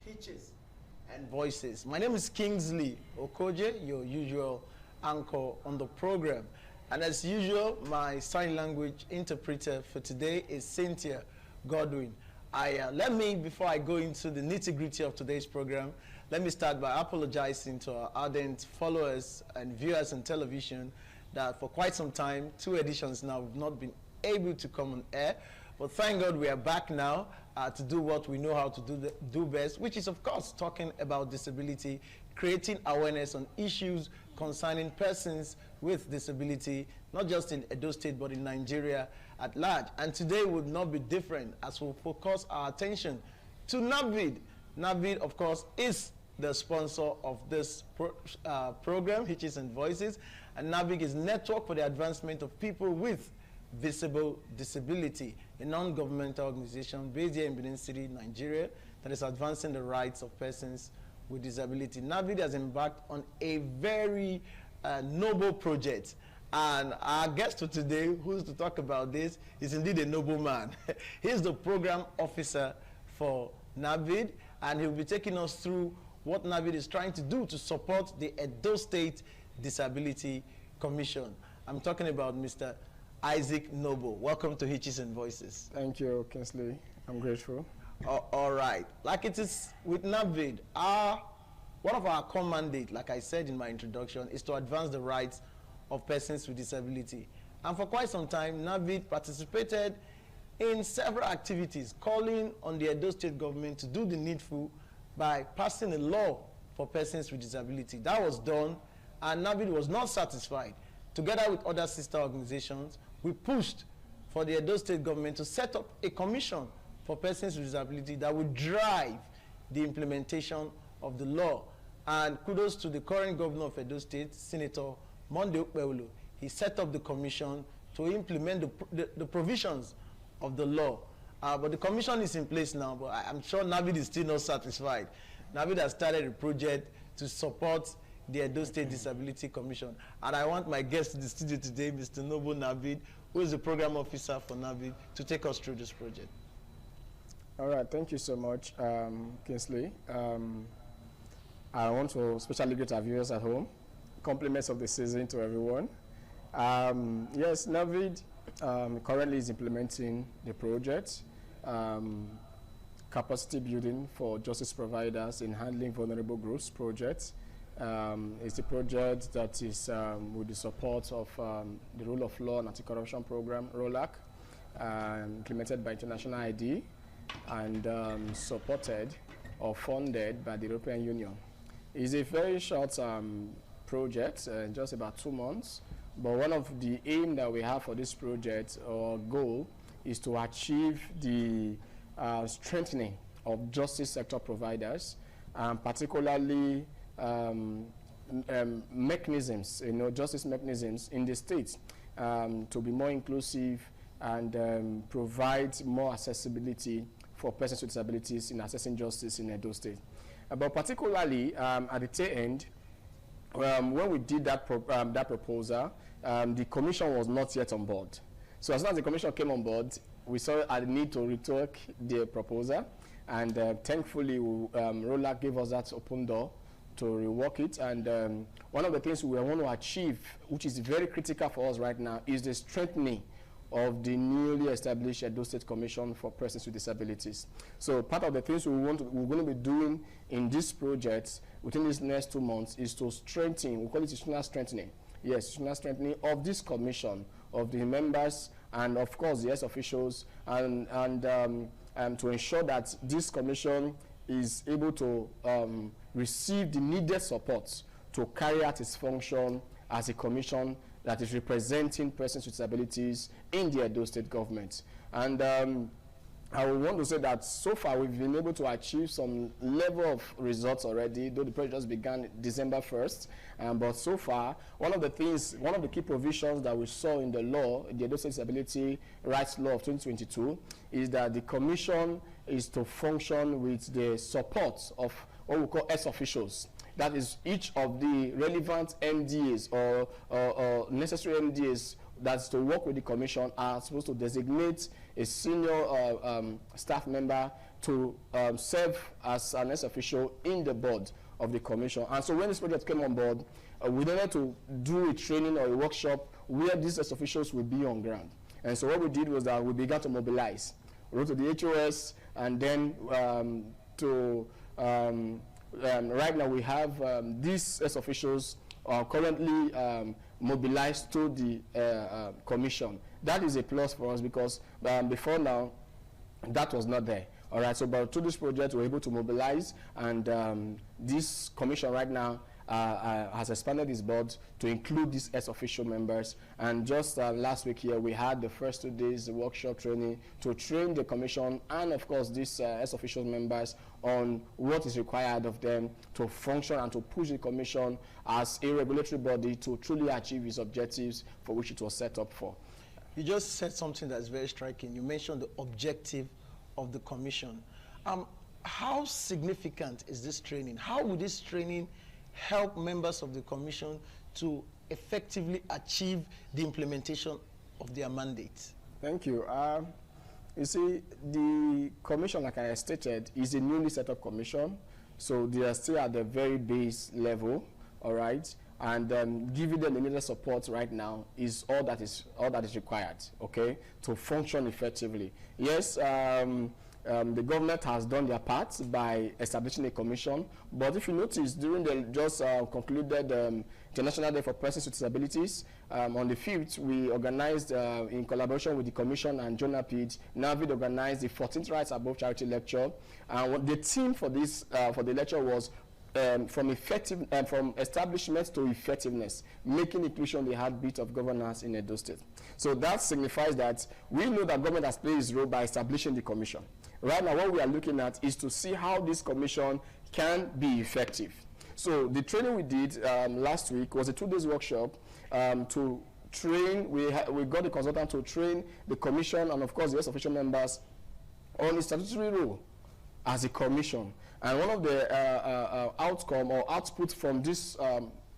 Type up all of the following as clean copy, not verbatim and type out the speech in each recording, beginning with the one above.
Pitches and Voices. My name is Kingsley Okoje, your usual anchor on the program. And as usual, my sign language interpreter for today is Cynthia Godwin. Let me, before I go into the nitty-gritty of today's program, let me start by apologizing to our ardent followers and viewers on television that for quite some time, 2 editions now, we've not been able to come on air. But thank God we are back now to do what we know how to do best, which is, of course, talking about disability, creating awareness on issues concerning persons with disability, not just in Edo State, but in Nigeria at large. And today would not be different as we focus our attention to NAVID. NAVID, of course, is the sponsor of this program, Hitches and Voices. And NAVID is Network for the Advancement of People with Visible Disability, a non-governmental organization based here in Benin City, Nigeria, that is advancing the rights of persons with disability. NAVID has embarked on a very noble project, and our guest for today, who's to talk about this, is indeed a noble man. He's the program officer for NAVID, and he'll be taking us through what NAVID is trying to do to support the Edo State Disability Commission. I'm talking about Mr. Isaac Noble. Welcome to Hitches and Voices. Thank you, Kingsley. I'm grateful. All right. Like it is with NAVID, one of our core mandates, like I said in my introduction, is to advance the rights of persons with disability. And for quite some time, NAVID participated in several activities, calling on the Edo State government to do the needful by passing a law for persons with disability. That was done, and NAVID was not satisfied. Together with other sister organizations, we pushed for the Edo State government to set up a commission for persons with disability that would drive the implementation of the law. And kudos to the current governor of Edo State, Senator Monday Okpebholo. He set up the commission to implement the provisions of the law. But the commission is in place now, but I'm sure NAVID is still not satisfied. NAVID has started a project to support the Edo State Disability Commission. And I want my guest in the studio today, Mr. Noble NAVID, who is the program officer for NAVID, to take us through this project. All right, thank you so much, Kingsley. I want to especially greet our viewers at home. Compliments of the season to everyone. Yes, NAVID currently is implementing the project, capacity building for justice providers in handling vulnerable groups project. It's a project that is with the support of the Rule of Law and Anti-Corruption Program, ROLAC, implemented by International ID, and supported or funded by the European Union. It's a very short project, just about 2 months, but one of the aim that we have for this project or goal is to achieve the strengthening of justice sector providers, particularly mechanisms, justice mechanisms in the state to be more inclusive and provide more accessibility for persons with disabilities in accessing justice in Edo State. But particularly at the tail end, when we did that proposal, the commission was not yet on board. So as soon as the commission came on board, we saw a need to retwork the proposal, and thankfully, ROLAC gave us that open door to rework it. And one of the things we want to achieve, which is very critical for us right now, is the strengthening of the newly established Edo State Commission for Persons with Disabilities. So part of the things we're going to be doing in this project within these next 2 months is to strengthen, we call it institutional strengthening. Yes, institutional strengthening of this commission, of the members, and of course the officials, and to ensure that this commission is able to receive the needed support to carry out its function as a commission that is representing persons with disabilities in the Edo State government. And I would want to say that so far we've been able to achieve some level of results already, though the project just began December 1st. But so far, one of the key provisions that we saw in the law, the Edo State Disability Rights Law of 2022, is that the commission is to function with the support of what we call ex-officials. That is, each of the relevant MDAs or necessary MDAs that's to work with the commission are supposed to designate a senior staff member to serve as an ex-official in the board of the commission. And so when this project came on board, we needed to do a training or a workshop where these ex-officials will be on ground. And so what we did was that we began to mobilize. We wrote to the HOS, and then right now we have these ex-officials are currently mobilized to the commission. That is a plus for us because before now, that was not there. All right, so but through this project, we're able to mobilize, and this commission right now has expanded its board to include these ex-official members. And just last week here, we had the first 2 days workshop training to train the commission and, of course, these ex-official members on what is required of them to function and to push the commission as a regulatory body to truly achieve its objectives for which it was set up for. You just said something that's very striking. You mentioned the objective of the commission. How significant is this training? How would this training help members of the commission to effectively achieve the implementation of their mandate? Thank you. You see, the commission, like I stated, is a newly set up commission, so they are still at the very base level, all right? And giving them the needed support right now is all that is required, okay, to function effectively. Yes, the government has done their part by establishing a commission, but if you notice, during the just concluded International Day for Persons with Disabilities, on the 5th, we organized, in collaboration with the Commission and JONAPID, NAVID organized the 14th Rights Above Charity Lecture. And the theme for this, for the lecture was from establishment to effectiveness, making inclusion the heartbeat of governance in Edo State. So that signifies that we know that government has played its role by establishing the commission. Right now, what we are looking at is to see how this commission can be effective. So the training we did last week was a 2 days workshop to train. We got the consultant to train the commission and, of course, the ex-official members on the statutory role as a commission. And one of the outcome or output from this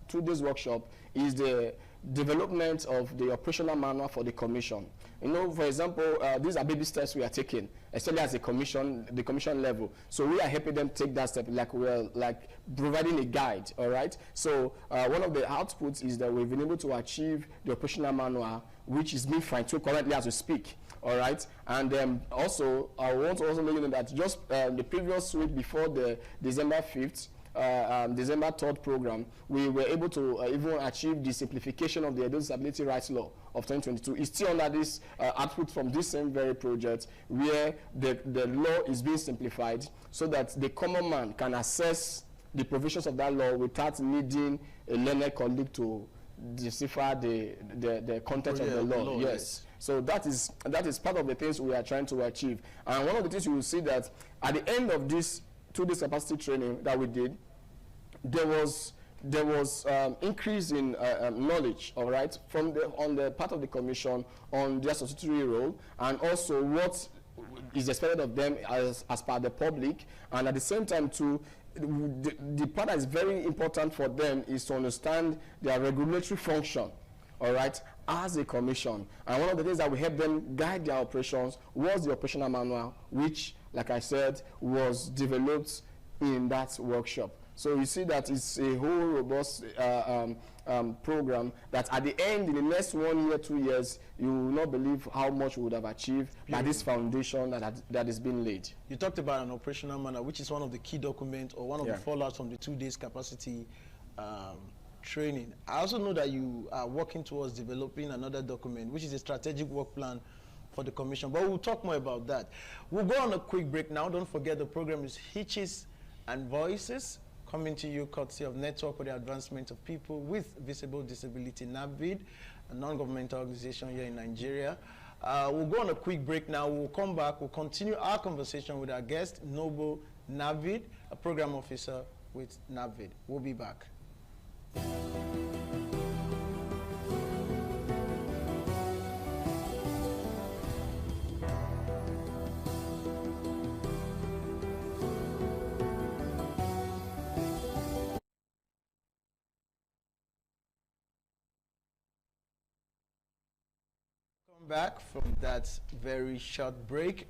2 days workshop is the development of the operational manual for the commission. You know, for example, these are baby steps we are taking, especially as a commission, the commission level. So we are helping them take that step, like we're like providing a guide, all right? So one of the outputs is that we've been able to achieve the operational manual, which is being fine-tuned currently as we speak. All right, and also I want to also let you know that just the previous week before the December 5th, December 3rd program, we were able to even achieve the simplification of the Edo Disability Rights Law of 2022. It's still under this output from this same very project, where the law is being simplified so that the common man can access the provisions of that law without needing a learned colleague to decipher the content of the law. Yes. So that is part of the things we are trying to achieve. And one of the things you will see that at the end of this 2 days capacity training that we did, there was increase in knowledge, all right, on the part of the commission on their statutory role, and also what is expected of them as per the public, and at the same time too, the part that is very important for them is to understand their regulatory function, all right, as a commission. And one of the things that will help them guide their operations was the operational manual, which, like I said, was developed in that workshop. So you see that it's a whole robust program that at the end, in the next 1 year, 2 years, you will not believe how much we would have achieved by this foundation that is being laid. You talked about an operational manual, which is one of the key documents or one of the fallouts from the 2 days capacity training. I also know that you are working towards developing another document, which is a strategic work plan for the commission, but we'll talk more about that. We'll go on a quick break now. Don't forget the program is Hitches and Voices, coming to you courtesy of Network for the Advancement of People with Visible Disability, NAVID, a non-governmental organization here in Nigeria. We'll go on a quick break now. We'll come back. We'll continue our conversation with our guest, Noble NAVID, a program officer with NAVID. We'll be back. Back from that very short break.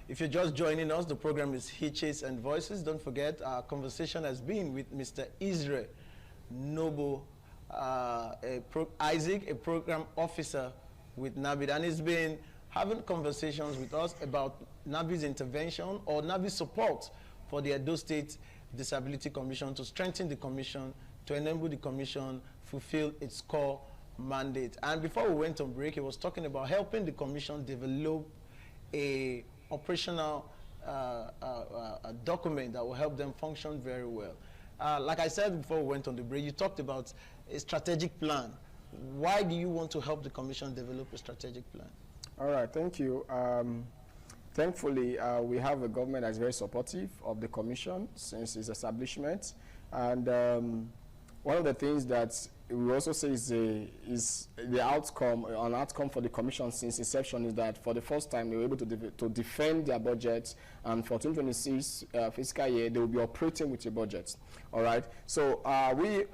If you're just joining us, the program is Hitches and Voices. Don't forget, our conversation has been with Mr. Israel Noble Isaac, a program officer with NABID, and he's been having conversations with us about NABID's intervention or NABID's support for the Edo State Disability Commission to strengthen the commission, to enable the commission fulfill its core mandate. And before we went on break, he was talking about helping the commission develop a operational a document that will help them function very well. Like I said before we went on the break, you talked about a strategic plan. Why do you want to help the commission develop a strategic plan? All right, thank you. Thankfully, we have a government that's very supportive of the commission since its establishment. And one of the things that we also say is the outcome, an outcome for the commission since inception is that for the first time they were able to defend their budget, and for 2026 fiscal year they will be operating with a budget. All right. So we,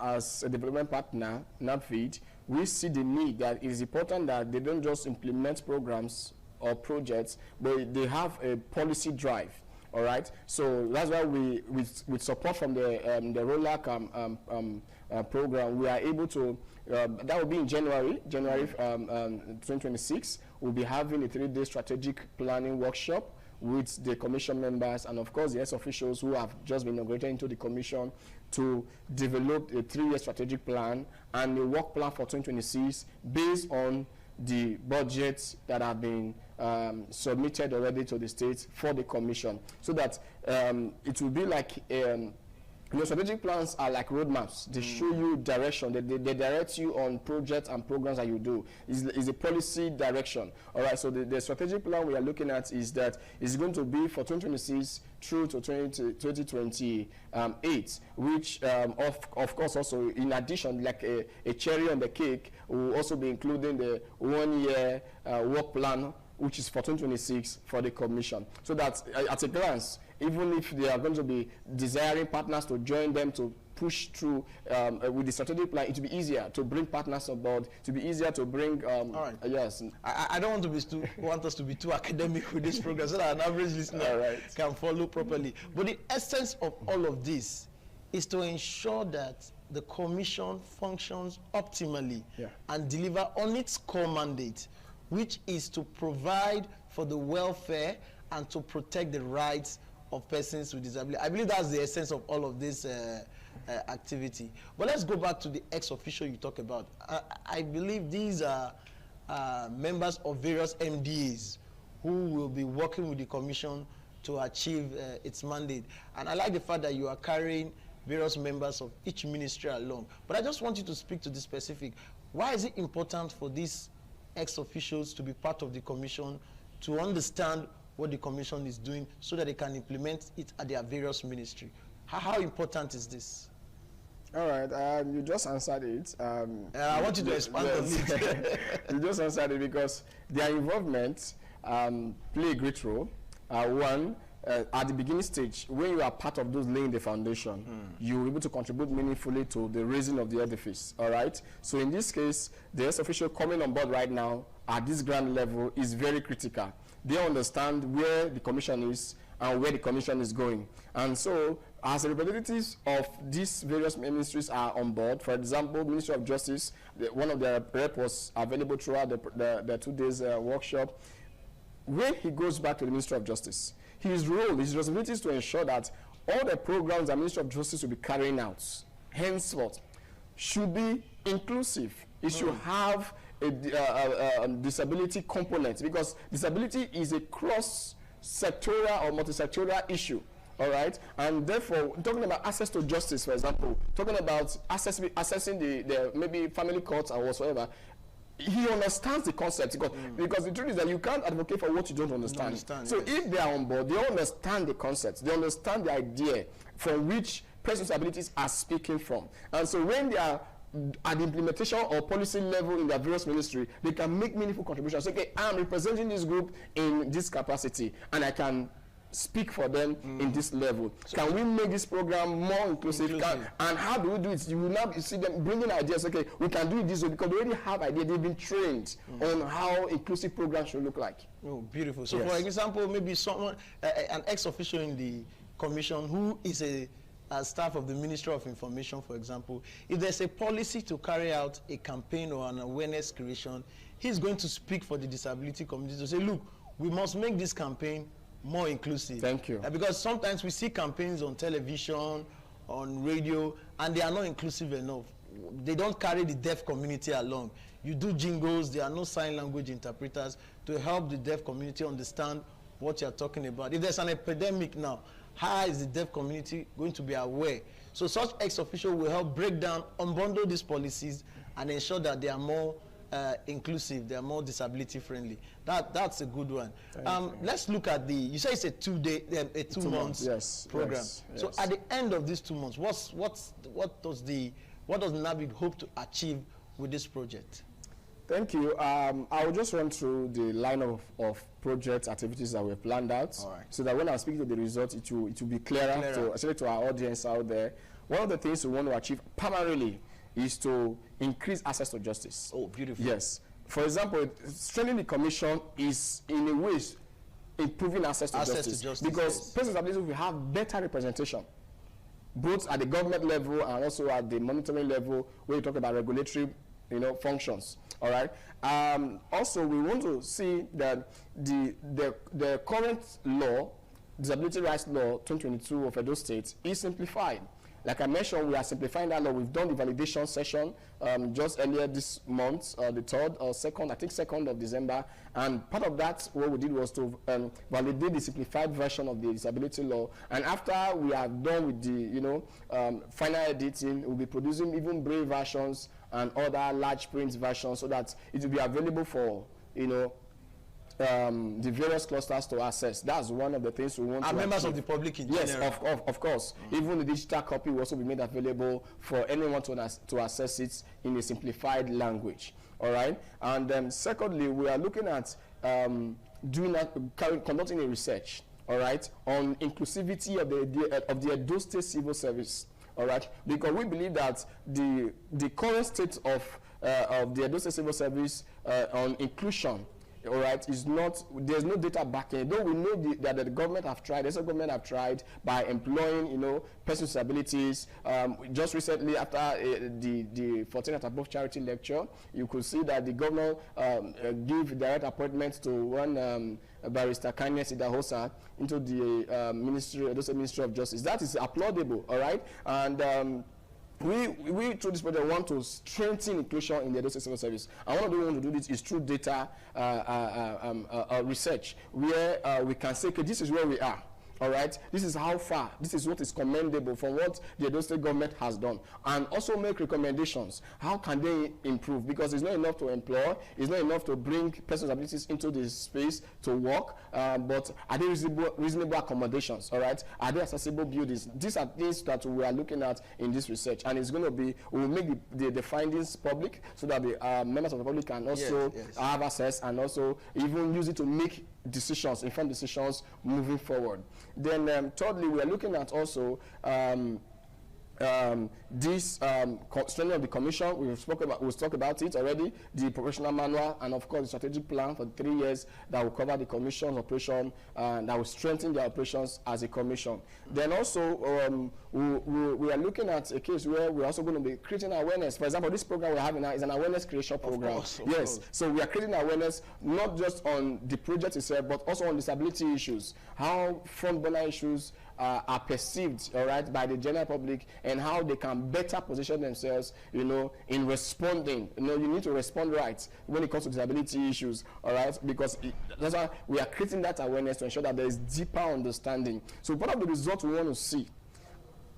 as a development partner, NABFID, we see the need that it is important that they don't just implement programs or projects, but they have a policy drive. All right, so that's why we, with support from the ROLAC program, we are able to, that will be in January 2026, we'll be having a 3-day strategic planning workshop with the commission members and of course the ex officials who have just been inaugurated into the commission to develop a 3-year strategic plan and a work plan for 2026 based on the budgets that have been submitted already to the states for the commission, so that it will be like strategic plans are like roadmaps. They show you direction. They direct you on projects and programs that you do. Is a policy direction. All right. So the strategic plan we are looking at is that it's going to be for 2026 through to 2028, which of course also in addition, like a cherry on the cake, will also be including the 1-year work plan, which is for 2026 for the commission. So that at a glance, even if they are going to be desiring partners to join them to push through with the strategic plan, it will be easier to bring partners on board, to be easier to bring, all right. Yes. I don't want to be want us to be too academic with this program so that an average listener can follow properly. But the essence of all of this is to ensure that the commission functions optimally and deliver on its core mandate, which is to provide for the welfare and to protect the rights of persons with disability. I believe that's the essence of all of this activity. But let's go back to the ex-official you talk about. I believe these are members of various MDAs who will be working with the commission to achieve its mandate. And I like the fact that you are carrying various members of each ministry along. But I just want you to speak to the specific. Why is it important for these ex-officials to be part of the commission, to understand what the commission is doing so that they can implement it at their various ministry? How important is this? All right, you just answered it. I want you to expand on it. You just answered it because their involvement play a great role. One, at the beginning stage, when you are part of those laying the foundation, you're able to contribute meaningfully to the raising of the edifice. All right. So in this case, the ex-official coming on board right now at this ground level is very critical. They understand where the commission is and where the commission is going. And so, as representatives of these various ministries are on board, for example, Ministry of Justice, one of their rep was available throughout the 2 days workshop. When he goes back to the Ministry of Justice, his role, his responsibility is to ensure that all the programs the Ministry of Justice will be carrying out henceforth should be inclusive. It should have a disability component, because disability is a cross-sectoral or multi-sectoral issue. All right, and therefore, talking about access to justice, for example, talking about accessing the maybe family courts or whatsoever, he understands the concept, because the truth is that you can't advocate for what you don't understand. So if they are on board, they understand the concept, they understand the idea from which persons with abilities are speaking from. And so when they are at the implementation or policy level in their various ministry, they can make meaningful contributions. Okay, I'm representing this group in this capacity, and I can speak for them in this level? Can we make this program more inclusive? And how do we do it? You will now see them bringing ideas. Okay, we can do it this way because they already have ideas. They've been trained on how inclusive programs should look like. Oh, beautiful. So, for example, maybe someone, an ex-official in the commission who is a staff of the Ministry of Information, for example, if there's a policy to carry out a campaign or an awareness creation, he's going to speak for the disability community to say, look, we must make this campaign more inclusive. Thank you. Because sometimes we see campaigns on television, on radio, and they are not inclusive enough. They don't carry the deaf community along. You do jingles, there are no sign language interpreters to help the deaf community understand what you're talking about. If there's an epidemic now, how is the deaf community going to be aware? So such ex-official will help break down, unbundle these policies, and ensure that they are more inclusive, they are more disability friendly. That's a good one. Let's look at the, you say it's a 2 months program. Yes. So at the end of these 2 months, what does NABID hope to achieve with this project? Thank you. I will just run through the line of project activities that we have planned out, so that when I speak to the results, it will be clearer, especially to our audience out there. One of the things we want to achieve primarily is to increase access to justice. Oh, beautiful. Yes. For example, strengthening the commission is in a way improving access to justice because persons with disabilities will have better representation, both at the government level and also at the monitoring level, where you talk about regulatory, functions. All right. Also, we want to see that the current law, Disability Rights Law 2022 of Edo State, is simplified. Like I mentioned, we are simplifying that law. We've done the validation session just earlier this month, the 3rd or 2nd, I think 2nd of December. And part of that, what we did was to validate the simplified version of the disability law. And after we are done with the, final editing, we'll be producing even braille versions and other large print versions so that it will be available for, the various clusters to access. That's one of the things we want to members achieve. Of the public in yes, general. of course. Even the digital copy will also be made available for anyone to access it in a simplified language. All right. And secondly, we are looking at conducting a research. All right, on inclusivity of the Edo State Civil Service. All right, because we believe that the current state of the Edo State Civil Service on inclusion, all right, is not, there's no data backing. Though we know that the government have tried, the government have tried by employing, persons with disabilities. Just recently, after the 14 at Above charity lecture, you could see that the governor gave direct appointments to one Barrister Kanyes Idahosa into the Ministry of Justice. That is applaudable, all right? And we through this project want to strengthen inclusion in the Edo State Civil Service. And one of the ways we want to do this is through data research, where we can say, okay, this is where we are. All right, this is how far, this is what is commendable from what the Edo State government has done, and also make recommendations. How can they improve? Because it's not enough to employ, it's not enough to bring persons with disabilities into this space to work, but are there reasonable accommodations? All right, are there accessible buildings? These are things that we are looking at in this research, and it's going to be, we will make the findings public so that the members of the public can also have access, and also even use it to make decisions, informed decisions moving forward. Then thirdly, we are looking at also this strengthening of the commission. We've talked about it already, the professional manual, and of course the strategic plan for 3 years that will cover the commission's operation, and that will strengthen their operations as a commission. Then also we are looking at a case where we're also going to be creating awareness. For example, this program we're having now is an awareness creation program. Of course. So we are creating awareness not just on the project itself, but also on disability issues, how front burner issues are perceived, all right, by the general public, and how they can better position themselves, in responding. You need to respond right when it comes to disability issues, all right, because that's why we are creating that awareness to ensure that there is deeper understanding. So part of the result we want to see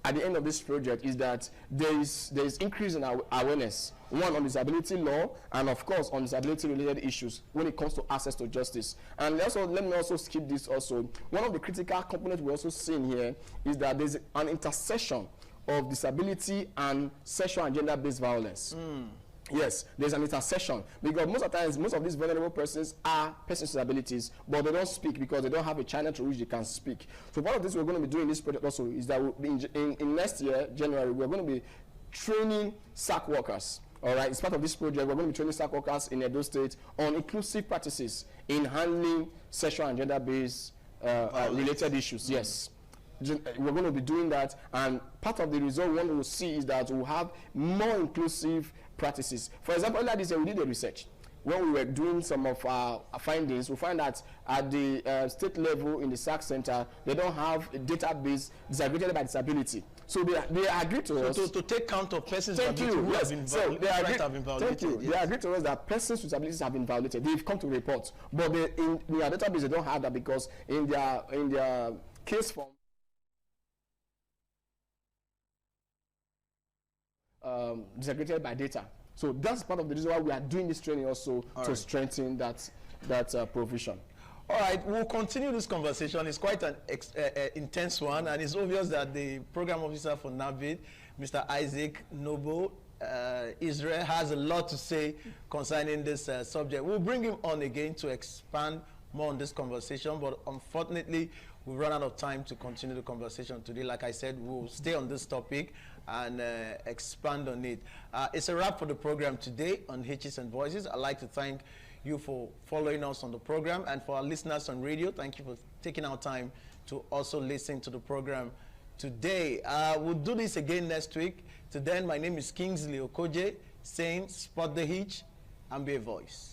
at the end of this project is that there is increase in our awareness, one on disability law, and of course on disability related issues when it comes to access to justice. And also, let me also skip this also. One of the critical components we're also seeing here is that there's an intersection of disability and sexual and gender-based violence. Yes, there's an intersection, because most of the times, most of these vulnerable persons are persons with disabilities, but they don't speak because they don't have a channel through which they can speak. So part of this we're going to be doing this project also is that in next year, January, we're going to be training SAC workers. All right, it's part of this project. We're going to be training SAC workers in Edo State on inclusive practices in handling sexual and gender-based related issues. Yes. We're going to be doing that, and part of the result we want to see is that we'll have more inclusive practices. For example, earlier this year we did a research. When we were doing some of our findings, we find that at the state level in the SAC center, they don't have a database disaggregated by disability. So they agreed to us. To take count of persons who have been violated. So they agreed to us that persons with disabilities have been violated. They've come to report, but in their database they don't have that, because in their case form, disaggregated by data. So that's part of the reason why we are doing this training also, to strengthen that provision. All right, we'll continue this conversation. It's quite an intense one, and it's obvious that the program officer for NAVID, Mr. Isaac Noble Israel, has a lot to say concerning this subject. We'll bring him on again to expand more on this conversation, but unfortunately, we've run out of time to continue the conversation today. Like I said, we'll stay on this topic and expand on it. It's a wrap for the program today on Hitches and Voices. I'd like to thank you for following us on the program, and for our listeners on radio, thank you for taking our time to also listen to the program today. We'll do this again next week. Till then, my name is Kingsley Okoje, saying spot the hitch and be a voice.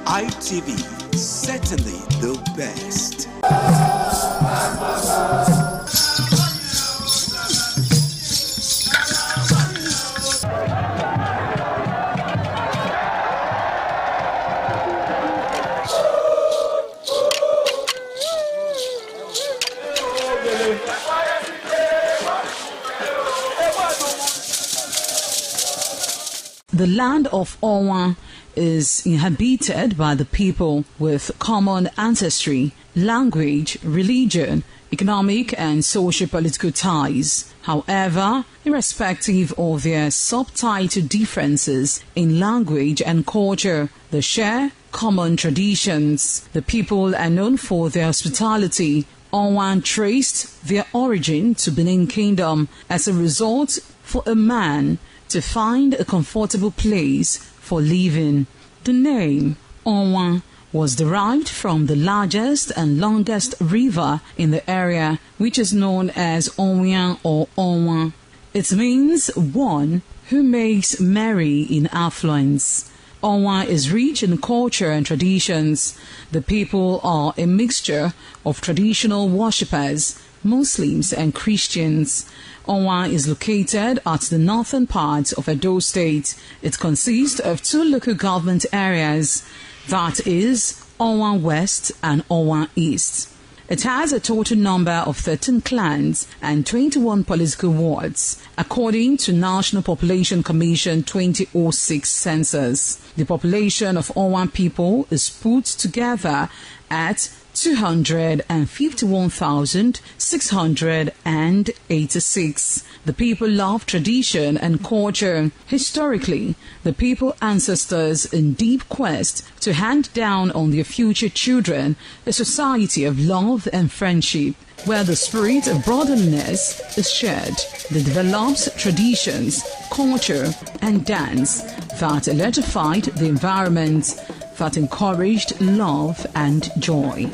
ITV, certainly the best. The land of Onwa is inhabited by the people with common ancestry, language, religion, economic and socio-political ties. However, irrespective of their subtitle differences in language and culture, they share common traditions. The people are known for their hospitality. Onwa traced their origin to Benin Kingdom. As a result, for a man to find a comfortable place for living. The name Onwa was derived from the largest and longest river in the area, which is known as Onwian or Onwa. It means one who makes merry in affluence. Onwa is rich in culture and traditions. The people are a mixture of traditional worshippers, Muslims and Christians. Onwa is located at the northern part of Edo State. It consists of 2 local government areas, that is Onwa West and Onwa East. It has a total number of 13 clans and 21 political wards, according to National Population Commission 2006 census. The population of Onwa people is put together at 251,686. The people love tradition and culture. Historically, the people ancestors in deep quest to hand down on their future children a society of love and friendship, where the spirit of brotherliness is shared. They developed traditions, culture, and dance that electrified the environment, that encouraged love and joy.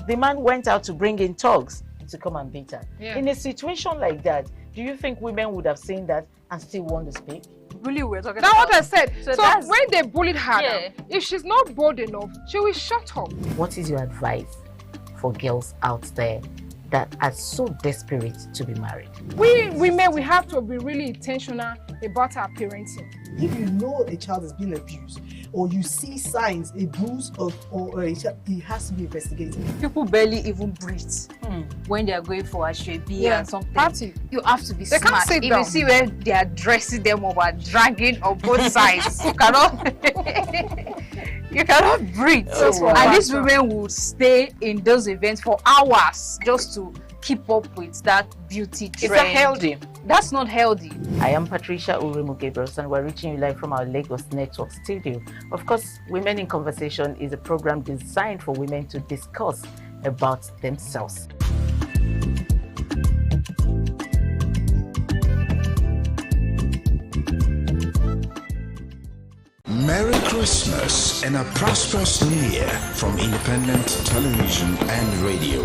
The man went out to bring in thugs to come and beat her. Yeah. In a situation like that, do you think women would have seen that and still want to speak? Really, we're talking about. That's what I said. So when they bullied her, Yeah. if she's not bold enough, she will shut up. What is your advice for girls out there that are so desperate to be married? We women, we have to be really intentional about our parenting. If you know a child is being abused, or you see signs, a bruise or a child, it has to be investigated. People barely even breathe when they are going for a shrebi and something. Party. You have to be They can't smart. sit If down. you see where they are dressing them up and dragging on both sides, you cannot you cannot breathe. That's what And matters. these women would stay in those events for hours just to keep up with that beauty trend. Is that healthy? That's not healthy. I am Patricia Uremu Gabriels, and we're reaching you live from our Lagos Network studio. Of course, Women in Conversation is a program designed for women to discuss about themselves. Merry Christmas and a prosperous New Year from Independent Television and Radio.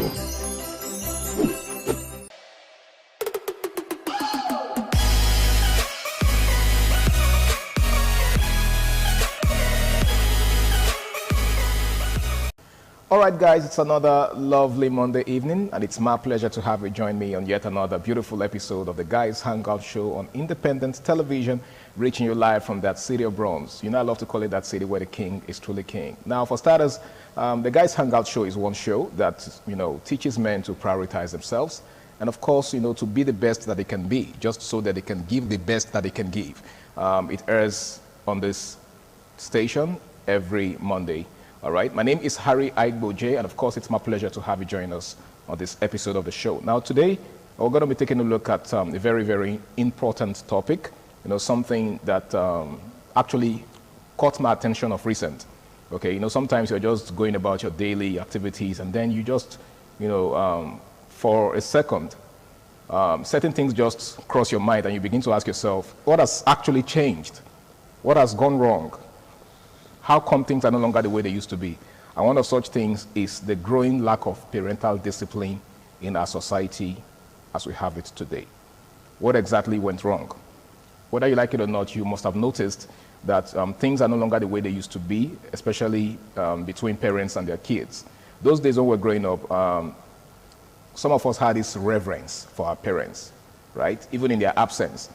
All right, guys, it's another lovely Monday evening, and it's my pleasure to have you join me on yet another beautiful episode of the Guys Hangout Show on Independent Television reaching you live from that city of bronze. You know, I love to call it that city where the king is truly king. Now, for starters, the Guys Hangout Show is one show that, you know, teaches men to prioritize themselves and, of course, you know, to be the best that they can be, just so that they can give the best that they can give. It airs on this station every Monday. All right. My name is Harry Aigboje, and of course, it's my pleasure to have you join us on this episode of the show. Now, today, we're going to be taking a look at a very, very important topic, you know, something that actually caught my attention of recent. Okay, you know, sometimes you're just going about your daily activities, and then you just, you know, for a second, certain things just cross your mind, and you begin to ask yourself, what has actually changed? What has gone wrong? How come things are no longer the way they used to be? And one of such things is the growing lack of parental discipline in our society as we have it today. What exactly went wrong? Whether you like it or not, you must have noticed that things are no longer the way they used to be, especially between parents and their kids. Those days when we were growing up, some of us had this reverence for our parents, right? Even in their absence.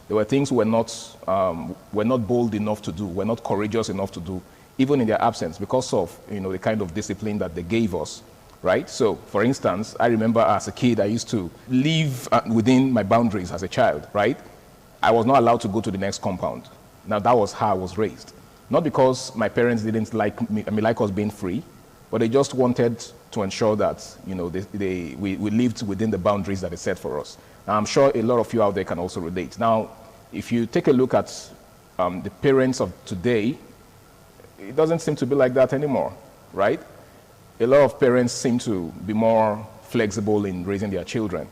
There were things we're not bold enough to do, we're not courageous enough to do, even in their absence, because of, you know, the kind of discipline that they gave us, right? So, for instance, I remember as a kid, I used to live within my boundaries as a child, right? I was not allowed to go to the next compound. Now, that was how I was raised. Not because my parents didn't like me, like us being free, but they just wanted to ensure that, you know, we lived within the boundaries that they set for us. Now, I'm sure a lot of you out there can also relate. Now, if you take a look at the parents of today, it doesn't seem to be like that anymore, right? A lot of parents seem to be more flexible in raising their children.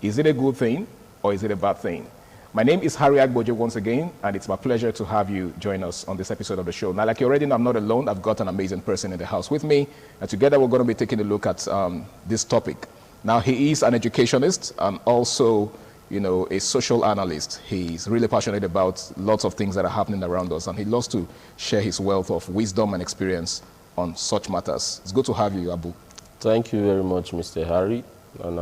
Is it a good thing or is it a bad thing? My name is Harry Aigboje once again, and it's my pleasure to have you join us on this episode of the show. Now, like you already know, I'm not alone. I've got an amazing person in the house with me, and together we're going to be taking a look at this topic. Now, he is an educationist and also, you know, a social analyst. He's really passionate about lots of things that are happening around us, and he loves to share his wealth of wisdom and experience on such matters. It's good to have you, Abu. Thank you very much, Mr. Harry. And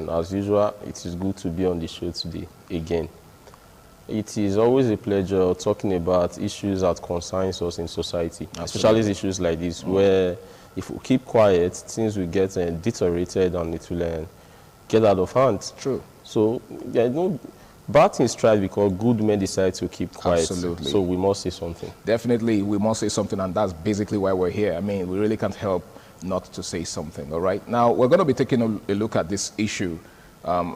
as usual, it is good to be on the show today again. It is always a pleasure talking about issues that concerns us in society, especially issues like this, where if we keep quiet, things will get deteriorated and it will get out of hand. True. So there are no bad things tried because good men decide to keep quiet. Absolutely. So we must say something. Definitely, we must say something, and that's basically why we're here. I mean, we really can't help not to say something, all right? Now, we're going to be taking a look at this issue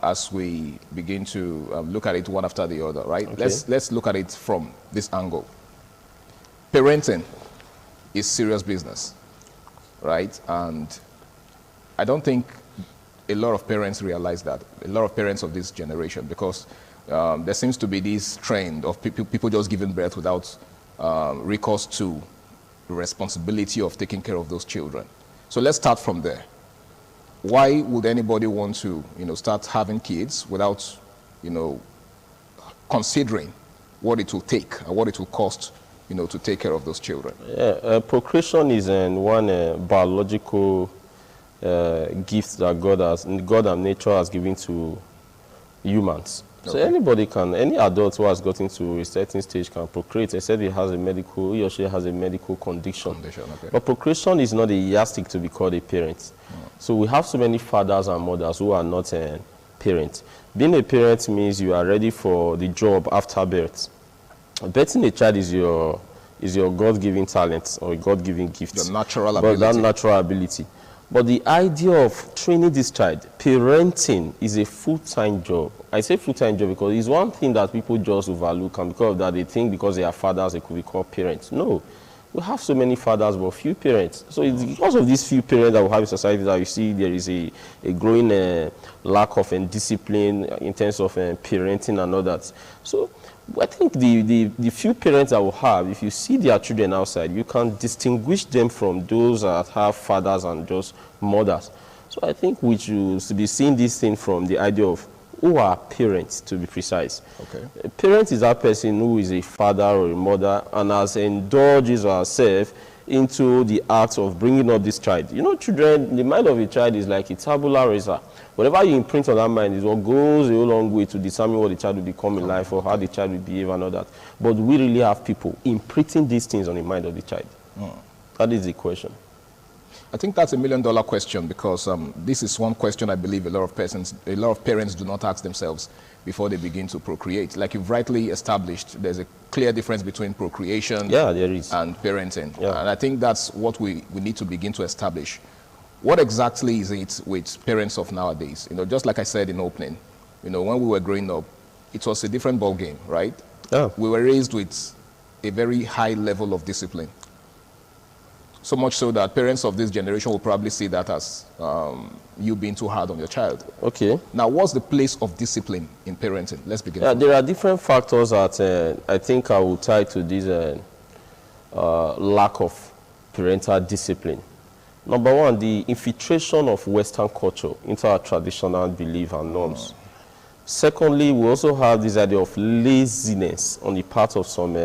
as we begin to look at it one after the other, right? Okay. Let's look at it from this angle. Parenting is serious business, right? And I don't think a lot of parents realize that, a lot of parents of this generation, because there seems to be this trend of people just giving birth without recourse to the responsibility of taking care of those children. So let's start from there. Why would anybody want to, you know, start having kids without, you know, considering what it will take and what it will cost, you know, to take care of those children? Yeah, procreation is one biological gift that God and nature has given to humans. Okay. So anybody can, any adult who has gotten to a certain stage can procreate, except he or she has a medical condition. Okay. But procreation is not a yardstick to be called a parent. So we have so many fathers and mothers who are not parents. Being a parent means you are ready for the job after birth. Birthing a child is your God-given talent or God-given gift. The natural ability. But that natural ability. But the idea of training this child, parenting, is a full-time job. I say full-time job because it's one thing that people just overlook, and because of that they think because they are fathers they could be called parents. No. We have so many fathers but few parents. So it's because of these few parents that we have in society that you see there is a growing lack of discipline in terms of parenting and all that. So I think the few parents that we have, if you see their children outside, you can distinguish them from those that have fathers and just mothers. So I think we should be seeing this thing from the idea of who are parents, to be precise. Okay. A parent is that person who is a father or a mother and has indulged herself into the act of bringing up this child. You know, children, the mind of a child is like a tabula rasa. Whatever you imprint on that mind is what goes a long way to determine what the child will become in life or how the child will behave and all that. But we really have people imprinting these things on the mind of the child. That is the question. I think that's $1 million question, because this is one question I believe a lot of parents do not ask themselves before they begin to procreate. Like you've rightly established, there's a clear difference between procreation there is. and parenting. And I think that's what we need to begin to establish. What exactly is it with parents of nowadays? You know, just like I said in opening, you know, when we were growing up, it was a different ball game, right? Yeah. We were raised with a very high level of discipline. So much so that parents of this generation will probably see that as you being too hard on your child. Okay. Now, what's the place of discipline in parenting? Let's begin. Yeah, there are different factors that I think I will tie to this lack of parental discipline. Number one, the infiltration of Western culture into our traditional belief and norms. Secondly, we also have this idea of laziness on the part of some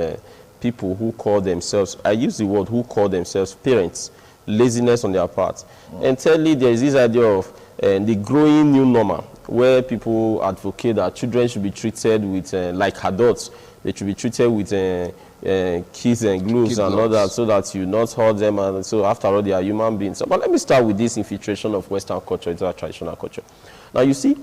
people who call themselves, I use the word who call themselves parents, laziness on their part. And thirdly, there is this idea of the growing new normal, where people advocate that children should be treated with, like adults, they should be treated with kids and gloves and all that, so that you not hurt them, and so after all, they are human beings. But let me start with this infiltration of Western culture into our traditional culture. Now, you see,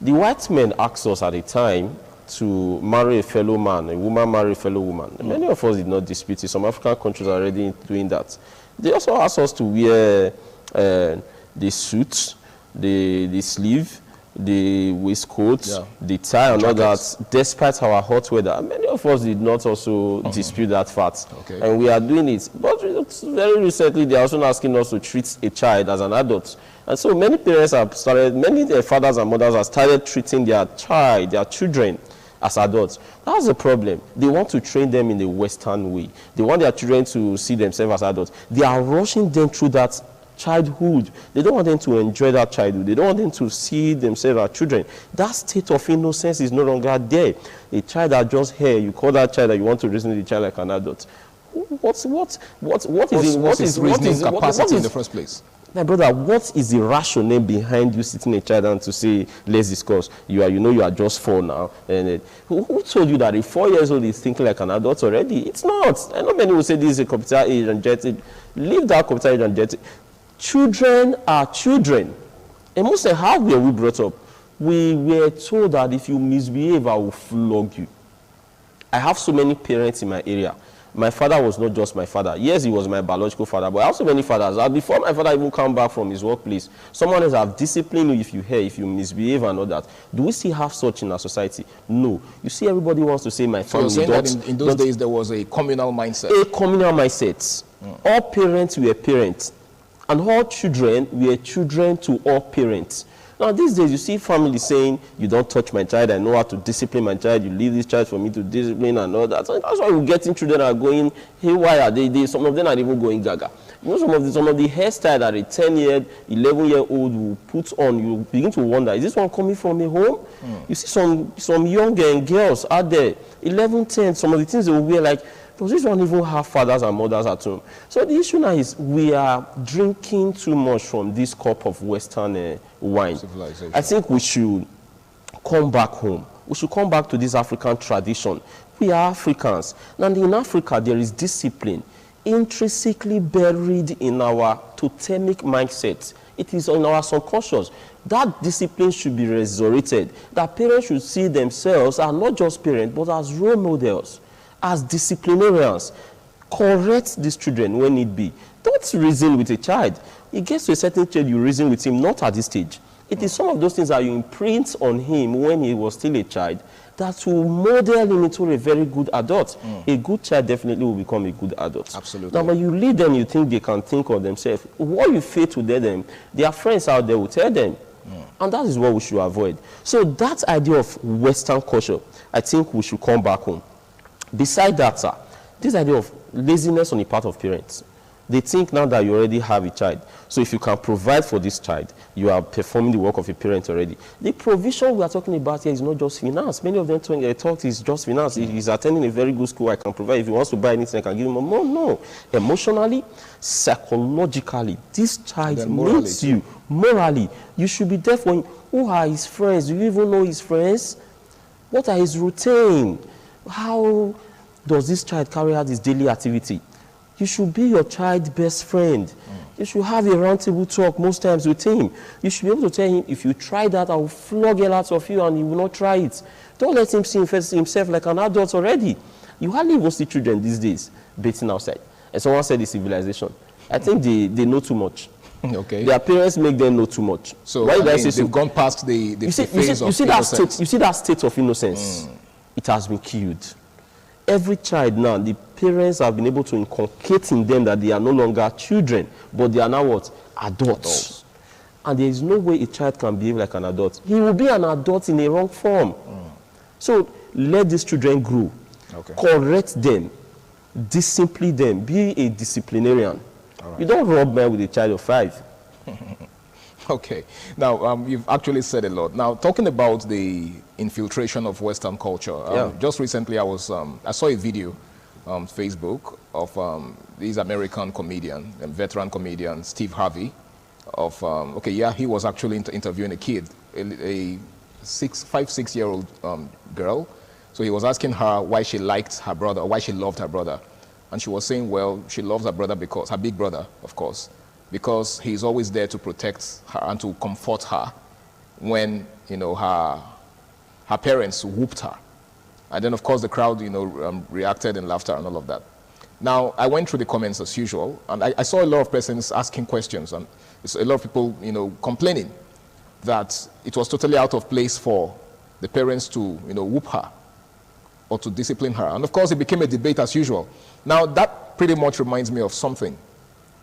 the white men asked us at the time to marry a fellow man, a woman marry a fellow woman. Many of us did not dispute it. Some African countries are already doing that. They also asked us to wear the suit, the sleeve, the waistcoat, the tie, and all that, despite our hot weather. Many of us did not also dispute that fact. And we are doing it. But very recently, they are also asking us to treat a child as an adult. And so many parents have started, many fathers and mothers have started treating their children as adults. That's the problem. They want to train them in the Western way. They want their children to see themselves as adults. They are rushing them through that childhood. They don't want them to enjoy that childhood. They don't want them to see themselves as children. That state of innocence is no longer there. A child that just here, you call that child that you want to reason the child like an adult. What's his reasoning capacity in the first place? My brother, what is the rationale behind you sitting a child down to say, let's discuss? You are just 4 now. And who told you that a 4 years old is thinking like an adult already? It's not. I know many will say this is a computer age and jet. Leave that computer age and jet. Children are children. And most of how were we brought up? We were told that if you misbehave, I will flog you. I have so many parents in my area. My father was not just my father. Yes, he was my biological father, but I have so many fathers. Before my father even come back from his workplace, someone else have disciplined you if you misbehave and all that. Do we still have such in our society? No. You see, everybody wants to say my family. So you're saying that in those days there was a communal mindset? A communal mindset. All parents were parents, and all children were children to all parents. Now, these days, you see families saying, you don't touch my child, I know how to discipline my child, you leave this child for me to discipline and all that. So that's why we're getting children that are going haywire. Some of them are even going gaga. You know, some of the hairstyle that a 10-year, 11-year-old will put on, you begin to wonder, is this one coming from a home? You see some young girls out there, 11, 10, some of the things they will wear, like, does this one even have fathers and mothers at home? So the issue now is we are drinking too much from this cup of Western wine. I think we should come back home. We should come back to this African tradition. We are Africans. And in Africa, there is discipline intrinsically buried in our totemic mindset. It is in our subconscious. That discipline should be resurrected. That parents should see themselves as not just parents, but as role models, as disciplinarians. Correct these children when need be. Don't reason with a child. It gets to a certain stage, you reason with him, not at this stage. It is some of those things that you imprint on him when he was still a child that will model him into a very good adult. A good child definitely will become a good adult. Absolutely. Now, when you lead them, you think they can think of themselves. What you fail to tell them, their friends out there will tell them. And that is what we should avoid. So that idea of Western culture, I think we should come back home. Beside that, sir, this idea of laziness on the part of parents. They think now that you already have a child. So if you can provide for this child, you are performing the work of a parent already. The provision we are talking about here is not just finance. Many of them thought it's just finance. He's attending a very good school, I can provide. If he wants to buy anything, I can give him more. No. Emotionally, psychologically, this child needs you. Morally, you should be there for him. Who are his friends? Do you even know his friends? What are his routine? How does this child carry out his daily activity? You should be your child's best friend. You should have a roundtable talk most times with him. You should be able to tell him, if you try that, I will flog a lot of you and he will not try it. Don't let him see himself like an adult already. You hardly even see children these days bathing outside. And someone said it's civilization. I think they know too much. Okay. Their parents make them know too much. So why they've gone past the phase of innocence. You see that state of innocence? It has been killed. Every child now, the parents have been able to inculcate in them that they are no longer children, but they are now what? Adults. And there is no way a child can behave like an adult. He will be an adult in a wrong form. So let these children grow. Okay. Correct them. Discipline them. Be a disciplinarian. Right. You don't rub men with a child of 5. Okay. Now, you've actually said a lot. Now, talking about the infiltration of Western culture, just recently I saw a video on Facebook of this American comedian, a veteran comedian, Steve Harvey, he was actually interviewing a kid, a 5-6-year-old girl. So he was asking her why she liked her brother, or why she loved her brother. And she was saying, well, she loves her brother because, her big brother, of course, because he's always there to protect her and to comfort her when, her parents whooped her. And then, of course, the crowd, reacted in laughter and all of that. Now, I went through the comments as usual, and I saw a lot of persons asking questions, and a lot of people, complaining that it was totally out of place for the parents to, whoop her or to discipline her. And, of course, it became a debate as usual. Now, that pretty much reminds me of something.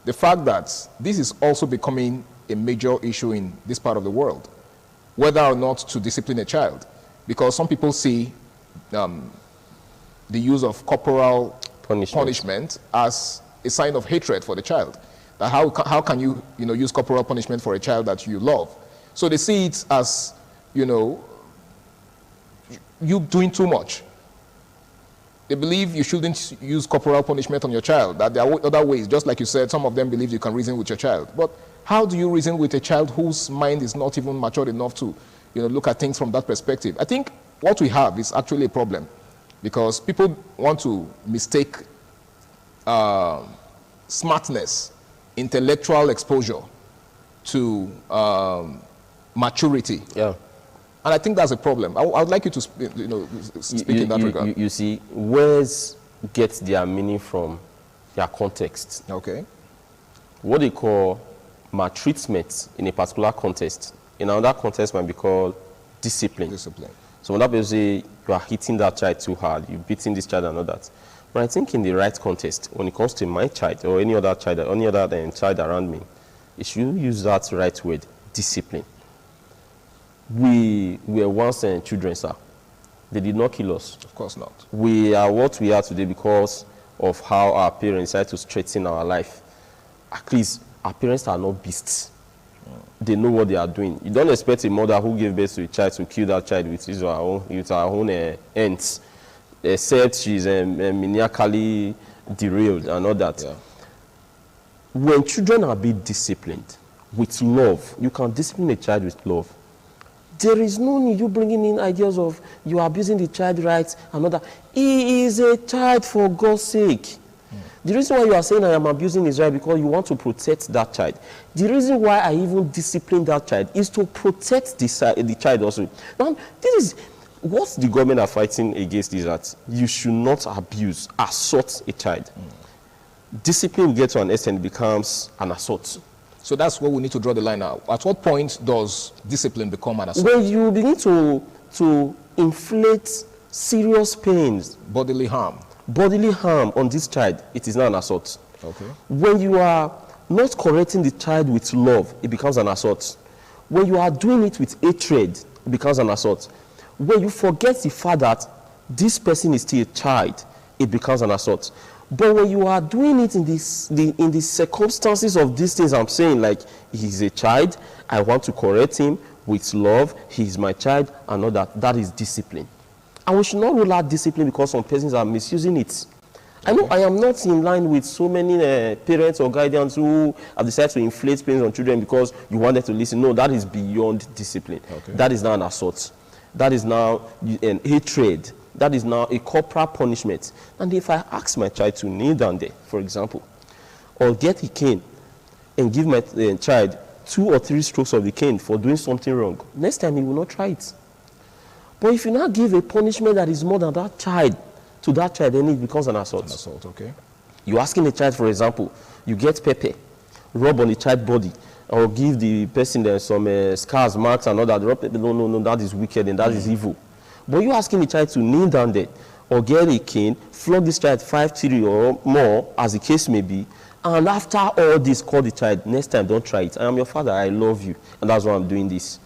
The fact that this is also becoming a major issue in this part of the world, whether or not to discipline a child. Because some people see the use of corporal punishment as a sign of hatred for the child. That how can you, use corporal punishment for a child that you love? So they see it as, you doing too much. They believe you shouldn't use corporal punishment on your child, that there are other ways. Just like you said, some of them believe you can reason with your child. But how do you reason with a child whose mind is not even matured enough to, look at things from that perspective? I think what we have is actually a problem, because people want to mistake smartness, intellectual exposure to maturity. Yeah. And I think that's a problem. I would like you to speak in that regard. You see, words get their meaning from their context. Okay. What they call maltreatment in a particular context, in another context might be called discipline. Discipline. So when that person say you are hitting that child too hard, you're beating this child and all that. But I think in the right context, when it comes to my child or any other child, or any other child around me, you should use that right word, discipline. We were once children, sir. They did not kill us. Of course not. We are what we are today because of how our parents decided to straighten our life. At least our parents are not beasts. They know what they are doing. You don't expect a mother who gave birth to a child to kill that child with her own ends, except she's maniacally derailed and all that. Yeah. When children are being disciplined with love, you can discipline a child with love. There is no need you bringing in ideas of you are abusing the child rights and all that. He is a child, for God's sake. The reason why you are saying I am abusing his right because you want to protect that child. The reason why I even discipline that child is to protect the child also. Now, this is what the government are fighting against, is that you should not abuse, assault a child. Discipline will get to an extent, becomes an assault. So that's where we need to draw the line now. At what point does discipline become an assault? When you begin to inflict serious pains, bodily harm on this child, it is not an assault. Okay. When you are not correcting the child with love, it becomes an assault. When you are doing it with hatred, it becomes an assault. When you forget the fact that this person is still a child, it becomes an assault. But when you are doing it in the circumstances of these things I'm saying, like he's a child, I want to correct him with love, he's my child, and all that, that is discipline. And we should not rule out discipline because some persons are misusing it. I know I am not in line with so many parents or guardians who have decided to inflate pains on children because you want them to listen. No, that is beyond discipline. Okay. That is now an assault. That is now an hatred. That is now a corporal punishment. And if I ask my child to kneel down there, for example, or get a cane and give my child 2 or 3 strokes of the cane for doing something wrong, next time he will not try it. But if you now give a punishment that is more than that child, to that child, then it becomes an assault. An assault, okay. You're asking a child, for example, you get pepper, rub on the child's body, or give the person there some scars, marks, and all that. Rub pepper. No, that is wicked and that is evil. But you're asking the child to kneel down there, or get a cane, flog this child 5 3 or more, as the case may be, and after all this, call the child, next time, don't try it. I am your father, I love you, and that's why I'm doing this.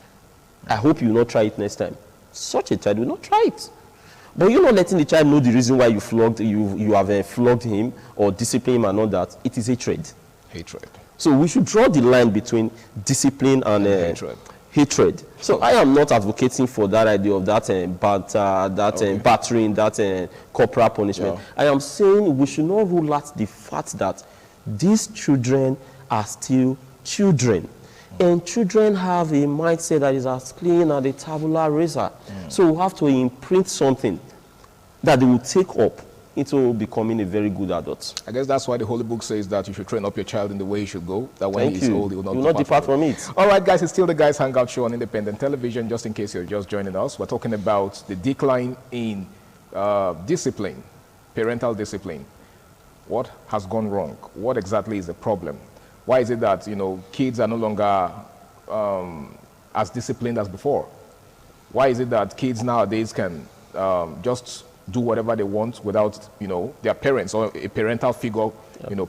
I hope you will not try it next time. Such a child will not try it. But you're not letting the child know the reason why you have flogged him or disciplined him and all that. It is hatred. Hatred. So we should draw the line between discipline and hatred. So I am not advocating for that idea of that battering, that corporal punishment. Yeah. I am saying we should not rule out the fact that these children are still children. And children have a mindset that is as clean as a tabula rasa. So we have to imprint something that they will take up into becoming a very good adult. I guess that's why the Holy Book says that you should train up your child in the way he should go, that when he's old, he will not depart from it. All right, guys, it's still the Guys Hangout Show on Independent Television. Just in case you're just joining us, we're talking about the decline in discipline, parental discipline. What has gone wrong? What exactly is the problem? Why is it that, kids are no longer as disciplined as before? Why is it that kids nowadays can just do whatever they want without, their parents or a parental figure,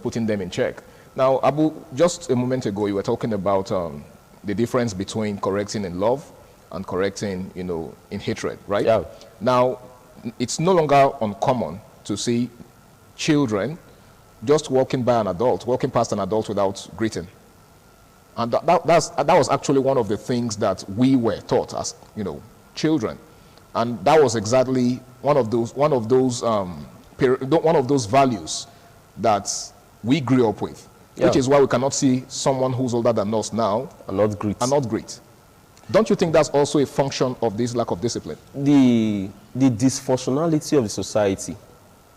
putting them in check? Now, Abu, just a moment ago, you were talking about the difference between correcting in love and correcting, in hatred, right? Yeah. Now, it's no longer uncommon to see children just walking past an adult without greeting. And that was actually one of the things that we were taught as, children. And that was exactly one of those values that we grew up with, which is why we cannot see someone who's older than us now and not greet. Don't you think that's also a function of this lack of discipline? The dysfunctionality of the society,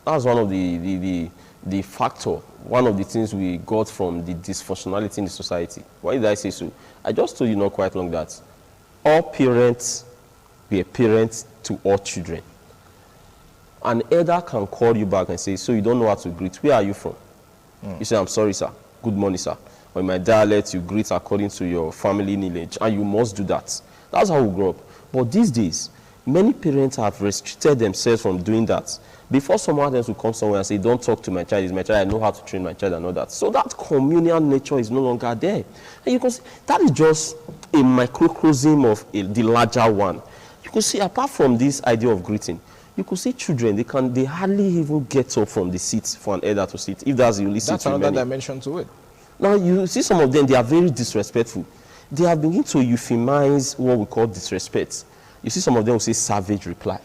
that's one of the factor, one of the things we got from the dysfunctionality in the society. Why did I say so? I just told you not quite long that all parents were parents to all children. An elder can call you back and say, so you don't know how to greet. Where are you from? You say, I'm sorry, sir. Good morning, sir. Or in my dialect, you greet according to your family lineage, and you must do that. That's how we grew up. But these days, many parents have restricted themselves from doing that. Before someone else will come somewhere and say, don't talk to my child, it's my child, I know how to train my child and all that. So that communal nature is no longer there. And you can see, that is just a microcosm of the larger one. You can see, apart from this idea of greeting, you could see children, they hardly even get up from the seat for an elder to sit, if that's you listen to another dimension to it. Now, you see some of them, they are very disrespectful. They have begun to euphemize what we call disrespect. You see some of them will say savage reply.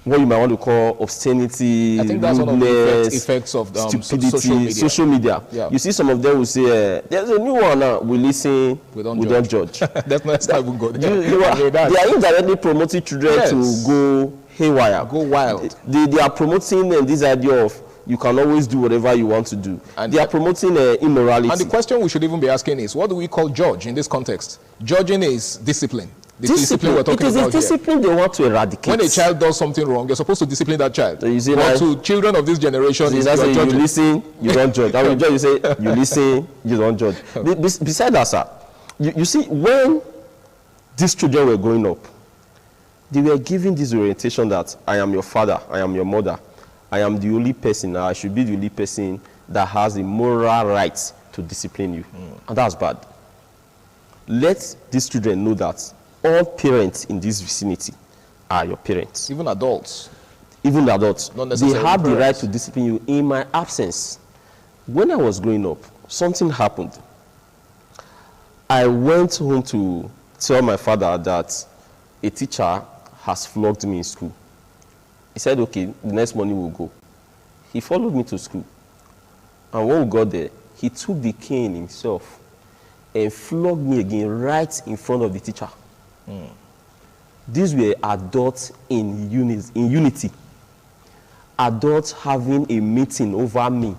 What you might want to call obscenity, I think that's one of the effects of stupidity, social media. Yeah. You see some of them will say, there's a new one now, we listen, we don't judge. That's not even good. They are indirectly promoting children to go haywire. Go wild. They are promoting this idea of you can always do whatever you want to do. And they are promoting immorality. And the question we should even be asking is, what do we call judge in this context? Judging is discipline. Discipline we're talking about. It is a discipline they want to eradicate. When a child does something wrong, you're supposed to discipline that child. So but to children of this generation, you listen, you don't judge. I mean, you say you listen, you don't judge. Besides that, sir, you see, when these children were growing up, they were given this orientation that I am your father, I am your mother, I am the only person, I should be the only person that has the moral right to discipline you. And that's bad. Let these children know that all parents in this vicinity are your parents. Even adults. even adults. Not They necessarily have the right parents. to discipline you in my absence. When I was growing up, something happened. I went home to tell my father that a teacher has flogged me in school. He said, okay, the next morning we'll go. He followed me to school. And when we got there, he took the cane himself and flogged me again right in front of the teacher. These were adults in unity. Adults having a meeting over me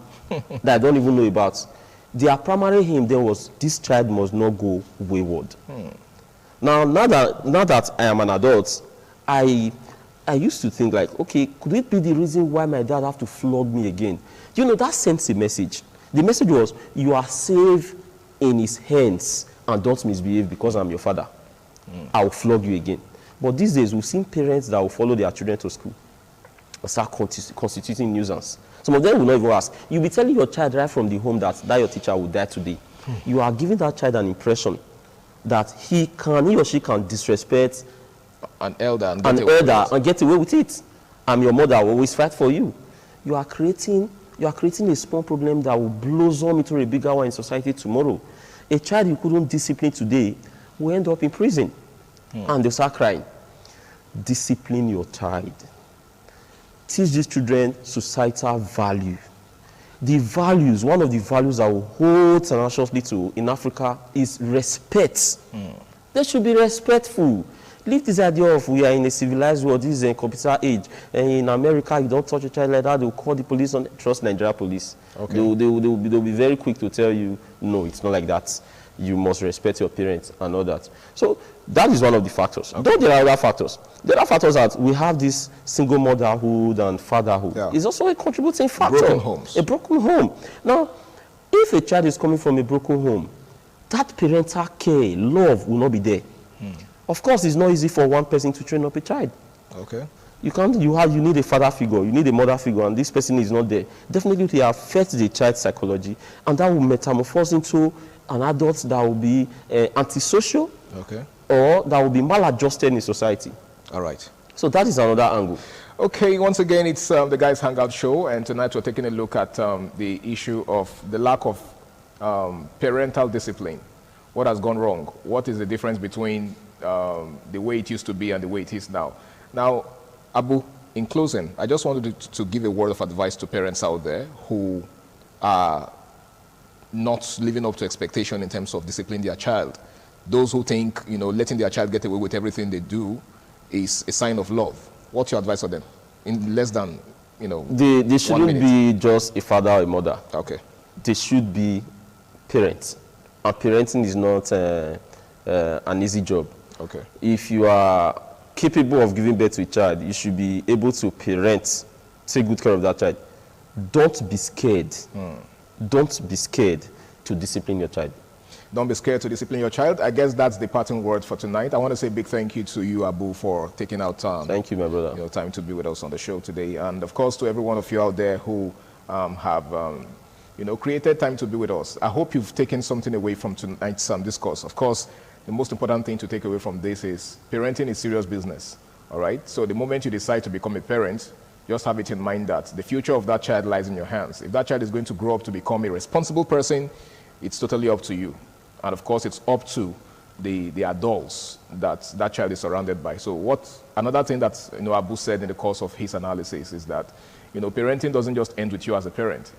that I don't even know about. Their primary aim then was, this child must not go wayward. Now that I am an adult, I used to think like, okay, could it be the reason why my dad have to flog me again? You know, that sends a message. The message was, you are safe in his hands and don't misbehave because I'm your father. I will flog you again. But these days, we've seen parents that will follow their children to school and start constituting nuisance. Some of them will not even ask. You'll be telling your child right from the home that your teacher will die today. You are giving that child an impression that he or she can disrespect an elder and get away with it. I'm your mother, I will always fight for you. You are creating a small problem that will blossom into a bigger one in society tomorrow. A child you couldn't discipline today will end up in prison. And they'll start crying. Discipline your child. Teach these children societal value. The values, one of the values I will hold tenaciously to in Africa is respect. They should be respectful. Leave this idea of we are in a civilized world, this is a computer age. And in America, you don't touch a child like that, they'll call the police on trust Nigeria police. Okay. They'll be very quick to tell you, no, it's not like that. You must respect your parents and all that. So that is one of the factors. Okay. Though there are other factors. There are factors that we have this single motherhood and fatherhood. Yeah. It's also a contributing factor. Broken homes. A broken home. Now, if a child is coming from a broken home, that parental care, love will not be there. Of course, it's not easy for one person to train up a child. Okay. You need a father figure, you need a mother figure, and this person is not there. Definitely, it will affect the child's psychology, and that will metamorphose into an adult that will be antisocial, okay, or that will be maladjusted in society. All right. So that is another angle. Okay, once again, it's the Guys Hangout Show, and tonight we're taking a look at the issue of the lack of parental discipline. What has gone wrong? What is the difference between the way it used to be and the way it is now? Now, Abu, in closing, I just wanted to give a word of advice to parents out there who are not living up to expectation in terms of disciplining their child. Those who think, letting their child get away with everything they do is a sign of love. What's your advice for them? In less than, They shouldn't be just a father or a mother. Okay. They should be parents. And parenting is not an easy job. Okay. If you are capable of giving birth to a child, you should be able to take good care of that child. Don't be scared. Don't be scared to discipline your child. Don't be scared to discipline your child. I guess that's the parting word for tonight. I want to say a big thank you to you, Abu, for taking out time. Thank you, my brother. Time to be with us on the show today. And of course, to every one of you out there who have created time to be with us. I hope you've taken something away from tonight's discourse. Of course, the most important thing to take away from this is parenting is serious business. All right? So the moment you decide to become a parent, just have it in mind that the future of that child lies in your hands. If that child is going to grow up to become a responsible person, it's totally up to you. And of course, it's up to the adults that child is surrounded by. So another thing that Abu said in the course of his analysis is that parenting doesn't just end with you as a parent.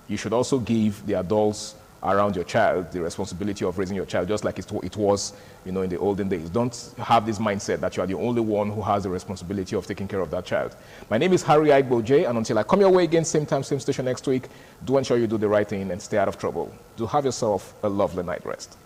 You should also give the adults around your child the responsibility of raising your child, just like it was in the olden days. Don't have this mindset that you are the only one who has the responsibility of taking care of that child. My name is Harry Igboje, and until I come your way again, same time, same station next week, do ensure you do the right thing and stay out of trouble. Do have yourself a lovely night rest.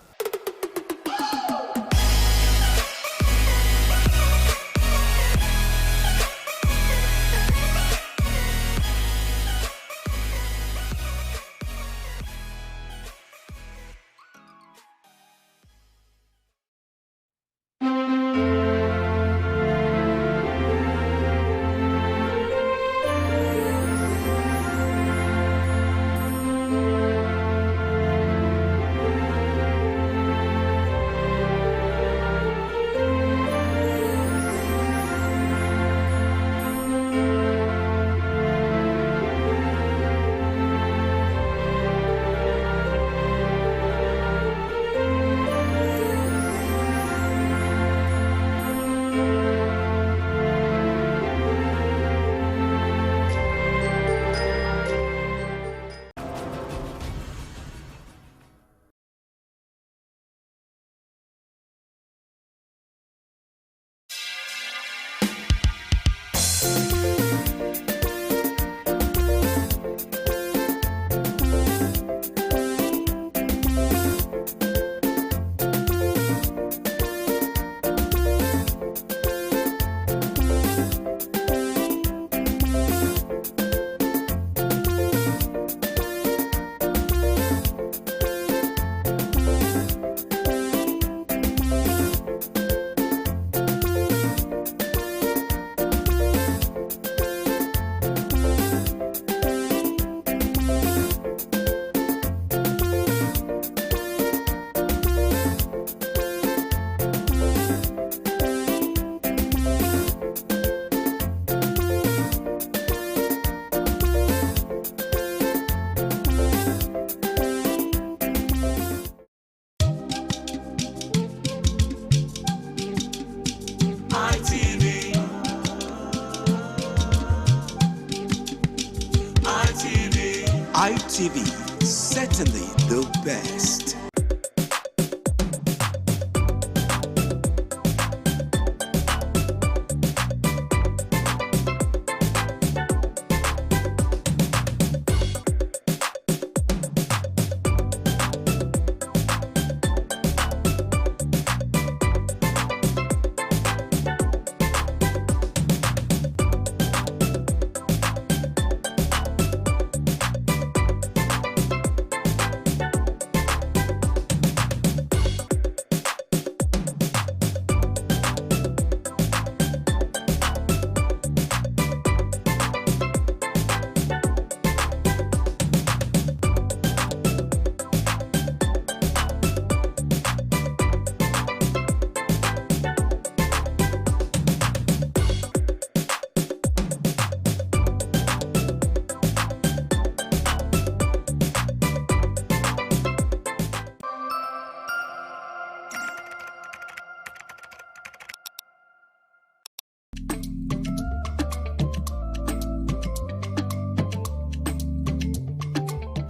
ITV, certainly the best.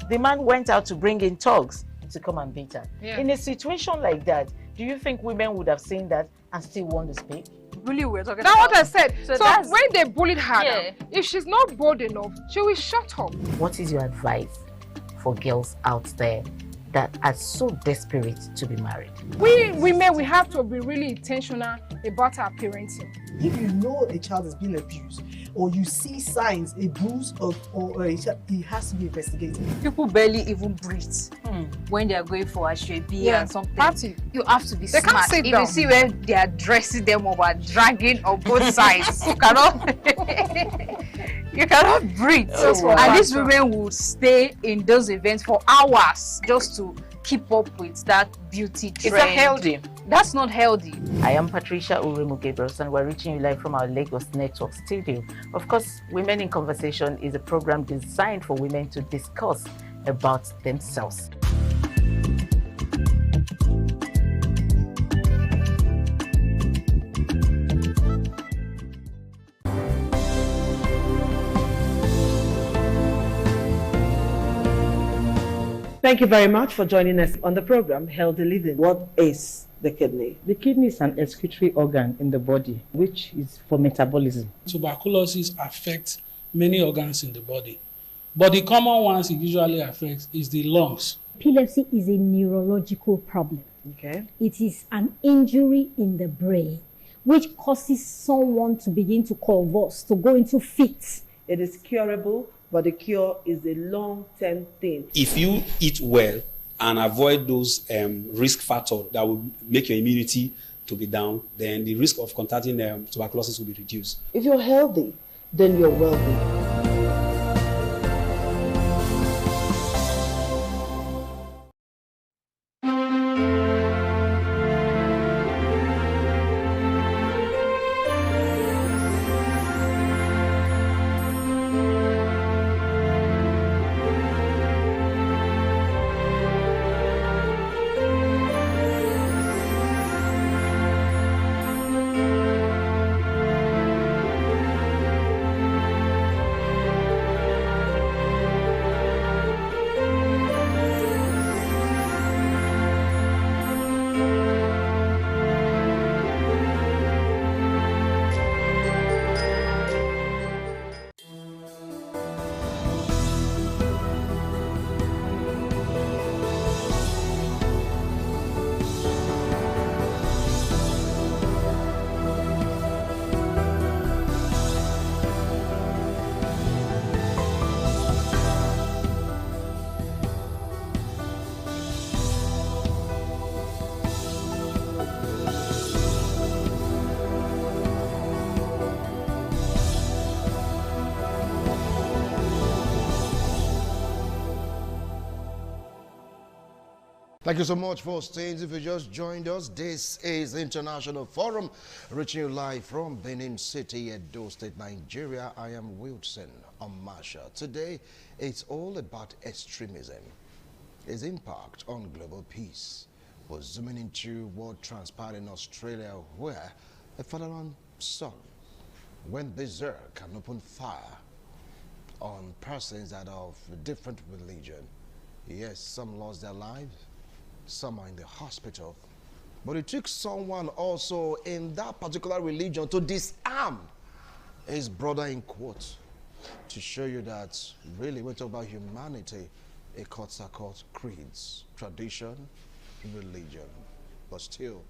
The man went out to bring in thugs to come and beat her. Yeah. In a situation like that, do you think women would have seen that and still want to speak? Really, we're talking That's about. what I said. So So that's- when they bullied her, Yeah. now, if she's not bold enough, she will shut up. What is your advice for girls out there that are so desperate to be married? We women, we have to be really intentional about our parenting. If you know a child is being abused, or you see signs, a bruise or a child, it has to be investigated. People barely even breathe when they are going for a shrebi and something. Party. You have to be They can't smart. sit If down. you see when they are dressing them up or dragging on both sides, you cannot you cannot breathe. Oh, And these wow. women will stay in those events for hours just to keep up with that beauty trend. Is that healthy? That's not healthy. I am Patricia Uremu Gabriels, and we're reaching you live from our Lagos Network studio. Of course, Women in Conversation is a program designed for women to discuss about themselves. Thank you very much for joining us on the program, Healthy Living. What is the kidney? The kidney is an excretory organ in the body, which is for metabolism. Tuberculosis affects many organs in the body, but the common ones it usually affects is the lungs. Epilepsy is a neurological problem. Okay. It is an injury in the brain which causes someone to begin to convulse, to go into fits. It is curable, but the cure is a long-term thing. If you eat well and avoid those risk factors that will make your immunity to be down, then the risk of contracting tuberculosis will be reduced. If you're healthy, then you're wealthy. Thank you so much for staying. If you just joined us, this is International Forum, reaching you live from Benin City, Edo State, Nigeria. I am Wilson Omasha. Today, it's all about extremism, its impact on global peace. We're zooming into what transpired in Australia, where a fatherland son went berserk and opened fire on persons that are of different religion. Yes, some lost their lives, some are in the hospital. But it took someone also in that particular religion to disarm his brother in quotes, to show you that really when we talk about humanity, it cuts across creeds, tradition, religion. But still,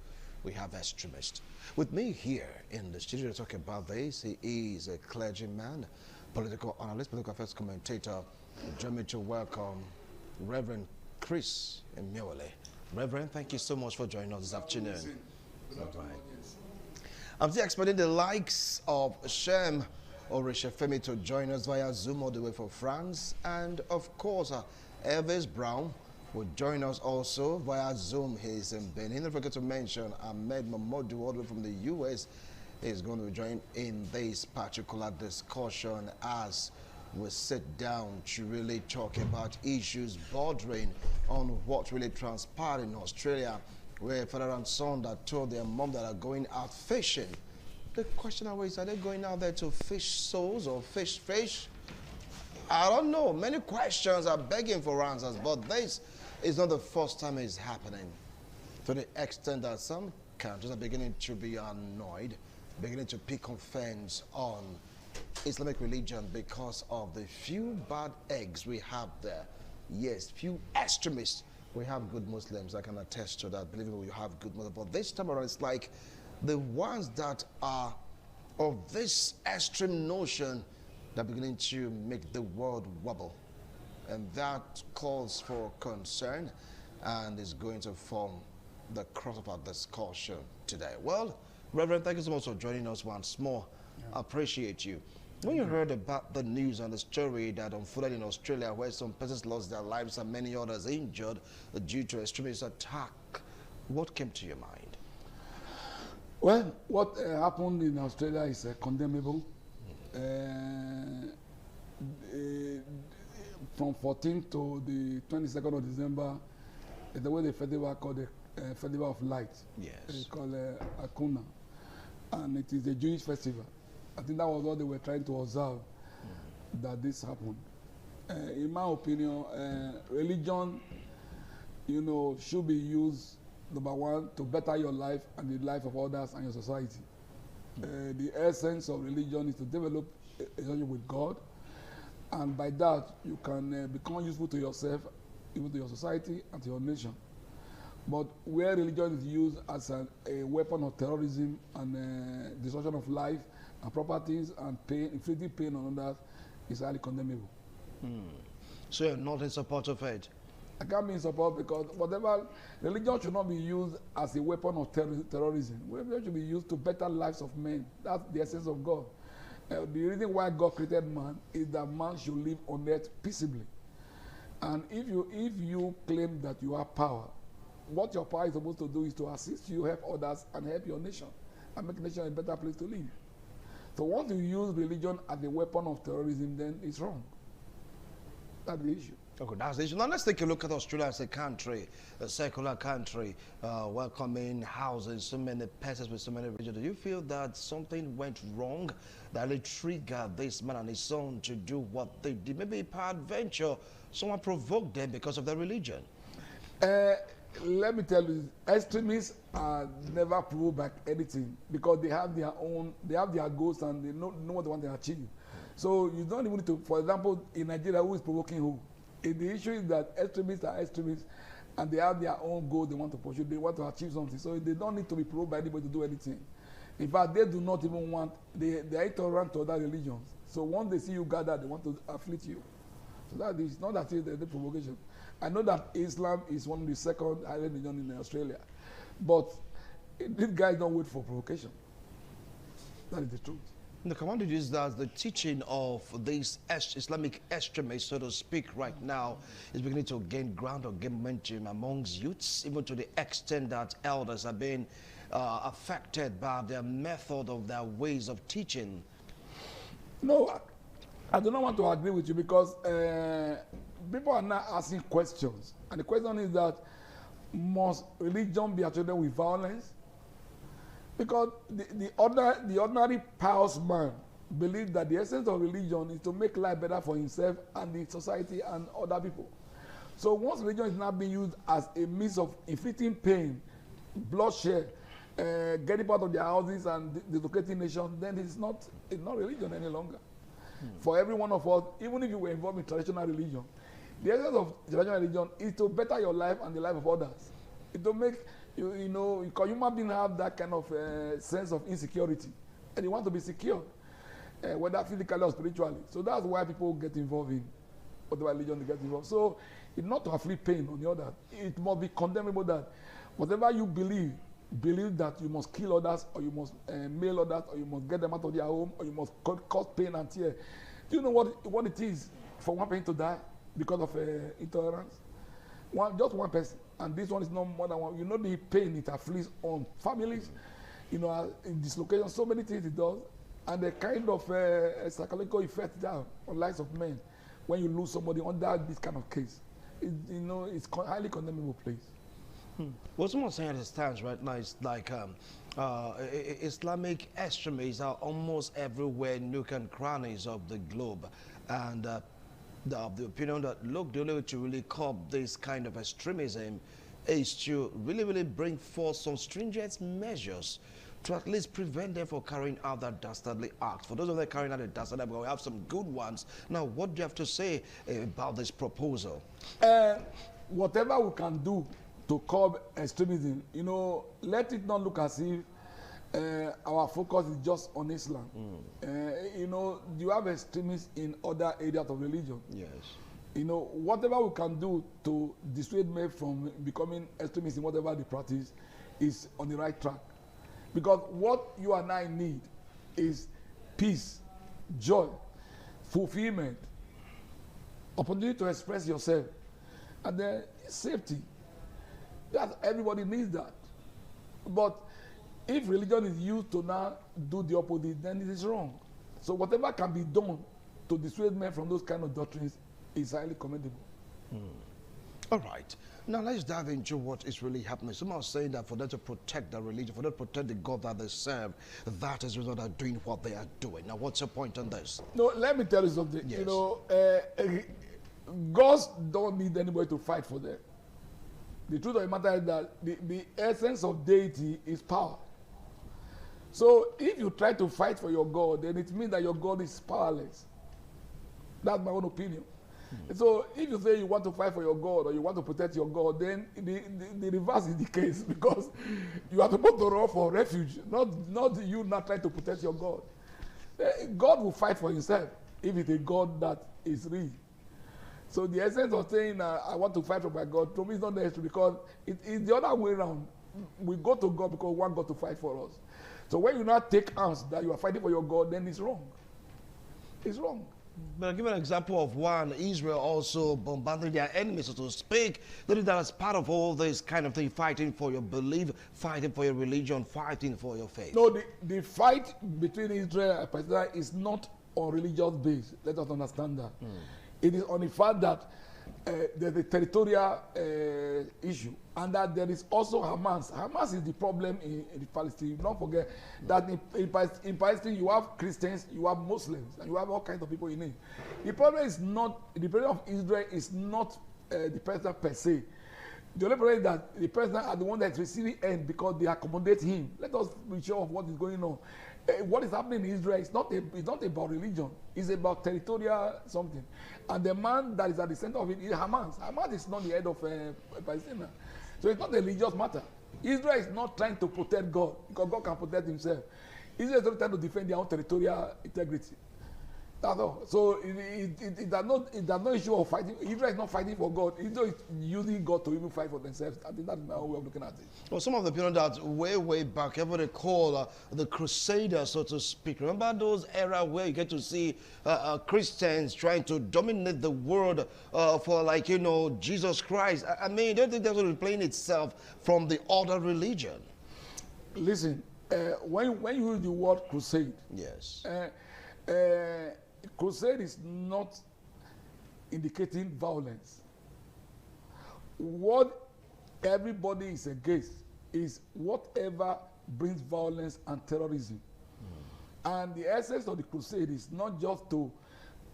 we have extremists. With me here in the studio to talk about this, he is a clergyman, political analyst, political affairs commentator. Join me to welcome Reverend Chris Emeole. Reverend, thank you so much for joining us this afternoon. I'm still expecting the likes of Shem Orishefemi to join us via Zoom all the way from France. And of course, Elvis Brown will join us also via Zoom. He's in Benin. Don't forget to mention Ahmed Mamodu all the way from the US is going to join in this particular discussion as we sit down to really talk about issues bordering on what really transpired in Australia, where father and son that told their mom that are going out fishing. The question always, are they going out there to fish souls or fish fish? I don't know. Many questions are begging for answers, but this is not the first time it's happening. To the extent that some countries are beginning to be annoyed, beginning to pick offense on Islamic religion because of the few bad eggs we have there. Yes, few extremists. We have good Muslims, I can attest to that. Believe me, we have good Muslims. But this time around, it's like the ones that are of this extreme notion that are beginning to make the world wobble. And that calls for concern and is going to form the crux of our discussion today. Well, Reverend, thank you so much for joining us once more. I appreciate you. When you heard about the news and the story that unfolded in Australia, where some persons lost their lives and many others injured due to extremist attack, what came to your mind? Well, what happened in Australia is condemnable. From 14th to the 22nd of December, the way the festival called the Festival of Light. Yes. It's called Akuna. And it is a Jewish festival. I think that was what they were trying to observe, that this happened. In my opinion, religion, should be used, number one, to better your life and the life of others and your society. The essence of religion is to develop a relationship with God, and by that you can become useful to yourself, even to your society and to your nation. But where religion is used as a weapon of terrorism and destruction of life and properties and pain, inflicting pain on others, is highly condemnable. So you're not in support of it? I can't be in support because whatever, religion should not be used as a weapon of terrorism. Religion should be used to better lives of men. That's the essence of God. The reason why God created man is that man should live on earth peaceably. And if you claim that you have power, what your power is supposed to do is to assist you, help others, and help your nation, and make the nation a better place to live. So once you use religion as a weapon of terrorism, then it's wrong. That's the issue. Okay, that's the issue. Now let's take a look at Australia as a country, a secular country, welcoming, housing so many persons with so many religions. Do you feel that something went wrong that really triggered this man and his son to do what they did? Maybe peradventure, someone provoked them because of their religion. Let me tell you, extremists are never provoked by anything because they have their goals and they know what they want to achieve. So you don't even need to, for example, in Nigeria, who is provoking who? The issue is that extremists are extremists and they have their own goal they want to pursue. They want to achieve something. So they don't need to be provoked by anybody to do anything. In fact, they do not even want, they are intolerant to other religions. So once they see you gather, they want to afflict you. So that is not that it's the provocation. I know that Islam is one of the second highest religion in Australia, but these guys don't wait for provocation. That is the truth. The command is that the teaching of these Islamic extremists, so to speak, right now is beginning to gain ground or gain momentum amongst youths, even to the extent that elders are being affected by their method of their ways of teaching. No, I do not want to agree with you because people are now asking questions. And the question is that, must religion be associated with violence? Because the ordinary pious man believes that the essence of religion is to make life better for himself and the society and other people. So once religion is now being used as a means of inflicting pain, bloodshed, getting people out of their houses and dislocating nations, then it's not religion any longer. For every one of us, even if you were involved in traditional religion, the essence of traditional religion is to better your life and the life of others. It to make you know, because human beings have that kind of sense of insecurity, and you want to be secure, whether physically or spiritually. So that's why people get involved in whatever religion they get involved. So it's not to afflict pain on the other. It must be condemnable that whatever you believe that you must kill others, or you must mail others, or you must get them out of their home, or you must cause pain and tear. Do you know what it is for one person to die because of intolerance? Just one person, and this one is not more than one. You know the pain it afflicts on families, you know, in dislocation, so many things it does, and the kind of psychological effect that on lives of men when you lose somebody under this kind of case. It's highly condemnable place. What someone saying understands right now is like Islamic extremists are almost everywhere, nook and crannies of the globe, and the opinion that look, the only way to really curb this kind of extremism is to really bring forth some stringent measures to at least prevent them from carrying out that dastardly act. For those of them carrying out the dastardly act, we have some good ones. Now, what do you have to say about this proposal? Whatever we can do to curb extremism, let it not look as if our focus is just on Islam. You have extremists in other areas of religion. Yes. Whatever we can do to dissuade men from becoming extremists in whatever they practice is on the right track. Because what you and I need is peace, joy, fulfillment, opportunity to express yourself, and then safety. Everybody needs that. But if religion is used to now do the opposite, then it is wrong. So whatever can be done to dissuade men from those kind of doctrines is highly commendable. All right. Now let's dive into what is really happening. Some are saying that for them to protect their religion, for them to protect the God that they serve, that is the reason they're doing what they are doing. Now, what's your point on this? No, let me tell you something. Yes. Gods don't need anybody to fight for them. The truth of the matter is that the essence of deity is power. So if you try to fight for your God, then it means that your God is powerless. That's my own opinion. So if you say you want to fight for your God or you want to protect your God, then the reverse is the case, because you are supposed to run for refuge, not you not trying to protect your God. God will fight for himself if it's a God that is real. So the essence of saying I want to fight for my God, to me is not necessary, because it's the other way around. We go to God because we want God to fight for us. So when you not take arms that you are fighting for your God, then it's wrong. It's wrong. But I'll give an example of one. Israel also bombarding their enemies, so to speak. That is part of all this kind of thing, fighting for your belief, fighting for your religion, fighting for your faith. No, the fight between Israel and Palestine is not on religious base. Let us understand that. It is on the fact that there's a territorial issue, and that there is also Hamas. Hamas is the problem in Palestine. Don't forget that in Palestine you have Christians, you have Muslims, and you have all kinds of people in it. The problem of Israel is not the president per se. The only problem is that the president are the one that's receiving aid because they accommodate him. Let us be sure of what is going on. What is happening in Israel is not about religion. It's about territorial something. And the man that is at the center of it is Hamas. Hamas is not the head of Palestine. So it's not a religious matter. Israel is not trying to protect God, because God can protect himself. Israel is not trying to defend their own territorial integrity. That's all. So it does no issue of fighting. Israel is not fighting for God. Israel is using God to even fight for themselves. I think that's how we're looking at it. Well, some of the people that way back, everybody call the Crusaders, so to speak. Remember those era where you get to see Christians trying to dominate the world for Jesus Christ. I mean, don't think that's replaying itself from the other religion. Listen, when you use the word crusade, yes. Crusade is not indicating violence. What everybody is against is whatever brings violence and terrorism. And the essence of the crusade is not just to,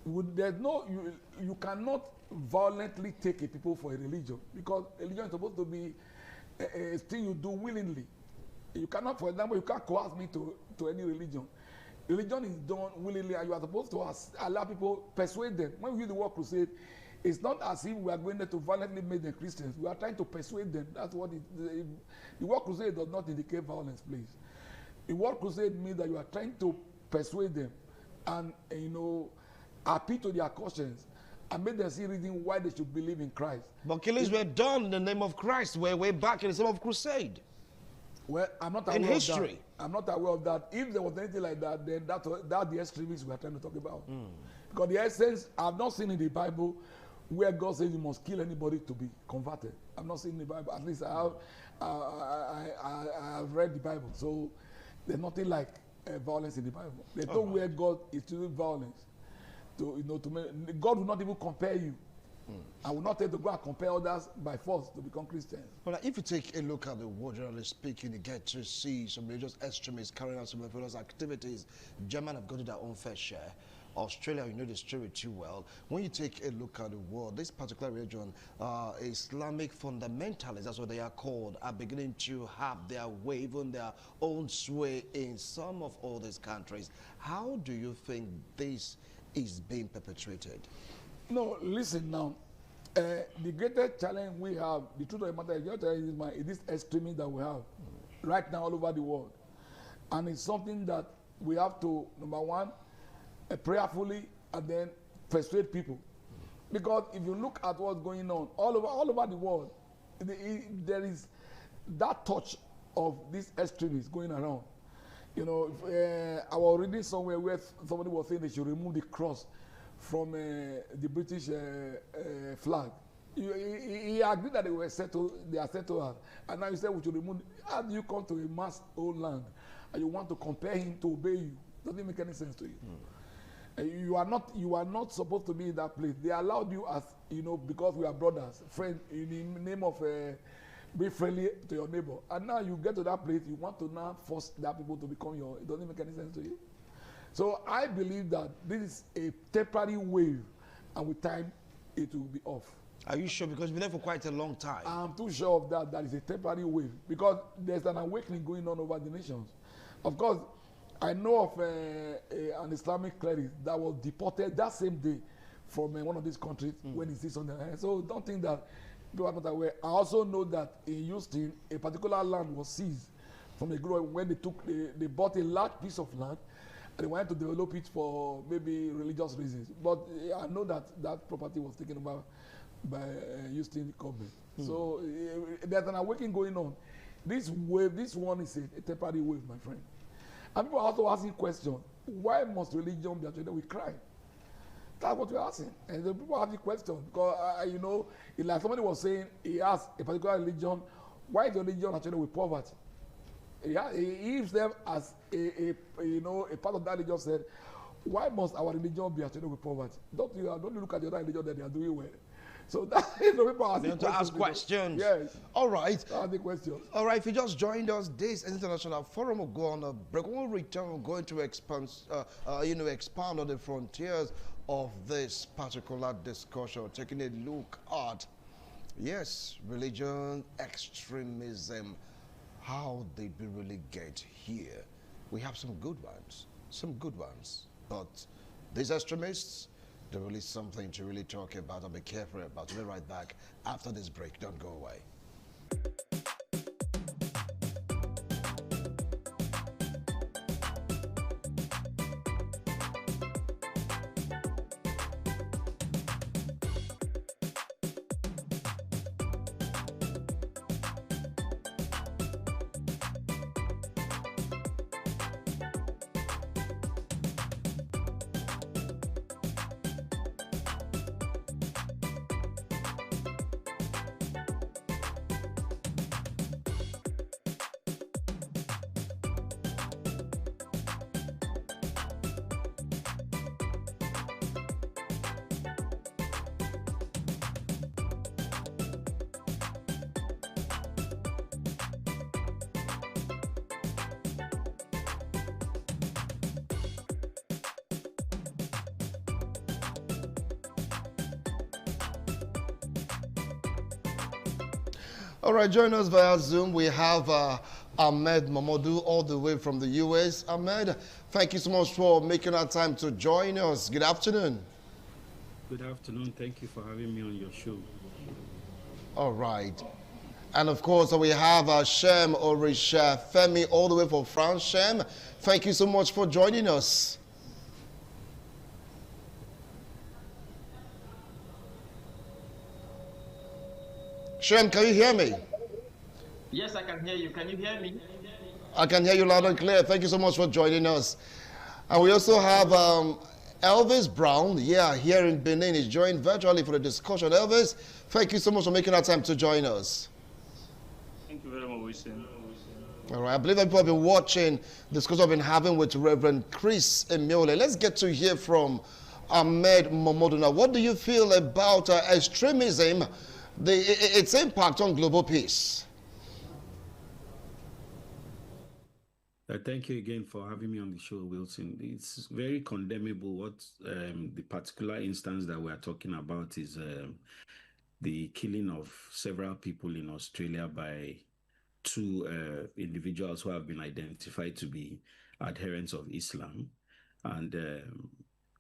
you cannot violently take a people for a religion, because religion is supposed to be a thing you do willingly. You cannot, for example, you can't coerce me to any religion. Religion is done willingly, and you are supposed to allow people, persuade them. When we use the word crusade, it's not as if we are going there to violently make them Christians. We are trying to persuade them. That's what the word crusade does not indicate violence, please. The word crusade means that you are trying to persuade them and, appeal to their conscience and make them see reason why they should believe in Christ. But killings were done in the name of Christ. We're way back in the time of crusade. Well, I'm not aware in of history. That. I'm not aware of that. If there was anything like that, then that's the extremists we are trying to talk about. Because the essence, I've not seen in the Bible where God says you must kill anybody to be converted. I've not seen in the Bible. At least I have read the Bible. So there's nothing like violence in the Bible. There's no where God is using violence. God will not even compare you. I will not tell you to go and compare others by force to become Christians. But if you take a look at the world, generally speaking, you get to see some religious extremists carrying out some religious activities. Germany have got their own fair share. Australia, you know the story too well. When you take a look at the world, this particular religion, Islamic fundamentalists, that's what they are called, are beginning to have their way, even their own sway in some of all these countries. How do you think this is being perpetrated? No, listen now. The greatest challenge we have, the truth of the matter is this extremism that we have right now all over the world. And it's something that we have to, number one, prayerfully and then persuade people. Because if you look at what's going on all over the world, there is that touch of this extremism going around. I was reading somewhere where somebody was saying they should remove the cross from the British flag. He agreed that they are settled, and now you say we should remove. How do you come to a man's own land and you want to compare him to obey you? Doesn't make any sense to you. You are not supposed to be in that place. They allowed you as because we are brothers, friends, in the name of be friendly to your neighbor. And now you get to that place, you want to now force that people to become your. It doesn't make any sense to you. So I believe that this is a temporary wave, and with time, it will be off. Are you sure? Because you've been there for quite a long time. I'm too sure of that. That is a temporary wave because there's an awakening going on over the nations. Of course, I know of an Islamic cleric that was deported that same day from one of these countries when he sees on the land. So don't think that people are not aware. I also know that in Houston, a particular land was seized from a group when they bought a large piece of land. They wanted to develop it for maybe religious reasons. But I know that property was taken over by Houston government. So there's an awakening going on. This one is a temporary wave, my friend. And people are also asking questions. Why must religion be associated with crime? That's what we're asking. And the people have the question. Because, like somebody was saying, he asked a particular religion, why is the religion associated with poverty? He himself as a part of that religion said, why must our religion be associated with poverty? Don't you look at the other religion that they are doing well. So that is the people asking to ask questions. Yes. All right. Ask the questions. All right. If you just joined us, this international forum will go on a break. When we return, we're going to expand on the frontiers of this particular discussion, taking a look at, yes, religion, extremism. How did we really get here? We have some good ones, but these extremists, they're really something to really talk about and be careful about. We'll be right back after this break. Don't go away. All right, join us via Zoom. We have Ahmed Mamadou all the way from the US. Ahmed, thank you so much for making our time to join us. Good afternoon. Good afternoon. Thank you for having me on your show. All right. And of course, we have Shem Orisha Femi all the way from France. Shem, thank you so much for joining us. Shem, can you hear me? Yes, I can hear you. Can you hear me? I can hear you loud and clear. Thank you so much for joining us. And we also have Elvis Brown, here in Benin. He's joined virtually for the discussion. Elvis, thank you so much for making our time to join us. Thank you very much, Wilson. All right, I believe that people have been watching the discussion I've been having with Reverend Chris Emiole. Let's get to hear from Ahmed Mamadou. Now, what do you feel about extremism, its impact on global peace? Thank you again for having me on the show, Wilson. It's very condemnable what the particular instance that we are talking about is the killing of several people in Australia by two individuals who have been identified to be adherents of Islam. And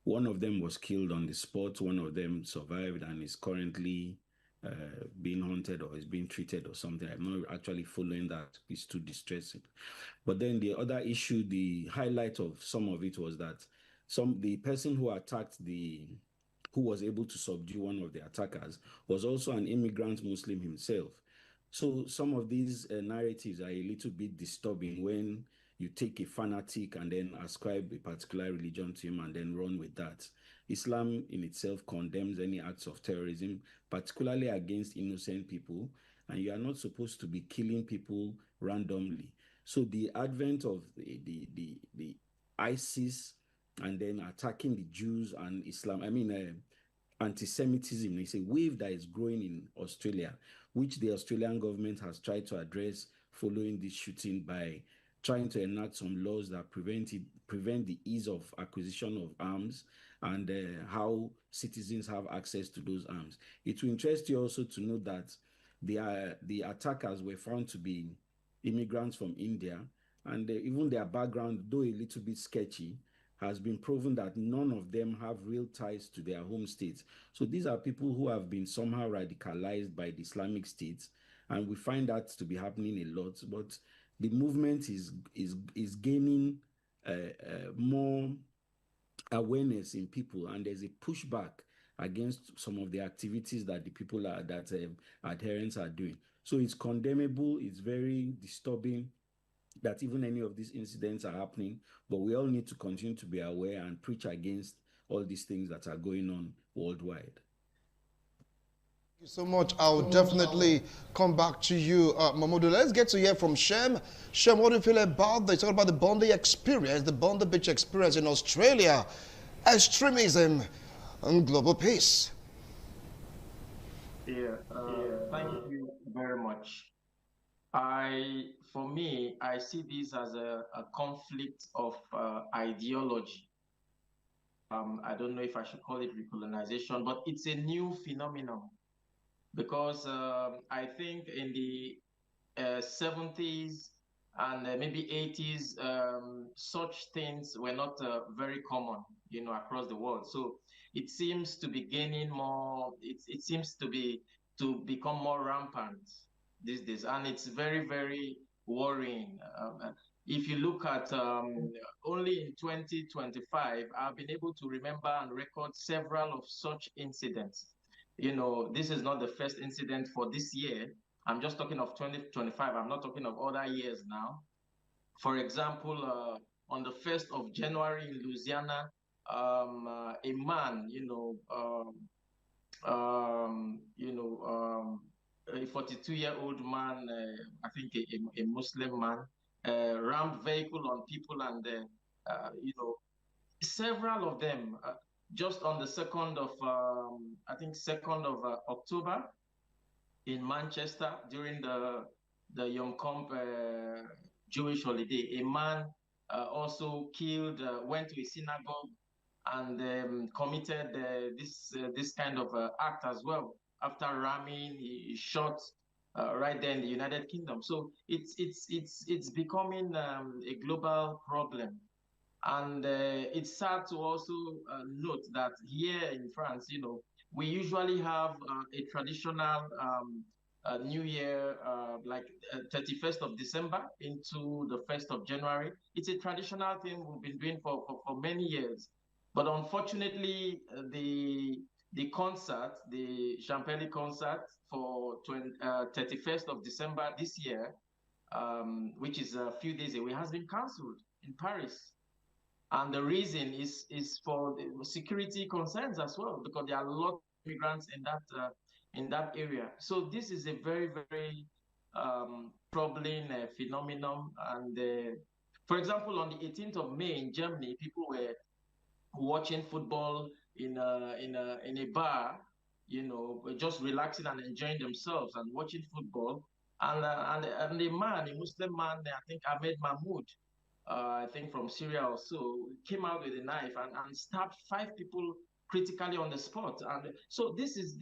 one of them was killed on the spot. One of them survived and is currently being haunted or is being treated or something. I'm not actually following that. It's too distressing. But then the other issue, the highlight of some of it was that the person who attacked who was able to subdue one of the attackers was also an immigrant Muslim himself. So some of these narratives are a little bit disturbing when you take a fanatic and then ascribe a particular religion to him and then run with that. Islam in itself condemns any acts of terrorism, particularly against innocent people, and you are not supposed to be killing people randomly. So the advent of the ISIS and then attacking the Jews and Islam, anti-Semitism is a wave that is growing in Australia, which the Australian government has tried to address following this shooting by trying to enact some laws that prevent the ease of acquisition of arms and how citizens have access to those arms. It will interest you also to know that the attackers were found to be immigrants from India, and even their background, though a little bit sketchy, has been proven that none of them have real ties to their home states. So these are people who have been somehow radicalized by the Islamic State, and we find that to be happening a lot. But the movement is gaining more awareness in people, and there's a pushback against some of the activities that the people adherents are doing. So it's condemnable. It's very disturbing that even any of these incidents are happening, but we all need to continue to be aware and preach against all these things that are going on worldwide. Thank you so much. I'll definitely come back to you, Mamadou. Let's get to hear from Shem. Shem, what do you feel about this? Talk about the Bondi experience, the Bondi Beach experience in Australia, extremism and global peace. Thank you very much. For me, I see this as a conflict of ideology. I don't know if I should call it recolonization, but it's a new phenomenon because I think in the 70s and maybe 80s, such things were not very common, across the world. So it seems to be gaining more. It seems to become more rampant these days, and it's very, very worrying. If you look at only in 2025, I've been able to remember and record several of such incidents. This is not the first incident for this year. I'm just talking of 2025. I'm not talking of other years now. For example, on the 1st of January in Louisiana, a man, a 42-year-old man, I think a Muslim man, rammed vehicle on people, and several of them just on the 2nd of October in Manchester during the Yom Kippur Jewish holiday. A man also killed, went to a synagogue and committed this kind of act as well. After ramming, he shot right there in the United Kingdom. So it's becoming a global problem. And it's sad to also note that here in France, we usually have a traditional New Year, like 31st of December into the 1st of January. It's a traditional thing we've been doing for many years. But unfortunately, the concert, the Champelli concert for 31st of December this year, which is a few days away, has been cancelled in Paris. And the reason is for the security concerns as well, because there are a lot of immigrants in that area. So this is a very, very troubling phenomenon. And for example, on the 18th of May in Germany, people were watching football in a bar, just relaxing and enjoying themselves and watching football. And a man, a Muslim man, I think Ahmed Mahmoud, I think from Syria or so, came out with a knife and stabbed 5 people critically on the spot. And so this is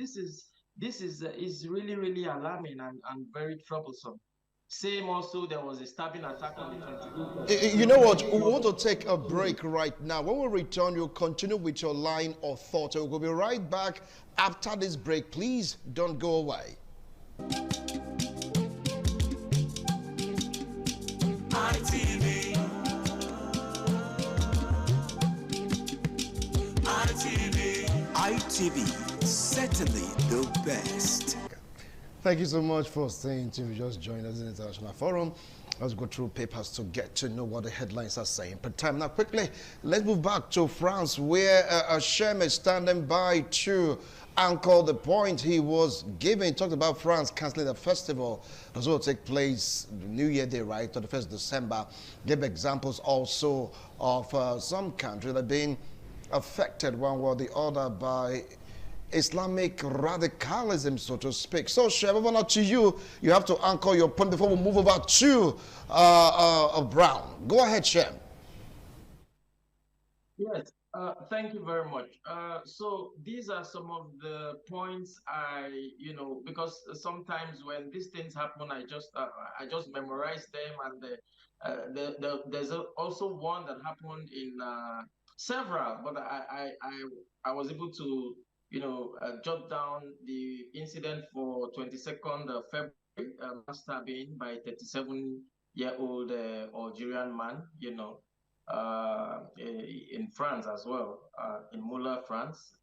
really, really alarming and very troublesome. Same also, there was a stabbing attack on the 22nd. You know what? We want to take a break right now. When we return, you'll continue with your line of thought. We'll be right back after this break. Please don't go away. ITV. ITV, certainly the best. Thank you so much for staying tuned. You just joined us in the International Forum. Let's go through papers to get to know what the headlines are saying per time. Now, quickly, let's move back to France, where Shem is standing by to anchor the point he was giving. He talked about France cancelling the festival. It will take place New Year Day, right, 31st December. Gave examples also of some countries that have been affected one way or the other by Islamic radicalism, so to speak. So, Shem, over now to you. You have to anchor your point before we move over to Brown. Go ahead, Shem. Yes, thank you very much. So these are some of the points because sometimes when these things happen, I just memorize them, and there's also one that happened in several, but I was able to jot down the incident for 22nd of February, stabbing by 37-year-old Algerian man, in France as well, in Moulins, France,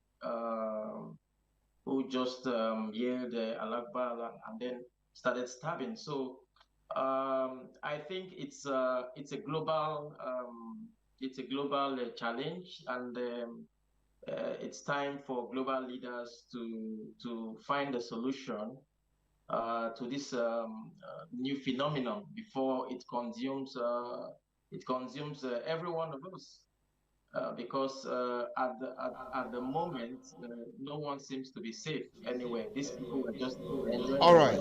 who just yelled Allah Akbar and then started stabbing. So I think it's a global challenge, and it's time for global leaders to find a solution to this new phenomenon before it consumes every one of us. Because at the moment, no one seems to be safe anywhere. These people are just enjoying. All right.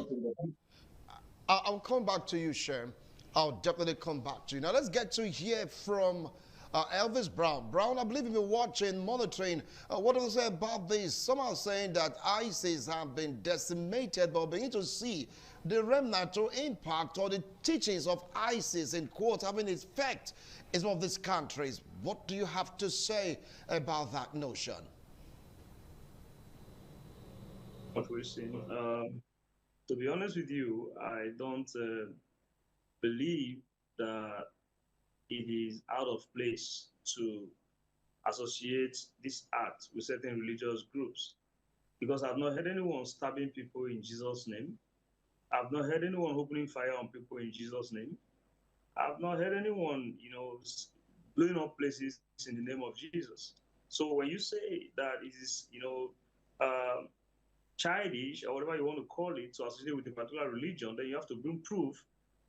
I'll come back to you, Shem. I'll definitely come back to you. Now let's get to hear from Elvis Brown. Brown, I believe you've been watching, monitoring. What do you say about this? Some are saying that ISIS have been decimated, but beginning to see the remnant or impact or the teachings of ISIS, in quotes, having effect in some of these countries. What do you have to say about that notion? What we're seeing. To be honest with you, I don't believe that it is out of place to associate this act with certain religious groups, because I've not heard anyone stabbing people in Jesus' name. I've not heard anyone opening fire on people in Jesus' name. I've not heard anyone, blowing up places in the name of Jesus. So when you say that it is, childish or whatever you want to call it to associate with a particular religion, then you have to bring proof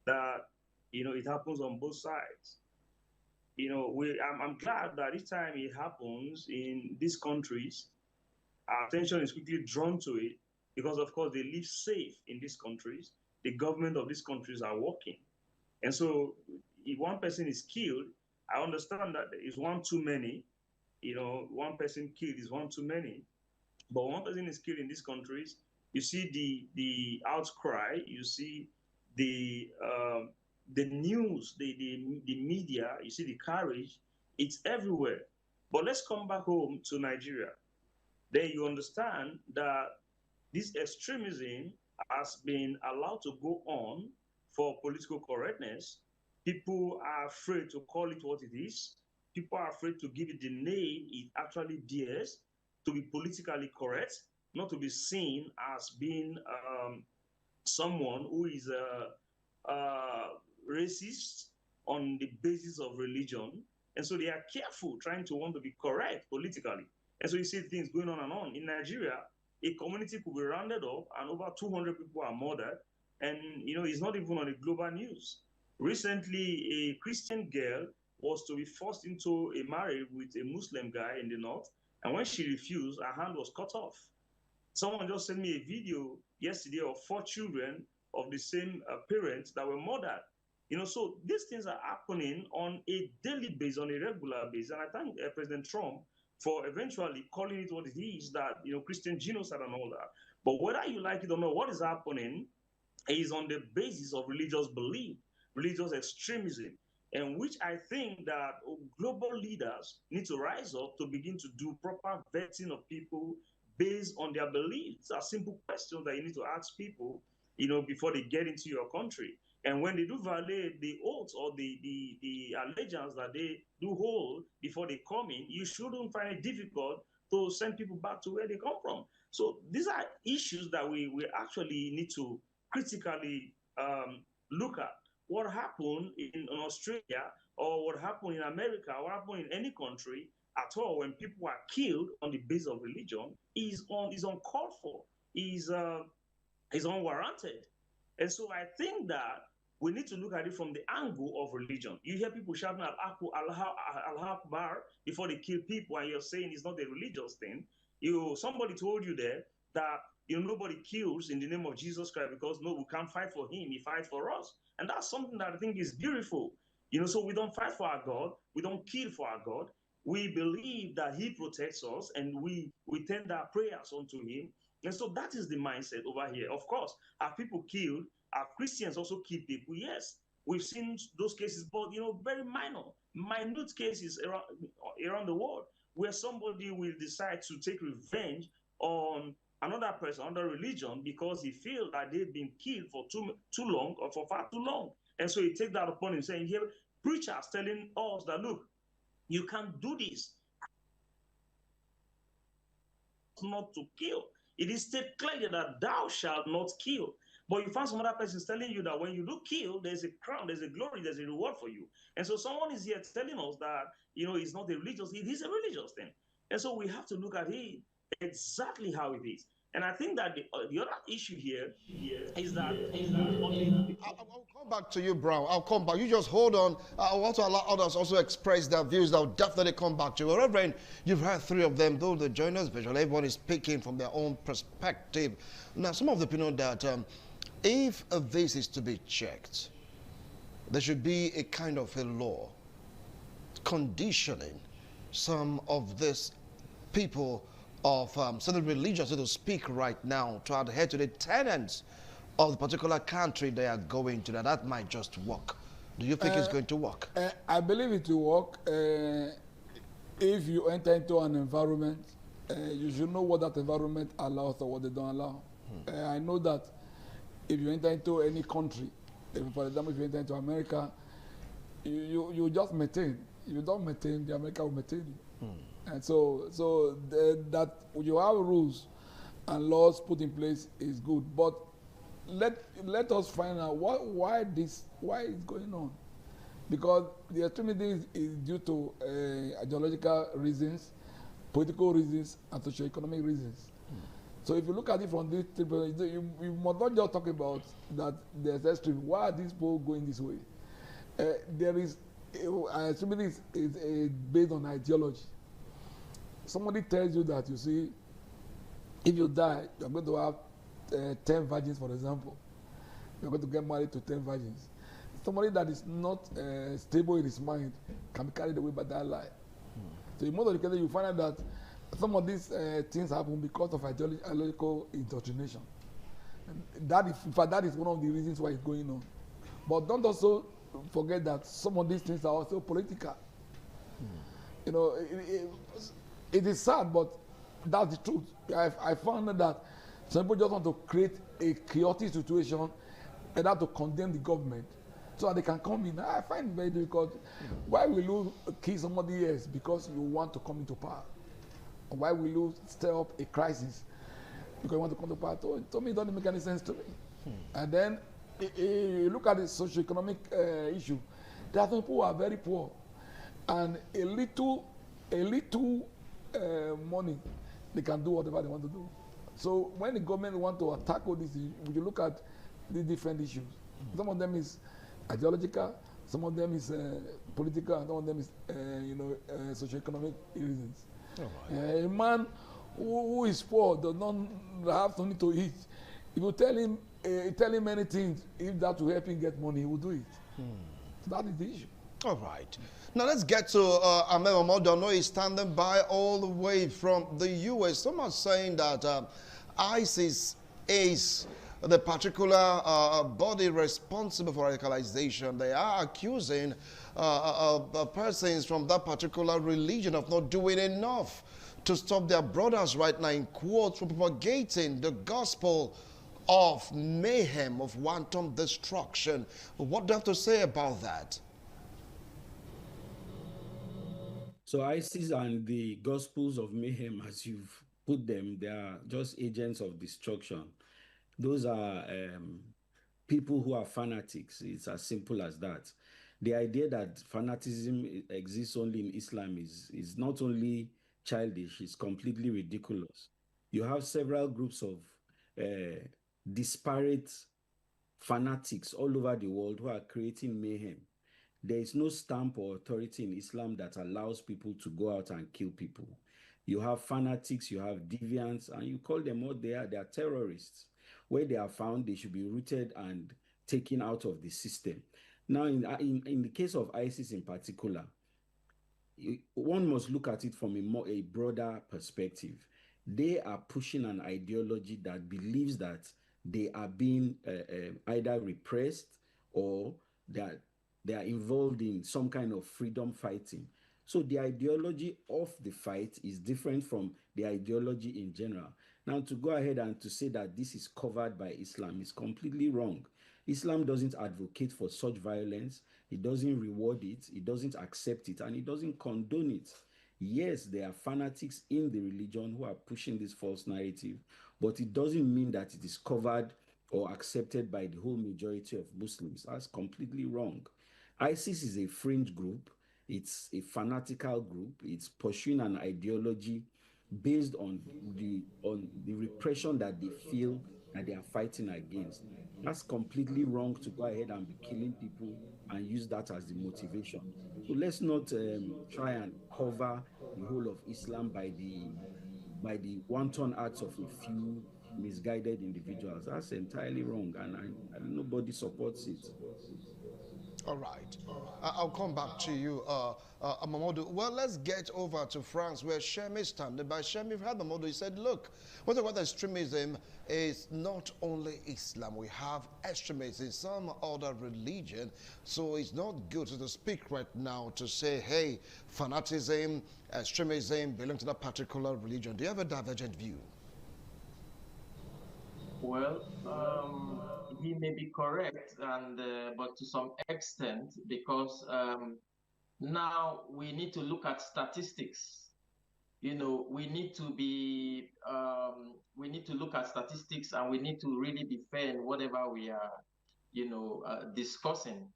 that, it happens on both sides. I'm glad that each time it happens in these countries, our attention is quickly drawn to it, because of course they live safe in these countries. The government of these countries are working. And so if one person is killed, I understand that is one too many. One person killed is one too many. But one person is killed in these countries, You see the outcry. You see the news, the media. You see the courage. It's everywhere. But let's come back home to Nigeria. Then you understand that this extremism has been allowed to go on for political correctness. People are afraid to call it what it is. People are afraid to give it the name it actually dares, to be politically correct, not to be seen as being someone who is racist on the basis of religion. And so they are careful trying to want to be correct politically. And so you see things going on and on. In Nigeria, a community could be rounded up and over 200 people are murdered. And, you know, it's not even on the global news. Recently, a Christian girl was to be forced into a marriage with a Muslim guy in the north. And when she refused, her hand was cut off. Someone just sent me a video yesterday of 4 children of the same parents that were murdered. You know, so these things are happening on a daily basis, on a regular basis. And I thank President Trump for eventually calling it what it is, that, you know, Christian genocide and all that. But whether you like it or not, what is happening is on the basis of religious belief, religious extremism, and which I think that global leaders need to rise up to begin to do proper vetting of people based on their beliefs. A simple question that you need to ask people, you know, before they get into your country. And when they do violate the oaths or the allegiance that they do hold before they come in, you shouldn't find it difficult to send people back to where they come from. So these are issues that we actually need to critically look at. What happened in Australia, or what happened in America, what happened in any country at all when people are killed on the basis of religion is uncalled for, is unwarranted. And so I think that we need to look at it from the angle of religion. You hear people shouting Allah Akbar before they kill people, and you're saying it's not a religious thing. Somebody told you there that, you know, nobody kills in the name of Jesus Christ because, no, we can't fight for him, he fights for us. And that's something that I think is beautiful. You know, so we don't fight for our God, we don't kill for our God. We believe that he protects us, and we tender our prayers unto him. And so that is the mindset over here. Of course, are people killed? Are Christians also kill people? Yes, we've seen those cases, but, you know, very minute cases around the world where somebody will decide to take revenge on another person, another religion, because he feels that they've been killed for too long or for far too long. And so he takes that upon him, saying, here, preachers telling us that, look, you can't do this. Not to kill. It is stated clearly that thou shalt not kill. But you find some other person telling you that when you do kill, there's a crown, there's a glory, there's a reward for you. And so someone is here telling us that, you know, it's not a religious, it is a religious thing. And so we have to look at it exactly how it is. And I think that the other issue here is that I'll come back to you, Brown. I'll come back. You just hold on. I want to allow others also express their views. I'll definitely come back to you. Reverend, you've heard 3 of them, though they join us visually. Everyone is speaking from their own perspective. Now, some of the opinion that if this is to be checked, there should be a kind of a law conditioning some of these people of certain religions, so to speak, right now, to adhere to the tenets of the particular country they are going to. That might just work. Do you think it's going to work? I believe it will work. If you enter into an environment, you should know what that environment allows or what they don't allow. I know that if you enter into any country, for example, if you enter into America, you just maintain. If you don't maintain, the America will maintain you. And so that you have rules and laws put in place is good. But let us find out why it's going on. Because the extremism is due to ideological reasons, political reasons, and socioeconomic reasons. So if you look at it from this, you must not just talk about that there's extreme. Why are these people going this way? There is extremism is based on ideology. Somebody tells you that, you see, if you die, you're going to have 10 virgins, for example. You're going to get married to 10 virgins. Somebody that is not stable in his mind can be carried away by that lie. So in most of the cases, you find out that some of these things happen because of ideological indoctrination. And that is one of the reasons why it's going on. But don't also forget that some of these things are also political. You know, it is sad, but that's the truth. I found that some people just want to create a chaotic situation and have to condemn the government so that they can come in. I find it very difficult. Why will you kill somebody else because you want to come into power? Why will you stir up a crisis because you want to come to power? To me, it doesn't make any sense to me. And then you look at the socio-economic issue. There are some people who are very poor, and a little money, they can do whatever they want to do. So when the government want to tackle this, we look at the different issues. Some of them is ideological, some of them is political, and some of them is socio-economic reasons. A man who is poor does not have something to eat. If you tell him many things, if that will help him get money, he will do it. So that is the issue. All right. Now let's get to Ahmed Mahmoud. I know he's standing by all the way from the U.S. Some are saying that ISIS is the particular body responsible for radicalization. They are accusing persons from that particular religion of not doing enough to stop their brothers right now, in quotes, from propagating the gospel of mayhem, of wanton destruction. What do you have to say about that? So ISIS and the Gospels of Mayhem, as you've put them, they are just agents of destruction. Those are people who are fanatics. It's as simple as that. The idea that fanaticism exists only in Islam is not only childish, it's completely ridiculous. You have several groups of disparate fanatics all over the world who are creating mayhem. There is no stamp or authority in Islam that allows people to go out and kill people. You have fanatics, you have deviants, and you call them what they are. They are terrorists. Where they are found, they should be rooted and taken out of the system. Now, in the case of ISIS in particular, one must look at it from a broader perspective. They are pushing an ideology that believes that they are being either repressed or that they are involved in some kind of freedom fighting. So the ideology of the fight is different from the ideology in general. Now, to go ahead and to say that this is covered by Islam is completely wrong. Islam doesn't advocate for such violence. It doesn't reward it. It doesn't accept it, and it doesn't condone it. Yes, there are fanatics in the religion who are pushing this false narrative, but it doesn't mean that it is covered or accepted by the whole majority of Muslims. That's completely wrong. ISIS is a fringe group. It's a fanatical group. It's pursuing an ideology based on the repression that they feel that they are fighting against. That's completely wrong to go ahead and be killing people and use that as the motivation. So let's not try and cover the whole of Islam by the wanton acts of a few misguided individuals. That's entirely wrong, and nobody supports it. All right. I'll come back to you, Mamadou. Well, let's get over to France, where Shem is standing by. Shem, you've heard Mamadou. He said, look, whether extremism is not only Islam. We have extremists in some other religion. So it's not good to speak right now to say, hey, fanaticism, extremism belong to that particular religion. Do you have a divergent view? Well, he may be correct, and but to some extent, because now we need to look at statistics. You know, we need to look at statistics, and we need to really be fair in whatever we are, discussing,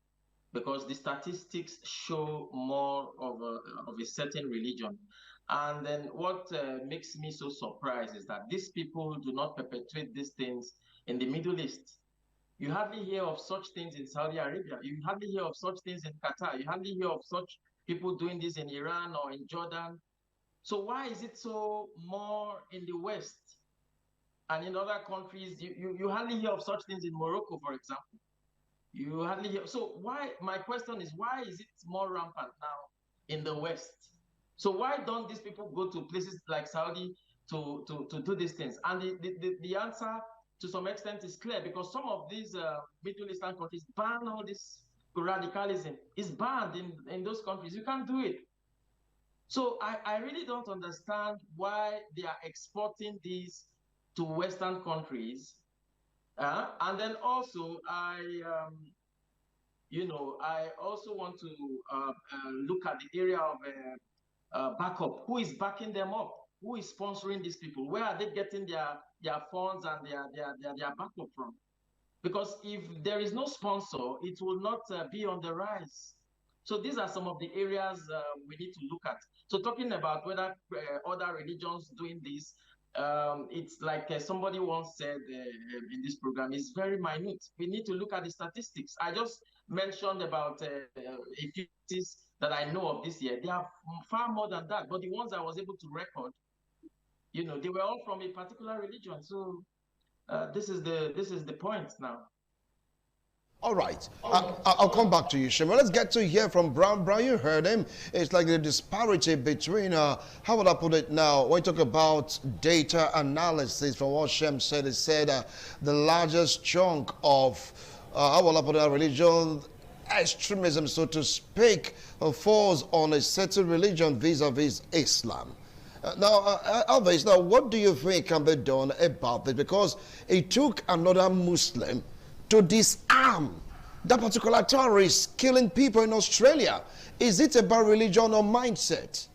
because the statistics show more of a certain religion. And then what makes me so surprised is that these people do not perpetrate these things in the Middle East. You hardly hear of such things in Saudi Arabia. You hardly hear of such things in Qatar. You hardly hear of such people doing this in Iran or in Jordan. So why is it so more in the West? And in other countries, you hardly hear of such things in Morocco, for example. You hardly hear. So why, my question is, why is it more rampant now in the West? So why don't these people go to places like Saudi to do these things? And the answer to some extent is clear, because some of these Middle Eastern countries ban all this radicalism. It's banned in those countries. You can't do it. So I really don't understand why they are exporting these to Western countries. And then also, I also want to look at the area of backup. Who is backing them up? Who is sponsoring these people? Where are they getting their funds and their backup from? Because if there is no sponsor, it will not be on the rise. So these are some of the areas we need to look at. So talking about whether other religions doing this, it's like somebody once said in this program, it's very minute. We need to look at the statistics. I just mentioned about a few cases that I know of this year. They are far more than that, but the ones I was able to record, they were all from a particular religion. So this is the point now. All right, I'll come back to you, Shema. Let's get to hear from Brown. Brown, you heard him. It's like the disparity between, how would I put it now? When you talk about data analysis, from what Shem said, he said the largest chunk of, how would I put it, religion extremism, so to speak, falls on a certain religion vis-a-vis Islam. Now, Alves, now, what do you think can be done about this? Because it took another Muslim to disarm that particular terrorist killing people in Australia. Is it about religion or mindset?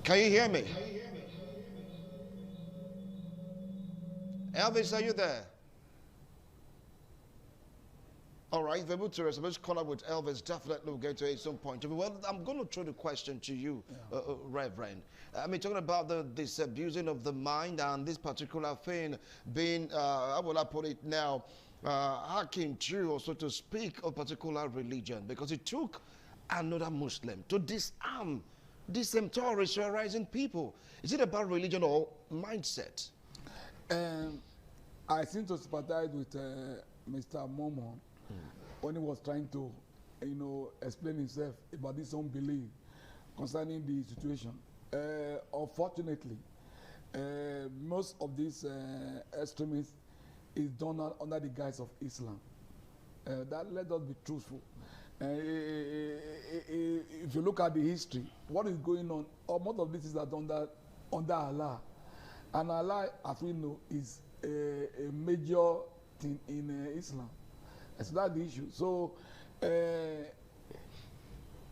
Can you hear me? Elvis, are you there? All right, we're able to let's call up with Elvis. Definitely we'll get to it at some point. Well, I'm going to throw the question to you, Reverend. I mean, talking about this abusing of the mind and this particular thing being, how will I put it now, hacking to, or so to speak, a particular religion, because it took another Muslim to disarm these same terrorists terrorizing people. Is it about religion or mindset? I seem to sympathize with Mr. Momo when he was trying to, explain himself about this unbelief concerning the situation. Unfortunately, most of these extremists is done under the guise of Islam. That let us be truthful. If you look at the history, what is going on, most of this is under Allah. And Allah, as we know, is a major thing in Islam. So that's the issue. So,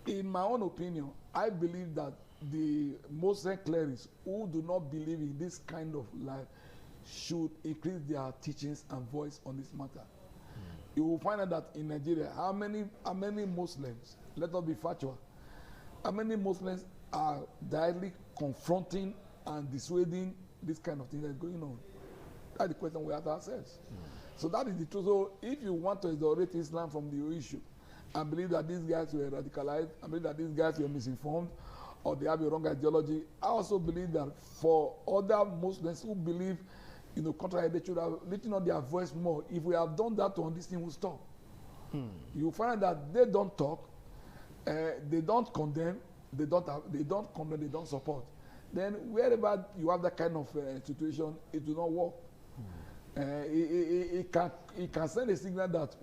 in my own opinion, I believe that the Muslim clerics who do not believe in this kind of life should increase their teachings and voice on this matter. You will find out that in Nigeria, how many Muslims, let us be factual, how many Muslims are directly confronting and dissuading this kind of thing that's going on? That's the question we ask ourselves. So that is the truth. So if you want to isolate Islam from the issue and believe that these guys were radicalized, and believe that these guys were misinformed, or they have a wrong ideology, I also believe that for other Muslims who believe, contrary, they should have lifted on their voice more. If we have done that, this thing will stop. You find that they don't talk, they don't condemn, they don't comment, they don't support. Then wherever you have that kind of situation, it will not work. It can send a signal that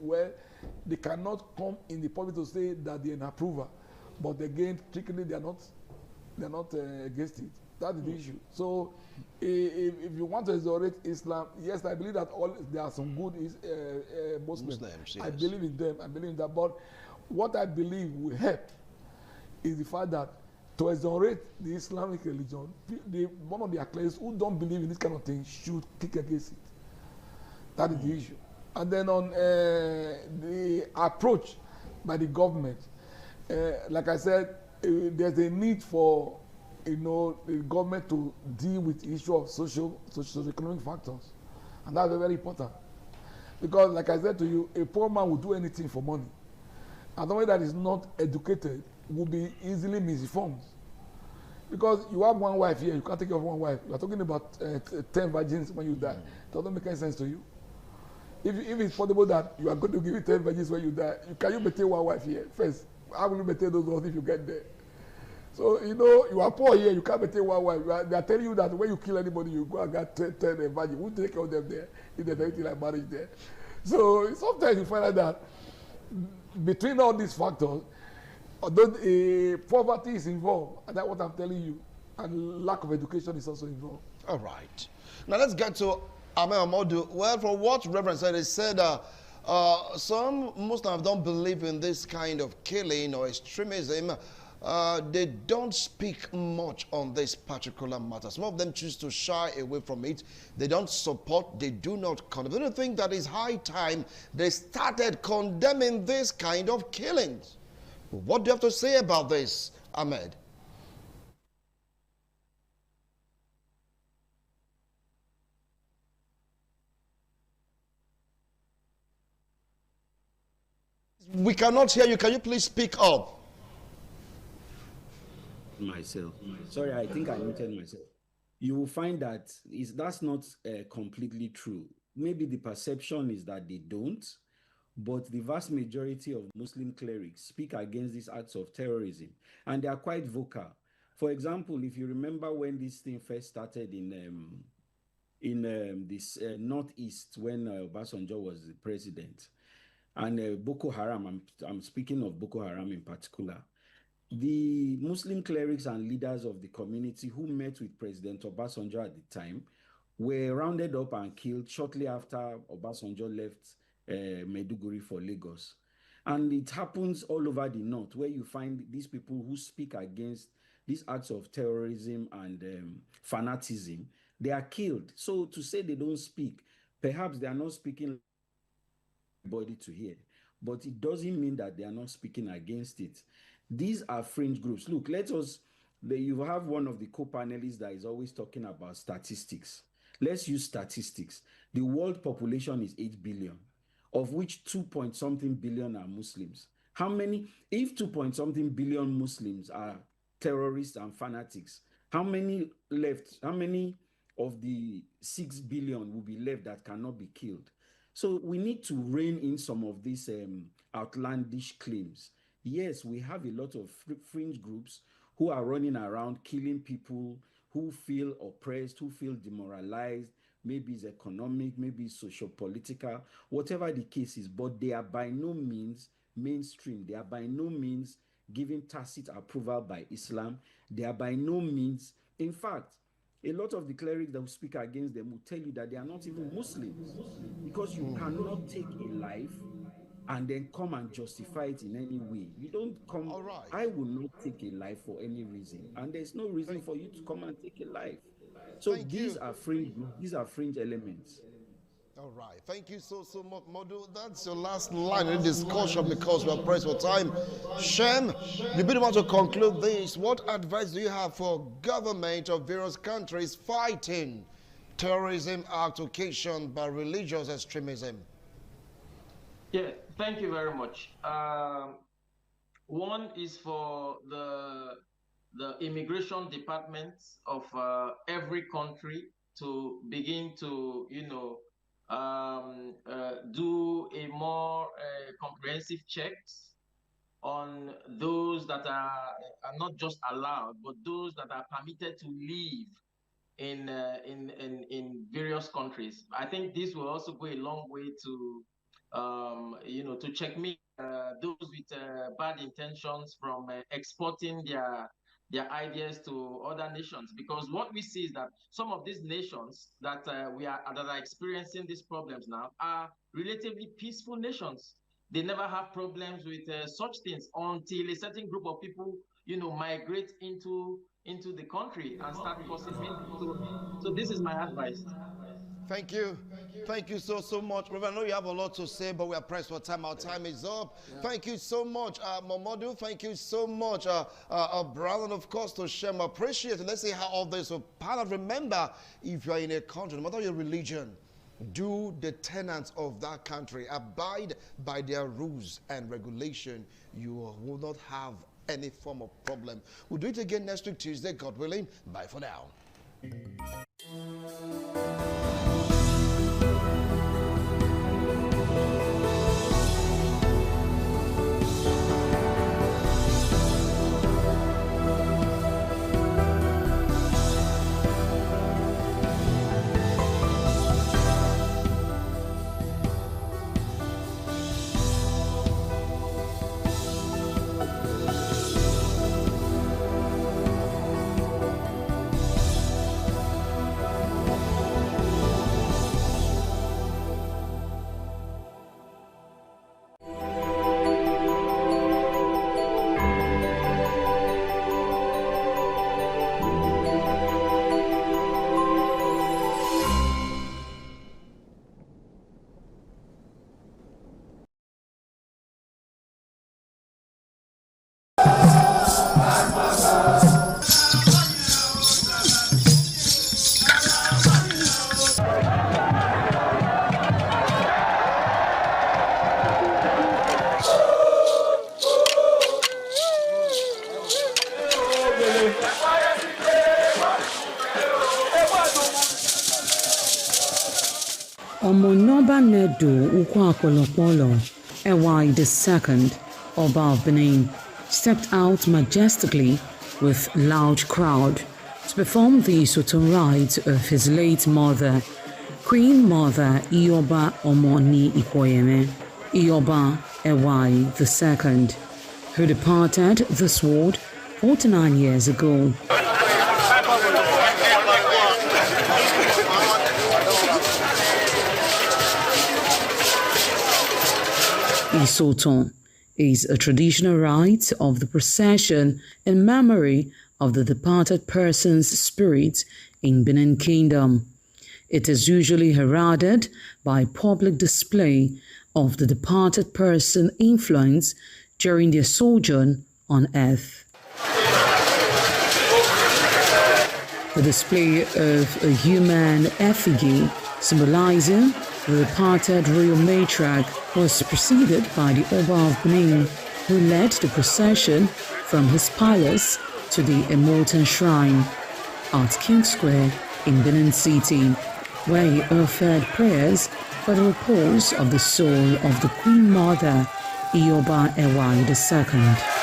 they cannot come in the public to say that they're an approver, but again, strictly they're not against it. That is the issue. So, if you want to isolate Islam, yes, I believe that there are some good Muslims. Yes. I believe in them. I believe in that. But what I believe will help is the fact that to exonerate the Islamic religion, one of their clerics who don't believe in this kind of thing should kick against it. That is the issue. And then on the approach by the government, like I said, there's a need for the government to deal with the issue of socio-economic factors. And that's very important. Because like I said to you, a poor man will do anything for money. And somebody that is not educated will be easily misinformed. Because you have one wife here, you can't take care of one wife. You are talking about 10 virgins when you die. It doesn't make any sense to you. If it's possible that you are going to give it 10 virgins when you die, can you maintain one wife here first? How will you maintain those ones if you get there? So, you know, you are poor here, you can't maintain one wife. They are telling you that when you kill anybody, you go and get 10 virgins. Who take care of them there if there's anything like marriage there? So sometimes you find out that between all these factors, although poverty is involved, and that's what I'm telling you, and lack of education is also involved. All right. Now let's get to Ahmed Amodu. Well, from what Reverend said, he said some Muslims don't believe in this kind of killing or extremism. They don't speak much on this particular matter. Some of them choose to shy away from it. They don't support, they do not condemn. They don't think that it's high time they started condemning this kind of killings. What do you have to say about this, Ahmed? We cannot hear you. Can you please speak up? Myself. Sorry, I think I muted myself. You will find that that's not completely true. Maybe the perception is that they don't, but the vast majority of Muslim clerics speak against these acts of terrorism, and they are quite vocal. For example, if you remember when this thing first started in this northeast, when Obasanjo was the president, and Boko Haram, I'm speaking of Boko Haram in particular, the Muslim clerics and leaders of the community who met with President Obasanjo at the time were rounded up and killed shortly after Obasanjo left Maiduguri for Lagos. And it happens all over the north, where you find these people who speak against these acts of terrorism and fanaticism, they are killed. So to say they don't speak, perhaps they are not speaking body to hear, but it doesn't mean that they are not speaking against it. These are fringe groups. Look, you have one of the co-panelists that is always talking about statistics. Let's use statistics. The world population is 8 billion, of which 2-point-something billion are Muslims. If 2-point-something billion Muslims are terrorists and fanatics, how many of the 6 billion will be left that cannot be killed? So we need to rein in some of these outlandish claims. Yes, we have a lot of fringe groups who are running around killing people who feel oppressed, who feel demoralized. Maybe it's economic, maybe it's socio-political, whatever the case is, but they are by no means mainstream. They are by no means given tacit approval by Islam. They are by no means, in fact, a lot of the clerics that will speak against them will tell you that they are not even Muslims, because you cannot take a life and then come and justify it in any way. You don't come. All right. I will not take a life for any reason, and there's no reason for you to come and take a life. So these are fringe elements. All right. Thank you so much, Modu. That's your last line in the discussion because we are pressed for time. Shem, you really want to conclude this. What advice do you have for government of various countries fighting terrorism occasion by religious extremism? Yeah, thank you very much. One is for the immigration departments of every country to begin to, do a more comprehensive checks on those that are not just allowed, but those that are permitted to live in various countries. I think this will also go a long way to to checkmate those with bad intentions from exporting their ideas to other nations. Because what we see is that some of these nations that are experiencing these problems now are relatively peaceful nations. They never have problems with such things until a certain group of people, migrate into the country and start causing it. So this is my advice. Thank you. Thank you so much. Reverend, I know you have a lot to say, but we are pressed for time. Our time is up. Yeah. Thank you so much, Momodu. Thank you so much, Brown, and of course, to Shem. Appreciate it. Let's see how all this will pan out. Remember, if you are in a country, no matter your religion, do the tenets of that country. Abide by their rules and regulation. You will not have any form of problem. We'll do it again next week, Tuesday, God willing. Bye for now. Omonoba Nedu Ukwakolopolo, Ewai II, Oba of Benin, stepped out majestically with loud crowd to perform the Sultan rites of his late mother, Queen Mother Ioba Omoni Ikoyeme, Ioba Ewai II, who departed this world 49 years ago. Isoton is a traditional rite of the procession in memory of the departed person's spirit in Benin Kingdom. It is usually heralded by public display of the departed person's influence during their sojourn on earth. The display of a human effigy symbolizing the departed royal matriarch was preceded by the Oba of Benin, who led the procession from his palace to the Immortal Shrine at King Square in Benin City, where he offered prayers for the repose of the soul of the Queen Mother, Ioba Ewai II.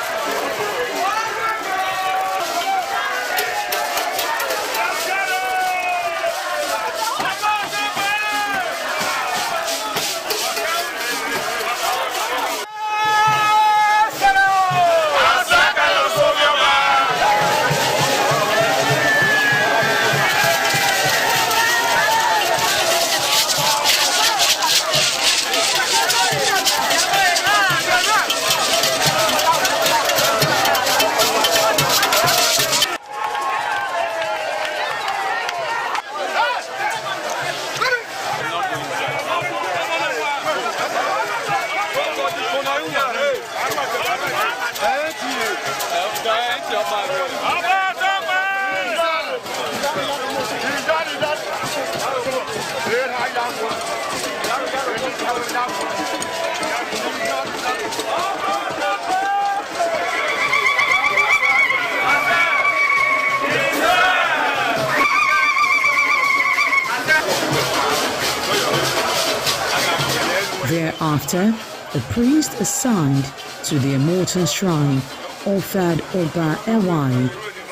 Thereafter, the priest assigned to the Immortal Shrine offered Oba Ewai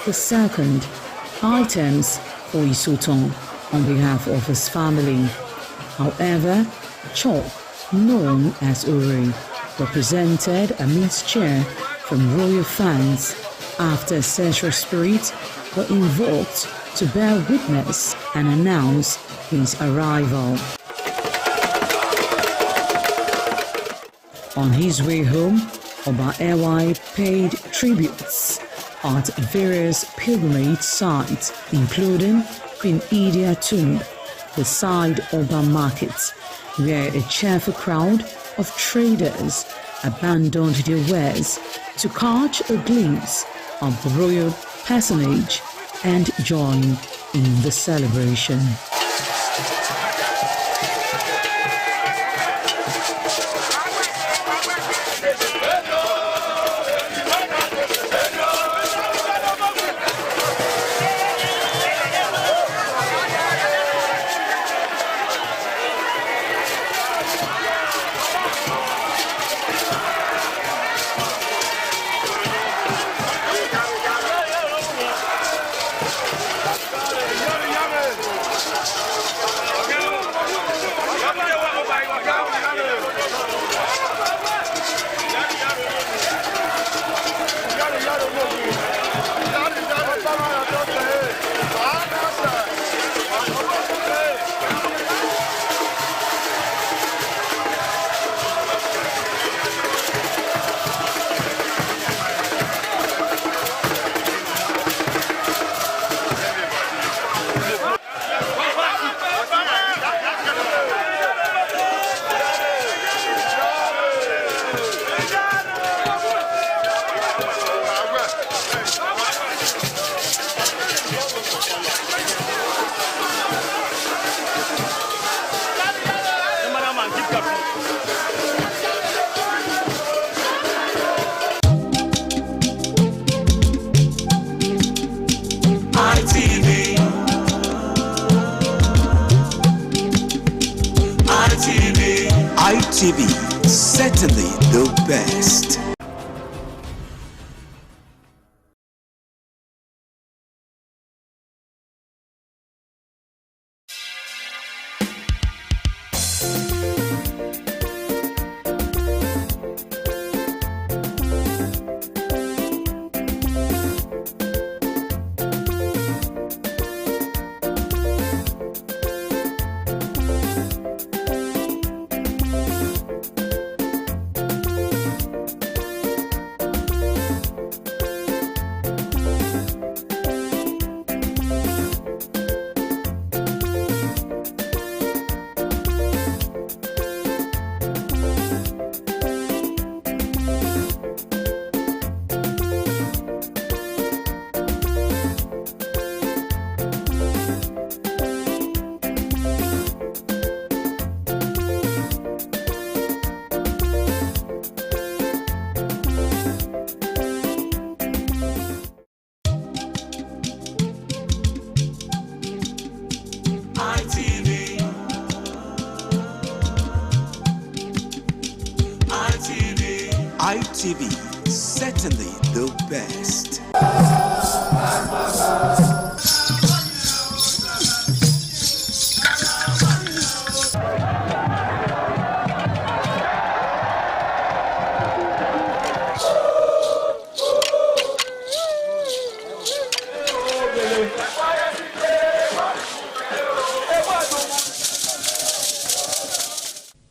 II items for Isoton on behalf of his family. However, chalk, known as Uri, represented a mixture from royal fans after ancestral spirits were invoked to bear witness and announce his arrival. On his way home, Oba Ewai paid tributes at various pilgrimage sites, including Queen Idia Tomb, beside Oba Market, where a cheerful crowd of traders abandoned their wares to catch a glimpse of the royal personage and join in the celebration. ITV, certainly the best. ITV, certainly the best.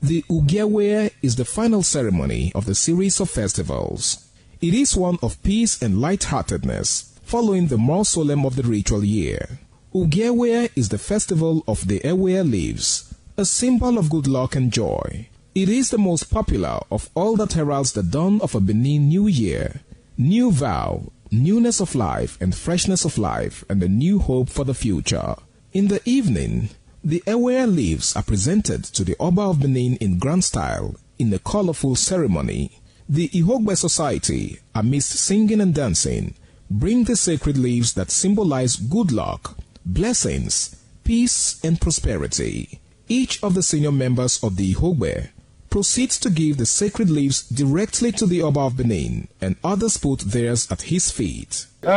The Ugewe is the final ceremony of the series of festivals. It is one of peace and lightheartedness, following the more solemn of the ritual year. Ugewe is the festival of the Ewe leaves, a symbol of good luck and joy. It is the most popular of all that heralds the dawn of a Benin New Year, new vow, newness of life and freshness of life, and a new hope for the future. In the evening, the Ewe leaves are presented to the Oba of Benin in grand style in a colorful ceremony. The Ihogbe society, amidst singing and dancing, bring the sacred leaves that symbolize good luck, blessings, peace, and prosperity. Each of the senior members of the Ihogbe proceeds to give the sacred leaves directly to the Oba of Benin, and others put theirs at his feet. If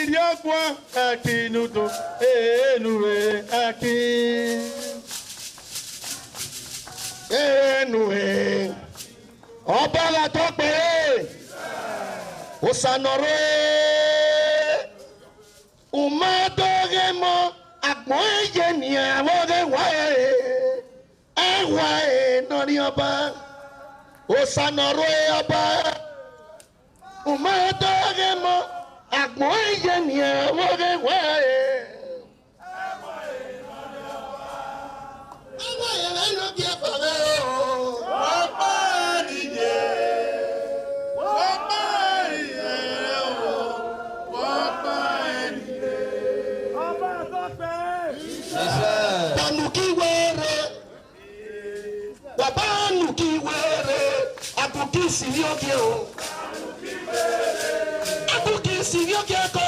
Akiri Akwa, Akinuto, Enue, Aki. Enue. Obala Tope. Osanore. Umadogemo. Akmoye ni awode wae. Ewae noni oba. Osanore oba. Umadogemo. Akmoye ni awode wae. Ewae no bi afale o. Wapa dije. Wapa dije o. Wapa dije. Ọba Tope. Tanuki were. Baba nuki were. Abuki sirioke o. Abuki sirioke ko.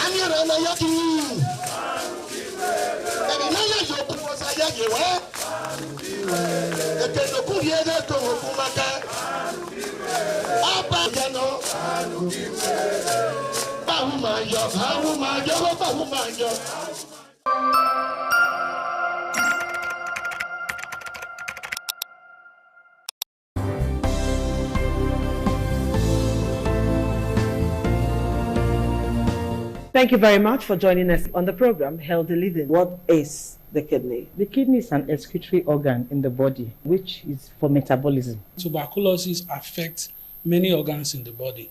Anyara na yoki. Ebi na yo ku osa yage we. Eke no ku yede to kumaka. Ọba jano. Thank you very much for joining us on the program, Healthy Living. What is the kidney? The kidney is an excretory organ in the body, which is for metabolism. Tuberculosis affects many organs in the body,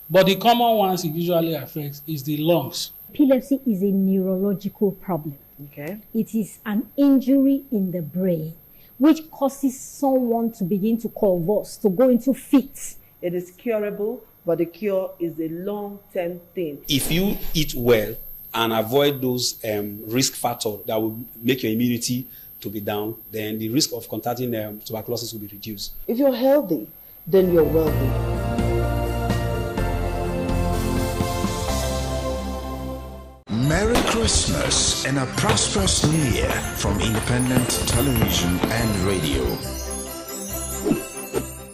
but the common ones it usually affects is the lungs. Epilepsy is a neurological problem. Okay. It is an injury in the brain which causes someone to begin to convulse, to go into fits. It is curable, but the cure is a long-term thing. If you eat well and avoid those risk factors that will make your immunity to be down, then the risk of contracting tuberculosis will be reduced. If you're healthy, then you're wealthy. Merry Christmas and a prosperous New Year from Independent Television and Radio.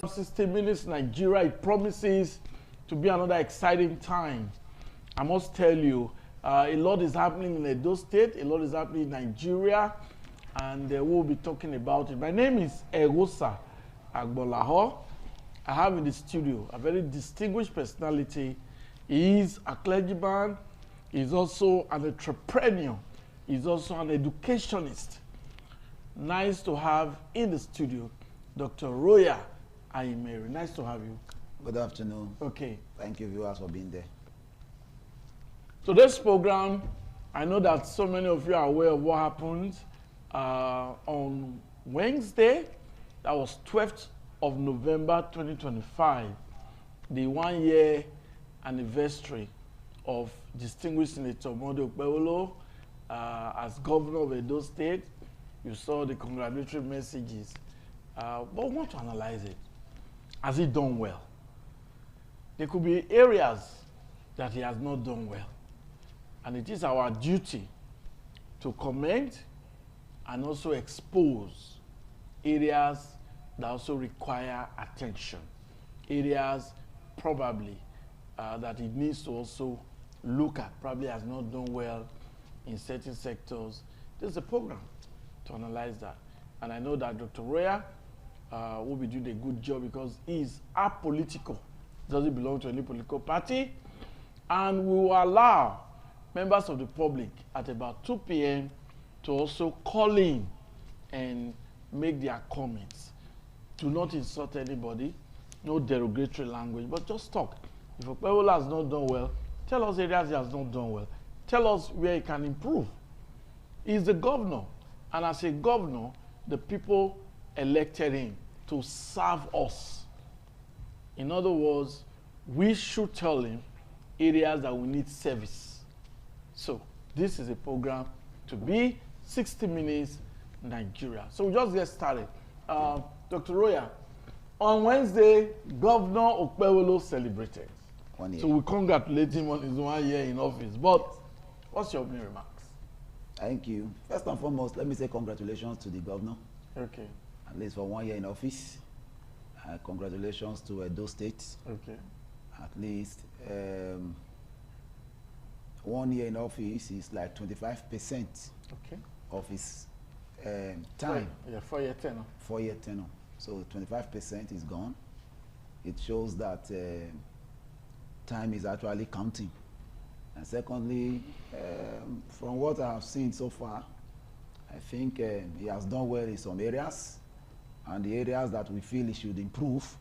60 Minutes Nigeria, it promises to be another exciting time. I must tell you, a lot is happening in Edo State, a lot is happening in Nigeria, and we'll be talking about it. My name is Egosa Agbolaho. I have in the studio a very distinguished personality. He is a clergyman, he's also an entrepreneur, he's also an educationist. Nice to have in the studio Dr. Roya Ayimeri. Nice to have you. Good afternoon. Okay. Thank you, viewers, for being there. So this program, I know that so many of you are aware of what happened on Wednesday. That was 12th of November 2025, the 1-year anniversary of distinguished Senator Monday Okpebholo as governor of Edo State. You saw the congratulatory messages, but we want to analyze it. Has he done well? There could be areas that he has not done well. And it is our duty to comment and also expose areas that also require attention, areas probably that it needs to also look at, probably has not done well in certain sectors. There's a program to analyze that. And I know that Dr. Roya will be doing a good job because he's apolitical, doesn't belong to any political party, and we will allow members of the public at about 2 p.m. to also call in and make their comments. Do not insult anybody, no derogatory language, but just talk. If Okpebholo has not done well, tell us areas he has not done well. Tell us where he can improve. He's the governor, and as a governor, the people elected him to serve us. In other words, we should tell him areas that we need service. So this is a program to be 60 Minutes Nigeria. So we'll just get started. Dr. Roya, on Wednesday, Governor Okpebholo celebrated. 1 year. So we congratulate him on his 1 year in office. But what's your opening remarks? Thank you. First and foremost, let me say congratulations to the governor. Okay. At least for 1 year in office. Congratulations to Edo State. Okay. at least 1 year in office is like 25% of his time. 4-year tenure. 4-year tenure. So 25% is gone. It shows that time is actually counting. And secondly, from what I have seen so far, I think he has done well in some areas, and the areas that we feel he should improve,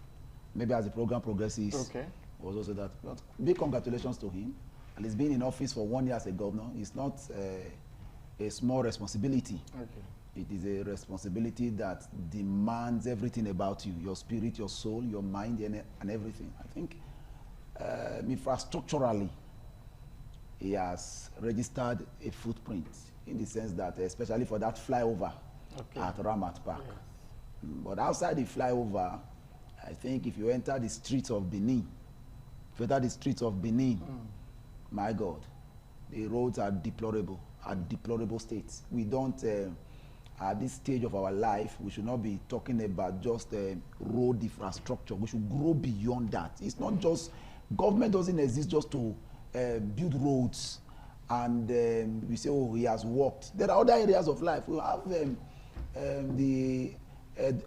maybe as the program progresses, was also that. But big congratulations to him. And he's been in office for 1 year as a governor. It's not a small responsibility. It is a responsibility that demands everything about you, your spirit, your soul, your mind, and everything. I think infrastructurally, he has registered a footprint in the sense that, especially for that flyover at Ramat Park. But outside the flyover, I think if you enter the streets of Benin, my God, the roads are deplorable, deplorable states. We don't, at this stage of our life, we should not be talking about just road infrastructure. We should grow beyond that. It's not just, government doesn't exist just to build roads and we say, oh, he has worked. There are other areas of life. We have the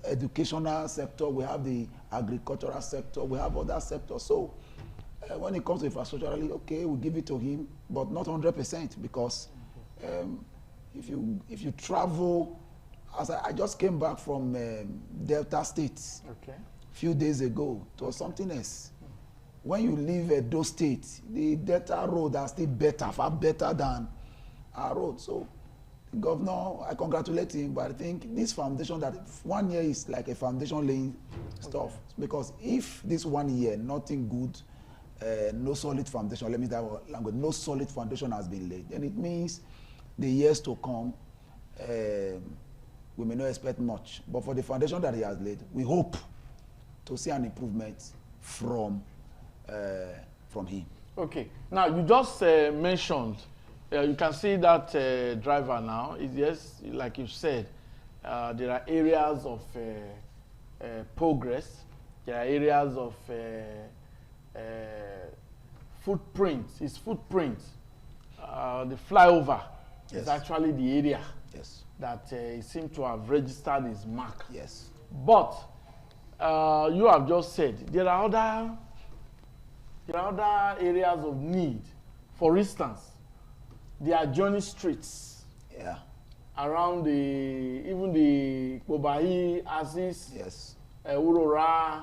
educational sector, we have the agricultural sector, we have other sectors. So when it comes to infrastructure, okay, we'll give it to him, but not 100%, because if you travel, as I just came back from Delta State a few days ago, it was something else. When you leave those states, the Delta road are still better, far better than our road. So the governor, I congratulate him, but I think this foundation, that 1 year is like a foundation laying stuff, because if this 1 year, nothing good, no solid foundation, let me use that language, no solid foundation has been laid, then it means the years to come, we may not expect much. But for the foundation that he has laid, we hope to see an improvement from him. Okay. Now, you just mentioned, you can see that driver now, yes, like you said, there are areas of progress, there are areas of footprint, his footprint. The flyover is actually the area that he seemed to have registered his mark. Yes. But you have just said there are other areas of need. For instance, the adjoining streets. Yeah. Around even the Kobahi, Aziz, Aurora,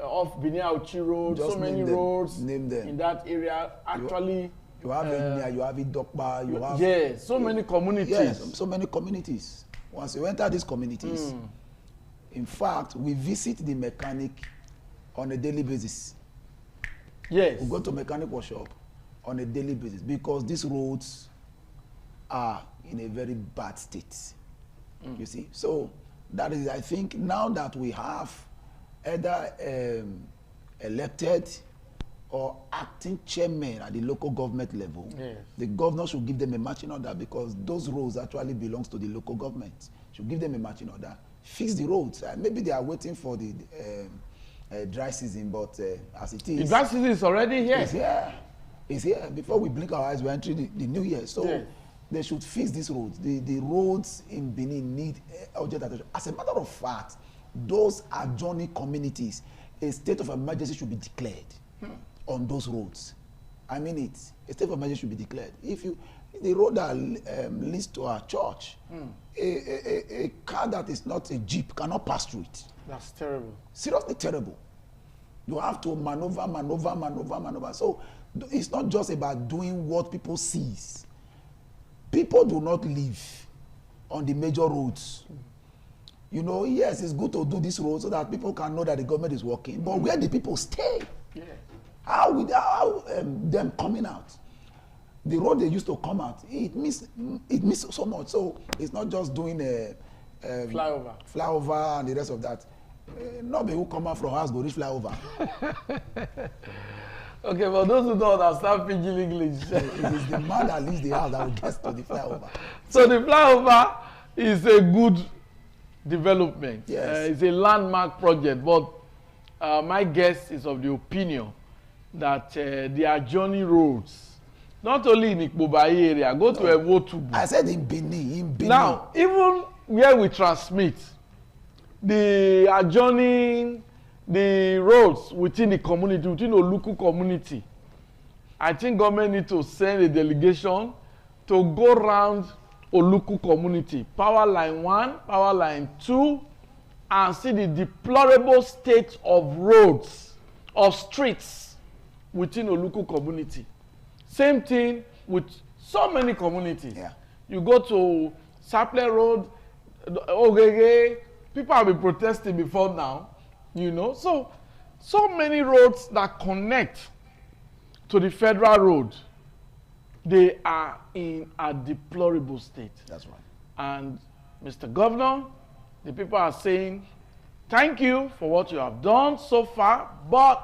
off Benin Auchi Road, so many roads in that area. Actually, you have Enya, you have Idokba, you have so many communities. Yes, so many communities. Once you enter these communities, in fact, we visit the mechanic on a daily basis. Yes, we go to mechanic workshop on a daily basis because these roads are in a very bad state. You see, so that is, I think, now that we have either elected or acting chairman at the local government level, the governor should give them a matching order, because those roads actually belongs to the local government. Should give them a matching order, fix the roads. Maybe they are waiting for the dry season, but as it is, the dry season is already here. It's here. It's here. Before we blink our eyes, we're entering the new year. So they should fix these roads. The roads in Benin need urgent attention. As a matter of fact, those adjoining communities, a state of emergency should be declared on those roads. I mean it. A state of emergency should be declared. If the road that leads to our church, a car that is not a jeep cannot pass through it. That's terrible. Seriously terrible. You have to maneuver. So it's not just about doing what people see. People do not live on the major roads. You know, yes, it's good to do this road so that people can know that the government is working. But where do people stay? How them coming out? The road they used to come out, it means so much. So it's not just doing a flyover and the rest of that. Nobody who come out from house go reach flyover. Okay, but those who don't understand pidgin English, it is the man that leaves the house that will get to the flyover. So the flyover is a good development. Yes. It's a landmark project, but my guest is of the opinion that the adjoining roads, not only in Ikpobayi area, go to Ewotubu. I said in Benin. Now, even where we transmit, the adjoining, the roads within the community, within the local community, I think government need to send a delegation to go around Oluku community, power line 1, power line 2, and see the deplorable state of roads, of streets within Oluku community. Same thing with so many communities. Yeah. You go to Saple Road, Ogege, people have been protesting before now, you know. So many roads that connect to the federal road, they are in a deplorable state. That's right. And Mr. Governor, the people are saying, thank you for what you have done so far, but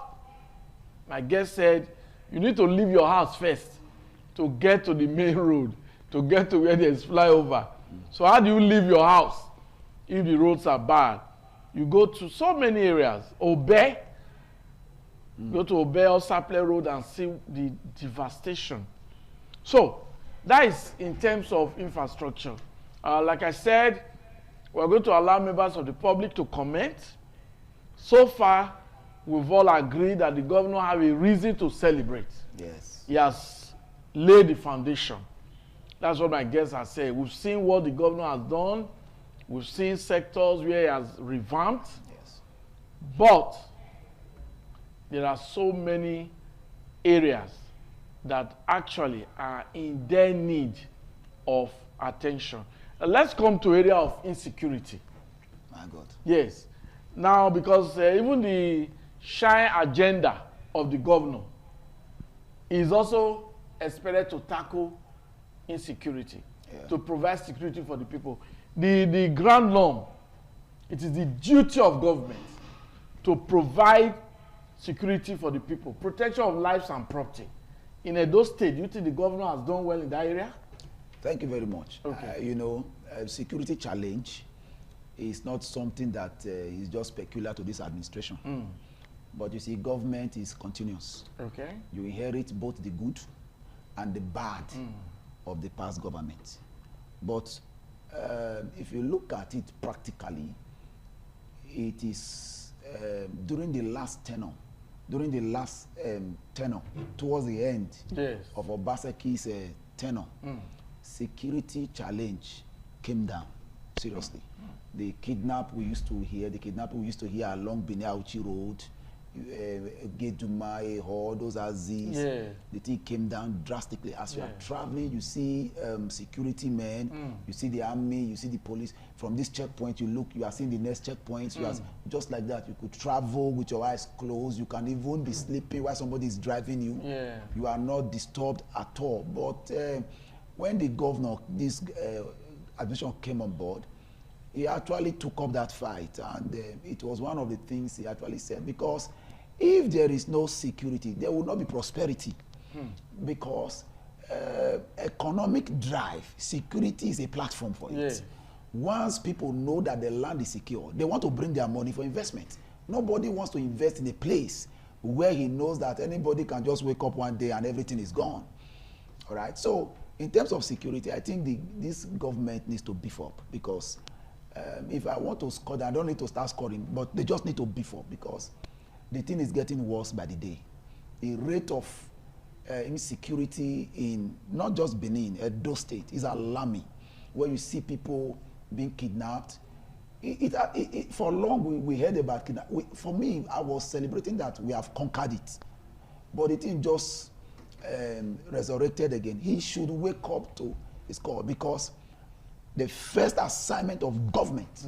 my guest said, you need to leave your house first to get to the main road, to get to where there's flyover. So how do you leave your house if the roads are bad? You go to so many areas, Obe, go to Obe or Saple Road and see the devastation. So that is in terms of infrastructure. Like I said, we're going to allow members of the public to comment. So far, we've all agreed that the governor have a reason to celebrate. Yes. He has laid the foundation. That's what my guests have said. We've seen what the governor has done. We've seen sectors where he has revamped. Yes. But there are so many areas that actually are in their need of attention. Let's come to area of insecurity. My God. Yes. Now, because even the shine agenda of the governor is also expected to tackle insecurity, to provide security for the people. The grand norm, it is the duty of government to provide security for the people, protection of lives and property. In Edo State, do you think the governor has done well in that area? Thank you very much. Okay. You know, security challenge is not something that is just peculiar to this administration. But you see, government is continuous. Okay. You inherit both the good and the bad of the past government. But if you look at it practically, it is during the last tenure, towards the end of Obaseki's tenure, security challenge came down seriously. The kidnapping we used to hear along Benin Auchi Road, Geduma, Eho, those are Z's. The thing came down drastically. As you are traveling, you see security men, you see the army, you see the police. From this checkpoint, you are seeing the next checkpoints. You are, just like that, you could travel with your eyes closed. You can even be sleeping while somebody is driving you. You are not disturbed at all. But when the governor, this administration came on board, he actually took up that fight, and it was one of the things he actually said, because if there is no security, there will not be prosperity. Because economic drive, security is a platform for it. Once people know that the land is secure, they want to bring their money for investment. Nobody wants to invest in a place where he knows that anybody can just wake up one day and everything is gone. All right. So in terms of security, I think this government needs to beef up, because if I want to score, I don't need to start scoring, but they just need to beef up, because the thing is getting worse by the day. The rate of insecurity in not just Benin, Edo State is alarming, where you see people being kidnapped. For long we heard about kidnapping. For me, I was celebrating that we have conquered it, but the thing just resurrected again. He should wake up to his call, because the first assignment of government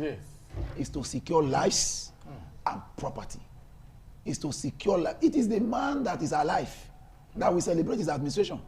is to secure lives and property. Is to secure life. It is the man that is alive that we celebrate his administration,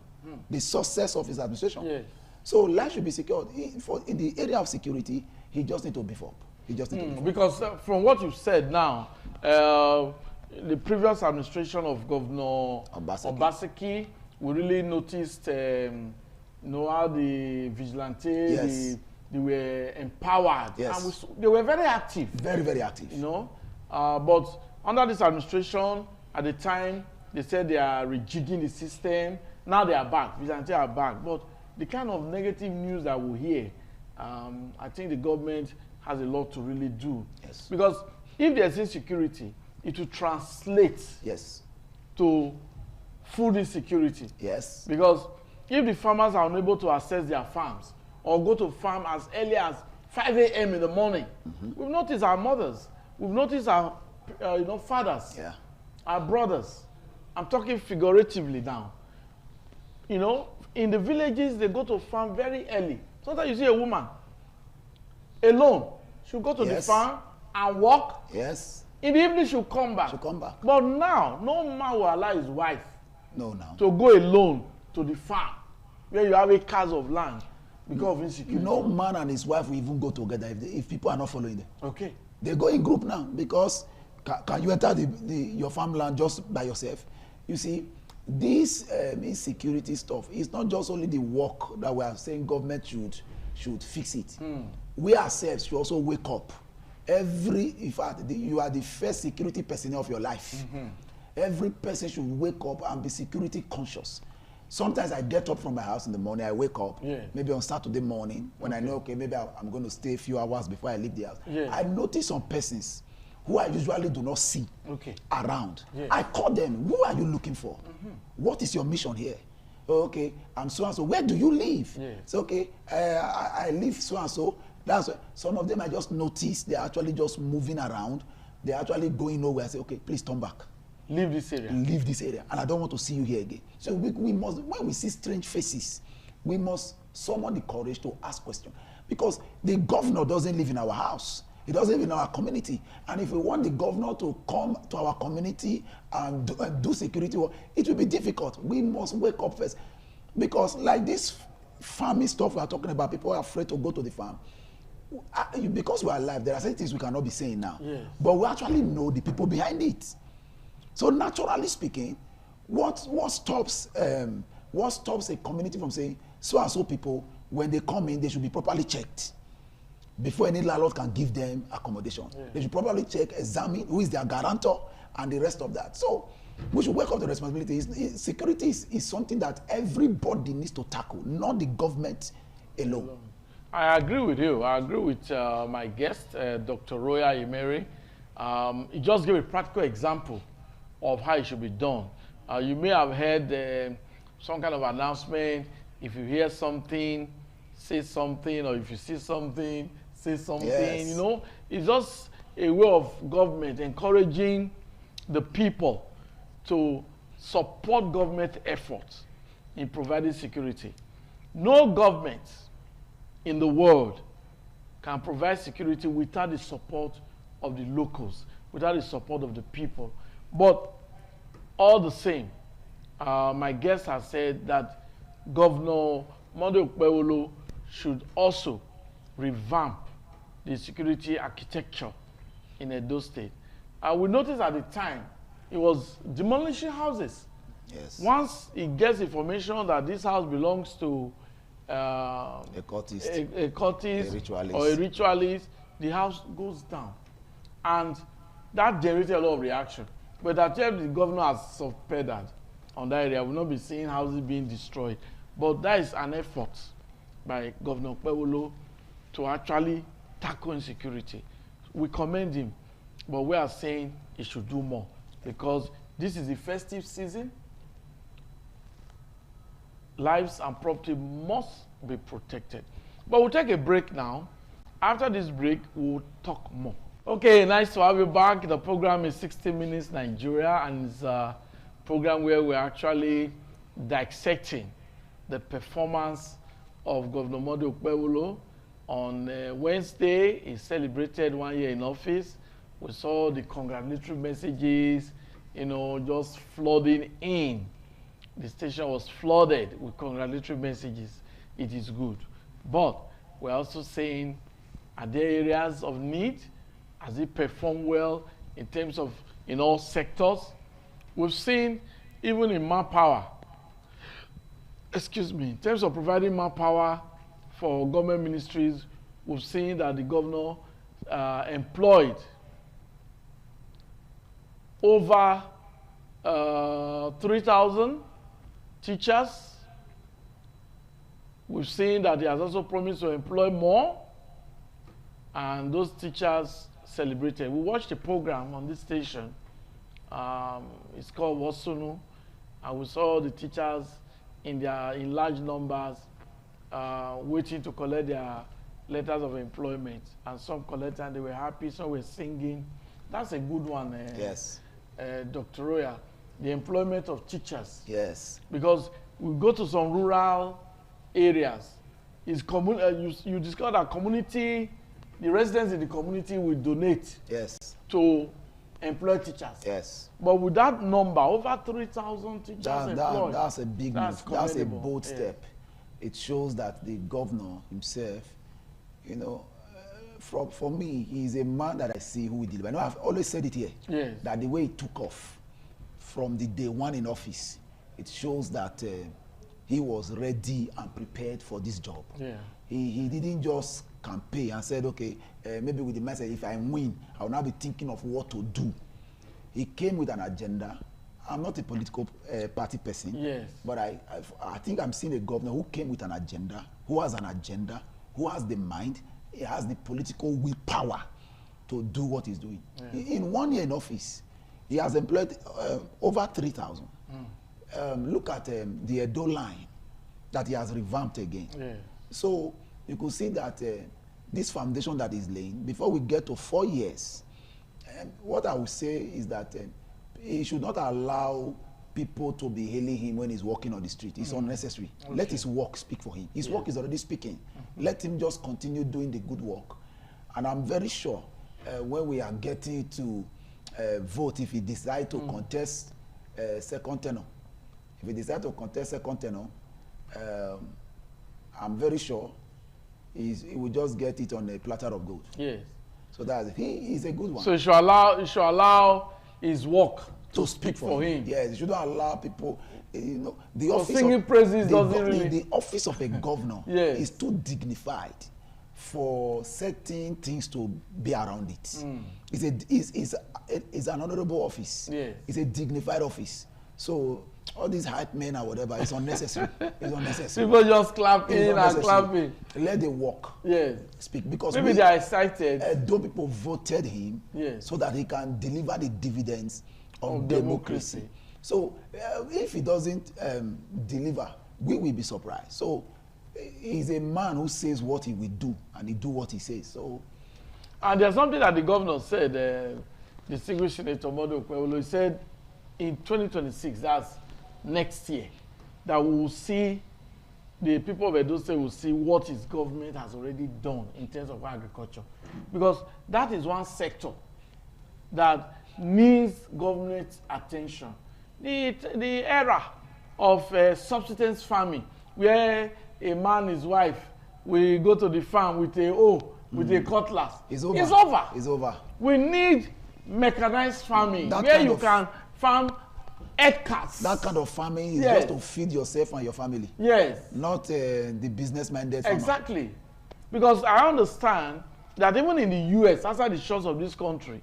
the success of his administration. So life should be secured. In the area of security, he just need to beef up. He just need to beef up. Because from what you've said now, the previous administration of Governor Obaseki, we really noticed how the vigilantes, they were empowered. And they were very active. Very, very active. You know, but under this administration, at the time, they said they are rejigging the system. Now they are back. Vigilante are back. But the kind of negative news that we hear, I think the government has a lot to really do. Yes. Because if there's insecurity, it will translate to food insecurity. Yes. Because if the farmers are unable to access their farms or go to farm as early as 5 a.m. in the morning, we've noticed our mothers, we've noticed our fathers, our brothers. I'm talking figuratively now. You know, in the villages, they go to farm very early. Sometimes you see a woman alone. She'll go to the farm and walk. Yes. In the evening, she'll come back. She'll come back. But now, no man will allow his wife now to go alone to the farm where you have acres of land because of insecurity. No man and his wife will even go together if people are not following them. Okay. They go in group now because can you enter your farmland just by yourself? You see, this insecurity stuff is not just only the work that we are saying government should fix it. We ourselves should also wake up. In fact, you are the first security personnel of your life. Every person should wake up and be security conscious. Sometimes I get up from my house in the morning, I wake up, maybe on Saturday morning, when I know, okay, maybe I'm going to stay a few hours before I leave the house. I notice some persons who I usually do not see around. I call them, who are you looking for? What is your mission here? Okay, I'm so-and-so. Where do you live? It's okay, I live so-and-so. That's why some of them I just notice they're actually just moving around. They're actually going nowhere. I say, okay, please turn back. Leave this area. Leave this area. And I don't want to see you here again. So we must, when we see strange faces, we must summon the courage to ask questions. Because the governor doesn't live in our house. He doesn't live in our community. And if we want the governor to come to our community and do security work, it will be difficult. We must wake up first. Because like this farming stuff we are talking about, people are afraid to go to the farm. Because we are alive, there are certain things we cannot be saying now. But we actually know the people behind it. So naturally speaking, what stops a community from saying so and so people, when they come in, they should be properly checked before any landlord can give them accommodation. They should properly check, examine who is their guarantor and the rest of that. So we should wake up the responsibility. Security is something that everybody needs to tackle, not the government alone. I agree with you. I agree with my guest, Dr. Roya Emery. He just gave a practical example of how it should be done. You may have heard some kind of announcement. If you hear something, say something, or if you see something, say something. You know, it's just a way of government encouraging the people to support government efforts in providing security. No government in the world can provide security without the support of the locals, without the support of the people. But all the same, my guest has said that Governor Monday Okpebholo should also revamp the security architecture in Edo State. We noticed at the time, he was demolishing houses. Once he gets information that this house belongs to a cultist or a ritualist, the house goes down. And that generated a lot of reaction. But at times the governor has subpedaled on that area. We'll not be seeing houses being destroyed. But that is an effort by Governor Okpebholo to actually tackle insecurity. We commend him, but we are saying he should do more because this is the festive season. Lives and property must be protected. But we'll take a break now. After this break, we'll talk more. Okay, nice to have you back. The program is 60 Minutes Nigeria, and it's a program where we're actually dissecting the performance of Governor Monday Okpebholo. On Wednesday, he celebrated 1 year in office. We saw the congratulatory messages, you know, just flooding in. The station was flooded with congratulatory messages. It is good. But we're also saying, are there areas of need? Has it performed well in terms of, in all sectors? We've seen, even in manpower, in terms of providing manpower for government ministries, we've seen that the governor employed over 3,000 teachers. We've seen that he has also promised to employ more, and those teachers celebrated. We watched a program on this station. It's called Wasunu, and we saw the teachers in large numbers waiting to collect their letters of employment, and some collected and they were happy, some were singing. That's a good one. Yes. Dr. Roya, the employment of teachers. Yes. Because we go to some rural areas, you discover that community, the residents in the community will donate. Yes. To employ teachers. Yes. But with that number, over 3,000 teachers employed. That's a big move. That's a bold yes. step. It shows that the governor himself, you know, for me, he's a man that I see who will deliver. I know I've always said it here, yes. that the way he took off from the day one in office, it shows that he was ready and prepared for this job. Yeah. He didn't just campaign and said, okay, maybe with the message, if I win, I will now be thinking of what to do. He came with an agenda. I'm not a political party person, yes. but I think I'm seeing a governor who came with an agenda, who has the mind, he has the political willpower to do what he's doing. Yeah. In 1 year in office, he has employed over 3,000. Look at the Edo line that he has revamped again. Yeah. So you could see that this foundation that he's laying, before we get to 4 years, what I would say is that he should not allow people to be hailing him when he's walking on the street. It's unnecessary. Okay. Let his work speak for him. His work is already speaking. Let him just continue doing the good work. And I'm very sure when we are getting to vote, if he decides to contest second tenure, I'm very sure he will just get it on a platter of gold. Yes. So he is a good one. So he should allow his work to speak for him. Yes, you shouldn't allow people, you know, the so office singing of, praises the, doesn't really... the office of a governor yes. is too dignified for certain things to be around it. It's an honorable office. Yes. It's a dignified office. So all these hype men or whatever, it's unnecessary. It's unnecessary. People just clapping and clapping. Let them walk. Yes. Speak, because maybe they are excited. Those people voted him yes. so that he can deliver the dividends of democracy. So if he doesn't deliver, we will be surprised. So he's a man who says what he will do, and he do what he says. So, and there's something that the governor said, distinguished Senator Modu Okpebholo, he said in 2026, that's next year, that we will see, the people of Edo State will see what his government has already done in terms of agriculture. Because that is one sector that needs government attention. The era of subsistence farming, where a man, his wife, will go to the farm with a cutlass. It's over. It's over. It's over. We need mechanized farming, where you can farm hectares. That kind of farming is yes. just to feed yourself and your family. Yes. Not the business-minded farmer. Exactly. Because I understand that even in the US, outside the shores of this country,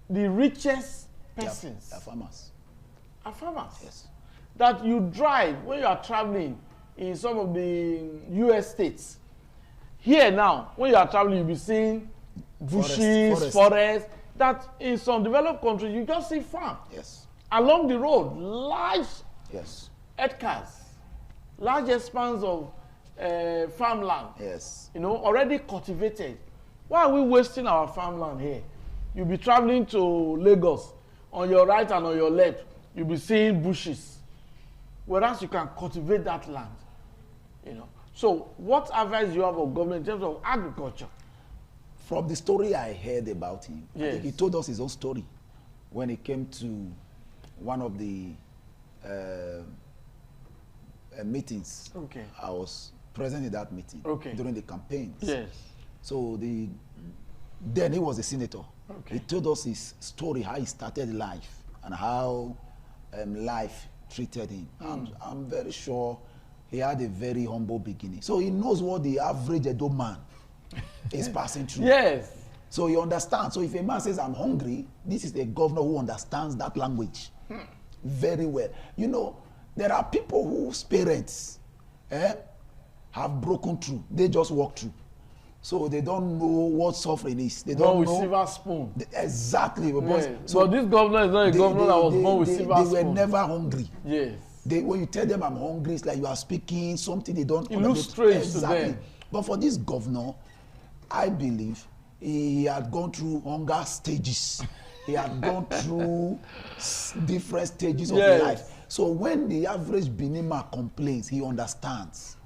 the richest persons are farmers. Are farmers. Yes. That you drive when you are traveling in some of the US states. Here now, when you are traveling, you'll be seeing bushes, forests. That in some developed countries, you just see farm. Yes. Along the road, large hectares, large expanse of farmland. Yes. You know, already cultivated. Why are we wasting our farmland here? You'll be traveling to Lagos. On your right and on your left, you'll be seeing bushes. Whereas you can cultivate that land. You know. So what advice do you have of government in terms of agriculture? From the story I heard about him, yes. I think he told us his own story when he came to one of the meetings. Okay. I was present in that meeting during the campaigns. Yes. So then he was a senator. Okay. He told us his story, how he started life and how life treated him. I'm very sure he had a very humble beginning. So he knows what the average Edo man is passing through. Yes. So you understand. So if a man says, I'm hungry, this is a governor who understands that language very well. You know, there are people whose parents have broken through. They just walk through. So they don't know what suffering is. They don't with know. silver spoon. Exactly. Yeah. So this governor is not a governor that was born with silver spoon. They were never hungry. Yes. When you tell them I'm hungry, it's like you are speaking something they don't understand. It looks strange to them. But for this governor, I believe he had gone through hunger stages. He had gone through different stages of life. So when the average Benima complains, he understands.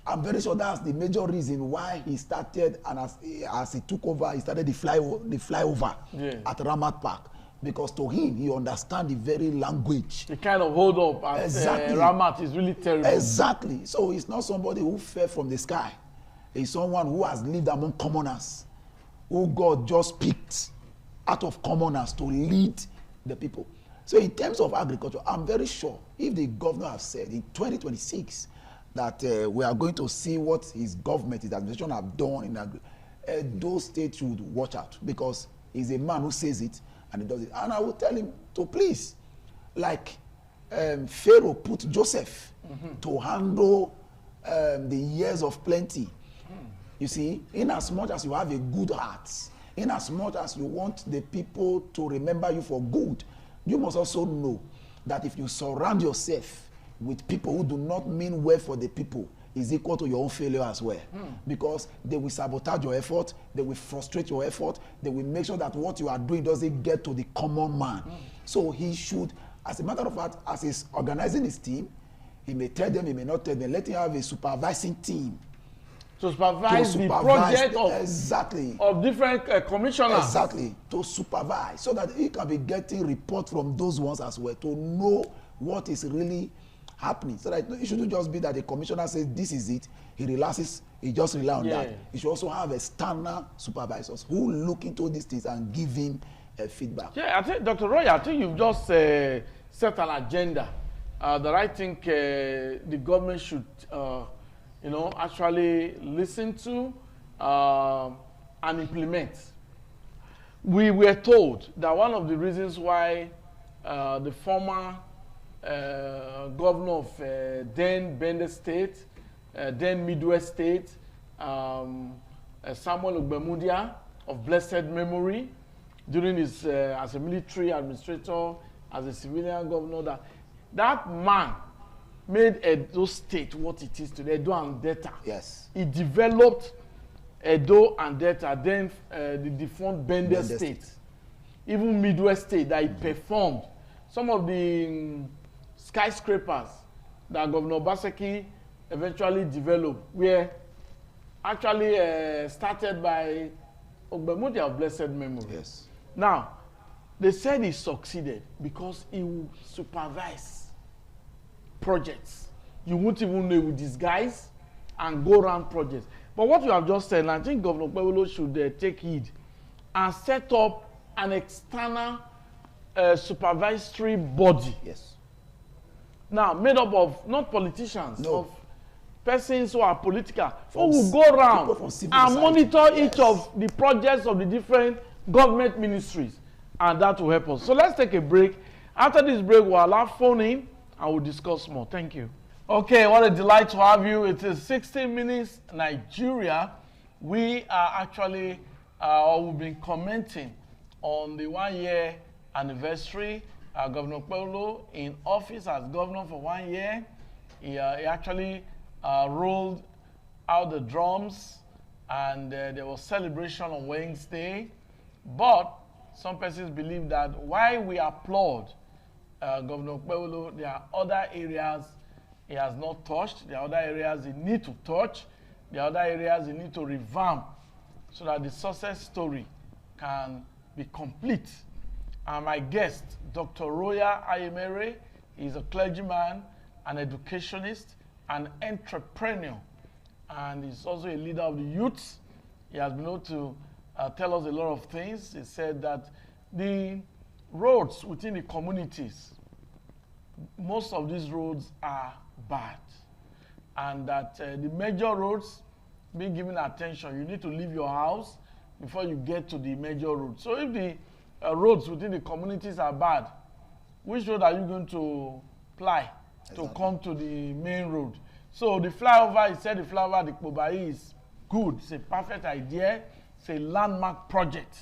I'm very sure that's the major reason why he started, and as he took over, he started the flyover at Ramat Park. Because to him, he understands the very language. The kind of hold up at Ramat is really terrible. Exactly. So he's not somebody who fell from the sky. He's someone who has lived among commoners, who God just picked out of commoners to lead the people. So in terms of agriculture, I'm very sure if the governor has said in 2026 that we are going to see what his government, his administration have done in those states should watch out, because he's a man who says it and he does it. And I will tell him to please, like Pharaoh put Joseph to handle the years of plenty. You see, in as much as you have a good heart, in as much as you want the people to remember you for good, you must also know that if you surround yourself with people who do not mean well for the people, is equal to your own failure as well. Because they will sabotage your effort, they will frustrate your effort, they will make sure that what you are doing doesn't get to the common man. So he should, as a matter of fact, as he's organizing his team, he may tell them, he may not tell them, let him have a supervising team. To supervise the project of different commissioners. Exactly, to supervise, so that he can be getting report from those ones as well, to know what is really happening. So that it shouldn't just be that the commissioner says this is it, he relaxes, he just rely on that. He should also have external supervisors who look into these things and give him feedback. Yeah, I think, Dr. Roy, I think you've just set an agenda that I think the government should actually listen to and implement. We were told that one of the reasons why the former governor of then Bende State, then Midwest State, Samuel Ogbemudia of blessed memory, during his as a military administrator, as a civilian governor, that man made Edo State what it is today, Edo and Delta. Yes. He developed Edo and Delta, then the defunct Bende State, even Midwest State that he performed. Some of the skyscrapers that Governor Obaseki eventually developed were actually started by Ogbemudia of blessed memory. Yes. Now, they said he succeeded because he would supervise projects. You won't even know with these guys and go around projects. But what you have just said, and I think Governor Okpebholo should take heed and set up an external supervisory body. Yes. Now, made up of not politicians, of persons who are political, who will go around and monitor each of the projects of the different government ministries, and that will help us. So let's take a break. After this break, we'll allow phone in and we'll discuss more. Thank you. Okay, what a delight to have you. It is 16 Minutes Nigeria. We are actually, we've been commenting on the 1-year anniversary. Governor Okpebholo in office as governor for 1 year. He actually rolled out the drums, and there was celebration on Wednesday. But some persons believe that while we applaud Governor Okpebholo, there are other areas he has not touched. There are other areas he needs to touch. There are other areas he needs to revamp so that the success story can be complete. My guest, Dr. Roya Ayemere, is a clergyman, an educationist, an entrepreneur, and he's also a leader of the youth. He has been able to tell us a lot of things. He said that the roads within the communities, most of these roads are bad, and that the major roads being given attention. You need to leave your house before you get to the major road. So if the roads within the communities are bad, which road are you going to ply to come to the main road? So the flyover, he said the flyover, the Kobai is good. It's a perfect idea. It's a landmark project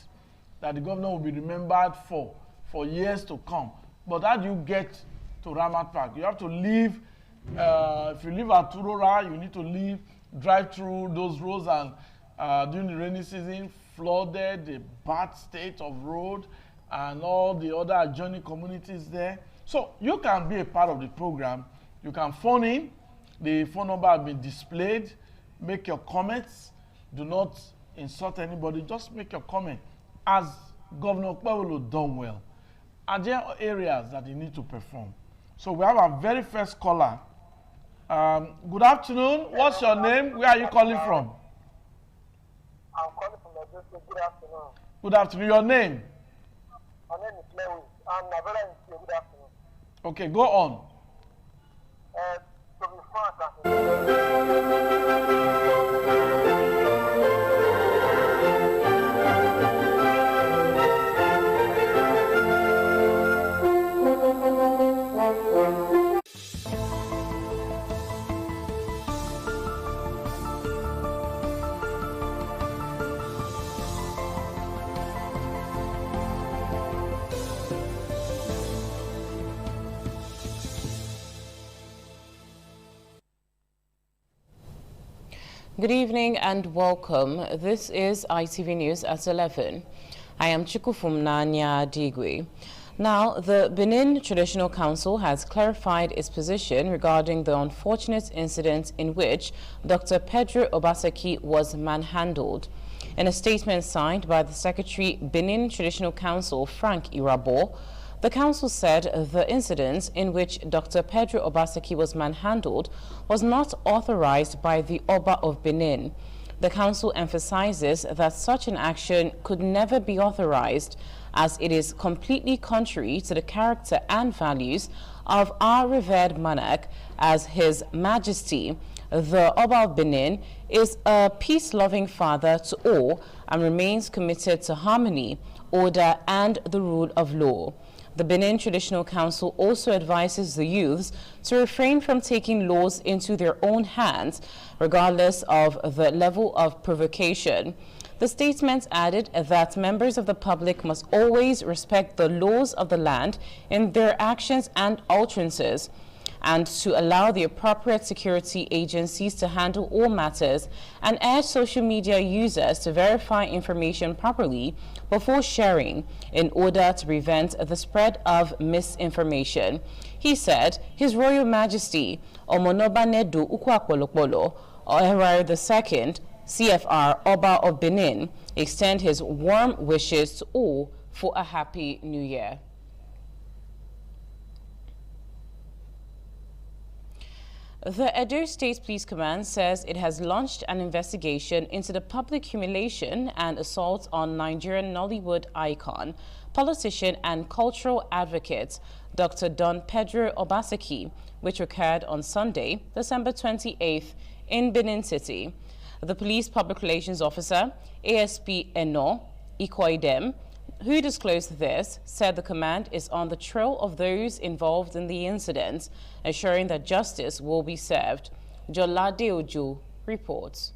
that the governor will be remembered for years to come. But how do you get to Ramat Park? You have to leave, if you live at Turora, you need to drive through those roads, and during the rainy season, flooded, the bad state of road, and all the other adjoining communities there. So you can be a part of the program. You can phone in. The phone number has been displayed. Make your comments. Do not insult anybody. Just make your comment. As Governor Okpebholo done well, are there areas that you need to perform? So we have our very first caller. Good afternoon. What's your name? Where are you calling from? I'm calling from Edo State. Good afternoon. Good afternoon. Your name? My name is Lewis. I'm Navera in State. Good afternoon. Okay, go on. To be frank, Good evening and welcome. This is ITV News at 11. I am Chukufumnanya Digwe. Now, the Benin Traditional Council has clarified its position regarding the unfortunate incident in which Dr. Pedro Obaseki was manhandled. In a statement signed by the Secretary, Benin Traditional Council, Frank Irabo, the council said the incident in which Dr. Pedro Obaseki was manhandled was not authorized by the Oba of Benin. The council emphasizes that such an action could never be authorized, as it is completely contrary to the character and values of our revered monarch, as His Majesty, the Oba of Benin, is a peace-loving father to all and remains committed to harmony, order, and the rule of law. The Benin Traditional Council also advises the youths to refrain from taking laws into their own hands, regardless of the level of provocation. The statement added that members of the public must always respect the laws of the land in their actions and utterances, and to allow the appropriate security agencies to handle all matters, and urge social media users to verify information properly before sharing in order to prevent the spread of misinformation. He said His Royal Majesty Omonoba Nedu Ukwakwolokpolo Oherari II, CFR Oba of Benin, extend his warm wishes to all for a happy new year. The Edo State Police Command says it has launched an investigation into the public humiliation and assault on Nigerian Nollywood icon, politician and cultural advocate Dr. Don Pedro Obaseki, which occurred on Sunday, December 28th in Benin City. The police public relations officer, ASP Eno Ikoidem, who disclosed this, said the command is on the trail of those involved in the incident, ensuring that justice will be served. Jolade Ojo reports.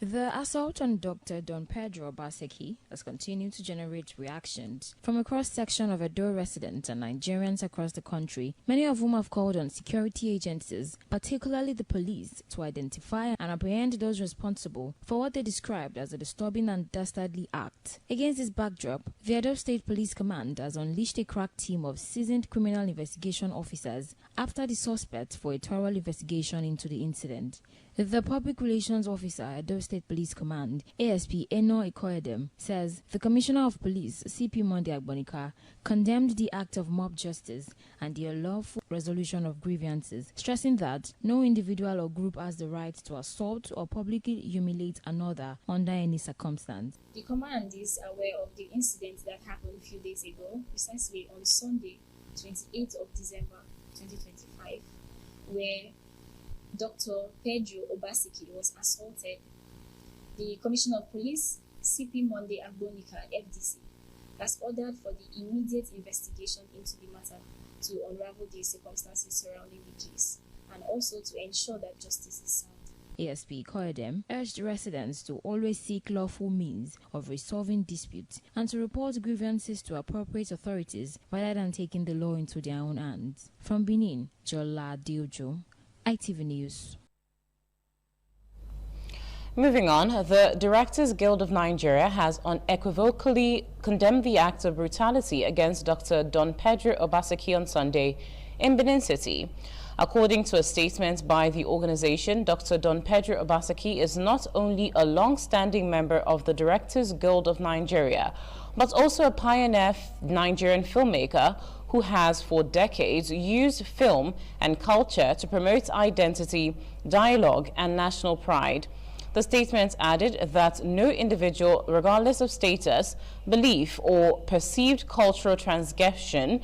The assault on Dr. Don Pedro Obaseki has continued to generate reactions from a cross-section of Edo residents and Nigerians across the country, many of whom have called on security agencies, particularly the police, to identify and apprehend those responsible for what they described as a disturbing and dastardly act. Against this backdrop, the Edo State Police Command has unleashed a crack team of seasoned criminal investigation officers after the suspect for a thorough investigation into the incident. The Public Relations Officer at Edo State Police Command, ASP Eno Ikoedem, says the Commissioner of Police, CP Monday Agbonika, condemned the act of mob justice and the unlawful resolution of grievances, stressing that no individual or group has the right to assault or publicly humiliate another under any circumstance. The command is aware of the incident that happened a few days ago, precisely on Sunday, 28th of December 2025, where Dr. Pedro Obaseki was assaulted. The Commissioner of Police, CP Monday Agbonika, FDC, has ordered for the immediate investigation into the matter to unravel the circumstances surrounding the case and also to ensure that justice is served. ASP Koyedem urged residents to always seek lawful means of resolving disputes and to report grievances to appropriate authorities rather than taking the law into their own hands. From Benin, Jola Diojo, ITV News. Moving on, the Directors Guild of Nigeria has unequivocally condemned the act of brutality against Dr. Don Pedro Obaseki on Sunday in Benin City. According to a statement by the organization, Dr. Don Pedro Obaseki is not only a long-standing member of the Directors Guild of Nigeria, but also a pioneer Nigerian filmmaker who has for decades used film and culture to promote identity, dialogue, and national pride. The statement added that no individual, regardless of status, belief, or perceived cultural transgression,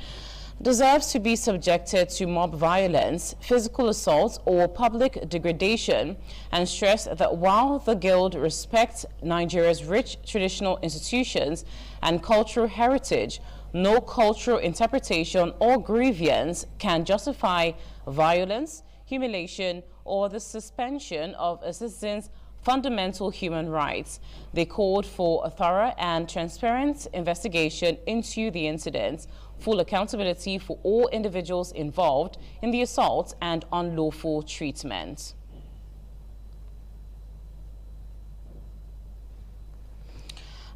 deserves to be subjected to mob violence, physical assault, or public degradation, and stressed that while the Guild respects Nigeria's rich traditional institutions and cultural heritage, no cultural interpretation or grievance can justify violence, humiliation, or the suspension of a citizen's fundamental human rights. They called for a thorough and transparent investigation into the incident, full accountability for all individuals involved in the assault, and unlawful treatment.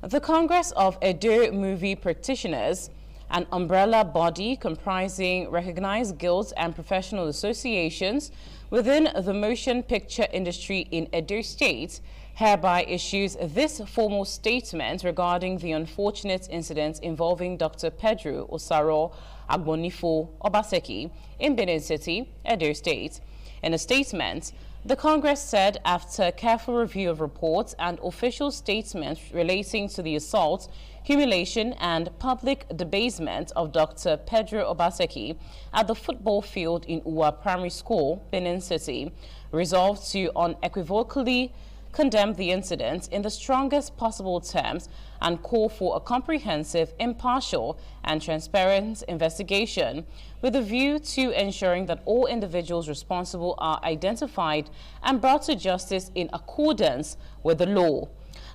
The Congress of Edo Movie Practitioners, an umbrella body comprising recognized guilds and professional associations within the motion picture industry in Edo State, hereby issues this formal statement regarding the unfortunate incident involving Dr. Pedro Osaro Agbonifo Obaseki in Benin City, Edo State. In a statement, the Congress said after careful review of reports and official statements relating to the assault, humiliation, and public debasement of Dr. Pedro Obaseki at the football field in Uwa Primary School, Benin City, resolved to unequivocally condemn the incident in the strongest possible terms and call for a comprehensive, impartial, and transparent investigation with a view to ensuring that all individuals responsible are identified and brought to justice in accordance with the law.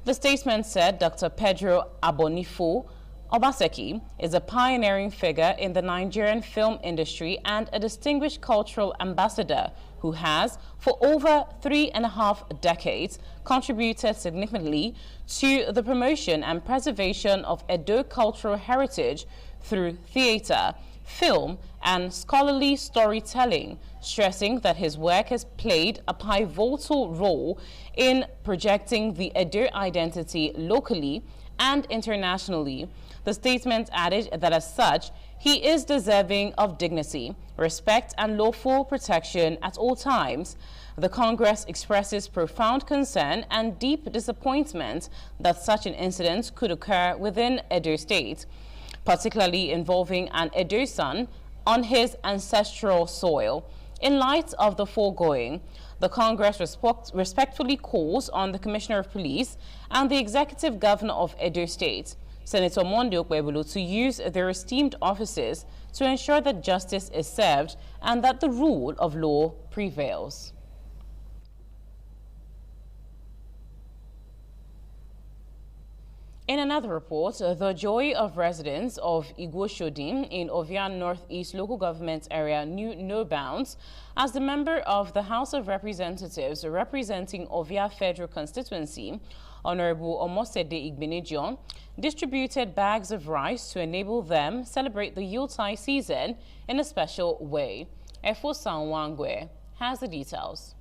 The statement said Dr. Pedro Agbonifo Obaseki is a pioneering figure in the Nigerian film industry and a distinguished cultural ambassador who has, for over 3.5 decades, contributed significantly to the promotion and preservation of Edo cultural heritage through theater, film, and scholarly storytelling, stressing that his work has played a pivotal role in projecting the Edo identity locally and internationally. The statement added that as such, he is deserving of dignity, respect, and lawful protection at all times. The Congress expresses profound concern and deep disappointment that such an incident could occur within Edo State, particularly involving an Edo son on his ancestral soil. In light of the foregoing, the Congress respectfully calls on the Commissioner of Police and the Executive Governor of Edo State, Senator Monday Okpebholo, to use their esteemed offices to ensure that justice is served and that the rule of law prevails. In another report, the joy of residents of Igwoshodin in Ovian Northeast Local Government Area knew no bounds as the member of the House of Representatives representing Ovia Federal Constituency, Honorable Omosede Igbenedion, distributed bags of rice to enable them celebrate the Yuletide season in a special way. Efo Sanwangwe has the details.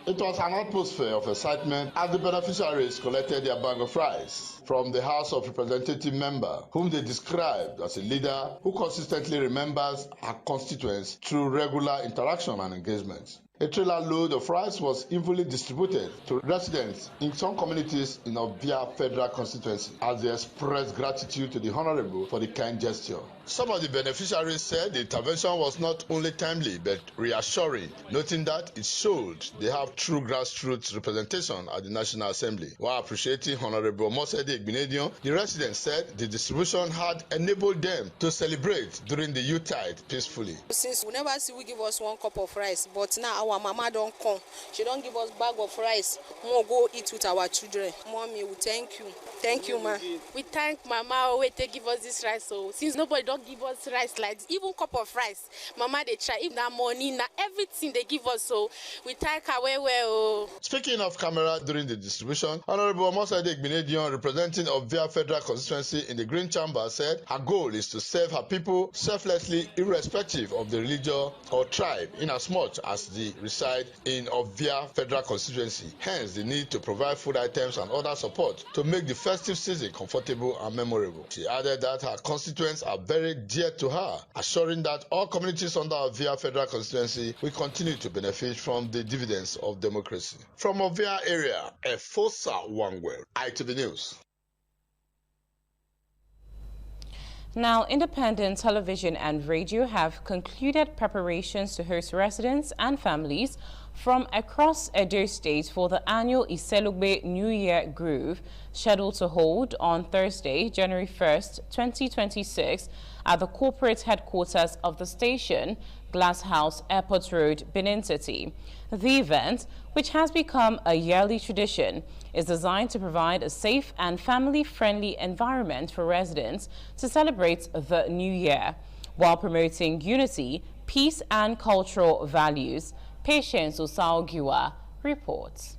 It was an atmosphere of excitement as the beneficiaries collected their bag of rice from the House of Representative member, whom they described as a leader who consistently remembers her constituents through regular interaction and engagement. A trailer load of rice was evenly distributed to residents in some communities in Ovia Federal Constituency as they expressed gratitude to the Honorable for the kind gesture. Some of the beneficiaries said the intervention was not only timely but reassuring, noting that it showed they have true grassroots representation at the National Assembly. While appreciating Honorable Mosede Igbinedion, the residents said the distribution had enabled them to celebrate during the Yuletide peacefully. Since we never see we give us 1 cup of rice, but now our mama don't come. She don't give us bag of rice. We'll go eat with our children. Mommy, we thank you. Thank you, ma. We thank Mama wait to give us this rice. So since nobody don't give us rice like this, even cup of rice, Mama they try. If that money, now everything they give us. So we thank her well. Speaking of camera during the distribution, Honorable Mosede Igbinedion, representing Ovia Federal Constituency in the Green Chamber, said her goal is to serve her people selflessly, irrespective of the religion or tribe, inasmuch as they reside in Ovia Federal Constituency. Hence, the need to provide food items and other support to make the festive season comfortable and memorable. She added that her constituents are very dear to her, assuring that all communities under Ovia Federal Constituency will continue to benefit from the dividends of democracy. From Ovia area, Efosa Wangwell, ITV News. Now, Independent Television and Radio have concluded preparations to host residents and families from across Edo State for the annual Iselugbe New Year Groove, scheduled to hold on Thursday, January 1st, 2026, at the corporate headquarters of the station, Glass House, Airport Road, Benin City. The event, which has become a yearly tradition, is designed to provide a safe and family-friendly environment for residents to celebrate the new year, while promoting unity, peace, and cultural values. Patience Osaogiwa reports.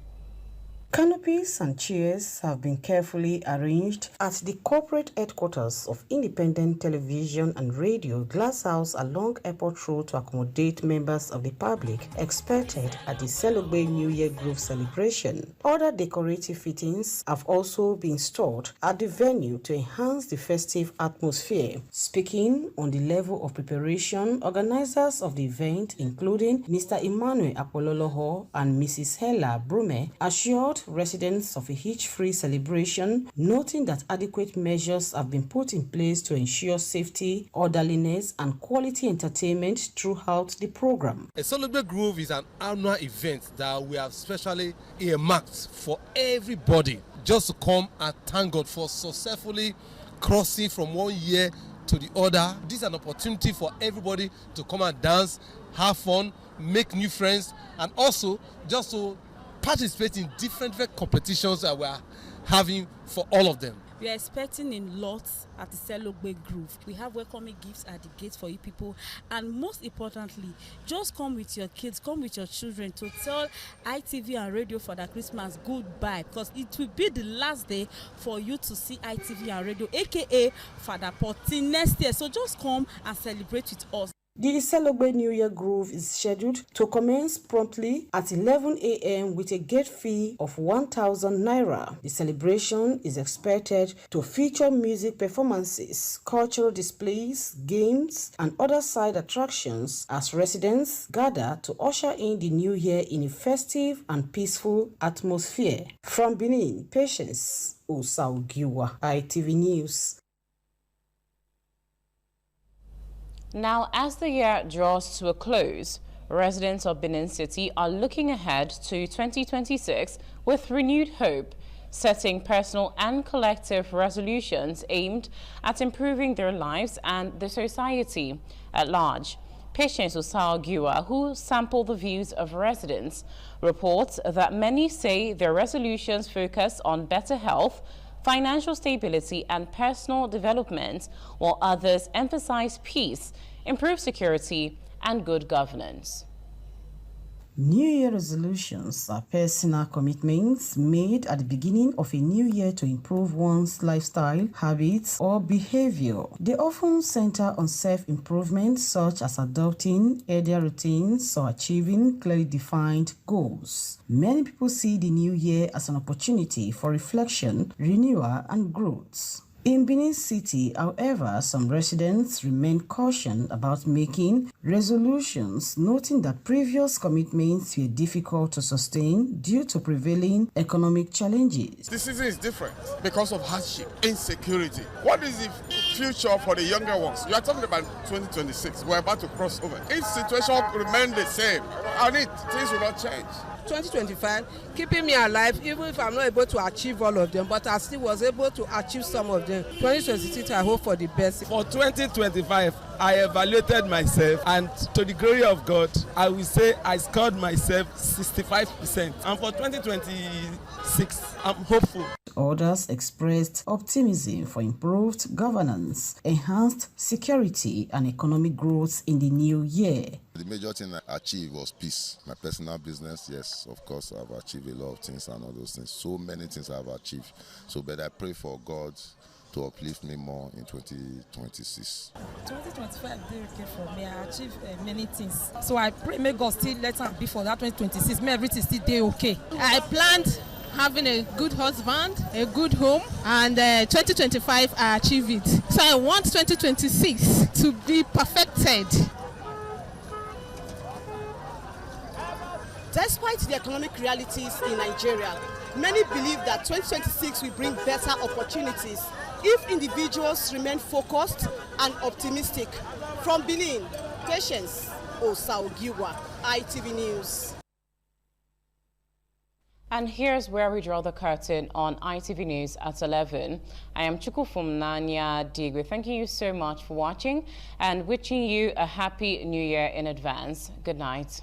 Canopies and chairs have been carefully arranged at the corporate headquarters of Independent Television and Radio, Glass House along Airport Road to accommodate members of the public expected at the Selugbe New Year Groove celebration. Other decorative fittings have also been stored at the venue to enhance the festive atmosphere. Speaking on the level of preparation, organizers of the event, including Mr. Emmanuel Apololoho and Mrs. Hella Brume, assured residents of a hitch-free celebration, noting that adequate measures have been put in place to ensure safety, orderliness, and quality entertainment throughout the program. A Selugbe Groove is an annual event that we have specially earmarked for everybody just to come and thank God for successfully crossing from one year to the other. This is an opportunity for everybody to come and dance, have fun, make new friends, and also just to participate in different competitions that we are having for all of them. We are expecting in lots at the Selugbe Groove. We have welcoming gifts at the gate for you people, and most importantly, just come with your kids, come with your children to tell ITV and Radio Father Christmas goodbye, because it will be the last day for you to see ITV and Radio, aka Father Potty, next year. So just come and celebrate with us. The Selugbe New Year Groove is scheduled to commence promptly at 11 a.m. with a gate fee of 1,000 naira. The celebration is expected to feature music performances, cultural displays, games, and other side attractions as residents gather to usher in the new year in a festive and peaceful atmosphere. From Benin, Patience Osaogiwa, ITV News. Now, as the year draws to a close, residents of Benin City are looking ahead to 2026 with renewed hope, setting personal and collective resolutions aimed at improving their lives and the society at large. Patience Osaogiwa, who sampled the views of residents, reports that many say their resolutions focus on better health, financial stability, and personal development, while others emphasize peace, improved security, and good governance. New Year resolutions are personal commitments made at the beginning of a new year to improve one's lifestyle, habits, or behavior. They often center on self-improvement, such as adopting healthier routines or achieving clearly defined goals. Many people see the new year as an opportunity for reflection, renewal, and growth. In Benin City, however, some residents remain cautious about making resolutions, noting that previous commitments were difficult to sustain due to prevailing economic challenges. This season is different because of hardship, insecurity. What is the future for the younger ones? You are talking about 2026. We're about to cross over. If situation remain the same, things will not change. 2025, keeping me alive, even if I'm not able to achieve all of them, but I still was able to achieve some of them. 2026, I hope for the best. For 2025, I evaluated myself, and to the glory of God, I will say I scored myself 65%. And for 2026, I'm hopeful. Others expressed optimism for improved governance, enhanced security, and economic growth in the new year. The major thing I achieved was peace. My personal business, yes, of course, I've achieved a lot of things and all those things. So many things I've achieved. But I pray for God to uplift me more in 2026. 2025 did okay for me. I achieved many things. So I pray, may God still let it be for that 2026. May everything still do okay. I planned having a good husband, a good home, and 2025 I achieved it. So I want 2026 to be perfected. Despite the economic realities in Nigeria, many believe that 2026 will bring better opportunities if individuals remain focused and optimistic. From Benin, Patience Osaugiwa, ITV News. And here's where we draw the curtain on ITV News at 11. I am Chukufum Nanya Digwe. Thanking you so much for watching and wishing you a happy new year in advance. Good night.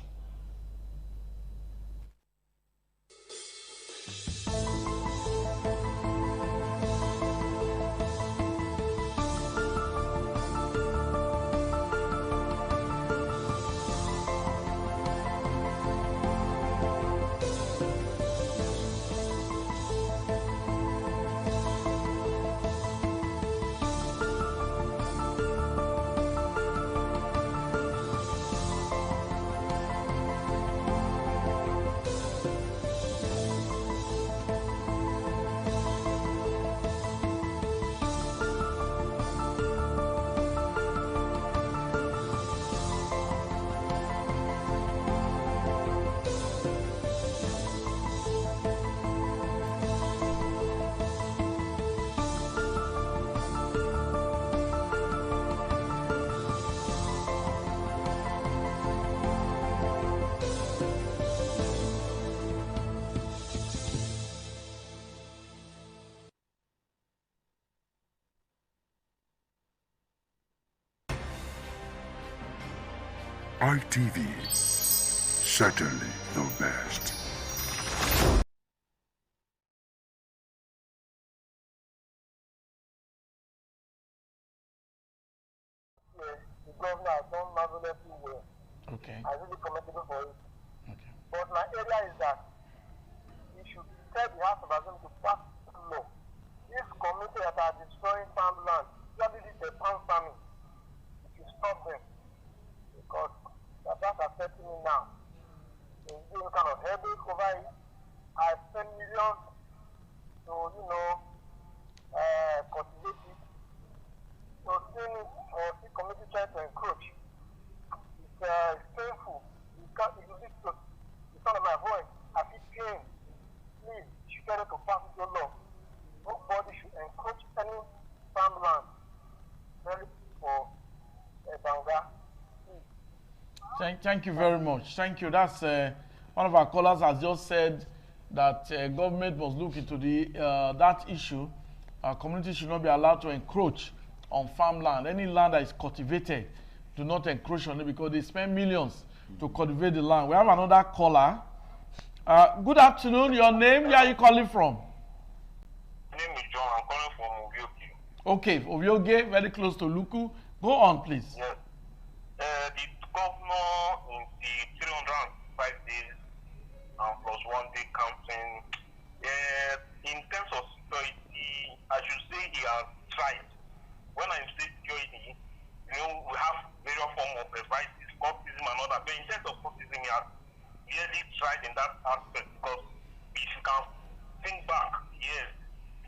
ITV, certainly the best. The governor has done marvelously well. Okay. I'm really commendable for it. Okay. But my area is that we should tell the House of Assembly to pass law. This committee that are destroying farmland, usually this palm farming, we should stop them. Because that's affecting me now. There's any kind of headache over it. I spend millions to, cultivate it. So seeing it or the committee trying to encroach, it's painful. If you listen to the sound of my voice, I feel pain. Please, you should get it to pass your law. Nobody should encroach any farmland. Very for Banga. Thank you very much. Thank you. That's one of our callers has just said that government must look into that issue. Our community should not be allowed to encroach on farmland. Any land that is cultivated, do not encroach on it because they spend millions to cultivate the land. We have another caller. Good afternoon. Your name? Where are you calling from? My name is John. I'm calling from Ovioge. Okay, Ovioge, very close to Luku. Go on, please. Yes. The governor in the 305 days plus 1 day campaign, in terms of security, I should say he has tried. When I say security, we have various forms of vices, cultism and all that, but in terms of cultism, he has really tried in that aspect because if you can think back, yes,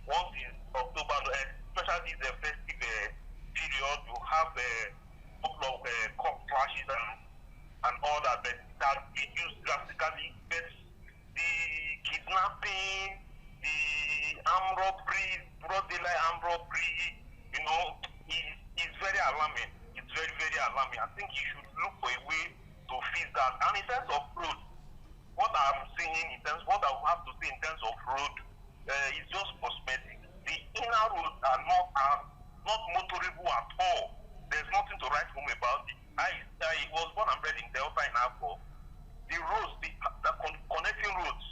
once in October, especially very, it's very alarming. It's very, very alarming. I think you should look for a way to fix that. And in terms of road, what I'm seeing what I have to say in terms of road is just cosmetic. The inner roads are not motorable at all. There's nothing to write home about it. I was born and bred in Delta in Akko. The roads, the connecting roads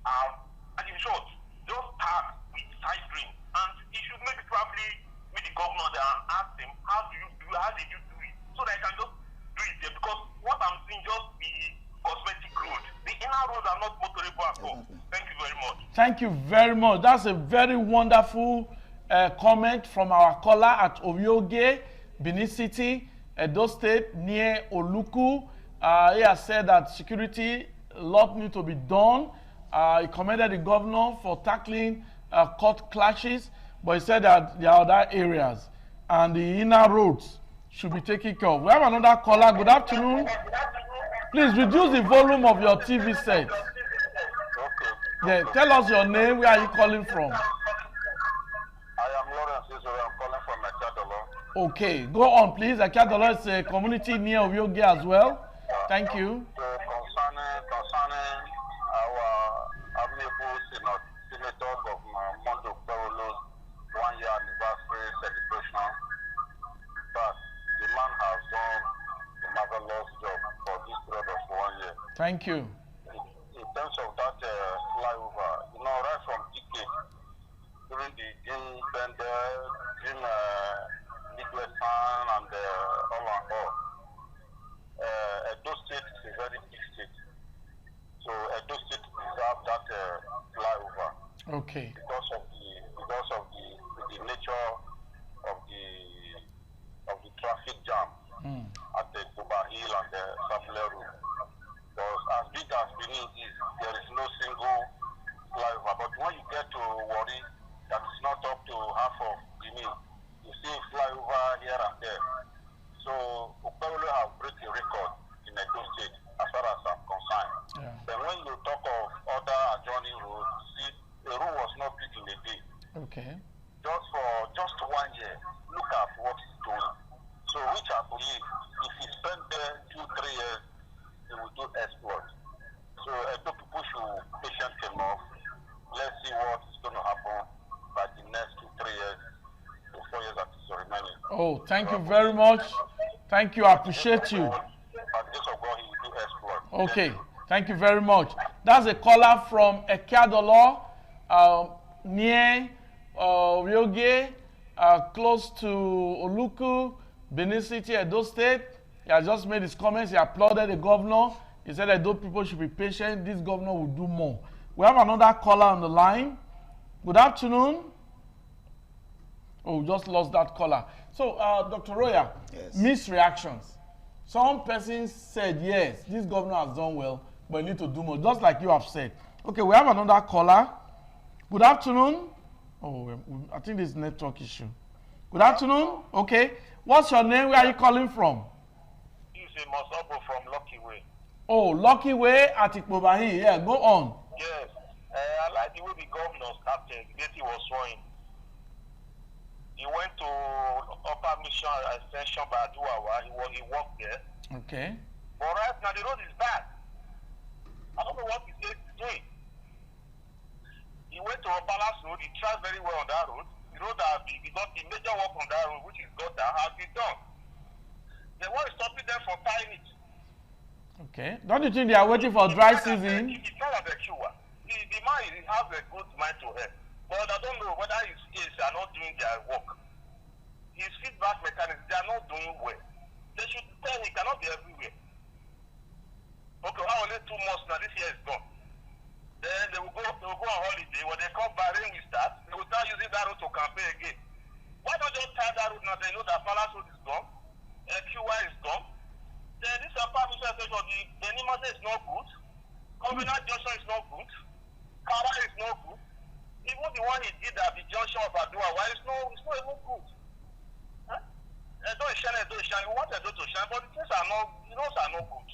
are, in short, just packed with side streams. And he should maybe probably meet the governor there and ask him, how did you do it? So that I can just do it there. Because what I'm seeing just the cosmetic road. The inner roads are not motorable at all. Thank you very much. Thank you very much. That's a very wonderful comment from our caller at Ovioge, Benin City, Edo State, near Oluku. He has said that security, a lot need to be done. He commended the governor for tackling court clashes, but he said that there are other areas and the inner roads should be taken care of. We have another caller. Good afternoon. Please reduce the volume of your TV set. Yeah, tell us your name. Where are you calling from? I am Lawrence Israel. I'm calling from Ekadolo. Okay, go on, please. Ekadolo is a community near Ovioge as well. Thank you. Concerning our amiable Senator Governor Mondo Perolo's 1-year anniversary celebration, but the man has done a marvelous job for this period of 1 year. Thank you. In terms of that flyover, right from decade, during the Jim Bender, Jim Midwestern, and all and all, Edo State is a very big state. So Edo State deserves that flyover. Okay. Because of the nature of the traffic jam at the Kuba Hill and the Sapele Road. Because as big as Benin is, there is no single flyover. But when you get to Warri, that is not up to half of Benin. You see flyover here and there. So Ukpewolo have break a record in Edo State as far as I'm concerned. Yeah. Then when you talk of other adjoining roads, see, the road was not built in a day. Okay. Just 1 year, look at what he's doing. So which I believe, if he spend there 2-3 years, he will do exploit. So Edo people should be patient enough. Let's see what is going to happen by the next 2-3 years to 4 years that is remaining. Oh, thank you very much. Thank you. I appreciate you. By the grace of God, he will do exploit. Okay. Thank you very much. That's a caller from Ekadolo, near Ovioge, close to Oluku, Benin City, Edo State. He has just made his comments. He applauded the governor. He said that Edo people should be patient. This governor will do more. We have another caller on the line. Good afternoon. Oh, we just lost that caller. So, Dr. Roya, yes. Mixed reactions. Some persons said, yes, this governor has done well, but we need to do more, just like you have said. Okay, we have another caller. Good afternoon. Oh, I think this is a network issue. Good afternoon. Okay. What's your name? Where are you calling from? It's a Masobo from Lucky Way. Oh, Lucky Way at Ikpobahi. Yeah, go on. Yes. I like the way the governor started. He was sworn. He went to Upper Mission Extension by Aduawa. He worked there. Okay. But right now, the road is bad. I don't know what he's doing. He went to Palace Road. He tried very well on that road. The road because the major work on that road, which is gutter, has been done. They want to stop it there for tying it. Okay. Don't you think they are waiting for dry season? It's not a cure. The man has a good mind to help. But I don't know whether his aides are not doing their work. His feedback mechanisms, they are not doing well. They should tell he cannot be everywhere. Okay, how only 2 months now, this year is gone. Then they will go on holiday. When they come back, rain will start. They will start using that road to campaign again. Why don't you tie that road now? They know that Palace Road is gone. QY is gone. Then this apartment station, the Nimase is not good. Covenant Junction is not good. Kara is not good. Even the one he did at the junction of Adua, why it's not even good. Huh? Don't shine. We want to shine, but the things are not, the roads are not good.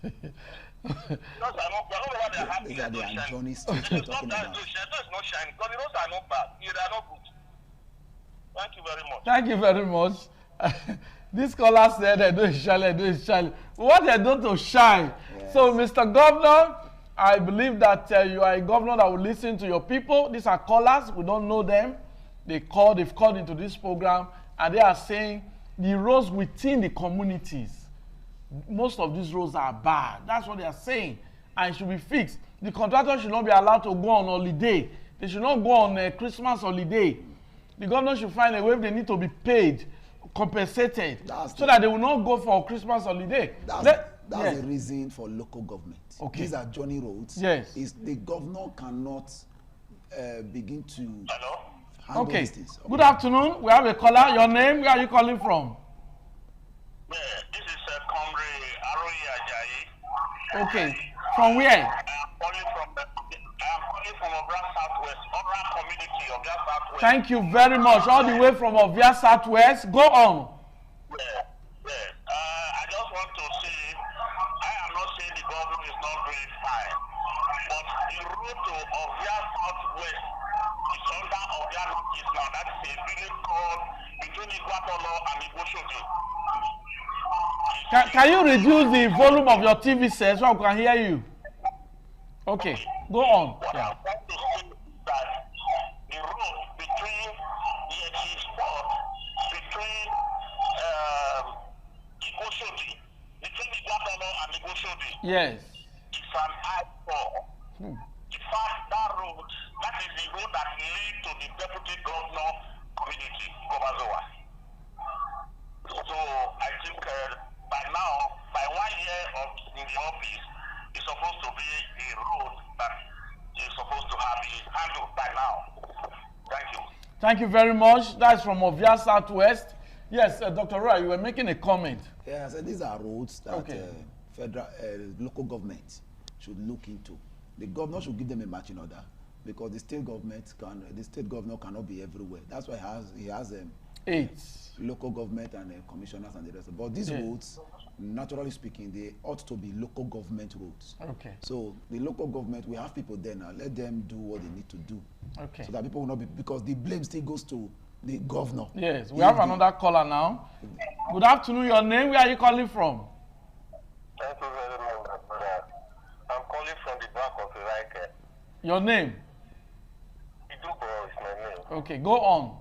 The roads are not good. I don't know why they're happy. These are the Johnny It's not that don't shine. It's not shining because the roads are not bad. They are not good. Thank you very much. Thank you very much. This caller said they don't shy. What they do to shy? Yes. So, Mr. Governor, I believe that you are a governor that will listen to your people. These are callers. We don't know them. They've called into this program, and they are saying the roads within the communities, most of these roads are bad. That's what they are saying, and it should be fixed. The contractor should not be allowed to go on holiday. They should not go on a Christmas holiday. The governor should find a way if they need to be paid, compensated, so that they will not go for Christmas holiday. That's the reason for local government. Okay. These are journey roads. Yes. Is the governor cannot begin to handle these things. Okay. Good afternoon. We have a caller. Your name? Where are you calling from? Yeah, this is Comrade Aroyi Ajayi. Okay. From where? I'm calling from Obra Southwest, Obra community of that Southwest. Thank you very much. All the way from Obra Southwest. Go on. I just want to say, I am not saying the government is not doing fine, but the road to Obra Southwest is under Obra Northeast now. That is a village called between Iguatolo and Igboshoge. Can you reduce the volume of your TV set so I can hear you? Okay, go on. Yeah. I want to say that the road between the spot, between Igboshoge, between Iguatolo and Igboshoge, yes, it's an eyesore. In fact, that road, that is the road that leads to the deputy governor community, Gobazoa. So I think by now, by 1 year in the office, it's supposed to be a road that is supposed to have been handled by now. Thank you. Thank you very much. That's from Ovia Southwest. Yes, Dr. Roy, you were making a comment. Yeah, so these are roads that federal, local government should look into. The governor should give them a matching order because the state governor cannot be everywhere. That's why he has 8 local government and commissioners and the rest. But these roads, naturally speaking, they ought to be local government roads. Okay. So the local government, we have people there now. Let them do what they need to do. Okay. So that people will not be, because the blame still goes to the governor. Yes, we have another caller now. Good afternoon. Your name? Where are you calling from? Thank you very much, brother. I'm calling from the back of Iraq. Your name? Idubo is my name. Okay, go on.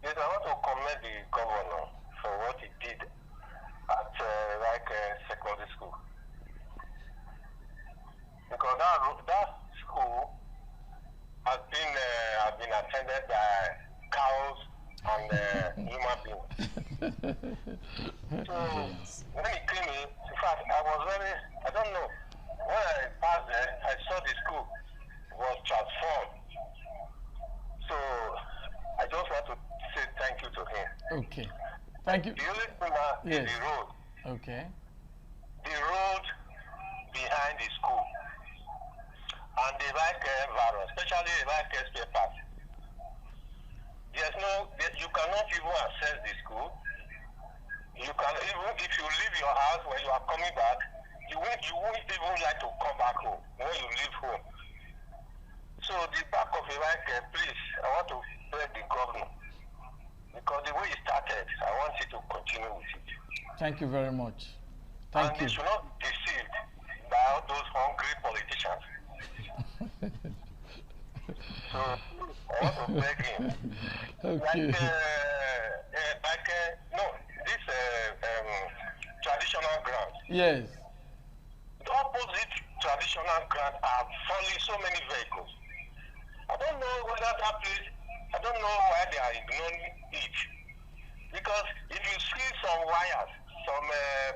Yes, I want to commend the governor for what he did at secondary school. Because that school has been attended by cows and human beings. So when he came in fact, I don't know, when I passed there, I saw the school was transformed. So I just want to say thank you to him. Okay. Thank you. The only thing now is the road. Okay. The road behind the school. And the bike environment, especially the bike spare parts. You cannot even access the school. You can even, if you leave your house when you are coming back, you won't even like to come back home when you leave home. So the back of the bike, please, I want to beg the governor. Because the way it started, I want you to continue with it. Thank you very much. Thank you. You should not be deceived by all those hungry politicians. So I want to beg him. Okay. This traditional ground. Yes. The opposite traditional ground are falling so many vehicles. I don't know whether that place, I don't know why they are ignoring it. Because if you see some wires, some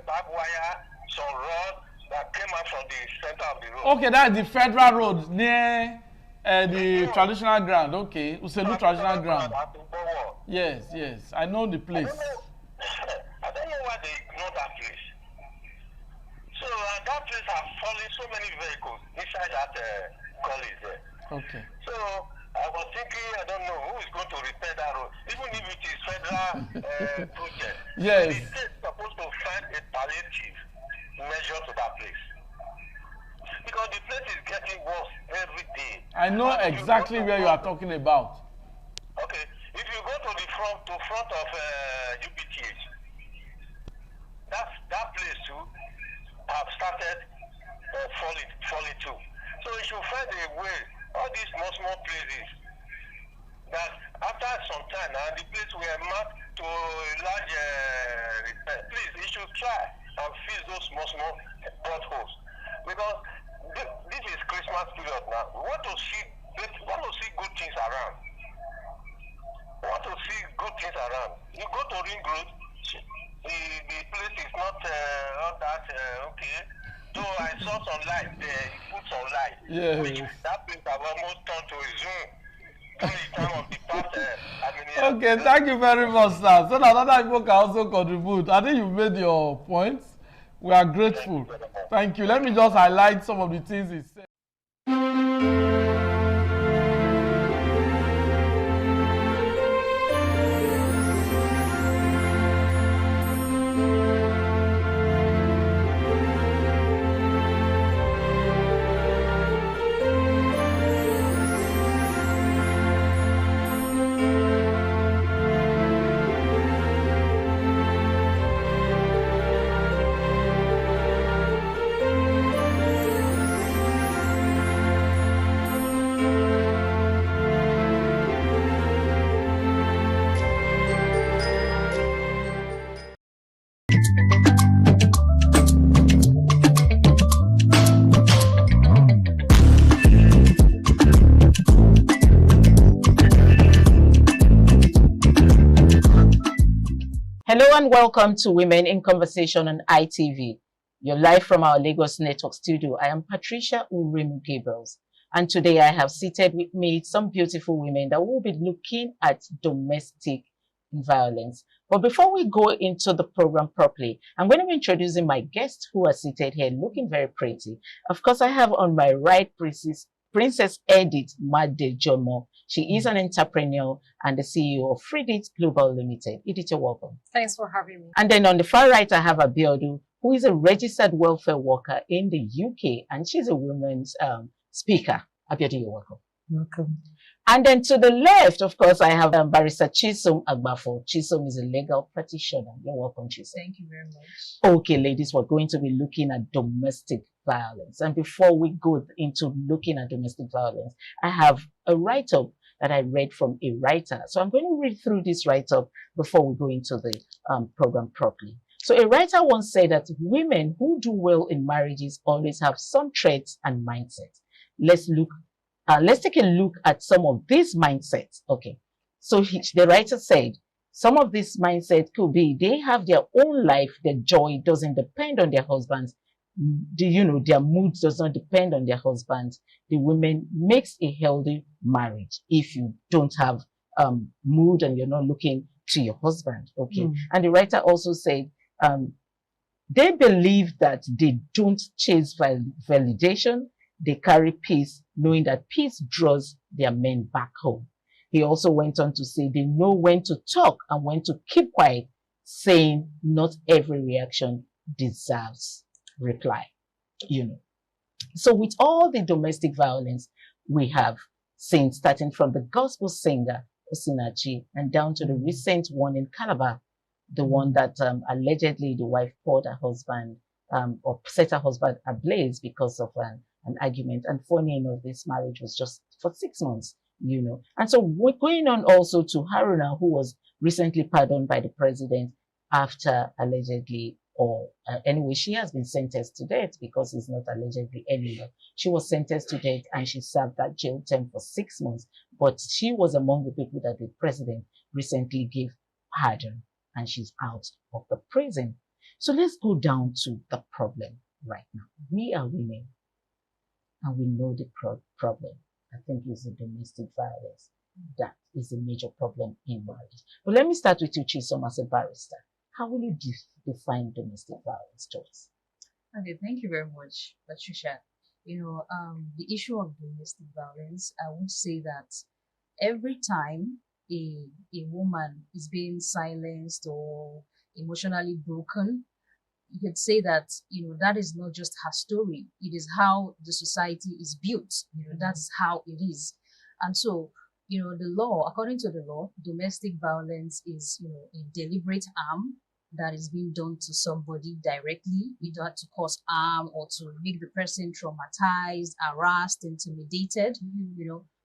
barbed wire, some rod that came out from the center of the road. Okay, that's the federal road near the traditional ground. Okay, Uselu traditional ground. Yes, yes, I know the place. I don't know why they ignore that place. So that place has fallen so many vehicles inside that college there. Okay. So I was thinking, I don't know who is going to repair that road, even if it is federal project. Yes. The state is supposed to find a palliative measure to that place. Because the place is getting worse every day. I know exactly where you are talking about. Okay. If you go to the front front of UBTH. That place too have started falling too. So you should find a way. All these small places that after some time now the place were marked to a large repair. Please, you should try and fix those small potholes because this is Christmas period now. We want to see good things around. We want to see good things around. You go to Ring Road, the place is not that okay. So I saw some light there, you put some light. Yeah. Which that place have almost turned to a Zoom. Okay, thank you very much, sir. So that other people can also contribute. I think you've made your points. We are grateful. Thank you. Let me just highlight some of the things he said. Hello and welcome to Women in Conversation on ITV. You're live from our Lagos Network studio. I am Patricia Uremu Gabriels, and today I have seated with me some beautiful women that will be looking at domestic violence. But before we go into the program properly, I'm going to be introducing my guests who are seated here looking very pretty. Of course, I have on my right Princess Edith Madejomo. She is an entrepreneur and the CEO of Freedit Global Limited. Edith, you're welcome. Thanks for having me. And then on the far right, I have Abiodun, who is a registered welfare worker in the UK, and she's a women's speaker. Abiodun, you're welcome. Welcome. And then to the left, of course, I have Barrister Chisom Agbafo. Chisom is a legal practitioner. You're welcome, Chisom. Thank you very much. Okay, ladies, we're going to be looking at domestic violence. And before we go into looking at domestic violence, I have a write-up that I read from a writer. So I'm going to read through this write-up before we go into the program properly. So a writer once said that women who do well in marriages always have some traits and mindsets. Let's take a look at some of these mindsets. Okay. So the writer said, some of these mindsets could be they have their own life, their joy doesn't depend on their husbands. Their mood does not depend on their husbands. The women makes a healthy marriage if you don't have mood and you're not looking to your husband. Okay. And the writer also said they believe that they don't chase validation. They carry peace, knowing that peace draws their men back home. He also went on to say they know when to talk and when to keep quiet, saying not every reaction deserves reply. So with all the domestic violence we have seen, starting from the gospel singer Osinachi and down to the recent one in Calabar, the one that allegedly the wife poured her husband or set her husband ablaze because of an argument. And funny enough, this marriage was just for 6 months, And so we're going on also to Haruna, who was recently pardoned by the president after allegedly, anyway, she has been sentenced to death because it's not allegedly anymore. She was sentenced to death and she served that jail term for 6 months. But she was among the people that the president recently gave pardon, and she's out of the prison. So let's go down to the problem right now. We are women, and we know the problem. I think it's the domestic violence. That is a major problem in marriage. But let me start with you, Chisom, as a barrister. How will you define domestic violence, Joyce? Okay, thank you very much, Patricia. The issue of domestic violence, I would say that every time a woman is being silenced or emotionally broken, you could say that, that is not just her story. It is how the society is built. That's how it is. And so the law, according to the law, domestic violence is, a deliberate harm that is being done to somebody directly, either to cause harm or to make the person traumatized, harassed, intimidated,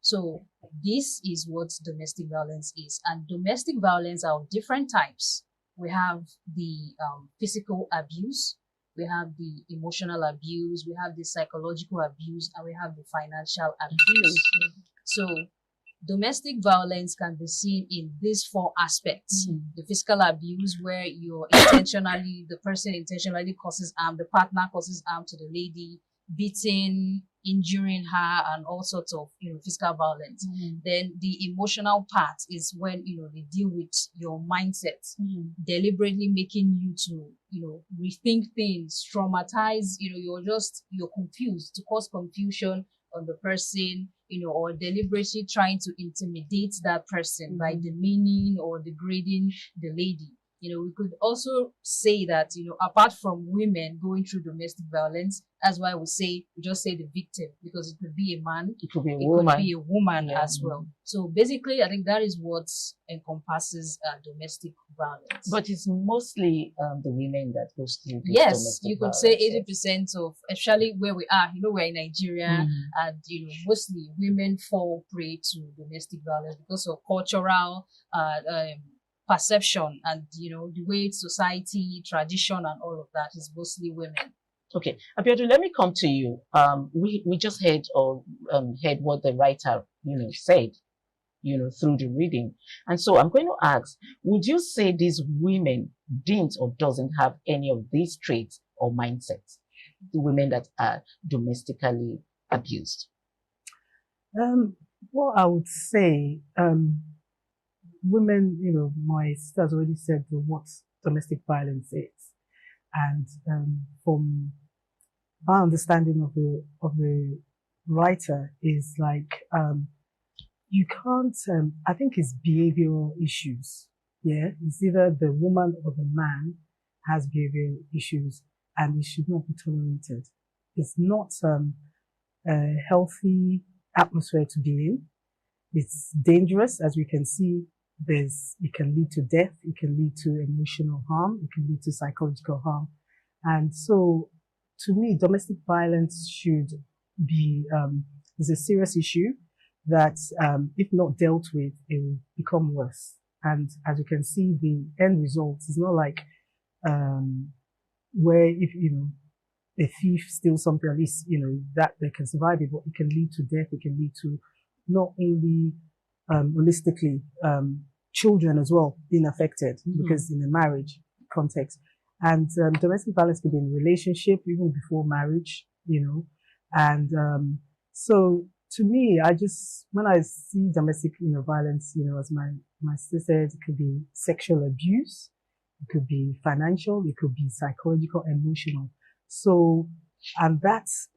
So this is what domestic violence is. And domestic violence are of different types. We have the physical abuse, we have the emotional abuse, we have the psychological abuse, and we have the financial abuse. So domestic violence can be seen in these four aspects. The physical abuse, where the person intentionally causes harm, the partner causes harm to the lady, beating, injuring her, and all sorts of physical violence. Then the emotional part is when they deal with your mindset, deliberately making you to rethink things, traumatize. You're confused, to cause confusion on the person, or deliberately trying to intimidate that person by demeaning or degrading the lady. We could also say that, apart from women going through domestic violence, that's why we just say the victim, because it could be a man, it could be a woman as well. So basically, I think that is what encompasses domestic violence. But it's mostly the women that goes through this. Yes, you could say 80% of, especially where we are, we're in Nigeria, and mostly women fall prey to domestic violence because of cultural perception and the way society, tradition, and all of that is mostly women. Okay, Abiodun, let me come to you. We just heard what the writer said through the reading, and so I'm going to ask: would you say these women didn't or doesn't have any of these traits or mindsets? The women that are domestically abused. What I would say. Women, my sister has already said what domestic violence is, and from my understanding of the writer is like you can't. I think it's behavioral issues. Yeah, it's either the woman or the man has behavioral issues, and it should not be tolerated. It's not a healthy atmosphere to be in. It's dangerous, as we can see. It can lead to death, it can lead to emotional harm, it can lead to psychological harm. And so, to me, domestic violence should be, is a serious issue that, if not dealt with, it will become worse. And as you can see, the end result is not like, where if, a thief steals something, at least, that they can survive it, but it can lead to death, it can lead to not only, holistically, children as well being affected because in a marriage context. And domestic violence can be in a relationship even before marriage, And so to me, when I see domestic violence, as my sister said, it could be sexual abuse, it could be financial, it could be psychological, emotional. So, and that's,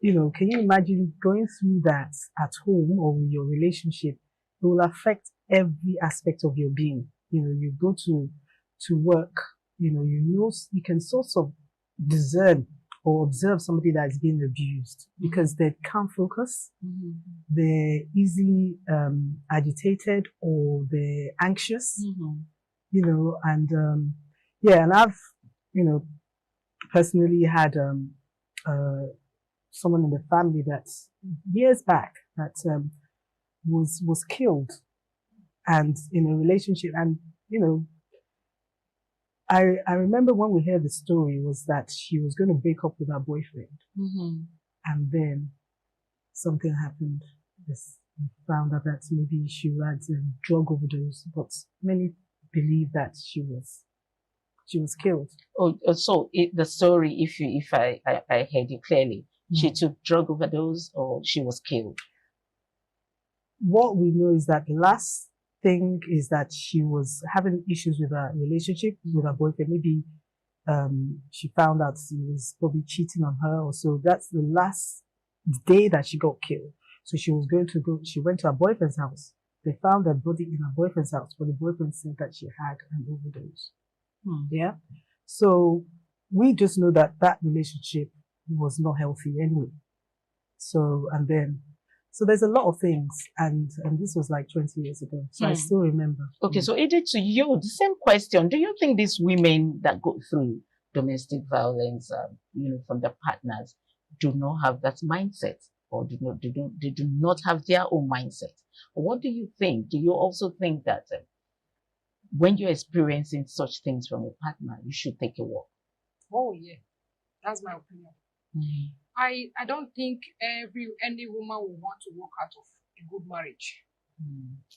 can you imagine going through that at home or with your relationship? It will affect every aspect of your being. You go to work, you can sort of discern or observe somebody that is being abused because they can't focus. They're easily agitated or they're anxious, and and I've, personally had someone in the family that years back that was killed, and in a relationship, and I remember when we heard the story was that she was going to break up with her boyfriend, and then something happened. We found out that maybe she had a drug overdose, but many believe that she was killed. Oh, so the story, if I heard you clearly, she took drug overdose or she was killed. What we know is that the last thing is that she was having issues with her relationship with her boyfriend. Maybe she found out he was probably cheating on her, or so. That's the last day that she got killed. So she went to her boyfriend's house. They found her body in her boyfriend's house, but the boyfriend said that she had an overdose. Yeah. So we just know that relationship was not healthy anyway. So, and then So there's a lot of things, and this was like 20 years ago, so I still remember. Okay, so Edith, to you, the same question. Do you think these women that go through domestic violence, from their partners, do not have that mindset, or they do not have their own mindset? What do you think? Do you also think that when you're experiencing such things from a partner, you should take a walk? Oh yeah, that's my opinion. I don't think any woman will want to walk out of a good marriage.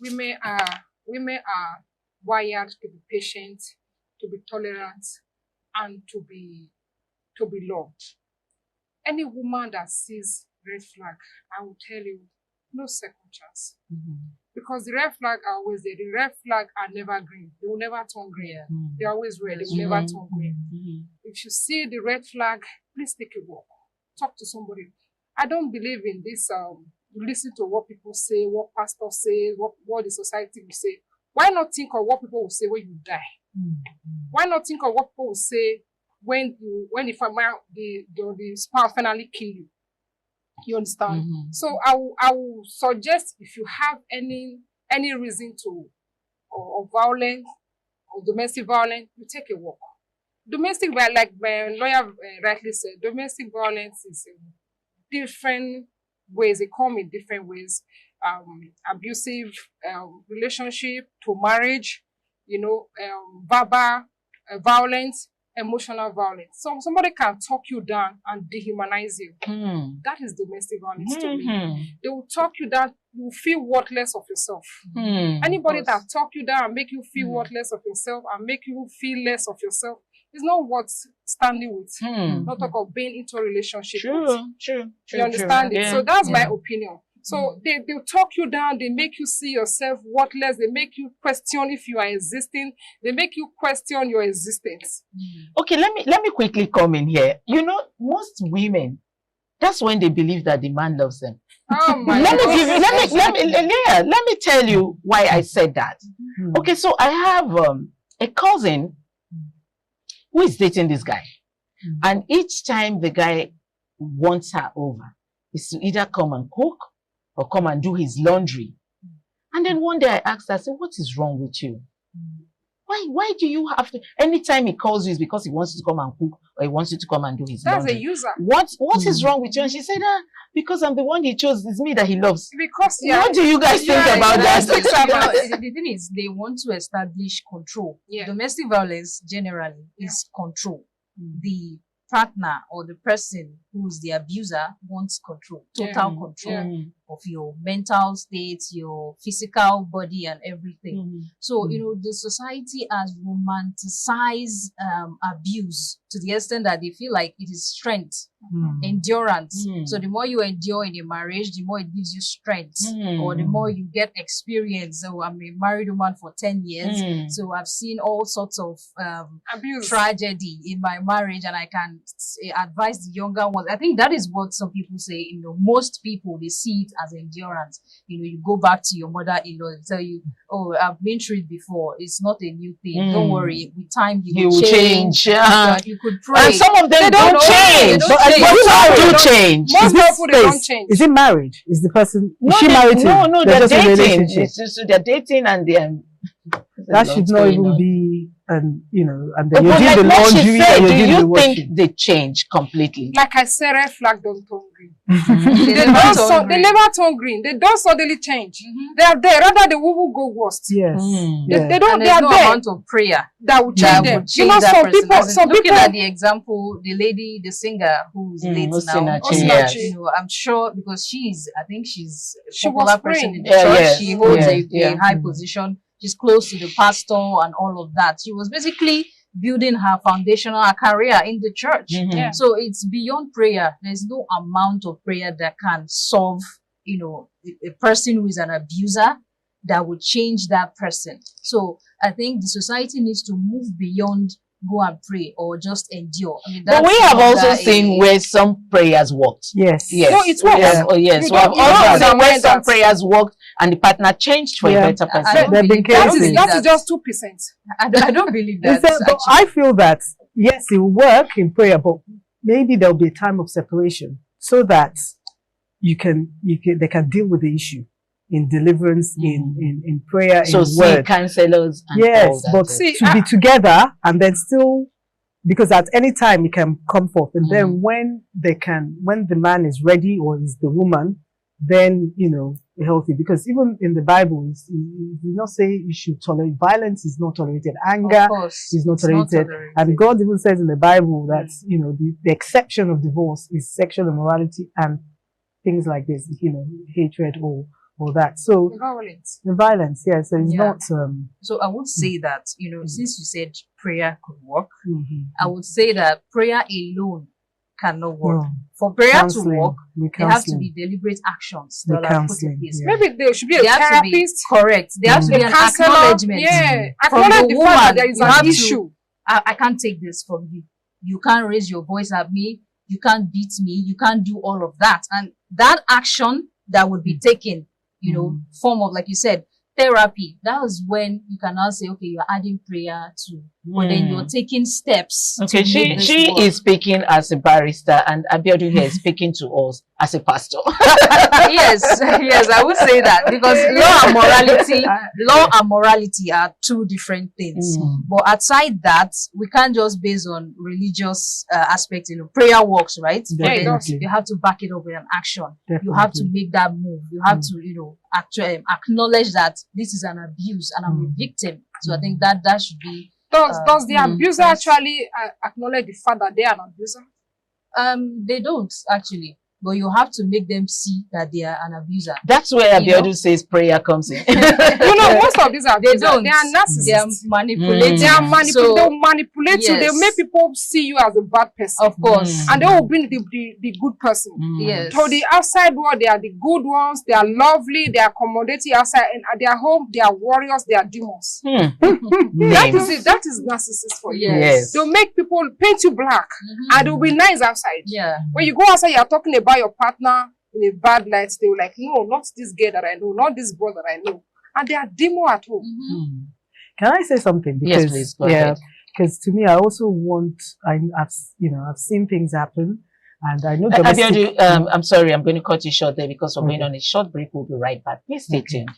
Women are wired to be patient, to be tolerant, and to be loved. Any woman that sees red flag, I will tell you, no second chance. Because the red flag are always there. The red flag are never green. They will never turn green. They're always red. They will never turn green. If you see the red flag, please take a walk. Talk to somebody. I don't believe in this. You listen to what people say, what pastors say, what the society will say. Why not think of what people will say when you die? Why not think of what people will say when the spouse finally kill you? You understand? So I will suggest, if you have any reason of violence or domestic violence, you take a walk. Domestic violence, like my lawyer rightly said, domestic violence is different ways. They come in different ways. Abusive relationship to marriage, verbal violence, emotional violence. So somebody can talk you down and dehumanize you. That is domestic violence to me. They will talk you down. You feel worthless of yourself. Anybody that talk you down and make you feel worthless of yourself and make you feel less of yourself is not worth standing with. Not talk of being into a relationship. True. You understand it? So that's my opinion. So they'll talk you down, they make you see yourself worthless, they make you question if you are existing, they make you question your existence. Okay, let me quickly come in here. Most women, that's when they believe that the man loves them. Oh my let me tell you why I said that. Okay, so I have a cousin who is dating this guy. And each time the guy wants her over, is to either come and cook or come and do his laundry. And then one day I asked her, I said, what is wrong with you? Why do you have to, anytime he calls you, it's because he wants you to come and cook or he wants you to come and do his laundry. That's a user. What is wrong with you? And she said, because I'm the one he chose, it's me that he loves. Because what do you guys think about that? The thing is, they want to establish control. Domestic violence generally is control. The partner or the person who is the abuser wants control, total control of your mental state, your physical body and everything. So, the society has romanticized abuse to the extent that they feel like it is strength, endurance. So the more you endure in a marriage, the more it gives you strength, or the more you get experience. So I'm a married woman for 10 years, so I've seen all sorts of abuse, tragedy in my marriage, and I can advise the younger ones. I think that is what some people say. Most people, they see it as endurance. You go back to your mother-in-law and tell you, oh, I've been through it before. It's not a new thing. Don't worry. With time, you will change. You could pray. And some of them don't change. But some do change. Most people, they don't change. Is it marriage? Is the person, is she married to? No, they're dating. They're dating and they're... That should not even be, and then you do the laundry and do you think they change completely? Like I said, red flag don't turn green. They never turn green. They don't suddenly change. They are there. Rather, they will go worst. Yes. They don't. And they are no there. amount of prayer that will change them. Some people. Looking at the example, the lady, the singer who's late now. I'm sure because I think she's a popular person in the church. She holds a high position. She's close to the pastor and all of that. She was basically building her career in the church. So it's beyond prayer. There's no amount of prayer that can solve, a person who is an abuser that would change that person. So I think the society needs to move beyond go and pray or just endure. But we have also seen where some prayers worked. Yes. No, it works. Yes. We have also seen where some prayers worked and the partner changed for a better person. That is just 2%. I don't believe that. But I feel that, yes, it will work in prayer, but maybe there'll be a time of separation so that they can deal with the issue in deliverance, in prayer, So in see word. counselors and Yes, all that. but to be together and then still, because at any time it can come forth, and then when the man is ready or is the woman, then healthy. Because even in the Bible, it does not say you should tolerate violence. Is not tolerated. Anger is not tolerated. And God even says in the Bible that the exception of divorce is sexual immorality and things like this. Hatred or that. So the violence, yeah. So it's not. So I would say that since you said prayer could work, I would say that prayer alone cannot work. For prayer to work, there have to be deliberate actions that are put in place. Maybe there should be a therapist. Correct. There has to be an acknowledgement. Yeah, from acknowledge the the fact that woman. there is You an have to, issue. I can't take this from you. You can't raise your voice at me. You can't beat me. You can't do all of that. And that action that would be taken, form of, like you said, therapy. That was when you can now say, okay, you're adding prayer to, but then you're taking steps. Okay, she is speaking as a barrister, and Abiodun here is speaking to us as a pastor. yes, I would say that, because law and morality are two different things. But outside that, we can't just base on religious aspects. Prayer works, right? But then you have to back it up with an action. You have to make that move. You have to, actually acknowledge that this is an abuse and I'm a victim. So I think that should be. Does the abuser actually acknowledge the fact that they are an abuser? They don't actually, but you have to make them see that they are an abuser. That's where Abiodun says prayer comes in. Most of these abusers, they don't. They are narcissists. They are manipulating. They manipulate you. They make people see you as a bad person. Of course. And they will bring the good person. Yes. To the outside world, they are the good ones. They are lovely. They are accommodating outside. And at their home, they are warriors. They are demons. That is it. That is narcissist for you. Yes. They'll make people paint you black. And they'll be nice outside. Yeah. When you go outside, you're talking about your partner in a bad light. They were like, no, not this girl that I know, not this boy that I know. And they are demo at home. Can I say something? Because, yes, please. Go ahead. Because to me, I also want. I've seen things happen, and I know. I'm sorry, I'm going to cut you short there because we're going on a short break. We'll be right back. Please stay tuned.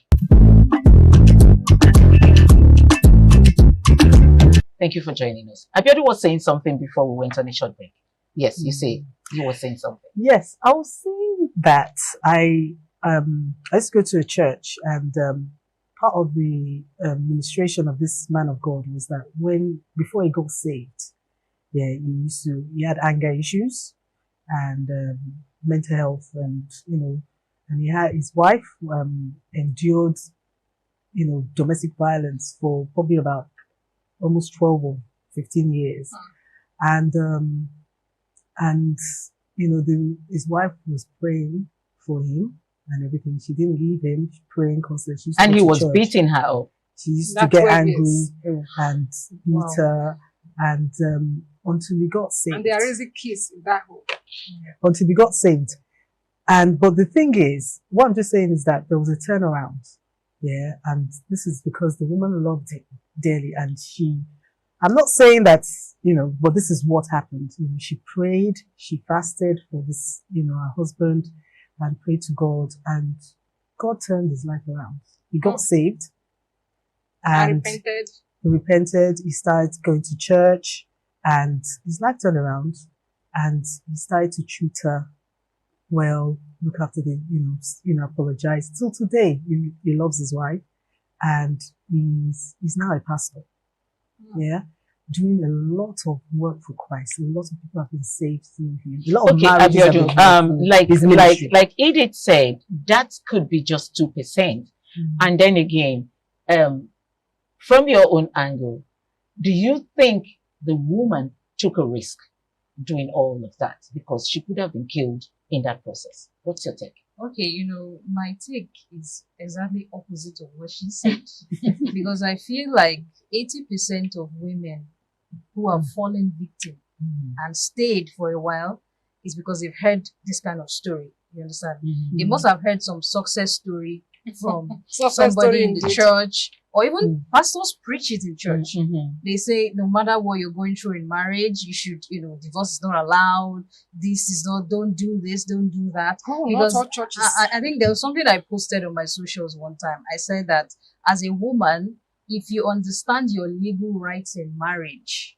Thank you for joining us. Abiodun was saying something before we went on a short break. Yes, you were saying something. Yes, I was saying that I used to go to a church, and part of the administration of this man of God was that before he got saved, he had anger issues and mental health, and and he had his wife endured domestic violence for probably about almost 12 or 15 years, and his wife was praying for him and everything. She didn't leave him, praying constantly. And he was beating her up. She used to get angry and beat her, and until he got saved. And they are raising kids in that home. Until he got saved. But the thing is, what I'm just saying is that there was a turnaround. Yeah, and this is because the woman loved him dearly, and I'm not saying that, but this is what happened. She prayed, she fasted for this, her husband, and prayed to God, and God turned his life around. He got saved, and he repented. He started going to church, and his life turned around, and he started to treat her well, look after the, apologize. Till today, he loves his wife, and he's now a pastor. Yeah, doing a lot of work for Christ. A lot of people have been saved through him. A lot of marriages have been like Edith said, that could be just 2%. And then again, from your own angle, do you think the woman took a risk doing all of that because she could have been killed in that process? What's your take? Okay, my take is exactly opposite of what she said. Because I feel like 80% of women who have fallen victim and stayed for a while is because they've heard this kind of story. You understand? They must have heard some success story from somebody in the church or even pastors preach it in church. They say no matter what you're going through in marriage, you should, divorce is not allowed. This is not, don't do this, don't do that. Because not all churches. I think there was something I posted on my socials one time. I said that as a woman, if you understand your legal rights in marriage,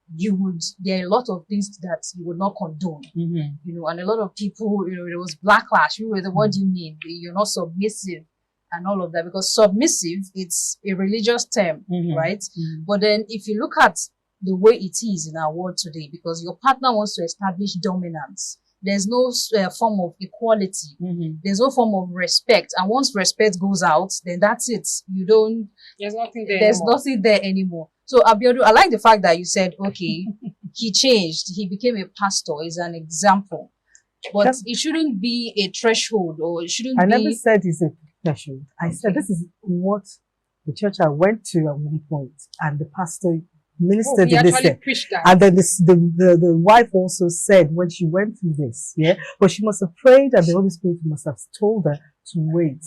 there are a lot of things that you would not condone, and a lot of people, there was backlash. What do you mean? You're not submissive and all of that, because submissive, it's a religious term, right? But then if you look at the way it is in our world today, because your partner wants to establish dominance, there's no form of equality. There's no form of respect. And once respect goes out, then that's it. There's nothing there There's anymore. nothing there anymore. So Abiodun, I like the fact that you said, okay, he changed. He became a pastor. Is an example. But it shouldn't be a threshold, or it shouldn't I be... never said it's a threshold. I said this is what the church I went to at one point, and the pastor ministered he in this. actually preached that. And then the wife also said when she went through this, but she must have prayed, and the Holy Spirit must have told her to wait,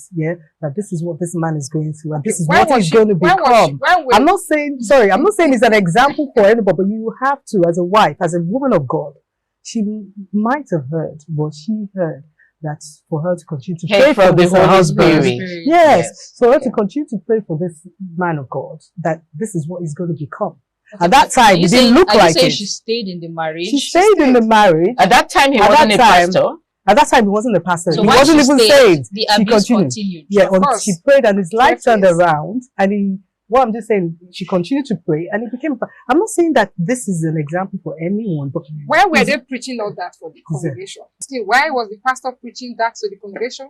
that this is what this man is going through, and this is what he's going to become. I'm not saying it's an example for anybody, but you have to, as a wife, as a woman of God, she might have heard what she heard, that for her to continue to pray for this husband. Yes, for her to continue to pray for this man of God, that this is what he's going to become. At that time, it didn't look like it. She stayed in the marriage. She stayed in the marriage. At that time, he wasn't a pastor. At that time, he wasn't a pastor. So he wasn't even saved. The abuse continued. Yeah, she prayed, and his life turned around. And I'm just saying, she continued to pray, and it became. I'm not saying that this is an example for anyone, but why were they preaching all that for the congregation? Still, why was the pastor preaching that to the congregation?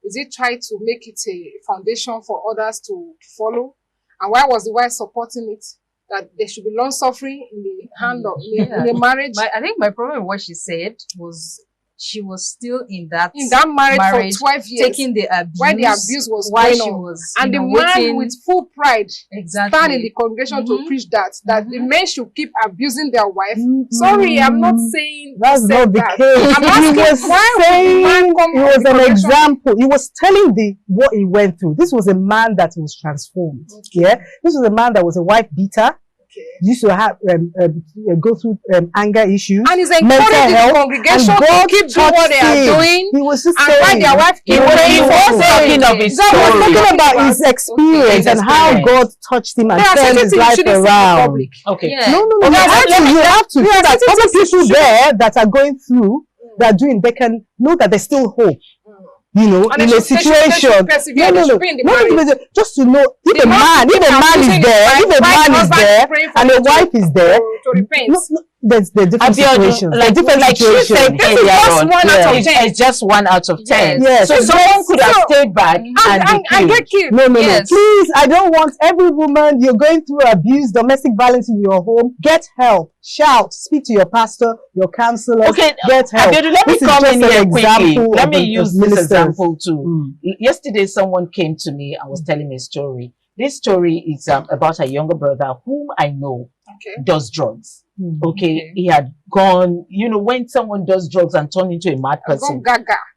Is it trying to make it a foundation for others to follow? And why was the wife supporting it? That there should be long suffering in the hand of in a marriage. I think my problem with what she said was she was still in that marriage for 12 years, taking the abuse, why the abuse was going on, and the man with full pride stand in the congregation to preach that the men should keep abusing their wife. Sorry, I'm not saying that's not the case. I'm asking he was an example. He was telling what he went through. This was a man that was transformed. This was a man that was a wife beater. Used to have go through anger issues, and he's encouraging the congregation to keep doing what they are doing. He was just saying, their wife he was talking of his story. He was talking about his experience and how God touched him and turned his life around. Okay, no. You have to. So that other people there that are going through, they can know that there's still hope. In a situation, just to know if a man is there, and a wife is there, there's different situations. Like she said it's just 1 out of 10. Yes. So someone could have stayed back and get killed. No. Please, I don't want every woman you're going through abuse, domestic violence in your home. Get help. Shout. Speak to your pastor, your counselor. Okay, get help. Let me come in here quickly. Let me use this example too. Yesterday, someone came to me and was telling me a story. This story is about a younger brother whom I know does drugs. Okay, he had gone, when someone does drugs and turn into a mad person.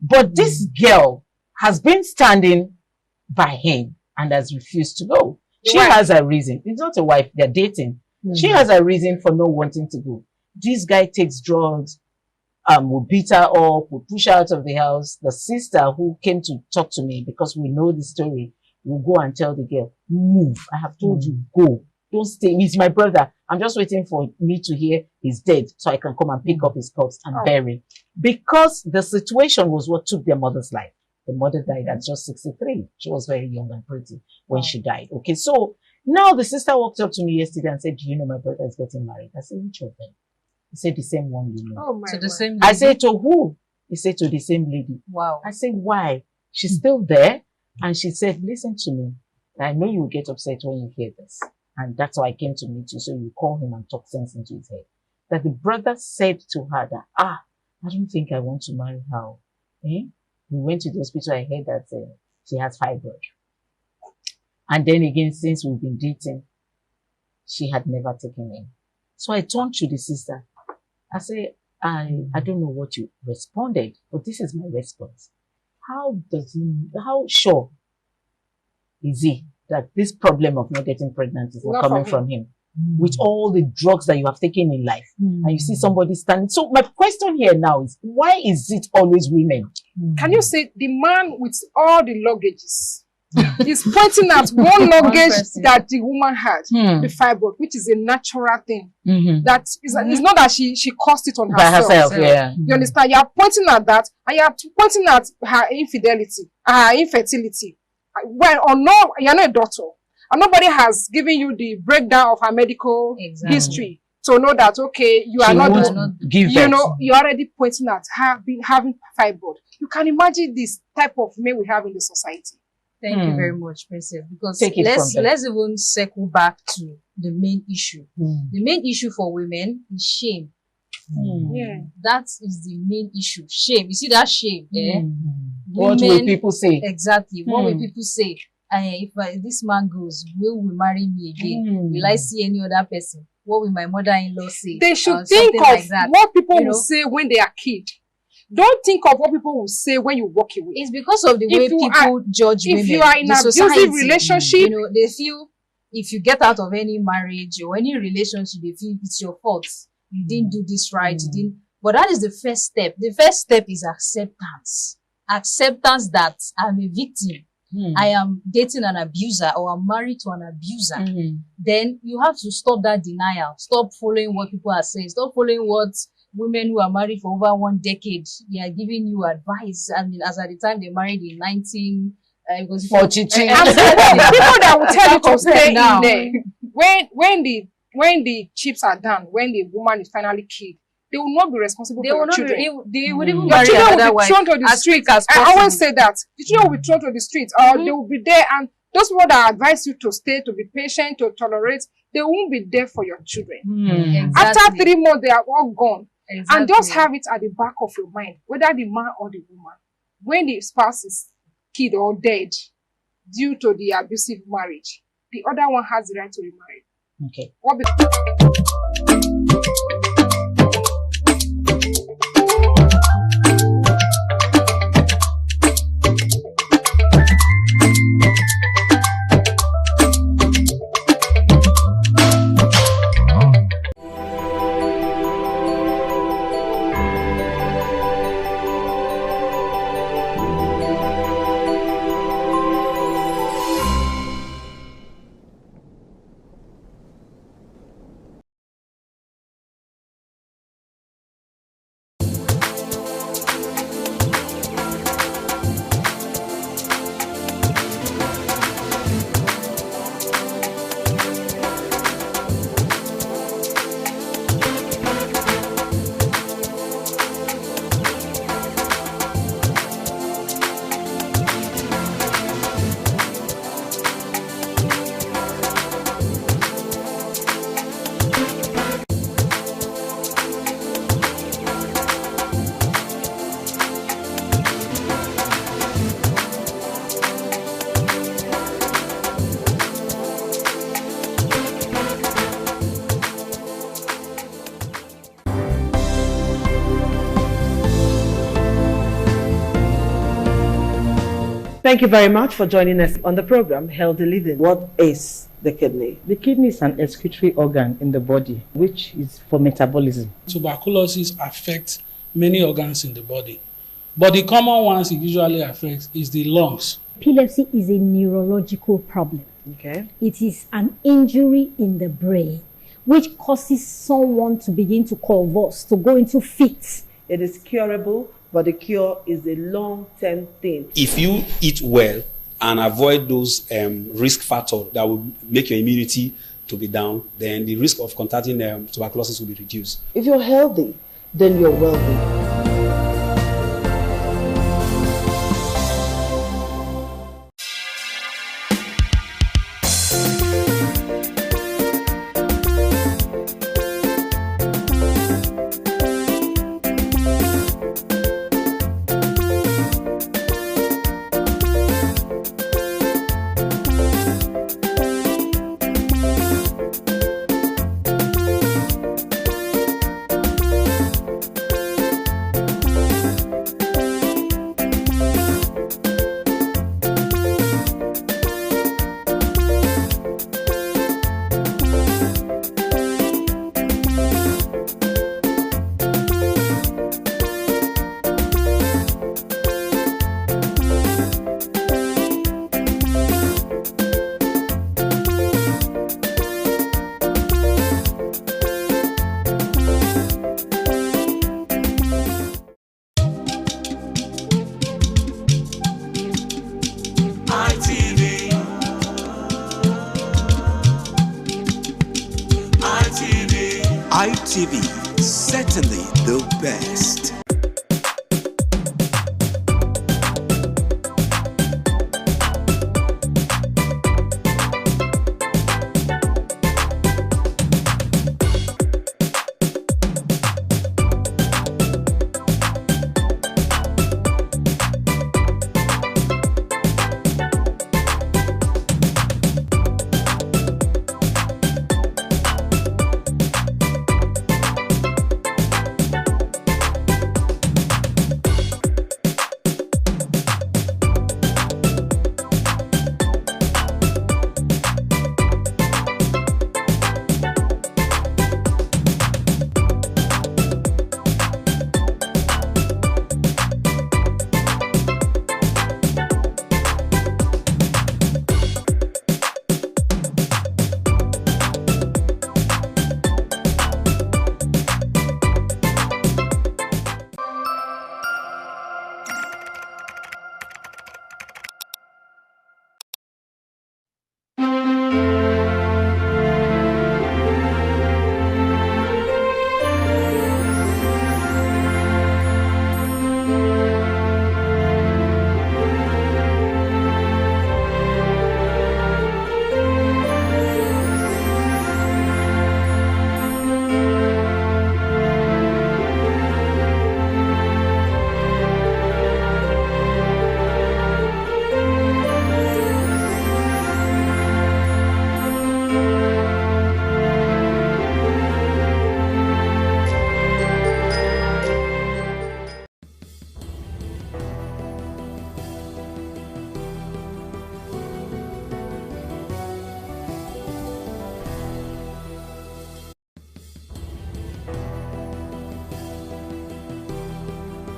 But this girl has been standing by him and has refused to go. She has a reason. It's not a wife, they're dating. She has a reason for not wanting to go. This guy takes drugs, will beat her up, will push her out of the house. The sister who came to talk to me, because we know the story, will go and tell the girl, move. I have told you, go. Don't stay. He's my brother. I'm just waiting for me to hear he's dead so I can come and pick up his corpse and bury him. Because the situation was what took their mother's life. The mother died at just 63. She was very young and pretty when she died. Okay, so now the sister walked up to me yesterday and said, do you know my brother is getting married? I said, which of them? He said, the same one you know. To the same lady? I said, to who? He said, to the same lady. Wow. I said, why? She's still there. And she said, listen to me. I know you will get upset when you hear this. And that's why I came to meet you. So you call him and talk sense into his head. That the brother said to her that, I don't think I want to marry her. We went to the hospital. I heard that she has fibroid. And then again, since we've been dating, she had never taken him. So I turned to the sister. I said, I don't know what you responded, but this is my response. How sure is he that this problem of not getting pregnant is not coming from him. Mm. With all the drugs that you have taken in life, and you see somebody standing. So my question here now is, why is it always women? Can you say the man with all the luggages is pointing at one luggage that the woman had, the fibroid, which is a natural thing. That is, it's not that she caused it on herself. By herself, yeah. You understand? You are pointing at that, and you are pointing at her infidelity, her infertility. Well, or no, you're not a doctor, and nobody has given you the breakdown of her medical history to know that okay, you are not you know, you're already pointing at her having fibroid. You can imagine this type of men we have in the society. Thank you very much, Princess. Because let's even circle back to the main issue. The main issue for women is shame. Yeah, that is the main issue. Shame. You see that shame? What will people say? Exactly. What will people say? If this man goes, will marry me again? Will I see any other person? What will my mother-in-law say? They should think of like what people will say when they are kids. Don't think of what people will say when you walk away. It's because of the way people judge women. If you are in an abusive relationship, you know, they feel if you get out of any marriage or any relationship, they feel it's your fault. You didn't do this right. You didn't. But that is the first step. The first step is acceptance. Acceptance that I'm a victim. I am dating an abuser or I'm married to an abuser. Then you have to stop that denial. Stop following what people are saying. Stop following what women who are married for over 1 decade, they are giving you advice. I mean, as at the time they married in 1942. People that will tell you to stay in there. When the chips are done, when the woman is finally killed, they will not be responsible for your children. They would even your marry children another will be thrown to the street. I always say that. The children will be thrown to the street, or they will be there, and those people that advise you to stay, to be patient, to tolerate, they won't be there for your children. After 3 months, they are all gone. And just have it at the back of your mind, whether the man or the woman, when the spouse is killed or dead due to the abusive marriage, the other one has the right to remarry. Okay. Thank you very much for joining us on the program, Healthy Living. What is the kidney? The kidney is an excretory organ in the body, which is for metabolism. Tuberculosis affects many organs in the body, but the common ones it usually affects is the lungs. Epilepsy is a neurological problem. Okay. It is an injury in the brain, which causes someone to begin to convulse, to go into fits. It is curable, but the cure is a long-term thing. If you eat well and avoid those risk factors that will make your immunity to be down, then the risk of contracting tuberculosis will be reduced. If you're healthy, then you're wealthy. ITV, certainly the best.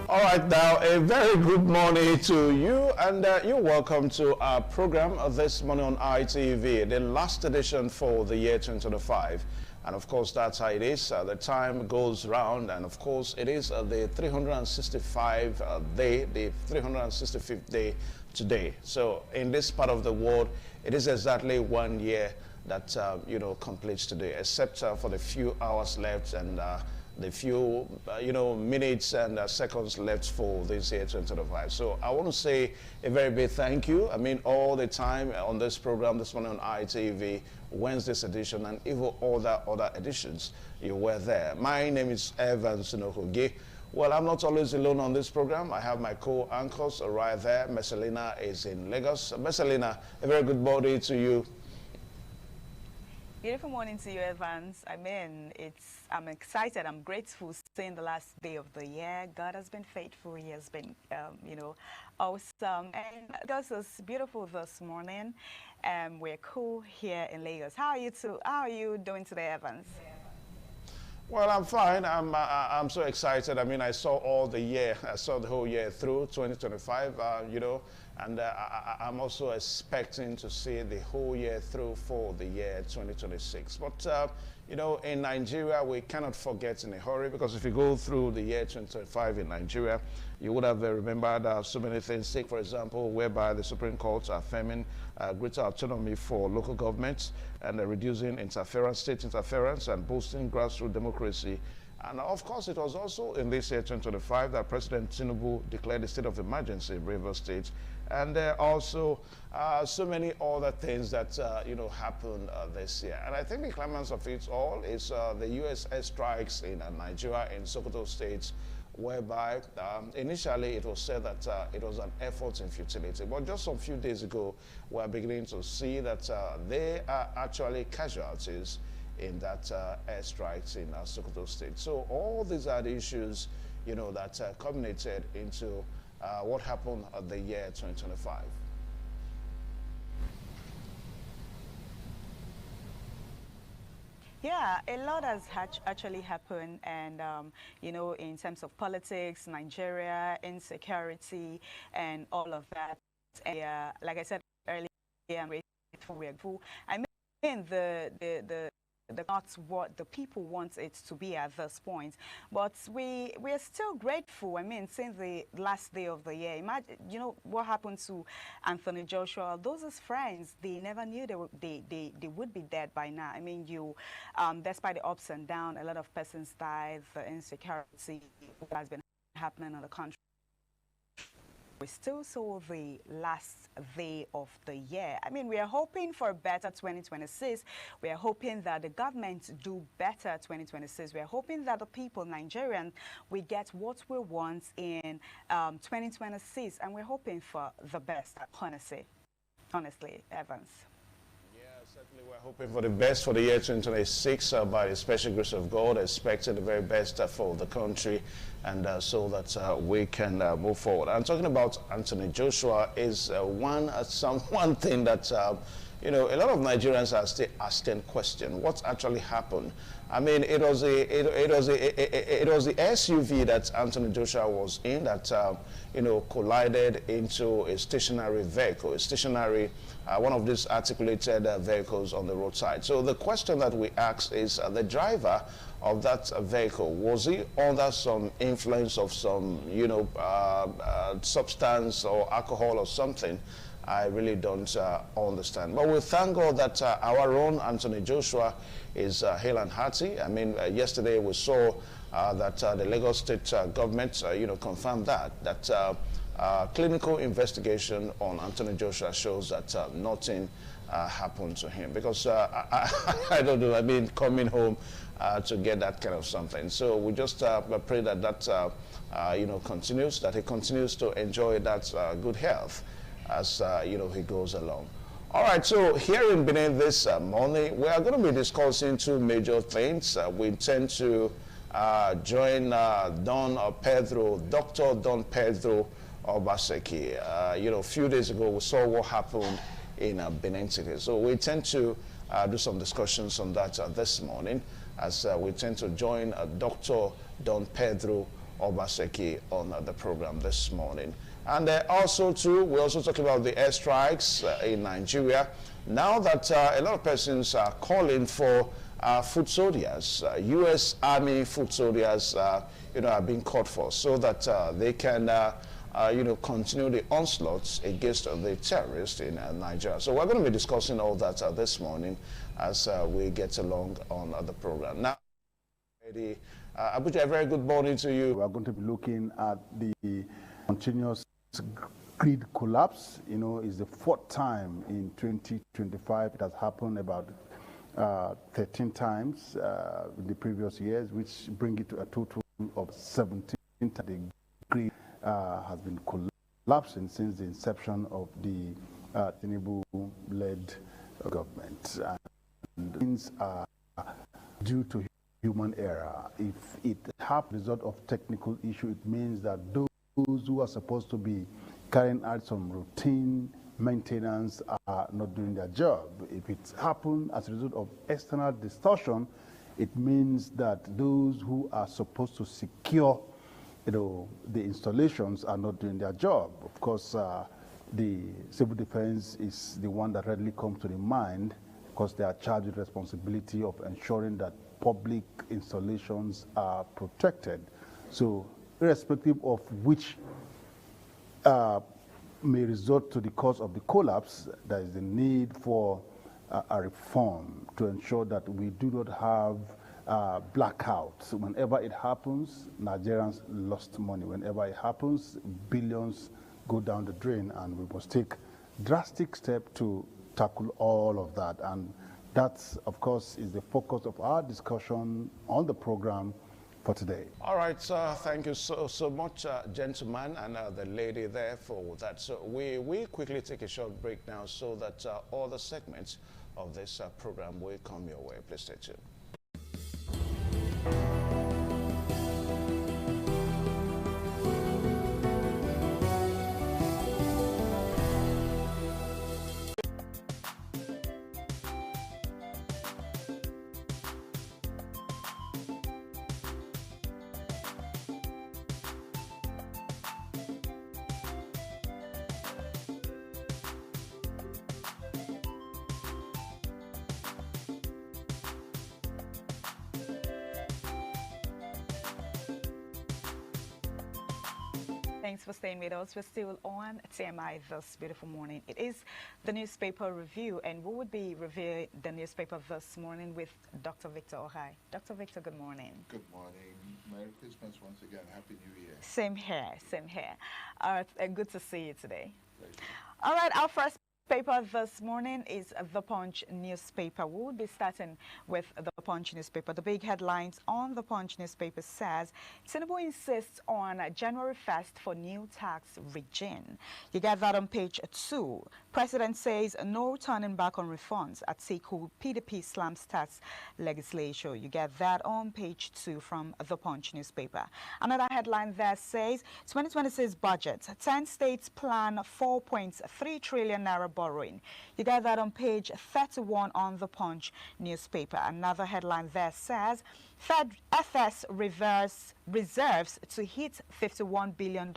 All right, now a very good morning to you, and you're welcome to our program this morning on ITV, the last edition for the year 2025. And of course, that's how it is. The time goes round, and of course, it is the 365th day, the 365th day today. So in this part of the world, it is exactly 1 year that completes today, except for the few hours left and the few minutes and seconds left for this year 2025. So I want to say a very big thank you. I mean, all the time on this program this morning on ITV, Wednesday's edition, and even all the other editions, you were there. My name is Evans Nohoge. Well, I'm not always alone on this program. I have my co-anchors right there. Messalina is in Lagos. Messalina, a very good morning to you. Beautiful morning to you, Evans. I mean, I'm excited. I'm grateful seeing the last day of the year. God has been faithful. He has been, awesome. And Lagos is beautiful this morning. We're cool here in Lagos. How are you doing today, Evans? Well, I'm fine. I'm so excited. I mean, I saw all the year. I saw the whole year through 2025. And I'm also expecting to see the whole year through for the year 2026. But, in Nigeria, we cannot forget in a hurry, because if you go through the year 2025 in Nigeria, you would have remembered so many things. Take, for example, whereby the Supreme Court are affirming greater autonomy for local governments and reducing interference, state interference, and boosting grassroots democracy. And of course, it was also in this year 2025 that President Tinubu declared a state of emergency in Rivers State. And also so many other things that, happened this year. And I think the climax of it all is the U.S. airstrikes in Nigeria, in Sokoto State, whereby initially it was said that it was an effort in futility. But just a few days ago, we're beginning to see that they are actually casualties in that airstrikes in Sokoto State. So all these are the issues, that culminated into what happened at the year 2025. Yeah, a lot has actually happened, and in terms of politics, Nigeria, insecurity, and all of that. And, like I said earlier, I'm grateful. I mean, the not what the people want it to be at this point. But we are still grateful. I mean, since the last day of the year, imagine, you know, what happened to Anthony Joshua. Those his friends, they never knew they would be dead by now. I mean, despite the ups and downs, a lot of persons died, the insecurity that has been happening in the country. We still saw the last day of the year. I mean, we are hoping for a better 2026. We are hoping that the government do better 2026. We are hoping that the people, Nigerians, we get what we want in 2026. And we're hoping for the best, honestly, Evans. Certainly, we're hoping for the best for the year 2026 by the special grace of God, expecting the very best for the country, and so that we can move forward. And talking about Anthony Joshua is one thing that you know, a lot of Nigerians are still asking question: what actually happened? I mean, it was the SUV that Anthony Joshua was in that you know, collided into a stationary vehicle, one of these articulated vehicles on the roadside. So the question that we ask is, the driver of that vehicle, was he under some influence of some, you know, substance or alcohol or something? I really don't understand. But we thank God that our own Anthony Joshua is hale and hearty. I mean, yesterday we saw that the Lagos State government, you know, confirmed that clinical investigation on Anthony Joshua shows that nothing happened to him. Because I don't know, I mean, coming home to get that kind of something. So we just pray that that you know, continues, that he continues to enjoy that good health as you know, he goes along. All right, so here in Benin this morning, we are going to be discussing two major things. We intend to join Dr. Don Pedro Obaseki. You know, a few days ago, we saw what happened in Benin City. So we intend to do some discussions on that this morning, as we intend to join Dr. Don Pedro Obaseki on the program this morning. And also, too, we also talk about the airstrikes in Nigeria. Now that a lot of persons are calling for foot soldiers, U.S. Army foot soldiers, you know, are being called for so that they can, you know, continue the onslaughts against the terrorists in Nigeria. So we're going to be discussing all that this morning as we get along on the program. Now, Abuja, a very good morning to you. We are going to be looking at the continuous grid collapse. You know, it's the fourth time in 2025. It has happened about 13 times in the previous years, which bring it to a total of 17. The grid has been collapsing since the inception of the Tinubu-led government. And things are due to human error. If it happens as a result of technical issue, it means that those who are supposed to be carrying out some routine maintenance are not doing their job. If it happens as a result of external distortion, it means that those who are supposed to secure, you know, the installations are not doing their job. Of course, the civil defense is the one that readily comes to the mind, because they are charged with responsibility of ensuring that public installations are protected. So, irrespective of which may result to the cause of the collapse, there is the need for a reform to ensure that we do not have blackouts. Whenever it happens, Nigerians lost money. Whenever it happens, billions go down the drain, and we must take drastic steps to tackle all of that. And that, of course, is the focus of our discussion on the program for today. All right, thank you so much, gentlemen, and the lady there for that. So we quickly take a short break now so that all the segments of this program will come your way. Please stay tuned. Thanks for staying with us. We're still on TMI this beautiful morning. It is the newspaper review, and we would be reviewing the newspaper this morning with Dr. Victor Ohai. Dr. Victor, good morning. Good morning. Merry Christmas once again. Happy New Year. Same here, same here. Good to see you today. All right, our first paper this morning is the Punch newspaper. We will be starting with the Punch newspaper. The big headlines on the Punch newspaper says, Tinubu insists on January 1st for new tax regime. You get that on page 2. President says no turning back on refunds at Atiku. PDP slams tax legislature. You get that on page 2 from the Punch newspaper. Another headline there says 2026 budget. 10 states plan 4.3 trillion naira borrowing. You get that on page 31 on the Punch newspaper. Another headline there says FS reserves to hit $51 billion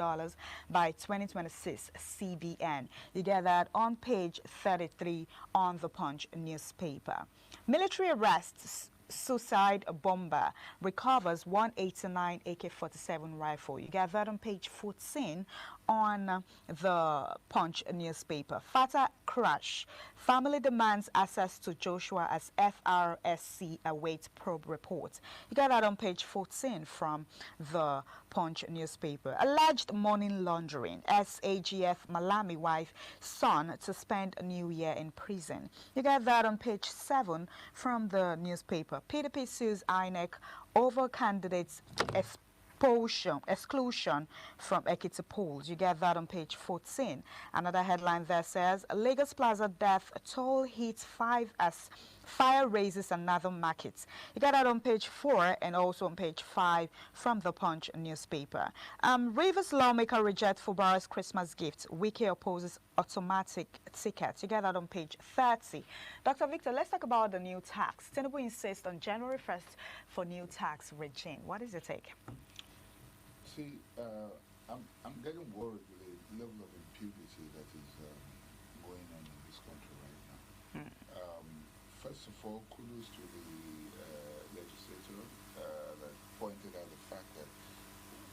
by 2026 CBN. You get that on page 33 on the Punch newspaper. Military arrests suicide bomber recovers 189 AK-47 rifle. You get that on page 14 on the Punch newspaper. Fatah crash. Family demands access to Joshua as FRSC awaits probe report. You get that on page 14 from the Punch newspaper. Alleged money laundering. SAGF Malami wife son to spend a new year in prison. You get that on page 7 from the newspaper. PDP sues INEC over candidates' exclusion from Ekiti polls. You get that on page 14. Another headline there says, Lagos Plaza death toll hits 5 as fire raises another market. You get that on page 4 and also on page 5 from the Punch newspaper. Rivers lawmaker rejects Fubara's Christmas gift. Wike opposes automatic tickets. You get that on page 30. Dr. Victor, let's talk about the new tax. Tinubu insists on January 1st for new tax regime. What is your take? See, I'm getting worried with the level of impunity that is going on in this country right now. First of all, kudos to the legislature that pointed out the fact that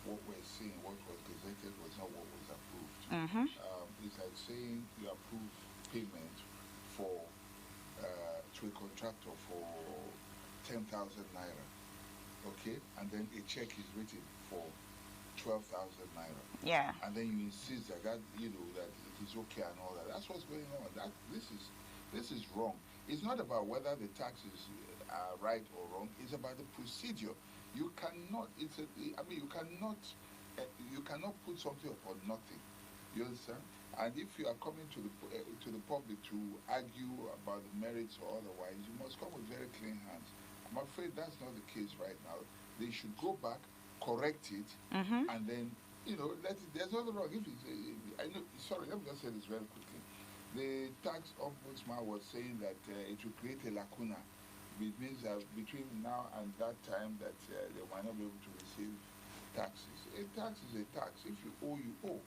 what we're seeing, what was gazetted, was not what was approved. It's like saying you approve payment for to a contractor for 10,000 naira, okay, and then a check is written for 12,000 naira. Yeah. And then you insist that you know that it is okay and all that. That's what's going on. This is wrong. It's not about whether the taxes are right or wrong. It's about the procedure. You cannot. You cannot put something upon nothing. You understand? And if you are coming to the public to argue about the merits or otherwise, you must come with very clean hands. I'm afraid that's not the case right now. They should go back, correct it, and then, there's nothing wrong. Sorry, let me just say this very quickly. The tax ombudsman was saying that it will create a lacuna. It means that between now and that time that they might not be able to receive taxes. A tax is a tax. If you owe, you owe.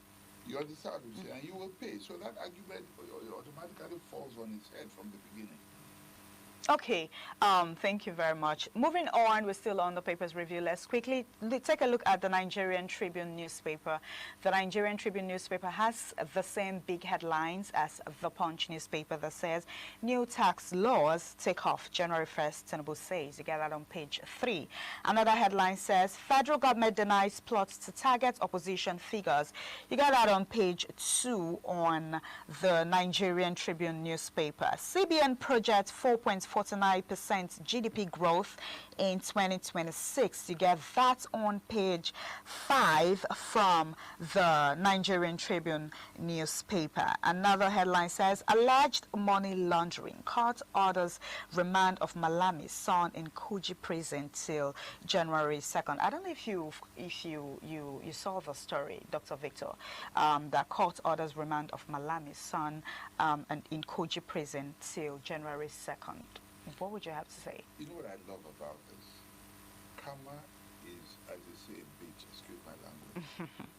You understand what I'm saying? And you will pay. So that argument automatically falls on its head from the beginning. Okay, thank you very much. Moving on, we're still on the papers review. Let's quickly take a look at the Nigerian Tribune newspaper. The Nigerian Tribune newspaper has the same big headlines as the Punch newspaper that says, new tax laws take off January 1st, Tinubu says. You get that on page 3. Another headline says, federal government denies plots to target opposition figures. You get that on page 2 on the Nigerian Tribune newspaper. CBN project 4.49% GDP growth in 2026. You get that on page 5 from the Nigerian Tribune newspaper. Another headline says, alleged money laundering. Court orders remand of Malami's son in Kuji prison till January 2nd. I don't know if you saw the story, Dr. Victor, that court orders remand of Malami's son and in Kuji prison till January 2nd. What would you have to say? You know what I love about this? Karma is, as they say, a bitch, excuse my language.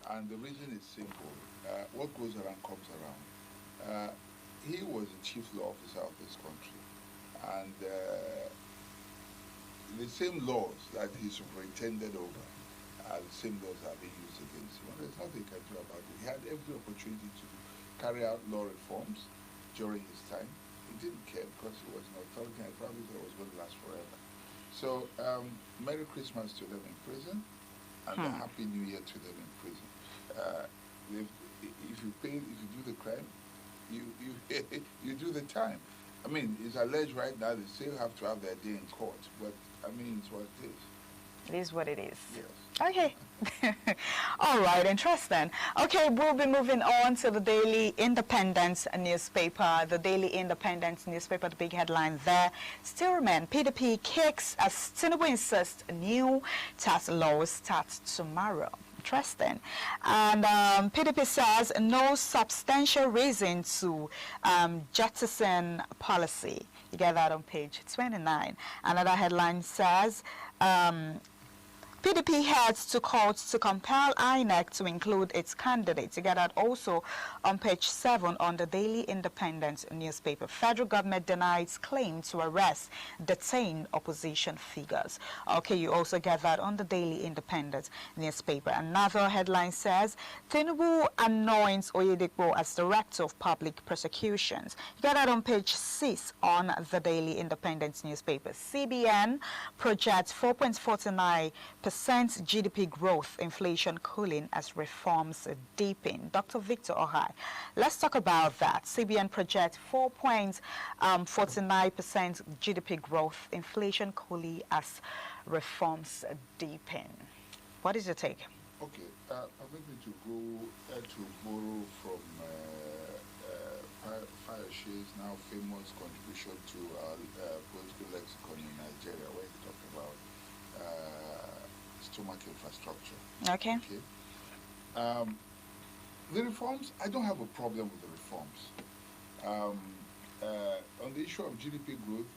And the reason is simple. What goes around comes around. He was the chief law officer of this country. And the same laws that he superintended over the same laws are being used against him. Well, there's nothing he can do about it. He had every opportunity to carry out law reforms during his time. He didn't care because he was an authority and probably thought it was going to last forever. So, Merry Christmas to them in prison, and a Happy New Year to them in prison. If you do the crime, you do the time. I mean, it's alleged right now they still have to have their day in court, but I mean, it's what it is. It is what it is. Yes. Okay. All right, interesting. Okay, we'll be moving on to the Daily Independent newspaper. The Daily Independent newspaper, the big headline there, still remain. PDP kicks as Tinubu insists new tax laws start tomorrow. Interesting. And PDP says no substantial reason to jettison policy. You get that on page 29. Another headline says PDP heads to court to compel INEC to include its candidates. You get that also on page 7 on the Daily Independent newspaper. Federal government denies claim to arrest, detain opposition figures. Okay, you also get that on the Daily Independent newspaper. Another headline says, Tinubu anoints Oyedepo as Director of Public Prosecutions. You get that on page 6 on the Daily Independent newspaper. CBN projects 4.49% GDP growth, inflation cooling as reforms deepen. Dr. Victor Ohai, let's talk about that. CBN projects 4.49% GDP growth, inflation cooling as reforms deepen. What is your take? Okay, I'm going to borrow from Fayoshe's now famous contribution to our political lexicon in Nigeria, where he talked about stomach infrastructure. Okay. The reforms, I don't have a problem with the reforms. On the issue of GDP growth,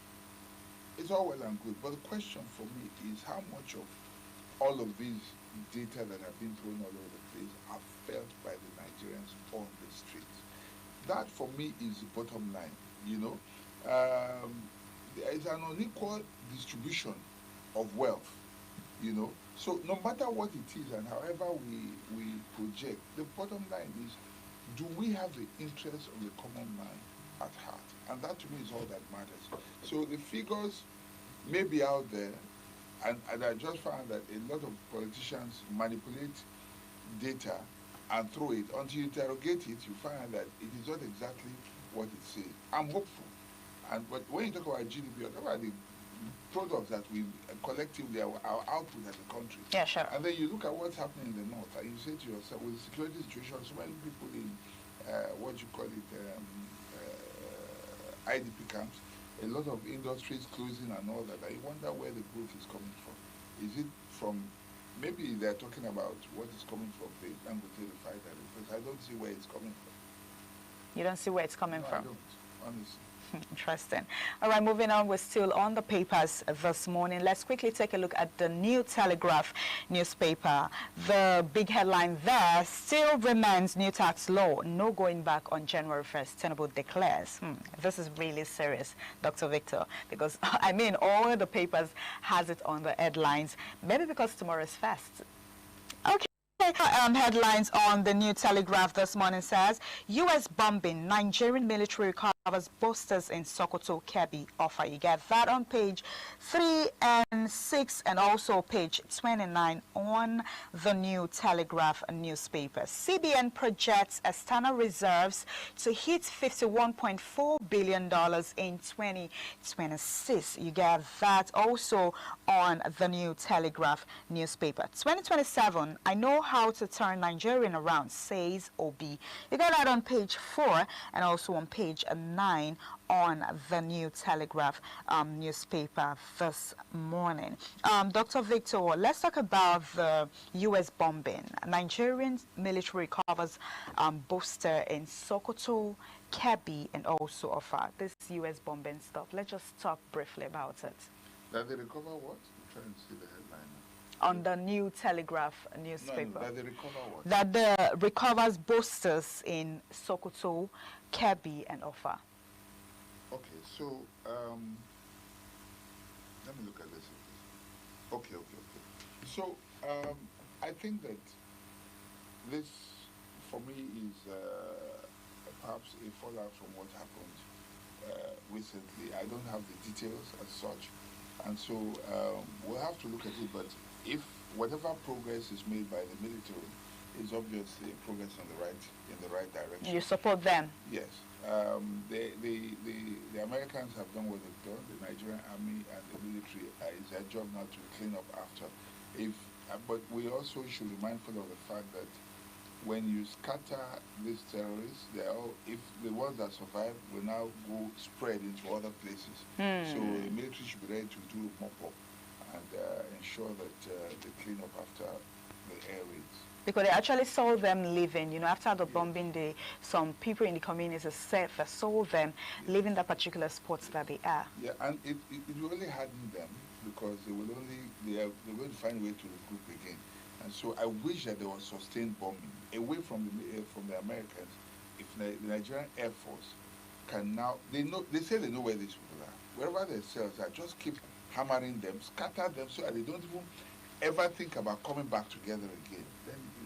it's all well and good, but the question for me is how much of all of these data that have been thrown all over the place are felt by the Nigerians on the streets. That for me is the bottom line, you know. There is an unequal distribution of wealth, you know. So no matter what it is and however we project, the bottom line is, do we have the interests of the common man at heart? And that to me is all that matters. So the figures may be out there, and I just found that a lot of politicians manipulate data and throw it. Until you interrogate it, you find that it is not exactly what it says. I'm hopeful. But when you talk about GDP, you talk about the products that we collectively, our output as a country. Yeah, sure. And then you look at what's happening in the north, and you say to yourself, with the security situation, so many people in IDP camps, a lot of industries closing and all that. I wonder where the growth is coming from. Is it from, maybe they're talking about what is coming from the Dangote refinery, because I don't see where it's coming from. You don't see where it's coming from? I don't, honestly. Interesting. All right, moving on, we're still on the papers this morning. Let's quickly take a look at the New Telegraph newspaper. The big headline there, still remains new tax law, no going back on January 1st, Tinubu declares. This is really serious, Dr. Victor, because, I mean, all the papers has it on the headlines, maybe because tomorrow is fast. Okay. Headlines on the New Telegraph this morning says, U.S. bombing, Nigerian military recovers boosters in Sokoto, Kebbi offer. You get that on page 3 and 6 and also page 29 on the New Telegraph newspaper. CBN projects external reserves to hit $51.4 billion in 2026. You get that also on the New Telegraph newspaper. 2027, I know how to turn Nigerian around, says Obi. You get that on page 4 and also on page 9 on the New Telegraph newspaper this morning. Dr. Victor, let's talk about the U.S. bombing. Nigerian military recovers booster in Sokoto, Kebbi, and also Offa. This U.S. bombing stuff. Let's just talk briefly about it. That they recover what? I'm trying to see the headline. On the New Telegraph newspaper. No, that they recover what? That the recovers boosters in Sokoto, Kebbi, and Offa. Okay, so let me look at this. Okay. So I think that this, for me, is perhaps a fallout from what happened recently. I don't have the details as such, and so we'll have to look at it. But if whatever progress is made by the military is obviously progress in the right direction. You support them? Yes. The Americans have done what they've done. The Nigerian army and the military, it's their job now to clean up after. But we also should be mindful of the fact that when you scatter these terrorists, if the ones that survive will now go spread into other places. So the military should be ready to do mop-up and ensure that they clean up after the air raids. Because they actually saw them leaving, after the bombing, some people in the community said they saw them leaving the particular spots that they are. Yeah, and it will only harden them because they're going to find a way to regroup again. And so I wish that there was sustained bombing away from the Americans. If the Nigerian Air Force can now, they say they know where these people are. Wherever their cells are, just keep hammering them, scatter them so that they don't even ever think about coming back together again.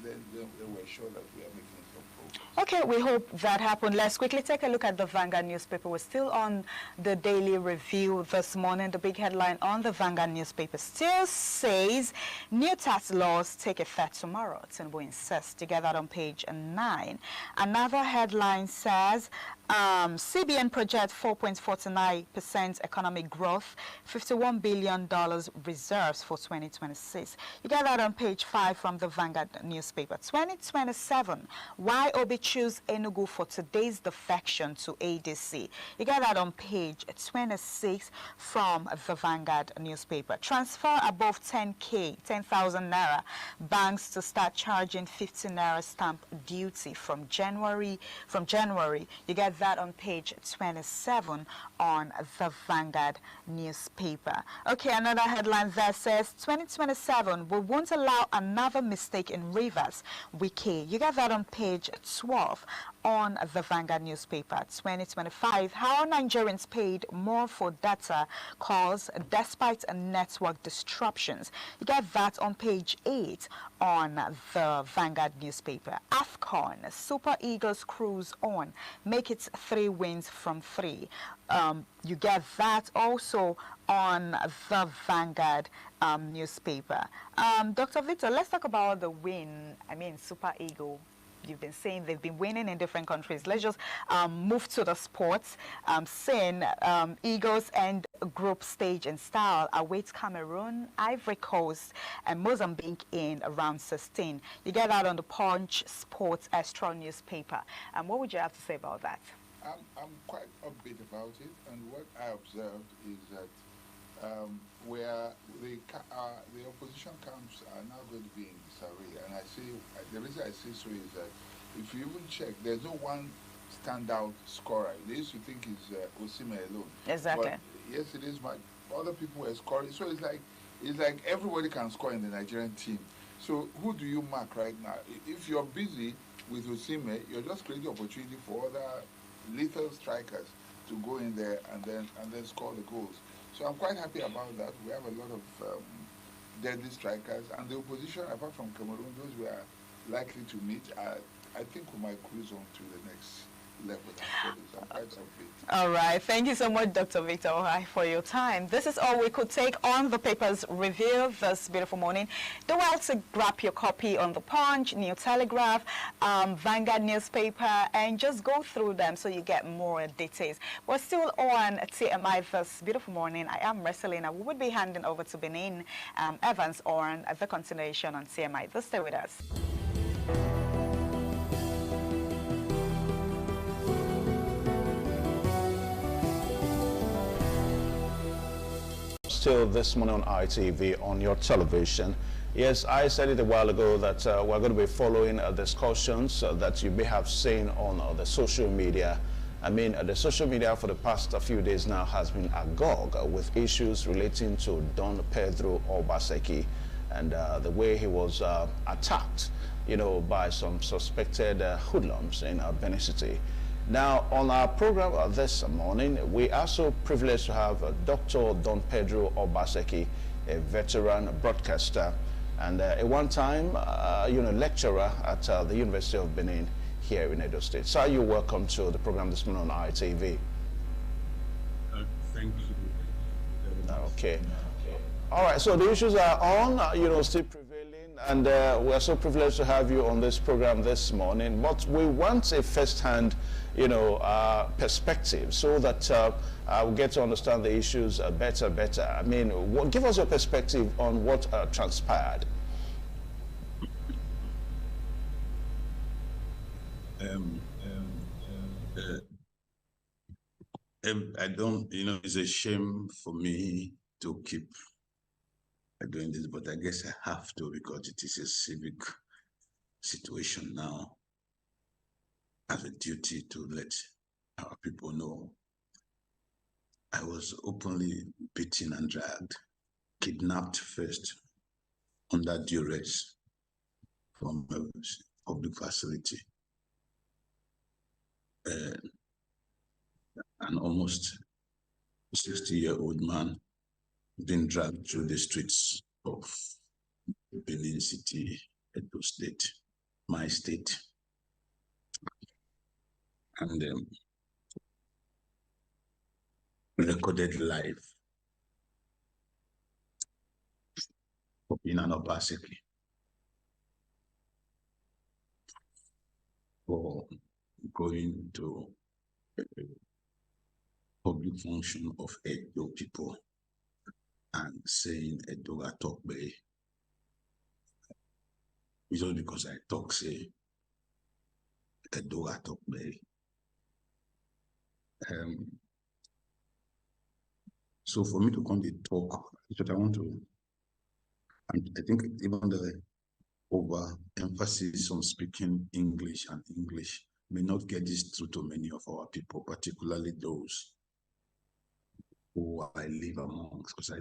Then we're sure that we are making some progress. Okay, we hope that happened. Let's quickly take a look at the Vanguard newspaper. We're still on the daily review this morning. The big headline on the Vanguard newspaper still says, new tax laws take effect tomorrow. Tinubu insists. You get that on page 9. Another headline says, CBN project 4.49% economic growth, $51 billion reserves for 2026. You get that on page 5 from the Vanguard newspaper. 2027, why Obi choose Enugu for today's defection to ADC. You get that on page 26 from the Vanguard newspaper. Transfer above 10,000 naira. Banks to start charging 50 naira stamp duty from January. You get that on page 27 on the Vanguard newspaper. Okay, another headline there says 2027 we won't allow another mistake in Rivers. Wiki. You get that on page 12 on the Vanguard newspaper. 2025, how Nigerians paid more for data calls despite network disruptions. You get that on page 8 on the Vanguard newspaper. AFCON, Super Eagles cruise on, make it 3 wins from 3. You get that also on the Vanguard newspaper. Dr. Victor, let's talk about the win. Super Eagle. You've been saying they've been winning in different countries. Let's just move to the sports. Saying Eagles and group stage in style awaits Cameroon, Ivory Coast, and Mozambique in round 16. You get that on the Punch Sports Extra newspaper. What would you have to say about that? I'm quite upbeat about it, and what I observed is that where the opposition camps are now going to be in disarray, and the reason I say so is that if you even check, there's no one standout scorer. They used to think it's Osimhen alone. Exactly. But yes, it is. But other people were scoring, so it's like everybody can score in the Nigerian team. So who do you mark right now? If you're busy with Osimhen, you're just creating opportunity for other lethal strikers to go in there and then score the goals. So I'm quite happy about that. We have a lot of deadly strikers, and the opposition, apart from Cameroon, those we are likely to meet, I think we might cruise on to the next level. I'm quite upbeat. All right. Thank you so much, Dr. Victor Ohai, for your time. This is all we could take on the paper's review this beautiful morning. Do well to grab your copy on the Punch, New Telegraph, Vanguard newspaper, and just go through them so you get more details. We're still on TMI this beautiful morning. I am Reselina. We would be handing over to Benin Evans on the continuation on TMI. So stay with us. Still this morning on ITV on your television. Yes, I said it a while ago that we're going to be following discussions that you may have seen on the social media. The social media for the past few days now has been agog with issues relating to Don Pedro Obaseki and the way he was attacked, by some suspected hoodlums in Benin City. Now, on our program this morning, we are so privileged to have Dr. Don Pedro Obaseki, a veteran broadcaster, and a one-time, lecturer at the University of Benin here in Edo State. Sir, you're welcome to the program this morning on ITV. Thank you. Okay. All right, so the issues are on, still prevailing, and we are so privileged to have you on this program this morning. But we want a first-hand, perspective so that we'll get to understand the issues better. I mean, give us your perspective on what transpired. I don't, it's a shame for me to keep doing this, but I guess I have to because it is a civic situation now. I have a duty to let our people know. I was openly beaten and dragged, kidnapped first under duress from a public facility. An almost 60-year-old man being dragged through the streets of Benin City, Edo State, my state. And recorded live for being an Obaseki, for going to a public function of Edo people and saying Edo Atokbe. It's just because I talk, say Edo Atokbe. So for me to come to talk, it's what I want to, and I think even the over-emphasis on speaking English and English may not get this through to many of our people, particularly those who I live amongst, because I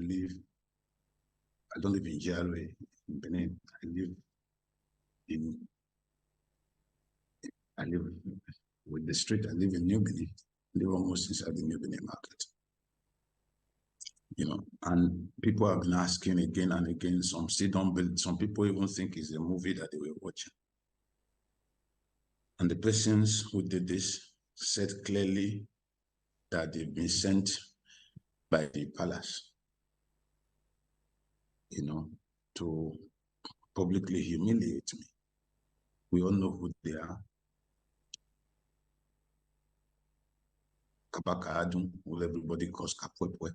don't live in Jare, in Benin. I live with the street. I live in New Benin. I live almost inside the New Benin market. And people have been asking again and again. Some still don't believe. Some people even think it's a movie that they were watching. And the persons who did this said clearly that they've been sent by the palace, to publicly humiliate me. We all know who they are. Kabaka Adun, who everybody calls Kapwepwe.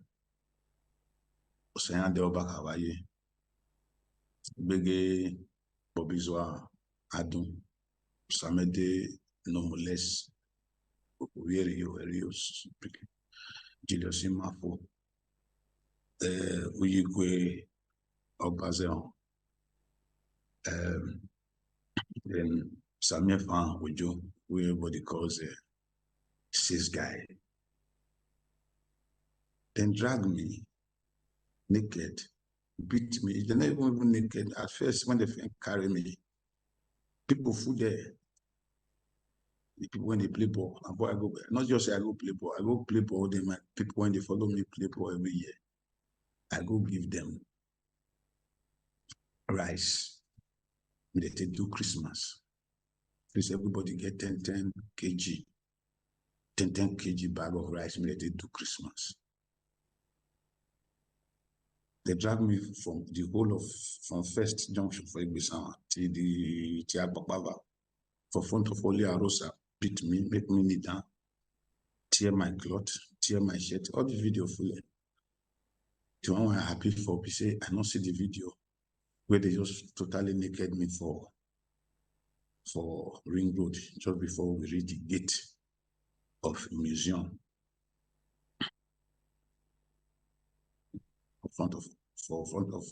Osayan Deoba Kawaye. Bege Bobizwa Adun. Samede Nomules. Erios. Julius Imafo. Uyigwe Obazeon. Then Samir Fan Ujo, who everybody calls a cis guy. Then drag me naked, beat me. They're not even naked. At first, when they carry me, people fool there. The people when they play ball, and boy, I go, not just say I go play ball, I go play ball. They might people when they follow me play ball every year. I go give them rice. They do Christmas. Please, everybody get 10 kg bag of rice. They do Christmas. They drag me from the whole of, from First Junction for Igbisan to the Tiagbakbava, for front of Oli Arosa, beat me, make me knee down, tear my cloth, tear my shirt, all the video fully. The one I'm happy for, we say, I don't see the video where they just totally naked me for Ring Road, just before we reach the gate of the museum. For front of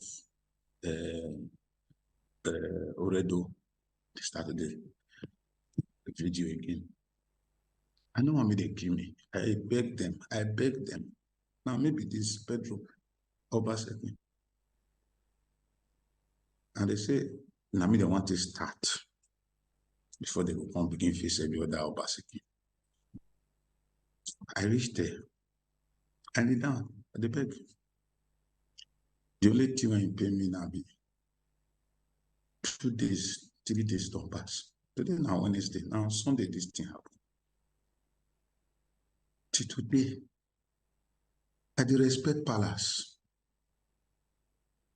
Oredo, they started the video again. I don't want me to kill me. I beg them. Now maybe this Pedro Obaseki. And they say, now me they want to start before they will come begin face every other Obaseki. I reached there. I kneel down. I beg. The only thing I pay me now be 2 days, 3 days don't pass. Today now Wednesday, now Sunday this thing happened. Till today, I dey respect Palace.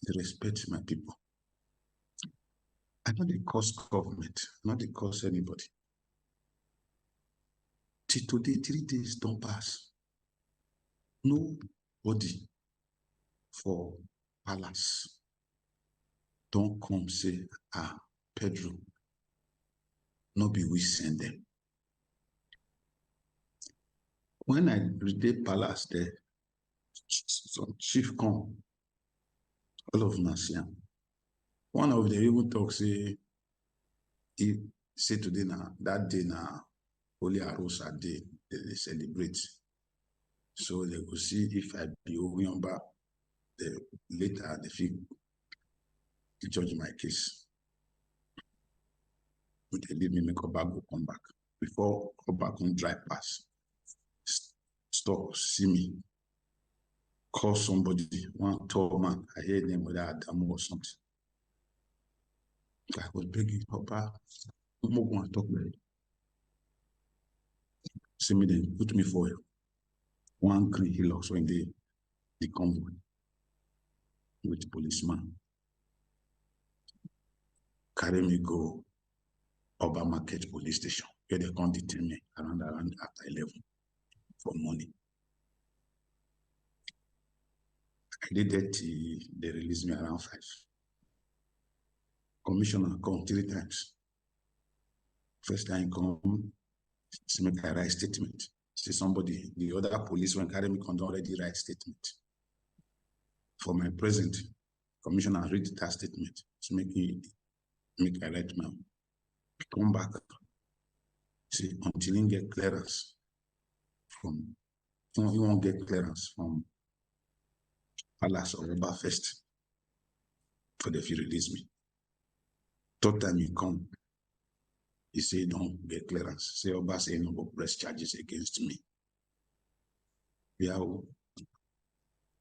I respect my people. I know they cause government, not they cause anybody. Till today, 3 days don't pass. Nobody for Palace don't come say, Pedro, no be we send them. When I read Palace there, some chief come, all of Nasiam. One of them even talk say, he say today now, that day now, Holy Arosa day, they celebrate. So they will see if I be Oyomba, later they feel to judge my case. But they leave me, make Obago come back. Before Obago drive past, stop, see me, call somebody, one tall man, I hear them with Adamu or something. I was begging, Papa, I'm not going to talk about it. See me then, put me for one green hill also in the convoy with the policeman. Carry me go Oba Market police station, where they come detain me around after 11 for money. I did that till they released me around 5. Commissioner come 3 times. First time come, say make I write statement. Say somebody, the other police when carry me come already write statement. For my present, commissioner read that statement. So make I write my own. Come back. See, until you get clearance from, you won't get clearance from Palace or Oba first for the few release me. Third time you come, he say don't get clearance. Say Oba say no go press charges against me. Yeah,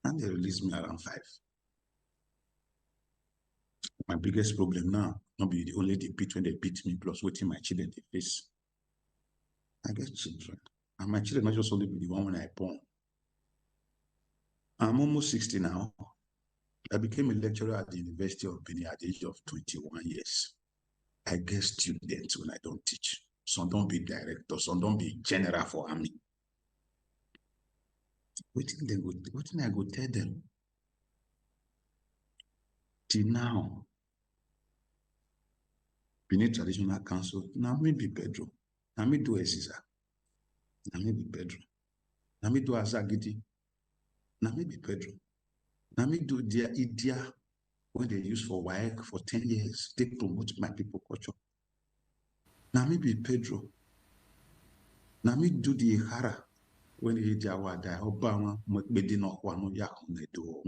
and they release me around 5. My biggest problem now, not be the only the beat when they beat me, plus waiting my children they face. I get children. And my children not just only be the one when I born. I'm almost 60 now. I became a lecturer at the University of Benin at the age of 21 years. I get students when I don't teach. Some don't be directors, some don't be general for army. What I go tell them? Till now, Benin Traditional Council, now me be Pedro. Now me do Esisa. Now me be Pedro. Now me do Azagidi. Now me be Pedro. Now me do their idea when they use for WAEC for 10 years. They promote my people culture. Now me be Pedro. Now me do the Ihara when they did Jawada. Obama Medina Kwano Yakune do.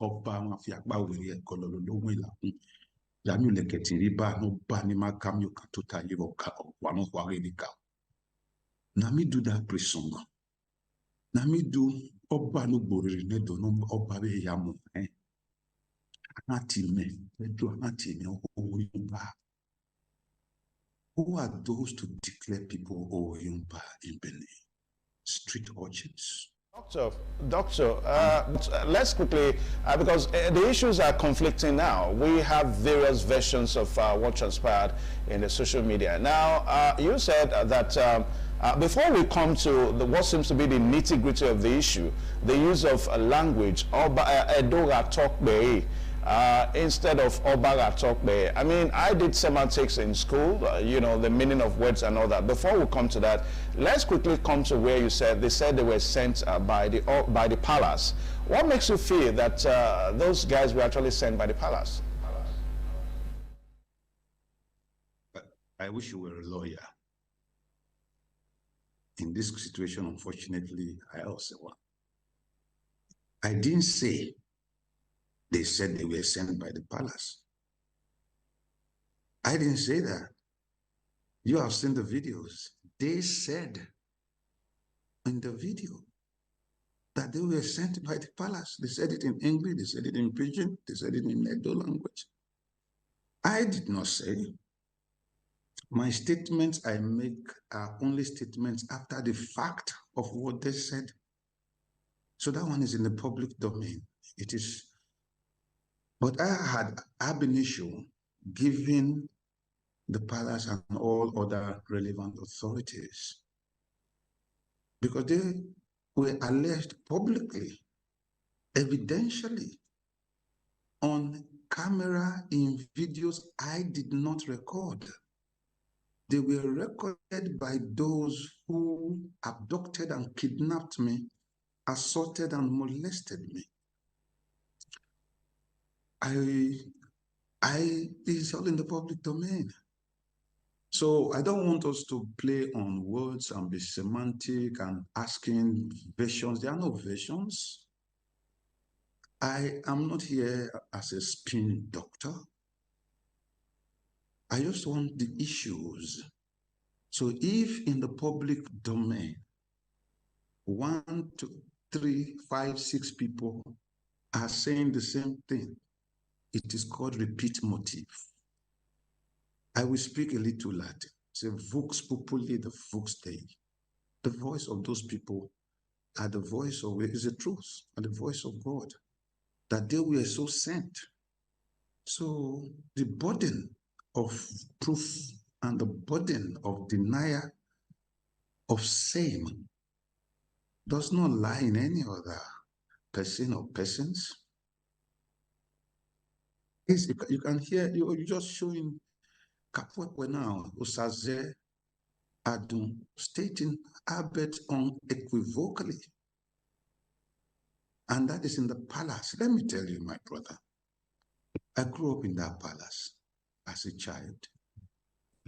Obama Fiakba Willie Kololo Willa. Yamu leketi riba no banima kam you can totally voka wano waridika. Na mi do that pre-song. Na mi do oba no boriri ne do no oba be yamu Anati me do anati me oyumba. Who are those to declare people oyumba in Benin? Street urchins. Doctor, let's quickly, because the issues are conflicting now. We have various versions of what transpired in the social media. Now, you said that before we come to what seems to be the nitty-gritty of the issue, the use of language, Edora Tokbe, instead of Obara Tokbe. I mean, I did semantics in school, you know, the meaning of words and all that. Before we come to that, let's quickly come to where you said they were sent by the palace. What makes you feel that those guys were actually sent by the palace? I wish you were a lawyer. In this situation, unfortunately, I also want. I didn't say they said they were sent by the palace. I didn't say that. You have seen the videos. They said in the video that they were sent by the palace. They said it in English, they said it in Pidgin, they said it in Edo language. I did not say. My statements I make are only statements after the fact of what they said. So that one is in the public domain. It is. But I had ab initio given the palace and all other relevant authorities, because they were alleged publicly, evidentially, on camera, in videos I did not record. They were recorded by those who abducted and kidnapped me, assaulted and molested me. It's all in the public domain. So I don't want us to play on words and be semantic and asking versions. There are no versions. I am not here as a spin doctor. I just want the issues. So if in the public domain, 1, 2, 3, 5, 6 people are saying the same thing, it is called repeat motive. I will speak a little Latin. Say, vox populi, the vox Dei. The voice of those people are the voice of, is the truth, and the voice of God, that they were so sent. So the burden of proof and the burden of denial of same does not lie in any other person or persons. You can hear, you're just showing Kapwekwe now, Osaze Adun, stating Albert unequivocally. And that is in the palace. Let me tell you, my brother, I grew up in that palace as a child.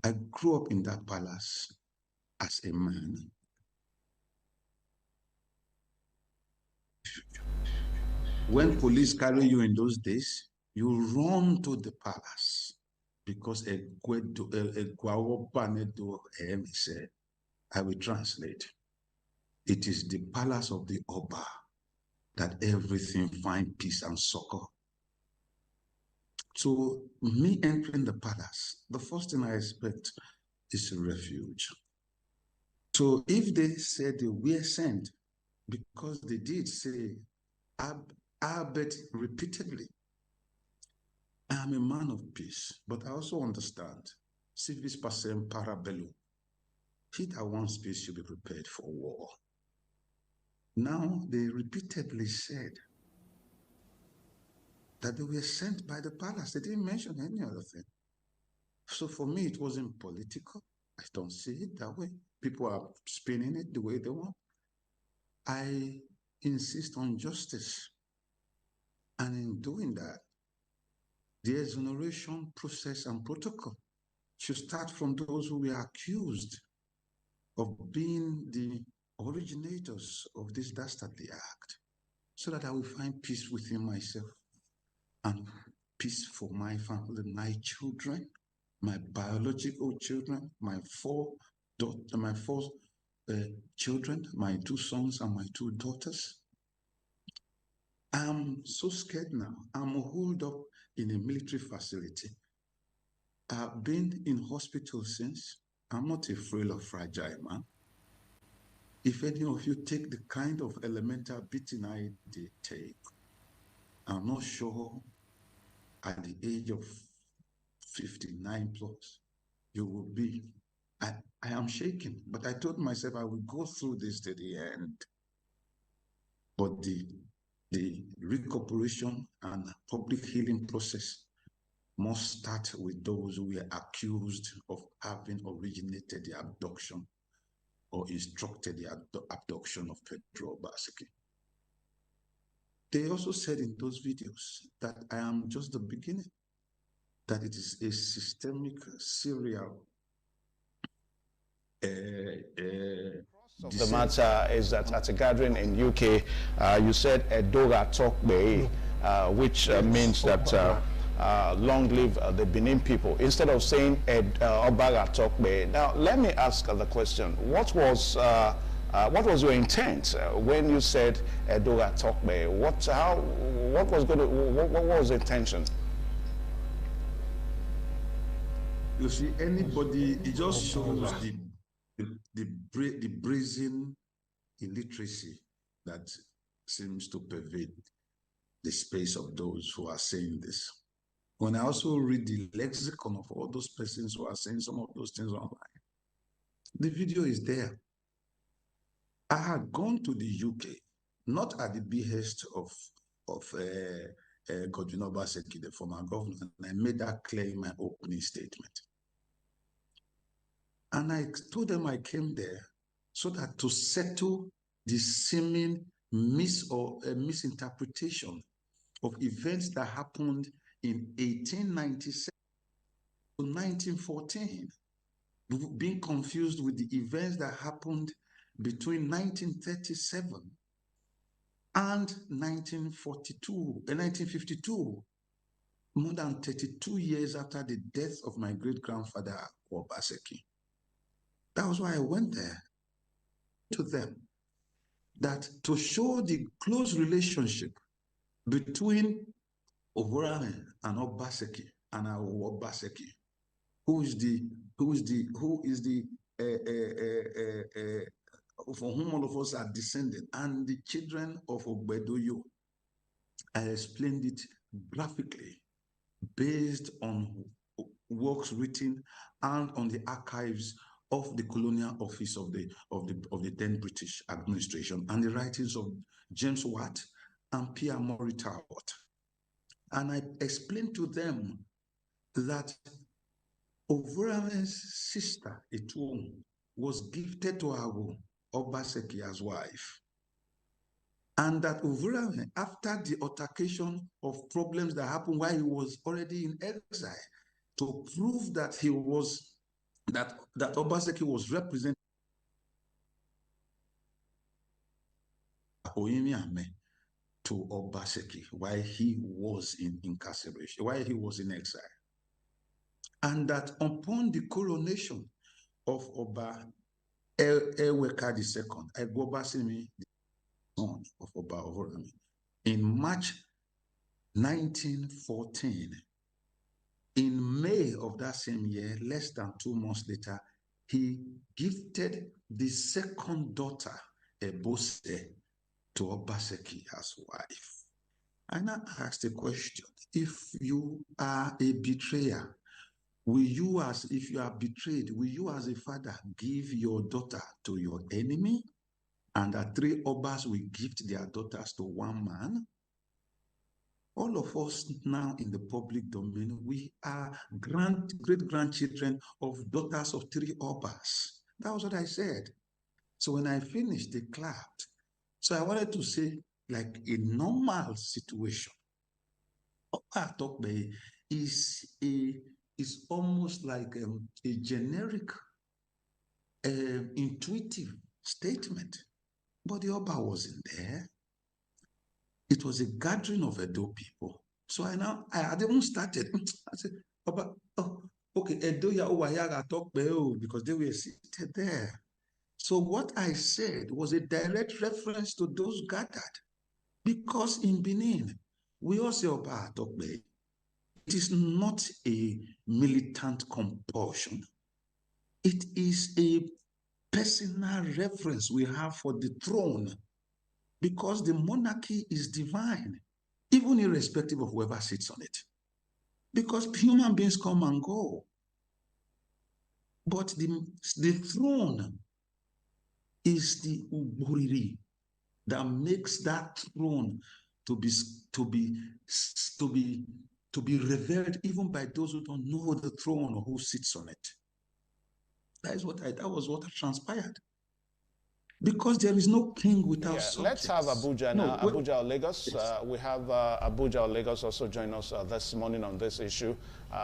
I grew up in that palace as a man. When police carry you in those days, you run to the palace because I will translate. It is the palace of the Oba that everything find peace and succor. So me entering the palace, the first thing I expect is a refuge. So if they said they were sent, because they did say Albert repeatedly, I am a man of peace, but I also understand, civis pacem para bellum. He that wants peace should be prepared for war. Now they repeatedly said that they were sent by the palace. They didn't mention any other thing. So for me, it wasn't political. I don't see it that way. People are spinning it the way they want. I insist on justice. And in doing that, the exoneration process and protocol should start from those who were accused of being the originators of this dastardly act, so that I will find peace within myself and peace for my family, my children, my biological children, my four children, my 2 sons and my 2 daughters. I'm so scared now. I'm holed up in a military facility. I've been in hospital since. I'm not a frail or fragile man. If any of you take the kind of elemental beating I did take, I'm not sure at the age of 59 plus, you will be. I am shaking, but I told myself I will go through this to the end. But the recuperation and public healing process must start with those who were accused of having originated the abduction or instructed the abduction of Pedro Obaseki. They also said in those videos that I am just the beginning, that it is a systemic, serial The matter is that at a gathering in UK, you said Edora Tokbe, which means that long live the Benin people, instead of saying Obara Tokbe. Now, let me ask the question: what was your intent when you said Edora Tokbe? What was the intention? You see, anybody, it just shows the brazen illiteracy that seems to pervade the space of those who are saying this. When I also read the lexicon of all those persons who are saying some of those things online, the video is there. I had gone to the UK, not at the behest of Godwin Obaseki, the former governor, and I made that clear in my opening statement. And I told them I came there so that to settle the seeming misinterpretation of events that happened in 1897 to 1914, being confused with the events that happened between 1937 and 1952, more than 32 years after the death of my great-grandfather, Obaseki. That was why I went there to them, that to show the close relationship between Ovurame and Obaseki and our Obaseki, who is the from whom all of us are descended, and the children of Ogbedoyo. I explained it graphically based on works written and on the archives of the colonial office of the then British administration and the writings of James Watt and Pierre Maury Talbot. And I explained to them that Ovurame's sister, Etuom, was gifted to Awo Obaseki as wife. And that Ovurame, after the altercation of problems that happened while he was already in exile, to prove that he was, that Obaseki was representing Oimiame to Obaseki while he was in incarceration, while he was in exile. And that upon the coronation of Oba Eweka II, Egwobasemi, the son of Oba Ovurame, in March 1914, in May of that same year, less than 2 months later, he gifted the second daughter, Ebose, to Obaseki as wife. And I asked the question, if you are a betrayer, will you, as if you are betrayed, will you as a father give your daughter to your enemy? And that 3 Obas will gift their daughters to one man? All of us now in the public domain, we are great-grandchildren of daughters of 3 Obas. That was what I said. So when I finished, they clapped. So I wanted to say, like a normal situation, Oba Atokbe is almost like a generic, intuitive statement. But the Oba wasn't there. It was a gathering of Edo people. So I had even started. I said, Oba, oh, okay, Edo ya Owayaga Atokbe, because they were seated there. So what I said was a direct reference to those gathered. Because in Benin, we all say Oba Atokbe. It is not a militant compulsion. It is a personal reverence we have for the throne, because the monarchy is divine, even irrespective of whoever sits on it. Because human beings come and go. But the throne is the uburiri that makes that throne to be revered even by those who don't know the throne or who sits on it. That was what transpired. Because there is no king without subjects. Let's have Abuja now. Abuja or Lagos. Yes. We have Abuja or Lagos also join us this morning on this issue.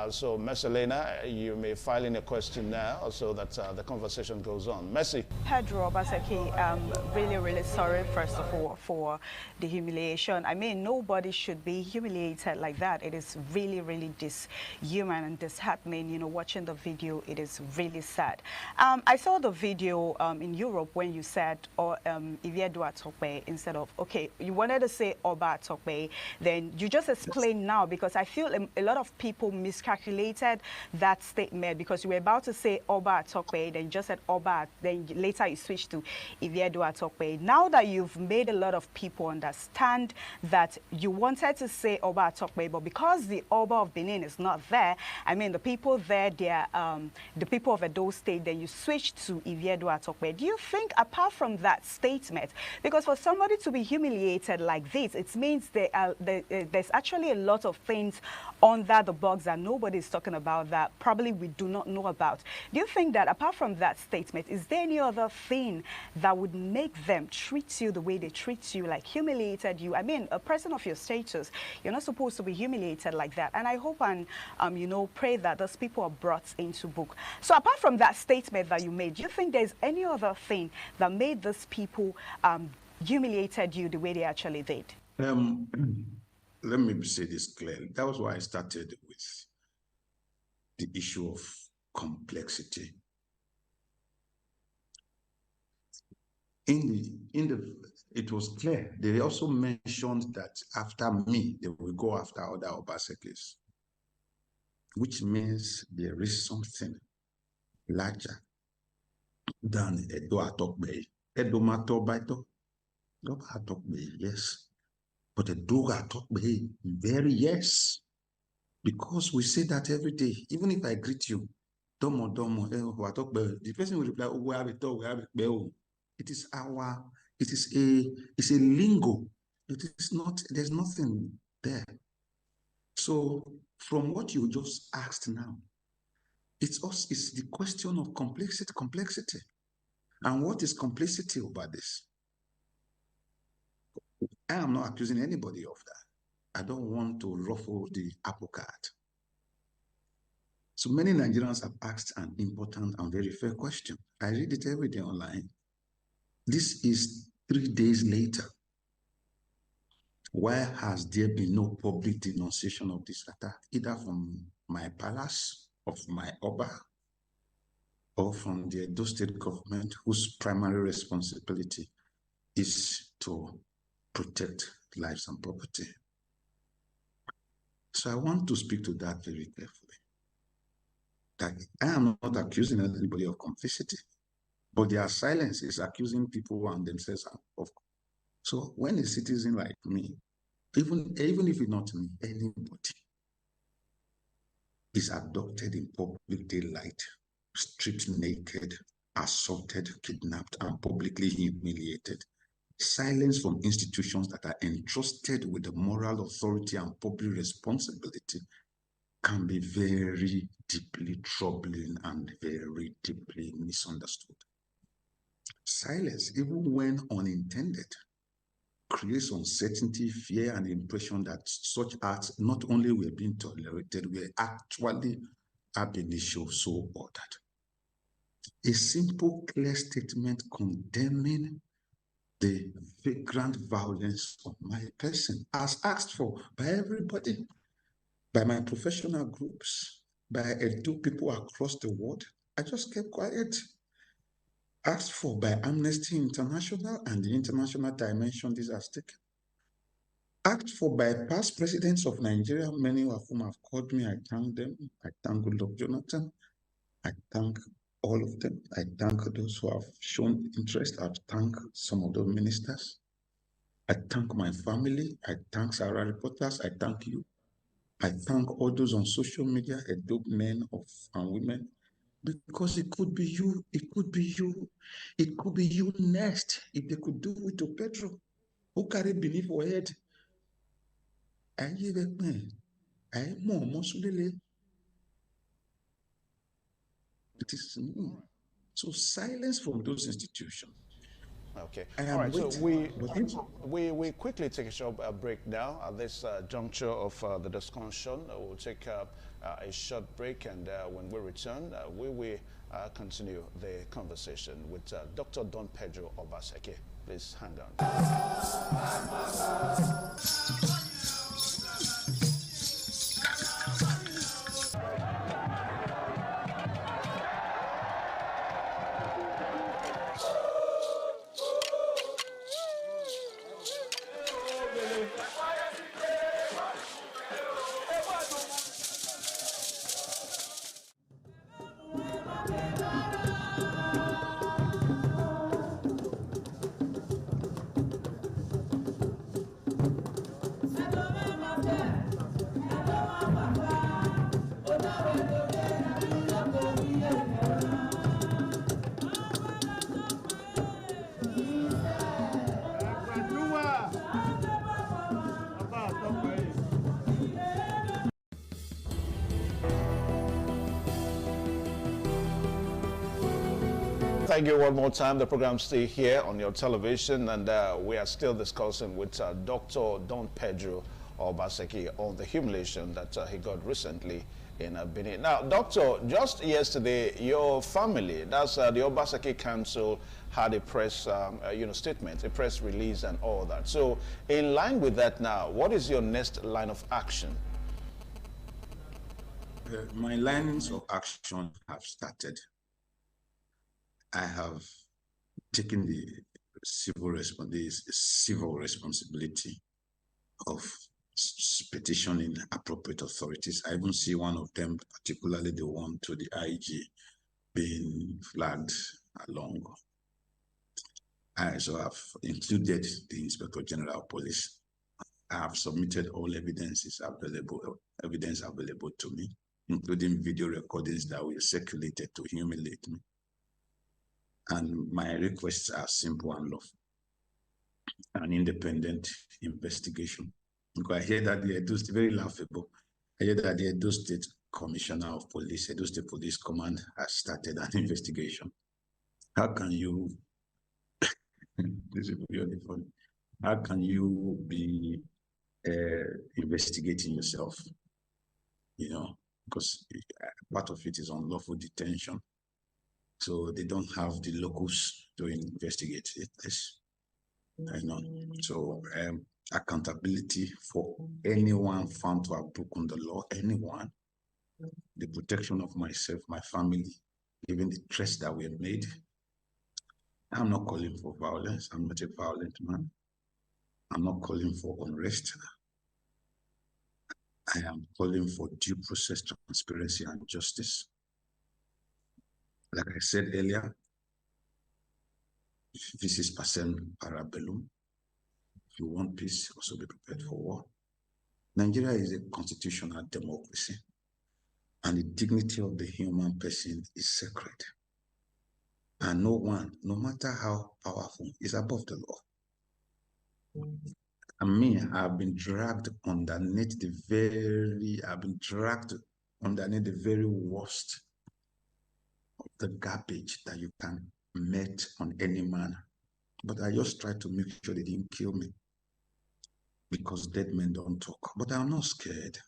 So, Messelena, you may file in a question now so that the conversation goes on. Messi. Pedro Obaseki, really, really sorry, first of all, for the humiliation. I mean, nobody should be humiliated like that. It is really, really dishuman and disheartening. You know, watching the video, it is really sad. I saw the video in Europe when you said Iviedu Atokbe instead of, okay, you wanted to say Oba Atokbe, then you just explain now, because I feel a lot of people miscalculated that statement because you were about to say Oba Atokpe, then you just said Oba, then later you switched to Iviedu Atokpe. Now that you've made a lot of people understand that you wanted to say Oba Atokpe, but because the Oba of Benin is not there, I mean, the people there, they're the people of Edo State, then you switched to Iviedu Atokpe. Do you think, apart from that statement, because for somebody to be humiliated like this, it means there's actually a lot of things under the box that nobody is talking about that probably we do not know about. Do you think that apart from that statement, is there any other thing that would make them treat you the way they treat you, like humiliated you? I mean, a person of your status, you're not supposed to be humiliated like that. And I hope and, you know, pray that those people are brought into book. So apart from that statement that you made, do you think there's any other thing that made those people humiliated you the way they actually did? Let me say this clearly. That was why I started with the issue of complexity. It was clear. They also mentioned that after me, they will go after other Obasekis, which means there is something larger than Edo Atokbe. Edo Matobaito, Edo Atokbe, yes. But Edo Atokbe, very yes. Because we say that every day. Even if I greet you, Domo, Domo, Atokbe, the person will reply, oh, we have it all, we have it. It is it's a lingo. It is not, there's nothing there. So from what you just asked now, it's the question of complexity. And what is complexity about this? I am not accusing anybody of that. I don't want to ruffle the apple cart. So many Nigerians have asked an important and very fair question. I read it every day online. This is 3 days later. Why has there been no public denunciation of this attack, either from my palace, of my Oba, or from the Edo State government, whose primary responsibility is to protect lives and property? So I want to speak to that very carefully. That I am not accusing anybody of complicity, but their silence is accusing people and themselves of. So when a citizen like me, even if it's not me, anybody is abducted in public daylight, stripped naked, assaulted, kidnapped, and publicly humiliated, silence from institutions that are entrusted with the moral authority and public responsibility can be very deeply troubling and very deeply misunderstood. Silence, even when unintended, creates uncertainty, fear, and the impression that such acts not only were being tolerated, were actually ab initio so ordered. A simple, clear statement condemning the flagrant violence of my person, as asked for by everybody, by my professional groups, by Edo people across the world. I just kept quiet. Asked for by Amnesty International and the international dimension this has taken. Asked for by past presidents of Nigeria, many of whom have called me. I thank them. I thank Goodluck Jonathan. I thank all of them. I thank those who have shown interest. I thank some of the ministers. I thank my family. I thank Sarah reporters. I thank you. I thank all those on social media, Edo men and women, because it could be you, it could be you, it could be you next. If they could do it to Pedro, who carried beneath her head. It is me. So silence from those institutions. Okay. All right. So we quickly take a short break now at this juncture of the discussion. We'll take a short break, and when we return, we will continue the conversation with Dr. Don Pedro Obaseki. Please hang on. thank you one more time. The program still here on your television, and we are still discussing with Dr. Don Pedro Obaseki on the humiliation that he got recently in Benin. Now, Doctor, just yesterday, your family, that's the Obaseki Council, had a press statement, a press release and all that. So, in line with that now, what is your next line of action? My lines of action have started. I have taken the civil responsibility of petitioning appropriate authorities. I even see one of them, particularly the one to the IG, being flagged along. I also have included the Inspector General of Police. I have submitted all evidence available to me, including video recordings that were circulated to humiliate me. And my requests are simple and lawful: an independent investigation. Because I hear that the Edo State, very laughable, I hear that the Edo State Commissioner of Police, Edo State Police Command, has started an investigation. How can you, this is really funny, how can you be investigating yourself? You know, because part of it is unlawful detention. So they don't have the locus to investigate it. I know. So accountability for anyone found to have broken the law, anyone, the protection of myself, my family, even the threats that were made. I'm not calling for violence. I'm not a violent man. I'm not calling for unrest. I am calling for due process, transparency, and justice. Like I said earlier, this is Pacem para bellum. If you want peace, also be prepared for war. Nigeria is a constitutional democracy, and the dignity of the human person is sacred. And no one, no matter how powerful, is above the law. And me, I've been dragged underneath the very worst of the garbage that you can meet on any man. But I just tried to make sure they didn't kill me, because dead men don't talk. But I'm not scared.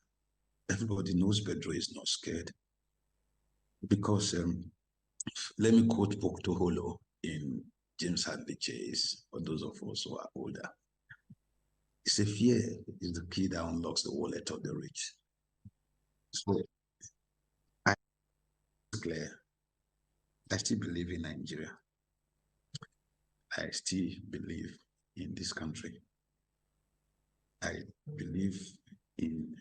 Everybody knows Pedro is not scared. Because let me quote Poctoholo in James Hadley Chase, for those of us who are older. He said, fear is the key that unlocks the wallet of the rich. So I declare, I still believe in Nigeria. I still believe in this country. I believe in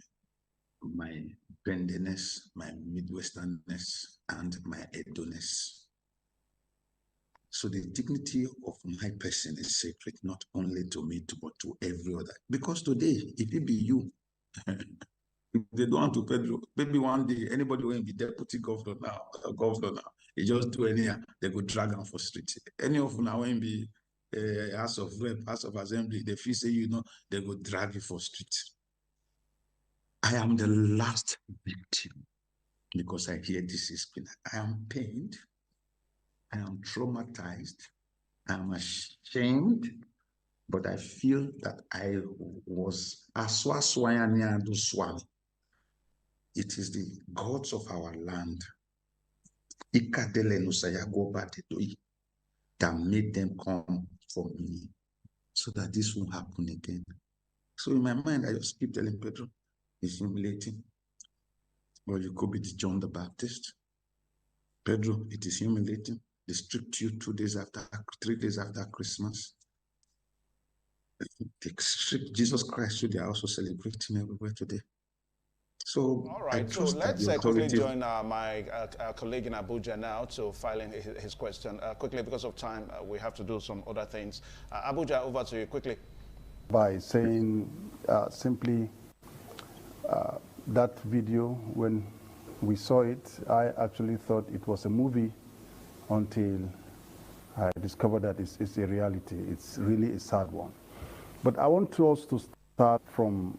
my bendiness, my Midwesternness, and my Edoness. So the dignity of my person is sacred, not only to me, but to every other. Because today, if it be you, if they don't want to Pedro, maybe one day, anybody will be deputy governor now, they just do anyhow, they go drag them for street. Any of them will be House of Rep, House of Assembly, they feel say, you know, they go drag you for street. I am the last victim because I hear this is pain. I am pained. I am traumatized. I am ashamed. But I feel that I was aswaswayaniaduswali. It is the gods of our land that made them come for me so that this won't happen again. So in my mind, I just keep telling Pedro, it's humiliating. Or you could be the John the Baptist. Pedro, it is humiliating. They stripped you 3 days after Christmas. They stripped Jesus Christ, so they are also celebrating everywhere today. So, all right, so let's quickly join my colleague in Abuja now to file in his question. Quickly, because of time, we have to do some other things. Abuja, over to you quickly. By saying simply that video, when we saw it, I actually thought it was a movie until I discovered that it's a reality. It's really a sad one. But I want us to start from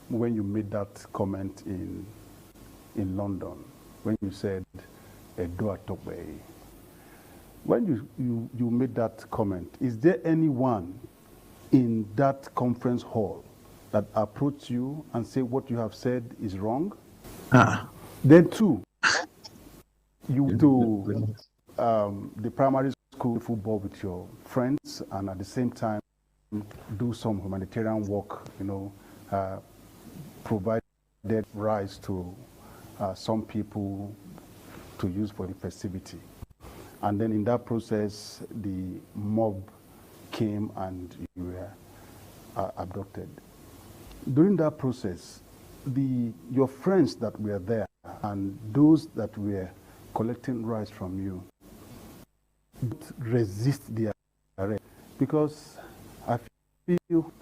when you made that comment in London, when you said Edo Atobe. When you made that comment, is there anyone in that conference hall that approached you and say what you have said is wrong? Then two, you do the primary school football with your friends and at the same time do some humanitarian work, provided rice to some people to use for the festivity. And then in that process, the mob came and you were abducted. During that process, your friends that were there and those that were collecting rice from you resist the arrest, because I feel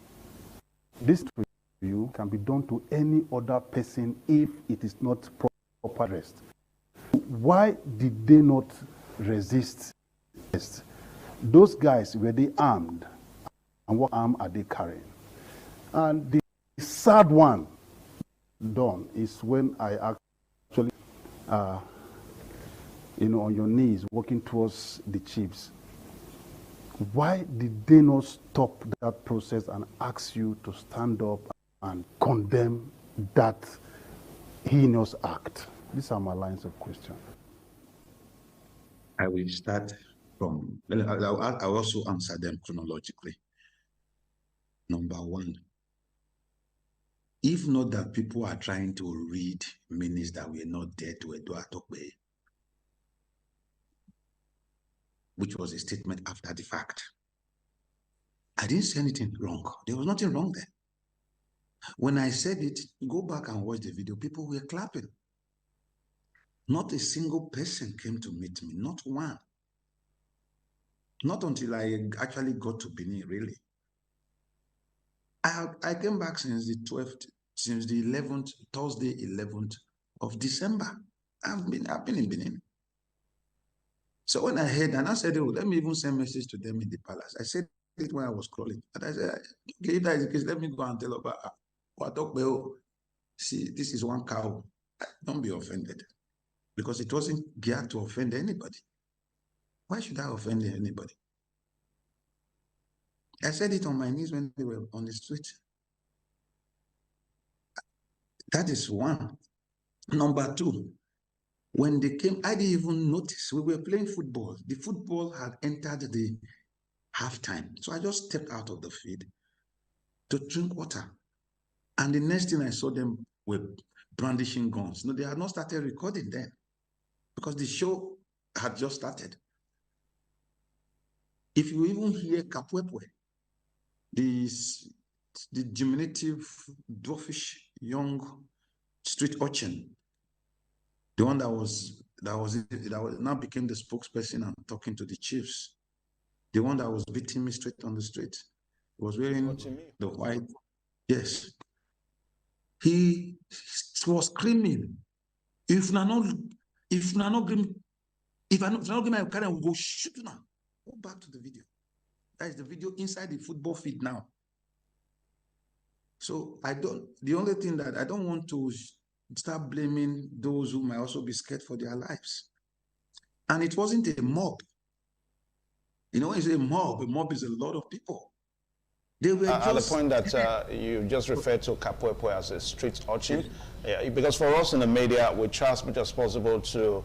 this to you can be done to any other person if it is not proper arrest. Why did they not resist? Those guys, were they armed? And what arm are they carrying? And the sad one done is when I actually, on your knees, walking towards the chiefs. Why did they not stop that process and ask you to stand up and condemn that heinous act? These are my lines of question. I will start from, I'll also answer them chronologically. Number one, if not that people are trying to read meanings that were not there to Edo Atokbe, which was a statement after the fact. I didn't say anything wrong. There was nothing wrong there. When I said it, go back and watch the video, people were clapping. Not a single person came to meet me, not one. Not until I actually got to Benin, really. I came back since the 12th, since the 11th, Thursday, 11th of December. I've been in Benin. So when I heard, and I said, oh, let me even send message to them in the palace. I said it when I was crawling. And I said, okay, if that is the case, let me go and tell about what. See, this is one cow. Don't be offended. Because it wasn't geared to offend anybody. Why should I offend anybody? I said it on my knees when they were on the street. That is one. Number two, when they came, I didn't even notice. We were playing football. The football had entered the halftime. So I just stepped out of the field to drink water. And the next thing I saw them were brandishing guns. No, they had not started recording then because the show had just started. If you even hear Kapwepwe, the diminutive, dwarfish, young street urchin, the one that now became the spokesperson and talking to the chiefs, the one that was beating me straight on the street, was wearing the white. Yes, he was screaming, if I not give my car, I will go shoot now. Go back to the video. That is the video inside the football field now. So the only thing that I don't want to start blaming those who might also be scared for their lives. And it wasn't a mob. When you say a mob is a lot of people. They were at the point that you just referred to Kapwepwe as a street urchin, because for us in the media, we try as much as possible to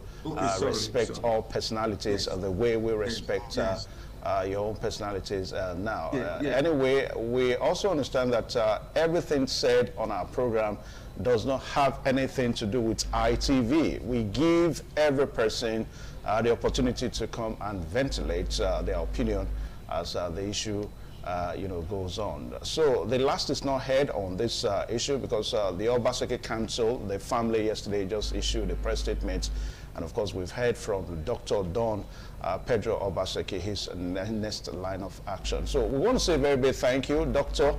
respect all personalities the way we respect your own personalities now. Anyway, we also understand that everything said on our program does not have anything to do with ITV. We give every person the opportunity to come and ventilate their opinion as the issue goes on. So the last is not heard on this issue because the Obaseki Council, the family yesterday just issued a press statement. And of course, we've heard from Dr. Don Pedro Obaseki, his next line of action. So we want to say a very big thank you, Doctor,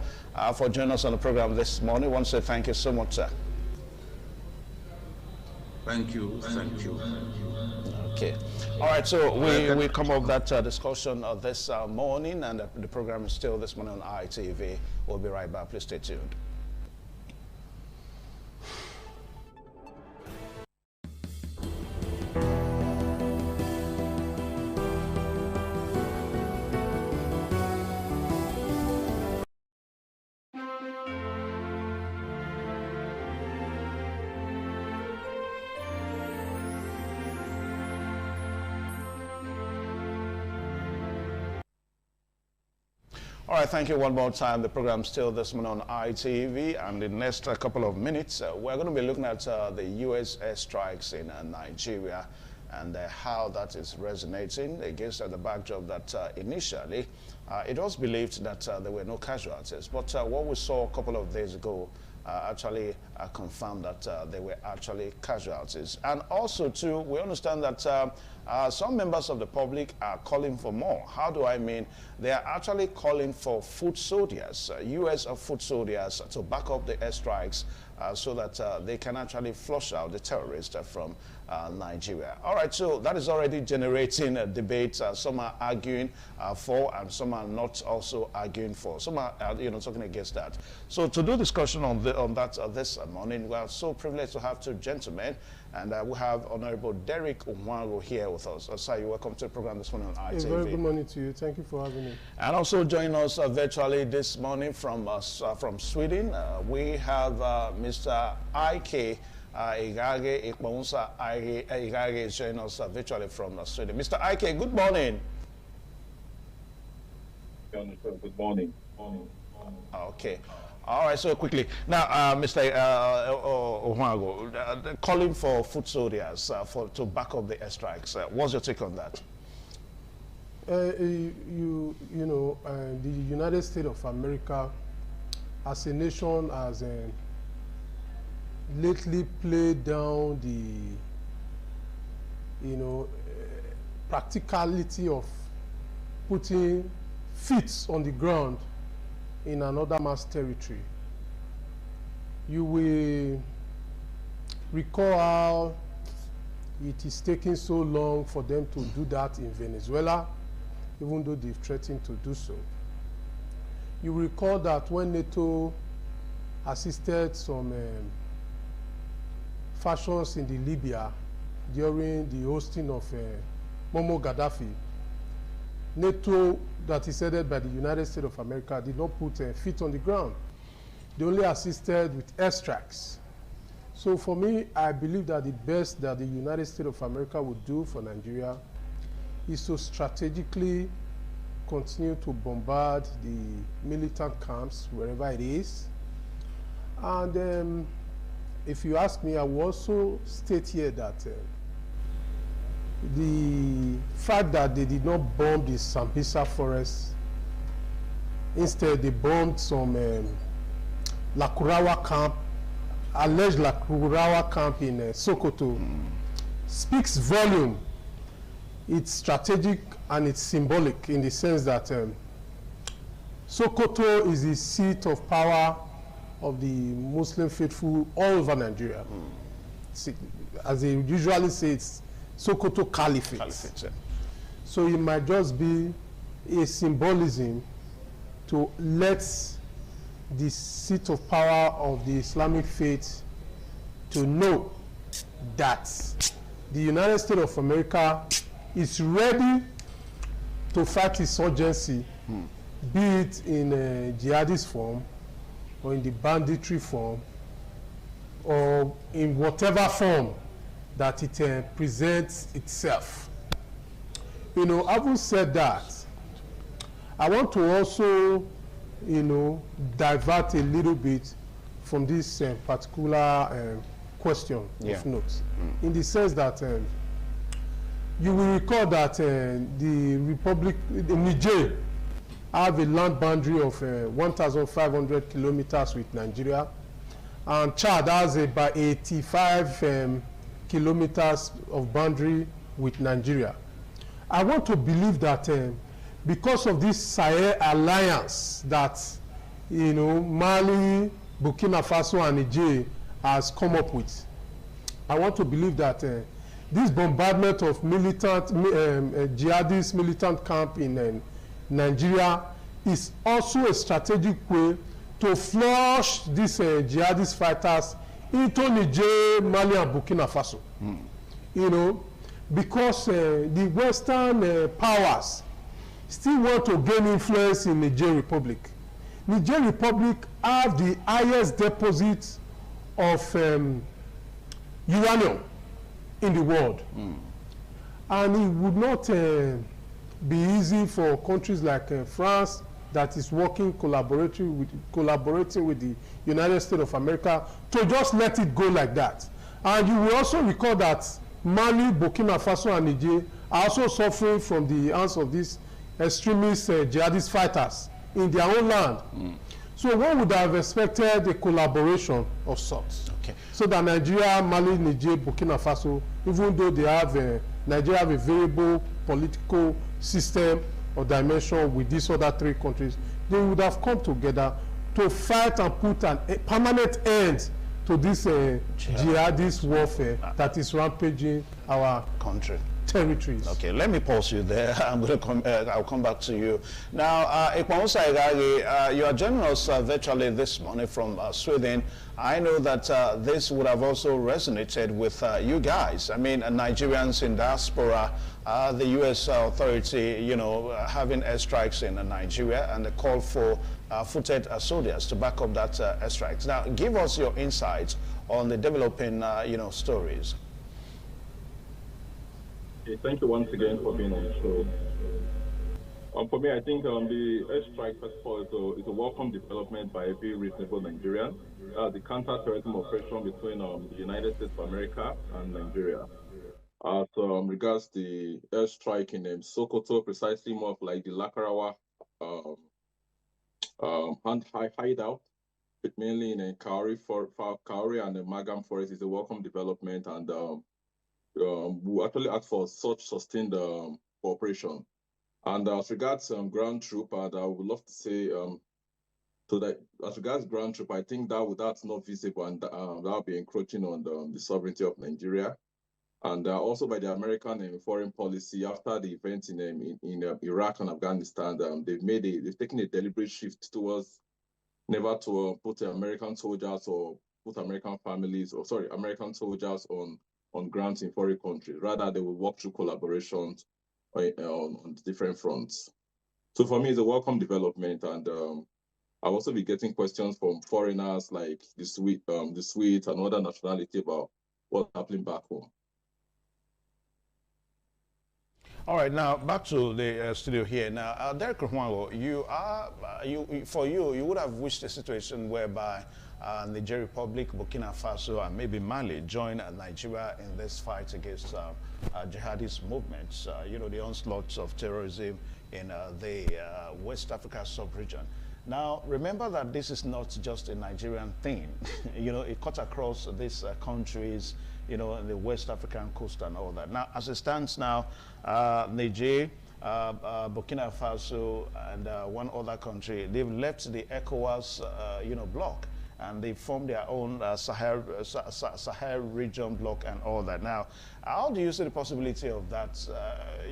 for joining us on the program this morning. We want to say thank you so much, sir. Thank you. Thank you. Okay. All right, so we come up that discussion this morning, and the program is still this morning on ITV. We'll be right back. Please stay tuned. All right, thank you one more time. The program still this morning on ITV, and in the next couple of minutes, we're going to be looking at the U.S. airstrikes in Nigeria and how that is resonating against the backdrop that initially it was believed that there were no casualties. But what we saw a couple of days ago actually confirmed that there were actually casualties. And also, too, we understand that some members of the public are calling for more. How do I mean? They are actually calling for foot soldiers, U.S. foot soldiers, to back up the airstrikes so that they can actually flush out the terrorists from Nigeria. All right, so that is already generating a debate. Some are arguing for, and some are not also arguing for. Some are, talking against that. So to do discussion on that this morning, we are so privileged to have two gentlemen, and we have Honorable Derek Onwango here with us. Sir, you're welcome to the program this morning on ITV. A very good morning to you. Thank you for having me. And also joining us virtually this morning from Sweden, we have Mr. Ike Igage Ikponsa Igage is joining us virtually from Sweden. Mr. Ike, good morning. Good morning. Okay. All right, so quickly. Now, Mr. Onwango, calling for foot soldiers to back up the airstrikes. What's your take on that? The United States of America as a nation has lately played down the practicality of putting feet on the ground in another man's territory. You will recall how it is taking so long for them to do that in Venezuela, even though they've threatened to do so. You recall that when NATO assisted some factions in the Libya during the hosting of Muammar Gaddafi, NATO, that is headed by the United States of America, did not put feet on the ground. They only assisted with airstrikes. So for me, I believe that the best that the United States of America would do for Nigeria is to strategically continue to bombard the militant camps wherever it is. And if you ask me, I will also state here that the fact that they did not bomb the Sambisa forest, instead they bombed some Lakurawa camp, alleged Lakurawa camp in Sokoto, speaks volume. It's strategic and it's symbolic in the sense that Sokoto is the seat of power of the Muslim faithful all over Nigeria. As they usually say, it's Sokoto Caliphate. Yeah. So it might just be a symbolism to let the seat of power of the Islamic faith to know that the United States of America is ready to fight insurgency, be it in a jihadist form or in the banditry form or in whatever form that it presents itself. Having said that, I want to also, divert a little bit from this particular question of note, in the sense that you will recall that the Republic, Niger, have a land boundary of 1,500 kilometers with Nigeria, and Chad has about 85 kilometers of boundary with Nigeria. I want to believe that because of this Sahel alliance that Mali, Burkina Faso and Niger has come up with, I want to believe that this bombardment of militant jihadist militant camp in Nigeria is also a strategic way to flush these jihadist fighters into Niger, Mali and Burkina Faso. Because the Western powers still want to gain influence in Niger Republic. Niger Republic have the highest deposit of uranium in the world. And it would not be easy for countries like France that is working, collaborating with the United States of America to just let it go like that. And you will also recall that Mali, Burkina Faso, and Niger are also suffering from the hands of these extremist jihadist fighters in their own land. So one would have expected a collaboration of sorts. Okay. So that Nigeria, Mali, Niger, Burkina Faso, even though they have Nigeria have a variable political system or dimension with these other three countries, they would have come together to fight and put a permanent end to this jihadist warfare that is rampaging our country. Territories. Okay, let me pause you there. I'm going to come. I'll come back to you now. Ekpamusa Igagi, you are joining us virtually this morning from Sweden. I know that this would have also resonated with you guys. I mean, Nigerians in diaspora, the U.S. authority, you know, having airstrikes in Nigeria, and the call for footed soldiers to back up that airstrikes. Now, give us your insights on the developing, you know, stories. Thank you once again for being on the show. For me, I think the airstrike, first of all, is a welcome development by every reasonable Nigerian. The counter-terrorism operation between the United States of America and Nigeria. So regards the airstrike in Sokoto, precisely more of like the Lakarawa hideout, but mainly in Kauri and the Magam forest, is a welcome development, and we actually asked for such sustained cooperation. And as regards ground troop, I would love to say, so that as regards ground troop, I think that's not visible, and that will be encroaching on the sovereignty of Nigeria. And also by the American foreign policy, after the events in Iraq and Afghanistan, they've taken a deliberate shift towards never to put American soldiers or put American families, or sorry, American soldiers on grounds in foreign countries. Rather, they will work through collaborations on different fronts. So for me, it's a welcome development, and I'll also be getting questions from foreigners like the Swedes and other nationality about what's happening back home. All right, now back to the studio here. Now, Derek Huango, you would have wished a situation whereby Niger Republic, Burkina Faso, and maybe Mali join Nigeria in this fight against jihadist movements, you know, the onslaught of terrorism in the West Africa sub-region. Now, remember that this is not just a Nigerian thing. You know, it cuts across these countries, you know, the West African coast and all that. Now, as it stands now, Niger, Burkina Faso, and one other country, they've left the ECOWAS, you know, bloc, and they formed their own Sahel region bloc and all that. Now, how do you see the possibility of that,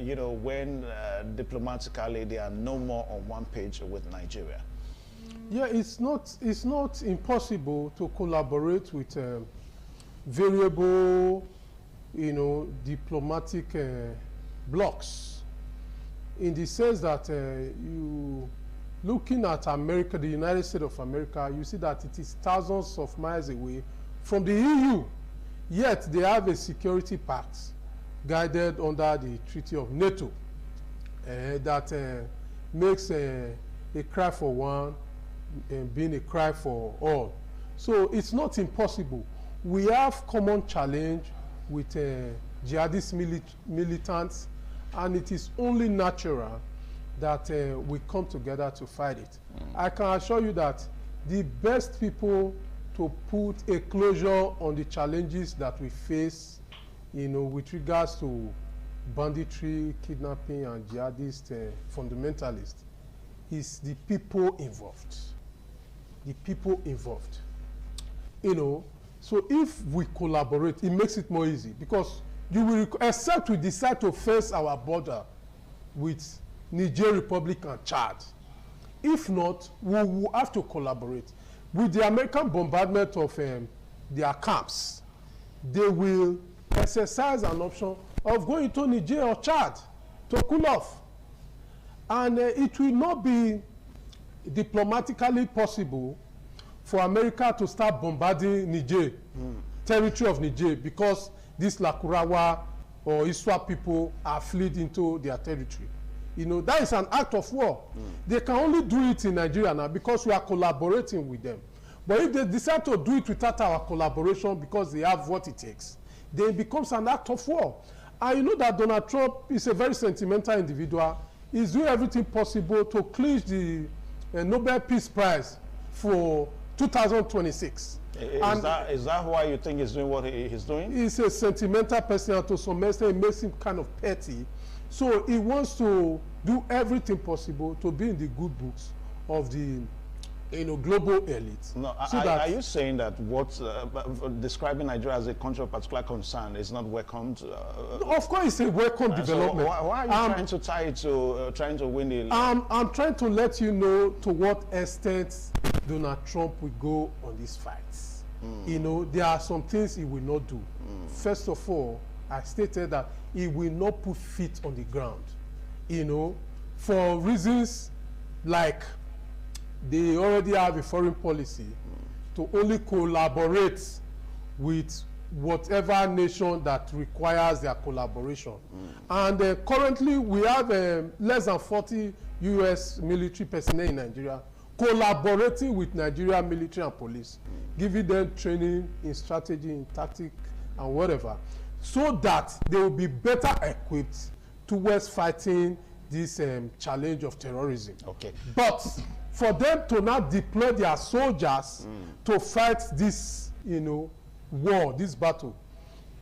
you know, when diplomatically they are no more on one page with Nigeria? Yeah, it's not impossible to collaborate with variable, you know, diplomatic blocs, in the sense that you looking at America, the United States of America, you see that it is thousands of miles away from the EU, yet they have a security pact guided under the Treaty of NATO that makes a cry for one being a cry for all. So it's not impossible. We have common challenge with jihadist militants, and it is only natural that we come together to fight it. I can assure you that the best people to put a closure on the challenges that we face, you know, with regards to banditry, kidnapping, and jihadist fundamentalists, is the people involved. The people involved. You know, so if we collaborate, it makes it more easy, because you will, except we decide to face our border with Niger Republic and Chad. If not, we will have to collaborate. With the American bombardment of their camps, they will exercise an option of going to Niger or Chad to cool off. And it will not be diplomatically possible for America to start bombarding Niger, territory of Niger, because these Lakurawa or Iswa people are fled into their territory. You know, that is an act of war. They can only do it in Nigeria now because we are collaborating with them. But if they decide to do it without our collaboration because they have what it takes, then it becomes an act of war. And you know that Donald Trump is a very sentimental individual. He's doing everything possible to clinch the Nobel Peace Prize for 2026. Is that why you think he's doing what he's doing? He's a sentimental person, and to some extent it makes him kind of petty. So he wants to do everything possible to be in the good books of the global elite. No, so are you saying that what describing Nigeria as a country of particular concern is not welcomed? Of course, it's a welcome development. So why are you trying to tie it to trying to win the? I'm trying to let you know to what extent Donald Trump will go on these fights. You know, there are some things he will not do. First of all, I stated that he will not put feet on the ground. You know, for reasons like they already have a foreign policy to only collaborate with whatever nation that requires their collaboration. And currently we have less than 40 US military personnel in Nigeria collaborating with Nigerian military and police, giving them training in strategy, in tactic, and whatever, so that they will be better equipped towards fighting this challenge of terrorism. Okay. But for them to now deploy their soldiers to fight this, war, this battle,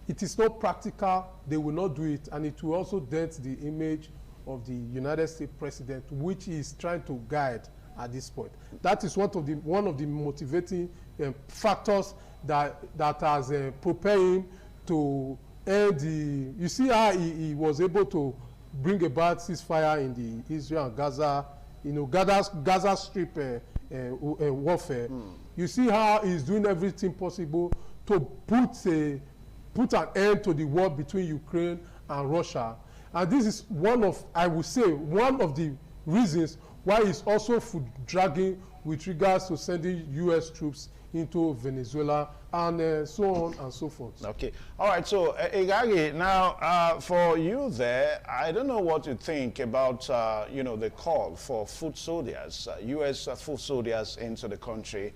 it is not practical. They will not do it, and it will also dent the image of the United States president, which he is trying to guide at this point. That is one of the motivating factors that has propelled him to end the. You see how he was able to bring about ceasefire in the Israel and Gaza, Gaza Strip warfare. You see how he's doing everything possible to put an end to the war between Ukraine and Russia. And this is I would say, one of the reasons why he's also dragging with regards to sending U.S. troops into Venezuela and so on and so forth. Okay. All right. So, Igagi, now for you there, I don't know what you think about, the call for foot soldiers, U.S. foot soldiers into the country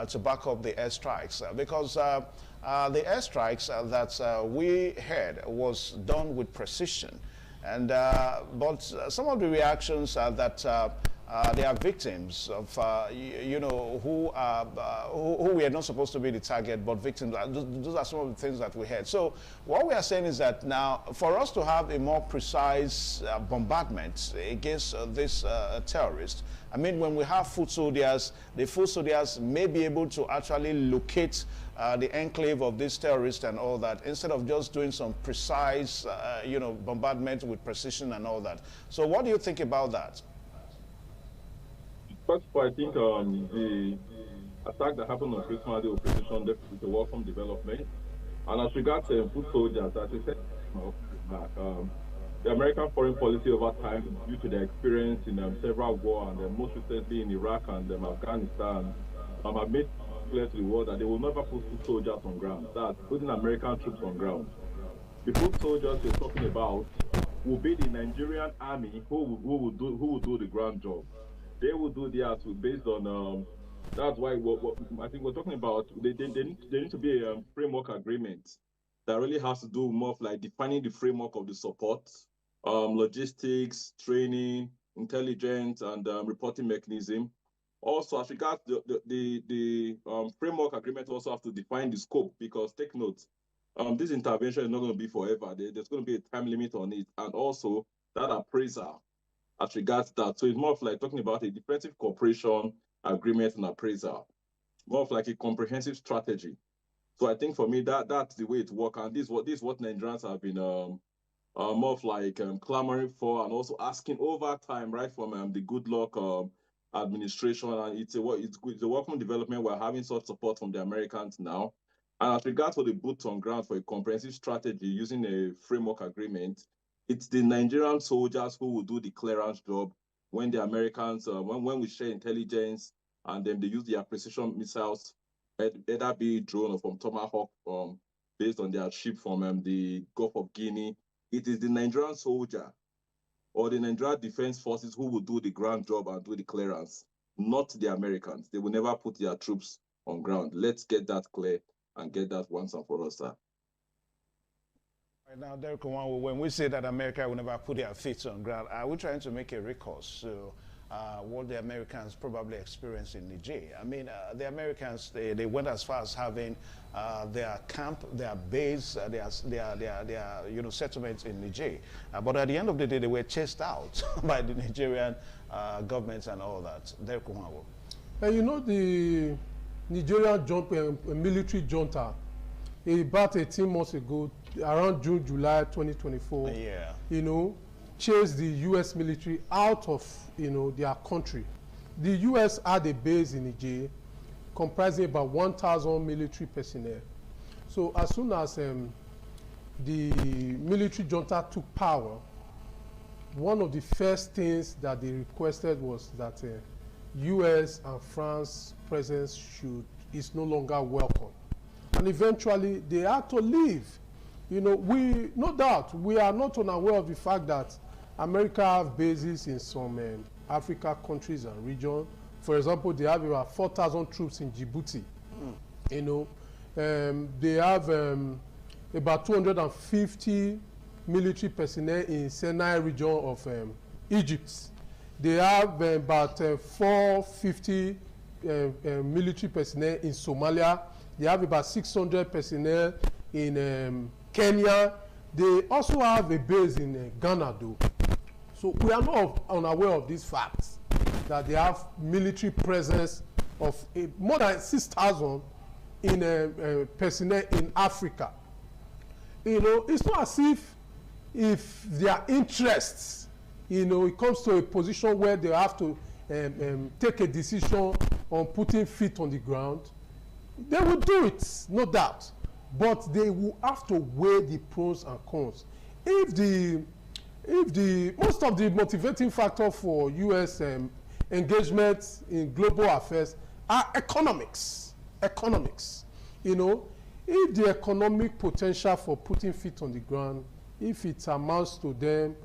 to back up the airstrikes. Because the airstrikes that we heard was done with precision. And but some of the reactions are that they are victims of, who we are not supposed to be the target, but victims. Those are some of the things that we heard. So what we are saying is that now, for us to have a more precise bombardment against this terrorist, I mean, when we have foot soldiers, the foot soldiers may be able to actually locate the enclave of these terrorists and all that, instead of just doing some precise, bombardment with precision and all that. So what do you think about that? First of all, I think the attack that happened on Christmas Day operation is a welcome development. And as regards foot soldiers, as I said, the American foreign policy over time, due to their experience in several wars, and most recently in Iraq and Afghanistan, have made clear to the world that they will never put foot soldiers on ground. That's putting American troops on ground. The foot soldiers you're talking about will be the Nigerian army who will do the ground job. They will do theirs based on. That's why I think we're talking about. They need to be a framework agreement that really has to do more of like defining the framework of the support, logistics, training, intelligence, and reporting mechanism. Also, as regards the framework agreement, also have to define the scope, because take note, this intervention is not going to be forever. There's going to be a time limit on it, and also that appraisal as regards that. So it's more of like talking about a defensive cooperation agreement and appraisal, more of like a comprehensive strategy. So I think for me that's the way it works, and this is what Nigerians have been more of like clamoring for, and also asking over time, right from the Goodluck administration, and it's a welcome development. We're having such support from the Americans now. And as regards to the boots on ground for a comprehensive strategy using a framework agreement, it's the Nigerian soldiers who will do the clearance job when the Americans, when we share intelligence, and then they use their precision missiles, either be drone or from Tomahawk, based on their ship from the Gulf of Guinea. It is the Nigerian soldier or the Nigerian Defense Forces who will do the ground job and do the clearance, not the Americans. They will never put their troops on ground. Let's get that clear and get that once and for all, sir. Right now, Derek Onwanwu, when we say that America will never put their feet on ground, are we trying to make a recourse to what the Americans probably experienced in Niger? I mean, the Americans, they went as far as having their camp, their base, their settlements in Niger. But at the end of the day, they were chased out by the Nigerian government and all that. Derek Onwanwu. And you know, the Nigerian military junta, about 18 months ago, around June, July 2024, you know, chased the U.S. military out of, you know, their country. The U.S. had a base in Niger comprising about 1,000 military personnel. So as soon as the military junta took power, one of the first things that they requested was that U.S. and France presence is no longer welcome. And eventually they had to leave. You know, no doubt, we are not unaware of the fact that America have bases in some Africa countries and regions. For example, they have about 4,000 troops in Djibouti. You know, they have about 250 military personnel in Sinai region of Egypt. They have about 450 military personnel in Somalia. They have about 600 personnel in Kenya. They also have a base in Ghana, though. So we are not unaware of these facts, that they have military presence of more than 6,000 in personnel in Africa. You know, it's not as if their interests, you know, it comes to a position where they have to take a decision on putting feet on the ground. They will do it, no doubt, but they will have to weigh the pros and cons. If the most of the motivating factor for U.S. engagement in global affairs are economics. You know, if the economic potential for putting feet on the ground, if it amounts to them,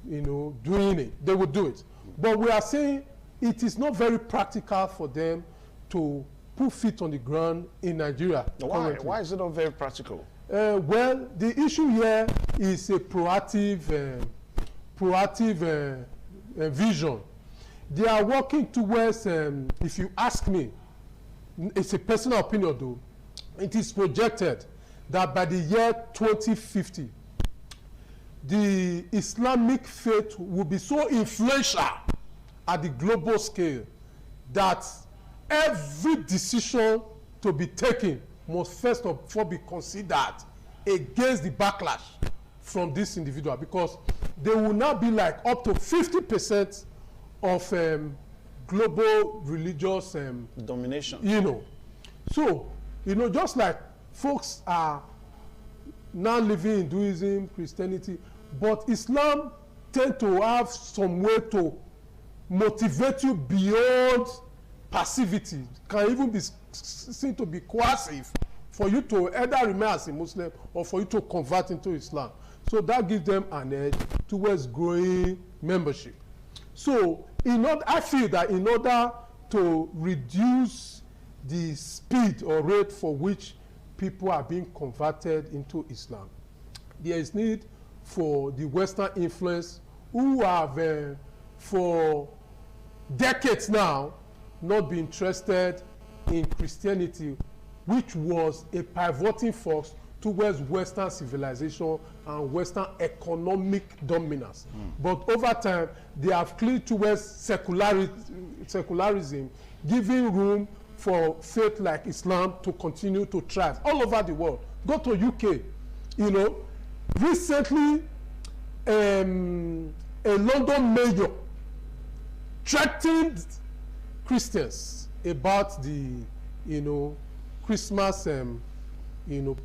you know, doing it, they will do it. But we are saying it is not very practical for them to put feet on the ground in Nigeria. Why? Why is it not very practical? Well, the issue here is a proactive vision. They are working towards, if you ask me, it's a personal opinion though, it is projected that by the year 2050, the Islamic faith will be so influential at the global scale that every decision to be taken must first of all be considered against the backlash from this individual, because they will now be like up to 50% of global religious domination. You know, so you know, just like folks are now living in Hinduism, Christianity, but Islam tend to have some way to motivate you beyond passivity. Can even be seen to be coercive for you to either remain as a Muslim or for you to convert into Islam. So that gives them an edge towards growing membership. So I feel that in order to reduce the speed or rate for which people are being converted into Islam, there is need for the Western influence, who have for decades now not been interested in Christianity, which was a pivoting force towards Western civilization and Western economic dominance. But over time, they have cleared towards secularism, giving room for faith like Islam to continue to thrive all over the world. Go to UK, you know, recently a London mayor threatened Christians about the, you know, Christmas, you know,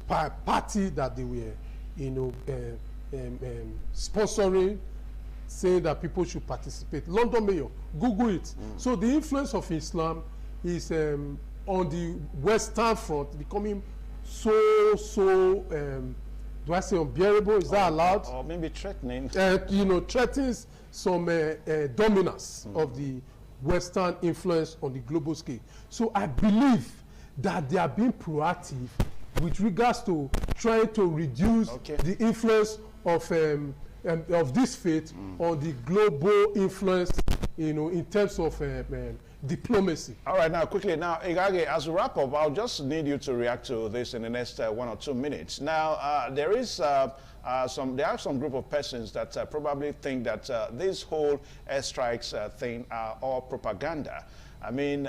party that they were, you know, sponsoring, saying that people should participate. London mayor, Google it. So the influence of Islam is on the Western front becoming so do I say unbearable? Is that allowed? Or maybe threatening. You know, threatens some dominance of the Western influence on the global scale. So I believe that they are being proactive with regards to trying to reduce the influence of this faith on the global influence, you know, in terms of diplomacy. All right, now quickly, now Igage, as we wrap up, I'll just need you to react to this in the next 1 or 2 minutes. Now, there are some group of persons that probably think that this whole airstrikes thing are all propaganda. I mean,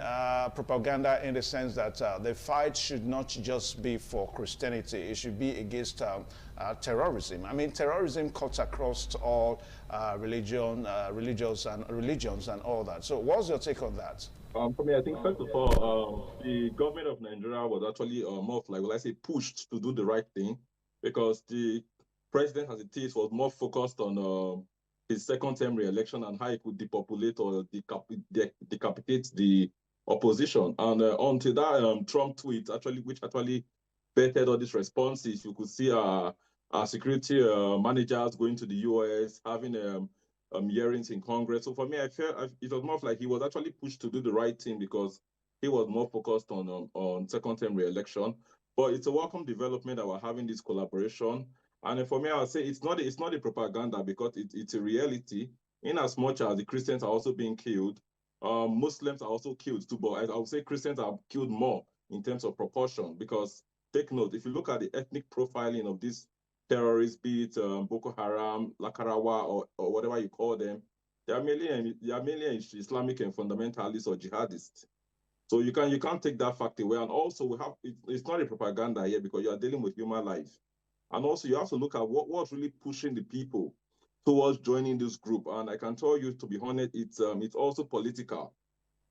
propaganda in the sense that the fight should not just be for Christianity, it should be against terrorism. I mean, terrorism cuts across all religions and all that. So what's your take on that? For me, I think first of all, the government of Nigeria was actually more of, like, will I say, pushed to do the right thing, because the president, as it is, was more focused on his second-term re-election and how he could depopulate or decapitate the opposition. And until that Trump tweet, which actually vetted all these responses, you could see our security managers going to the US, having hearings in Congress. So for me, I felt it was more like he was actually pushed to do the right thing because he was more focused on second-term re-election. But it's a welcome development that we're having this collaboration. And for me, I would say it's not a propaganda, because it's a reality. In as much as the Christians are also being killed, Muslims are also killed too. But I would say Christians are killed more in terms of proportion, because take note, if you look at the ethnic profiling of these terrorists, be it Boko Haram, Lakarawa, or whatever you call them, they are mainly Islamic and fundamentalists or jihadists. So you can't take that fact away. And also it's not a propaganda here, because you are dealing with human life. And also, you have to look at what's really pushing the people towards joining this group. And I can tell you, to be honest, it's also political.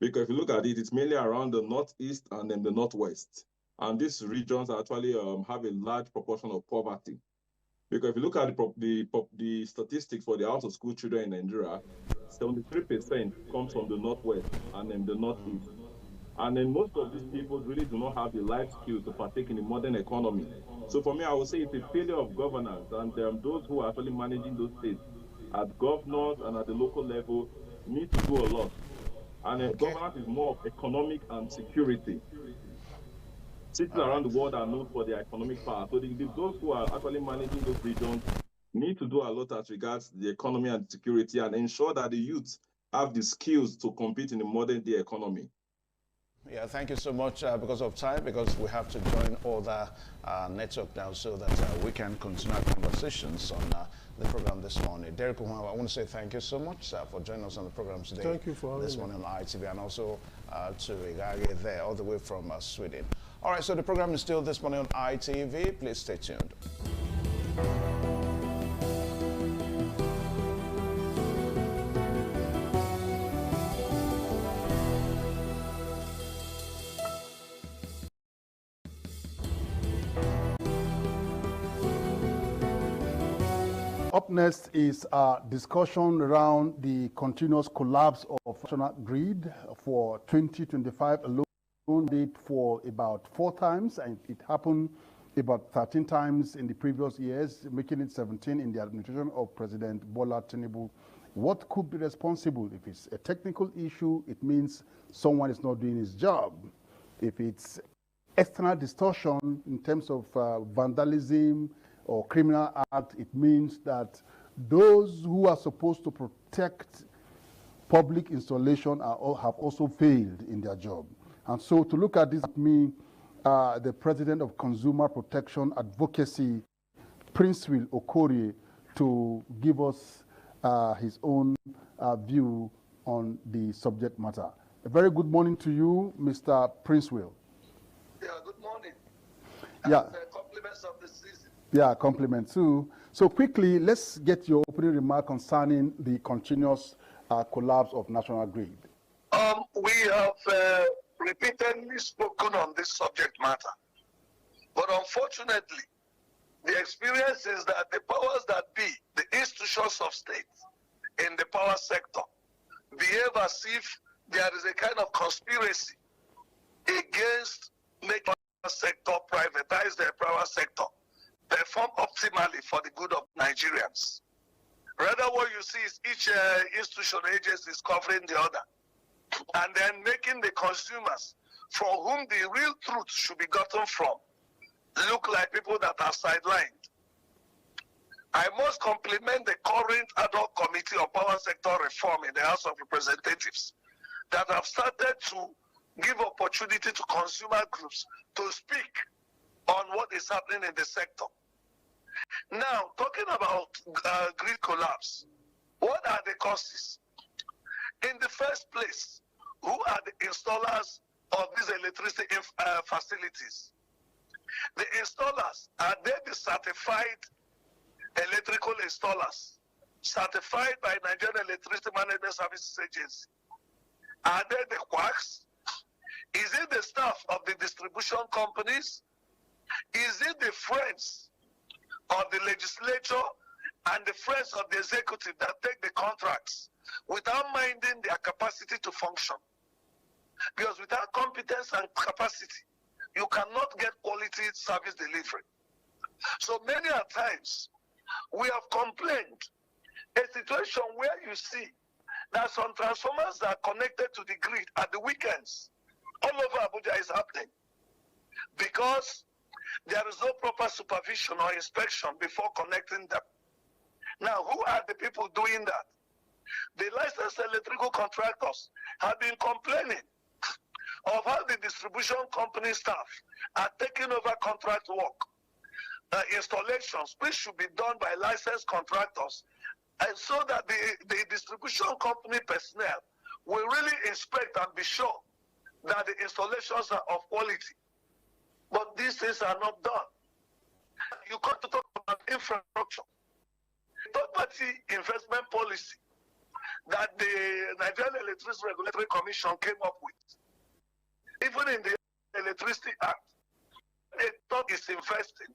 Because if you look at it, it's mainly around the Northeast and then the Northwest. And these regions actually have a large proportion of poverty. Because if you look at the statistics for the out-of-school children in Nigeria, 73% comes from the Northwest and then the Northeast. And then most of these people really do not have the life skills to partake in the modern economy. So for me, I would say it's a failure of governance, and those who are actually managing those states at governors and at the local level need to do a lot. And governance is more of economic and security. Cities around the world are known for their economic power. So those who are actually managing those regions need to do a lot as regards the economy and security, and ensure that the youth have the skills to compete in the modern day economy. Yeah, thank you so much. Because of time, because we have to join all the network now, so that we can continue our conversations on the program this morning. Derek Umar, I want to say thank you so much for joining us on the program today. Thank you for having this me. morning on ITV, and also to Igage there, all the way from Sweden. All right, so the program is still this morning on ITV. Please stay tuned. Up next is a discussion around the continuous collapse of national grid for 2025 alone. Did for about 4 times, and it happened about 13 times in the previous years, making it 17 in the administration of President Bola Tinubu. What could be responsible? If it's a technical issue, it means someone is not doing his job. If it's external distortion in terms of vandalism or criminal act, it means that those who are supposed to protect public installation have also failed in their job. And so to look at this, the President of Consumer Protection Advocacy, Prince Will Okorie, to give us his own view on the subject matter. A very good morning to you, Mr. Prince Will. Yeah, good morning. Yeah. And, compliments of the season. Yeah, compliments too. So quickly, let's get your opening remark concerning the continuous collapse of national grid. We have repeatedly spoken on this subject matter, but unfortunately, the experience is that the powers that be, the institutions of state in the power sector, behave as if there is a kind of conspiracy against making the sector privatize the power sector perform optimally for the good of Nigerians. Rather, what you see is each institution or agency is covering the other, and then making the consumers, for whom the real truth should be gotten from, look like people that are sidelined. I must compliment the current ad hoc committee on power sector reform in the House of Representatives that have started to give opportunity to consumer groups to speak on what is happening in the sector. Now, talking about grid collapse, what are the causes? In the first place, who are the installers of these electricity facilities? The installers, are they the certified electrical installers, certified by Nigerian Electricity Management Services Agency? Are they the quacks? Is it the staff of the distribution companies? Is it the friends of the legislature and the friends of the executive that take the contracts without minding their capacity to function? Because without competence and capacity, you cannot get quality service delivery. So many a times, we have complained a situation where you see that some transformers are connected to the grid at the weekends. All over Abuja is happening because there is no proper supervision or inspection before connecting them. Now, who are the people doing that? The licensed electrical contractors have been complaining of how the distribution company staff are taking over contract work. Installations, which should be done by licensed contractors, and so that the distribution company personnel will really inspect and be sure that the installations are of quality. But these things are not done. You got to talk about infrastructure. Third-party investment policy that the Nigerian Electricity Regulatory Commission came up with, even in the Electricity Act, a third is investing.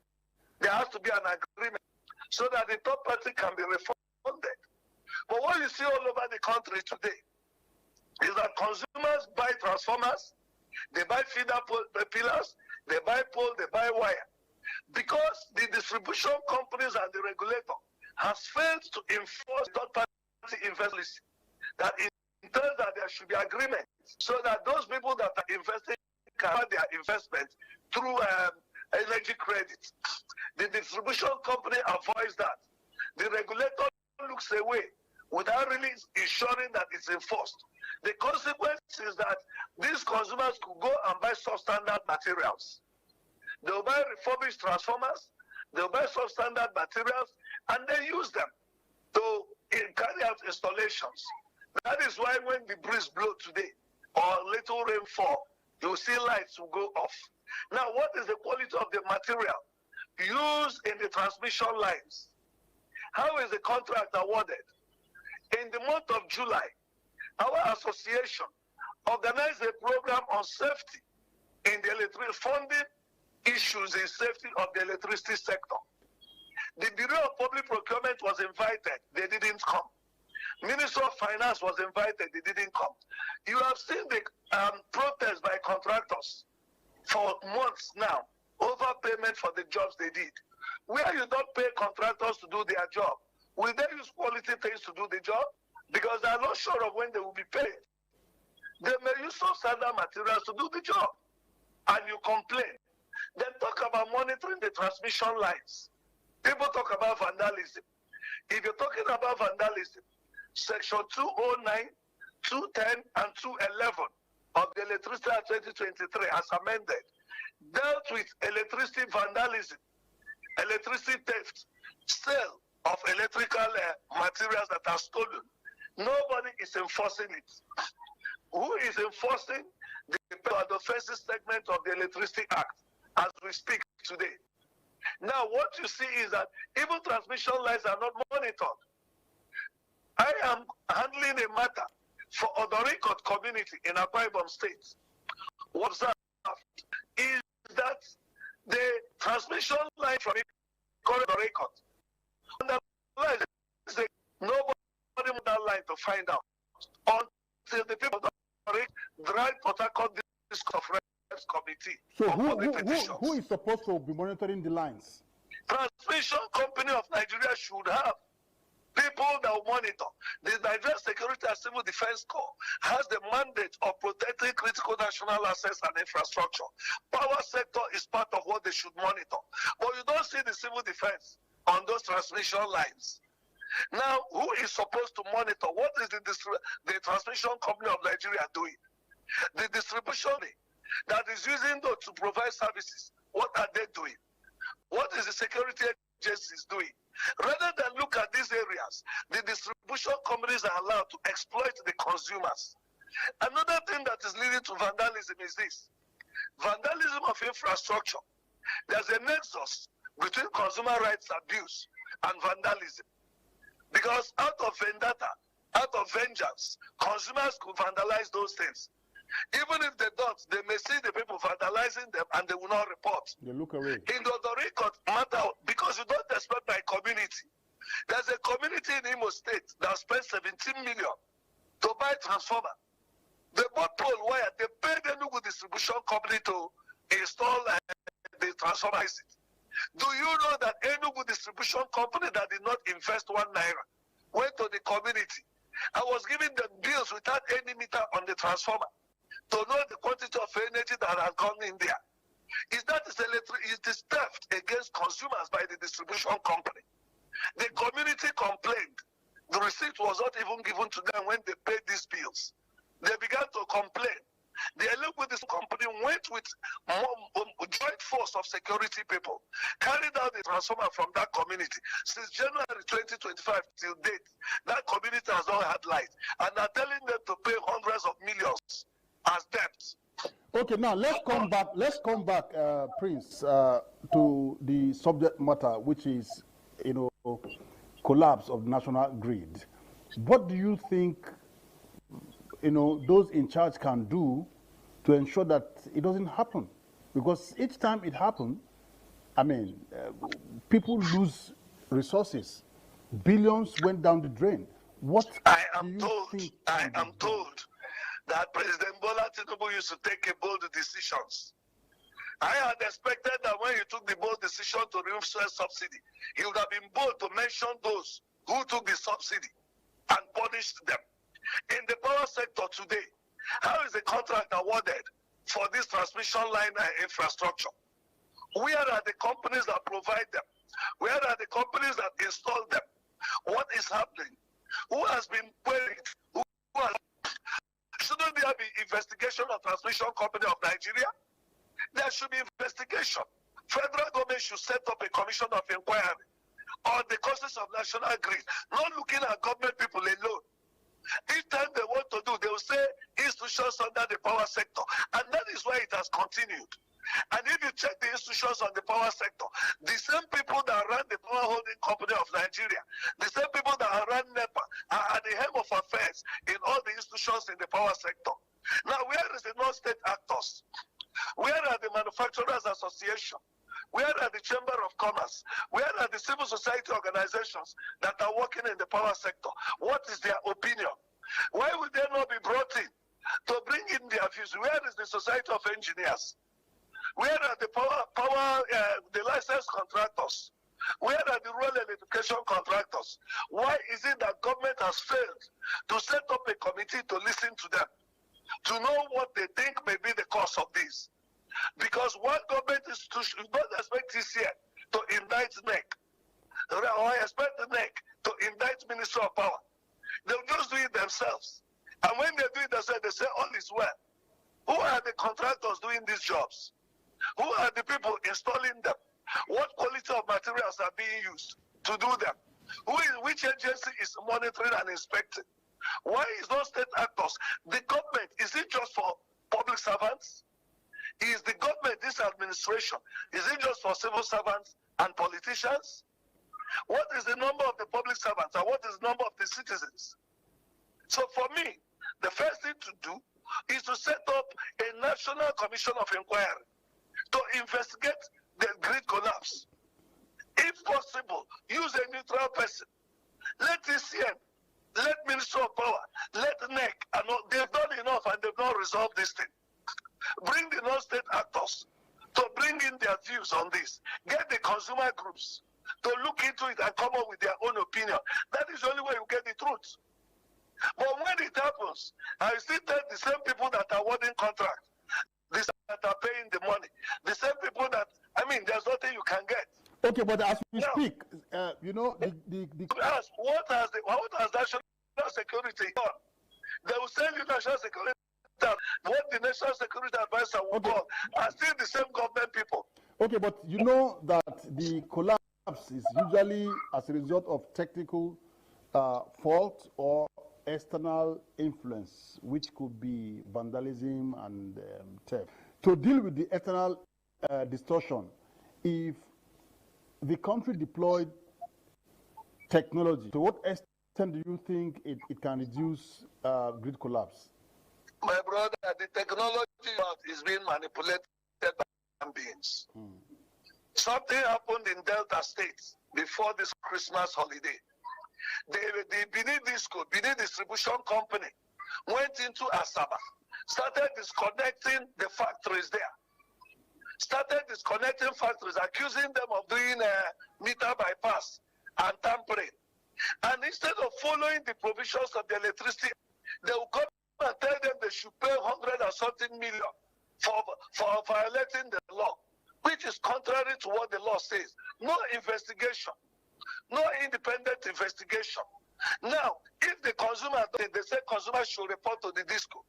There has to be an agreement so that the third party can be refunded. But what you see all over the country today is that consumers buy transformers, they buy feeder pillars, they buy pole, they buy wire. Because the distribution companies and the regulator has failed to enforce third-party investors, that it entails that there should be agreement so that those people that are investing can have their investment through energy credit. The distribution company avoids that. The regulator looks away without really ensuring that it's enforced. The consequence is that these consumers could go and buy substandard materials. They'll buy refurbished transformers, they'll buy substandard materials, and they use them to carry out installations. That is why when the breeze blows today, or little rainfall, you'll see lights will go off. Now, what is the quality of the material used in the transmission lines? How is the contract awarded? In the month of July, our association organized a program on safety in the electricity, funding issues in safety of the electricity sector. The Bureau of Public Procurement was invited, they didn't come. Minister of Finance was invited, they didn't come. You have seen the protest by contractors for months now, overpayment for the jobs they did. Where you don't pay contractors to do their job, will they use quality things to do the job? Because they are not sure of when they will be paid. They may use substandard materials to do the job, and you complain. Then talk about monitoring the transmission lines. People talk about vandalism. If you're talking about vandalism, Section 209, 210, and 211 of the Electricity Act 2023 as amended dealt with electricity vandalism, electricity theft, sale of electrical materials that are stolen. Nobody is enforcing it. Who is enforcing the offensive segment of the Electricity Act as we speak today? Now, what you see is that even transmission lines are not monitored. I am handling a matter for Odorikot community in Akwa Ibom State. What's that? Is that the transmission line from Odorikot, nobody moved that line to find out until the people of Odorikot drive Port Harcourt District of Reps Committee. So who is supposed to be monitoring the lines? Transmission Company of Nigeria should have people that will monitor. The Nigeria Security and Civil Defense Corps has the mandate of protecting critical national assets and infrastructure. Power sector is part of what they should monitor. But you don't see the civil defense on those transmission lines. Now, who is supposed to monitor? What is the Transmission Company of Nigeria doing? The distribution that is using those to provide services, what are they doing? What is the security agencies doing? Rather than look at these areas, the distribution companies are allowed to exploit the consumers. Another thing that is leading to vandalism is this. Vandalism of infrastructure. There's a nexus between consumer rights abuse and vandalism. Because out of vendetta, out of vengeance, consumers could vandalize those things. Even if they don't, they may see the people vandalizing them and they will not report. They look away. In the record matter, because you don't expect my community. There's a community in Imo State that spent 17 million to buy transformer. They bought pole wire. They paid the Enugu distribution company to install the transformer. Do you know that Enugu distribution company that did not invest 1 naira went to the community? I was giving them bills without any meter on the transformer to know the quantity of energy that has gone in there. Is that it is theft against consumers by the distribution company. The community complained. The receipt was not even given to them when they paid these bills. They began to complain. The Enugu company went with joint force of security people, carried out the transformer from that community. Since January 2025 till date, that community has not had light, and are telling them to pay hundreds of millions as debt. Okay, now let's come back, Prince, to the subject matter, which is, collapse of national grid. What do you think, those in charge can do to ensure that it doesn't happen? Because each time it happens, people lose resources. Billions went down the drain. I am told that President Bola Tinubu used to take bold decisions. I had expected that when he took the bold decision to remove fuel subsidy, he would have been bold to mention those who took the subsidy and punished them. In the power sector today, how is the contract awarded for this transmission line infrastructure? Where are the companies that provide them? Where are the companies that install them? What is happening? Who has been queried? Shouldn't there be investigation of Transmission Company of Nigeria? There should be investigation. Federal government should set up a commission of inquiry on the causes of national grid, not looking at government people alone. Each time they want to do, they will say institutions under the power sector. And that is why it has continued. And if you check the institutions on the power sector, the same people that run the Power Holding Company of Nigeria, the same people that run NEPA are at the helm of affairs in all the institutions in the power sector. Now, where is the non-state actors? Where are the Manufacturers Association? Where are the Chamber of Commerce? Where are the civil society organizations that are working in the power sector? What is their opinion? Why would they not be brought in to bring in their views? Where is the Society of Engineers? Where are the the licensed contractors? Where are the rural electrification contractors? Why is it that government has failed to set up a committee to listen to them, to know what they think may be the cause of this? Because one government institution, you don't expect TCN to indict NEC, or expect the NEC to indict Minister of Power. They'll just do it themselves. And when they do it themselves, they say all is well. Who are the contractors doing these jobs? Who are the people installing them? What quality of materials are being used to do them? Which agency is monitoring and inspecting? Why is those state actors? The government, is it just for public servants? Is the government, this administration, is it just for civil servants and politicians? What is the number of the public servants and what is the number of the citizens? So for me, the first thing to do is to set up a national commission of inquiry to investigate the grid collapse. If possible, use a neutral person. Let TCN, let Minister of Power, let NEC, and they've done enough and they've not resolved this thing. Bring the non-state actors to bring in their views on this. Get the consumer groups to look into it and come up with their own opinion. That is the only way you get the truth. But when it happens, I still tell the same people that are awarding contracts, the same that are paying the money, the same people that, I mean, there's nothing you can get. Okay, but as we speak, you know, what has national security done? They will send you national security. What the national security advisor will call are still the same government people. Okay, but you know that the collapse is usually as a result of technical fault or external influence, which could be vandalism and theft. To deal with the external distortion, if the country deployed technology, to what extent do you think it can reduce grid collapse? My brother, the technology is being manipulated by human beings. Something happened in Delta State before this Christmas holiday. The Benin Disco, Benin Distribution Company, went into Asaba, started disconnecting the factories there. Started disconnecting factories, accusing them of doing meter bypass and tampering. And instead of following the provisions of the electricity, they will come and tell them they should pay 100 and something million for violating the law, which is contrary to what the law says. No investigation, no independent investigation. Now, if the consumer, they say consumers should report to the disco,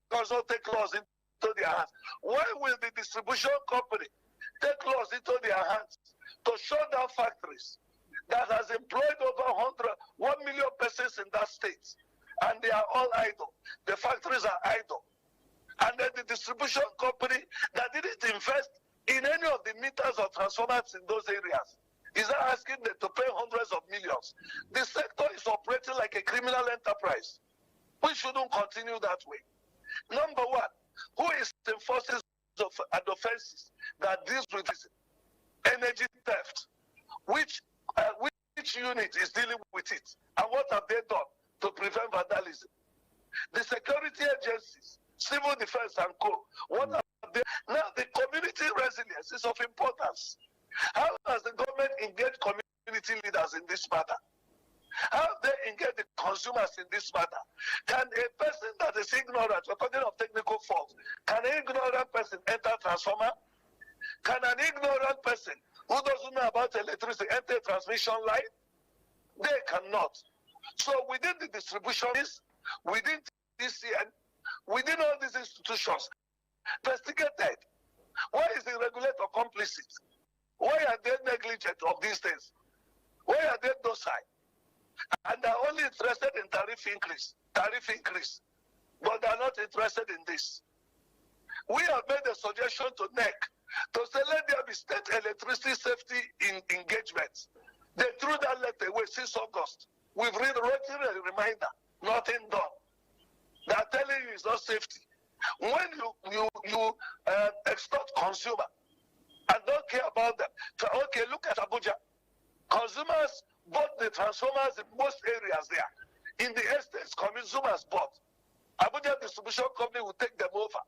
because they'll take laws into their hands. Why will the distribution company take laws into their hands to shut down factories that has employed over 1 million persons in that state? And they are all idle. The factories are idle. And then the distribution company that didn't invest in any of the meters or transformers in those areas is now asking them to pay hundreds of millions. The sector is operating like a criminal enterprise. We shouldn't continue that way. Number one, who is enforcing offenses that deals with this energy theft? Which unit is dealing with it? And what have they done to prevent vandalism? The security agencies, civil defense and co, what are they? Now the community resilience is of importance. How has the government engaged community leaders in this matter? How have they engaged the consumers in this matter? Can a person that is ignorant, according to technical fault, can an ignorant person enter a transformer? Can an ignorant person who doesn't know about electricity enter a transmission line? They cannot. So within the distributions, within TCN, within all these institutions, investigated. Why is the regulator complicit? Why are they negligent of these things? Why are they docile? And they're only interested in tariff increase, but they're not interested in this. We have made a suggestion to NEC to say let there be state electricity safety engagements. They threw that letter away since August. We've written a reminder, nothing done. They're telling you it's not safety. When you extort consumer and don't care about them, so, okay, look at Abuja. Consumers bought the transformers in most areas there. In the estates, consumers bought. Abuja Distribution Company will take them over.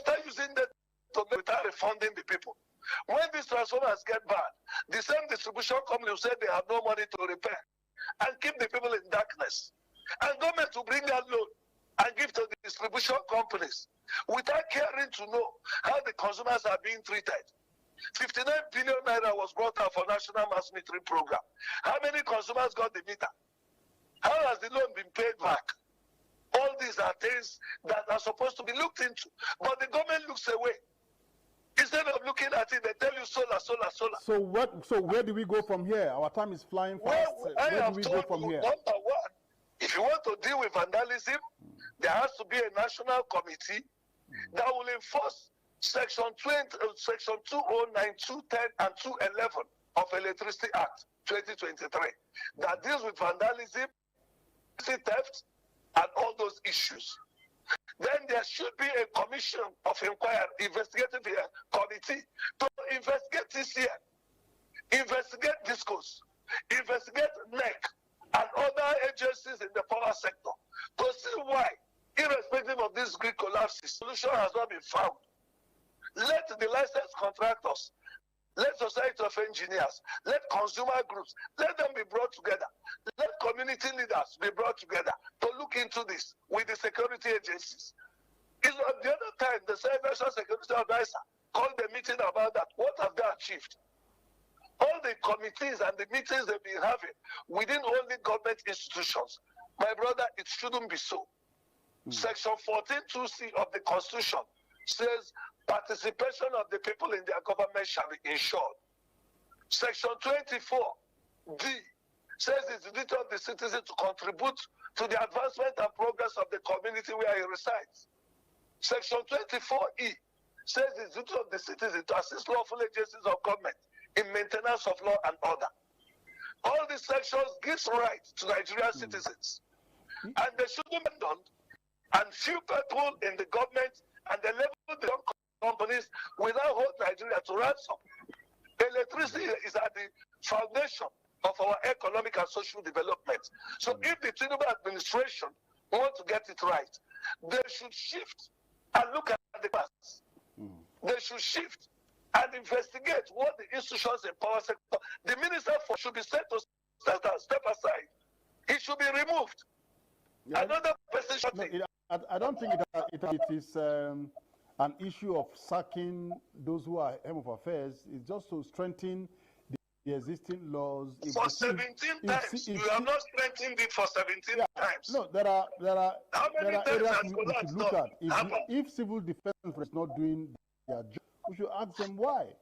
Start using them without refunding the people. When these transformers get bad, the same distribution company will say they have no money to repair and keep the people in darkness. And government will bring that loan and give to the distribution companies without caring to know how the consumers are being treated. 59 billion naira was brought out for National Mass Metering Program. How many consumers got the meter? How has the loan been paid back? All these are things that are supposed to be looked into, but the government looks away. Instead of looking at it, they tell you solar, solar, solar. So where do we go from here? Our time is flying fast. Where do we go from here? Number one, if you want to deal with vandalism, there has to be a national committee that will enforce Section 209, 210, and 211 of Electricity Act 2023 that deals with vandalism, theft, and all those issues. Then there should be a commission of inquiry, investigative committee to investigate TCN, investigate DISCOs, investigate NEC, and other agencies in the power sector to see why, irrespective of this grid collapse, solution has not been found. Let the licensed contractors, let society of engineers, let consumer groups, let them be brought together. Let community leaders be brought together to look into this with the security agencies. It's not the other time the National Security Advisor called the meeting about that. What have they achieved? All the committees and the meetings they've been having within only government institutions. My brother, it shouldn't be so. Section 14(2)(c) of the Constitution says participation of the people in their government shall be ensured. Section 24(d) says it's the duty of the citizen to contribute to the advancement and progress of the community where he resides. Section 24(e) says it's the duty of the citizen to assist lawful agencies of government in maintenance of law and order. All these sections gives rights to Nigerian citizens, and they shouldn't be done. And few people in the government and the level of the companies will now hold Nigeria to ransom. Electricity is at the foundation of our economic and social development. So if the Tinubu administration want to get it right, they should shift and look at the past. They should shift and investigate what the institutions in power sector, the minister for should be set to step aside. He should be removed. Yeah. Another person should I don't think it is an issue of sacking those who are head of affairs. It's just to strengthen the existing laws. For 17 times, you have not strengthened it for 17 times. No, there are areas we should look at. If civil defense is not doing their job, we should ask them why.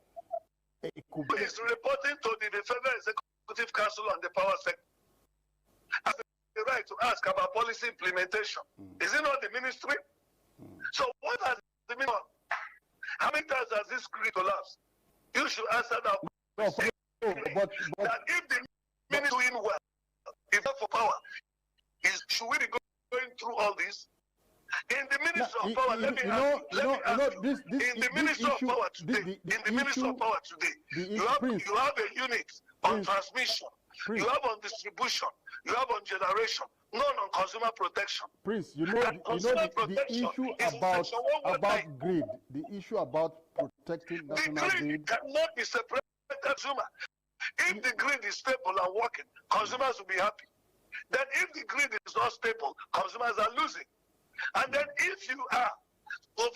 It's reporting to the Federal Executive Council on the power sector. Has the right to ask about policy implementation. Is it not the ministry? So what has the ministry? How many times has this grid collapsed? You should answer that. But that if the ministry doing well, if not for power, should we be going through all this? In the Ministry of Power, let me ask you. In the Ministry of Power today, you have a unit on transmission, you have on distribution, you have on generation, none on consumer protection. Prince, you know the issue about grid, the issue about protecting national grid. The grid cannot be separated from consumer. If the grid is stable and working, consumers will be happy. Then if the grid is not stable, consumers are losing. And then if you are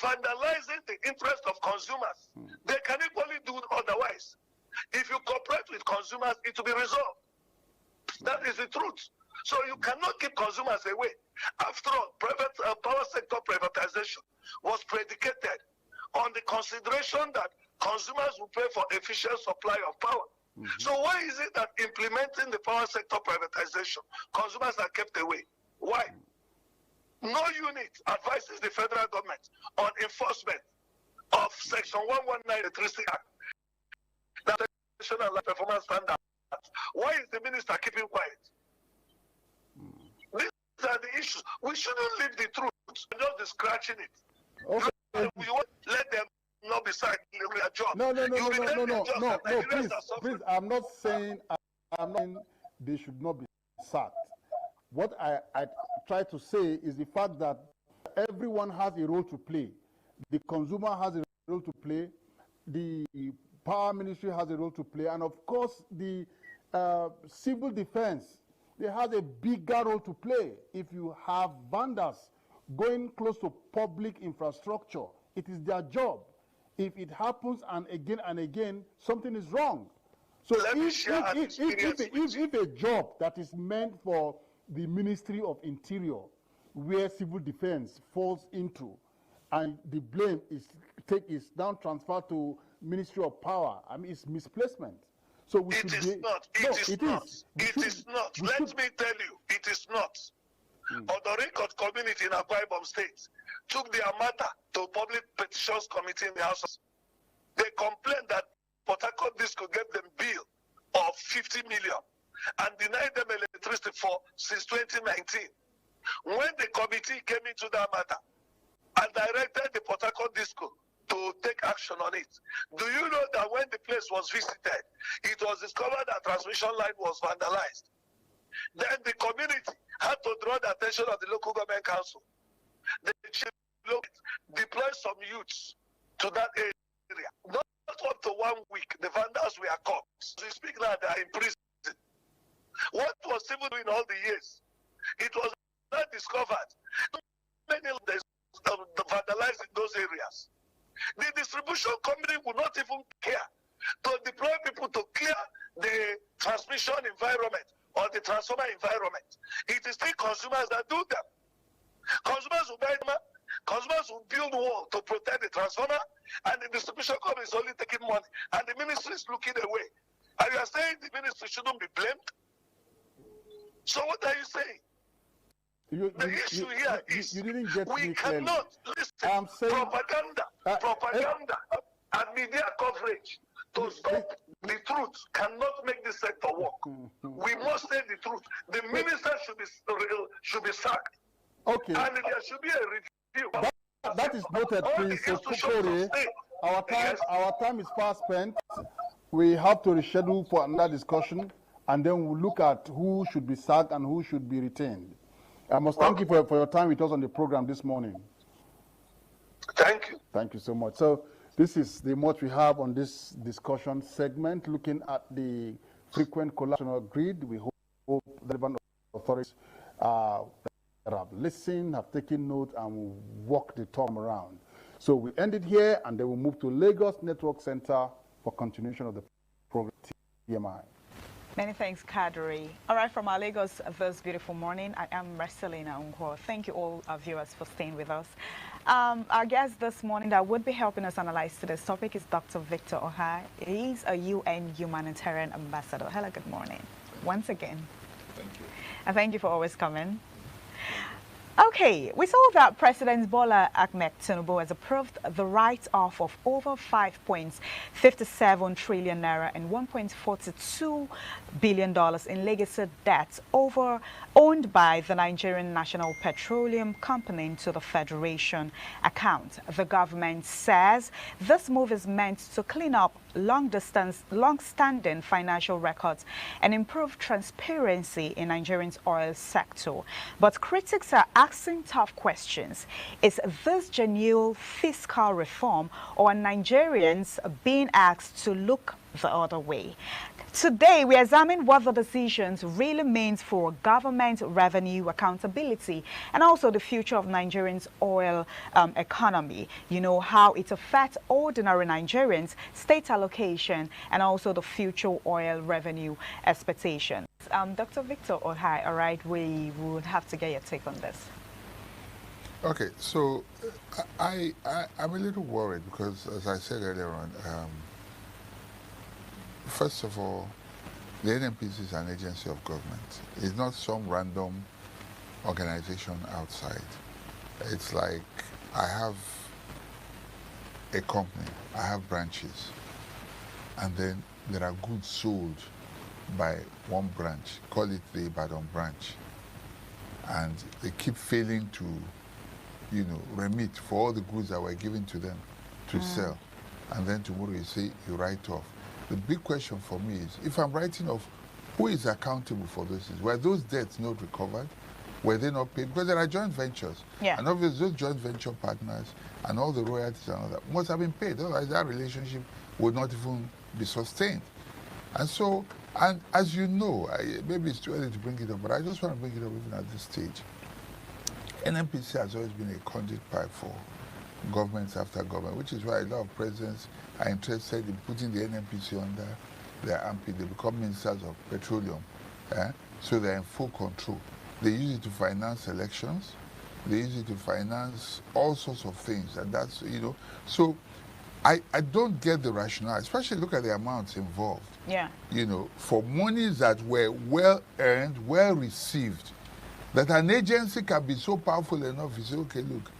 vandalizing the interest of consumers, they can equally do otherwise. If you cooperate with consumers, it will be resolved. That is the truth. So you cannot keep consumers away. After all, private power sector privatization was predicated on the consideration that consumers will pay for efficient supply of power. So why is it that implementing the power sector privatization, consumers are kept away? Why? No unit advises the federal government on enforcement of Section 119 Electricity Act, that national performance standards. Why is the minister keeping quiet? These are the issues. We shouldn't leave the truth and just be scratching it. Okay. We won't let them not be sacked in their job. No, please, I'm not saying they should not be sacked. What I try to say is the fact that everyone has a role to play. The consumer has a role to play. The power ministry has a role to play. And of course, the civil defense, they have a bigger role to play. If you have vandals going close to public infrastructure, it is their job. If it happens and again, something is wrong. So if a job that is meant for the Ministry of Interior, where civil defense falls into, and the blame is now transferred to Ministry of Power, I mean, it's misplacement. So we it is not. It is not. Let me tell you, it is not. Odorikot community in Akwa Ibom State took their matter to Public Petitions Committee in the House. They complained that Port Harcourt Disco gave them bill of 50 million and denied them electricity since 2019. When the committee came into that matter and directed the Port Harcourt Disco to take action on it, do you know that when the place was visited, it was discovered that transmission line was vandalized? Then the community had to draw the attention of the local government council. They deployed some youths to that area area. Not up to 1 week, the vandals were caught. As we speak now, they are in prison. What was civil doing all the years? It was not discovered. Many of the vandalized in those areas. The distribution company would not even care to deploy people to clear the transmission environment or the transformer environment. It is still consumers that do them. Consumers will buy them, consumers will build wall to protect the transformer, and the distribution company is only taking money, and the ministry is looking away. And you are saying the ministry shouldn't be blamed? So what are you saying? The issue here is you didn't get we me cannot listen I'm saying, propaganda and media coverage to stop the truth cannot make this sector work. We must say the truth. The minister should be sacked. Okay. And there should be a review. That is noted, Prince Okokore. Our time is fast spent. We have to reschedule for another discussion, and then we'll look at who should be sacked and who should be retained. I must thank you for your time with us on the program this morning. Thank you. Thank you so much. So this is the much we have on this discussion segment, looking at the frequent collateral grid. We hope the relevant authorities have listened, have taken note, and will walk the talk around. So we end it here, and then we'll move to Lagos Network Center for continuation of the program, TMI. Many thanks, Kadri. All right, from our Lagos this beautiful morning, I am Marcelina Unko. Thank you all our viewers for staying with us. Our guest this morning that would be helping us analyze today's topic is Dr. Victor Ohai. He's a UN humanitarian ambassador. Hello, good morning. Once again. Thank you. And thank you for always coming. Okay, we saw that President Bola Ahmed Tinubu has approved the write-off of over 5.57 trillion naira and $1.42 billion in legacy debt owned by the Nigerian National Petroleum Company to the Federation account. The government says this move is meant to clean up long-standing financial records and improve transparency in Nigeria's oil sector. But critics are asking tough questions. Is this genuine fiscal reform, or are Nigerians being asked to look the other way? Today, we examine what the decisions really means for government revenue accountability and also the future of Nigeria's oil economy. You know, how it affects ordinary Nigerians, state allocation, and also the future oil revenue expectations. Dr. Victor Ohai, all right, we would have to get your take on this. Okay, so I'm a little worried because, as I said earlier on, first of all, the NNPC is an agency of government. It's not some random organization outside. It's like I have a company, I have branches, and then there are goods sold by one branch, call it the Ibadan branch, and they keep failing to, you know, remit for all the goods that were given to them to sell, and then tomorrow you say you write off. The big question for me is, if I'm writing off, who is accountable for those? Were those debts not recovered? Were they not paid? Because there are joint ventures. Yeah. And obviously those joint venture partners and all the royalties and all that must have been paid. Otherwise that relationship would not even be sustained. And so, and as you know, maybe it's too early to bring it up, but I just want to bring it up even at this stage. NNPC has always been a conduit pipe for governments after government, which is why a lot of presidents are interested in putting the NNPC under their armpit. They become ministers of petroleum, so they're in full control. They use it to finance elections. They use it to finance all sorts of things, and that's, you know, so I don't get the rationale, especially look at the amounts involved. Yeah. You know, for monies that were well earned, well received, that an agency can be so powerful enough to say, okay, look,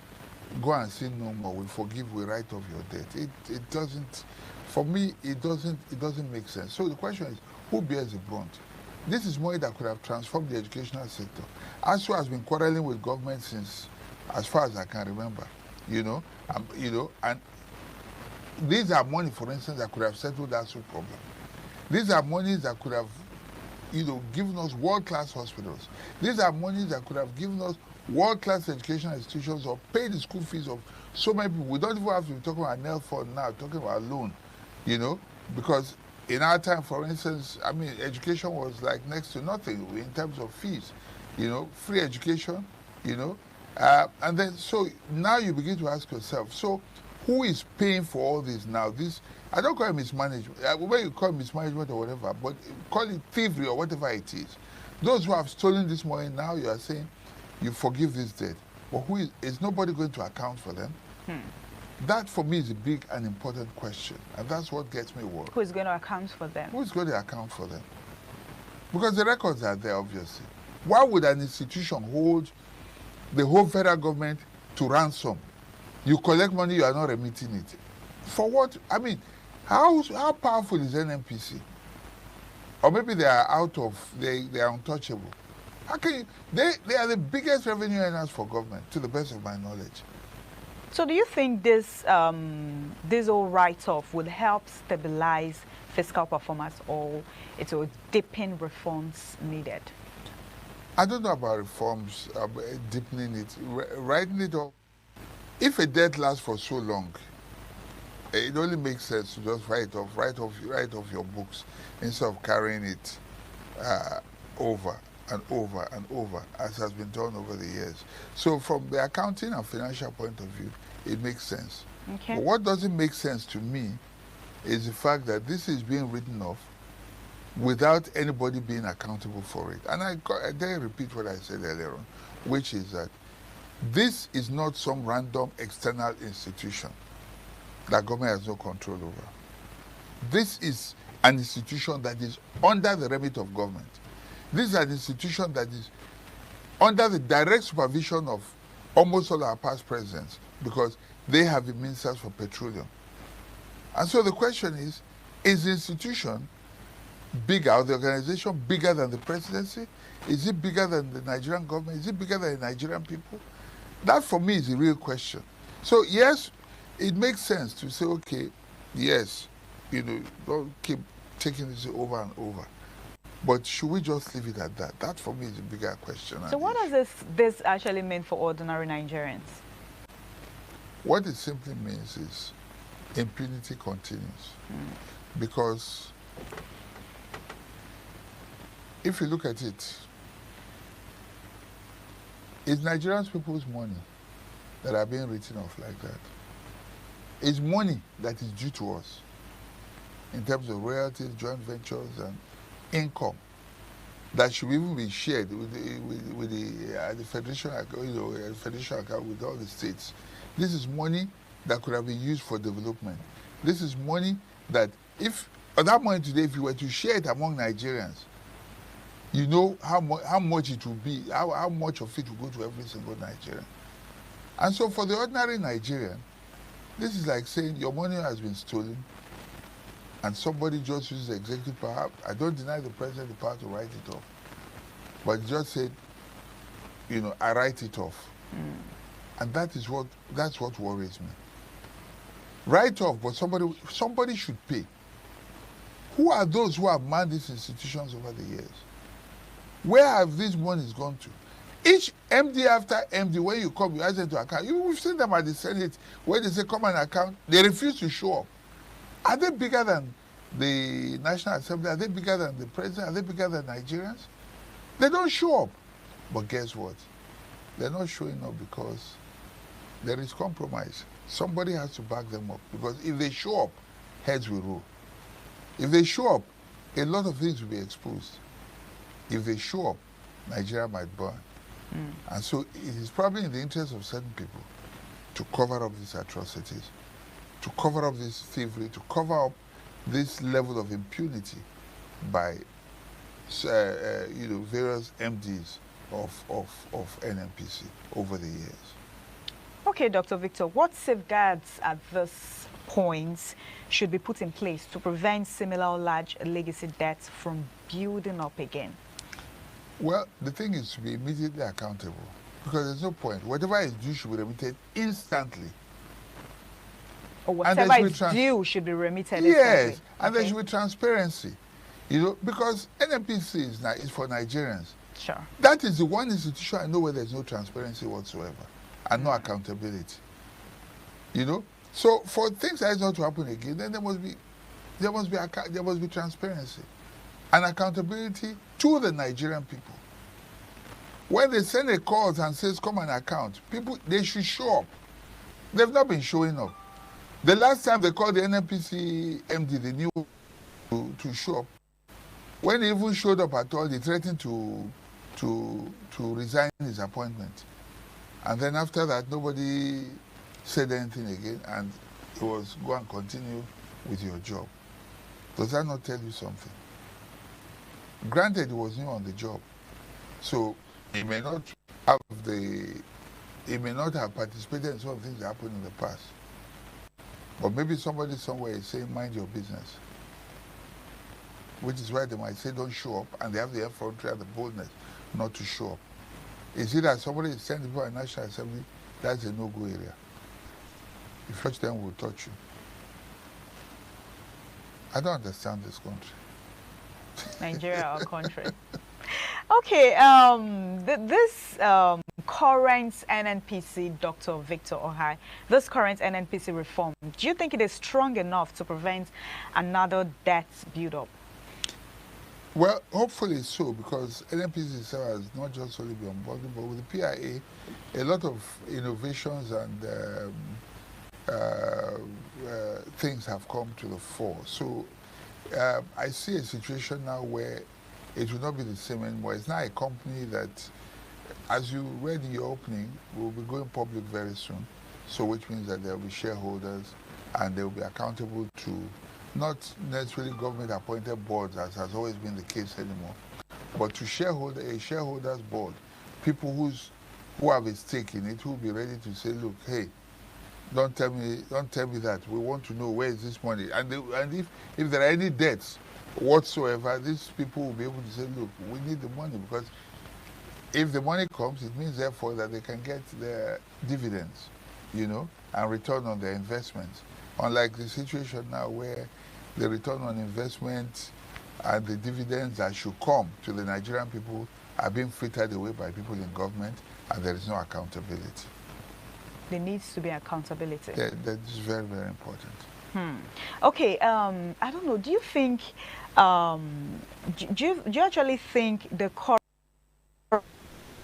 go and sin no more, we forgive, we write off your debt. It doesn't, for me, it doesn't make sense. So the question is, who bears the brunt? This is money that could have transformed the educational sector. ASU has been quarreling with government since, as far as I can remember, you know, and these are money, for instance, that could have settled that ASU problem. These are monies that could have, you know, given us world-class hospitals. These are monies that could have given us world-class educational institutions or pay the school fees of so many people. We don't even have to be talking about NELFund now, talking about loan, you know, because in our time, for instance, I mean, education was like next to nothing in terms of fees, you know, free education, you know. And then, so now you begin to ask yourself, so who is paying for all this now? This, I don't call it mismanagement, whether you call it mismanagement or whatever, but call it thievery or whatever it is. Those who have stolen this money now, you are saying, you forgive this debt. But is nobody going to account for them? That for me is a big and important question. And that's what gets me worried. Who is going to account for them? Who is going to account for them? Because the records are there, obviously. Why would an institution hold the whole federal government to ransom? You collect money, you are not remitting it. For what? I mean, how powerful is NNPC? Or maybe they are they are untouchable. How can you, they are the biggest revenue earners for government, to the best of my knowledge. So do you think this whole write-off will help stabilize fiscal performance, or it will deepen reforms needed? I don't know about reforms, deepening it, writing it off. If a debt lasts for so long, it only makes sense to just write off your books instead of carrying it over and over and over, as has been done over the years. So from the accounting and financial point of view, it makes sense. Okay. But what doesn't make sense to me is the fact that this is being written off without anybody being accountable for it. And I dare repeat what I said earlier on, which is that this is not some random external institution that government has no control over. This is an institution that is under the remit of government. This is an institution that is under the direct supervision of almost all our past presidents, because they have the ministers for petroleum. And so the question is the institution bigger, or the organization bigger than the presidency? Is it bigger than the Nigerian government? Is it bigger than the Nigerian people? That for me is the real question. So yes, it makes sense to say, okay, yes, you know, don't keep taking this over and over. But should we just leave it at that? That for me is a bigger question. So what does this actually mean for ordinary Nigerians? What it simply means is impunity continues. Because if you look at it, it's Nigerians people's money that are being written off like that. It's money that is due to us in terms of royalties, joint ventures, and income that should even be shared with the federation, federation account with all the states. This is money that could have been used for development. This is money that, if that money today, if you were to share it among Nigerians, you know how much it will be, how much of it will go to every single Nigerian. And so for the ordinary Nigerian, this is like saying your money has been stolen and somebody just uses the executive power. I don't deny the president the power to write it off, but just said, you know, I write it off. And that's what worries me. Write off, but somebody should pay. Who are those who have manned these institutions over the years? Where have these monies gone to? Each MD after MD, when you come, you ask them to account. We've seen them at the Senate where they say, come and account. They refuse to show up. Are they bigger than the National Assembly? Are they bigger than the president? Are they bigger than Nigerians? They don't show up. But guess what? They're not showing up because there is compromise. Somebody has to back them up. Because if they show up, heads will roll. If they show up, a lot of things will be exposed. If they show up, Nigeria might burn. And so it is probably in the interest of certain people to cover up these atrocities, to cover up this thievery, to cover up this level of impunity by various MDs of NNPC over the years. Okay, Dr. Victor, what safeguards at this point should be put in place to prevent similar large legacy debts from building up again? Well, the thing is to be immediately accountable, because there's no point. Whatever is due should be remitted instantly. Or whatever is due should be remitted instantly. Yes, and okay. there should be transparency. You know, because NNPC is for Nigerians. Sure. That is the one institution I know where there's no transparency whatsoever and no accountability. You know? So for things like that not to happen again, then there must be transparency and accountability to the Nigerian people. When they send a call and says come and account, people, they should show up. They've not been showing up. The last time they called the NNPC MD, they knew to show up. When he even showed up at all, he threatened to resign his appointment. And then after that, nobody said anything again, and it was go and continue with your job. Does that not tell you something? Granted, he was new on the job, so he may not have participated in some of the things that happened in the past. But maybe somebody somewhere is saying, mind your business. Which is why they might say, don't show up, and they have the effrontery and the boldness not to show up. Is it that somebody is sending people at National Assembly? That's a no-go area. If you touch them, will touch you. I don't understand this country. Nigeria, our country. Okay, this current NNPC, Dr. Victor Ohai, this current NNPC reform, do you think it is strong enough to prevent another debt build-up? Well, hopefully so, because NNPC itself has not just only been onboarded, but with the PIA, a lot of innovations and things have come to the fore. So I see a situation now where it will not be the same anymore. It's not a company that, as you read in your opening, will be going public very soon. So which means that there will be shareholders and they will be accountable to not necessarily government-appointed boards, as has always been the case anymore, but to a shareholders board, people who have a stake in it, who will be ready to say, look, hey, don't tell me that. We want to know where is this money, and if there are any debts whatsoever, these people will be able to say, look, we need the money, because if the money comes, it means therefore that they can get their dividends, you know, and return on their investments. Unlike the situation now where the return on investment and the dividends that should come to the Nigerian people are being frittered away by people in government, and there is no accountability. There needs to be accountability. That is very, very important. Okay, I don't know, do you think, do you actually think the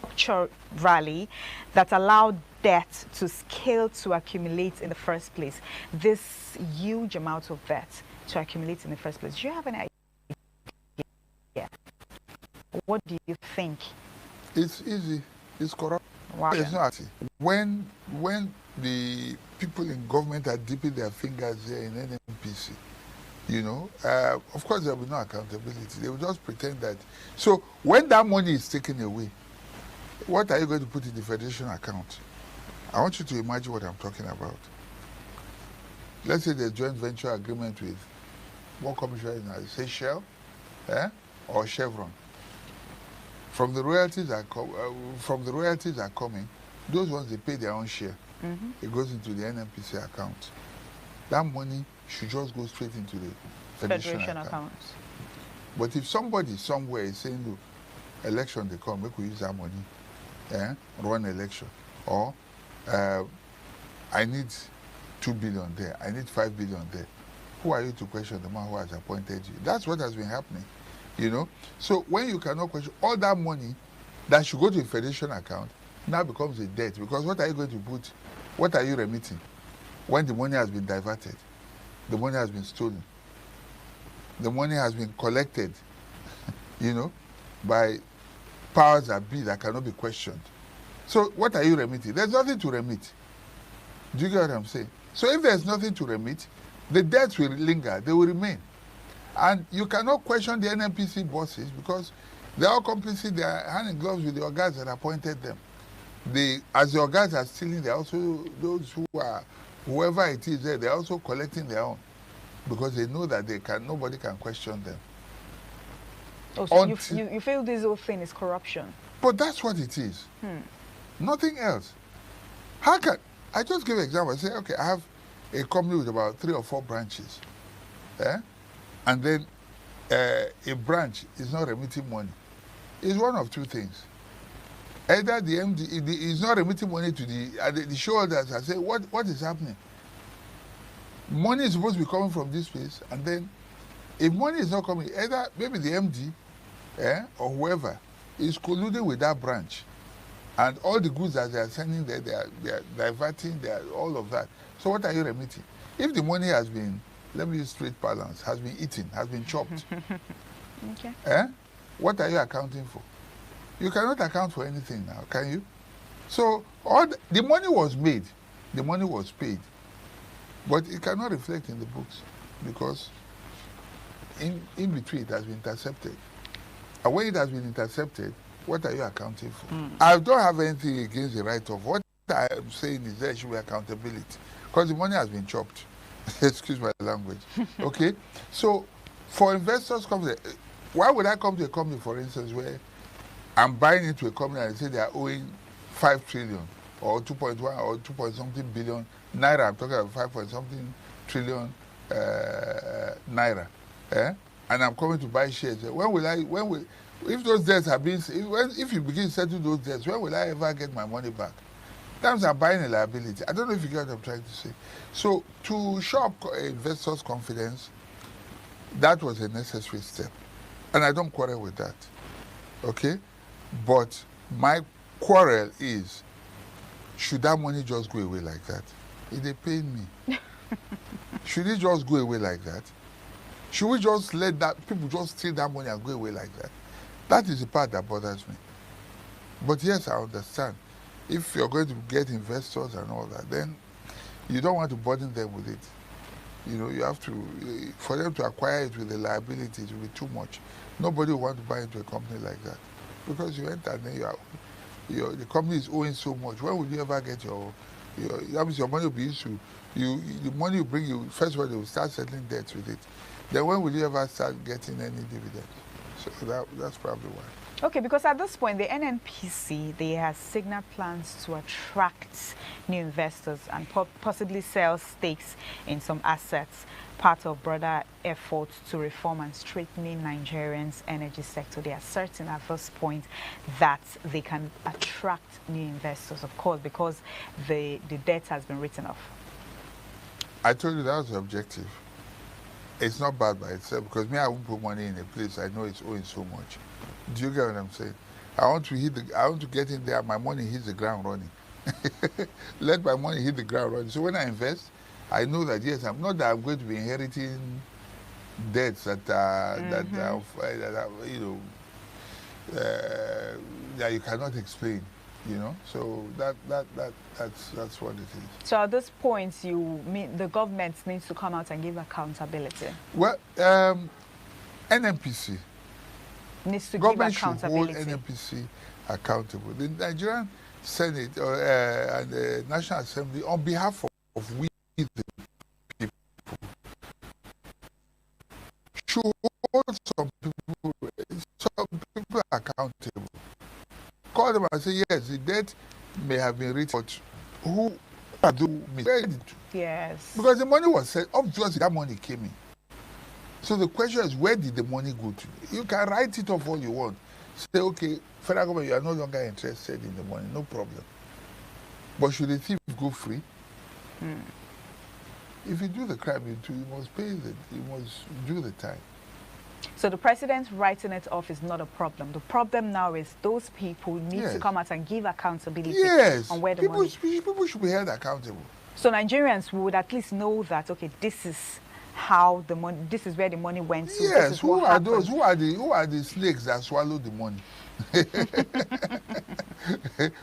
structure rally that allowed debt to scale to accumulate in the first place, this huge amount of debt to accumulate in the first place, do you have any idea? What do you think? It's easy. It's corrupt. Wow. It's not. When the people in government are dipping their fingers there in NNPC, you know, of course there will be no accountability. They will just pretend that. So when that money is taken away, what are you going to put in the federation account? I want you to imagine what I'm talking about. Let's say there's a joint venture agreement with one commissioner in Seychelles, or Chevron. From the royalties that are coming, those ones they pay their own share. It goes into the NNPC account. That money should just go straight into the federation account. But if somebody somewhere is saying, look, election they come, we could use that money, run election, or I need 2 billion there, I need 5 billion there. Who are you to question the man who has appointed you? That's what has been happening, you know. So when you cannot question all that money that should go to a federation account, now becomes a debt, because what are you going to put, what are you remitting when the money has been diverted, the money has been stolen, the money has been collected, you know, by powers that be that cannot be questioned. So what are you remitting? There's nothing to remit. Do you get what I'm saying? So if there's nothing to remit, the debts will linger, they will remain. And you cannot question the NNPC bosses, because they are all complicit, they are hand in gloves with the organs that appointed them. As the organs are stealing, they are also, those who are, whoever it is there, they are also collecting their own, because they know that nobody can question them. Oh, so you feel this whole thing is corruption? But that's what it is. Nothing else. How can, I just give an example. I say, okay, I have a company with about 3 or 4 branches. And then a branch is not remitting money. is one of two things. Either the MD is not remitting money to the shareholders and say, what is happening? Money is supposed to be coming from this place, and then if money is not coming, either maybe the MD or whoever is colluding with that branch, and all the goods that they are sending there, they are diverting, all of that. So what are you remitting? If the money has been, let me use straight balance, has been eaten, has been chopped, okay. What are you accounting for? You cannot account for anything now, can you? So all the money was made, the money was paid, but it cannot reflect in the books because in between it has been intercepted. And when it has been intercepted, what are you accounting for? I don't have anything against the write-off. What I am saying is there should be accountability because the money has been chopped. Excuse my language. Okay? So for investors, why would I come to a company, for instance, where I'm buying into a company and say they are owing 5 trillion or 2.1 or 2 point something billion naira? I'm talking about 5 point something trillion naira. And I'm coming to buy shares. If those debts have been, if you begin to settle those debts, when will I ever get my money back? Sometimes I'm buying a liability. I don't know if you get what I'm trying to say. So to show up investors' confidence, that was a necessary step. And I don't quarrel with that. Okay? But my quarrel is, should that money just go away like that? It pain me. Should it just go away like that? Should we just let people just steal that money and go away like that? That is the part that bothers me. But yes, I understand. If you're going to get investors and all that, then you don't want to burden them with it. You know, you have to, for them to acquire it with the liability, it will be too much. Nobody will want to buy into a company like that. Because you enter and then the company is owing so much. When will you ever get that means your money will be issued. The money you bring, first of all, they will start settling debts with it. Then when will you ever start getting any dividends? So that's probably why. Okay, because at this point, the NNPC, they have signaled plans to attract new investors and possibly sell stakes in some assets, part of broader efforts to reform and strengthening Nigerians' energy sector. They are certain at this point that they can attract new investors, of course, because the debt has been written off. I told you that was the objective. It's not bad by itself because I won't put money in a place I know it's owing so much. Do you get what I'm saying? I want to get in there, my money hits the ground running. Let my money hit the ground running. So when I invest, I know that yes, I'm not that I'm going to be inheriting debts that you cannot explain. You know, so that's what it is. So at this point, you mean the government needs to come out and give accountability? Well, NNPC needs to government give accountability. Should hold NNPC accountable. The Nigerian Senate and the National Assembly, on behalf of we the people, should hold some people accountable. Call them and say, yes, the debt may have been written, but who do it? Yes. Because the money was said, obviously that money came in. So the question is, where did the money go to? You can write it off all you want. Say, okay, federal government, you are no longer interested in the money, no problem. But should the thief go free? If you do the crime, you must pay you must do the time. So the president writing it off is not a problem. The problem now is those people need to come out and give accountability on where the money. People should be held accountable. So Nigerians would at least know that, okay, this is how the money, this is where the money went to. Yes, who are those? Who are the snakes that swallow the money?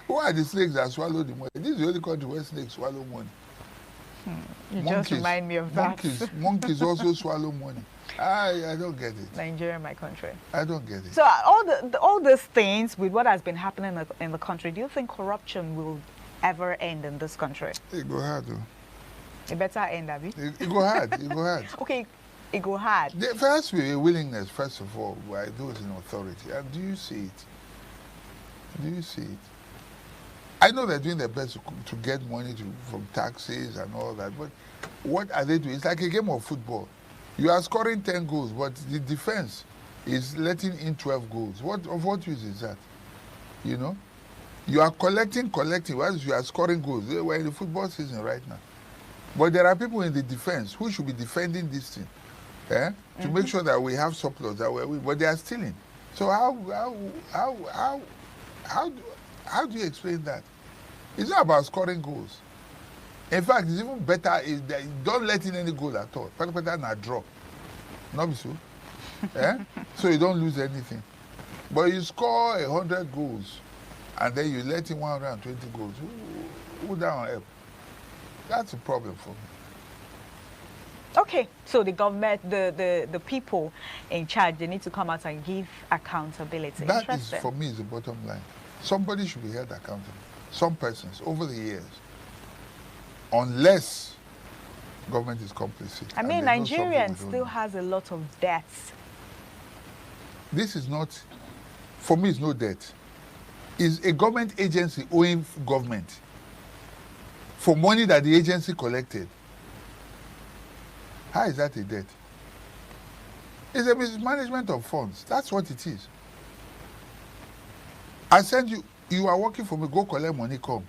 Who are the snakes that swallow the money? This is the only country where snakes swallow money. You just remind me of that. Monkeys also swallow money. I don't get it. Nigeria, my country. I don't get it. So all these things with what has been happening in the country, do you think corruption will ever end in this country? It go hard though. It better end, Abby. It go hard. It go hard. Okay, it go hard. There has to be a willingness, first of all, by those in authority. And do you see it? Do you see it? I know they're doing their best to get money from taxes and all that, but what are they doing? It's like a game of football. You are scoring 10 goals, but the defense is letting in 12 goals. Of what use is that? You know? You are collecting, whilst you are scoring goals. We're in the football season right now. But there are people in the defense who should be defending this thing, to make sure that we have surplus, but they are stealing. So how do you explain that? It's not about scoring goals. In fact, it's even better if they don't let in any goal at all. Better than a draw. Not so. So you don't lose anything. But you score 100 goals and then you let in 120 goals. Who down help? That's a problem for me. Okay, so the government, the people in charge, they need to come out and give accountability. That is, for me, is the bottom line. Somebody should be held accountable. Some persons, over the years, unless government is complicit. I mean, Nigerians still has a lot of debts. This is not, for me, it's no debt. It's a government agency owing government for money that the agency collected. How is that a debt? It's a mismanagement of funds. That's what it is. I send you, you are working for me, go collect money, come.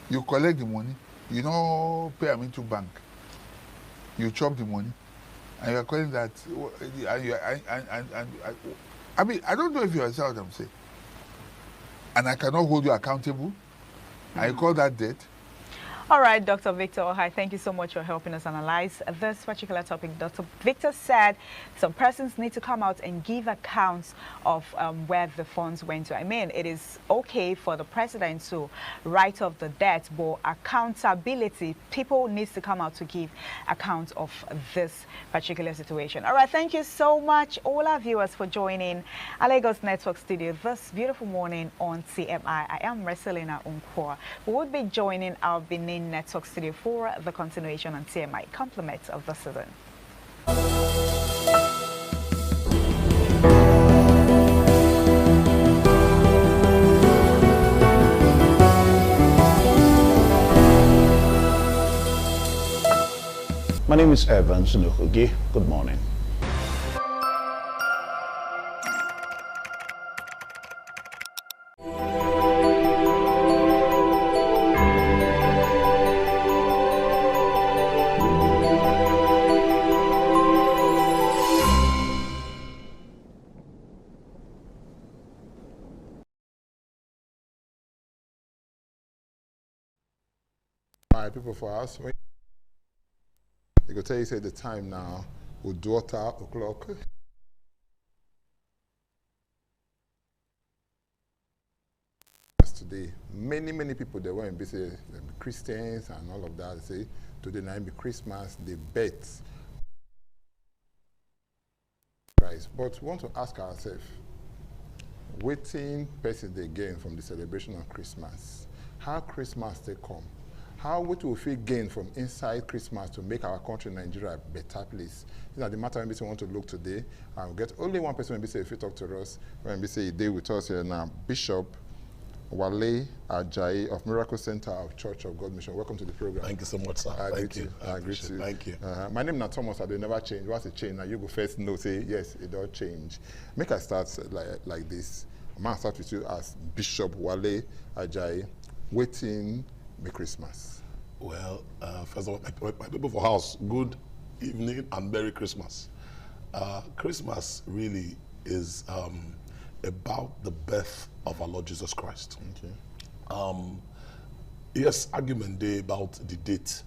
You collect the money, you know, pay them into bank. You chop the money, and you are calling that, I mean, I don't know if you understand what I'm saying. And I cannot hold you accountable, and you call that debt. All right, Dr. Victor Ohai, thank you so much for helping us analyze this particular topic. Dr. Victor said some persons need to come out and give accounts of where the funds went to. I mean, it is okay for the president to write off the debt, but accountability, people need to come out to give account of this particular situation. All right, thank you so much, all our viewers, for joining our Lagos Network Studio this beautiful morning on TMI. I am Marcelina Unkwa. We will be joining our Benin Network Studio for the continuation on TMI compliments of the season. My name is Evans Nuhugi. Good morning. People for us, they go tell you, say the time now, we'll do it at o'clock. Today, many people, they were busy, Christians and all of that, they say, today night be Christmas, they bet. But we want to ask ourselves, waiting person they gain from the celebration of Christmas, how Christmas they come? How would we feel gain from inside Christmas to make our country, Nigeria, a better place? These are the matter we want to look today. I'll get only one person when we say if you talk to us, when we say a day with us here now, Bishop Wale Ajayi of Miracle Center of Church of God Mission. Welcome to the program. Thank you so much, sir. Thank you. I agree to you. Thank you. My name is Thomas. I do never change. What's a change? Now you go first. No, say yes, it does change. Make I start like this. I'm gonna start with you as Bishop Wale Ajayi. Waiting be Christmas. Well, first of all, my people for house, good evening and Merry Christmas. Christmas really is about the birth of our Lord Jesus Christ. Okay. Yes, argument day about the date,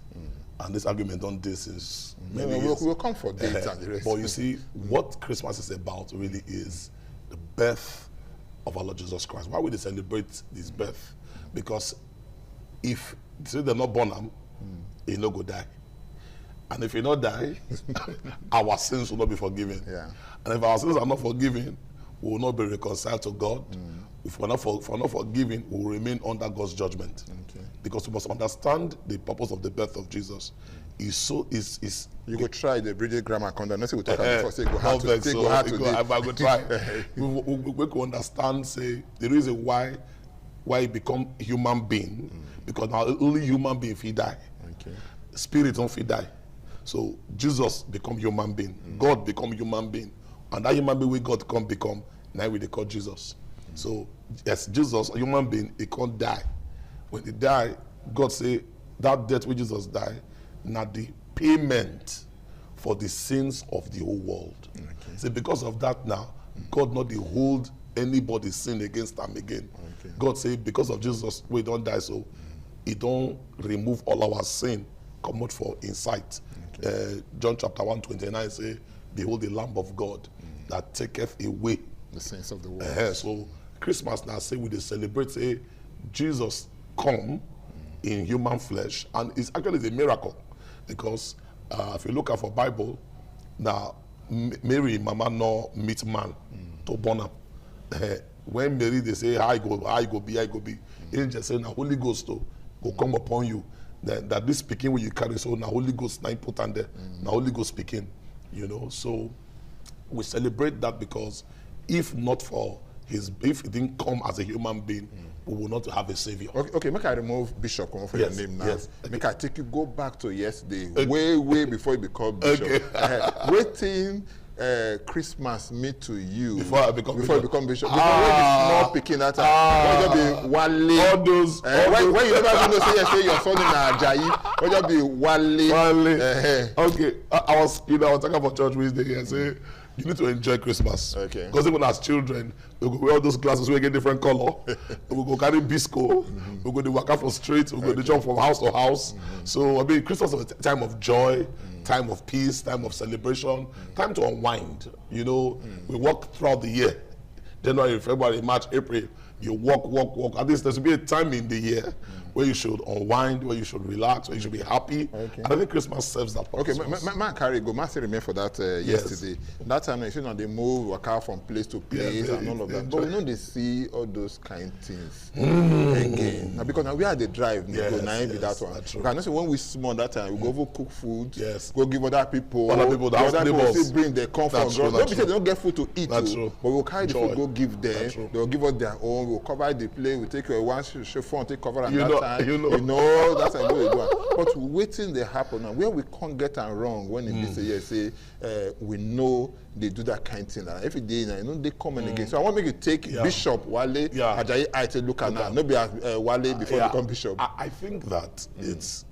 and this argument on this is many years. We'll come for dates and the rest. But you see, what Christmas is about really is the birth of our Lord Jesus Christ. Why would they celebrate his birth? Because if say they're not born him, he no go die. And if he not die, our sins will not be forgiven. Yeah. And if our sins are not forgiven, we will not be reconciled to God. If we're not forgiven, we will remain under God's judgment. Okay. Because we must understand the purpose of the birth of Jesus. You go try the British grammar content. Let's say we talk about before. Say go hard to. Say go hard to. I go try. We can understand. Say the reason why he become human being, because now only human being fit die. Okay. Spirit don't fit die. So Jesus become human being. God become human being And that human being we God come become, now we they call Jesus. So, yes, Jesus, a human being, he can't die. When he die, God say, that death which Jesus died, not the payment for the sins of the whole world. Okay. So because of that now, God not hold anybody's sin against them again. Okay. God say, because of Jesus, we don't die, so he don't remove all our sin, come out for insight. Okay. John chapter 1:29 say, behold the Lamb of God that taketh away the sins of the world. So Christmas now say we dey celebrate, say Jesus come in human flesh, and it's actually a miracle, because if you look at for Bible, now Mary mama no meet man to born up. When Mary they say I go be, angel say na Holy Ghost will come upon you. That this speaking when you carry, so na Holy Ghost na important there, na Holy Ghost speaking, you know. So we celebrate that, because if not for if he didn't come as a human being, we will not have a savior. Okay, make I remove Bishop from your name now. Yes. Make I take you go back to yesterday, way before you become Bishop. Waiting Christmas meet to you before I become Bishop. Before when you small picking that time, when you be Wale. All those. When you never know say your son in Ajayi, when you be Wale. Okay, I was talking about church Wednesday and say, you need to enjoy Christmas. Okay. Because even as children, we go wear all those glasses, we get different color. We go carry bisco. We go to walk out from streets. We go to jump from house to house. So I mean, Christmas is a time of joy, time of peace, time of celebration, time to unwind. You know, we walk throughout the year, January, February, March, April. You walk. At least there should be a time in the year where you should unwind, where you should relax, where you should be happy. Okay. And I think Christmas serves that purpose. Okay, man carry go. Man still remain for that yesterday. That time, you know, they move, walk out from place to place and all of that. But we know they see all those kind of things again. Now, because now we are the drive, be that one. Because when we small that time, we go over cook food, go give other people. Other people still bring their comfort. Don't be say they don't get food to eat, but we'll carry the food, go give them. They'll give us their own. We'll cover the plate. We take one chiffon, take cover and that. You know that's how we do. But waiting they happen now. Where we can't get them wrong when they say we know they do that kind of thing. And every day, you know, they come and again. So I want to make you take Bishop Wale Ajayi I take look at now. No be Wale before you become Bishop. I think that it's.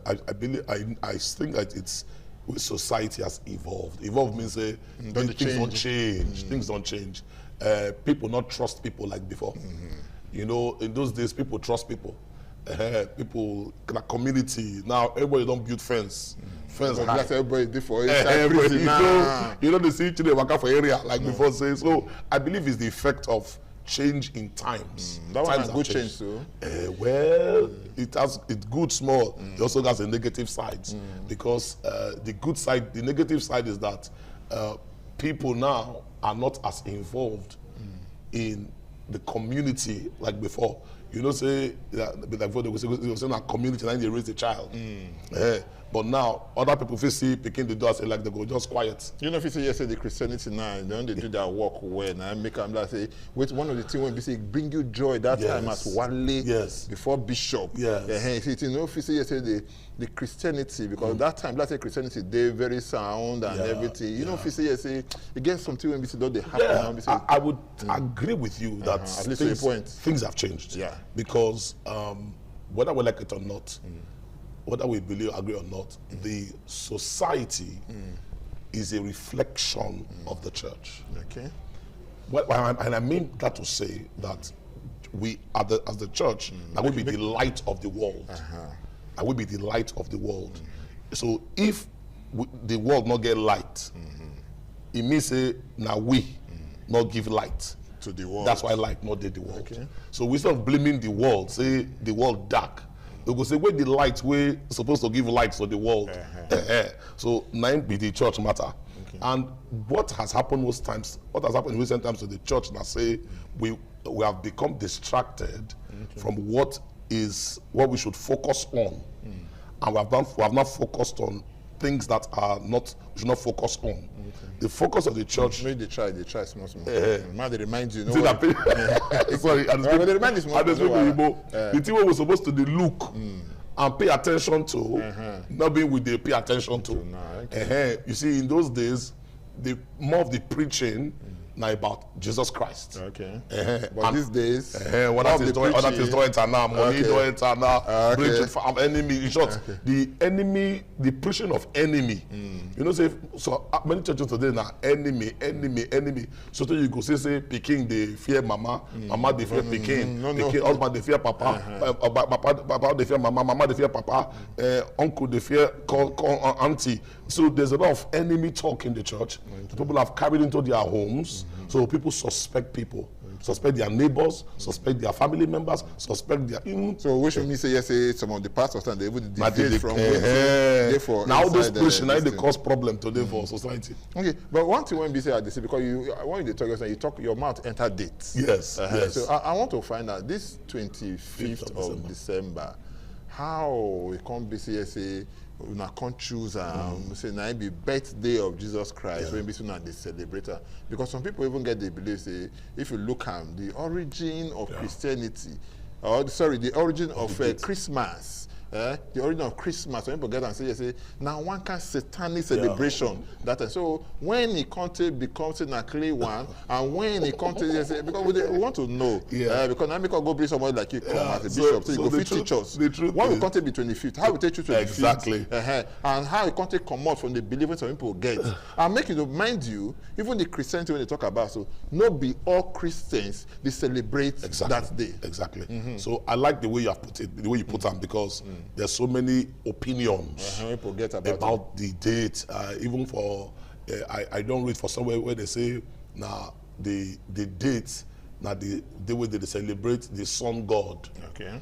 I think that it's. Society has evolved. Evolve means things don't change. Things don't change. People not trust people like before. You know, in those days, people trust people. People, the community. Now, everybody don't build fence. Fence high. Everybody different. You know, they see each other work out for area like before. Say so. I believe it's the effect of change in times. That one has good change too. Well, it's good small. It also has a negative side because the good side, the negative side is that people now are not as involved in the community like before. You know, say like before they were saying our community, and they raise a child. But now other people feel see picking the door, say like they go just quiet. You know, if you say yesterday the Christianity now, then they do their work well now, make them like say, wait, one of the things when we say bring you joy that time as Wale before Bishop. You know, if you say yesterday the Christianity, because that time, let's say Christianity, they very sound and everything. You know, if you say yesterday, again something when we say don't they happen now. We say, I would agree with you that at least to a point things have changed. Because whether we like it or not, whether we believe, agree or not, the society is a reflection of the church. Okay. Well, and I mean that to say that we, as the church, that will be the light of the world. I will be the light of the world. So if the world not get light, it means say now we not give light to the world. That's why light not did the world. Okay. So we start blaming the world, say the world dark. We go say where the light we supposed to give light to the world. So now be the church matter. And what has happened most times, what has happened in recent times to the church now say we have become distracted from what we should focus on. And we have not focused on things that are not should not focus on. The focus of the church. Maybe they try small. Now they remind you. Sorry, they remind you small. The thing we were supposed to look and pay attention to, not being with they pay attention to. You see, in those days, the more of the preaching now about Jesus Christ. Okay. But and these days, what that is doing, other things don't enter now. Money don't enter now. Preaching from enemy. In short, the enemy, the preaching of enemy. You know, say so many churches today now enemy. So you go say Peking they fear mama, mama they fear Peking, Peking husband they fear papa, papa they fear mama, mama they fear papa, uncle they fear auntie. So there's a lot of enemy talk in the church. People have carried into their homes. So people suspect people, suspect their neighbors, suspect their family members, suspect their. So which means say yes, say some of the pastors and they would deviate from therefore. Now those preaching now they cause problem today for society. Okay, but one thing when we say this because when you talk your mouth enter dates. Yes. Yes. So I want to find out this 25th of December, how it can be say una can't choose say na be birthday of Jesus Christ when be soon they celebrate her. Because some people even get the belief say if you look at the origin of Christianity, or sorry, the origin of Christmas. The origin of Christmas, when people get and say now one kind of satanic celebration that so when it content becomes a clear one and when it content because we want to know because now because go bring somebody like you come as a bishop so you go fit teach us when we content be 25th how we take you to 25th exactly and how it content come out from the believers some people get and make you mind you even the Christianity when they talk about so not be all Christians they celebrate that day so I like the way you have put it, the way you put them because there's so many opinions about the date. Even for, I don't read for somewhere where they say, now the date, now the way they celebrate the sun god. Okay.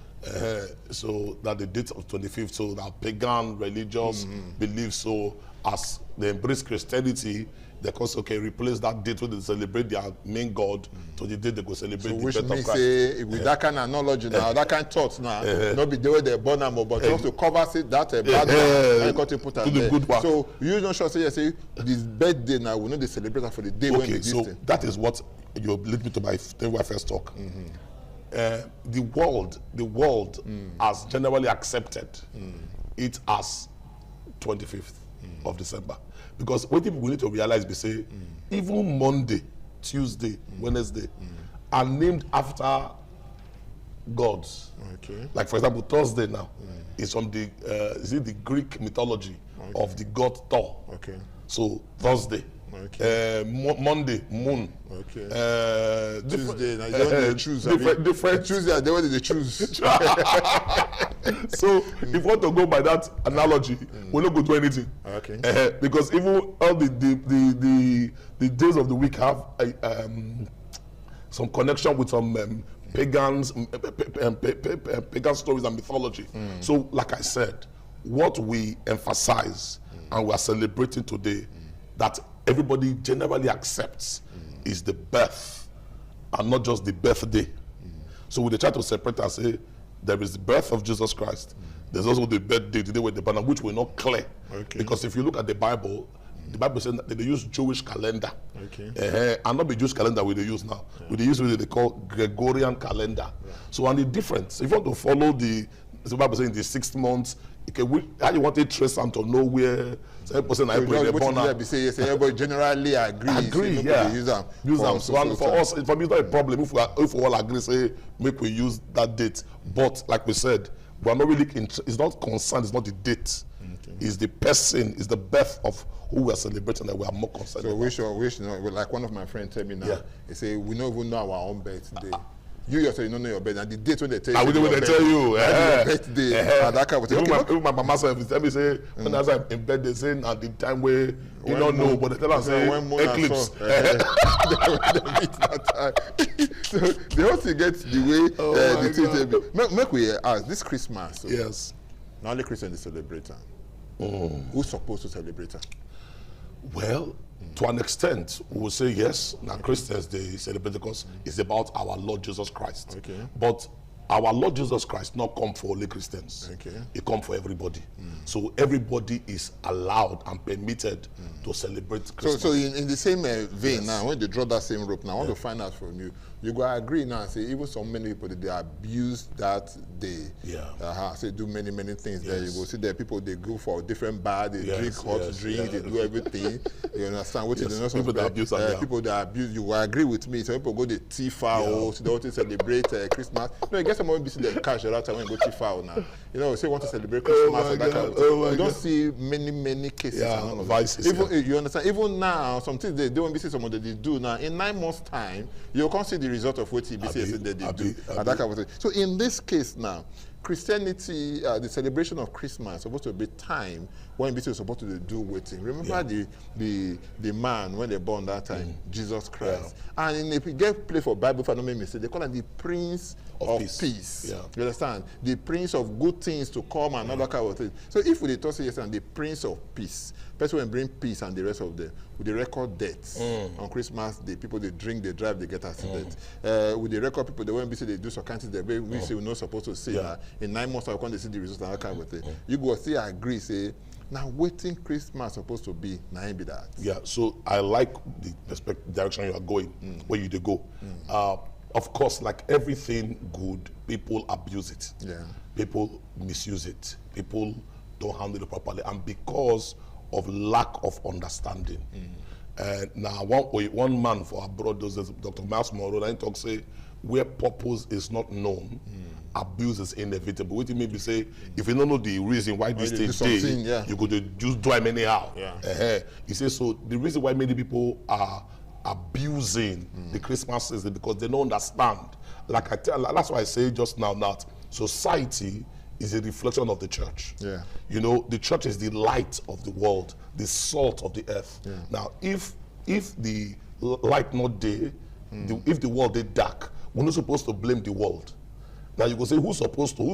So that the date of 25th, so that pagan religious beliefs, so as they embrace Christianity, they can replace that date when they celebrate their main god to the day they go celebrate the birth of Christ. Say with that kind of knowledge now, that kind of thought now, not be the way they born them, but also cover it that bad and got to put to the good work. So you don't sure say this birthday now we know they celebrate for the day when they so that is what you lead me to my first talk. The world has generally accepted it as 25th of December. Because what people need to realize, we say, even Monday, Tuesday, Wednesday, are named after gods. Okay. Like for example, Thursday now is from the the Greek mythology of the god Thor. Okay. So Thursday. Okay. Monday, moon. Okay. Tuesday, now you don't choose. Different Tuesday, they want to choose. So if you want to go by that analogy, we'll not go do anything. Okay. Because even all the days of the week have some connection with some pagan stories and mythology. So, like I said, what we emphasize and we are celebrating today, that everybody generally accepts is the birth and not just the birthday. So we try to separate and say there is the birth of Jesus Christ. There's also the birthday, the day with the banner, which we're not clear. Because if you look at the Bible says that they use Jewish calendar. And not the Jewish calendar we they use now. We they use what they call Gregorian calendar. So and the difference, if you want to follow the Bible saying the 6th month, how you want to trace and to know where everybody generally agree. Use them. So for us, for me, it's not a problem if we all agree, say make we use that date. But like we said, we are not really it's not concerned, it's not the date. It's the person, it's the birth of who we are celebrating that we are more concerned about. So like one of my friends tell me now, he say we don't even know our own birthday. You yourself, you don't know your birthday, and the date when they tell you. When they tell you, birthday, and that kind of thing. Even my mama said, tell me say when I was in bed, they say at the time where you don't know, but they tell us say eclipse. So they also get the way the thing. Make we ask this Christmas. So yes. Not only Christians celebrate who's supposed to celebrate her? Well, to an extent, we will say yes. Now Christians they celebrate because it's about our Lord Jesus Christ. Okay. But our Lord Jesus Christ not come for only Christians. Okay. He come for everybody. So everybody is allowed and permitted to celebrate Christmas. So in the same vein now, when they draw that same rope now, I want to find out from you. You go agree now and say even so many people they abuse that day. Yeah. Say do many things there. You go see there people they go for different bar, they drink hot drink, they do everything. You understand what is people that abuse people that abuse. You will agree with me. Some people go to Tifao, so they want to celebrate Christmas. No, I guess someone be see them cash a lot when you go Tifao now. You know, say want to celebrate Christmas and that kind of thing. You don't see many cases and all of vices. Even you understand, even now, some things they don't be see someone that they do now. In 9 months' time, you can't see the result of what TBC they do. And that kind of thing. So in this case now, Christianity, the celebration of Christmas is supposed to be time when BC is supposed to do waiting. Remember the man when they born that time, Jesus Christ. And if you get play for Bible, if I don't make mistake, they call him the Prince of Peace. You understand? The Prince of good things to come and other kind of things. So if we talk yesterday, the Prince of Peace, person will bring peace and the rest of them. With the record deaths on Christmas Day, people they drink, they drive, they get accident. With the record people, they won't be say they do some kind of things that we say we're not supposed to see. In 9 months, when they see the results and that kind of thing. You go see, agree, say, now waiting Christmas supposed to be, now be that. Yeah, so I like the direction you are going, where you go. Of course, like everything good, people abuse it. People misuse it. People don't handle it properly. And because of lack of understanding. Now, one man for our brothers, Dr. Miles Monroe, I talk say, where purpose is not known, abuse is inevitable. What you maybe say, if you don't know the reason why this thing day, you could just do them anyhow. He says, so the reason why many people are abusing the Christmas season because they don't understand. Like I tell, that's why I say just now that society is a reflection of the church. You know, the church is the light of the world, the salt of the earth. Now, if the light not there, if the world is dark, we're not supposed to blame the world. Now you go say, whose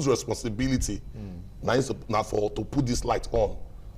responsibility now for to put this light on?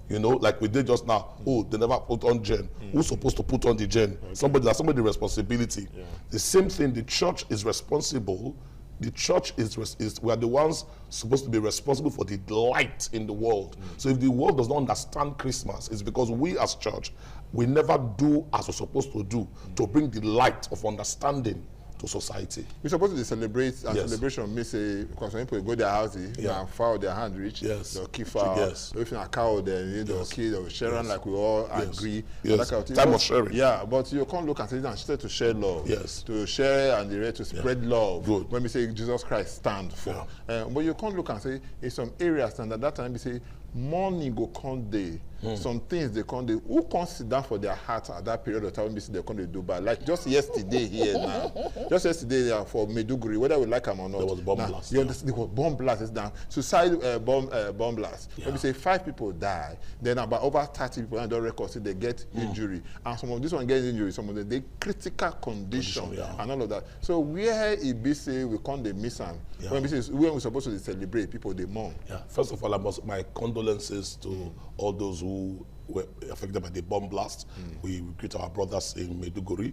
You know, like we did just now. Oh, they never put on gen. Who's supposed to put on the gen? Somebody's responsibility. The same thing. The church is responsible. The church we are the ones supposed to be responsible for the light in the world. So if the world does not understand Christmas, it's because we as church, we never do as we're supposed to do to bring the light of understanding to society. We're supposed to celebrate, and celebration may say, because when people go to their houses, and foul their hand reach, they'll keep foul. If a cow, then they'll kill, they'll share around like we all agree. That kind of thing. Time of sharing. Yeah, but you can't look and say, instead to share love. To share and the rest to spread love. Good. When we say Jesus Christ stand for. But you can't look and say, in some areas, and at that time we say, morning go come day. Some things they come day. Who can't sit down for their heart at that period of time? We see they come to do bad. Like just yesterday here now. Just yesterday for Meduguri, whether we like them or not. There was bomb blast. You understand? There was bomb blast. It's down. Suicide bomb blast. When we say 5 people die, then about over 30 people and don't record say they get injury. And some of this one get injury, some of them they critical condition and all of that. So where it be say we can't they miss them. When we're supposed to celebrate, people they mourn. First of all, my condolences to all those who were affected by the bomb blast. We greet our brothers in Meduguri.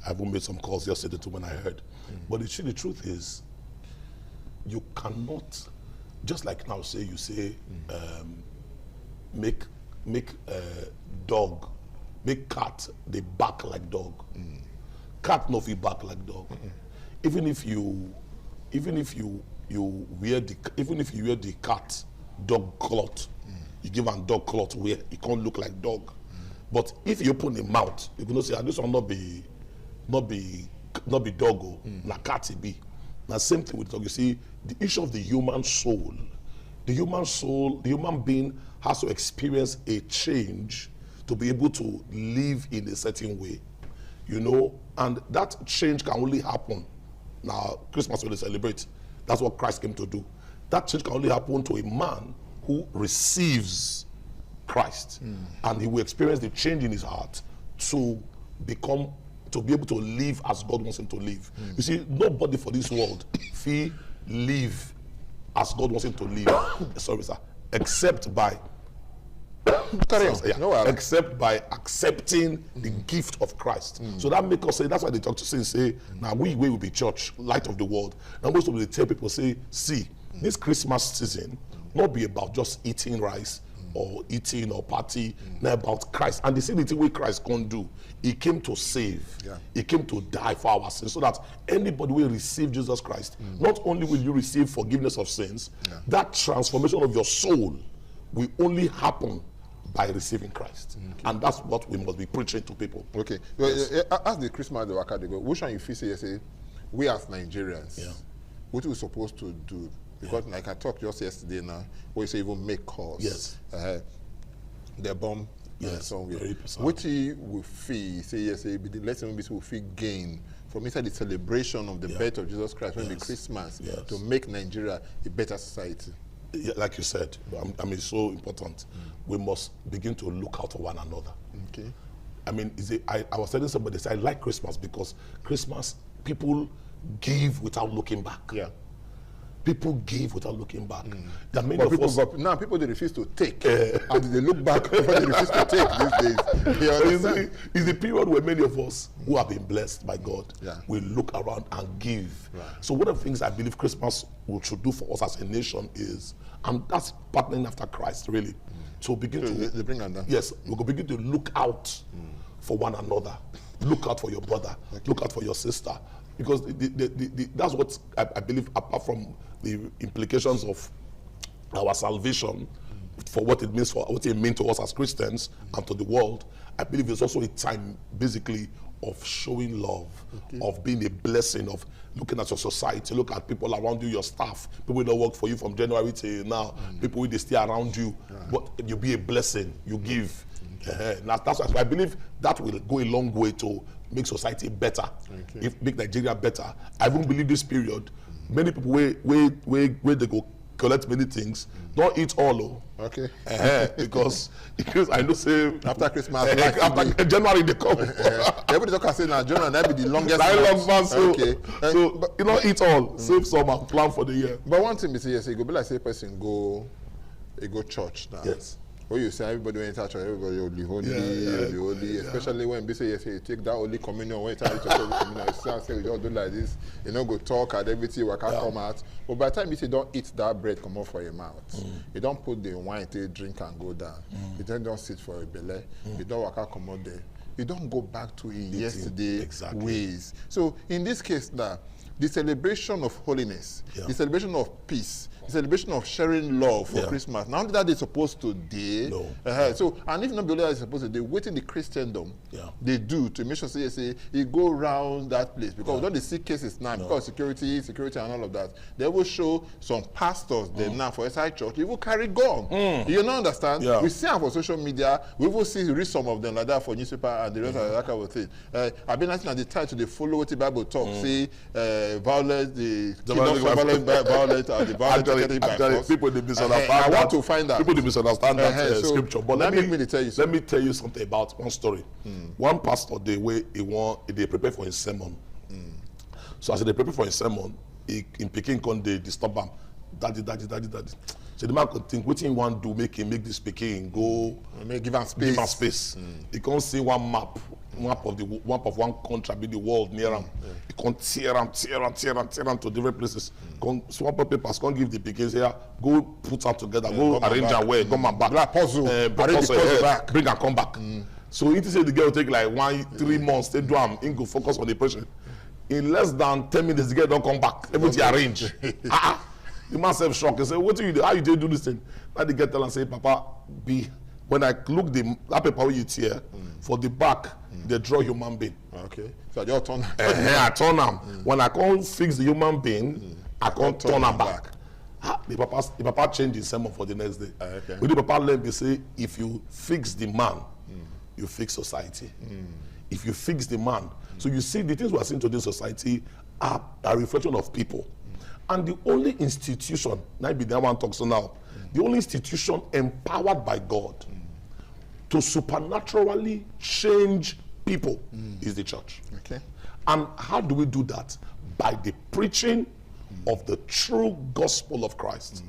I even made some calls yesterday too when I heard. But the truth is, you cannot, just like now say, you say, make cat, they bark like dog. Cat no fit bark like dog. Even if you wear the cat dog cloth, you give am dog cloth wear, it can't look like dog. But if you open the mouth, you can say, this one not be dog, na cat it be. Now same thing with dog. You see, the issue of the human soul, the human being has to experience a change to be able to live in a certain way, you know, and that change can only happen. Now, Christmas when they celebrate, that's what Christ came to do. That change can only happen to a man who receives Christ, and he will experience the change in his heart to be able to live as God wants him to live. You see, nobody for this world feel live as God wants him to live. Sorry, sir. Except by except by accepting the gift of Christ. So that makes us say, that's why they talk to say, now we will be church, light of the world. Now most of them, they tell people, say, see, this Christmas season, not be about just eating rice or eating or party, not about Christ. And they say the thing what Christ can't do. He came to save. He came to die for our sins, so that anybody will receive Jesus Christ. Not only will you receive forgiveness of sins, that transformation of your soul will only happen by receiving Christ. And that's what we must be preaching to people. Okay. As the Christmas the waka they go, which one you feel say we as Nigerians, what we supposed to do? Because like I talked just yesterday now, where you say even make calls. The bomb. Somewhere. What you will feel, say yes, be the lesson will feel gain from inside the celebration of the birth of Jesus Christ, when the Christmas, to make Nigeria a better society. Like you said, I mean, it's so important. We must begin to look out for one another. Okay. I mean, I was telling somebody, say, I like Christmas because Christmas, people give without looking back. People give without looking back. There are many of us, but now people they refuse to take, and they look back, but they refuse to take these days. It's the period where many of us who have been blessed by God will look around and give. So one of the things I believe Christmas should do for us as a nation is, and that's partnering after Christ, really, to begin they bring them down. Yes, we will begin to look out for one another. Look out for your brother. Look out for your sister. Because that's what I believe, apart from the implications of our salvation, for what it means, for what it means to us as Christians and to the world, I believe it's also a time, basically, of showing love, of being a blessing, of looking at your society, look at people around you, your staff, people who don't work for you from January till now, people who they stay around you, but you be a blessing, you give. Now, that's why I believe that will go a long way to make society better, make Nigeria better. I won't believe this period. Many people where they go collect many things, don't eat all. Because I know say after Christmas, after January they come. Everybody talk and say now January that be the longest. So you don't eat all. Save some and plan for the year. But one thing we say, yes, it go be like say person go church now. When you say everybody went to church, everybody will be holy, especially when they say, yes, you take that holy communion, when you take the holy communion, you say, you don't do like this, you don't go talk and everything will come out. But by the time you say, don't eat that bread, come out for your mouth. You don't put the wine, take drink and go down. You don't sit for a belly. You don't walk out, come out there. You don't go back to yesterday ways. So in this case now, the celebration of holiness, the celebration of peace, the celebration of sharing love for Christmas. Now that they're supposed to do, so and if not be they're supposed to do, waiting the Christendom they do to make sure say you go around that place because we don't see cases now because security and all of that. They will show some pastors there now for SI Church. They will carry gun. You don't understand? We see them for social media. We will read some of them like that for newspaper and the rest of that kind of thing. I've been asking at the time to follow what the Bible talks. See violence, the violence, and the violence. Actually, people they misunderstand. I want to find that. People they misunderstand that scripture. But let me tell you something about one story. One pastor, they prepare for his sermon. So as they prepare for his sermon, in Peking, they disturb him. Daddy. So the man could think, what he want to make this Peking go? Give him space. He can't see one map of one country, be the world near him. He can't tear them to different places. Swap papers, can't give the Peking, say, go put them together, go arrange our way, come and back. Black puzzle, back. Bring and come back. So he said the girl will take like 3 months, they do him, he go focus on the patient. In less than 10 minutes, the girl don't come back. Everything arrange. The man self shocked. He said, what do you do? How you do this thing? Now the girl tell and say, Papa, when I look that paper where you tear, for the back, they draw human being. Okay. So I just turn I turn them. When I can't fix the human being, I can't turn them back. The papa changed his sermon for the next day. When the papa learned, they say, if you fix the man, you fix society. If you fix the man. So you see, the things we are seeing today in society are a reflection of people. And the only institution, maybe that one talks now, the only institution empowered by God to supernaturally change people is the church. Okay. And how do we do that? By the preaching of the true gospel of Christ.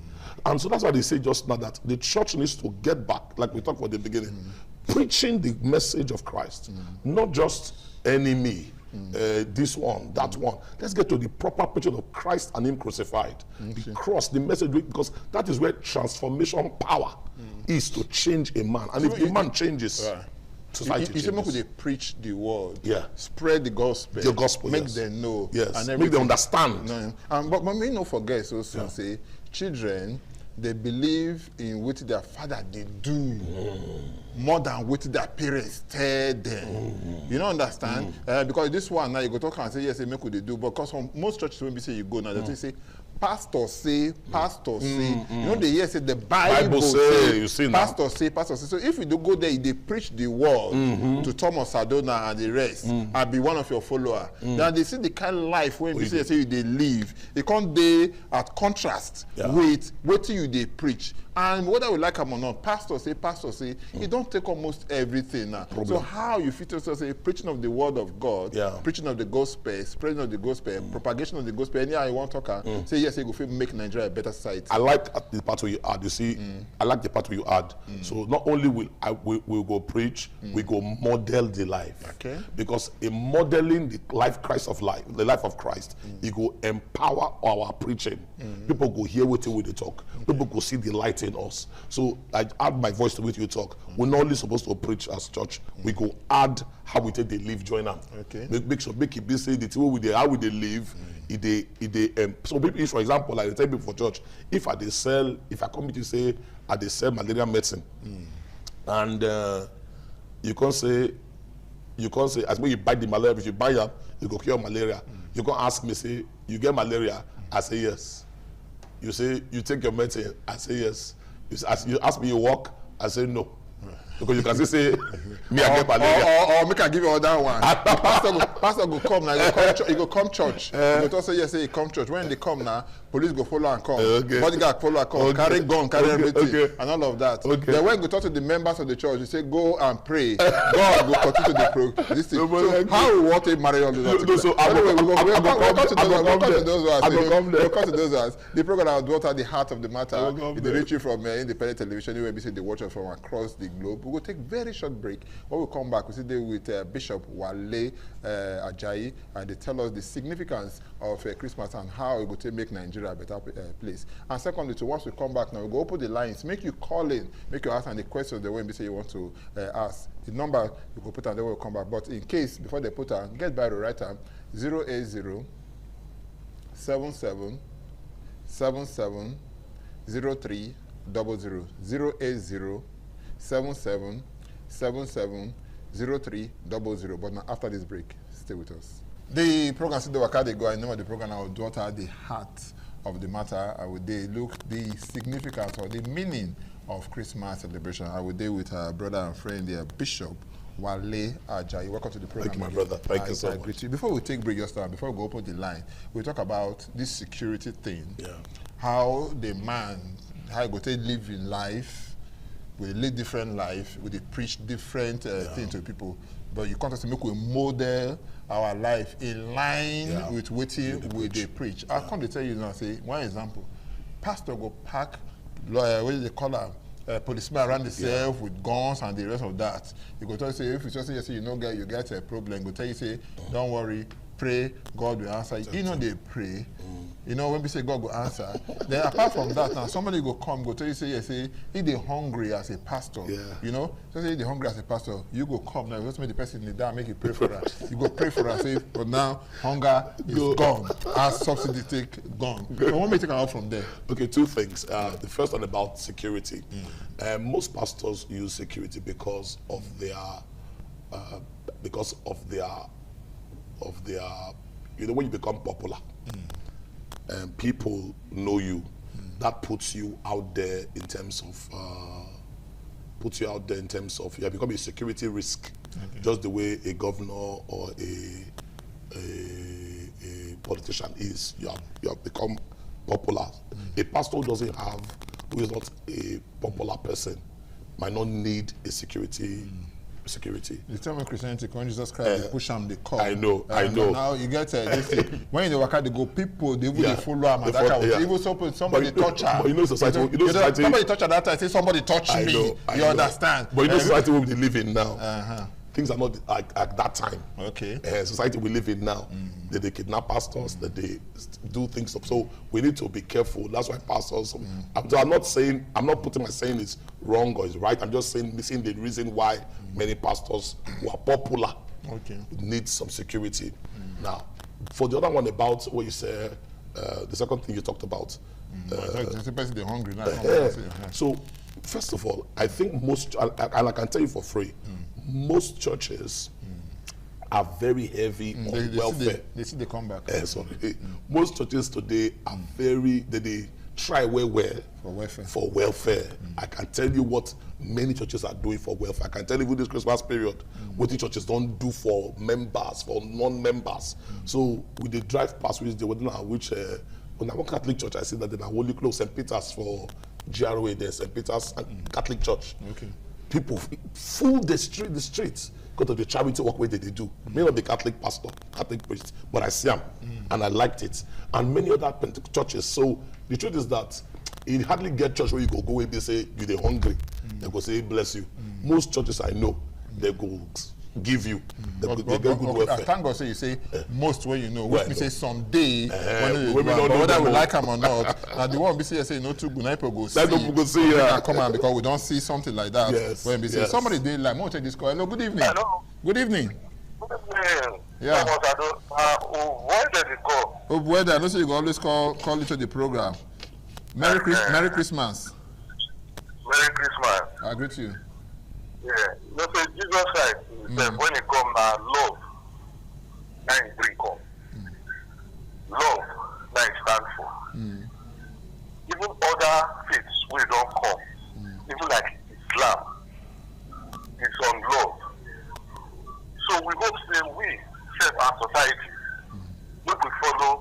And so that's why they say just now that the church needs to get back, like we talked about at the beginning, preaching the message of Christ, not just enemy. This one, that one. Let's get to the proper picture of Christ and Him crucified. The cross, the message, because that is where transformation power is to change a man. And if a man changes, society changes. You say, they preach the word, spread the gospel, make them know, and make them understand. But we not forget also say children, they believe in what their father they do more than what their parents tell them. You don't understand? Because this one now you go talk and say yes, make what they do. Because most churches when we say you go now, they say pastor say, you know they hear say the Bible say, you see pastor say. So if you do go there, they preach the word to Thomas Adona and the rest, and be one of your followers. Then they see the kind of life when you say they live. It can't be at contrast with what you they preach. And whether we like them or not, pastor say, it don't take almost everything now. So how you fit to say preaching of the word of God, preaching of the gospel, spreading of the gospel, propagation of the gospel, anyhow you want to talk, say yes, you go make Nigeria a better society. I like the part where you add, you see, I like the part where you add. So not only will go preach, we go model the life. Okay. Because in modeling the life the life of Christ, it go empower our preaching. People go hear what they talk. People go see the light in us. So I add my voice to what you talk. We're not only supposed to preach as church, we go add how we take the live join them. Okay. Make sure make it be say the way how we they live. So people, for example, like they tell people for church, if I come to say I they sell malaria medicine, and you can't say as when you buy the malaria, if you buy it, you go cure malaria. You can ask me, say you get malaria, I say yes. You say you take your medicine, I say yes. You ask me you walk, I say no. Because you can say me I get malaria. Or make I give you other one. pastor go come now. He go come church. He go say yes, say he come church. When they come now, police go follow and come. Bodyguard follow and come. Carry gun, carry everything, and all of that. Then when you go talk to the members of the church, you say go and pray. God will continue to pray. This thing. So how we want to marry all those? So anyway, we'll come to those ones. The program our daughter, the heart of the matter. They reach you from independent television. You will be seeing the watchers from across the globe. We will take very short break. When we come back, we sit there with Bishop Wale Ajayi, and they tell us the significance of Christmas and how it will take make Nigeria a better place. And secondly, once we come back now, we go open the lines, make you call in, make you ask and the questions the way you say you want to ask. The number you can put on, they will come back. But in case before they put on, get by the right time 080 77 77 03 00 080 77 77 03 00. But now after this break, stay with us. The program still waka dey go. I know the program our daughter, the heart of the matter. I would they look the significance or the meaning of Christmas celebration. I would day with her brother and friend, the Bishop Wale Ajayi. Welcome to the program. Thank you, my brother. Thank you so much. Before we take break just now, before we go open the line, we talk about this security thing. How the man, how he go to live in life. We live different life. We preach different things to people. But you can't just make we model our life in line with what they preach. I come to tell you now, say, one example. Pastor go pack, what do they call them? Policemen around themselves with guns and the rest of that. You go tell you, say, if you just say, you get a problem, go tell you, say, don't worry, pray, God will answer. You know they pray. You know, when we say God will answer, then apart from that, now somebody go come, go tell you, say, if they're hungry as a pastor, you know, so say they're hungry as a pastor, you go come now, you just make the person kneel down, make you pray for her. You go pray for her, say, but now hunger is gone, as subsidy take gone. So what may take out from there? Okay, two things. The first one about security. Most pastors use security because of their, you know, when you become popular, people know you. That puts you out there in terms of you have become a security risk, just the way a governor or a politician is. You have become popular. A pastor who is not a popular person might not need a security security. The time when Christianity, when Jesus Christ, they push them, they call. I know. Now you get this thing. When you work out, they go, people, they will follow them. And that kind of even somebody touch her. But you know society. Somebody touch her that time, say somebody touch me. You understand? But you know society we live in now. Things are not like at that time. Okay. Society we live in now, that they kidnap pastors, that they do things. So we need to be careful. That's why pastors. I'm not putting my saying it's wrong or it's right. I'm just saying missing the reason why many pastors who are popular need some security. Now, for the other one about what you said, the second thing you talked about. They're hungry now. So, first of all, I think most, and I can tell you for free, most churches are very heavy on welfare. They see they come back. Most churches today are they try well for welfare. I can tell you what many churches are doing for welfare. I can tell you with this Christmas period what the churches don't do for members, for non-members. So with the drive past which when I'm a Catholic church, I see that they are only close St. Peter's for GRA, there's St. Peter's Catholic Church. People fool the streets because of the charity work where they do. May not be Catholic pastor, Catholic priest, but I see them and I liked it. And many other churches. So the truth is that you hardly get church where you go away and say you're hungry. They go say bless you. Most churches I know, they go give you. They get good welfare. Thank God you say most where you know. Which me say someday whether we like them or not. Now the one we say no too good. People go see. Come on because we don't see something like that. Yes. When we say somebody did like more take this call. Hello, good evening. Hello. Good evening. Good evening. Yeah. Why did you call? Whether I know you go always call into the program. Merry Christmas. Merry Christmas. I agree to you. Yeah. You say Jesus Christ when he come love, now he bring come. Love, now he stand for. Even other faiths we don't come. Even like Islam, it's on love. So we hope that we serve our society. We will follow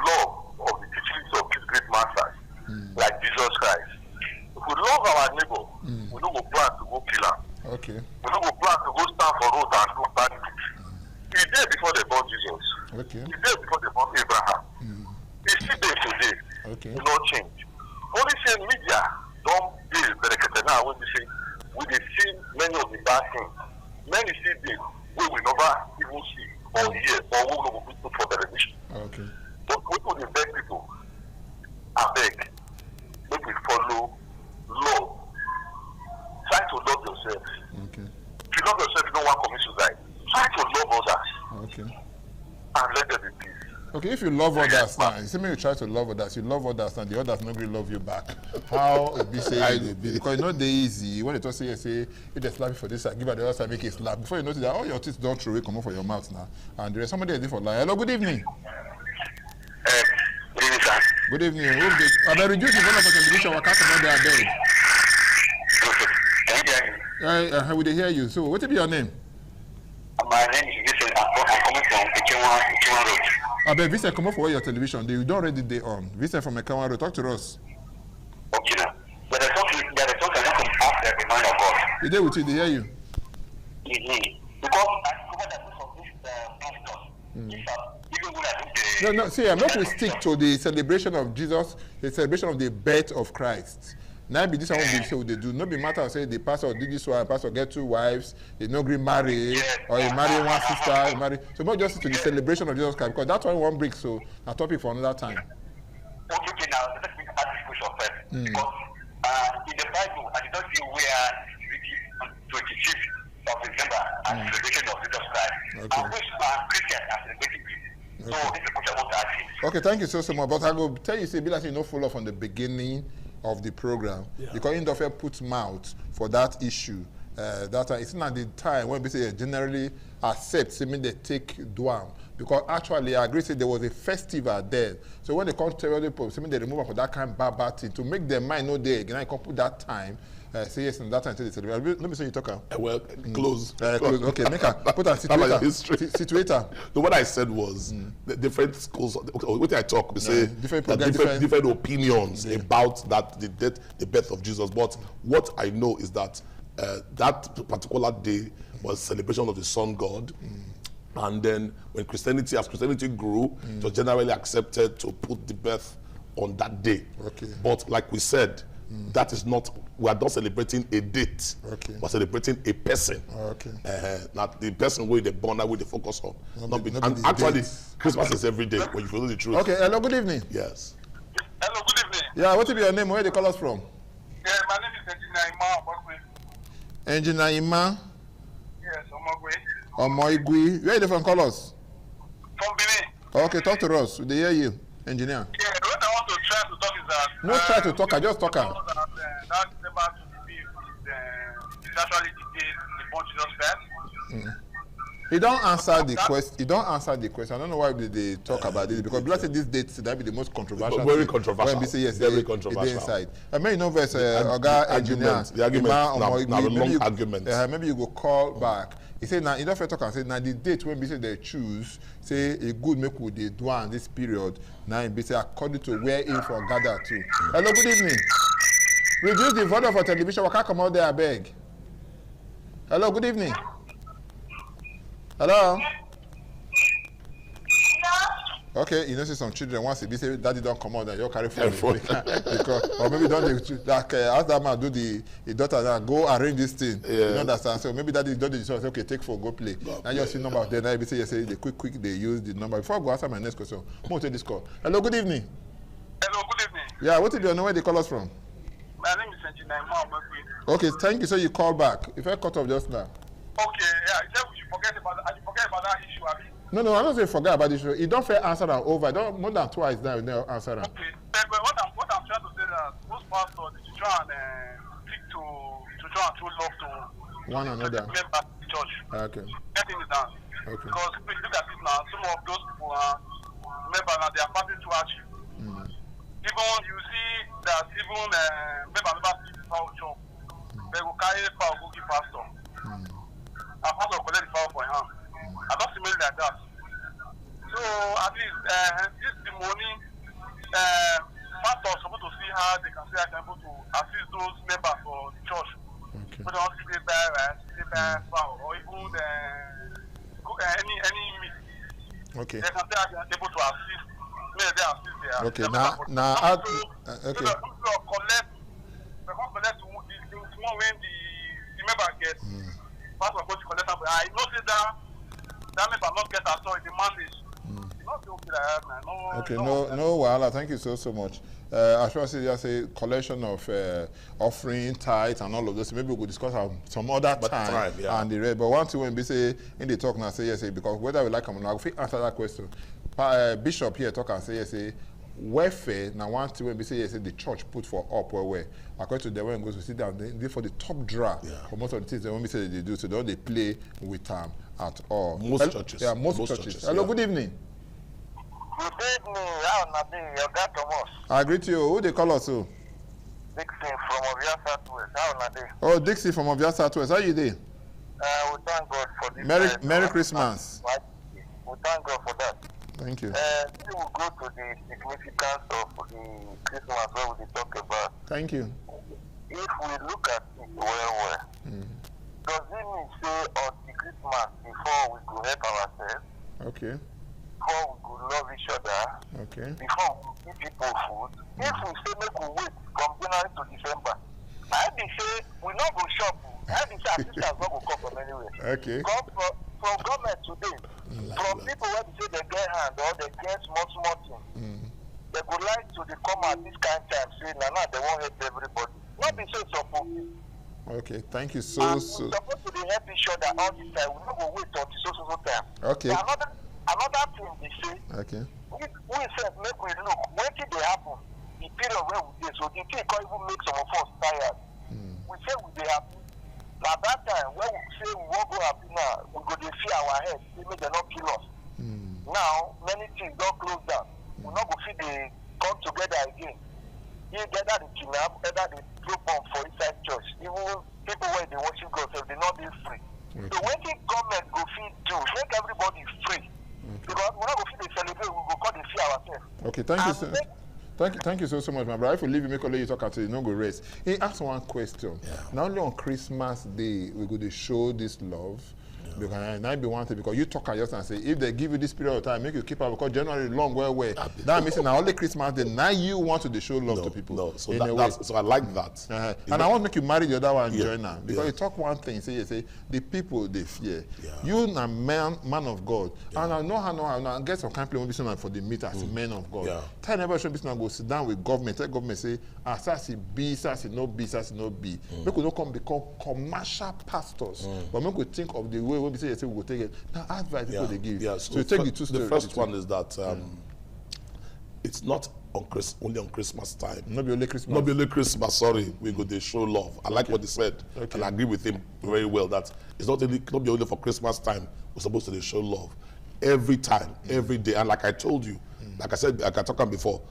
love of the teachings of these great masters, like Jesus Christ. If we love our neighbor, we don't go plan to go kill him. Okay. We don't go plan to go stand for road and do bad things. He's there before they born Jesus. Okay. He's there before they born Abraham. He's still there today. Okay. He no change. Only say media don't deal very now when they say we dey see many of the bad things. Many see them we will never even see or hear or we will be put for television. Okay. But we will beg people, I beg, make we follow love. Try to love yourself. Okay. If you love yourself, you don't want to commit suicide. Try to love others. Okay. And let them be peace. Okay, if you love others now, you see me you try to love others, you love others and the others not really love you back. How it be say because it's not that easy. When they talk say if they slap you for this side, give her the other side, make it slap. Before you notice that all your teeth don't throw away, come out for your mouth now. And there is somebody there for lie. Hello, good evening. Good evening, sir. Good evening. I better reduce the volume of the television. I can't come out there bed. Can you hear me? How would they hear you? So what will be your name? My name is Vincent. I'm coming from Ekenwa Road. I bet Vincent, come up for your television. You don't already day on. Vincent from Ekenwa Road, talk to us. Okay, now. But there's something I want to ask the man of God. You there with you? They hear you. Because I discovered that most of these pastors, even when I do No, see, I'm not going to stick to the celebration of Jesus, the celebration of the birth of Christ. Now be this one they say what they do. No be matter say the pastor did this one, pastor get 2 wives, they no agree marry, or he marry one sister, he marry. So not just to the celebration of Jesus Christ, because that's one break. So a topic for another time. Okay, now let me ask this question first. Because in the Bible, I did not see where it's written 25th of December as the celebration of Jesus Christ. Okay. And which Christians are celebrating it. So this is what I want to ask you. Okay, thank you so much. But I go tell you, say, be like you no follow from the beginning of the program because in the put mouth for that issue. That it's not the time when we say generally accept, so mean they take down because actually I agree say there was a festival there. So when they come to the people, so mean they remove for that kind of bad thing to make their mind know there again. I can put that time. Say yes, and that time to the celebration. Let me say you talk. Well, close. Close. Okay, make a put a situator. So what I said was the different schools. What I talk, we say different opinions about that the birth of Jesus. But what I know is that that particular day was celebration of the sun god. And then when Christianity, as Christianity grew, it was generally accepted to put the birth on that day. Okay. But like we said, that is not, we are not celebrating a date. Okay. We're celebrating a person. Okay. Not the person where they born, that way they focus on. Not the And actually, dates. Christmas is every day when you follow the truth. Okay, hello, good evening. Yes. Hello, good evening. Yeah, what will be your name? Where they call us from? Yeah, my name is Engineer Ima Omogwe. Engineer Ima Yes, Omogwe. Omoigui. Where are they from? Call us. From Benin. Okay, talk to us. They hear you, engineer. Yeah, what I want to try to talk is that... No try to talk, I just talk. That December to be is actually the day the born Jesus Christ. He don't answer the question. He don't answer the question. I don't know why they talk about this, because let's say this date that be the most controversial. Very controversial. When we say yes, very controversial. Inside. I mean, you know, verse Oga engineer. The argument. Now a long argument. Maybe you go call back. He said now, you don't talk and say now the date when we say they choose, say a good make with they do in this period. Now be say according to where in for gather to. Hello, good evening. Reduce the volume for television. We can't come out there, I beg. Hello, good evening. Hello. Okay, you know, see some children once they say daddy don't come out, then you carry phone. Because, or maybe don't they, like ask that man do the daughter now go arrange this thing. Yeah. You know understand? So maybe daddy don't say okay, take phone, go play. Now you see number then I say yes, they quick they use the number. Before I go answer my next question, move to this call. Hello, good evening. Hello, good evening. Yeah, what did you know where they call us from? My name is Engineer Ima Omogwe. Okay, thank you. So you call back. If I cut off just now. Okay, yeah, I said we should forget about that issue, Abi. No, I don't say forget about this. You don't fair answer that over. Don't more than twice now. You never answer that. Okay, but what I'm trying to say that most pastors they try and stick to try and show love to one another. Members of the church. Okay. Getting it done. Okay. Because if you look at it now, some of those people are members now they are passing through hardship. Even you see that even members see the foul job, they will carry foul go give pastor. And pastor collect the foul for him. I don't see many like that. So at least this the money pastors supposed to see how they can say I can able to assist those members for the church. Okay. But they don't see the foul or even any meat. Okay. They can say I can able to assist. Maybe they assist there. Okay. Now okay. Collect the small when the member gets. Pastor go to collect them. I know say that member not get at all in the manage. Not okay like that, man. Okay, no wahala. Thank you so much. I should say just a collection of offering, tithes, and all of this. Maybe we could discuss some other time yeah. and the rest. But one thing when we say in the talk now, say yes, because whether we like them or not, I answer that question. Bishop here talk and say yes, welfare. Now one thing when we say yes, the church put for up where according to them when goes to sit down, they for the top draw for most of the things. When we say they do, so don't they play with them at all? Most churches. Yeah, most churches. Hello, good evening. Good evening, how Nabi, your God Thomas. I greet you. Who they call us? Who? Dixie from Ovia Southwest. How Nabi? Oh, Dixie from Ovia Southwest. How you doing? We thank God for this. Merry Christmas. We thank God for that. Thank you. We will go to the significance of the Christmas where we talk about. Thank you. If we look at it well, does it mean say on the Christmas before we could help ourselves? Okay. Before we could love each other? Okay. Before we give people food? If we say make we wait from January to December, I be say we not go shop. I be say assistance not go come from anywhere. Okay. Come from government today, from people where they say they get hand or they get small things. They go like to the come at this kind of time, say now they won't help everybody. Not be so supportive. Okay, thank you so. We're supposed to help each other all the time. We not go wait until so time. Okay. Another thing they say. Okay. We said make we look when did they happen? The period where we did so the thing can even make some of us tired. We say we dey happy. At that time when we say we won't go happy now, we go dey fear our head. They make them not kill us. Now many things don't close down. We not go fit they come together again. Either they kidnap, either they throw bomb for inside church. Even people where they worship God, so they not be free. Okay. So when the government go fit do, make everybody free. Because we're not going to celebrate, we go call the fear ourselves. Okay, thank you, sir. Thank you so much, my brother. If you leave, you make a you talk until you no go rest. He ask one question. Yeah. Not only on Christmas Day we go to show this love. Yeah. Because that be one thing, because you talk just and say if they give you this period of time, make you keep up, because January long way. That means now only Christmas Day. Now you want to show love to people. No, so so I like that. And I want to make you marry the other one join now. Because you talk one thing, you say the people they fear. Yeah. You a man of God. Yeah. And I know how now get some kind of plan for the meet as men of God. Yeah. Tell never show business go sit down with government. Tell government say Sasi B, Sasi no B, Sasi no B. Make we don't become commercial pastors. But make we think of the way when we say we will take it. Now advice people they give. Yeah. So you take the two stories. The first one is that it's not only on Christmas time. Not be only Christmas. Not be only Christmas, sorry. We go they show love. I like what he said. Okay. And I agree with him very well that it's not be only for Christmas time. We're supposed to show love. Every time, every day. And like I told you, like I said, like I talked about before,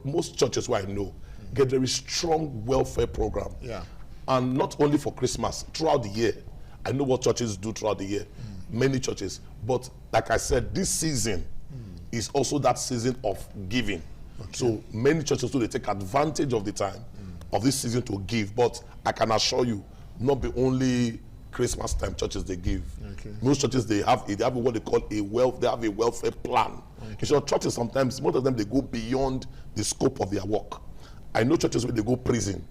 most churches where I know get very strong welfare program. Yeah. And not only for Christmas, throughout the year. I know what churches do throughout the year, many churches. But like I said, this season is also that season of giving. Okay. So many churches too, they take advantage of the time of this season to give. But I can assure you, not be only Christmas time churches they give. Okay. Most churches they have what they call they have a welfare plan. Okay. So churches sometimes, most of them they go beyond the scope of their work. I know churches where they go prison,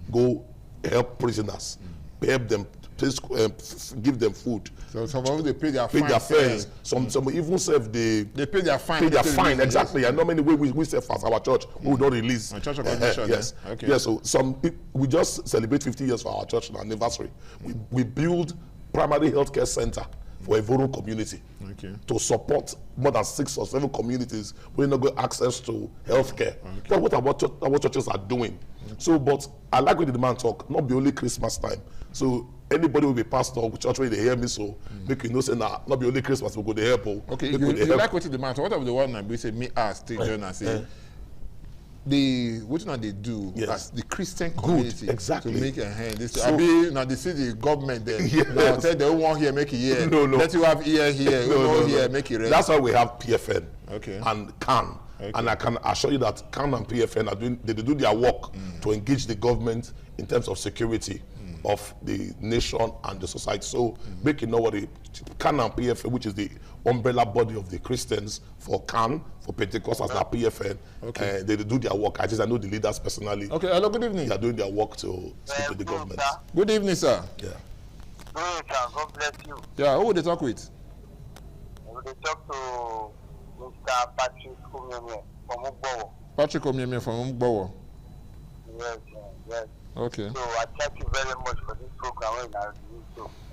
go help prisoners, help them, give them food. So some of them they pay their fines. Some even serve they pay their fine. Pay their fine, exactly. I know many ways we serve as our church. We will not release. Church of Admission. Yes. Okay. Yes. So we just celebrate 50 years for our church anniversary. We build primary healthcare center for a Evoro community to support more than 6 or 7 communities where not got access to healthcare. That's what churches are doing. So, but I like when the man talk, not be only Christmas time. So anybody will be pastor or church where they hear me, so make you know say not be only Christmas we go to help. Okay, you like what the man talk. What of the one we say me ask take John and say what they do as the Christian community exactly to make a hand. This now they see the government there. Now tell they want here make it here. No. Let you have here. No. Here make it. That's why we have PFN and CAN. Okay. And I can assure you that CAN and PFN are doing, they do their work to engage the government in terms of security of the nation and the society. So make you know what the CAN and PFN, which is the umbrella body of the Christians for CAN, for Pentecostals, that PFN, they do their work. I know the leaders personally. Okay, hello, good evening. They are doing their work to speak to the government. Good evening, sir. Yeah. Good, God bless you. Yeah, who would they talk with? We will talk to Mr. Patrick Omieme from Mugbowo. Patrick Omieme from Mugbowo. Yes. Okay. So I thank you very much for this program.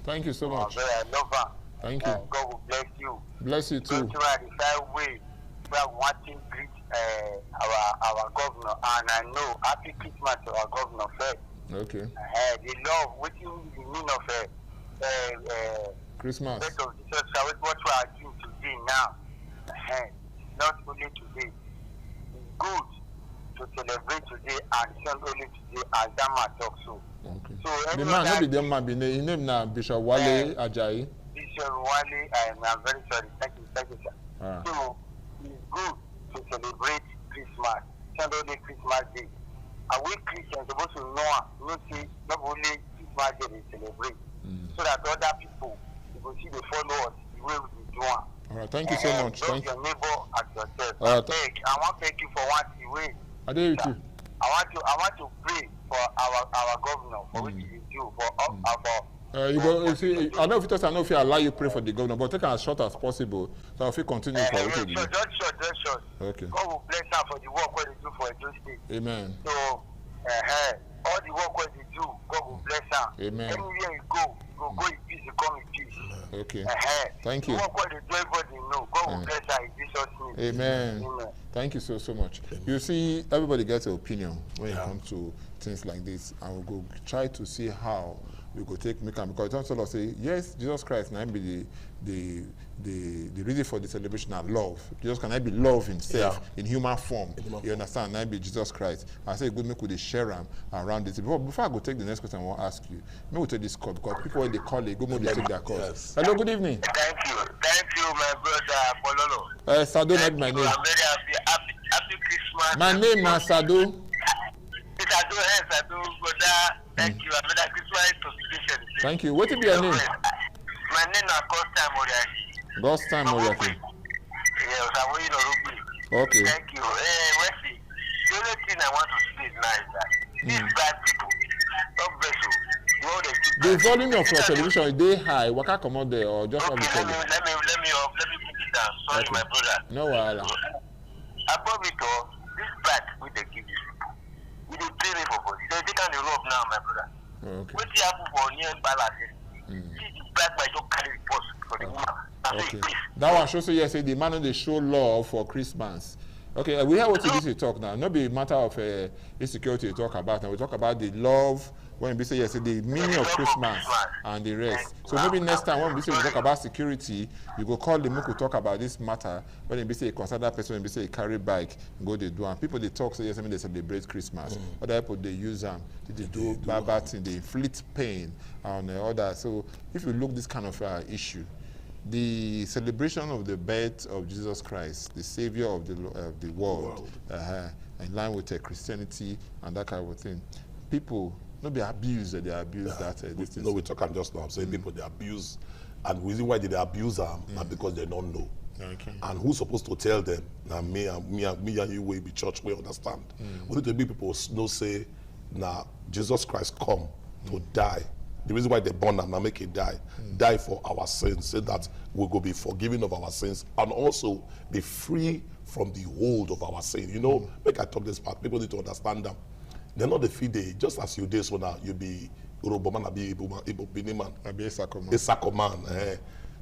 Thank you so much. I love her. Thank you. God will bless you. Bless you too. We are wanting to greet our governor, and I know happy Christmas to our governor first. Okay. The love, what you mean of Christmas. Of Jesus, what we are doing today now. Not only today. It's good to celebrate today and not only today as Dama talks so. Okay. So the man, not be the man, be his name now Bishop Wale Ajayi. Bishop Wale, I'm very sorry. Thank you, sir. So it's good to celebrate Christmas, not only Christmas Day. Are we Christians supposed to know not only Christmas Day they celebrate, so that other people will see the followers the way we do. All right, thank you so much. Thank your neighbor as yourself. I want to thank you for one way. I do too. I want to pray for our governor for which he do for see, I know if you allow you pray for the governor, but take it as short as possible. So if you continue for it. Just short. Okay. God will bless her for the work what they do for Edo State. Amen. So all the work what they do, God will bless her. Amen. Anywhere you go in peace, you come in peace. Okay. Thank you. The work what they do, everybody know. God will bless her in Jesus' name. Amen. Thank you so much. You see, everybody gets an opinion when it comes to things like this. I will go try to see how we could make them, because it also say, yes, Jesus Christ can be the reason for the celebration and love. Jesus can be love himself in human form. You understand? Now be Jesus Christ. I say good make we share them around this. Before I go take the next question, I want to ask you. Maybe we'll take this call because people when they call it, go more they take their calls. Yes. Hello, good evening. Thank you, my brother Pololo. Sado, not my name. I'm very happy Christmas. My name is Sado. It's Sado, yes, Sado. Thank you. Another Christmas constitution. Thank you. What will be your name? My name is Costa Moriaki. God's time, Moriaki. Yes, I'm waiting on Okay. Thank you. Wesley, the only thing I want to say is that these bad people, don't bless you. The volume of your television is they high. Waka come out there or just okay, let me put it down. Sorry, my brother. No wahala. Above it all, this bad we they give these people. We dey pay me for body. They take on the rope now, my brother. Okay. What you happen for near balance? See the bad by just carry the post for the woman. Okay. That one shows you yesterday the man they show love for Christmas. Okay, we have what you talk now. Not be a matter of insecurity to talk about. Now we talk about the love when we say yesterday the meaning of Christmas and the rest. So maybe next time when we say we talk about security, you go call them to talk about this matter. When we say a concerned person, when we say a carry bike, go they do and people they talk say yes, I mean they celebrate Christmas. Other people they use them, they do bad thing, they inflict pain and other. So if you look this kind of issue. The celebration of the birth of Jesus Christ, the Savior of the world, in line with Christianity and that kind of thing, people not be abused, they abuse that. No, we talking just now. I'm saying people they abuse, and the reason why they abuse them is because they don't know. Okay. And who's supposed to tell them? Now me and you will be church. We understand. We need to be people know say, now Jesus Christ come to die. The reason why they born them, now make it die for our sins, so that we will be forgiven of our sins and also be free from the hold of our sin. You know, make I talk this part. People need to understand them. They're not the feed day, just as you did so now you be Yoruba man, be Igbo man, be a Sako man.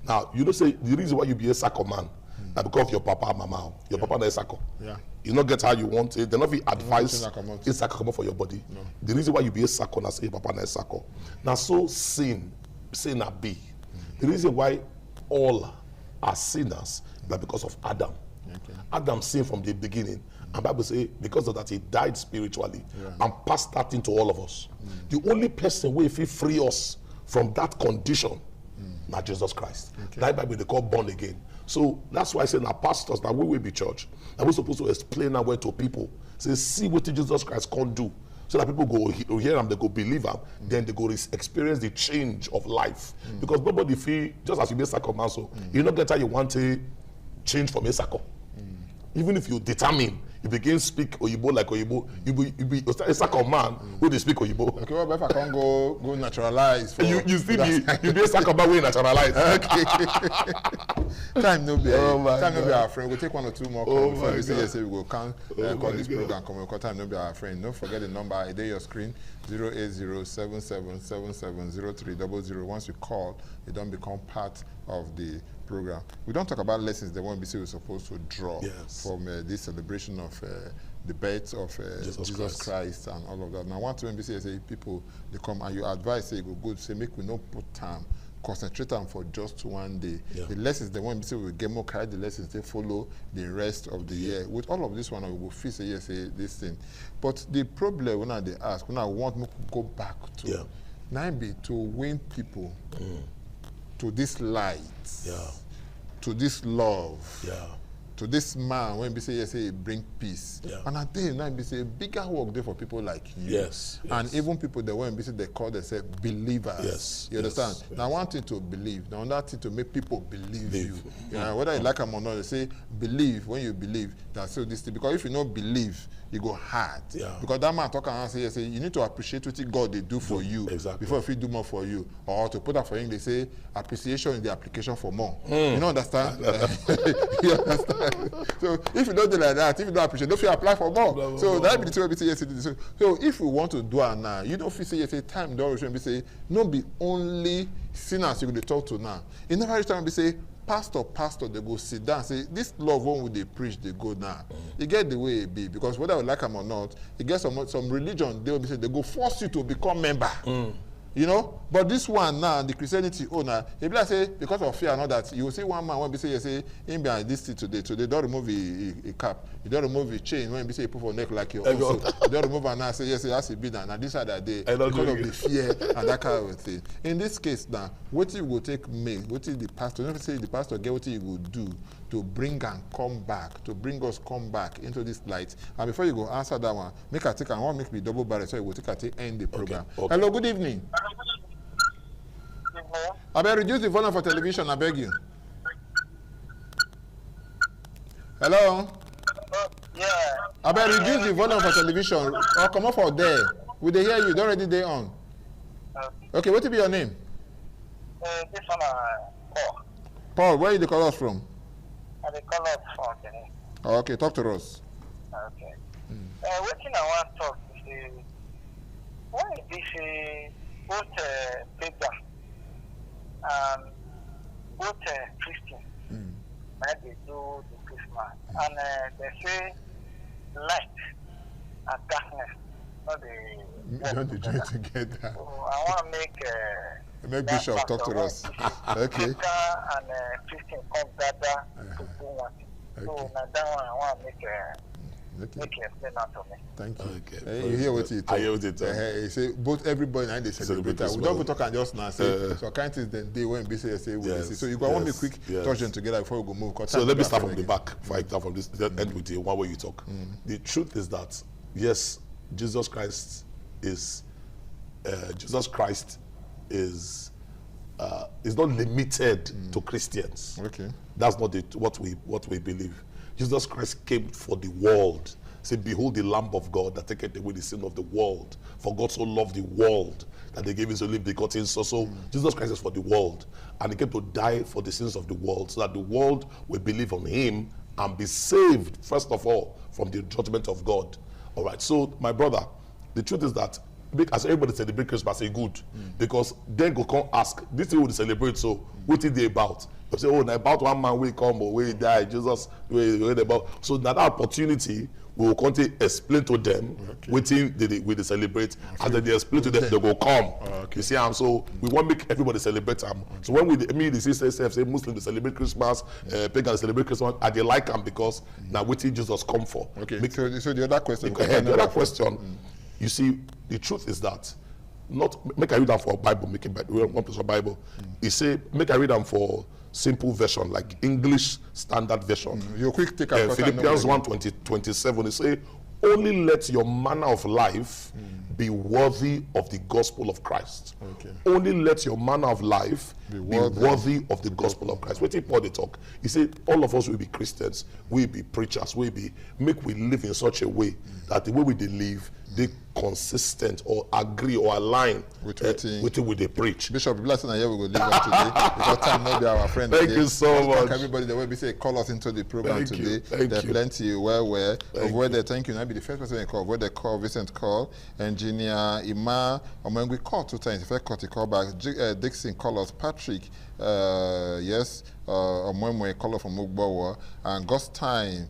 Now you don't say the reason why you be a Sako man. Now because of your papa and mama, your papa na Sako. Yeah. You not get how you want it. They not be advice. It's Sako come for your body. No. The reason why you be a Sako na say papa na Sako. Now so sin na be. The reason why all are sinners is because of Adam. Okay. Adam sinned from the beginning. And Bible say because of that he died spiritually and passed that into all of us. The only person who will free us from that condition, not Jesus Christ. Okay. That Bible they call born again. So that's why I say now pastors, now we will be church. And we're supposed to explain that way to people. Say, see what Jesus Christ can do. So that people go hear him, they go believe him, then they go experience the change of life. Because nobody feel, just as you be a sacco man, so you not get how you want to change from a sacco. Even if you determine, you begin speak Oyibo like Oyibo, you be a sacco man who they speak Oyibo. Okay, well, if I can't go naturalize. You still be a sacco man way naturalize. Okay. Time no be our friend. We'll take one or two more calls before we say yes, we will call this program. Time no be our friend. Don't forget the number. I did your screen 08077770300. Once you call, you don't become part of the program. We don't talk about lessons that won't be we're supposed to draw from this celebration of the birth of Jesus Christ and all of that. Now, I want to say people they come and you advise say go good say make we not put time. Concentrate on for just one day. The lessons they want to say we get more carry the lessons they follow the rest of the year. With all of this one, we will feel say yes, say this thing. But the problem when they ask, when I want to go back to now be to win people to this light, to this love, to this man when we say yes, say bring peace. And I think now we say bigger work there for people like you. And even people that when we say they call themselves believers. You understand? Now one thing to believe, now another thing to make people believe you. You know, whether you like them or not, they say believe when you believe. That's so this thing. Because if you don't believe, you go hard. Because that man talking and say, you need to appreciate what God they do for you before if he do more for you. Or to put that for English, they say appreciation is the application for more. You don't understand? You understand? So if you don't do like that, if you don't appreciate, don't feel apply for more. So that be the way we say yes. So if we want to do it now, you don't feel say yes. Time don't we say no be only sinners you going to talk to now. In the very time we say pastor, they go sit down say this love one with they preach they go now. You get the way it be because whether you like them or not, you get some religion they will be say they go force you to become member. You know, but this one now, the Christianity owner, if like say because of fear and all that, you will see one man when we say you say him behind this thing today don't remove a cap, you don't remove a chain when we say you put for neck like your own, so you don't remove and now say yes, it has to be done. Now this other day because of the fear and that kind of thing. In this case now, what you will take me, what is the pastor? Never say the pastor get what you will do to bring and come back, to bring us come back into this light. And before you go answer that one, make a take and one make me double barrel so you will take a take end the program. Okay. Hello, good evening. I beg reduce the volume for television, I beg you. Hello? Yeah. I beg reduce the volume for television or come up for there. Will they hear you? Don't already they on. Okay, what will be your name? This one, Paul. Paul, where you call us from? I call us from Benin. Oh, okay, talk to us. Okay. What thing I want to talk is, why is this both pagan and both Christian, like they do the Christmas, and they say light and darkness, not the join together. So I want to make Bishop talk to us. Okay. And Christian come gather to do one thing. So now that one I want to make you explain that to me. Thank you. Okay. You hear what he talk? I hear what he talk. He say both everybody and they celebrate that. We don't go talk and just now say so kind things then they when BC say we see. So you go want me quick touch them together before we go move. So let me start from the back before I start from this end with the one way you talk. The truth is that yes, Jesus Christ is not limited to Christians. Okay. That's not what we believe. Jesus Christ came for the world. Say, behold the Lamb of God that taketh away the sin of the world. For God so loved the world that they gave his only begotten son. So Jesus Christ is for the world. And he came to die for the sins of the world so that the world will believe on him and be saved, first of all, from the judgment of God. All right. So, my brother, the truth is that as everybody celebrate Christmas, say good. Because then go come ask, this thing we celebrate, so what is it about? You say, oh, about one man will come or will die, Jesus will about. So that opportunity we will continue to explain to them waiting they celebrate, and then they explain to them, they go come. You see, so we want to make everybody celebrate them. So when the sisters say Muslims they celebrate Christmas, pagans celebrate Christmas, and they like them because now waiting Jesus come for. Okay. So the other question. The other question, you see, the truth is that make I read them for Bible, make it one place for Bible. He say make I read them for simple version, like English Standard Version. You quick take Philippians 1:27. He say, only let your manner of life be worthy of the gospel of Christ. Okay. Only let your manner of life be worthy of the gospel of Christ. What did Paul talk? He said, all of us will be Christians, we be preachers, we live in such a way that the way we live, they consistent or agree or align with what they preach. Bishop, blessing and here we go leave us today because time not be our friend. Thank you so much. Everybody the way we say call us into the program today. There are plenty where thank you. I'll be the first person to call. Where they call, Vincent call, engineer Ima, and when we call 2 times, if I call the call back, Dixon call us, Patrick, yes, Omwemwe call us from Mugbawa, and Ghost Time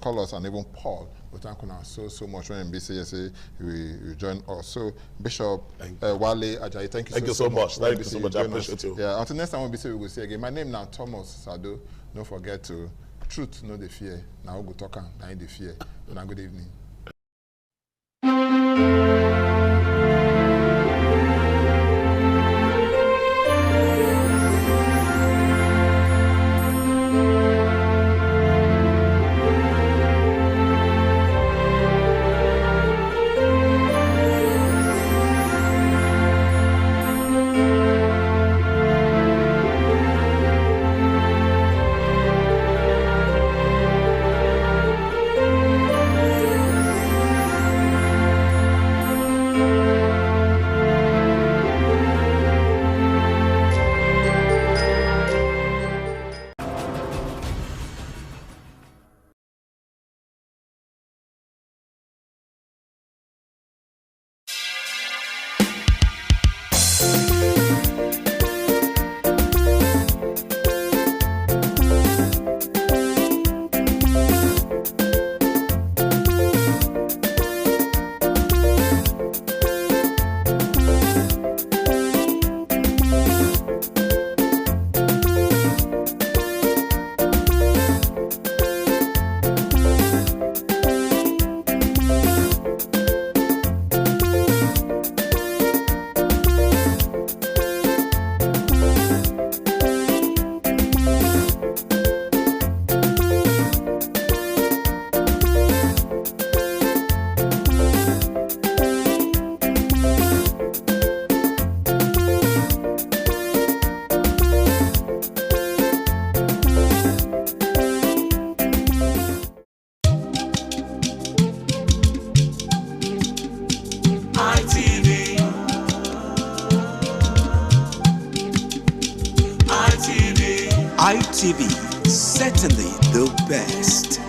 call us, and even Paul. We thank you so much when MBC we join us. So Bishop Wale Ajayi, thank you so much. Thank you so much. I appreciate you. Yeah, until next time we will see again. My name now Thomas Sado. Don't forget to truth, no the fear. Now we go talk and the fear. Good evening. ITV, certainly the best.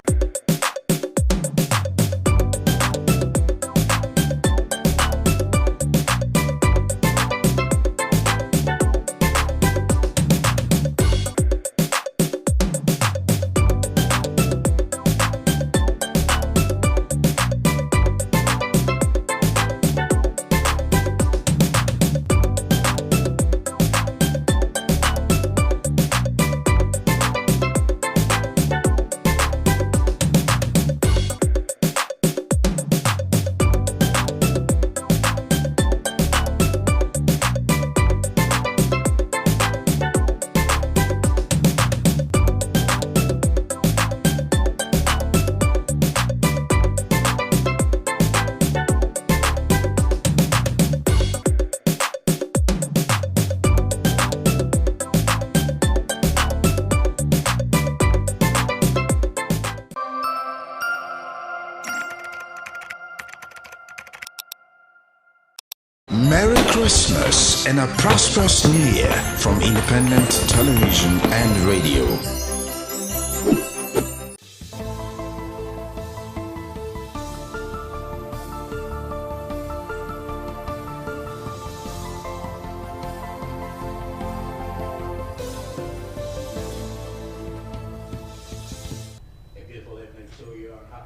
Merry Christmas and a prosperous New Year from Independent Television and Radio.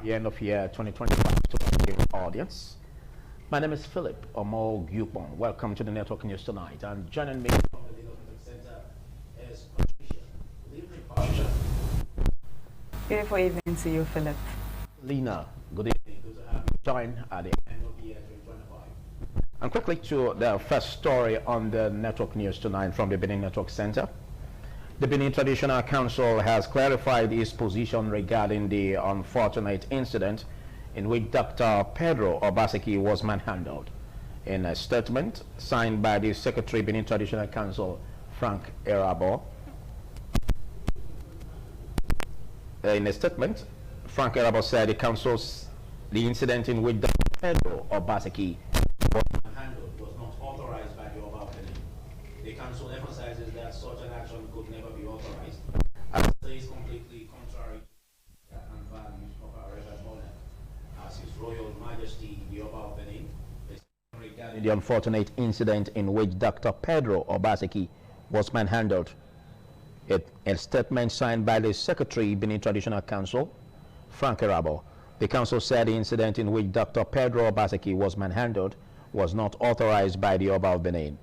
The end of year 2025 to the audience. My name is Philip Omo Gyupon. Welcome to the Network News tonight. And joining me from the Legal Center is Patricia. Good evening, Patricia. Beautiful evening to you, Philip. Lena, good evening. Good to have you join at the end of the year 2025. And quickly to the first story on the Network News tonight from the Benin Network Center. The Benin Traditional Council has clarified its position regarding the unfortunate incident in which Dr. Pedro Obaseki was manhandled. In a statement signed by the Secretary Benin Traditional Council, Frank Erabo, said the incident in which Dr. Pedro Obaseki was manhandled was not authorized by the Oba of Benin. The council emphasizes that such an action could never be authorized, as it is completely contrary to and values of our revered monarch. As His Royal Majesty the Oba of Benin, regarding the unfortunate incident in which Dr. Pedro Obaseki was manhandled. A statement signed by the Secretary Benin Traditional Council, Frank Erabo, the council said the incident in which Dr. Pedro Obaseki was manhandled was not authorized by the Oba of Benin.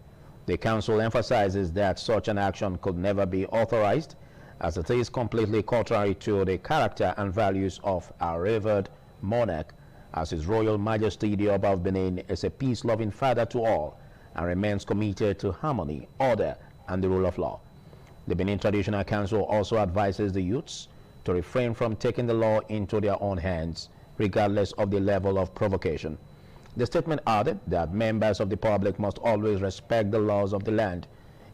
The council emphasizes that such an action could never be authorized, as it is completely contrary to the character and values of our revered monarch, as His Royal Majesty the Oba of Benin is a peace-loving father to all and remains committed to harmony, order, and the rule of law. The Benin Traditional Council also advises the youths to refrain from taking the law into their own hands, regardless of the level of provocation. The statement added that members of the public must always respect the laws of the land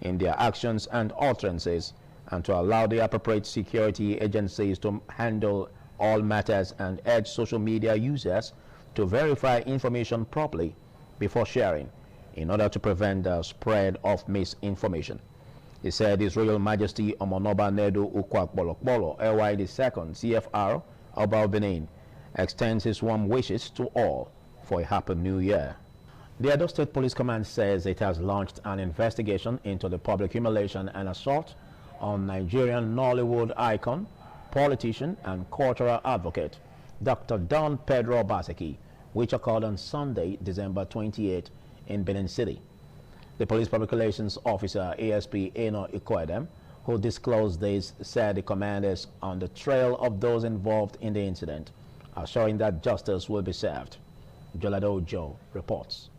in their actions and utterances, and to allow the appropriate security agencies to handle all matters, and urge social media users to verify information properly before sharing in order to prevent the spread of misinformation. He said His Royal Majesty Omonoba Nedu Ukwakbolokbolo, LY II, CFR, Oba of Benin, extends his warm wishes to all for a happy new year. The Edo State Police Command says it has launched an investigation into the public humiliation and assault on Nigerian Nollywood icon, politician, and cultural advocate, Dr. Don Pedro Obaseki, which occurred on Sunday, December 28 in Benin City. The Police Public Relations Officer, ASP Eno Ikoedem, who disclosed this, said the command is on the trail of those involved in the incident, assuring that justice will be served. Jolado Joe reports.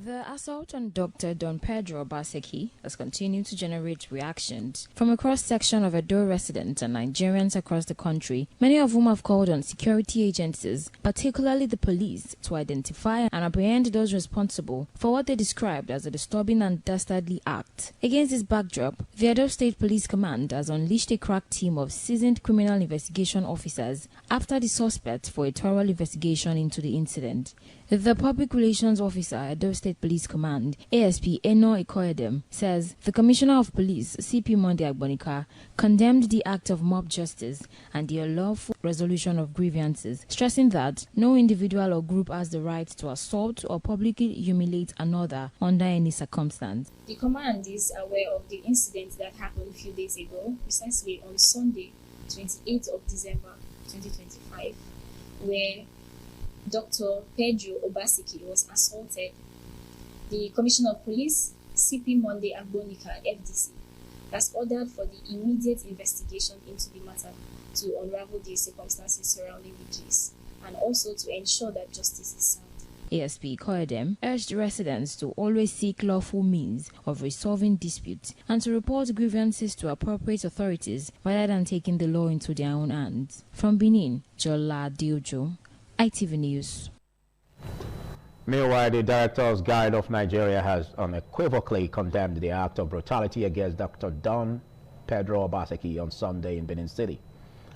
The assault on Dr. Don Pedro Obaseki has continued to generate reactions from a cross-section of Edo residents and Nigerians across the country, many of whom have called on security agencies, particularly the police, to identify and apprehend those responsible for what they described as a disturbing and dastardly act. Against this backdrop, the Edo State Police Command has unleashed a crack team of seasoned criminal investigation officers after the suspect for a thorough investigation into the incident. The Public Relations Officer at Edo State Police Command, ASP Eno Ikoyedem, says the Commissioner of Police, CP Monday Agbonika, condemned the act of mob justice and the unlawful resolution of grievances, stressing that no individual or group has the right to assault or publicly humiliate another under any circumstance. The command is aware of the incident that happened a few days ago, precisely on Sunday, 28th of December 2025, where Dr. Pedro Obaseki was assaulted. The Commissioner of Police, CP Monday Agbonika, FDC, has ordered for the immediate investigation into the matter to unravel the circumstances surrounding the case and also to ensure that justice is served. ASP Koyedem urged residents to always seek lawful means of resolving disputes and to report grievances to appropriate authorities rather than taking the law into their own hands. From Benin, Jola Diojo, ITV News. Meanwhile, the Director's Guild of Nigeria has unequivocally condemned the act of brutality against Dr. Don Pedro Obaseki on Sunday in Benin City.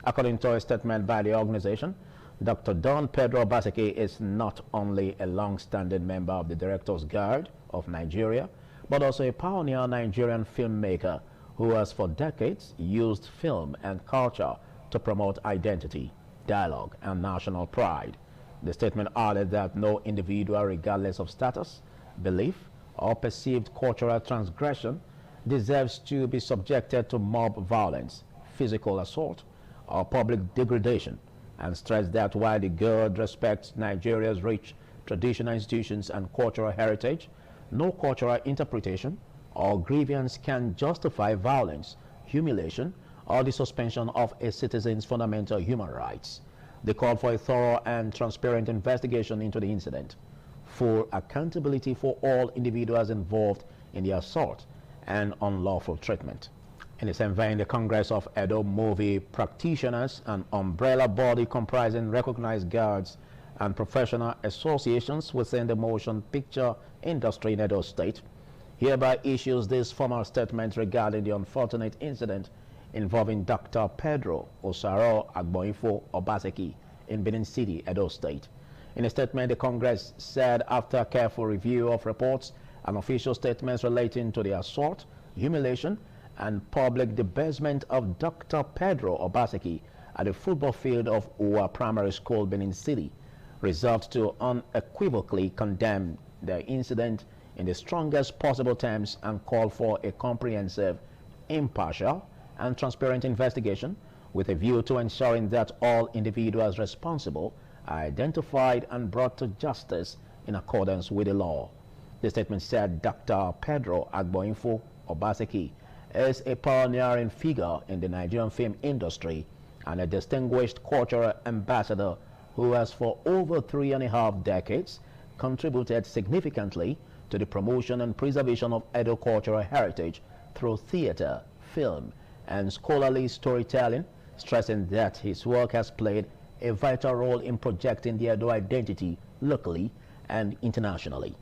According to a statement by the organization, Dr. Don Pedro Obaseki is not only a long-standing member of the Director's Guild of Nigeria, but also a pioneer Nigerian filmmaker who has for decades used film and culture to promote identity, dialogue, and national pride. The statement added that no individual, regardless of status, belief, or perceived cultural transgression, deserves to be subjected to mob violence, physical assault, or public degradation, and stressed that while the Guild respects Nigeria's rich traditional institutions and cultural heritage, no cultural interpretation or grievance can justify violence, humiliation, or the suspension of a citizen's fundamental human rights. They called for a thorough and transparent investigation into the incident, full accountability for all individuals involved in the assault, and unlawful treatment. In the same vein, the Congress of Edo Movie Practitioners, an umbrella body comprising recognized guards and professional associations within the motion picture industry in Edo State, hereby issues this formal statement regarding the unfortunate incident involving Dr. Pedro Osaro Agboinfo Obaseki in Benin City, Edo State. In a statement, the Congress said after careful review of reports and official statements relating to the assault, humiliation, and public debasement of Dr. Pedro Obaseki at the football field of Uwa Primary School, Benin City, resolved to unequivocally condemn the incident in the strongest possible terms and call for a comprehensive, impartial, and transparent investigation with a view to ensuring that all individuals responsible are identified and brought to justice in accordance with the law. The statement said Dr. Pedro Agboinfo Obaseki is a pioneering figure in the Nigerian film industry and a distinguished cultural ambassador who has for over 3.5 decades contributed significantly to the promotion and preservation of Edo cultural heritage through theater, film, and scholarly storytelling, stressing that his work has played a vital role in projecting the Edo identity locally and internationally.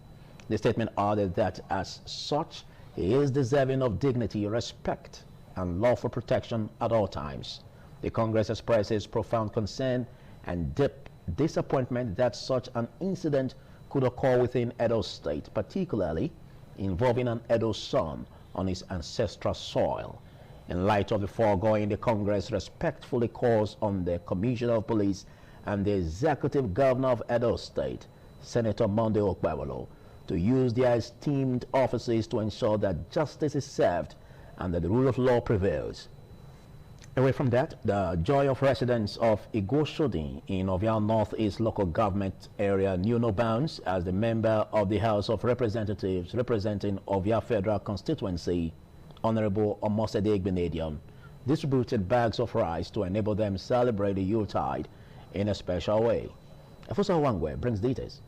The statement added that as such, he is deserving of dignity, respect, and lawful protection at all times. The Congress expresses profound concern and deep disappointment that such an incident could occur within Edo State, particularly involving an Edo son on his ancestral soil. In light of the foregoing, the Congress respectfully calls on the Commissioner of Police and the Executive Governor of Edo State, Senator Monday Okpebholo, to use their esteemed offices to ensure that justice is served and that the rule of law prevails. Away from that, the joy of residents of Igoshodin in Ovia Northeast local government area knew no bounds as the member of the House of Representatives representing Ovia Federal Constituency, Honorable Omosede Igbenedion, distributed bags of rice to enable them celebrate the Yuletide in a special way. Afosa Wangwe brings details.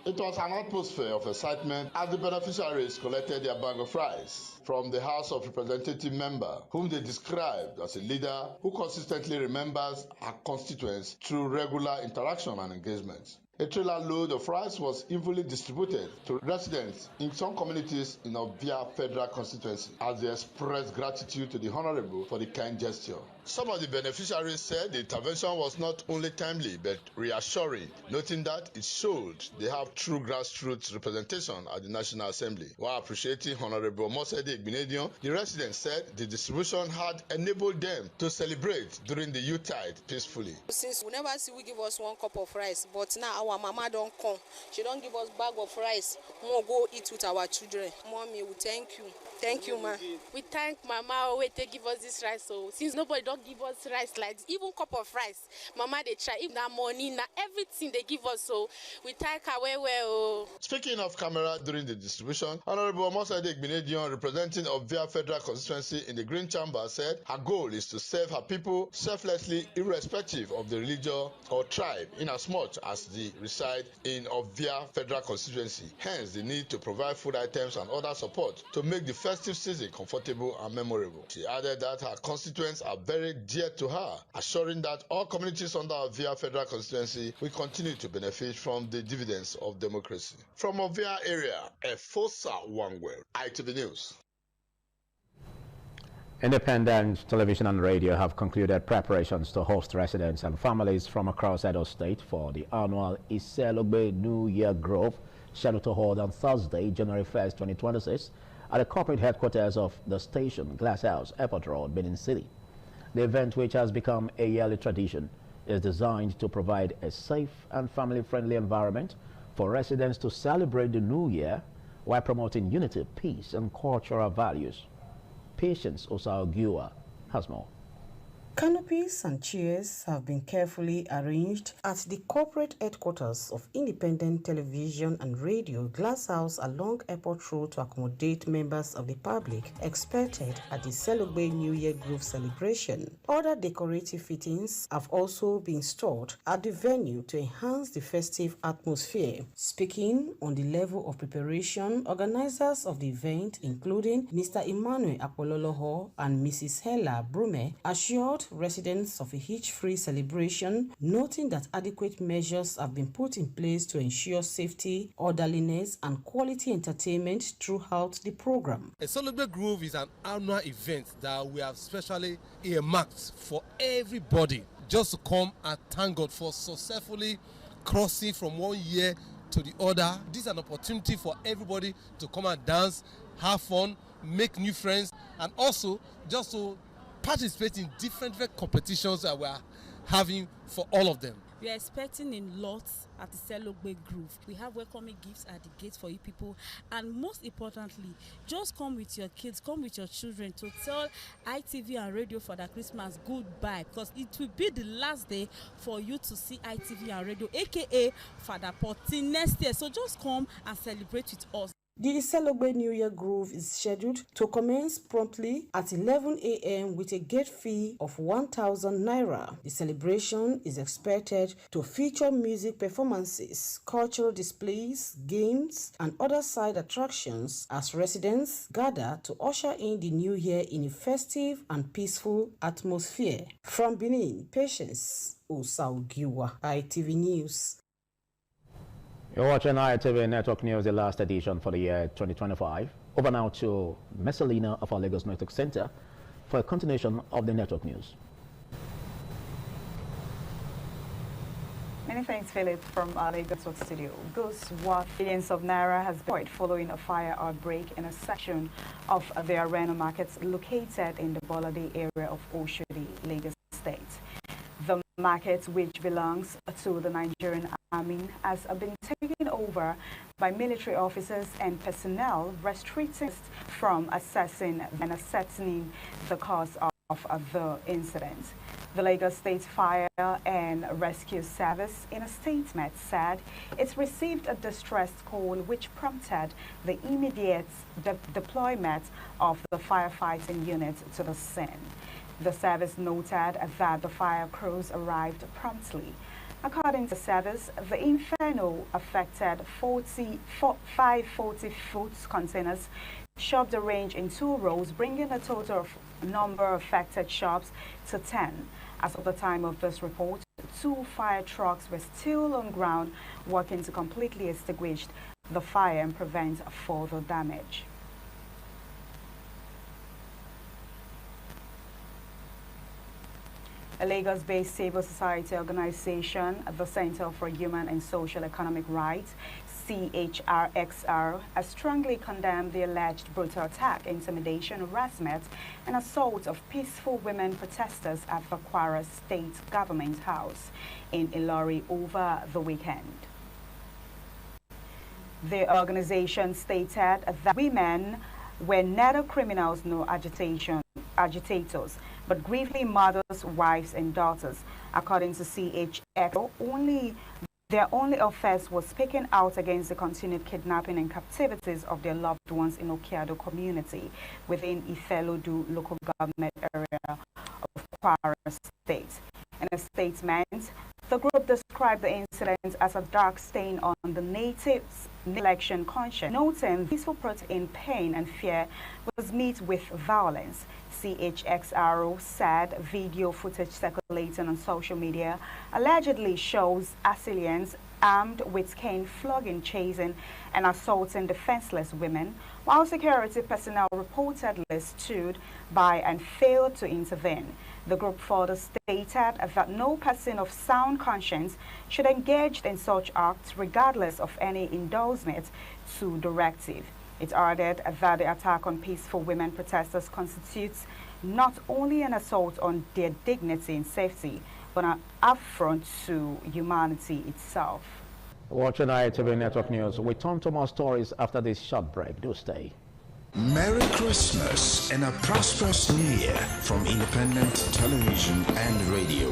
It was an atmosphere of excitement as the beneficiaries collected their bag of rice. from the House of Representative member, whom they described as a leader who consistently remembers her constituents through regular interaction and engagement. A trailer load of rice was evenly distributed to residents in some communities in Ovia Federal Constituency as they expressed gratitude to the Honorable for the kind gesture. Some of the beneficiaries said the intervention was not only timely but reassuring, noting that it showed they have true grassroots representation at the National Assembly. While appreciating Honorable Mosede Igbinedion, the residents said the distribution had enabled them to celebrate during the Yuletide peacefully. Since we never see we give us 1 cup of rice, but now our mama don't come. She don't give us bag of rice. We'll go eat with our children. Mommy, we thank you. Thank you, ma. We thank Mama wey take give us this rice. So since nobody don't give us rice like this, even cup of rice, Mama they try. If na money, na everything they give us. So we thank her well. Speaking of camera during the distribution, Honorable Mosede Igbinedion, representing Ovia Federal Constituency in the Green Chamber, said her goal is to serve her people selflessly, irrespective of the religion or tribe, inasmuch as they reside in Ovia Federal Constituency. Hence, the need to provide food items and other support to make the festive season comfortable and memorable. She added that her constituents are very dear to her, assuring that all communities under Ovia Federal Constituency will continue to benefit from the dividends of democracy. From Ovia area, Efosa Wangwell, ITV News. Independent television and radio have concluded preparations to host residents and families from across Edo State for the annual Iselogbe New Year Grove, scheduled to hold on Thursday, January 1st, 2026, at the corporate headquarters of the station, Glass House, Airport Road, Benin City. The event, which has become a yearly tradition, is designed to provide a safe and family-friendly environment for residents to celebrate the New Year while promoting unity, peace, and cultural values. Patience Osaogiwa has more. Canopies and chairs have been carefully arranged at the corporate headquarters of Independent Television and Radio, Glass House along Airport Road, to accommodate members of the public expected at the Selogbe New Year Grove celebration. Other decorative fittings have also been stored at the venue to enhance the festive atmosphere. Speaking on the level of preparation, organizers of the event, including Mr. Emmanuel Apololoho and Mrs. Hella Brume, assured residents of a hitch-free celebration, noting that adequate measures have been put in place to ensure safety, orderliness, and quality entertainment throughout the program. A Selogbe Grove is an annual event that we have specially earmarked for everybody just to come and thank God for successfully crossing from one year to the other. This is an opportunity for everybody to come and dance, have fun, make new friends, and also just to participate in different competitions that we are having for all of them. We are expecting in lots at the Selogbe Grove. We have welcoming gifts at the gate for you people, and most importantly, just come with your kids, come with your children to tell ITV and Radio Father Christmas goodbye, because it will be the last day for you to see ITV and Radio, aka Father Potty, next year. So just come and celebrate with us. The Selogbe New Year Grove is scheduled to commence promptly at 11 a.m. with a gate fee of 1,000 naira. The celebration is expected to feature music performances, cultural displays, games, and other side attractions as residents gather to usher in the new year in a festive and peaceful atmosphere. From Benin, Patience Osaogiwa, ITV News. You're watching ITV Network News, the last edition for the year 2025. Over now to Messalina of our Lagos Network Center for a continuation of the network news. Many thanks, Philip, from our Lagos studio. Goods worth billions of naira has been destroyed following a fire outbreak in a section of the Arena markets located in the Bolade area of Oshodi, Lagos State. The market, which belongs to the Nigerian Army, has been taken over by military officers and personnel, restricted from assessing and ascertaining the cause of the incident. The Lagos State Fire and Rescue Service, in a statement, said it received a distress call which prompted the immediate deployment of the firefighting unit to the scene. The service noted that the fire crews arrived promptly. According to the service, the inferno affected 540 food containers Shops arranged in 2 rows, bringing the total of number of affected shops to 10. As of the time of this report, 2 fire trucks were still on ground, working to completely extinguish the fire and prevent further damage. A Lagos-based civil society organization, the Center for Human and Social Economic Rights, CHRXR, has strongly condemned the alleged brutal attack, intimidation, harassment, and assault of peaceful women protesters at the Kwara State Government House in Ilori over the weekend. The organization stated that women were neither criminals nor agitators, but grieving mothers, wives, and daughters. According to CHX, their only offense was speaking out against the continued kidnapping and captivities of their loved ones in Okeado community within Ifelodu local government area of Kwara State. In a statement, the group described the incident as a dark stain on the natives' election conscience, noting peaceful protest in pain and fear was met with violence. CHXRO said video footage circulating on social media allegedly shows assailants armed with cane flogging, chasing, and assaulting defenseless women, while security personnel reportedly stood by and failed to intervene. The group further stated that no person of sound conscience should engage in such acts regardless of any endorsement to directive. It added that the attack on peaceful women protesters constitutes not only an assault on their dignity and safety, but an affront to humanity itself. Watching ITV Network News, we turn to more stories after this short break. Do stay. Merry Christmas and a prosperous New Year from Independent Television and Radio.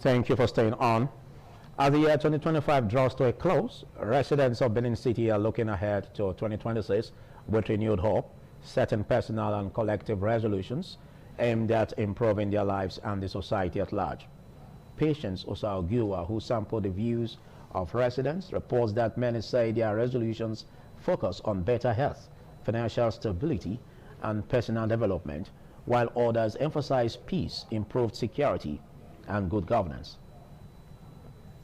Thank you for staying on. As the year 2025 draws to a close, residents of Benin City are looking ahead to 2026 with renewed hope, setting personal and collective resolutions aimed at improving their lives and the society at large. Patience Osaogiwa, who sampled the views of residents, reports that many say their resolutions focus on better health, financial stability, and personal development, while others emphasize peace, improved security, and good governance.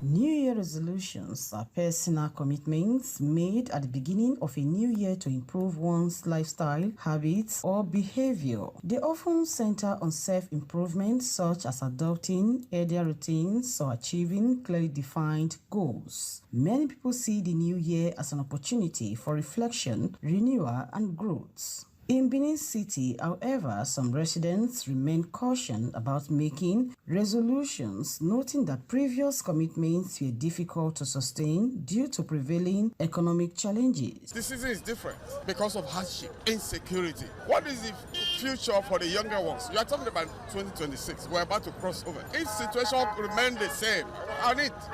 New Year resolutions are personal commitments made at the beginning of a new year to improve one's lifestyle, habits, or behavior. They often center on self-improvement, such as adopting healthier routines or achieving clearly defined goals. Many people see the new year as an opportunity for reflection, renewal, and growth. In Benin City, however, some residents remain cautious about making resolutions, noting that previous commitments were difficult to sustain due to prevailing economic challenges. This season is different because of hardship, insecurity. What is the future for the younger ones? You are talking about 2026. We're about to cross over. If situation remains the same,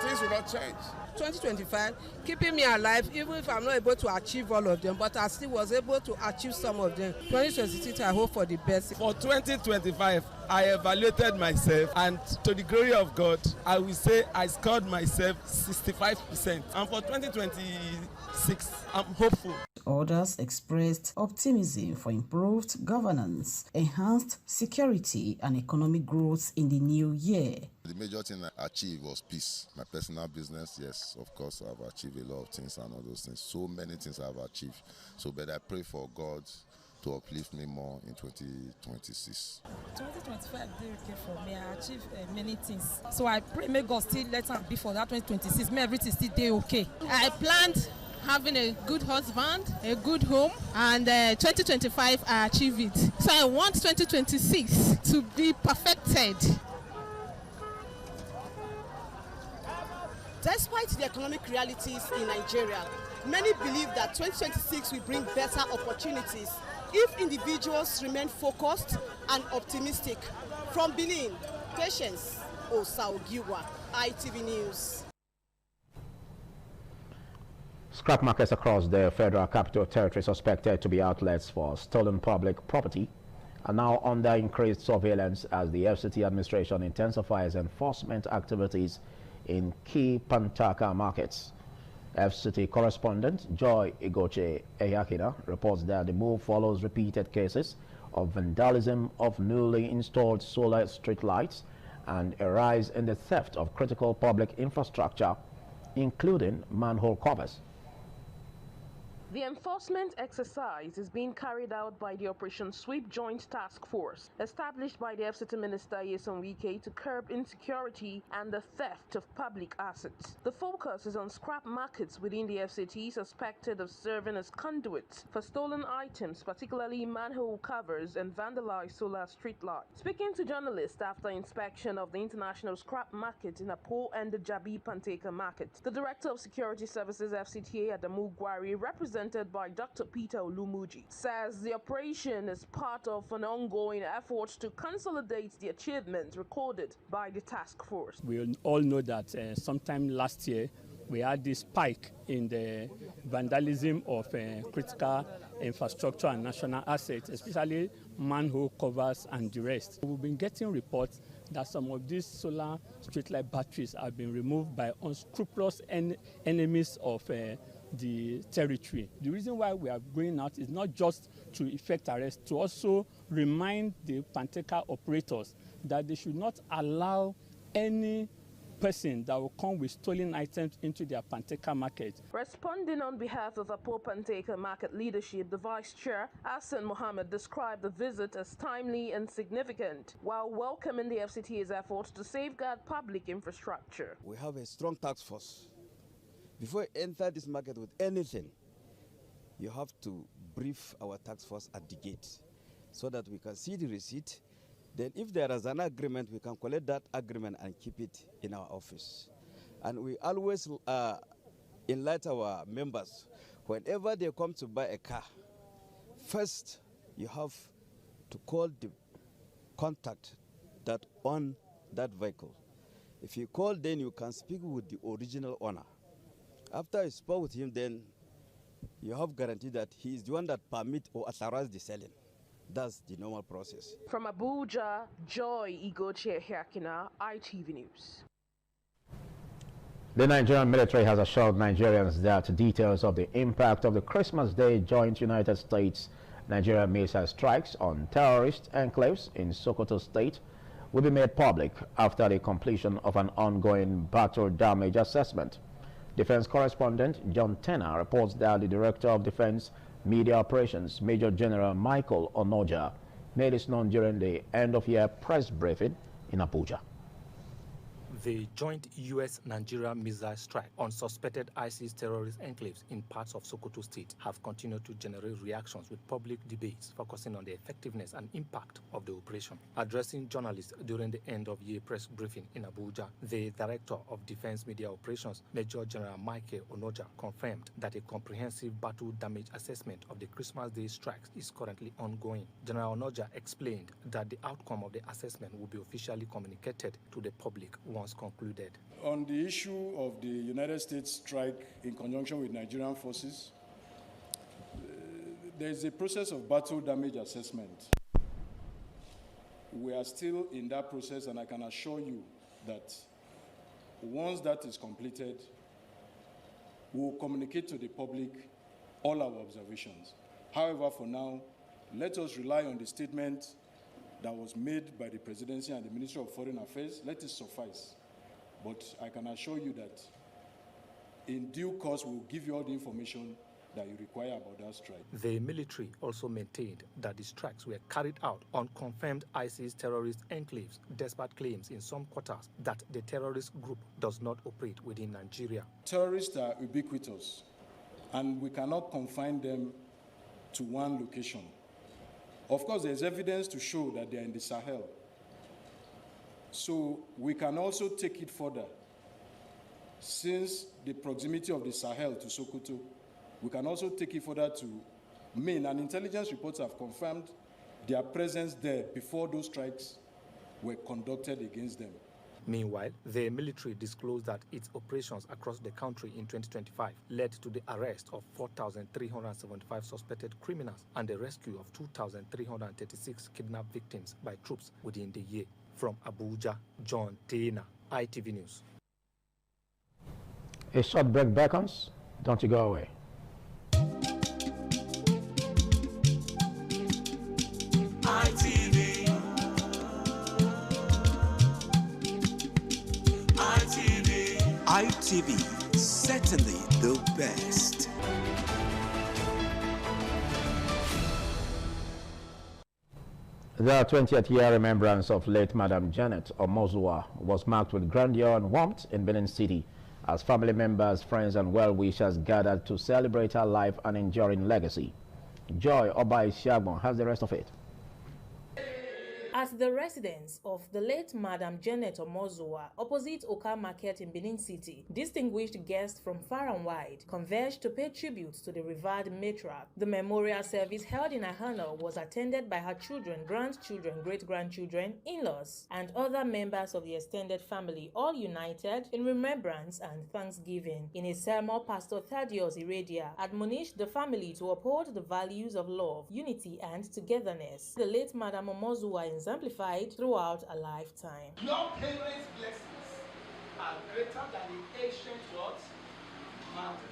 things will not change. 2025, keeping me alive, even if I'm not able to achieve all of them, but I still was able to achieve some of them. 2026, I hope for the best. For 2025, I evaluated myself, and to the glory of God, I will say I scored myself 65%. And for 2026, I'm hopeful. Others expressed optimism for improved governance, enhanced security, and economic growth in the new year. The major thing I achieved was peace. My personal business, yes, of course, I've achieved a lot of things and all those things. So many things I've achieved. But I pray for God to uplift me more in 2026. 2025 did okay for me. I achieved many things. So I pray may God still let it be for that 2026. May everything still do okay. I planned having a good husband, a good home, and 2025 I achieved it. So I want 2026 to be perfected. Despite the economic realities in Nigeria, many believe that 2026 will bring better opportunities if individuals remain focused and optimistic. From Benin, Patience Osaogiwa, ITV News. Scrap markets across the Federal Capital Territory suspected to be outlets for stolen public property are now under increased surveillance as the FCT administration intensifies enforcement activities in key Pantaka markets. FCT correspondent Joy Igoche Eyakina reports that the move follows repeated cases of vandalism of newly installed solar street lights and a rise in the theft of critical public infrastructure, including manhole covers. The enforcement exercise is being carried out by the Operation Sweep Joint Task Force, established by the FCT Minister Nyesom Wike to curb insecurity and the theft of public assets. The focus is on scrap markets within the FCT suspected of serving as conduits for stolen items, particularly manhole covers and vandalized solar street lights. Speaking to journalists after inspection of the international scrap market in Apo and the Jabi Panteka market, the Director of Security Services FCTA Adamu Gwari, represented by Dr. Peter Olumuji, says the operation is part of an ongoing effort to consolidate the achievements recorded by the task force. We all know that sometime last year we had this spike in the vandalism of critical infrastructure and national assets, especially manhole covers and the rest. We've been getting reports that some of these solar streetlight batteries have been removed by unscrupulous enemies of the territory. The reason why we are going out is not just to effect arrest, to also remind the Panteka operators that they should not allow any person that will come with stolen items into their Panteka market. Responding on behalf of Apo Panteka market leadership, the Vice Chair, Hassan Mohammed, described the visit as timely and significant, while welcoming the FCT's efforts to safeguard public infrastructure. We have a strong task force. Before you enter this market with anything, you have to brief our task force at the gate so that we can see the receipt. Then if there is an agreement, we can collect that agreement and keep it in our office. And we always enlighten our members. Whenever they come to buy a car, first you have to call the contact that own that vehicle. If you call, then you can speak with the original owner. After you spoke with him, then you have guaranteed that he is the one that permit or authorize the selling. That's the normal process. From Abuja, Joy Igoche Eyakina, ITV News. The Nigerian military has assured Nigerians that details of the impact of the Christmas Day joint United States-Nigeria missile strikes on terrorist enclaves in Sokoto State will be made public after the completion of an ongoing battle damage assessment. Defense correspondent John Tenner reports that the Director of Defense Media Operations, Major General Michael Onoja, made this known during the end-of-year press briefing in Abuja. The joint U.S.-Nigeria missile strike on suspected ISIS terrorist enclaves in parts of Sokoto State have continued to generate reactions with public debates focusing on the effectiveness and impact of the operation. Addressing journalists during the end-of-year press briefing in Abuja, the Director of Defense Media Operations, Major General Michael Onoja, confirmed that a comprehensive battle damage assessment of the Christmas Day strikes is currently ongoing. General Onoja explained that the outcome of the assessment will be officially communicated to the public once concluded. On the issue of the United States strike in conjunction with Nigerian forces, there is a process of battle damage assessment. We are still in that process, and I can assure you that once that is completed, we will communicate to the public all our observations. However, for now, let us rely on the statement that was made by the Presidency and the Ministry of Foreign Affairs. Let it suffice. But I can assure you that in due course, we'll give you all the information that you require about that strike. The military also maintained that the strikes were carried out on confirmed ISIS terrorist enclaves, despite claims in some quarters that the terrorist group does not operate within Nigeria. Terrorists are ubiquitous, and we cannot confine them to one location. Of course, there's evidence to show that they are in the Sahel. So we can also take it further. Since the proximity of the Sahel to Sokoto, we can also take it further to Maine, and intelligence reports have confirmed their presence there before those strikes were conducted against them. Meanwhile, the military disclosed that its operations across the country in 2025 led to the arrest of 4,375 suspected criminals and the rescue of 2,336 kidnapped victims by troops within the year. From Abuja, John Dana, ITV News. A short break beckons. Don't you go away. ITV, certainly the best. The 20th year remembrance of late Madam Janet Omozuwa was marked with grandeur and warmth in Benin City as family members, friends and well-wishers gathered to celebrate her life and enduring legacy. Joy Obai Shagbon has the rest of it. At the residence of the late Madam Janet Omozuwa, opposite Oka Market in Benin City, distinguished guests from far and wide converged to pay tribute to the revered matriarch. The memorial service held in her honor was attended by her children, grandchildren, great-grandchildren, in-laws, and other members of the extended family, all united in remembrance and thanksgiving. In a sermon, Pastor Thaddeus Iradia admonished the family to uphold the values of love, unity, and togetherness. The late Madam Omozuwa exemplified throughout a lifetime. Your parents' blessings are greater than the ancient words, mountains.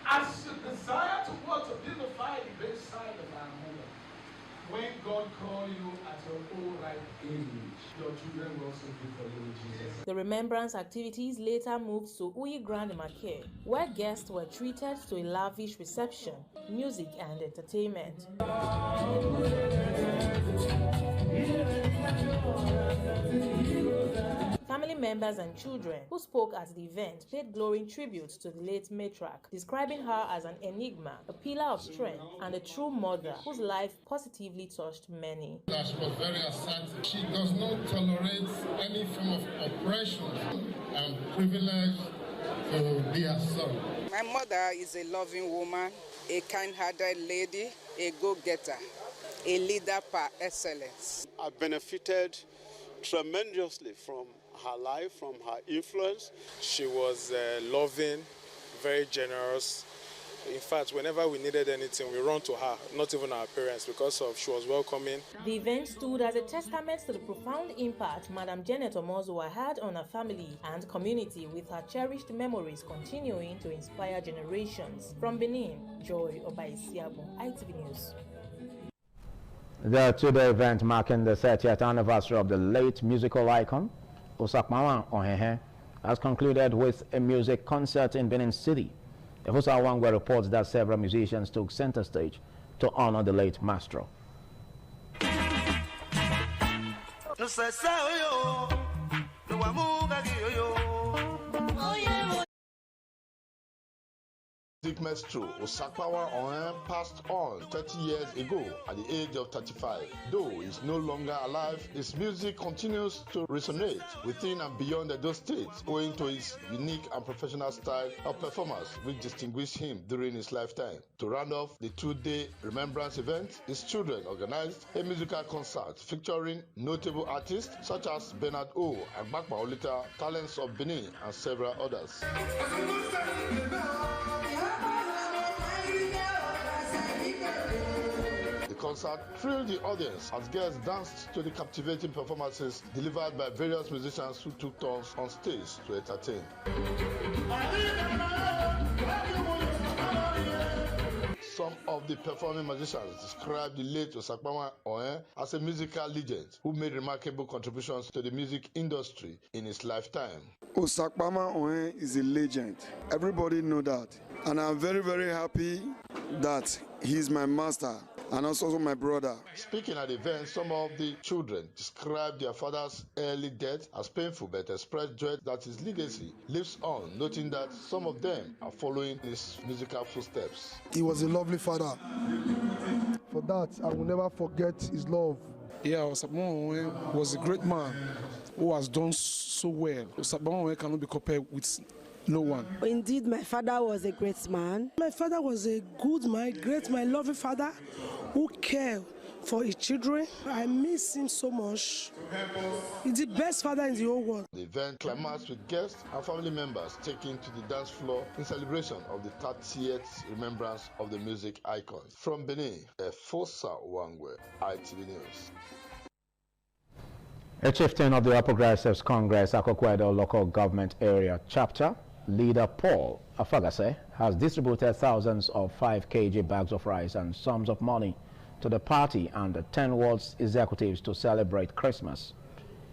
As you desire to want to beautify the great side of our home, when God called you at your old right age, your children will also be for you, Jesus. The remembrance activities later moved to Uyi Grand Market, where guests were treated to a lavish reception, music and entertainment. Family members and children who spoke at the event paid glowing tribute to the late matriarch, describing her as an enigma, a pillar of strength, and a true mother whose life positively touched many. She was very assertive. She does not tolerate any form of oppression. I'm privileged to be her son. My mother is a loving woman, a kind-hearted lady, a go-getter, a leader par excellence. I benefited tremendously from her life, from her influence. She was loving, very generous. In fact, whenever we needed anything, we run to her, not even our parents, because she was welcoming. The event stood as a testament to the profound impact Madam Janet Omozuwa had on her family and community, with her cherished memories continuing to inspire generations. From Benin, Joy Obaisiabo, ITV News. The two-day event marking the 30th anniversary of the late musical icon, Osakmawan Ohehe, has concluded with a music concert in Benin City. Efusa Wangwe reports that several musicians took center stage to honor the late maestro. Music maestro Osakpawa Ohen passed on 30 years ago at the age of 35. Though he's no longer alive, his music continues to resonate within and beyond Edo State, owing to his unique and professional style of performance, which distinguished him during his lifetime. To round off the two-day remembrance event, his children organized a musical concert featuring notable artists such as Bernard O. and Bakba Olita, Talents of Benin, and several others. The concert thrilled the audience as guests danced to the captivating performances delivered by various musicians who took turns on stage to entertain. Some of the performing musicians described the late Osakpawa Ohen as a musical legend who made remarkable contributions to the music industry in his lifetime. Osakpawa Ohen is a legend. Everybody knows that. And I'm very, very happy that he's my master and also my brother. Speaking at the event, some of the children described their father's early death as painful, but expressed joy that his legacy lives on, noting that some of them are following his musical footsteps. He was a lovely father. For that, I will never forget his love. Yeah, Osakpawa was a great man who has done so well. Osakpawa cannot be compared with no one. Indeed, my father was a great man. My father was a good man, great man, loving father who cared for his children. I miss him so much. He's the best father in the whole world. The event climaxed with guests and family members taking to the dance floor in celebration of the 30th remembrance of the music icon. From Benin, Efosa Wangwe, ITV News. A chieftain of the All Progressives Congress Akoko Edo Local Government Area Chapter, leader Paul Afagase, has distributed thousands of 5 kg bags of rice and sums of money to the party and the 10 wards executives to celebrate Christmas.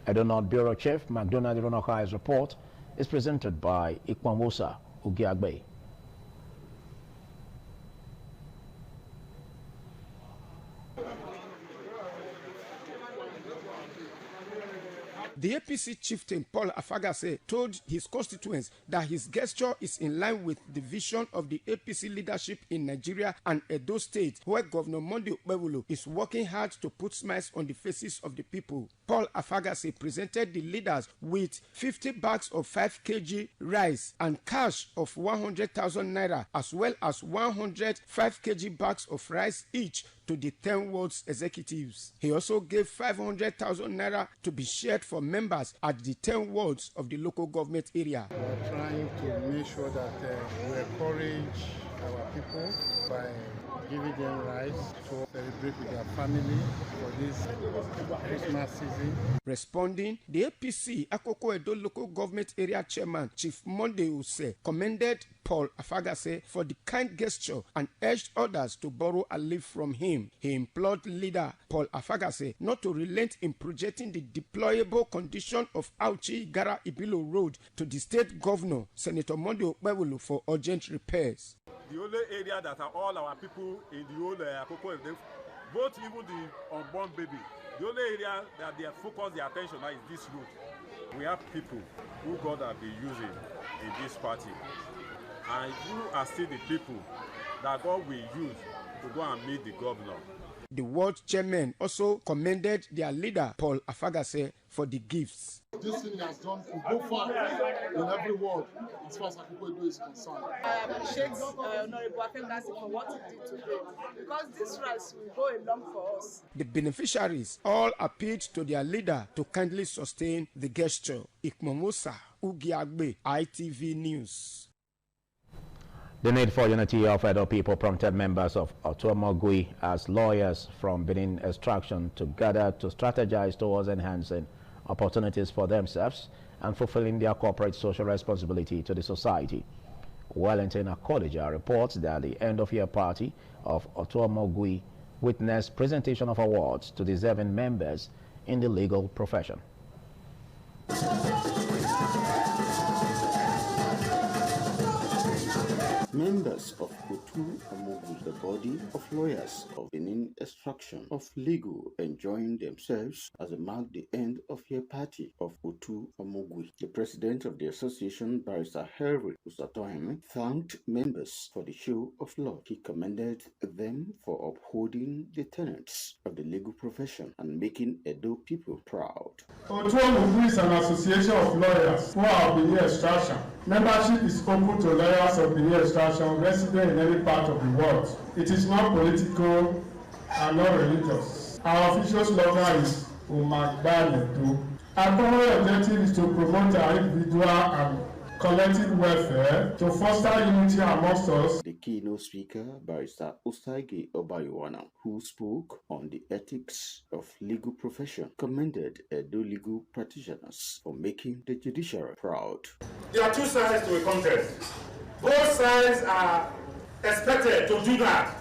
Edo North Bureau Chief McDonald Ronokai's report is presented by Ikwamusa Ugiagbe. The APC chieftain Paul Afagase told his constituents that his gesture is in line with the vision of the APC leadership in Nigeria and Edo State, where Governor Monday Okpebholo is working hard to put smiles on the faces of the people. Paul Afagase presented the leaders with 50 bags of 5 kg rice and cash of 100,000 naira, as well as 105 kg bags of rice each to the 10 wards executives. He also gave 500,000 naira to be shared for members at the 10 wards of the local government area. We are trying to make sure that we encourage our people by giving them rice to celebrate with their family for this Christmas season. Responding, the APC Akoko Edo Local Government Area Chairman Chief Monday Use commended Paul Afagase for the kind gesture and urged others to borrow a leaf from him. He implored leader Paul Afagase not to relent in projecting the deployable condition of Auchi Gara Ibilo Road to the state governor, Senator Monday Okpebholo, for urgent repairs. The only area that are all our people in the whole Akoko, both even the unborn baby, the only area that they have focused their attention on is this road. We have people who God have been using in this party, and you are still the people that God will use to go and meet the governor. The ward chairman also commended their leader Paul Afagase for the gifts. This thing has done to go far in every ward as far as Akoko Edo is concerned. I appreciate Honorable Afagase for what he did today, because this rice will go a long for us. The beneficiaries all appealed to their leader to kindly sustain the gesture. Ikwamusa Ugiagbe, ITV News. The need for unity of Edo people prompted members of Otuomogui as lawyers from Benin extraction to gather to strategize towards enhancing opportunities for themselves and fulfilling their corporate social responsibility to the society. Wellington Akodija reports that the end-of-year party of Otuomogui witnessed presentation of awards to deserving members in the legal profession. Members of Otuomogui, the body of lawyers of Benin extraction of legal, enjoying themselves as it marked the end of year party of Otuomogui. The president of the association, Barrister Henry Usatoheme, thanked members for the show of love. He commended them for upholding the tenets of the legal profession and making Edo people proud. Otuomogui is an association of lawyers who are of Benin extraction. Membership is open to lawyers of Benin extraction resident in any part of the world. It is not political and not religious. Our official slogan is Umagbaleto. Our primary objective is to promote our individual and collective welfare, to foster unity amongst us. The keynote speaker, Barrister Osaige Obayuwana, who spoke on the ethics of legal profession, commended Edo legal practitioners for making the judiciary proud. There are two sides to a contest. Both sides are expected to do that.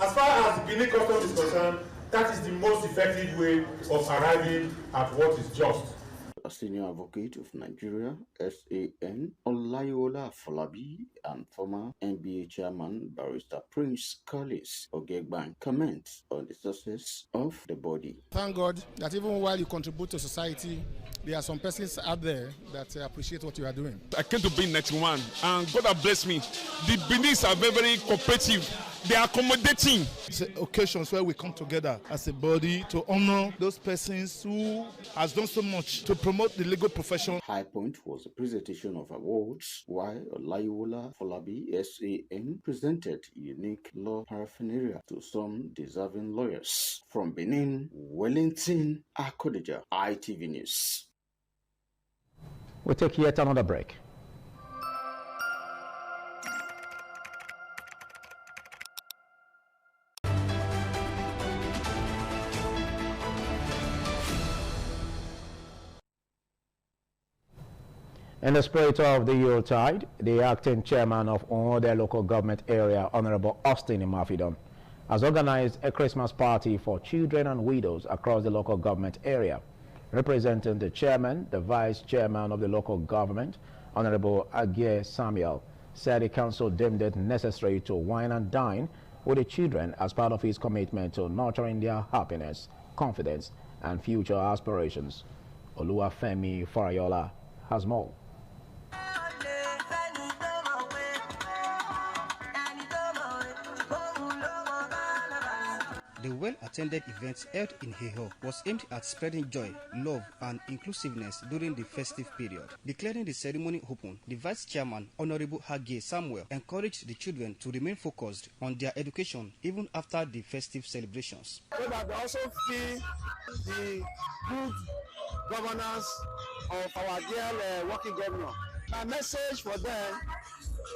As far as the Benin custom is concerned, that is the most effective way of arriving at what is just. A senior advocate of Nigeria, SAN, Olayola Falabi, and former NBA chairman, Barrister Prince Collins Ogegban, comments on the success of the body. Thank God that even while you contribute to society, there are some persons out there that appreciate what you are doing. I came to Benin 91, and God has blessed me. The Beninese are very, very cooperative. They are accommodating. It's occasions where we come together as a body to honor those persons who has done so much to promote the legal profession. High point was the presentation of awards, while Olayiwola Folabi SAN presented unique law paraphernalia to some deserving lawyers. From Benin, Wellington Akodeja, ITV News. We'll take yet another break. In the spirit of the Yuletide, the acting chairman of Onode local government area, Honorable Austin Imafidon, has organized a Christmas party for children and widows across the local government area. Representing the chairman, the vice chairman of the local government, Honorable Agie Samuel, said the council deemed it necessary to wine and dine with the children as part of his commitment to nurturing their happiness, confidence, and future aspirations. Oluwafemi Farayola has more. The well-attended event held in Heho was aimed at spreading joy, love, and inclusiveness during the festive period. Declaring the ceremony open, the Vice Chairman, Honorable Agie Samuel, encouraged the children to remain focused on their education even after the festive celebrations. So that they also feel the good governance of our dear working governor. My message for them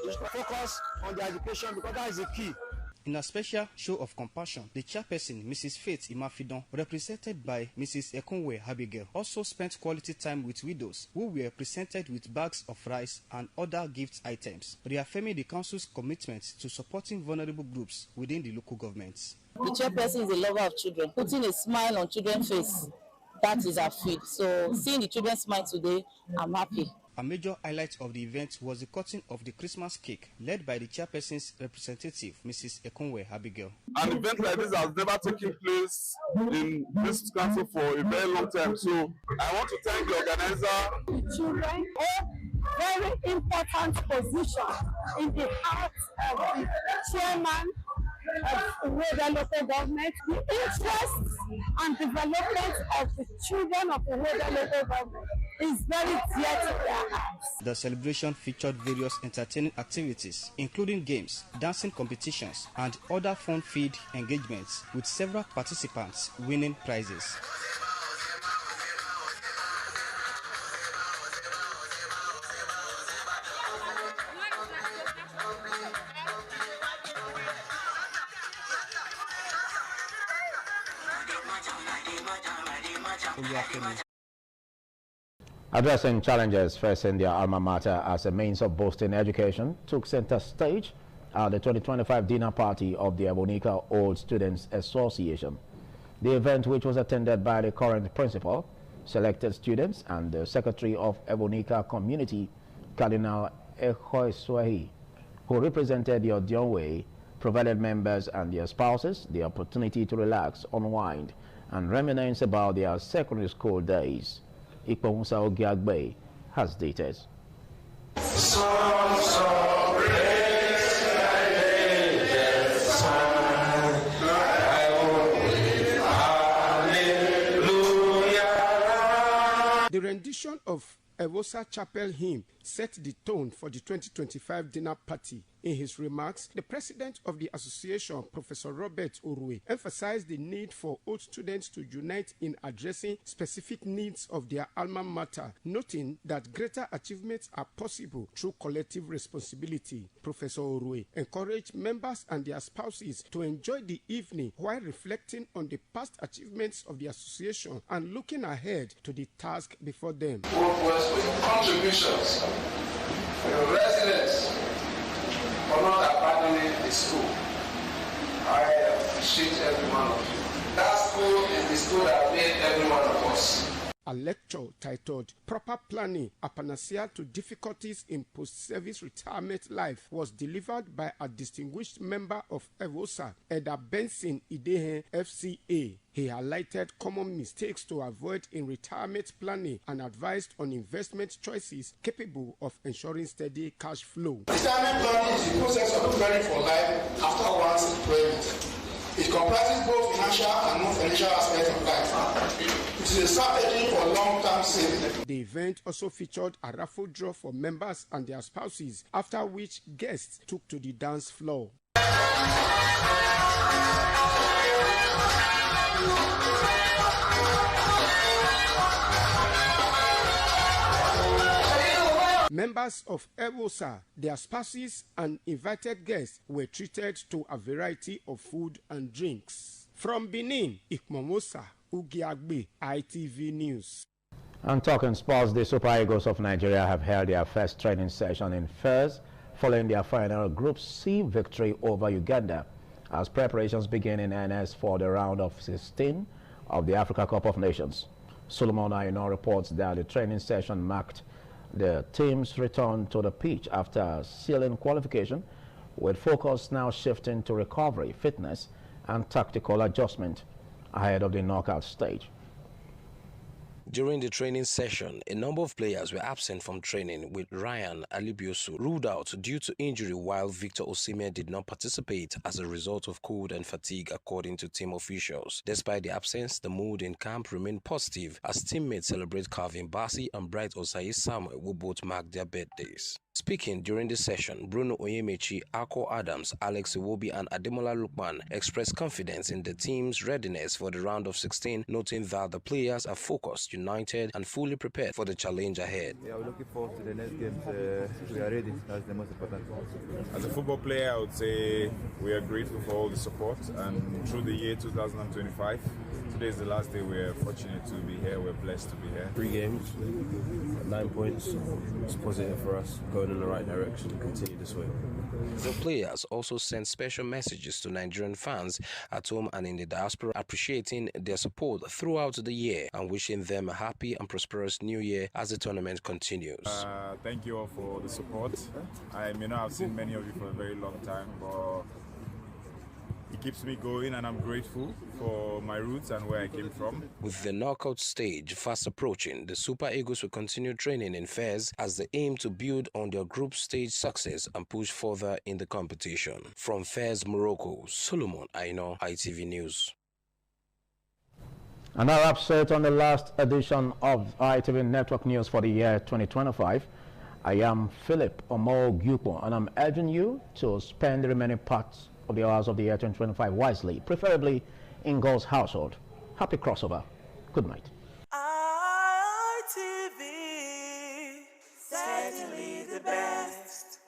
is to focus on their education because that is the key. In a special show of compassion, the chairperson, Mrs. Faith Imafidon, represented by Mrs. Ekonwe Abigail, also spent quality time with widows who were presented with bags of rice and other gift items, reaffirming the council's commitment to supporting vulnerable groups within the local governments. The chairperson is a lover of children, putting a smile on children's face. That is our feed. So seeing the children smile today, I'm happy. A major highlight of the event was the cutting of the Christmas cake, led by the chairperson's representative, Mrs. Ekonwe Abigail. An event like this has never taken place in this council for a very long time. So I want to thank the organizer. The children hold very important position in the heart of the chairman of Uweda local government. The interests and development of the children of Uweda local government is very dear to their hearts. The celebration featured various entertaining activities, including games, dancing competitions, and other fun-filled engagements, with several participants winning prizes. Addressing challenges facing their alma mater as a means of boosting education took center stage at the 2025 dinner party of the Ebonika Old Students Association. The event, which was attended by the current principal, selected students, and the secretary of Ebonika Community, Cardinal Ehoiswahi, who represented the Odionwe, provided members and their spouses the opportunity to relax, unwind, and reminisce about their secondary school days. Ikponsa Ogiagbe has details. The rendition of Ewosa Chapel hymn set the tone for the 2025 dinner party. In his remarks, the president of the association, Professor Robert Urwe, emphasized the need for old students to unite in addressing specific needs of their alma mater, noting that greater achievements are possible through collective responsibility. Professor Urwe encouraged members and their spouses to enjoy the evening while reflecting on the past achievements of the association and looking ahead to the task before them. Contributions for your residents for not abandoning the school. I appreciate every one of you. That school is the school that made every one of us. A lecture titled Proper Planning, a Panacea to Difficulties in Post-Service Retirement Life was delivered by a distinguished member of EVOSA, Eda Benson Idehe, FCA. He highlighted common mistakes to avoid in retirement planning and advised on investment choices capable of ensuring steady cash flow. Retirement planning is the process of preparing for life after one's employment. It comprises both financial and non-financial aspects of life. It is a strategy for long-term saving. The event also featured a raffle draw for members and their spouses, after which guests took to the dance floor. Members of EVOSA, their spouses, and invited guests were treated to a variety of food and drinks. From Benin, Ikmomosa Ugiagbe, ITV News. And talking sports, the Super Eagles of Nigeria have held their first training session in Fez following their final Group C victory over Uganda as preparations begin in earnest for the round of 16 of the Africa Cup of Nations. Solomon Aino reports that the training session marked the team's return to the pitch after sealing qualification, with focus now shifting to recovery, fitness, and tactical adjustment ahead of the knockout stage. During the training session, a number of players were absent from training, with Ryan Alibiosu ruled out due to injury, while Victor Osimhen did not participate as a result of cold and fatigue, according to team officials. Despite the absence, the mood in camp remained positive as teammates celebrate Calvin Bassey and Bright Osayi Samuel, who both marked their birthdays. Speaking during the session, Bruno Onyemechi, Ako Adams, Alex Iwobi, and Ademola Lukman expressed confidence in the team's readiness for the round of 16, noting that the players are focused, united, and fully prepared for the challenge ahead. Yeah, we're looking forward to the next games. We are ready. That's the most important thing. As a football player, I would say we are grateful for all the support, and through the year 2025, today is the last day. We're fortunate to be here. We're blessed to be here. 3 games, 9 points. It's positive for us. Going in the right direction to continue this way. The players also sent special messages to Nigerian fans at home and in the diaspora, appreciating their support throughout the year and wishing them a happy and prosperous new year as the tournament continues. Thank you all for the support. I may not have seen many of you for a very long time, but it keeps me going, and I'm grateful for my roots and where I came from. With the knockout stage fast approaching, the Super Eagles will continue training in Fez as they aim to build on their group stage success and push further in the competition. From Fez, Morocco, Solomon Aino, ITV News. And our update on the last edition of ITV Network News for the year 2025. I am Philip Omo Gyupo, and I'm urging you to spend the remaining parts of the hours of the year 2025 wisely, preferably in God's household. Happy crossover. Good night. ITV, certainly the best.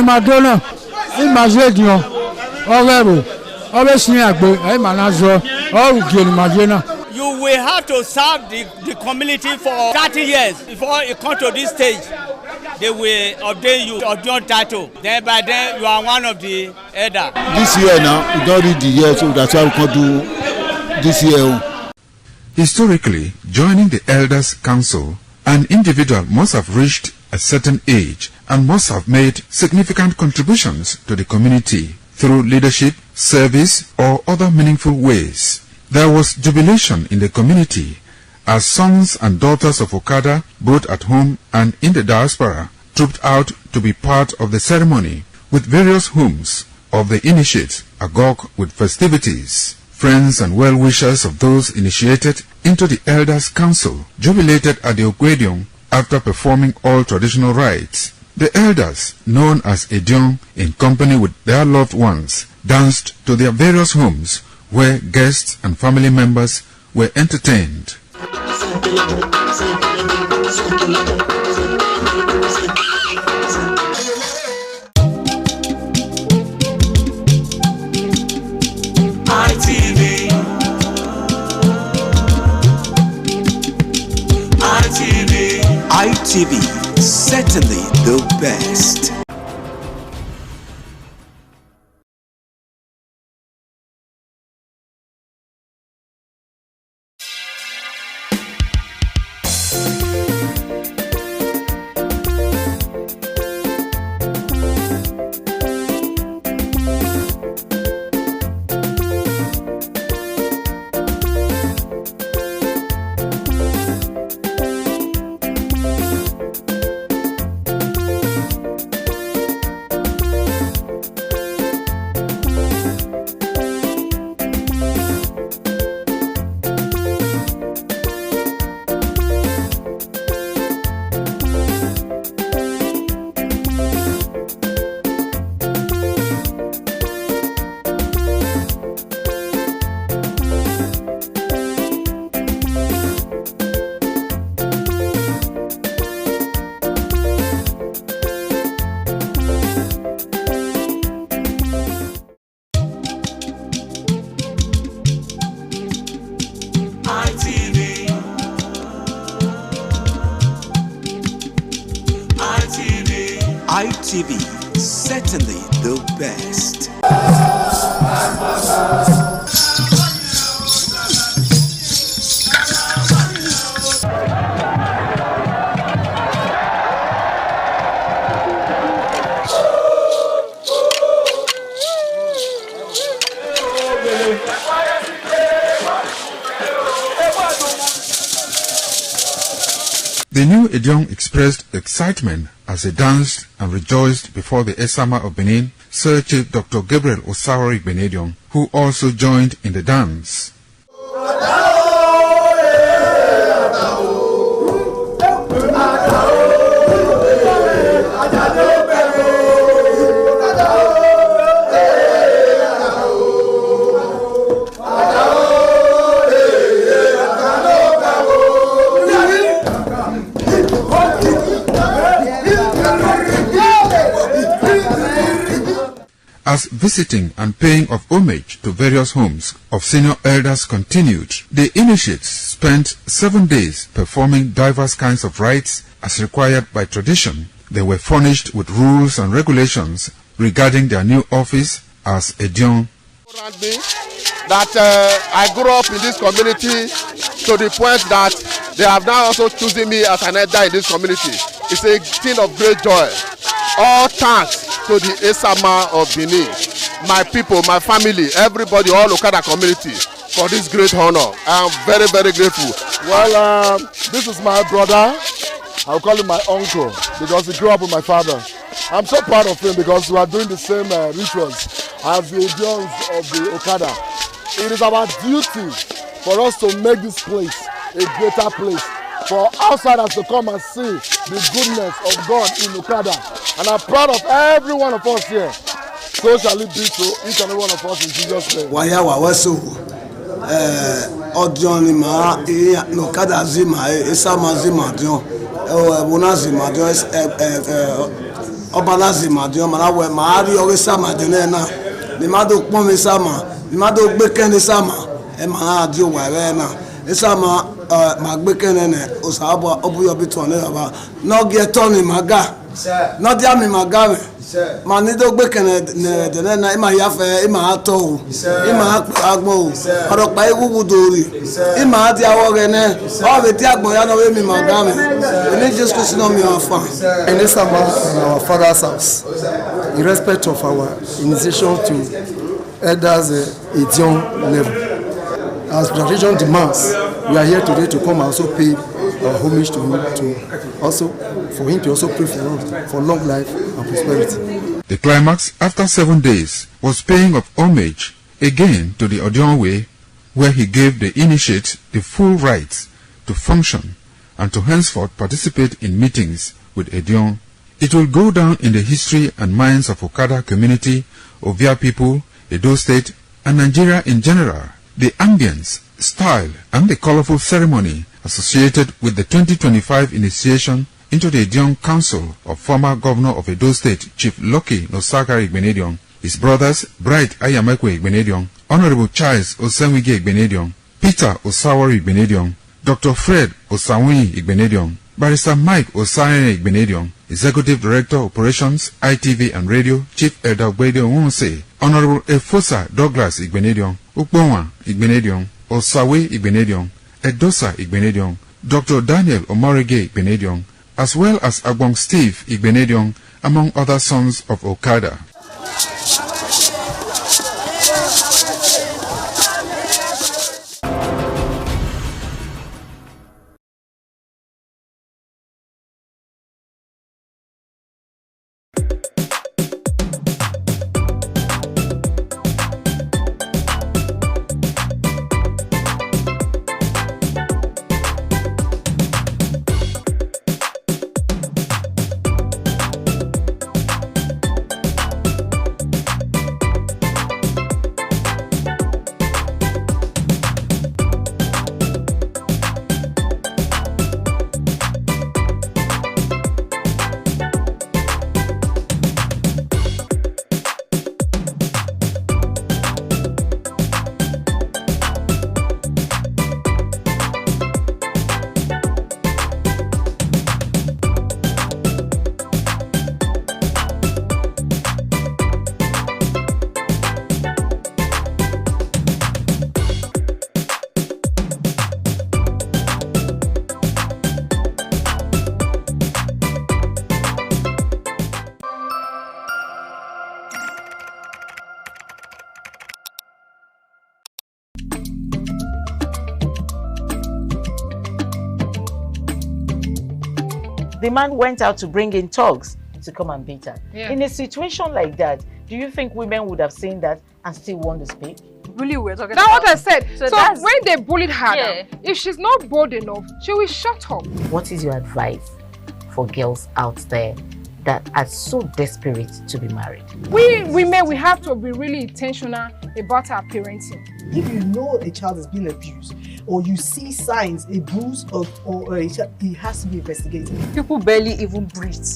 Madonna, in Mazedio, or always near Manazo, or Madonna. You will have to serve the community for 30 years before you come to this stage. They will ordain you ordain title. Then by then you are one of the elder. This year now, we don't read the year, so that's why we can do this year. Historically, joining the Elders Council, an individual must have reached a certain age and must have made significant contributions to the community through leadership, service, or other meaningful ways. There was jubilation in the community as sons and daughters of Okada, both at home and in the diaspora, trooped out to be part of the ceremony with various homes of the initiates agog with festivities. Friends and well-wishers of those initiated into the Elders Council jubilated at the Ogwedion after performing all traditional rites. The elders, known as Edion, in company with their loved ones, danced to their various homes where guests and family members were entertained. ITV, certainly the best. ITV, certainly the best. The new Edion expressed excitement as he danced and rejoiced before the Esama of Benin, Sir Chief Dr. Gabriel Osawari Benedion, who also joined in the dance. As visiting and paying of homage to various homes of senior elders continued, the initiates spent 7 days performing diverse kinds of rites as required by tradition. They were furnished with rules and regulations regarding their new office as Edion. That I grew up in this community to the point that they have now also chosen me as an elder in this community. It's a thing of great joy. All thanks to the Esama of Benin, my people, my family, everybody, all Okada community for this great honor. I am very, very grateful. Well, this is my brother. I'll call him my uncle because he grew up with my father. I'm so proud of him because we are doing the same rituals as the Edions of the Okada. it is our duty for us to make this place a greater place, for outsiders to come and see the goodness of God in Okada. And I'm proud of every one of us here. So shall it be to each and every one of us in Jesus' name. Waya waweso ọdún ni màá Okada zima esama zima dion ẹwọ̀n zima dion ọba zima dion màá rí ọrẹ sama dion náà bí má tó pọ́n mi sama bí má tó gbé kẹ́ni sama ẹ màá di òwò ẹ̀rẹ́ náà ẹ sama màá gbé kẹ́ni ẹ̀ ọ̀sàbọ̀ ọ̀bùyọ̀bí tó ọ̀nà ìyàbá n'ọ́gì ẹ̀tọ́ ni màá gà n'ọ́dí àmì màá gà rẹ̀. Ma ni do gbe kene de na ima ya fe ima ato o ima agbon o oro pa ewu dori ima adi awo re ne o be ti agbon ya no we mi madam we need just to know me afa in this summer in our father's house in respect of our initiation to elders Idion level as tradition demands we are here today to come and also pay our homage to him, to also for him to also pray for us for long life and prosperity. The climax after 7 days was paying of homage again to the Odion Way, where he gave the initiate the full rights to function and to henceforth participate in meetings with Odion. It will go down in the history and minds of Okada community, Ovia people, Edo State, and Nigeria in general. The ambience, style, and the colorful ceremony associated with the 2025 initiation into the Edion Council of former Governor of Edo State, Chief Lucky Nosaka Igbenedion, his brothers Bright Ayamekwe Igbenedion, Honorable Charles Osenwige Igbenedion, Peter Osawari Igbenedion, Dr. Fred Osawuni Igbenedion, Barrister Mike Osayene Igbenedion, Executive Director Operations, ITV and Radio, Chief Elder Gwede Onwunse, Honorable Efosa Douglas Igbenedion, Ukponwa Igbenedion, Osawe Igbenedion, Edosa Igbenedion, Dr. Daniel Omorige Igbenedion, as well as Agbong Steve Igbenedion, among other sons of Okada. The man went out to bring in thugs to come and beat her. Yeah. In a situation like that, do you think women would have seen that and still want to speak? Really, we're talking about. That's what I said. So when they bullied her, if she's not bold enough, she will shut up. What is your advice for girls out there that are so desperate to be married? We women, we have to be really intentional about our parenting. If you know a child is being abused, or you see signs, a bruise or a child, it has to be investigated. People barely even breathe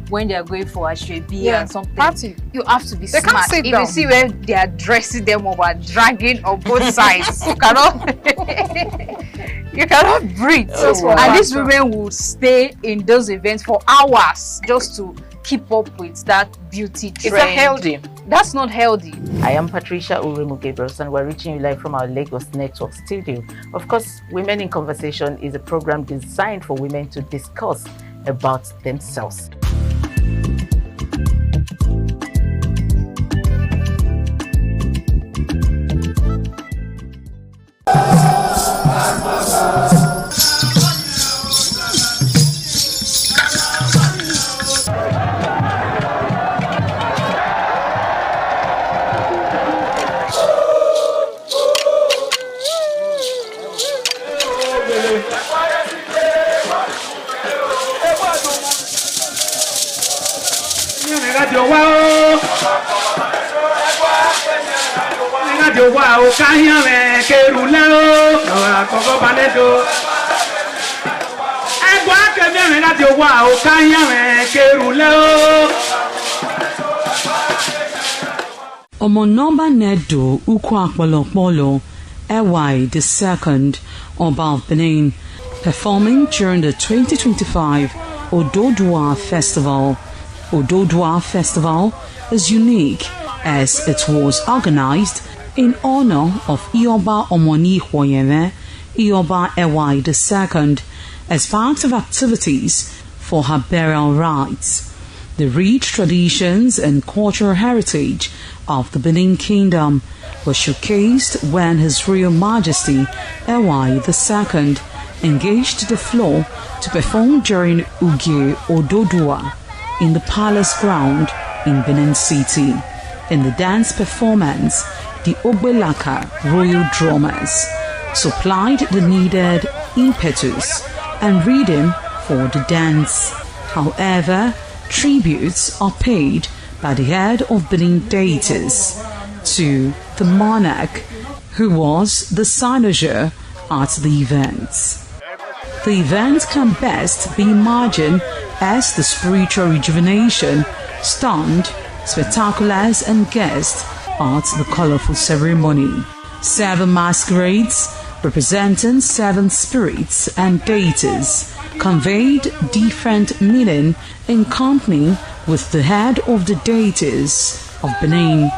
when they are going for a shrebi and something. Party. You have to be They smart. can't sit If down. you see where they are dressing them up or dragging on both sides, you cannot breathe. And these women will stay in those events for hours just to keep up with that beauty trend. Is that healthy? That's not healthy. I am Patricia Uremu Gabriels and we're reaching you live from our Lagos Network studio. Of course, Women in Conversation is a program designed for women to discuss about themselves. Radio wa o kanya me kerule o ora koko banedo egwa kebe me radio wa o kanya me kerule o Omo number nedo ukwa polo Ewai II Oba of Benin performing during the 2025 Ododua Festival. Ododua Festival is unique as it was organized in honor of Ioba Omoni Hwoyeme, Ioba Ewai II, as part of activities for her burial rites. The rich traditions and cultural heritage of the Benin Kingdom was showcased when His Royal Majesty Ewai II engaged the floor to perform during Ugie Ododua in the palace ground in Benin City. In the dance performance, the Ogbelaka royal drummers supplied the needed impetus and rhythm for the dance. However, tributes are paid by the head of Benin deities to the monarch, who was the cynosure at the event. The event can best be imagined as the spiritual rejuvenation, stunned, spectaculars and guests at the colorful ceremony. 7 masquerades representing 7 spirits and deities conveyed different meaning in company with the head of the deities of Benin,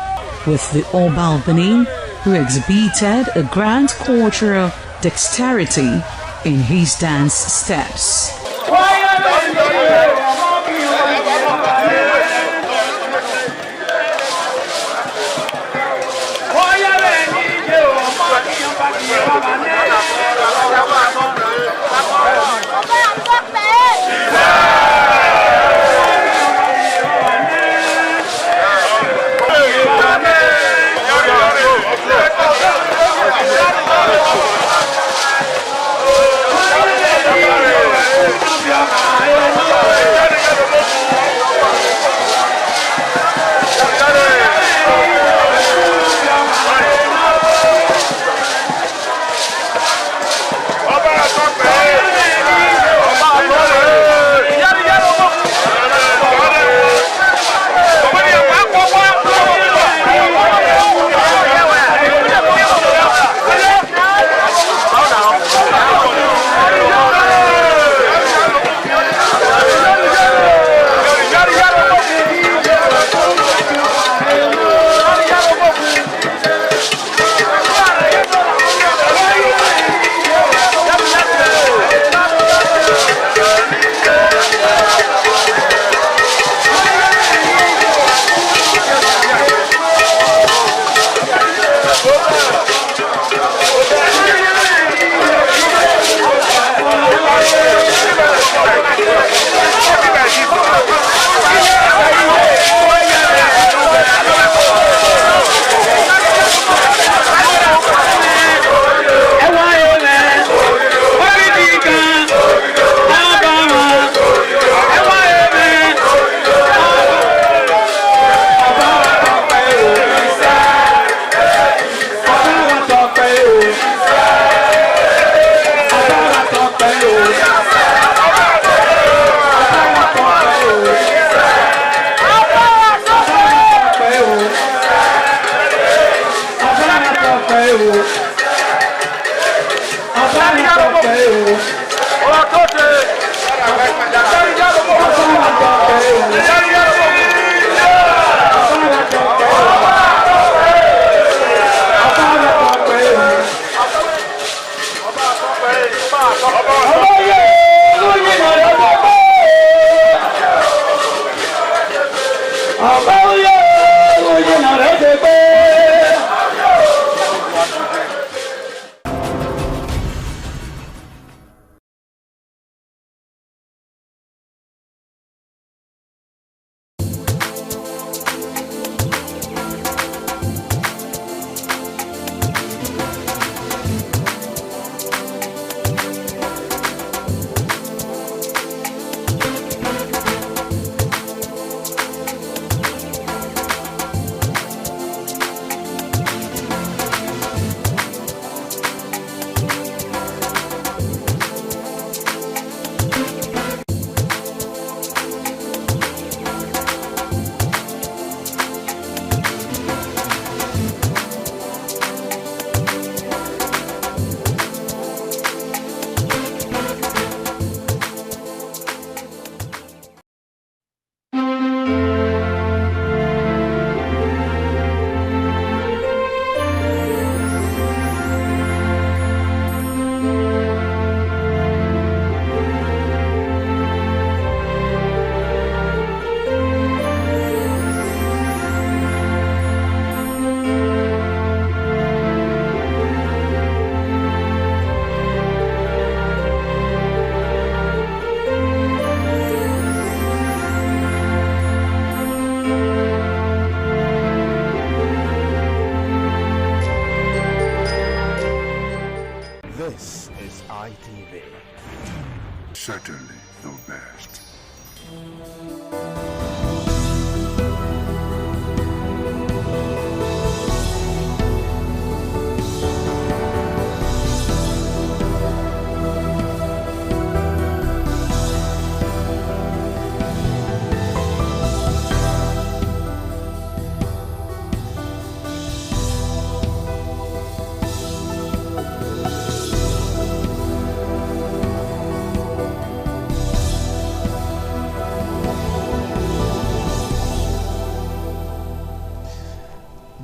with the Oba of Benin, who exhibited a grand cultural dexterity in his dance steps.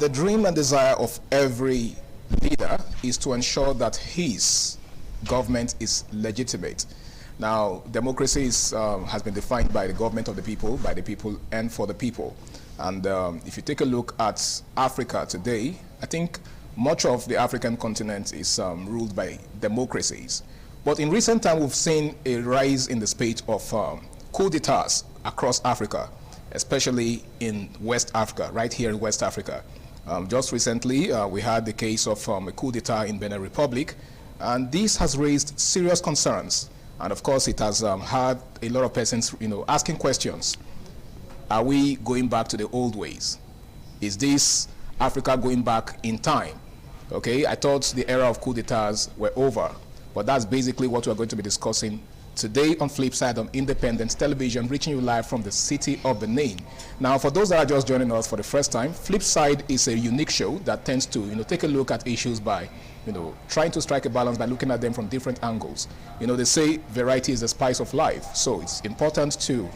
the dream and desire of every leader is to ensure that his government is legitimate. Now, democracy has been defined by the government of the people, by the people, and for the people. And if you take a look at Africa today, I think much of the African continent is ruled by democracies. But in recent time, we've seen a rise in the spate of coup d'etats across Africa, especially in West Africa, right here in West Africa. Just recently, we had the case of a coup d'etat in Benin Republic, and this has raised serious concerns. And of course, it has had a lot of persons, asking questions. Are we going back to the old ways? Is this Africa going back in time? Okay, I thought the era of coup d'etats were over, but that's basically what we're going to be discussing today on Flipside on Independent Television, reaching you live from the city of Benin. Now, for those that are just joining us for the first time, Flipside is a unique show that tends to, take a look at issues by, trying to strike a balance by looking at them from different angles. They say variety is the spice of life, so it's important to,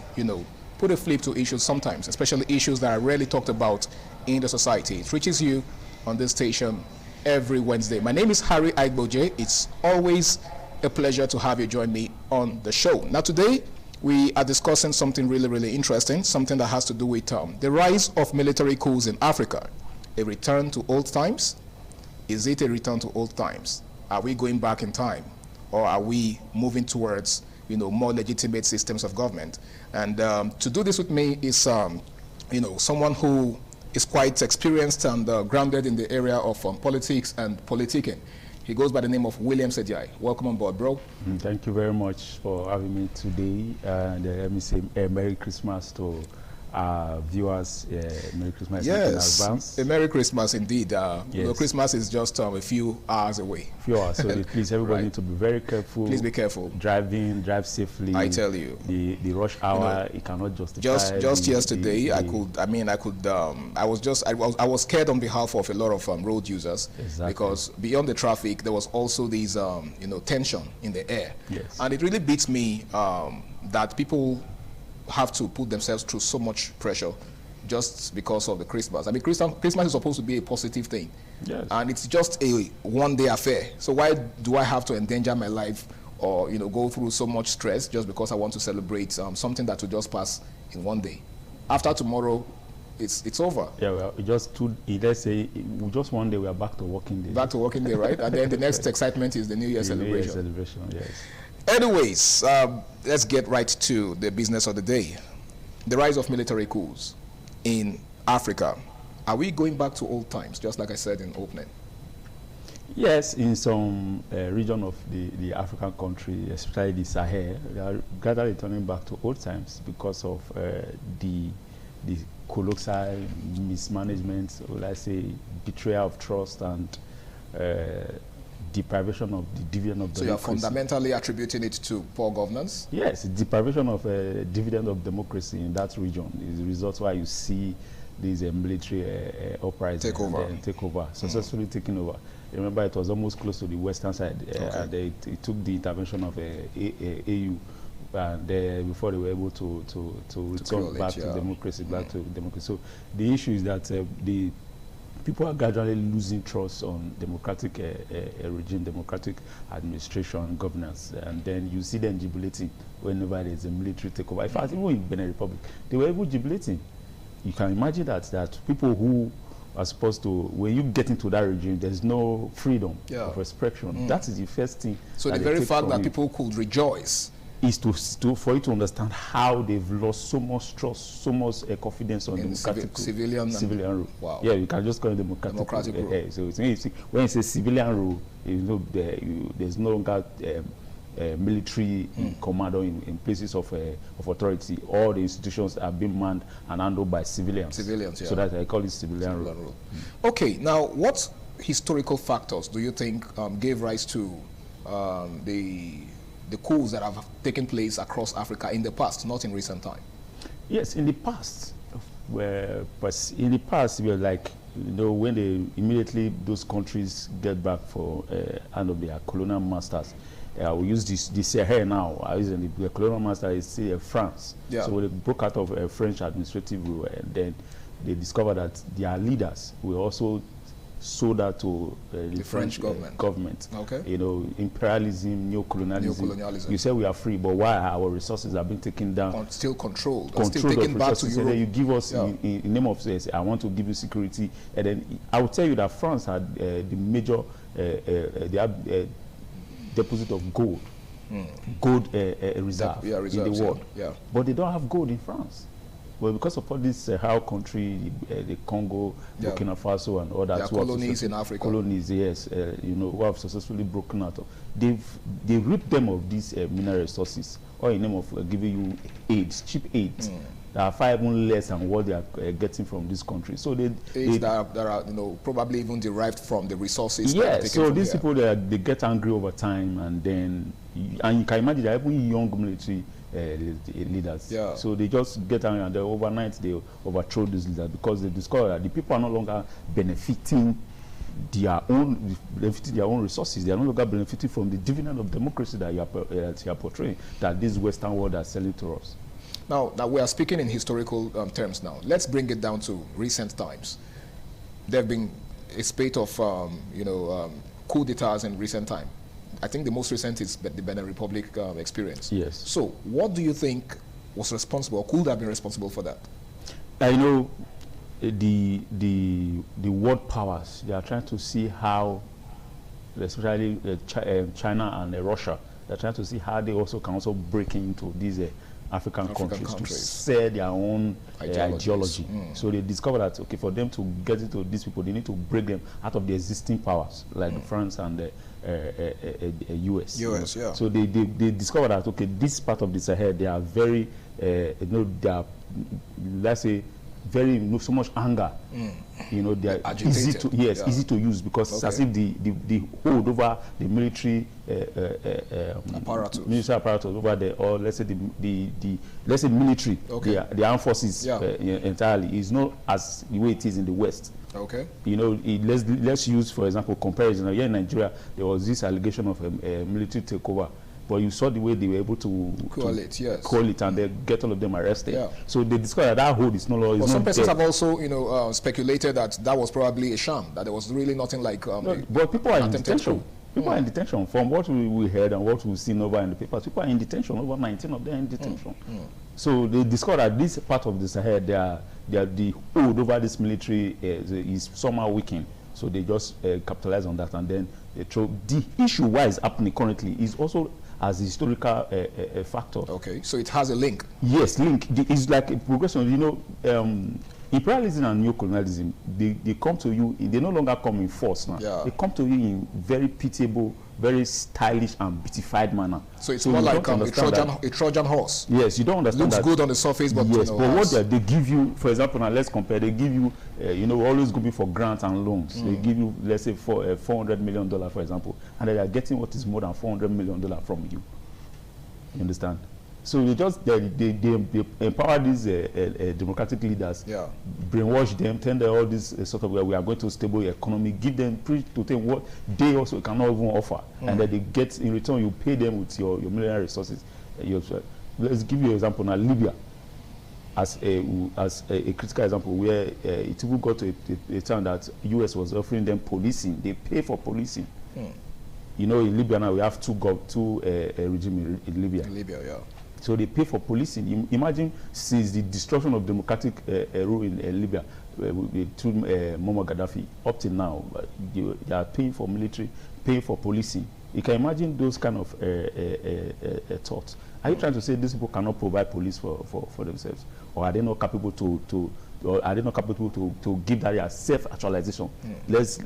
put a flip to issues sometimes, especially issues that are rarely talked about in the society. It reaches you on this station every Wednesday. My name is Harry Aigboje. It's always a pleasure to have you join me on the show. Now today, we are discussing something really, really interesting, something that has to do with the rise of military coups in Africa. A return to old times? Is it a return to old times? Are we going back in time? Or are we moving towards more legitimate systems of government? And to do this with me is, someone who is quite experienced and grounded in the area of politics and politicking. He goes by the name of William Sejai. Welcome on board, bro. Thank you very much for having me today. And let me say Merry Christmas to viewers. Merry Christmas in advance. A Merry Christmas indeed. Yes. Christmas is just a few hours away. Few hours. So please, everybody need to be very careful. Please be careful. Drive safely. I tell you. The rush hour, it cannot justify. Just yesterday, I was scared on behalf of a lot of road users. Exactly. Because beyond the traffic, there was also this tension in the air. Yes. And it really beats me that people have to put themselves through so much pressure just because of the Christmas. I mean, Christmas is supposed to be a positive thing. Yes. And it's just a one-day affair. So why do I have to endanger my life or, go through so much stress just because I want to celebrate something that will just pass in one day? After tomorrow, it's over. Yeah, well, let's say just one day we are back to working day. Back to working day, right? And then the next excitement is the New Year celebration. New Year celebration, yes. Anyways, let's get right to the business of the day. The rise of military coups in Africa. Are we going back to old times, just like I said in opening? Yes, in some region of the African country, especially the Sahel, they are gradually turning back to old times because of the colossal mismanagement, or let's say betrayal of trust and deprivation of the dividend of democracy. So you're fundamentally attributing it to poor governance? Yes, deprivation of dividend of democracy in that region is the result why you see these military uprising take over, successfully taking over. Remember, it was almost close to the western side. And it took the intervention of AU, and before they were able to return back to democracy, So the issue is that the people are gradually losing trust on democratic regime, democratic administration, governance, and then you see them jubilating whenever there's a military takeover. In fact, even in Benin Republic, they were even jubilating. You can imagine that people who are supposed to, when you get into that regime, there's no freedom of expression. That is the first thing. So the very fact that people could rejoice is for you to understand how they've lost so much trust, so much confidence on democratic civilian rule. Wow. Yeah, you can just call it democratic rule. So when you say civilian rule, there's no longer military commando in places of authority. All the institutions are being manned and handled by civilians. So that I call it civilian rule. Okay, now what historical factors do you think gave rise to the coups that have taken place across Africa in the past, not in recent time? Yes, in the past. We're like, when immediately those countries get back for hand of their colonial masters. We use the Sahel now. The colonial master is France. Yeah. So they broke out of French administrative rule, and then they discovered that their leaders were also sold out to the French government. Okay. You know, imperialism, neocolonialism. You say we are free, but why our resources are being taken down? Still controlled. Still taken back to Europe. And then you give us in name of say, I want to give you security, and then I will tell you that France had the major deposit of gold, gold reserve in the world. But they don't have gold in France. Well, because of all this Sahel country, the Congo, Burkina Faso, and all that, colonies in Africa. Colonies, yes, you know, who have successfully broken out of. They ripped them of these mineral resources, or in name of giving you aids, cheap aids. That are far even less than what they are getting from this country. So they that are you know, probably even derived from the resources. Yes. So these people they get angry over time, and then you can imagine that even young military leaders. So they just get angry, and then overnight they overthrow these leaders because they discover that the people are no longer benefiting their own resources. They are no longer benefiting from the dividend of democracy that you are portraying, that this Western world are selling to us. Now we are speaking in historical terms now. Let's bring it down to recent times. There have been a spate of, coup d'etats in recent time. I think the most recent is the Benin Republic experience. Yes. So what do you think was responsible, or could have been responsible for that? I know the world powers, they are trying to see how, especially China and Russia, they're trying to see how they also can also break into these African countries to share their own ideology. So they discovered that, okay, for them to get into these people, they need to break them out of the existing powers, like France and the US. So they discovered that, okay, this part of the Sahel, they are very, they are, let's say, very so much anger. You know, they are easy to easy to use, because it's as if the hold over the military apparatus over there, or let's say the military, the armed forces entirely is not as the way it is in the West. Okay. You know, let's use, for example, comparison. Here in Nigeria, there was this allegation of a military takeover. But you saw the way they were able to coalesce, and they get all of them arrested. So they discovered that hold is no longer. Well, some persons have also, speculated that was probably a sham, that there was really nothing like. But people are in detention. People are in detention. From what we heard and what we've seen over in the papers, people are in detention. Over 19 of them in detention. So they discovered that this part of the Sahel, the hold over this military is somehow weakened. So they just capitalize on that, and then they throw. The issue why it's happening currently is also as a historical factor. Okay, so it has a link. Yes, link. It's like a progression. You know, imperialism and neocolonialism, they come to you, they no longer come in force now. They come to you in very pitiable, very stylish and beautified manner. So it's more like a Trojan horse. Yes, you don't understand Looks good on the surface, but yes, but what they give you, for example, now let's compare, they give you, always going for grants and loans. They give you, let's say, $400 million, for example, and they are getting what is more than $400 million from you. You understand? So they empower these democratic leaders, brainwash them, tell them all this sort of, we are going to stable economy, give them, preach to them what they also cannot even offer, and then they get, in return, you pay them with your military resources. Let's give you an example now. Libya, as a critical example, where it even got to a time that US was offering them policing. They pay for policing. You know, in Libya now we have two regimes in Libya. So they pay for policing. Imagine, since the destruction of democratic rule in Libya through Muammar Gaddafi, up till now, they are paying for military, paying for policing. You can imagine those kind of thoughts. Are you trying to say these people cannot provide police for themselves, or are they not capable to give that self-actualization? Let's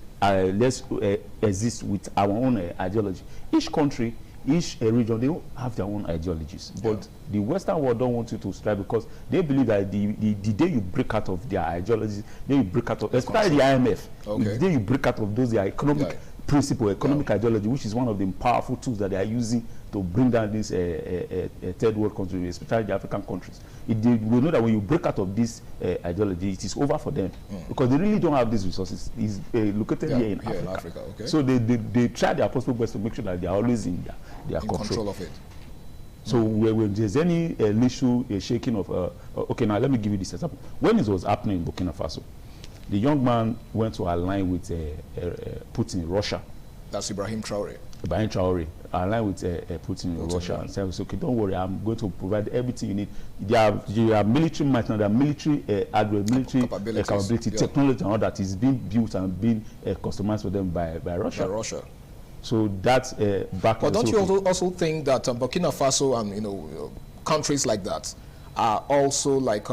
exist with our own ideology. Each country, each region, they don't have their own ideologies. But the Western world don't want you to strive, because they believe that the day you break out of their ideologies, then you break out of, especially the IMF, the day you break out of those, their economic principle, economic ideology, which is one of the powerful tools that they are using to bring down these third world countries, especially the African countries. We know that when you break out of this ideology, it is over for them, because they really don't have these resources. It's located here in Africa. So they try their possible best to make sure that they are always in their control of it. So when there's any issue, a shaking of, okay, now let me give you this example. When it was happening in Burkina Faso, the young man went to align with Putin in Russia. That's Ibrahim Traore. Ibrahim Traore aligned with Putin in Russia and said, okay, don't worry, I'm going to provide everything you need. There are military might, there are military capability, technology and all that is being built and being customized for them by Russia. So that's back. But don't you also think that Burkina Faso and countries like that are also like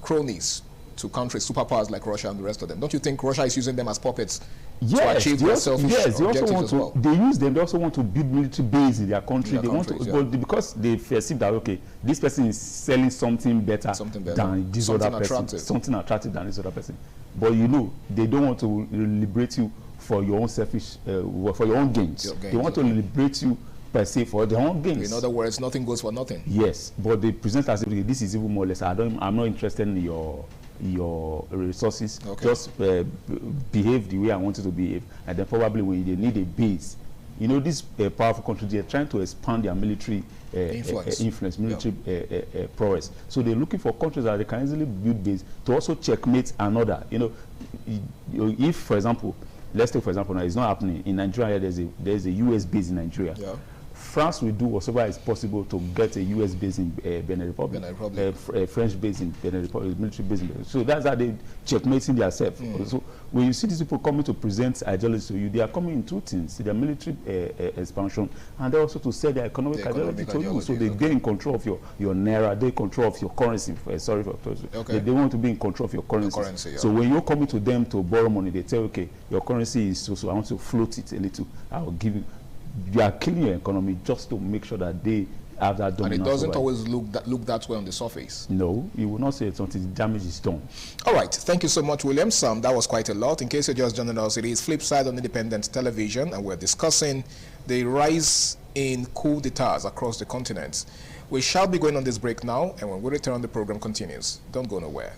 cronies to countries, superpowers like Russia and the rest of them? Don't you think Russia is using them as puppets to achieve their selfish objectives as well? They use them. They also want to build military base in their country. But because they perceive that, okay, this person is selling something better than this other person, something attractive than this other person. But they don't want to liberate you for your own selfish, for your own gains. They want to liberate you per se for their own gains. In other words, nothing goes for nothing. Yes, but they present as if this is even more or less. I'm not interested in your resources. Just behave the way I want you to behave, and then probably when they need a base, this powerful country, they're trying to expand their military influence, military prowess. So they're looking for countries that they can easily build base to also checkmate another. If, for example, let's take for example now, it's not happening in Nigeria. There's a US base in Nigeria. France will do whatever is possible to get a US base in Benin Republic, French base in Benin Republic, military base in Benin. So that's how they checkmating themselves. So when you see these people coming to present ideology to you, they are coming in two things: their military expansion, and they also to sell their economic ideology to you. So they get in control of your naira, they control of your currency. They want to be in control of your currency. So when you're coming to them to borrow money, they tell, okay, your currency is so I want to float it a little. I will give you. You are killing your economy just to make sure that they have that dominance. And it doesn't always look that way on the surface. No, you will not say it until the damage is done. All right, thank you so much, William. That was quite a lot. In case you're just joining us, it is Flipside on Independent Television, and we're discussing the rise in coup d'etats across the continent. We shall be going on this break now, and when we return, the program continues. Don't go nowhere.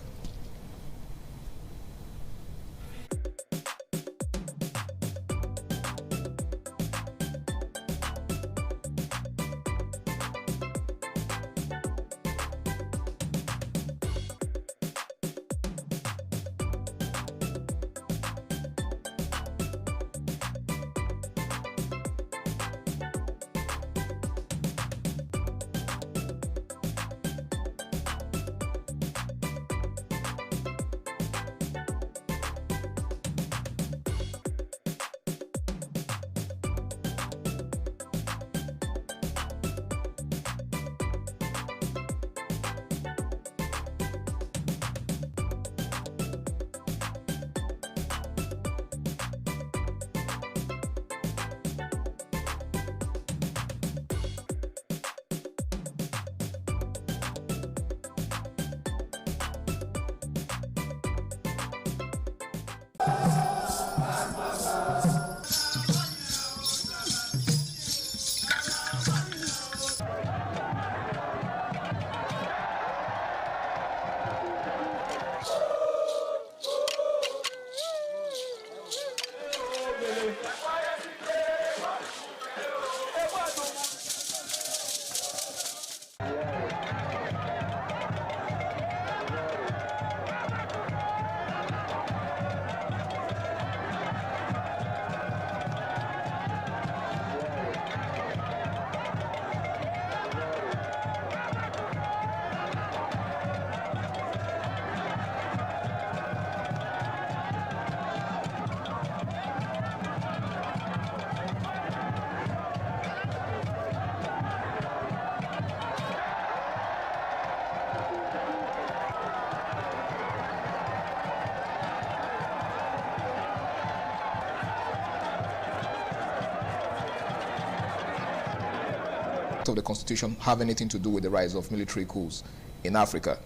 Of the constitution have anything to do with the rise of military coups in Africa?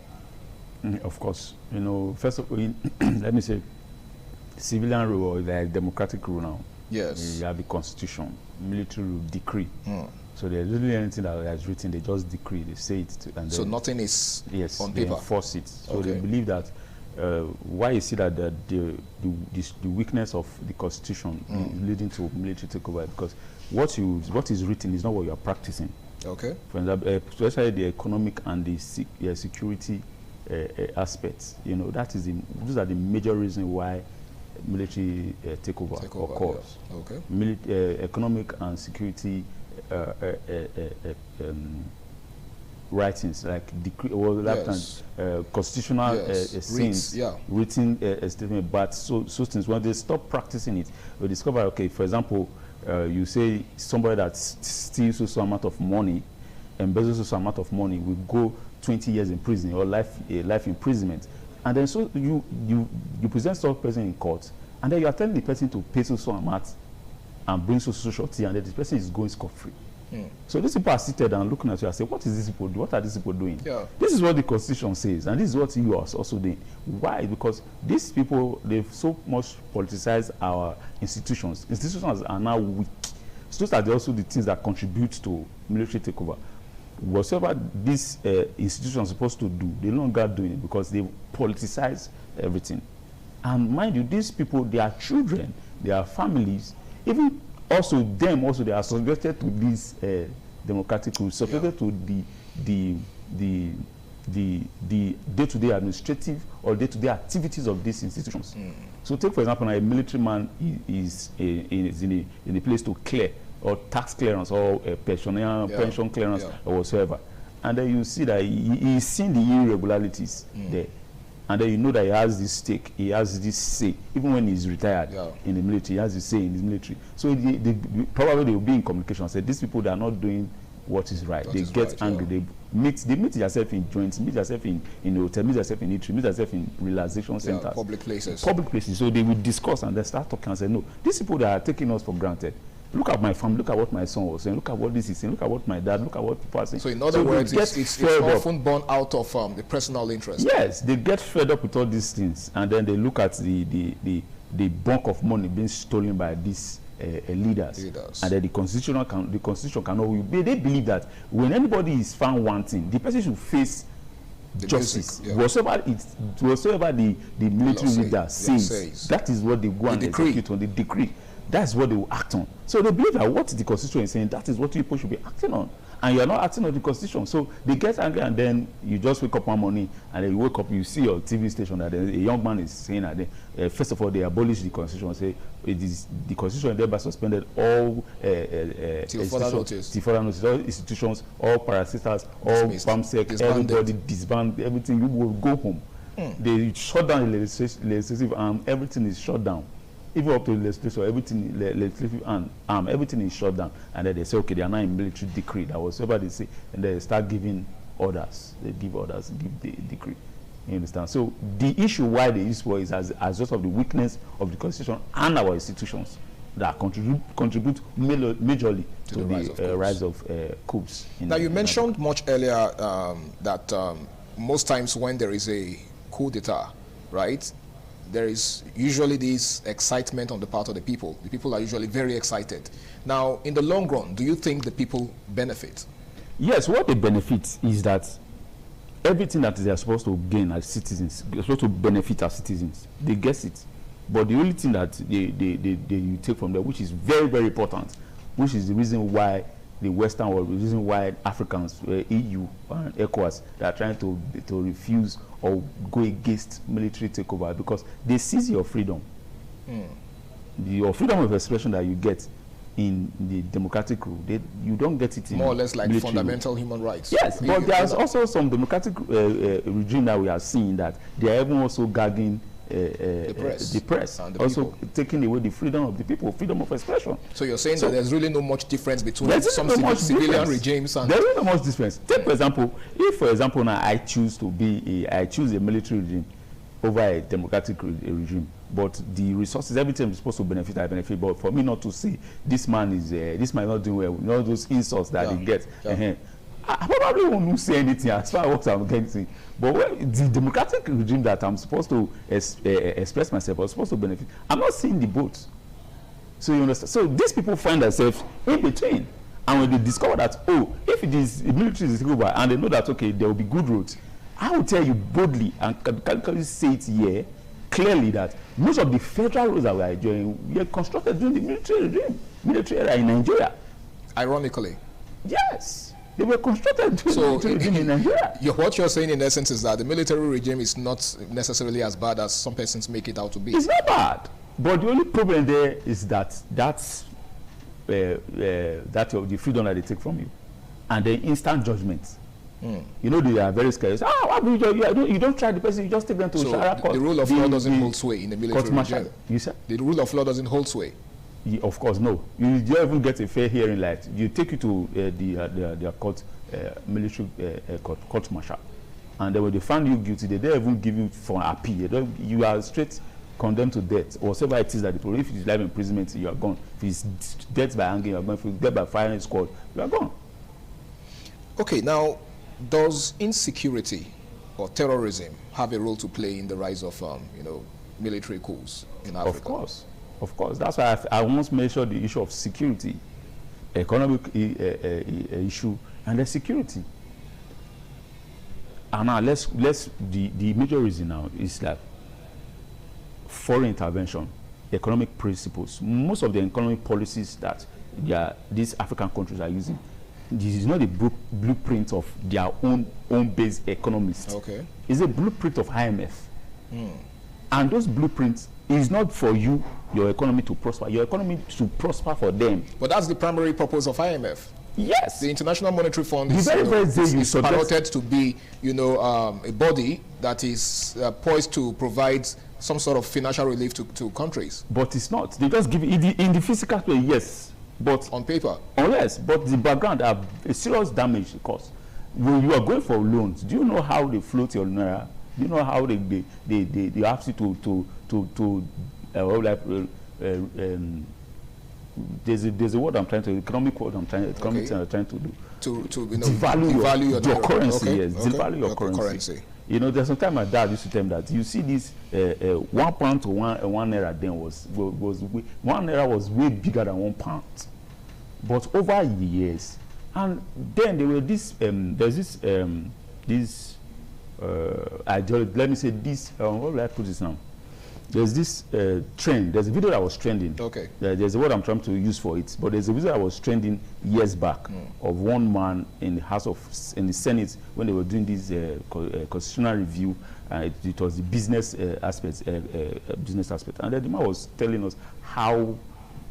Of course, first of all, let me say, civilian rule is like democratic rule now. Yes, you have the constitution, military rule, decree. So there's really anything that is written, they just decree, they say it, and so nothing is on they paper. Enforce it. So they believe that why you see that the weakness of the constitution is leading to military takeover, because what is written is not what you are practicing. Okay. For example, especially the economic and the security aspects. You know, those are the major reasons why military takeover occurs. Yes. Okay. Economic and security writings like decree or constitutional scenes, written statement, but so things when they stop practicing it, we discover, okay, for example, you say somebody that steals so amount of money, embezzles so amount of money, will go 20 years in prison or life imprisonment, and then so you present such person in court, and then you are telling the person to pay so amount and bring so surety, and then the person is going scot-free. So these people are seated and looking at you and say, what is this people do? What are these people doing? Yeah. This is what the Constitution says, and this is what you are also doing. Why? Because these people, they've so much politicized our institutions. Institutions are now weak. So those are also the things that contribute to military takeover. Whatever these institutions are supposed to do, they're no longer doing it because they politicize everything. And mind you, these people, their children, their families, even also them also they are subjected to this democratic rules, subjected to the day-to-day administrative or day-to-day activities of these institutions. So take for example, a military man is in a place to clear or tax clearance or pension clearance or whatsoever, and then you see that he's seen the irregularities there. And then you know that he has this stake, he has this say. Even when he's retired in the military, he has this say in his military. So probably they will be in communication and say, these people, they are not doing what is right. They get angry. They meet themselves in joints, meet themselves in hotel, meet themselves in eatery, meet themselves in relaxation centers. Public places. Public places. So they will discuss and then start talking and say, no, these people that are taking us for granted. Look at my family, look at what my son was saying, look at what this is saying, look at what my dad, look at what people are saying. So in other words, it's often born out of the personal interest. Yes, they get fed up with all these things, and then they look at the bulk of money being stolen by these leaders. And then the constitution cannot. They believe that when anybody is found wanting, the person should face justice. Whatsoever the military leader says, that is what they go and execute on the decree. That's what they will act on. So they believe that what the Constitution is saying, that is what people should be acting on. And you are not acting on the Constitution. So they get angry, and then you just wake up one morning, and then you wake up, you see your TV station that a young man is saying that first of all, they abolish the Constitution, say it is the Constitution thereby suspended all till further notice, all institutions, all parasitals, all PAMSEC, everybody disband, everything, you will go home. They shut down the legislative arm, everything is shut down. Even up to the legislature, everything, legislative arm, everything is shut down. And then they say, okay, they are now in military decree. That was whatever they say. And they start giving orders. They give orders, give the decree. You understand? So the issue why they use war is as a result of the weakness of the Constitution and our institutions that contribute majorly to the rise of coups. Now, you mentioned much earlier that most times when there is a coup d'etat, right, there is usually this excitement on the part of the people. The people are usually very excited. Now, in the long run, do you think the people benefit? Yes, what they benefit is that everything that they are supposed to gain as citizens, they're supposed to benefit as citizens. They get it. But the only thing that you take from there, which is very, very important, which is the reason why the Western world, the reason why Africans, EU and ECOWAS, they are trying to refuse or go against military takeover, because they seize your freedom. Your freedom of expression that you get in the democratic rule, you don't get it in more or less like fundamental human rights. Yes, but there's also some democratic regime that we are seeing that they are even also gagging the press and also people. Taking away the freedom of the people, freedom of expression. So you're saying that there's really no much difference between some civilian regimes and... There's really no much difference. Take for example, if for example now I choose a military regime over a democratic regime, but the resources, everything is supposed to benefit, I benefit, but for me not to say this man is not doing well, all those insults that he gets, I probably won't say anything as far as what I'm getting. But the democratic regime that I'm supposed to express myself, I'm supposed to benefit, I'm not seeing the both. So you understand? So these people find themselves in between. And when they discover that, oh, if it is military is taken over and they know that, okay, there will be good roads, I will tell you boldly and categorically say it here clearly that most of the federal roads that we are enjoying were constructed during the military regime, military era in Nigeria. Ironically. Yes. They were constructed to regime in Nigeria. What you're saying in essence is that the military regime is not necessarily as bad as some persons make it out to be. It's not bad, but the only problem there is that that's the freedom that they take from you, and the instant judgment. You know, they are very scared. You don't try the person, you just take them to Shara court. The rule of law doesn't hold sway in the military regime. You said? The rule of law doesn't hold sway. Of course, no. You don't even get a fair hearing. Like you take you to the court, military court martial, and then when they find you guilty, they don't even give you for an appeal. You are straight condemned to death, or whatever it is that the if it is life imprisonment, you are gone. If it's death by hanging, you are gone. If it's death by firing squad, you are gone. Okay, now, does insecurity or terrorism have a role to play in the rise of military coups in Africa? Of course. That's why I once mentioned the issue of security, economic issue, and the security. And now the major reason now is that foreign intervention, economic principles. Most of the economic policies that these African countries are using, this is not a blueprint of their own based economists. Okay. It's a blueprint of IMF. And those blueprints is not for your economy to prosper. Your economy to prosper for them. But that's the primary purpose of IMF. Yes. The International Monetary Fund is parroted to be, a body that is poised to provide some sort of financial relief to countries. But it's not. They just give it in the physical way, yes. But on paper. Yes, but the background have a serious damage because when you are going for loans, do you know how they float your naira? Do you know how they ask you there's a word I'm trying to economic word I'm trying to do to devalue your currency. Okay. Yes, devalue your currency. You know, there's some time my dad used to tell me that you see this 1 pound to one naira then was 1 naira was way bigger than 1 pound, but over the years, and then there were there's this ideology. Let me say this. What will I put this now? There's this trend. There's a video that was trending. Okay. There's a word I'm trying to use for it, but there's a video that was trending years back of one man in the Senate when they were doing this constitutional review. It was the business aspect, and then the man was telling us how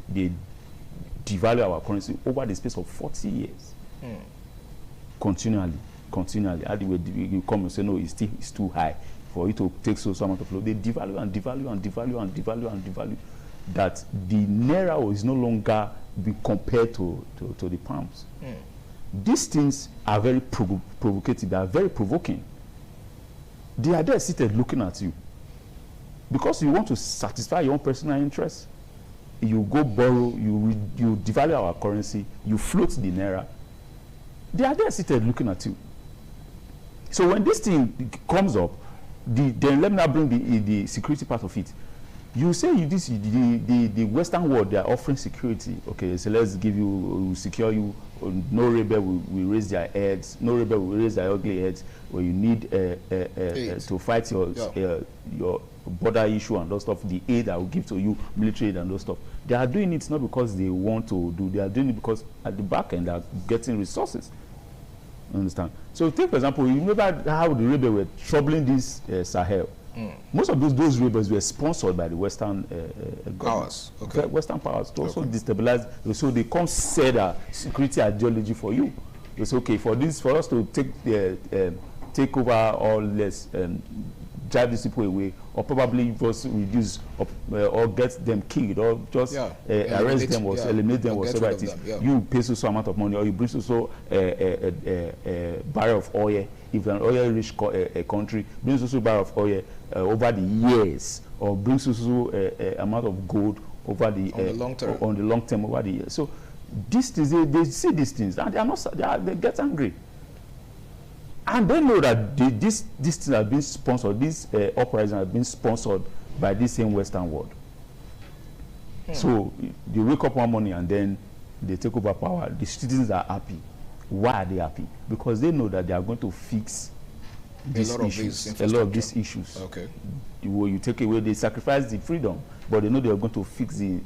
they devalue our currency over the space of 40 years, continually. How do you come and say no? It's too high for you to take so amount of load. They devalue and devalue that the naira is no longer be compared to the pounds. These things are very provocative. They are very provoking. They are there seated looking at you because you want to satisfy your own personal interests. You go borrow, you devalue our currency, you float the naira. They are there seated looking at you. So when this thing comes up, then let me now bring the security part of it. You say the Western world, they are offering security. Okay, so let's give you, we'll secure you. No rebel will raise their heads. No rebel will raise their ugly heads. Where you need to fight your border issue and those stuff. The aid I will give to you, military aid and those stuff. They are doing it not because they want to do. They are doing it because at the back end they are getting resources. Understand? So take for example, you remember how the rebels were troubling this Sahel. Most of those rebels were sponsored by the Western powers. Okay. Western powers to also destabilize. So they come set a security ideology for you. They say, okay, for us to take over or less drive these people away, or probably just reduce or get them killed, or just arrest them or eliminate them, whatever it is. You pay so amount of money, or you bring so barrel of oil. If an oil-rich country brings so barrel of oil over the years, or brings so amount of gold over the on the long term over the years. So these things, they see these things, and they get angry. And they know that these things have been sponsored, these uprisings have been sponsored by this same Western world. So they wake up one morning and then they take over power. The citizens are happy. Why are they happy? Because they know that they are going to fix a lot of these issues. Okay. You take away, they sacrifice the freedom, but they know they are going to fix the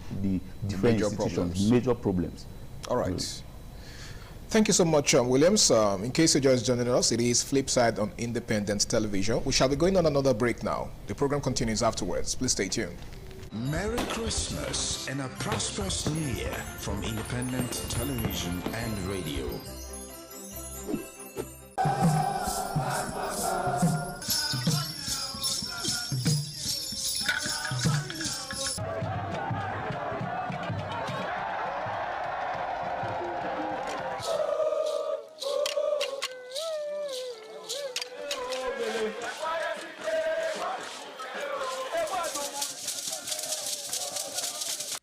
different institutions, major problems. All right. Thank you so much, Williams. In case you're just joining us, it is Flipside on Independent Television. We shall be going on another break now. The program continues afterwards. Please stay tuned. Merry Christmas and a prosperous New Year from Independent Television and Radio.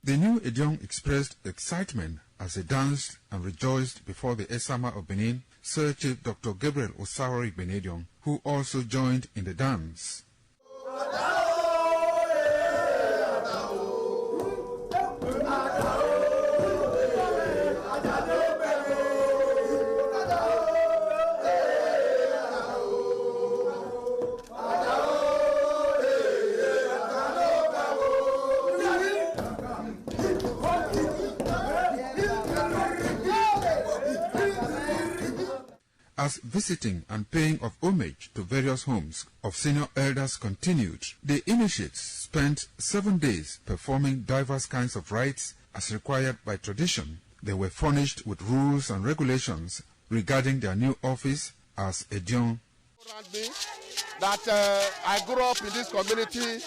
The new Edion expressed excitement as they danced and rejoiced before the Esama of Benin, Sir Chief Dr. Gabriel Osawori Benedion, who also joined in the dance. As visiting and paying of homage to various homes of senior elders continued, the initiates spent 7 days performing diverse kinds of rites as required by tradition. They were furnished with rules and regulations regarding their new office as Edion. That I grew up in this community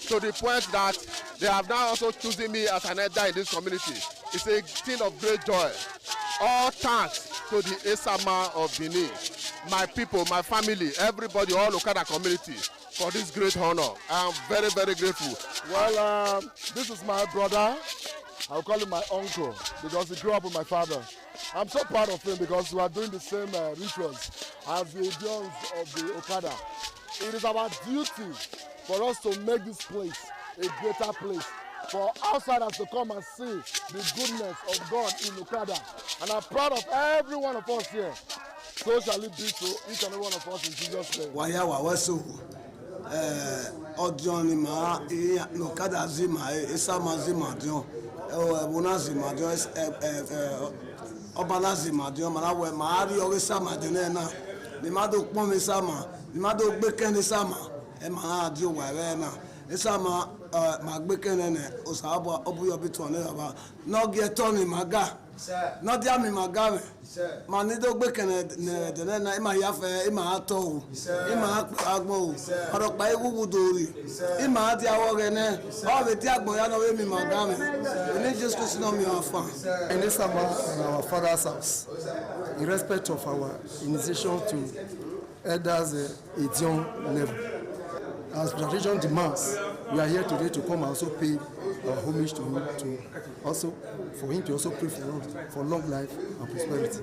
to the point that they have now also chosen me as an elder in this community. It's a thing of great joy. All thanks to the Esama of Benin, my people, my family, everybody, all Okada community for this great honor. I am very, very grateful. Well, this is my brother. I'll call him my uncle because he grew up with my father. I'm so proud of him because we are doing the same rituals as the Edions of the Okada. It is our duty for us to make this place a greater place, for outsiders to come and see the goodness of God in Okada. And I'm proud of every one of us here. So shall it be to each and every one of us in Jesus' name. Ọjọ́ ma Okada zima Esama zima dion Bona zima dion Ọbala zima dion Malawe ma rí ọrẹ Sama dion na ni ma do pọ́n mi Sama ni ma do gbé kẹ́ni Sama ma di wà rẹ̀ na Esama ma gbé kẹ́ni ne Osaba ọbúyọ bí tọ̀ ní ọba n'ọ́gì ẹ̀tọ́ ni ma ga n'ọ́dí àmì ma ga rẹ̀ ma ní tó gbé kẹ́ni ne dẹ̀nẹ́ na ima yáfẹ́ ima atọ́ o ima agbọ̀n o ọ̀dọ̀pá egungun dòrì ima di awọ rẹ̀ nẹ́ ọ̀rẹ́ tí agbọ̀n yá náà wé mi ma ga rẹ̀ ní Jésù Kristi náà mi wà fún. In Esama, in our father's house, in respect of our initiation to elders Edion level, as tradition demands, we are here today to come and also pay our homage to him, for him to also pray for long life and prosperity.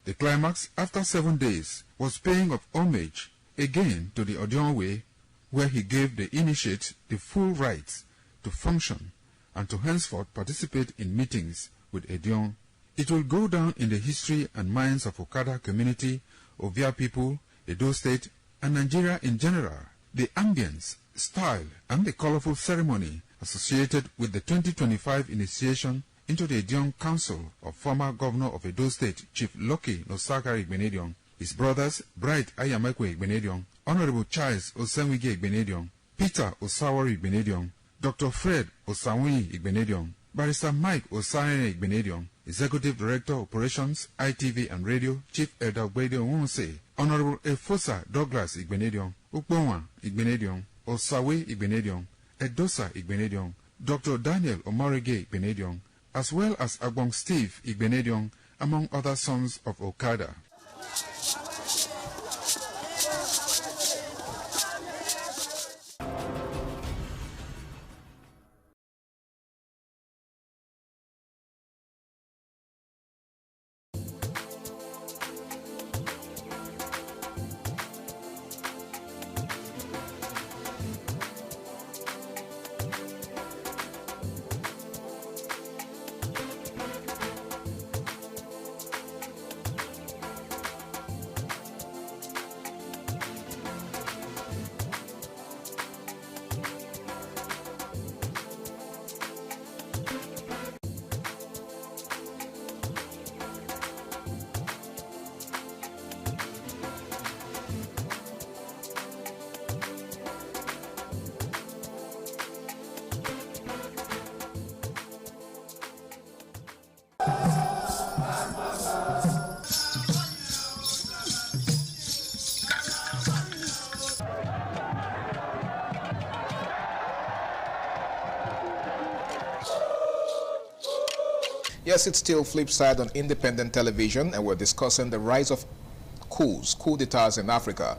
The climax after 7 days was paying of homage again to the Edion way, where he gave the initiate the full rights to function and to henceforth participate in meetings with Edion. It will go down in the history and minds of Okada community, Ovia people, Edo State, and Nigeria in general. The ambience, style, and the colorful ceremony associated with the 2025 initiation into the Edion Council of former Governor of Edo State, Chief Lucky Nosakari Benedion, his brothers Bright Ayamekwe Benedion, Honorable Charles Osenwige Benedion, Peter Osawori Benedion, Dr. Fred Osawuni Benedion, Barrister Mike Osane Benedion, Executive Director Operations, ITV and Radio, Chief Elder Gbedio Wonse, Honorable Efosa Douglas Benedion, Ukbonwa Benedion, Osawe Benedion, Edosa Benedion, Dr. Daniel Omarege Benedion, as well as Agbong Steve Benedion, among other sons of Okada. Yes, it's still Flip Side on independent television, and we're discussing the rise of coup d'etats in Africa.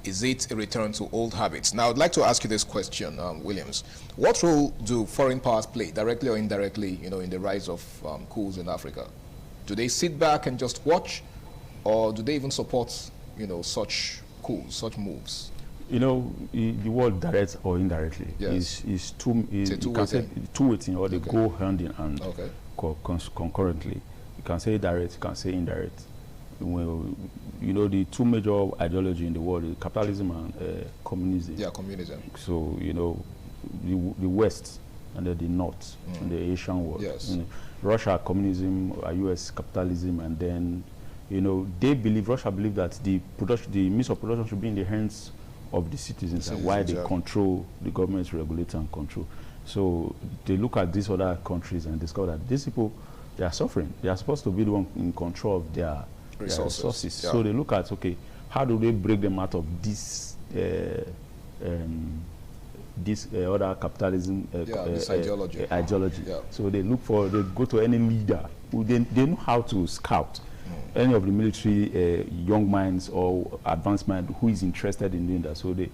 Is it a return to old habits? Now, I'd like to ask you this question, Williams. What role do foreign powers play, directly or indirectly, in the rise of coups in Africa? Do they sit back and just watch, or do they even support, such coups, such moves? The word direct or indirectly is two-way thing, or they go hand in hand concurrently. You can say direct, you can say indirect. Well, the two major ideology in the world is capitalism and communism. Yeah, communism. So, the West and then the North and the Asian world. Yes. Russia communism, US capitalism, and then, Russia believe that the means of production should be in the hands of the citizens, and why they control the government's regulator and control. So they look at these other countries and discover that these people, they are suffering. They are supposed to be the one in control of their resources. Yeah. So they look at, okay, how do they break them out of this other capitalism this ideology. Yeah. So they go to any leader who they know how to scout any of the military young minds or advanced mind who is interested in doing that. So they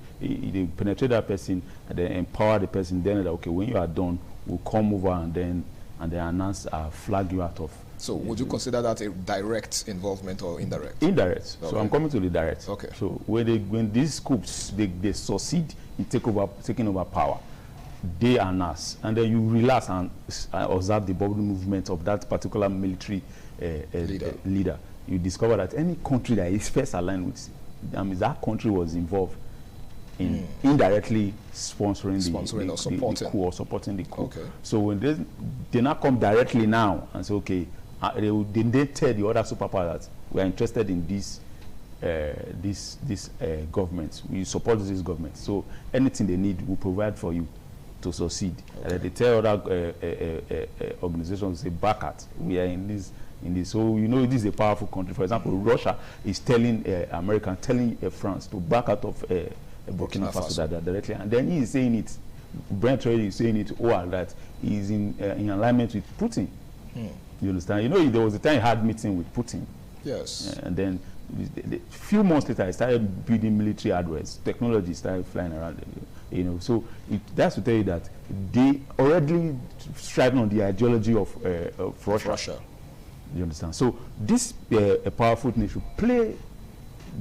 penetrate that person and then empower the person. Then okay, when you are done, we'll come over and then announce, flag you out of. So would you consider that a direct involvement or indirect? Indirect. Okay. So I'm coming to the direct. Okay. So when these coups they succeed in taking over power, they announce, and then you relax and observe the bubble movement of that particular military leader. You discover that any country that is first aligned with, that country was involved in indirectly sponsoring the coup or supporting the coup. Okay. So when they now come directly now and say, okay, they tell the other superpower that we are interested in this government. We support this government. So anything they need, we provide for you to succeed. Okay. They tell other organizations, they back at, we are in this. So this is a powerful country. For example, Russia is telling America, telling France to back out of Burkina Faso directly, and then he is saying it. Brent Trade is saying it. That he is in alignment with Putin. You understand? There was a time he had meeting with Putin. Yes. And then a few months later, he started building military hardware. Technology started flying around. So that's to tell you that they already striving on the ideology of Russia. You understand? So this a powerful nation play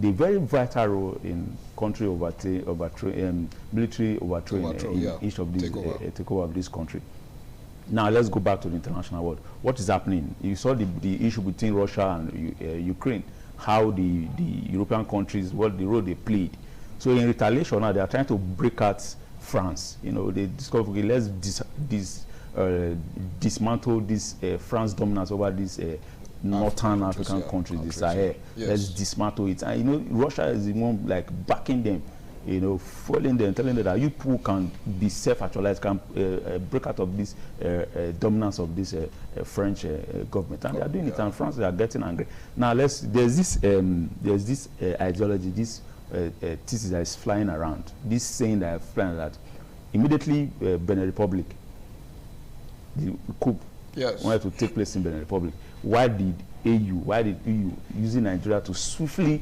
the very vital role in country military overthrow in each of these takeover of this country. Now let's go back to the international world. What is happening? You saw the issue between Russia and Ukraine, how the European countries, what the role they played. So in retaliation now they are trying to break out France. They discover, okay, let's dismantle this France dominance over these northern African countries, the Sahel. Yes. Let's dismantle it. And Russia is the one backing them, foiling them, telling them that you people can be self-actualized, can break out of this dominance of this French government, and they are doing it. And France, they are getting angry. Now there's this ideology, this thesis that is flying around. This saying that is flying that immediately Benin Republic, the coup wanted to take place in Benin Republic. Why did EU using Nigeria to swiftly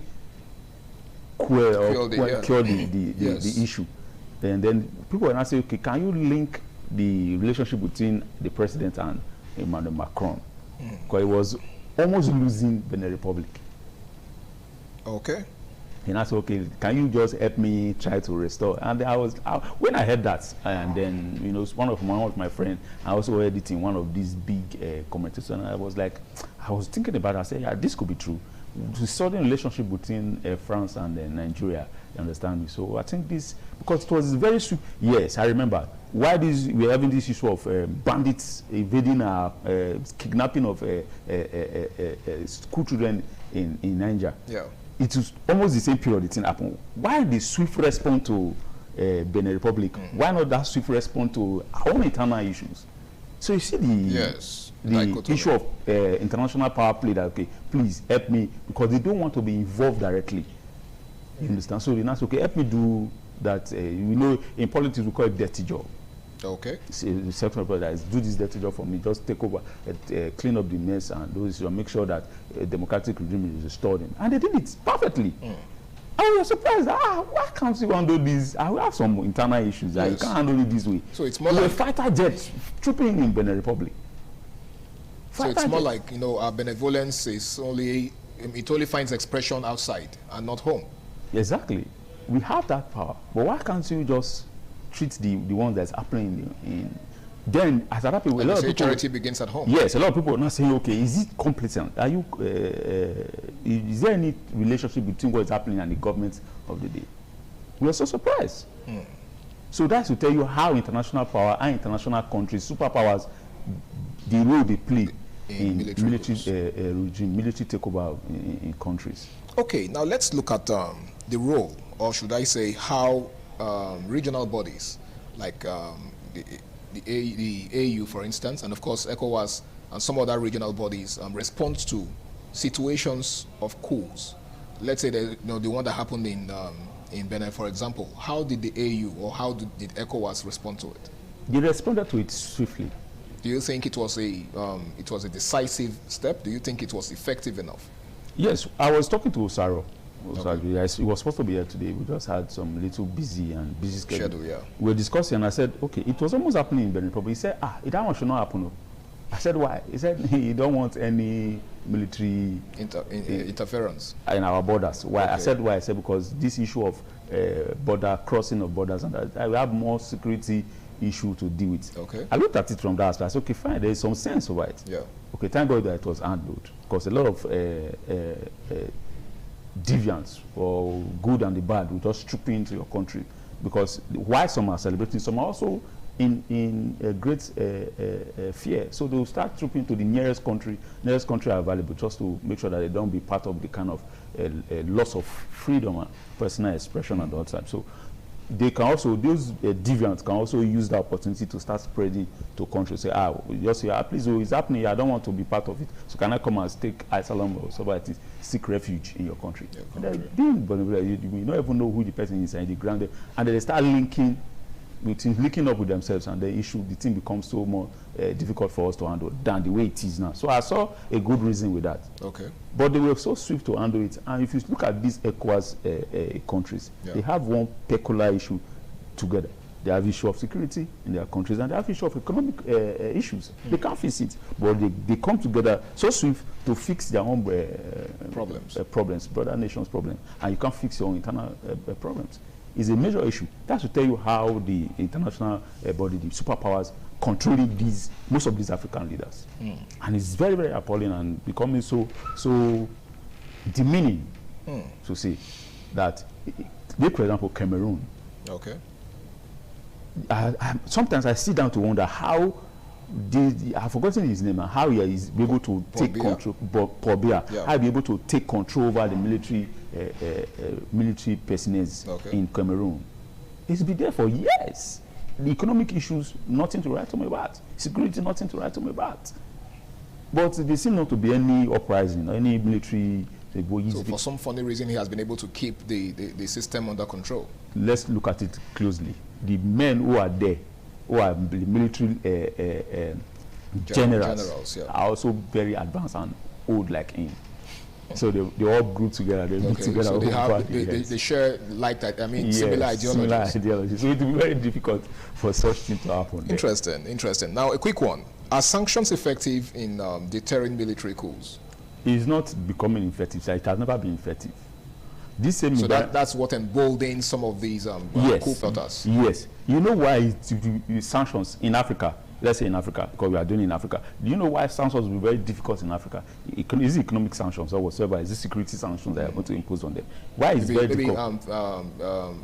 cure the issue? And then people are now saying, okay, can you link the relationship between the president and Emmanuel Macron? Because he was almost losing Benin Republic. Okay. And I said, okay, can you just help me try to restore? And when I heard that, and then one of my friends, I also editing one of these big commentators, and I was thinking about it. I said, yeah, this could be true. The sudden relationship between France and Nigeria, you understand me? So I think this, because it was very sweet. Yes, I remember why we're having this issue of bandits invading kidnapping of school children in Niger. Yeah. It was almost the same period the thing happened. Why the swift response to Benin Republic? Why not that swift response to our own internal issues? So you see the issue of international power play that, okay, please help me, because they don't want to be involved directly. You understand? So they ask, okay, help me do that. In politics we call it dirty job. Okay. The section of that is do this dirty job for me, just take over, clean up the mess and those, make sure that a democratic regime is restored. And they did it perfectly. I was surprised. Why can't you handle this? I will have some internal issues. Yes. You can't handle it this way. So it's more like fighter jets trooping in Benin Republic. So it's more like, you know, our benevolence is only, it only finds expression outside and not home. Exactly. We have that power, but why can't you just treat the ones that's happening in then as other people, a lot of people, charity begins at home. Yes, a lot of people are not saying, okay, is it complacent? Are you is there any relationship between what's happening and the government of the day? We are so surprised. So that's to tell you how international power and international countries, superpowers, the role they play in military regime, military takeover in countries. Okay, now let's look at the role, or should I say how regional bodies like the AU, for instance, and of course ECOWAS and some other regional bodies respond to situations of coups. Let's say the one that happened in Benin, for example. How did the AU or how did ECOWAS respond to it? They responded to it swiftly. Do you think it was a decisive step? Do you think it was effective enough? Yes, I was talking to Osaro. Okay. He was supposed to be here today. We just had some little busy schedule. Yeah. We were discussing and I said, okay, it was almost happening in Benin Republic. He said, that one should not happen. I said, why? He said, he don't want any military interference in our borders. Why? Okay. I said, why? I said, because this issue of crossing of borders, and that, we have more security issue to deal with. Okay. I looked at it from that aspect. I said, okay, fine, there is some sense over it. Yeah. Okay, thank God that it was handled, because a lot of deviants or good and the bad will just troop into your country, because while some are celebrating, some are also in a great fear. So they will start trooping to the nearest country available, just to make sure that they don't be part of the kind of loss of freedom and personal expression and all that. So they can also, those deviants can also use the opportunity to start spreading to countries. Say, just say, please, it's happening. I don't want to be part of it. So can I come and take asylum or somebody seek refuge in your country? Yeah, and then being vulnerable, you don't even know who the person is in the ground, and they start linking up with themselves, and the thing becomes so more difficult for us to handle than the way it is now. So I saw a good reason with that. Okay. But they were so swift to handle it. And if you look at these ECOWAS countries, they have one peculiar issue together. They have issue of security in their countries, and they have issue of economic issues. They can't fix it, but they come together so swift to fix their own problems, brother nations' problems, and you can't fix your own internal problems. It's a major issue. That's to tell you how the international body, the superpowers, controlling most of these African leaders. And it's very, very appalling and becoming so demeaning to say that, for example, Cameroon. Okay. Sometimes I sit down to wonder how I've forgotten his name and how he is able to take control. Paul Biya, how he be able to take control over the military personnel in Cameroon. He's been there for years. The economic issues, nothing to write home about. Security, nothing to write home about. But there seems not to be any uprising, any military. So for some funny reason, he has been able to keep the system under control. Let's look at it closely. The men who are there, who are the military generals are also very advanced and old like him. So they all group together. They meet together. So they share similar ideologies. Similar ideologies. So it will be very difficult for such things to happen. Interesting. Now a quick one: are sanctions effective in deterring military coups? It's not becoming effective. It has never been effective. So that's what emboldens some of these coup plotters. Yes. You know why sanctions in Africa? Let's say in Africa, because we are doing it in Africa. Do you know why sanctions will be very difficult in Africa? Is it economic sanctions or whatsoever? Is it security sanctions that are going to impose on them? Why is it very difficult?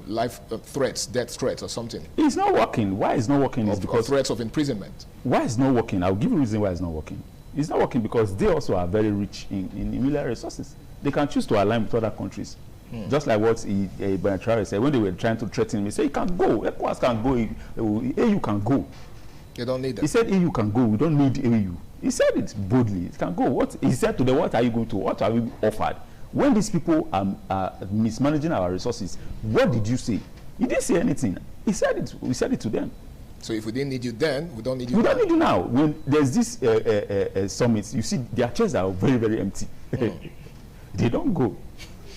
Life threats, death threats or something. It's not working. Why it's not working is because threats of imprisonment. Why it's not working? I'll give you a reason why it's not working. It's not working because they also are very rich in military resources. They can choose to align with other countries. Just like what Bernard Traore said when they were trying to threaten him. He said, "You can go. ECOWAS can go. AU can go." They don't need them. He said, "AU can go. We don't need AU." He said it boldly. It can go. What he said to them? What are you going to? What are we offered? When these people are mismanaging our resources, what did you say? He didn't say anything. He said it. We said it to them. So if we didn't need you then, we don't need you we now. don't need you now. When there's this summit, you see their chairs are very, very empty. They don't go.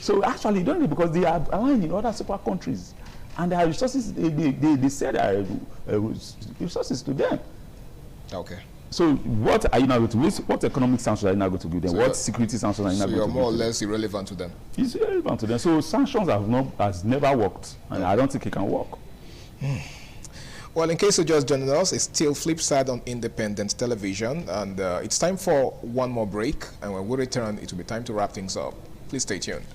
So actually, don't need, because they are aligned in other super countries, and there are resources. They said there are resources to them. Okay. So what are you now going to do? What economic sanctions are you now going to give them? So what security sanctions are you now going to give them? So you're more or less irrelevant to them. It's irrelevant to them. So sanctions has never worked, and I don't think it can work. Well, in case you're just joining us, it's still Flipside on Independent Television, and it's time for one more break, and when we return, it will be time to wrap things up. Please stay tuned.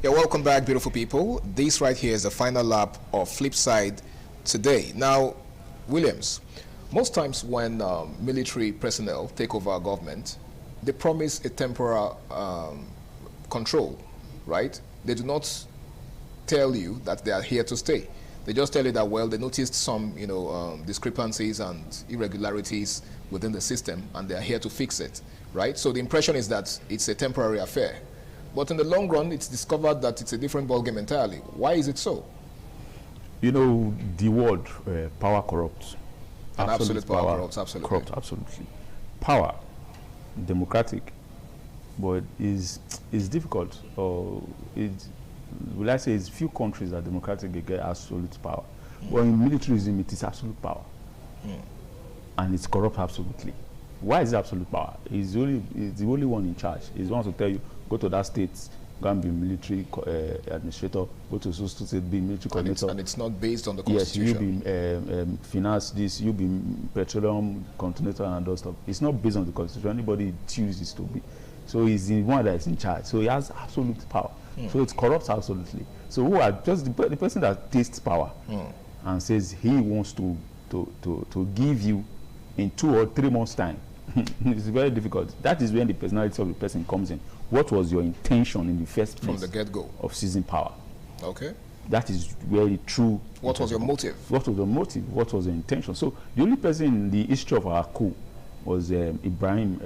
Yeah, welcome back, beautiful people. This right here is the final lap of Flipside today. Now, Williams, most times when military personnel take over a government, they promise a temporal control, right? They do not tell you that they are here to stay. They just tell you that, well, they noticed some, discrepancies and irregularities within the system, and they are here to fix it, right? So the impression is that it's a temporary affair. But in the long run, it's discovered that it's a different ballgame entirely. Why is it so? You know, the word power corrupts. And absolute power corrupts, absolutely. Corrupt, absolutely. Power, democratic, but is difficult. Will I say it's few countries that democratic get absolute power. But in militarism, it is absolute power. And it's corrupt absolutely. Why is it absolute power? It's the only one in charge. He's the one to tell you, go to that state, go and be military administrator, go to so state, be military coordinator. And it's not based on the constitution. Yes, you be finance this, you be petroleum coordinator and those stuff. It's not based on the constitution. Anybody chooses to be. So he's the one that is in charge. So he has absolute power. So it corrupts absolutely. So who are just the person that tastes power and says he wants to give you in 2 or 3 months' time. It's very difficult. That is when the personality of the person comes in. What was your intention in the first place? From the get-go. Of seizing power. Okay. That is very true. What was your motive? What was the motive? What was the intention? So the only person in the history of our coup was Ibrahim.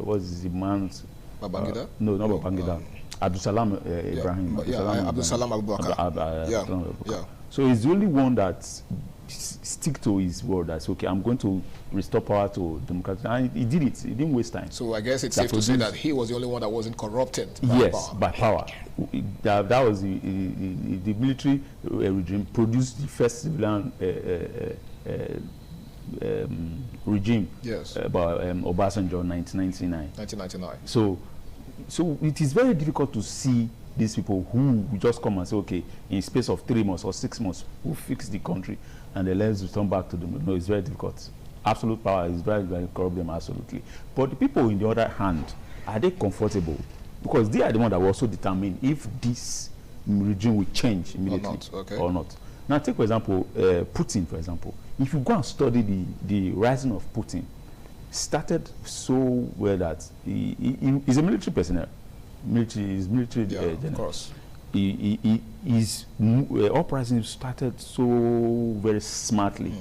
Was the man's Babangida? No, not Babangida. Abdusalam Ibrahim. Abdusalam Abubakar. So he's the only one that stick to his word. That's okay. I'm going to restore power to democracy, and he did it. He didn't waste time. So I guess it's safe to say that he was the only one that wasn't corrupted. By power. That was the military regime produced the first civilian regime. Yes. About Obasanjo, 1999. 1999. So it is very difficult to see these people who just come and say, okay, in space of 3 months or 6 months, who fix the country, and then let's return back to them. No, it's very difficult. Absolute power is very, very corrupt them, absolutely. But the people, in the other hand, are they comfortable? Because they are the ones that will also determine if this regime will change immediately or not. Now, take, for example, Putin, for example. If you go and study the rising of Putin, started so well that he's a military personnel. Military general. Of course. His uprising started so very smartly.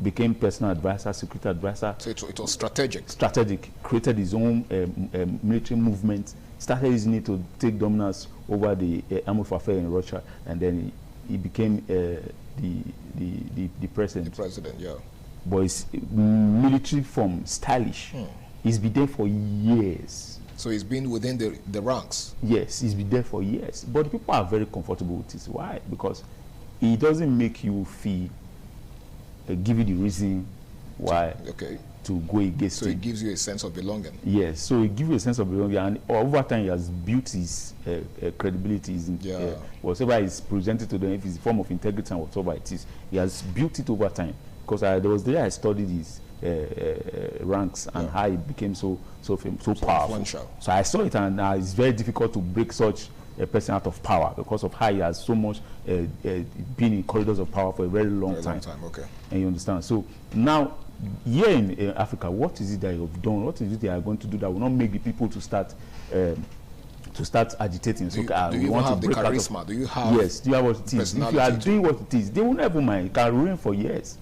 Became personal advisor, security advisor. So it was strategic. Created his own military movement. Started using it to take dominance over the army warfare in Russia, and then he became the president. The president, yeah. But his military form, stylish. He's been there for years. So he's been within the ranks. Yes, he's been there for years. But people are very comfortable with this. Why? Because he doesn't make you feel give you the reason why to go against so it gives you a sense of belonging. Yes, so it gives you a sense of belonging, and over time he has built his credibility. Whatever is presented to them, if it's a form of integrity and whatever it is, he has built it over time. Because there was there I studied his ranks and how he became so powerful. So I saw it, and it's very difficult to break such a person out of power because of how he has so much been in corridors of power for a very long time. Okay. And you understand? So now, here in Africa, what is it that you have done? What is it they are going to do that will not make the people to start agitating? Do you have the charisma? Do you have yes, do you have what it is? If you are doing what it is, they will never mind. It can reign for years.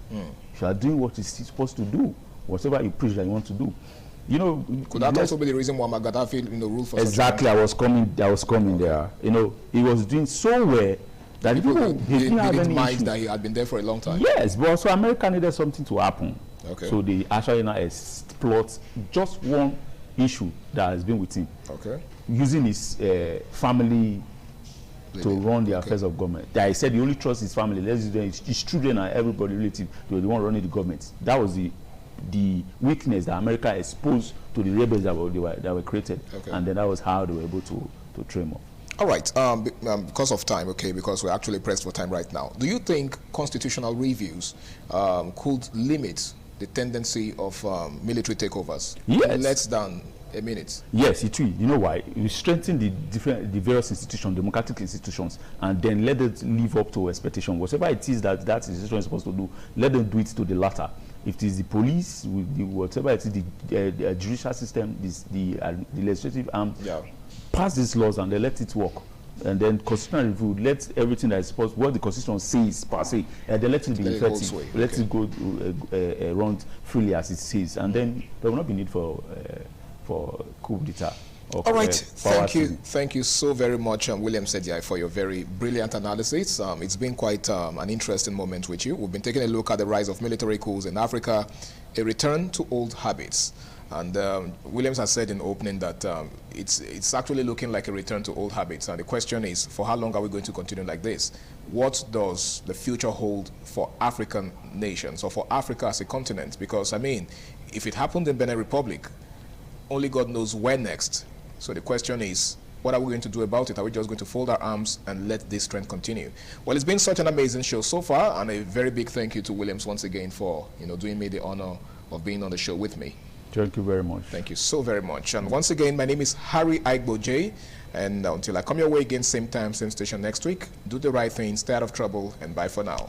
If you are doing what it's supposed to do, whatever you preach that you want to do. You know, could that also be the reason why Gaddafi ruled for exactly? I was coming there. You know, he was doing so well that people didn't have any mind issue. That he had been there for a long time. Yes, but also America needed something to happen. Okay. So they actually now explore just one issue that has been with him. Okay. Using his family to run the affairs of government. That he said he only trusts his family. His children and everybody relative to the one running the government. That was the weakness that America exposed to the rebels that were created, and then that was how they were able to train up. All right, because of time, because we're actually pressed for time right now. Do you think constitutional reviews could limit the tendency of military takeovers in less than a minute? Yes, it will. You know why? You strengthen the various institutions, democratic institutions, and then let it live up to expectation. Whatever it is that institution is supposed to do, let them do it to the latter. If it is the police, whatever it is, the judicial system, the legislative arm, pass these laws and they let it work. And then constitutional review, let everything that is supposed, what the constitution says per se, they let it be effective. Let it go run freely as it says, and then there will not be need for coup d'etat. All right, thank you so very much, William Sejai, for your very brilliant analysis. It's been quite an interesting moment with you. We've been taking a look at the rise of military coups in Africa, a return to old habits. And Williams has said in opening that it's actually looking like a return to old habits. And the question is, for how long are we going to continue like this? What does the future hold for African nations or for Africa as a continent? Because, I mean, if it happened in Benin Republic, only God knows where next. So the question is, what are we going to do about it? Are we just going to fold our arms and let this trend continue? Well, it's been such an amazing show so far, and a very big thank you to Williams once again for doing me the honor of being on the show with me. Thank you very much. Thank you so very much. And once again, my name is Harry Aigbo J. And until I come your way again, same time, same station next week, do the right thing, stay out of trouble, and bye for now.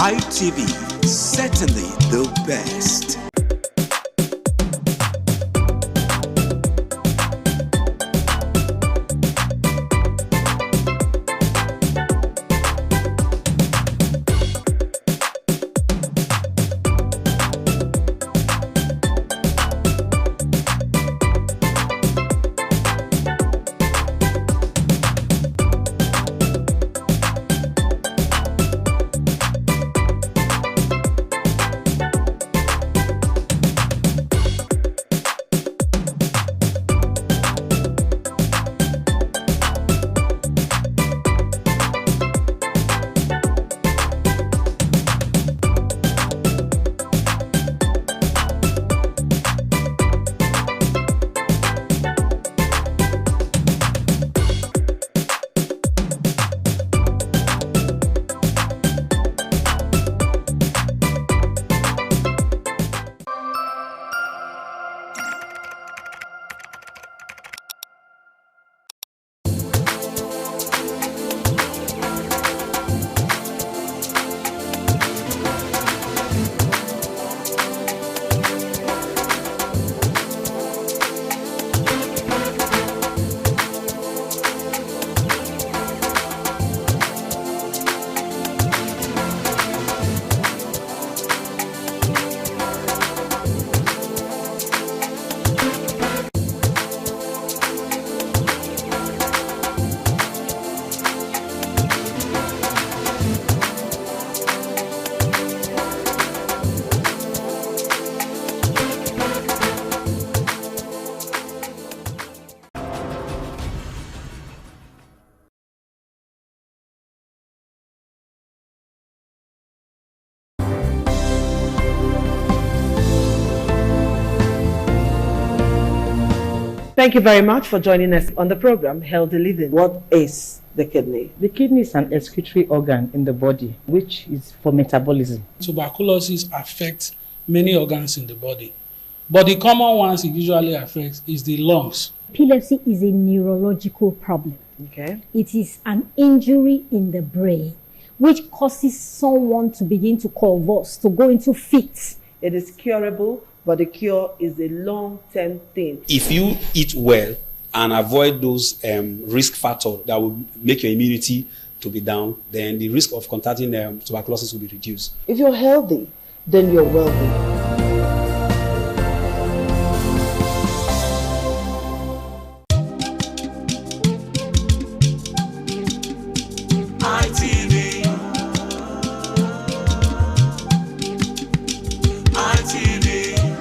ITV, certainly the best. Thank you very much for joining us on the program, Healthy Living. What is the kidney? The kidney is an excretory organ in the body, which is for metabolism. Tuberculosis affects many organs in the body, but the common ones it usually affects is the lungs. Epilepsy is a neurological problem. Okay. It is an injury in the brain, which causes someone to begin to convulse, to go into fits. It is curable, but the cure is a long-term thing. If you eat well and avoid those risk factors that will make your immunity to be down, then the risk of contracting tuberculosis will be reduced. If you're healthy, then you're wealthy.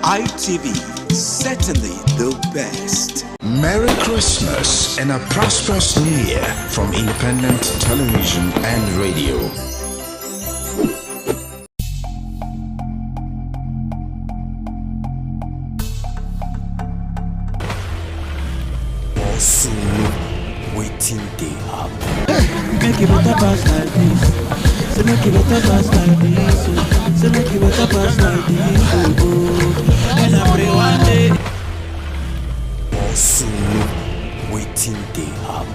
ITV, certainly the best. Merry Christmas and a prosperous New Year from Independent Television and Radio. Also, waiting day up. Make it better pass like this. So make it better pass like this. So make it better pass like this. And I pray one day. Also, waiting day up.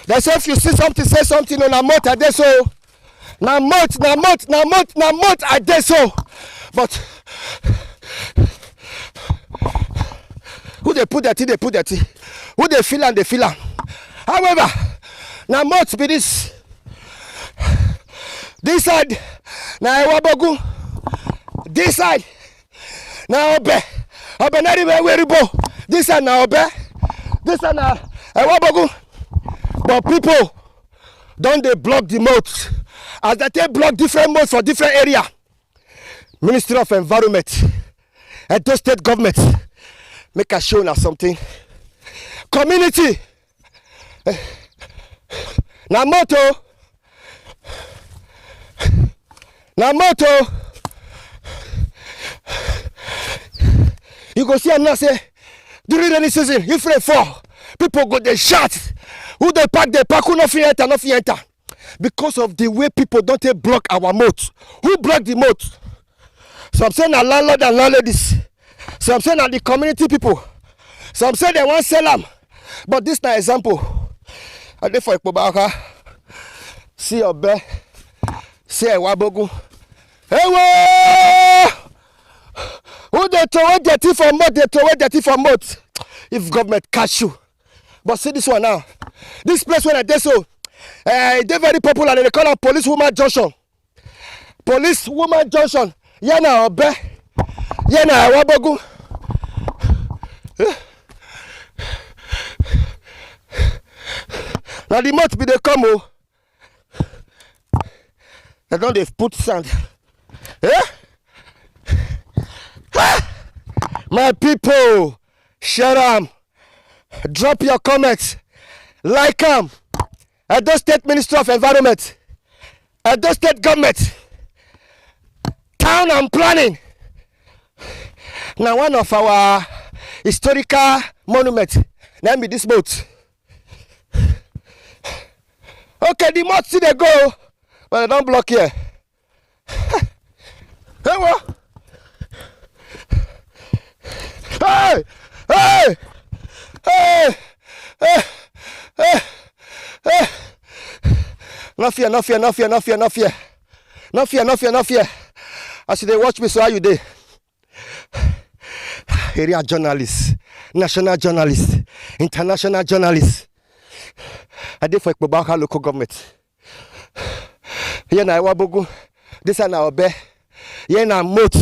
They say if you see something, say something on a moat, I did so. Na moat, I did so. But who they put that tea, they put that tea. Who they feel and they feel am. However, na moat be this. This side, na Ewabogu. This side, na Obe. Obe na Ribo. This side na Obe. This side na Ewabogu. But people don't they block the moat. As they block different moats for different area. Ministry of Environment, Edo State government, make a show now something. Community, na moto. You go see am now say during rainy season, if rain fall, people go they shout. Who they pack, who no fit enter. Because of the way people don't block our moat. Who block the moat? Some say na landlord and landladies. Some say na the community people. Some say they want sell them. But this na example. I dey for Ikpobaka. See Obe. say Wabogu. Hey, whoa! Who they throw away dirty for moat? They throw away dirty for moat. If government catch you. But see this one now. This place when I did so, they're very popular. They call it Police Woman Junction. Police Woman Junction. Yana Obe. Yana Wabogu. Now the moat be they come. They don't they put sand. Eh? My people, share them. Drop your comments. Like them. Edo State Ministry of Environment. Edo State Government. Town and Planning. Now one of our historical monuments. Name be this boat. Okay, the moat see they go. But they don't block here. Hey, what? Hey! Hey! Hey! Hey! Hey! Hey! No fear, no fear, no fear, no fear, no fear. No fear, no fear, no fear. As they watch me, so how you dey? Area journalists, national journalists, international journalists. I did for Ekpobaka local government. Here na Wabogu, this is our Obe. Here na moat.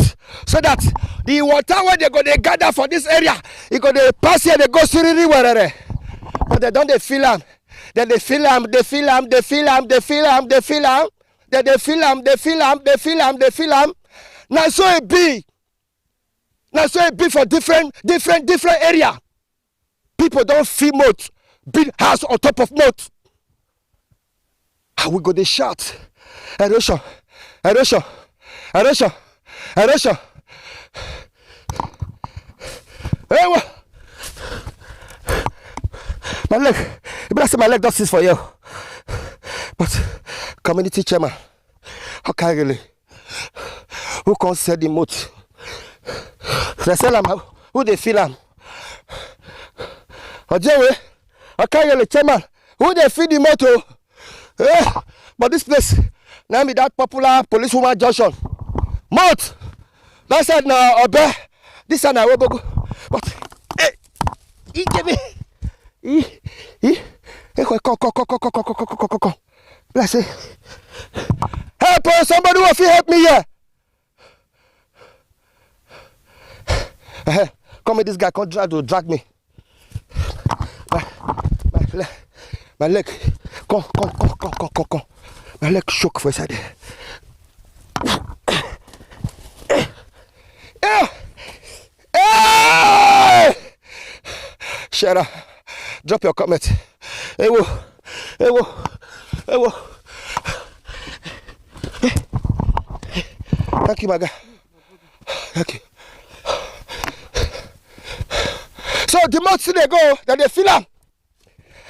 So that the water where they go, they gather for this area, it go they pass here, they go Siriri wherever. But they don't they feel them. Then they feel them, they feel them, they feel them, they feel them, they feel them. Then they feel them, they feel them, they feel them, they feel them. Now so it be. Now so it be for different area. People don't feel moat. Build house on top of moat. We go they shout. Erosion, erosion, erosion, erosion. Hey, what? My leg. You better say my leg does this for you. But community chairman, how can I really? Who can say the moat? They sell them. Who they feel them? Ojewe, how can I really chairman? Who they feed the moat? But this place, now be that popular Police Woman Junction. Moat. That side now Obe. This side now Wabogu. But hey, he give me. Come. Let's see. Help us! Somebody will help me here. Come with this guy. Come try to drag me. My leg. Come. My leg shook for a second. Shut up. Drop your comment. Hey, whoa. Thank you, my guy. Thank you. So the months they go, that they feel them.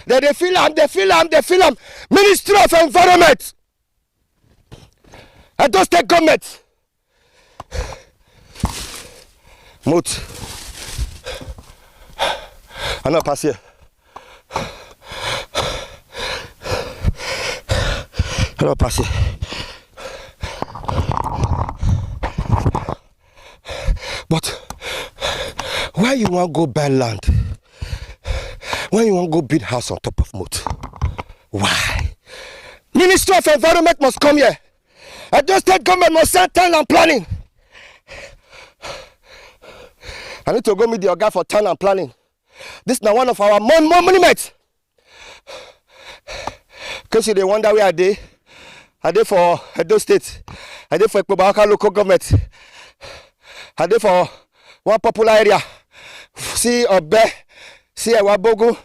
They feel them. Ministry of Environment. Edo State Government. Moat. I not pass here. I not pass here. But why you want to go buy land? Why you want to go build house on top of moat? Why? Ministry of Environment must come here. Edo State Government must send town and planning. I need to go meet the guy for town and planning. This is now one of our monuments. Because they wonder where are they? Are they for Edo State? Are they for Ekpobaka local government? Are they for one popular area? See Obe, see Wabogu.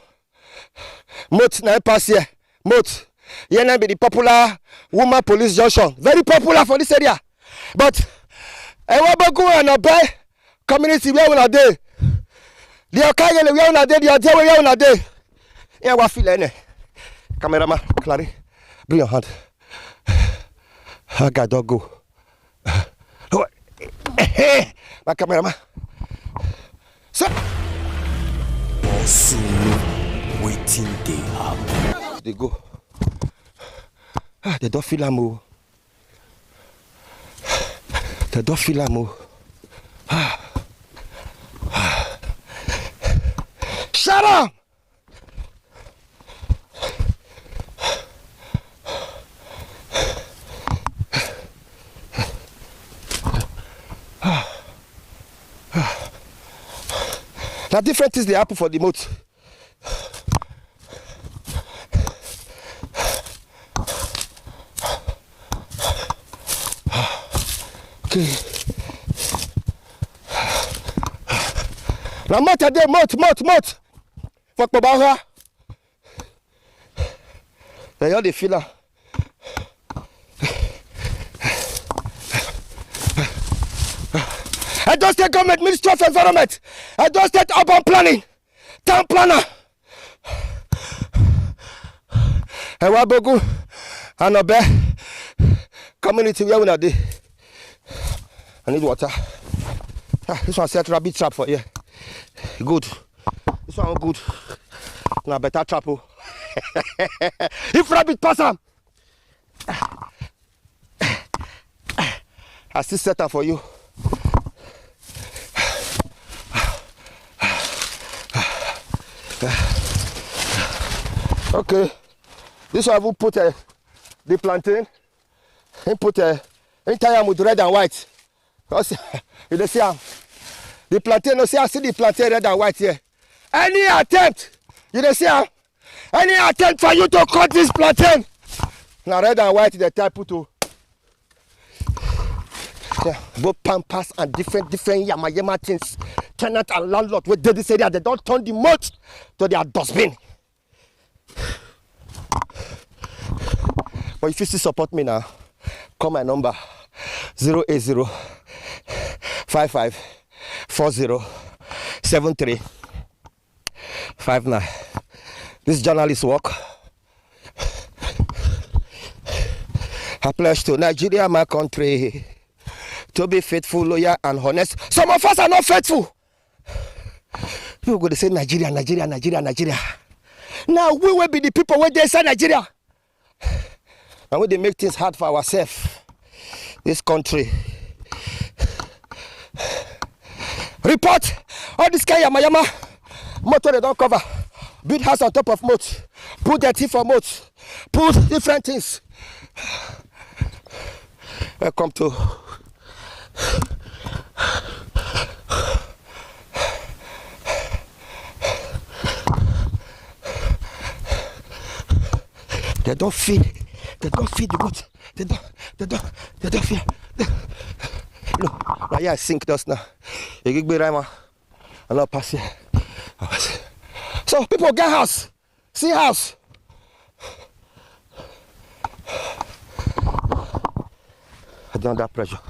Moat na pass here. Moat. Here na be the popular Woman Police Junction. Very popular for this area. But Wabogu and Obe community where we are there. The Okagele where we are there. The Ojewe where we are there. Here we feel any. Cameraman, Clary, bring your hand. I got dog go. My cameraman. So. Also, waiting they happen. They go. They don't feel am. They don't feel am. Shut up! Now different things they happen for the moat. Okay. Now moat today, moat. For Kobara. They all the filler. Edo State Government, Ministry of Environment, Edo State Urban Planning, Town Planner, Ewabogu, Anobe, community where we are there. I need water. This one set rabbit trap for you. Good. This one good. Now better trap. If rabbit pass them, I still set up for you. Okay, this one I will put the plantain and put entire with red and white. You see the plantain, you see I see the plantain red and white here. Any attempt, you see any attempt for you to cut this plantain. Now red and white the type to both pampas and different yama things. Tenant and landlord with this area, they don't turn the moat to their dustbin. But if you still support me now, call my number 080 55 40 73 59. This journalist work. I pledge to Nigeria, my country, to be faithful, loyal, and honest. Some of us are not faithful. People go to say Nigeria. Now we will be the people where they say Nigeria. And when they make things hard for ourselves, this country. Report all this kind of yama. Motor they don't cover. Build house on top of moat. Put dirty for moat. Put different things. Welcome to They don't feed the goat. They don't feed. Look, now yeah, I sink dust now. You give me rhyme, I'm not passing. So people get house, see house. I don't have pressure.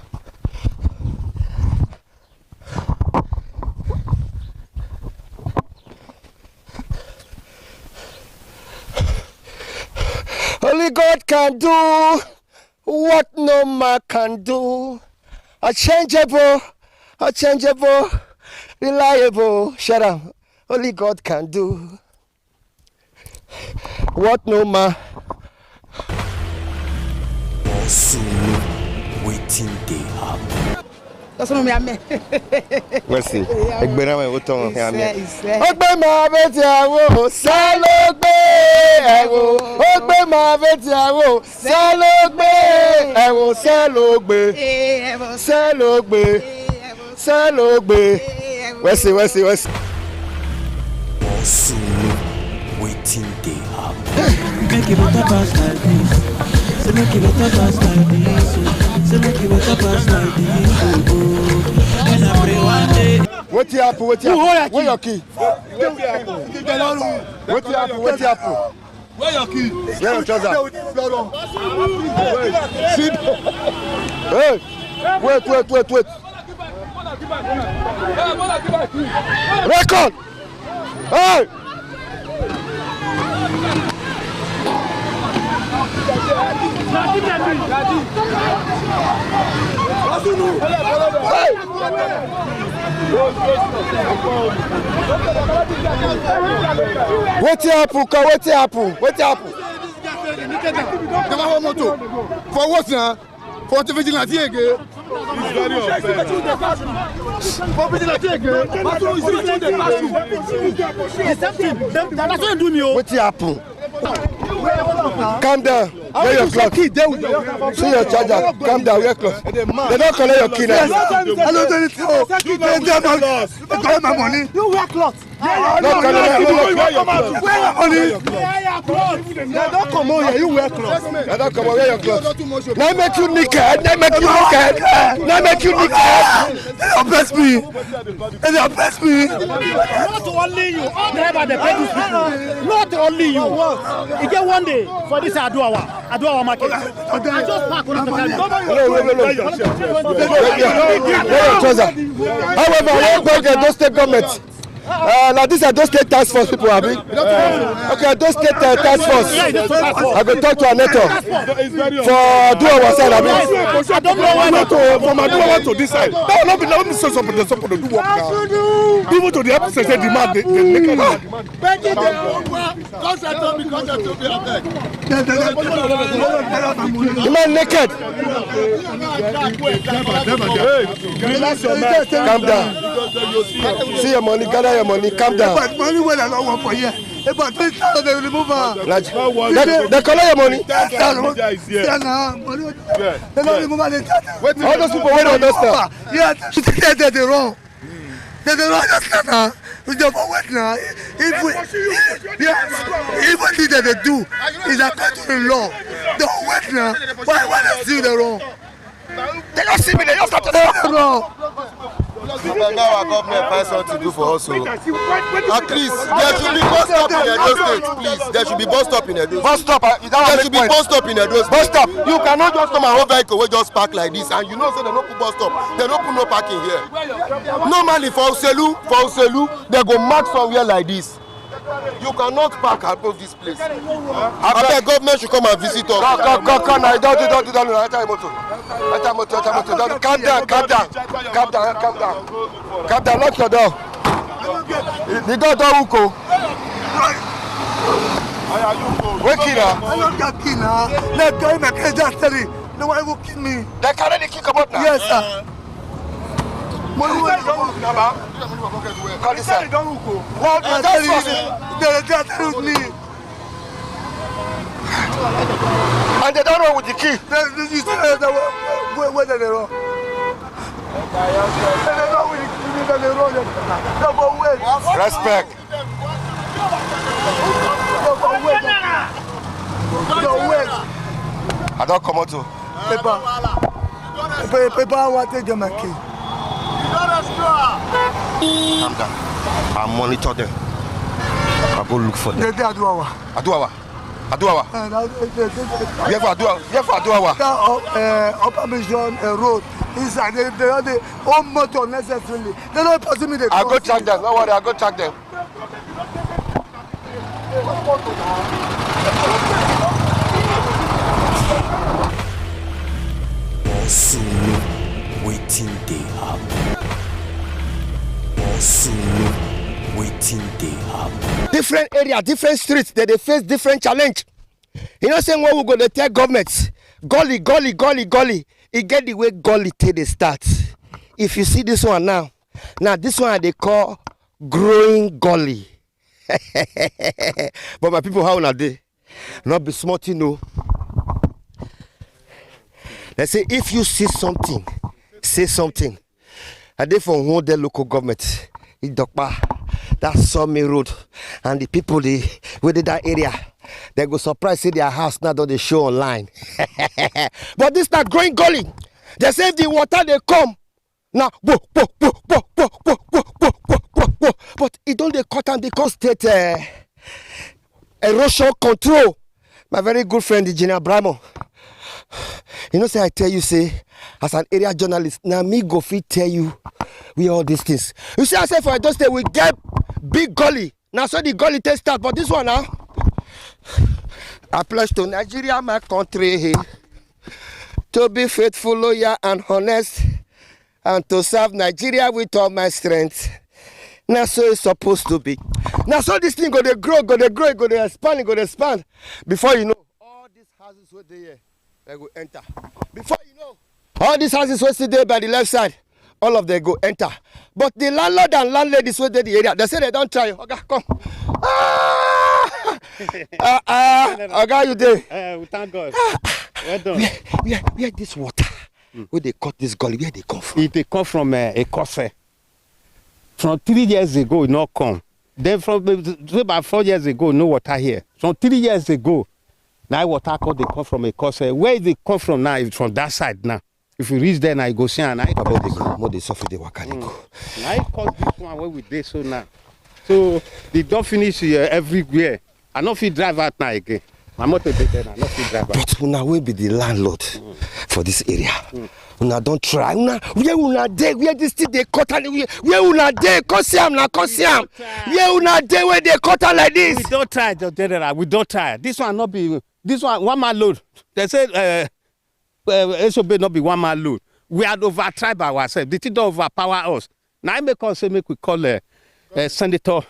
Only God can do what no man can do. Unchangeable, reliable. Shut up. Only God can do what no man. Also, waiting they happen. That's what I mean. Merci. Ik ben aan het doen. Ja, nee. Ik ben maar met jou. Salogbe. Ik ben maar met jou. Salogbe. Merci. Also, waiting they happen. Make it better pass like this. Say make it better pass like this. Say make it better pass like this. And I pray one day. What happen? Where your key? What happen? Where your key? Where your trouser? Hey! Wait. Record! Hey! What happen? For what now? For the vigilante again. What happened? Calm down. Wear your cloth. See your charger. Calm down. Wear your cloth. They don't collect your key now. I don't do anything. You collect my money. You wear cloth. No collect your money. Wear your money. They don't come on here. You wear cloth. They don't come on. Wear your cloth. Now make you naked. Now make you naked. Now make you naked. They oppress me. They oppress me. Not only you. All drivers they pay these people. Not only you. You get one day for this Aduawa market. I just park on the However, I want to those state government. Now these are those state task force people, Abi. Okay, those state task force. I go talk to Aneto for Aduawa side, Abi. I don't know why not from Aduawa to this side. That will not be so something to do work now. People to the opposite say demand they make a demand. The man naked. Calm down. See your money, gather your money, calm down. But money when I don't want for here. About 3,000 they remove her. They collect your money. They don't remove her. All those people wait on those stuff. Yeah, they're wrong. They're wrong. We don't wait now. If what they do is according to the law, don't wait now. Why they see the wrong? They don't see me, they just have to do wrong. Now our government finds something to do for us. At least there should be bus stop in Edo State, please. There should be bus stop in Edo State. Bus stop. There should be bus stop in Edo State. Bus stop. You cannot just come and hold vehicle wey just park like this, and you know say they no put bus stop. They no put no parking here. Normally for Oselu, they go mark somewhere like this. You cannot park above this place. After government should come and visit us. Come. I don't do. Enter motor. Calm down. Lock your door. The door don't hook. Where key now? I don't got key now. Let go in my cage after it. No one will kill me. They carry the key come out now? Yes, sir. Money Call this side. What are they with me? And they don't know with the key. Where they wrong? Respect. I don't come out to. Paper, I want to take my key. Calm down. I'll monitor them. I'll go look for them. Aduawa. You have Aduawa. Upper Mission Road. Inside, they all motor necessarily. They don't pursue me. I'll go track them. Don't worry, I'll go track them. Osulu, waiting they happen. Osulu, waiting they happen. Different area, different streets, they face different challenge. You know, saying when we go to tell governments, gully. It get the way gully till they start. If you see this one now this one they call growing gully. But my people, how are they? Not be smart, you know. They say if you see something, say something. And they from one the local government, that Summit Road, and the people they within that area, they go surprise see their house now that they show online. But this not growing gully. They say if the water they come now, but it don't they cut and because state erosion control. My very good friend, the General Bramo. You know, say I tell you, say, as an area journalist, now me go fit tell you we all these things. You see, I say for those days we get big gully. Now so the gully take start, but this one now, I pledge to Nigeria, my country, to be faithful, loyal, and honest, and to serve Nigeria with all my strength. Now so it's supposed to be. Now so this thing go to grow, go to expand. Before you know, all these houses were there. They will enter. Before you know, All these houses were still there by the left side. All of them go enter. But the landlord and landladies were there the area. They say they don't try. Okay, come. Okay, you there? We thank God. Well done. Where this water? Where they cut this gully? Where they come from? They come from a coffee. From 3 years ago, it not come. Then from about 4 years ago, no water here. From 3 years ago, now water they come from a coffee. Where they come from now? It's from that side now. If you reach there, now you go see and I about they go. More they suffer the waka they go. Now I cause this one where we did so now. So they don't finish here everywhere. I not fit drive out now again. My motor dey there now, not fit drive out. But una will be the landlord for this area. Una don't try. Una where una dey? Where this thing they cut and where una dey? Come see am now, come see am. Where una dey where they cut like this? We don't try, General. We don't try. This one not be. This one man load. They say SOB not be one man load. We had over tribe ourselves. They did overpower us. Now I make us say make we call Senator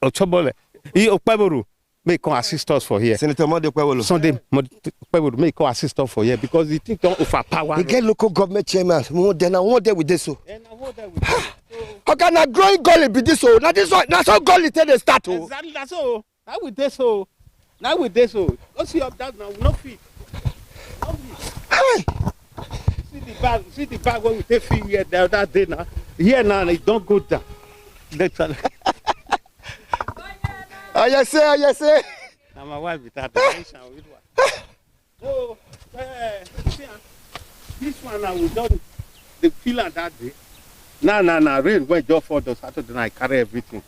Ochobole. He Okpeboro make come assist us for here. Senator Mode Okpeboro. Sunday Okpeboro make come assist us for here because they think don't overpower. We get local government chairman. Then I want there with this so. Okay, now growing gully be this so. Now this one. Now so gully tell they start. Exactly. That's all. Now with this so. Now with this so. Don't see up that now. No feet. Hey. See the bag when we take feet here the other day now. Here now it don't go down. Oh yes sir. Now my wife with that attention with one. So this one now we done the pillar that day. Now rain went just for the Saturday night carry everything.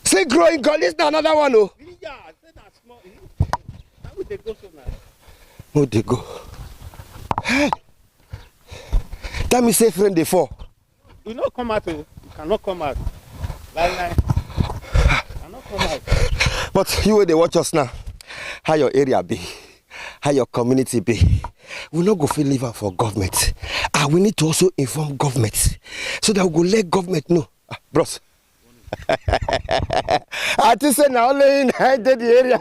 See growing gully is another one oh. Yeah, I said that small. How would they go so now? Where they go? Hey. Tell me say friend they fall. You not come out, you cannot come out. Like. Cannot come out. But you will they watch us now. How your area be? How your community be? We not go feel liver for government. And we need to also inform government. So that we go let government know. Bros. I just say now only in the area.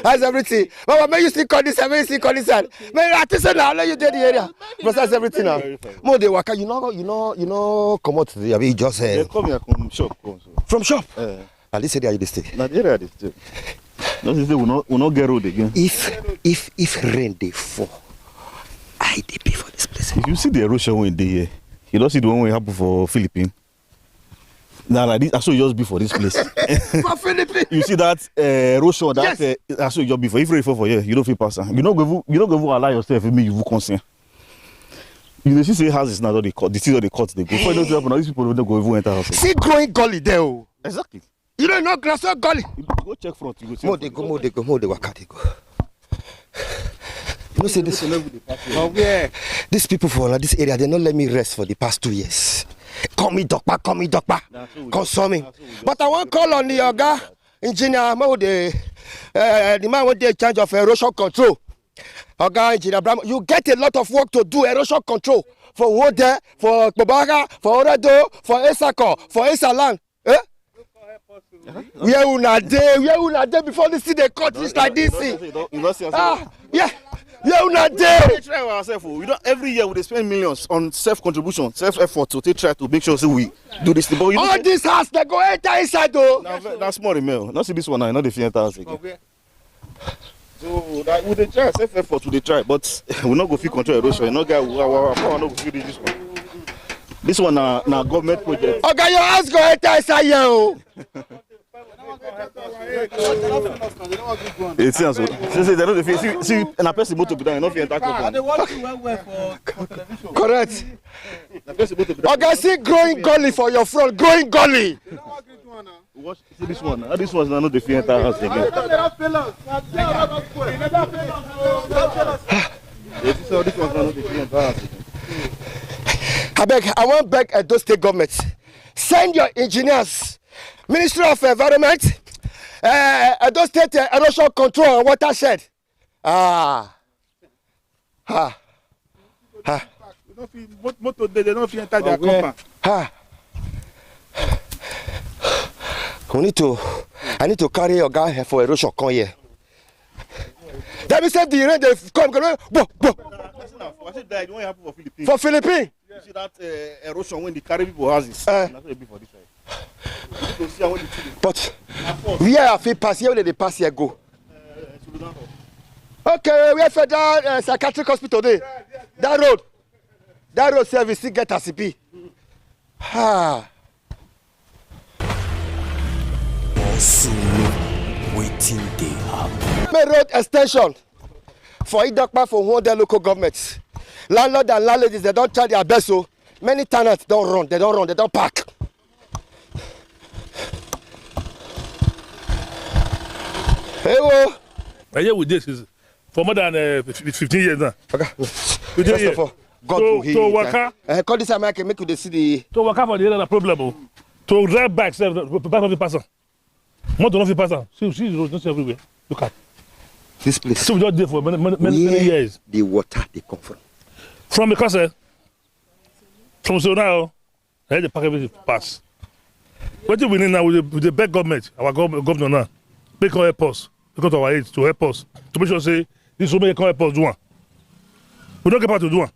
That's everything. Mama, may you still call this, may you still call this. May I just say now only you did the area. But that's everything now. More they waka, you know, come out to the you just they come here from shop. From shop? At this area you dey stay. Now the area they stay. Not say we not get road again. If rain they fall, I dey pay for this place. If you see the erosion when they here, you don't see the one we happen for Philippines. Now like this, I saw you just be for this place. For Philippines. You see that erosion that yes. I saw you just be for. If you fall for here, you don't feel pass. You don't go allow yourself. Me, you will concern. You see, say houses now they cut. The things they cut, they go. Before it happen, these people don't go even enter house. See growing gully there. Oh. Exactly. You don't know grass or gully. You go check front. You go check. More they go. Waka they go. You know say this. These people for this area, they not let me rest for the past 2 years. Call me Dokpa. Console me. But I won't call on the Oga engineer, the man with the charge of erosion control. Oga engineer, you get a lot of work to do erosion control for Wode, for Bobaga, for Oredo, for Esako, for Esalan. Where una dey before this thing they cut this like this. Yeah. Yeah, una dey. We try ourselves. We don't every year we spend millions on self-contribution, self-effort to try to make sure we do this thing. But all this house they go enter inside though. That's small email. Not see this one now, not the enter house again. So that we dey try self-effort, we dey try, but we not go fit control erosion. No guy, our power no go fit this one. This one na government project. Okay, your house go enter inside here oh. It's also they don't see and a person motor be down enough enter company. They want to well for television. Correct. Okay, see growing gully for your front, growing gully. Watch see this one. This one's not the free enter house again. This one's not the free enter house again. I want beg Edo State government. Send your engineers, Ministry of Environment, Edo State Erosion Control and Watershed. Motor they don't fit enter their compound. I need to carry your guy for erosion come here. That means the rain they come. I said that when happen for Philippines. For Philippines. You see that erosion when the carry people houses. That's what it be for this side. You see how when but where I feel pass here, where they pass here go. Okay, we have Federal Psychiatric Hospital there. That road service still get as it be. Ha. Waiting they happen. Main road extension for Idokpa for one day local governments. Landlord and landladies, they don't try their best. So many tenants don't run, they don't park. Hey, whoa. I hear with this is for more than 15 years now. Okay. First of all, God will heal. To waka. Call this American, make you the city. To waka for the other problem. To drive back, back of the person. Motor of the person. See the roads not everywhere. Look at this place. So we don't there for many years. The water they come from. From the castle. From so now, I had the package pass. What do we need now with the big government, our governor now? They can help us. They come to our aid to help us. To make sure say this woman can help us do one. We don't get part to do one.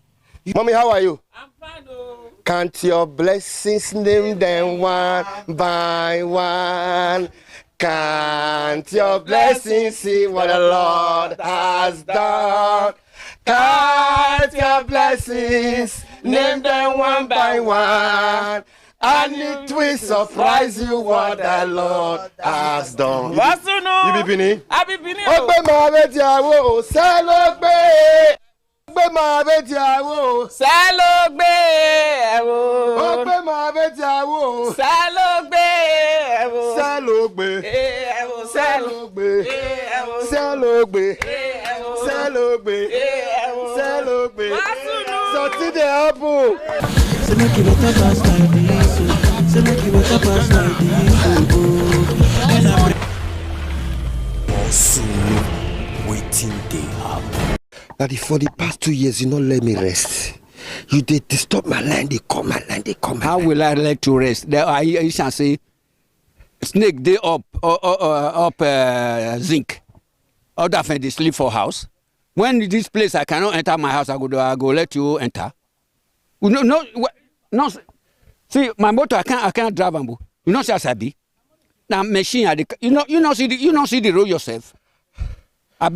Mommy, how are you? I'm fine. Oh. Count your blessings, name them one by one. Count your blessings, see what the Lord has done. Count your blessings, name them one by one. And it will surprise you what the Lord has done. You be Bini? I be Bini. Ogbe ma beti awo, selogbe. Ogbe ma beti awo, selogbe. Ogbe ma beti awo, selogbe. Selogbe. Selogbe. Selogbe. Selogbe. Selogbe. So today happen. Say make you better pass like this. Say make you better pass like this. Waiting they happen. Daddy, for the past 2 years, you not let me rest. You did disturb my line, they come my line, they come. How will I let you rest? There, I shall say, snake they up zinc. Other than they sleep for house. When this place I cannot enter my house, I go let you enter. No. See, my motor I can't drive am. You know say I be. Now machine you know see the road yourself. I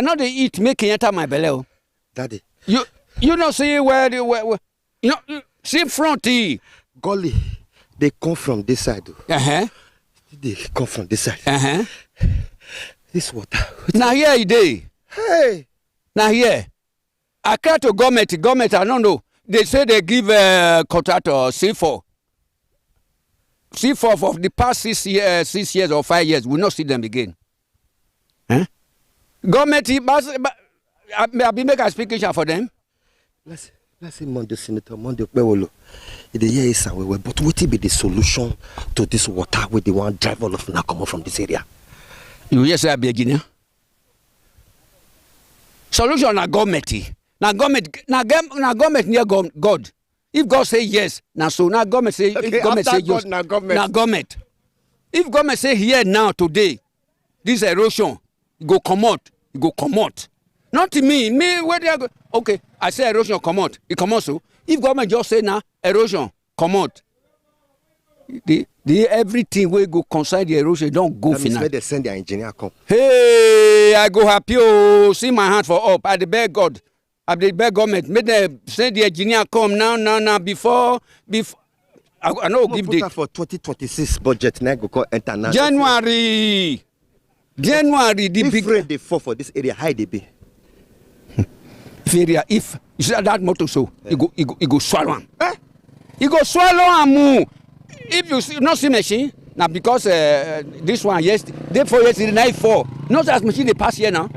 know they eat make it enter my belly. Daddy. You know see where you know see front Golly, they come from this side. They come from this side. This water. Now here it is. Hey. Now here. I cry to government, I don't know. They say they give contractor C4. C4 for the past 6 years or 5 years. We'll not see them again. Huh? Government, I be make a speaking for them. Let's say Monday Senator, Monday Pewolo. The year is away, but what will be the solution to this water with the one drive all of now come from this area? You yes, I be Guinea. Solution na government. Now government near God. If God say yes, now so now government say okay, if government say yes, now government. If government say here now today, this erosion go come out. Not me where they go. Okay, I say erosion come out. It come out so. If government just say now erosion come out, the everything will go concern the erosion don't go final. Let they send their engineer come. Hey, I go happy. Oh, see my hand for up. I beg God. I beg government. Make them send the engineer come now before. I know give date for 2026 budget. Now go call international. January. The if big rain they fall for this area, high they be. If you see that motor so, it go swallow him. It go swallow and move. If you see, not see machine now because this one yesterday night fall. Not as machine they pass here now.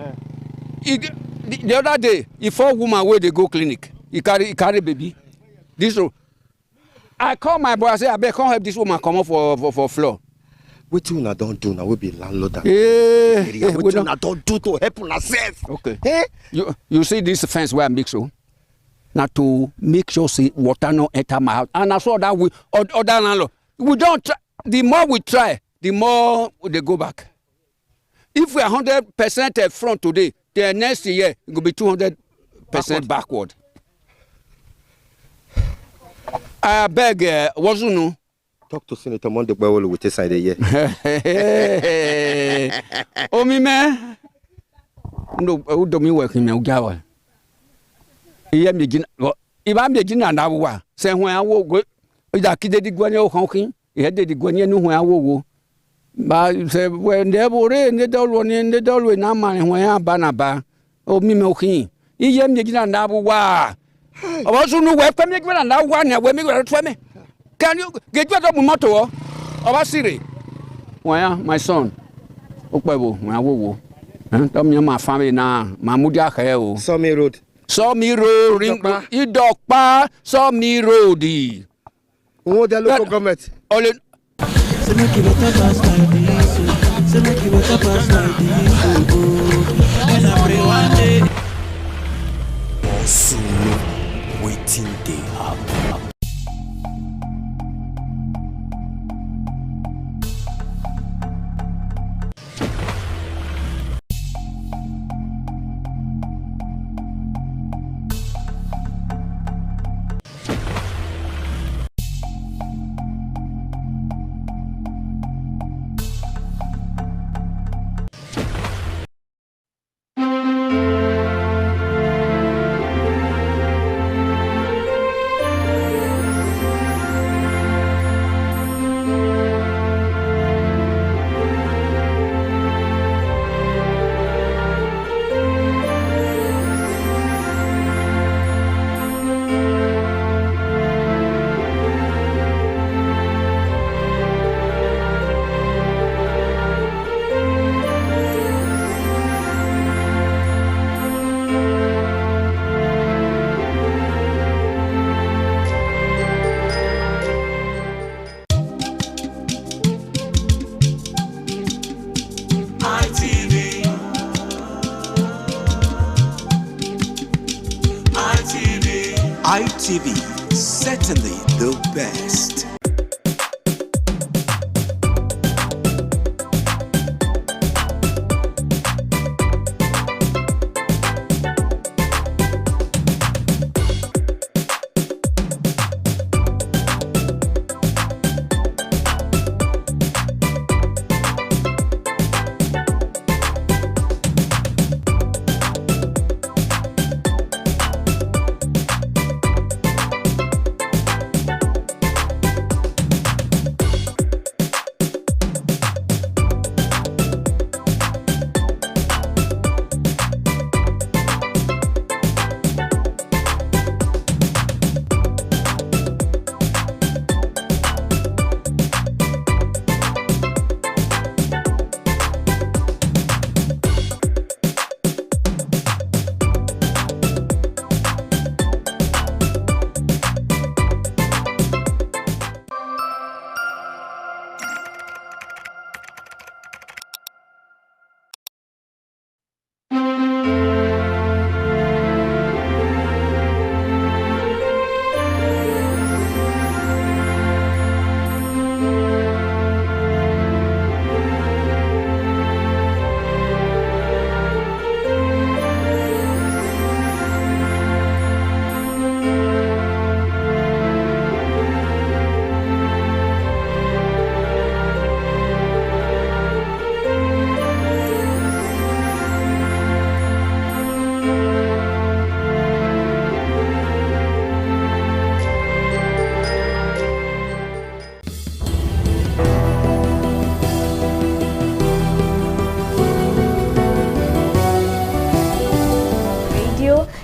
The other day, if 4 woman where they go clinic, he carry baby. This road. I call my boy. I say, I better come help this woman come up for floor. What you not don't do now? We be landlord. What you not don't do to help yourself? Okay. Hey? You see this fence where I make so. Now to make sure say water no enter my house. And I saw that we other landlord. We don't try. The more we try, the more they go back. If we are 100% front today, the next year it will be 200% 100% backward. I beg, what's you? Talk to Senator Monday Bawolo with this side here. Oh, me, man. No, do me working now, Gawa. If I'm beginning an hour, say when I will go, I kid the Guanyo honking, he had the Guanyo know when I will. But say, when they were in the dollway in the dollway, now man, when I banaba, oh, me milking. He am beginning an hour. I also know where come you and now one, when we go to me. Can you get your motto of a city? Why, my son? Okwebo, my woo. Tell me my family now, Mamudia Hell. Sawmill Road. Sawmill Road, Idokpa, Sawmill Road. Who the local government? All in. So make you better pass like this. So make you better pass like this. And I pray one day. Also, waiting day up. ITV, certainly the best.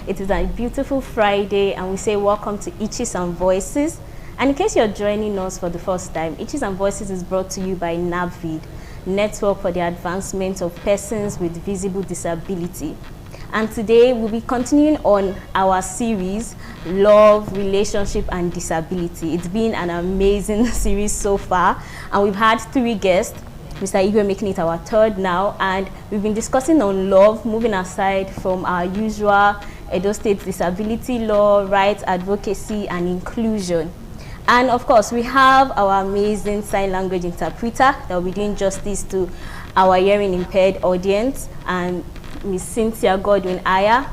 It is a beautiful Friday and we say welcome to Itches and Voices. And in case you're joining us for the first time, Itches and Voices is brought to you by NAVVID, Network for the Advancement of Persons with Visible Disability. And today we'll be continuing on our series, Love, Relationship and Disability. It's been an amazing series so far and we've had 3 guests. Mr. Igwe making it our 3rd now, and we've been discussing on love, moving aside from our usual Edo State disability law, rights advocacy, and inclusion. And of course, we have our amazing sign language interpreter that will be doing justice to our hearing impaired audience, and Ms. Cynthia Godwin Aya.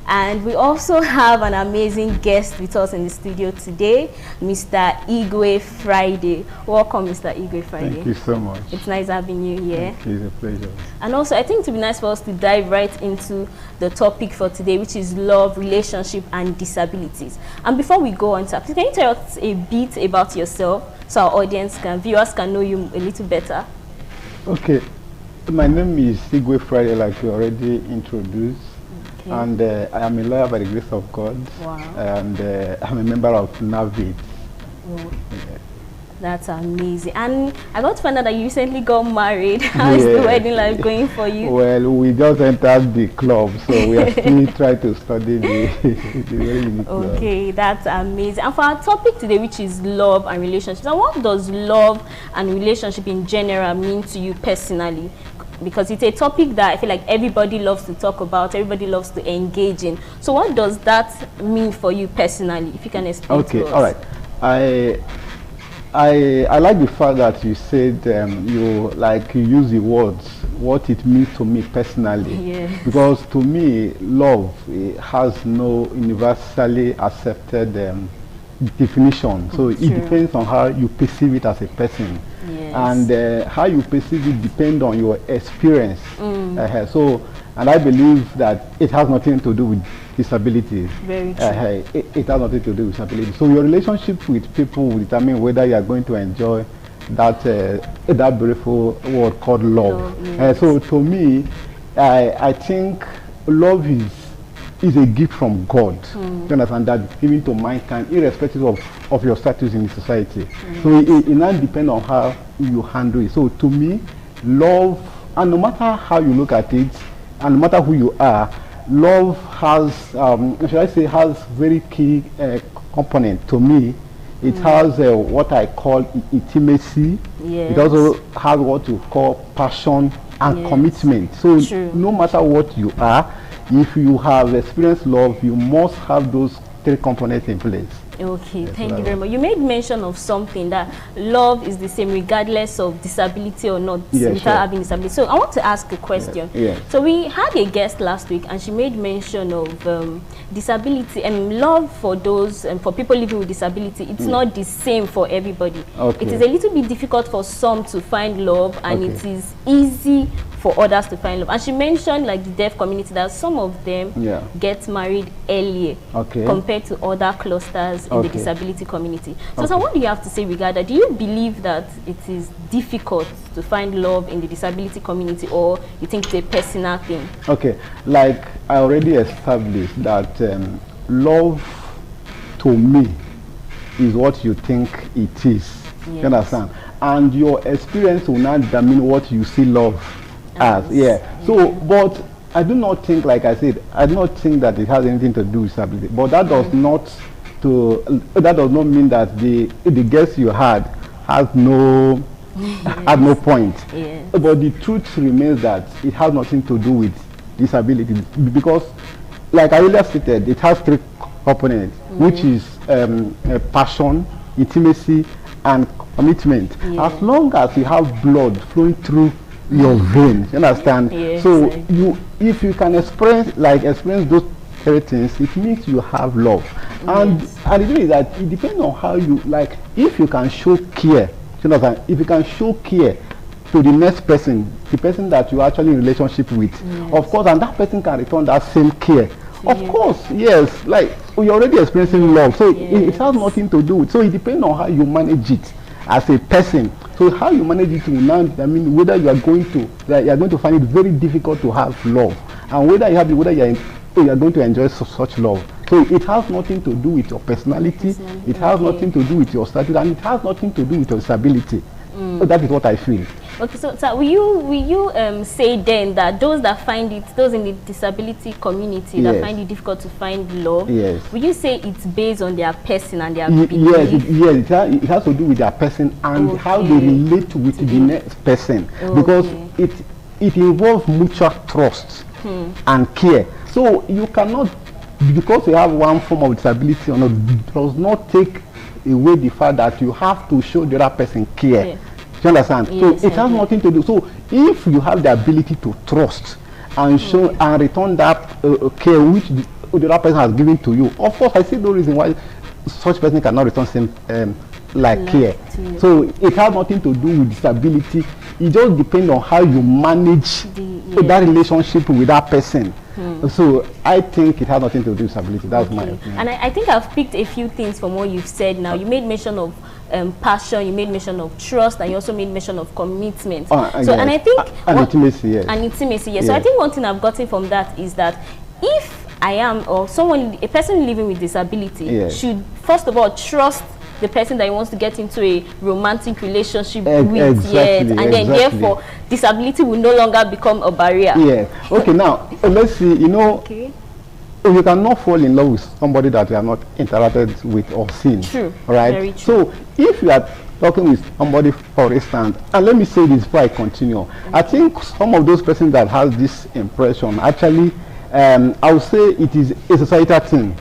And we also have an amazing guest with us in the studio today, Mr. Igwe Friday. Welcome, Mr. Igwe Friday. Thank you so much. It's nice having you here. Thank you. It's a pleasure. And also, I think it would be nice for us to dive right into the topic for today, which is love, relationship, and disabilities. And before we go on, can you tell us a bit about yourself so our audience viewers can know you a little better? Okay. My name is Igwe Friday, like you already introduced. Okay. And I am a lawyer by the grace of God. Wow. And I'm a member of NAVID. Oh. Yeah. That's amazing. And I got to find out that you recently got married. How is the wedding life going for you? Well, we just entered the club, so we are still trying to study the wedding club. Okay, that's amazing. And for our topic today, which is love and relationships, and what does love and relationship in general mean to you personally? Because it's a topic that I feel like everybody loves to talk about, everybody loves to engage in. So what does that mean for you personally, if you can explain to us? Okay, all right. I like the fact that you said you use the words, what it means to me personally. Yeah. Because to me, love has no universally accepted definition. So it depends on how you perceive it as a person. Yes. And how you perceive it depends on your experience. And I believe that it has nothing to do with disability. Very true. It has nothing to do with disability. So your relationship with people will determine whether you are going to enjoy that that beautiful word called love. Yes. So to me, I think love is a gift from God. You understand, that given to mankind, irrespective of your status in the society. So it now depends on how you handle it. So to me, love, and no matter how you look at it, and no matter who you are, love has, should I say, has very key component. To me, it has what I call intimacy. Yes. It also has what you call passion and commitment. So no matter what you are, if you have experienced love, you must have those three components in place. Okay, thank you very much. You made mention of something that love is the same regardless of disability or not, without having disability. So I want to ask a question. So we had a guest last week and she made mention of disability and love for those and for people living with disability. It's not the same for everybody. It is a little bit difficult for some to find love, and it is easy for others to find love. And she mentioned, like, the deaf community, that some of them get married earlier compared to other clusters in the disability community. So what do you have to say regarding that? Do you believe that it is difficult to find love in the disability community, or you think it's a personal thing? Okay, like I already established that love to me is what you think it is. You understand? And your experience will not determine what you see love as. So, but I do not think, like I said, I do not think that it has anything to do with disability. But that does not mean that the guess you had has no no point. But the truth remains that it has nothing to do with disability, because, like I earlier stated, it has three components, which is passion, intimacy, and commitment. As long as you have blood flowing through your veins, you understand? So if you can experience those three things, it means you have love. And the thing is that it depends on how you, like, if you can show care, you understand? If you can show care to the next person, the person that you are actually in relationship with, of course, and that person can return that same care. Of course, yes, like you're already experiencing love, so it has nothing to do with, so it depends on how you manage it as a person. So how you manage it will now, I mean, whether you are going to find it very difficult to have love, and whether you are going to enjoy such love. So it has nothing to do with your personality, it has nothing to do with your status, and it has nothing to do with your disability. So that is what I feel. Okay, so will you say then that those in the disability community that find it difficult to find love, will you say it's based on their person and their belief? Yes, it has to do with their person and how they relate with the next person, because it involves mutual trust and care. So you cannot, because you have one form of disability or not, does not take away the fact that you have to show the other person care. You understand? So it has nothing to do. So if you have the ability to trust and show and return that care which the other person has given to you. Of course, I see no reason why such person cannot return same care. So it has nothing to do with disability. It just depends on how you manage that relationship with that person. So I think it has nothing to do with disability. That's my opinion. And I think I've picked a few things from what you've said now. You made mention of passion, you made mention of trust, and you also made mention of commitment. And I think intimacy, yes. And intimacy, yes. So I think one thing I've gotten from that is that if I am, or a person living with disability should first of all trust the person that he wants to get into a romantic relationship with, and then therefore disability will no longer become a barrier. Okay, now let's see, you know, you cannot fall in love with somebody that you have not interacted with or seen. True. Right? Very true. So if you are talking with somebody, for instance, and let me say this before I continue, I think some of those persons that has this impression actually, I would say it is a societal thing.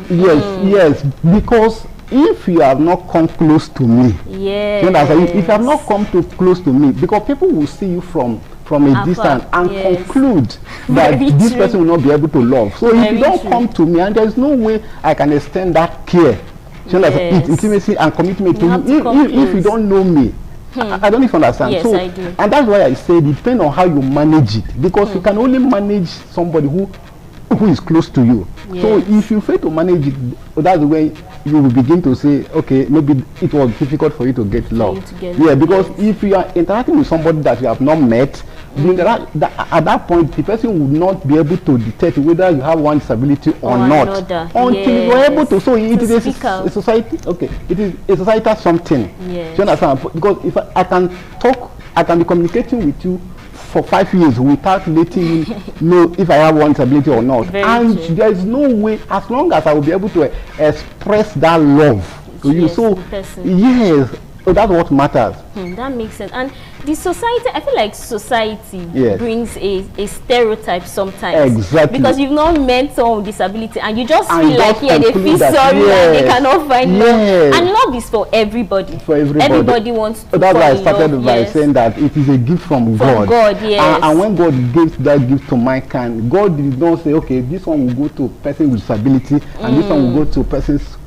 Yes, because if you have not come close to me, you understand? If you have not come too close to me, because people will see you from a distance and conclude that this person will not be able to love. So if you don't come to me, and there's no way I can extend that care, intimacy and commitment to you if you don't know me. I don't even understand. Yes, I do. And that's why I said it depends on how you manage it, because you can only manage somebody who is close to you. So if you fail to manage it, that's the way you will begin to say, okay, maybe it was difficult for you to get love. Because if you are interacting with somebody that you have not met, at that point the person would not be able to detect whether you have one disability or not until you are able to. So it is a society. Okay, it is a societal something. Do you understand? Because if I can talk, I can be communicating with you for 5 years without letting you know if I have one disability or not. There is no way, as long as I will be able to express that love to you. So yes, so that's what matters. That makes sense. And the society, I feel like society brings a stereotype sometimes. Exactly. Because you've not met someone with disability and you just feel like they feel sorry and they cannot find love. And love is for everybody. For everybody. Everybody wants to That's why I started by saying that it is a gift from God. And when God gives that gift to mankind, God did not say, okay, this one will go to person with disability and this one will go to persons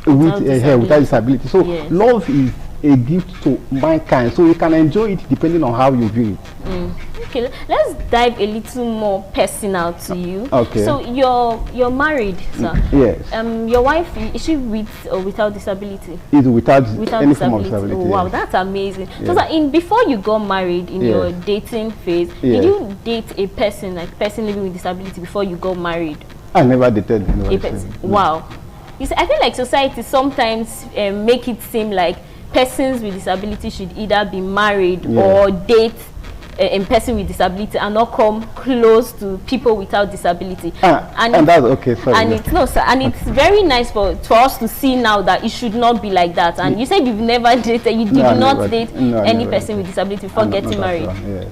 without disability. So love is a gift to mankind, so you can enjoy it depending on how you view it. Okay, let's dive a little more personal to you. Okay. So you're married, sir. Yes. Your wife, is she with or without disability? Is without any form of disability. Oh, wow, that's amazing. So that before you got married, in your dating phase, did you date a person, like person living with disability, before you got married? I never dated a person. Wow. You see, I feel like society sometimes make it seem like persons with disability should either be married or date a person with disability and not come close to people without disability. And that's okay. Sorry. And it's it's very nice for us to see now that it should not be like that. And you said you've never dated, you did not date any person with disability before getting married.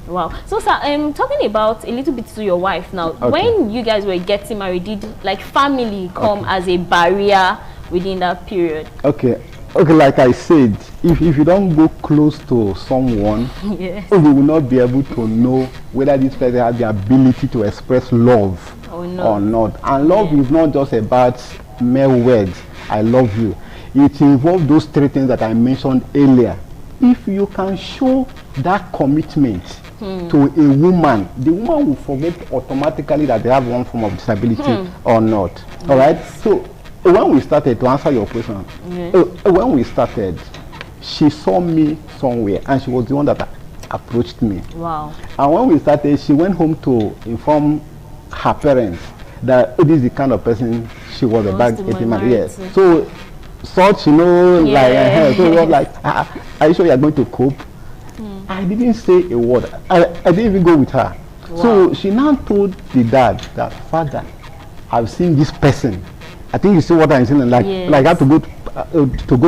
Wow. So sir, talking about a little bit to your wife now. When you guys were getting married, did like family come as a barrier within that period? Okay, like I said, if you don't go close to someone, you will not be able to know whether this person has the ability to express love or not. And love is not just about mere words, I love you. It involves those 3 things that I mentioned earlier. If you can show that commitment to a woman, the woman will forget automatically that they have one form of disability or not. All right? So when we started, to answer your question, when we started, she saw me somewhere and she was the one that approached me. Wow. And when we started, she went home to inform her parents that this is the kind of person she was about getting married. Yes. So such, so it was like, are you sure you're going to cope? I didn't say a word. I didn't even go with her. Wow. So she now told the dad that, Father, I've seen this person. I think you see what I'm saying, like I have to go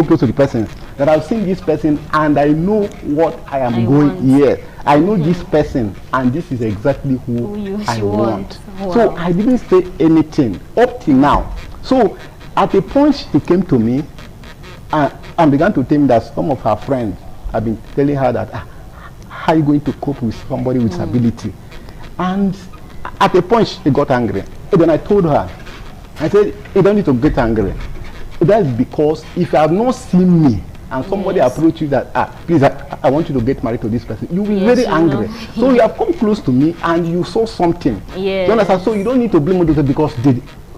close to the person. That I've seen this person and I know what I am going here. I know this person and this is exactly who I want. Wow. So I didn't say anything up till now. So at a point she came to me and began to tell me that some of her friends have been telling her that how are you going to cope with somebody with disability? And at a point she got angry. And then I told her I said, you don't need to get angry. That's because if you have not seen me and somebody approach you that, please, I want you to get married to this person, you will be very angry. So you have come close to me and you saw something. Yes. You understand? So you don't need to blame others because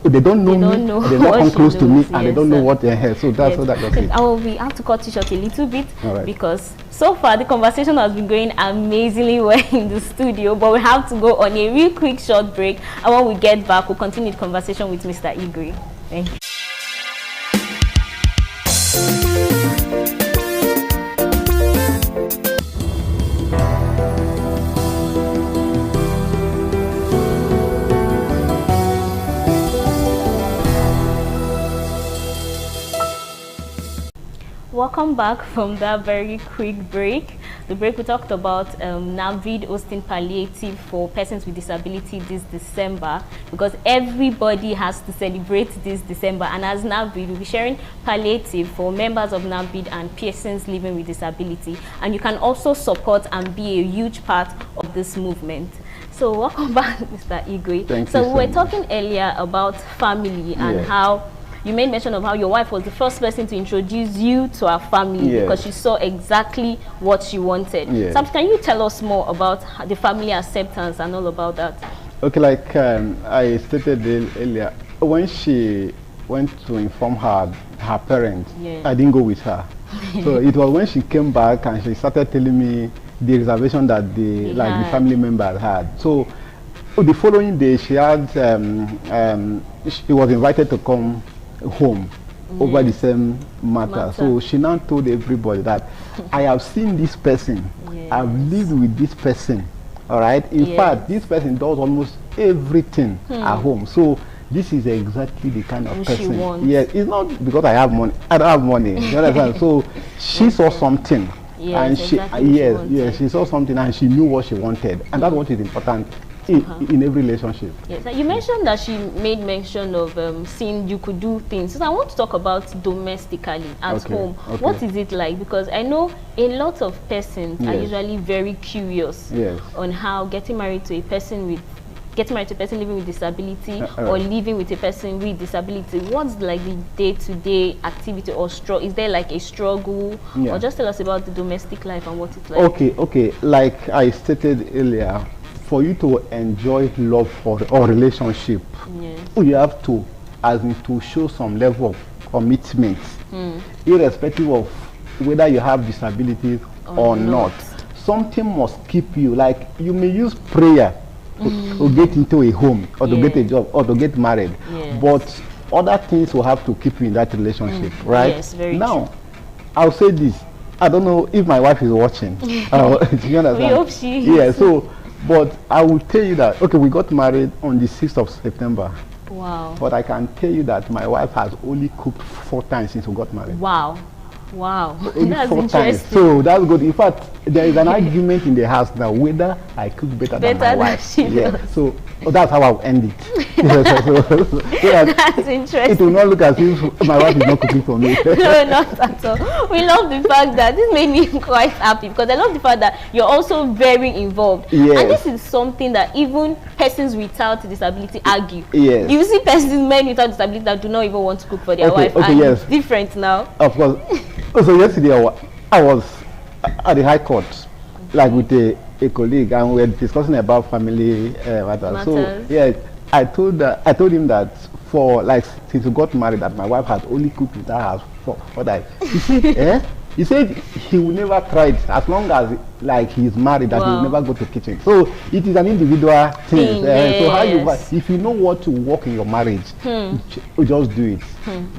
they don't know me, they don't come close to me, and they don't know what they're here. So that's what that was it. We have to cut you short a little bit right. because so far the conversation has been going amazingly well in the studio, but we have to go on a real quick short break, and when we get back, we'll continue the conversation with Mr. Igwe. Thank you. Welcome back from that very quick break. The break we talked about NAVID hosting palliative for persons with disability this December, because everybody has to celebrate this December, and as NAVID we'll be sharing palliative for members of NAVID and persons living with disability, and you can also support and be a huge part of this movement. So welcome back, Mr. Igwe. Thank you so so we were much. talking earlier about family and how you made mention of how your wife was the first person to introduce you to our family because she saw exactly what she wanted. So can you tell us more about the family acceptance and all about that? Okay, like I stated earlier, when she went to inform her parents, I didn't go with her. So it was when she came back and she started telling me the reservation that the family member had. So the following day, she had she was invited to come home over the same matter. So she now told everybody that I have seen this person, I've lived with this person, all right? In fact, this person does almost everything at home. So this is exactly the kind of person. Yes, it's not because I have money. I don't have money. You understand? So she saw something. And she she saw something and she knew what she wanted, and that's what is important in every relationship. Yes, you mentioned that she made mention of seeing you could do things. So I want to talk about domestically at home. What is it like? Because I know a lot of persons are usually very curious on how getting married to a person living with disability or living with a person with disability, what's like the day-to-day activity or is there like a struggle? Or just tell us about the domestic life and what it's like. Okay, like I stated earlier, for you to enjoy love or relationship, you have to show some level of commitment, irrespective of whether you have disabilities or not. Something must keep you, like you may use prayer to get into a home or to get a job or to get married, but other things will have to keep you in that relationship, right? Yes, very now true. I'll say this, I don't know if my wife is watching. You understand? We hope she is. Yeah, so but I will tell you that we got married on the 6th of September. Wow. But I can tell you that my wife has only cooked 4 times since we got married. Wow. That's 4 interesting. times. So that's good. In fact, there is an argument in the house now whether I cook better than my wife. So that's how I'll end it. That's interesting. It will not look as if my wife is not cooking for me. No, not at all. We love the fact that this made me quite happy, because I love the fact that you're also very involved. And this is something that even persons without disability argue. You see men without disability that do not even want to cook for their wife. It's different now. Of course. So yesterday I was at the High Court, like with a colleague, and we were discussing about family matters. So I told him that for since we got married, that my wife had only cooked with our house for that. He said, he said he will never try it as long as he's married, that he will never go to kitchen. So it is an individual thing. So how if you know what to work in your marriage, you just do it.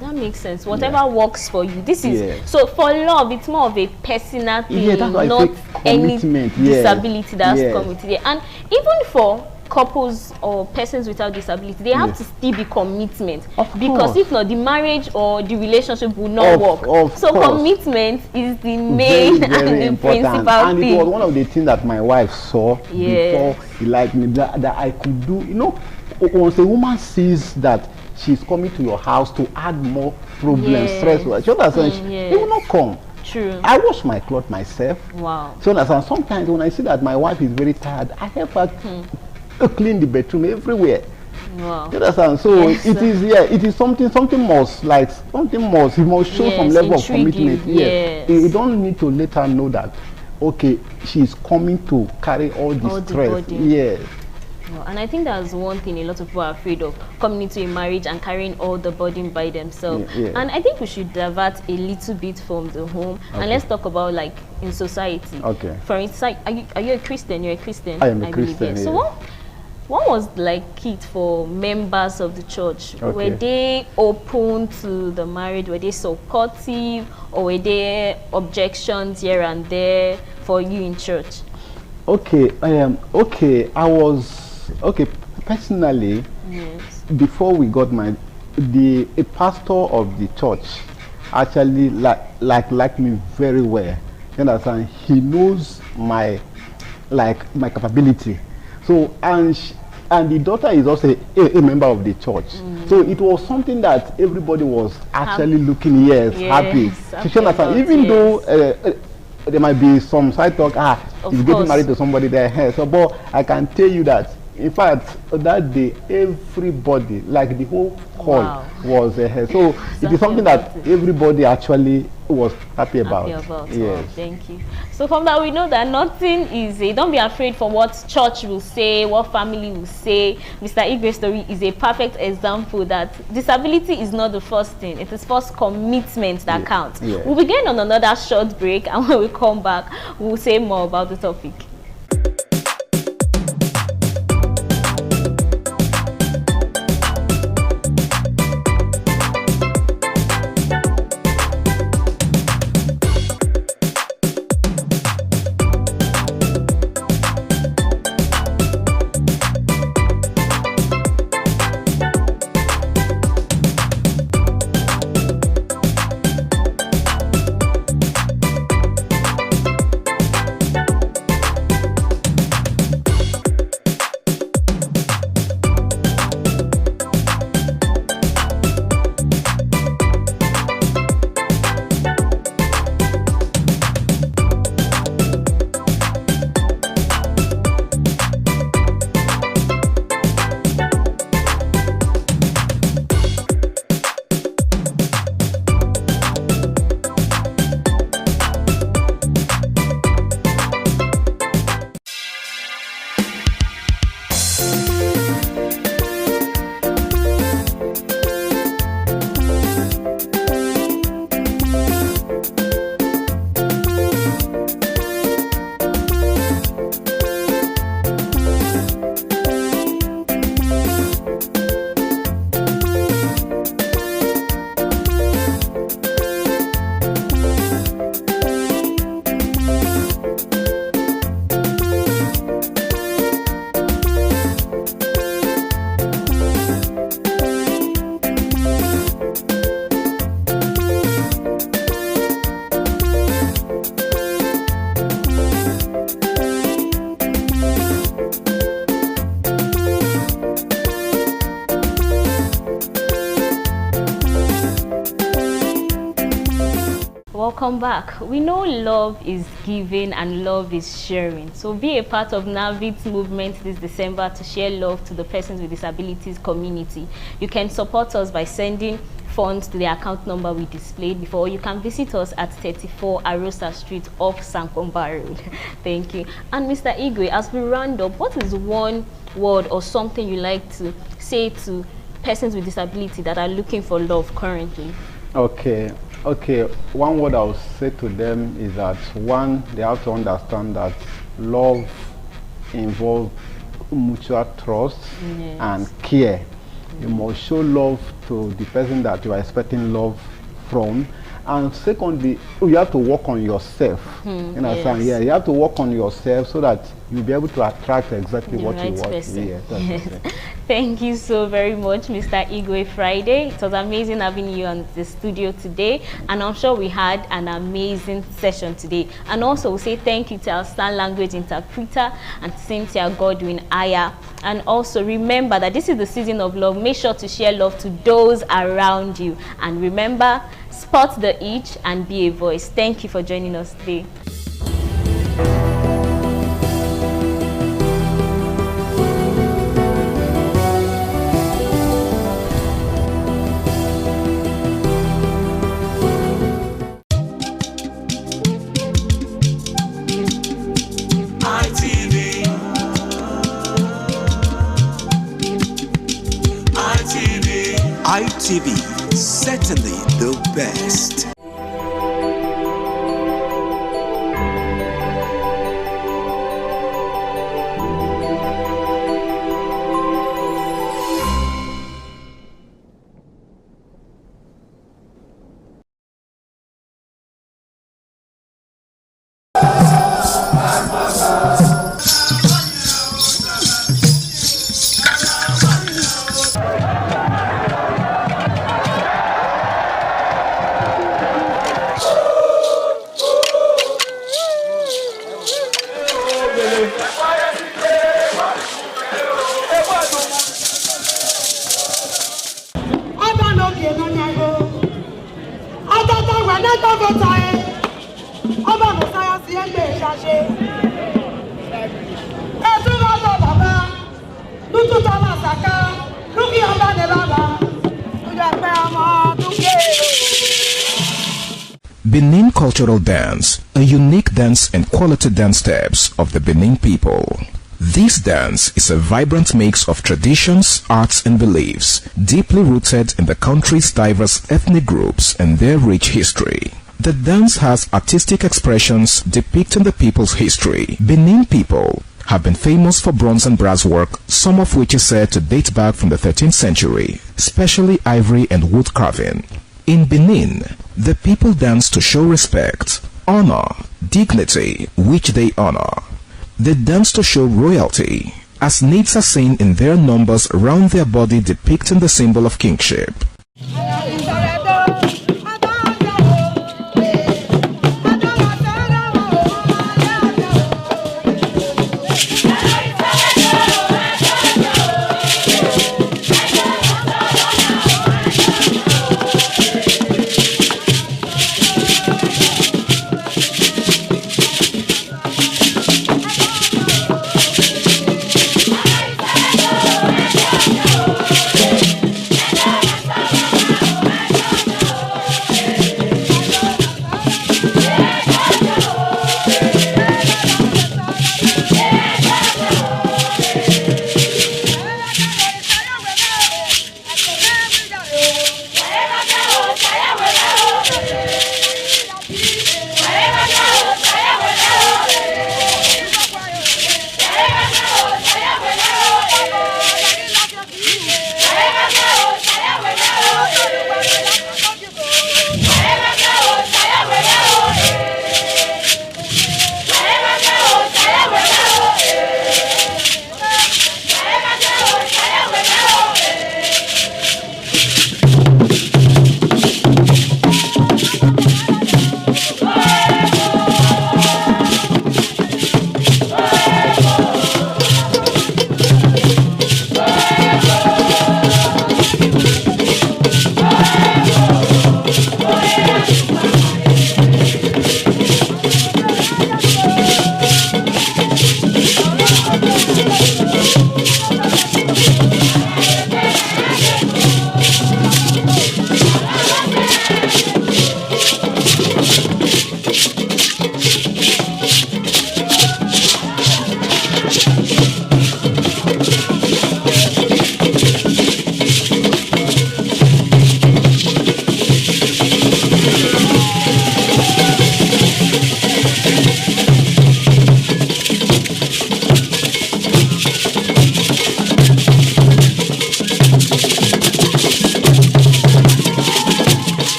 That makes sense. Whatever works for you. This is so for love. It's more of a personal thing, not any disability that's come with it. And even for couples or persons without disability, they have to still be commitment, because if not, the marriage or the relationship will not work. So commitment is the main and the principal thing. And it was one of the things that my wife saw before he liked me, that I could do. You know, once a woman sees that she's coming to your house to add more problems, stress, they will not come. True. I wash my clothes myself. Wow. So sometimes when I see that my wife is very tired, I help her clean the bedroom everywhere. Wow. You understand? So Yes, it is, yeah, it is something must he must show some level of commitment. Yes. You don't need to let her know that, okay, she's coming to carry all the stress. Yes. Well, and I think that's one thing a lot of people are afraid of, coming into a marriage and carrying all the burden by themselves. And I think we should divert a little bit from the home and let's talk about like in society. Okay. For instance, are you a Christian? You're a Christian. I am a Christian. Yes. So what was like it for members of the church? Okay. Were they open to the marriage? Were they supportive, or were there objections here and there for you in church? Okay, I was personally. Yes. Before we got married, a pastor of the church actually liked me very well. You understand? He knows my capability. So and the daughter is also a member of the church. So it was something that everybody was actually looking happy. So you understand? Even though there might be some side talk, he's getting married to somebody there. So, but I can tell you that, in fact, that day, everybody, like the whole hall, was here. So it is something that everybody actually was happy about. Yes. Oh, thank you. So from that, we know that nothing is don't be afraid for what church will say, what family will say. Mr. Igwe's story is a perfect example that disability is not the first thing. It is first commitment that counts. We'll be going on another short break, and when we come back, we'll say more about the topic. Welcome back. We know love is giving and love is sharing. So be a part of NAVID's movement this December to share love to the persons with disabilities community. You can support us by sending funds to the account number we displayed before. You can visit us at 34 Arosa Street off Sankomba Road. Thank you. And Mr. Igwe, as we round up, what is one word or something you like to say to persons with disability that are looking for love currently? Okay, one word I would say to them is that, one, they have to understand that love involves mutual trust and care. You must show love to the person that you are expecting love from. And secondly, you have to work on yourself. You understand? Yeah, you have to work on yourself so that you'll be able to attract exactly what you want. Yes. Thank you so very much, Mr. Igwe Friday. It was amazing having you on the studio today, and I'm sure we had an amazing session today. And also, we'll say thank you to our sign language interpreter and Cynthia Godwin Aya. And also remember that this is the season of love. Make sure to share love to those around you. And remember, spot the itch and be a voice. Thank you for joining us today. TV, certainly the best. Benin Cultural Dance, a unique dance and quality dance steps of the Benin people. This dance is a vibrant mix of traditions, arts and beliefs, deeply rooted in the country's diverse ethnic groups and their rich history. The dance has artistic expressions depicting the people's history. Benin people have been famous for bronze and brass work, some of which is said to date back from the 13th century, especially ivory and wood carving. In Benin, the people dance to show respect, honor, dignity, which they honor. They dance to show royalty, as naids are seen in their numbers around their body depicting the symbol of kingship.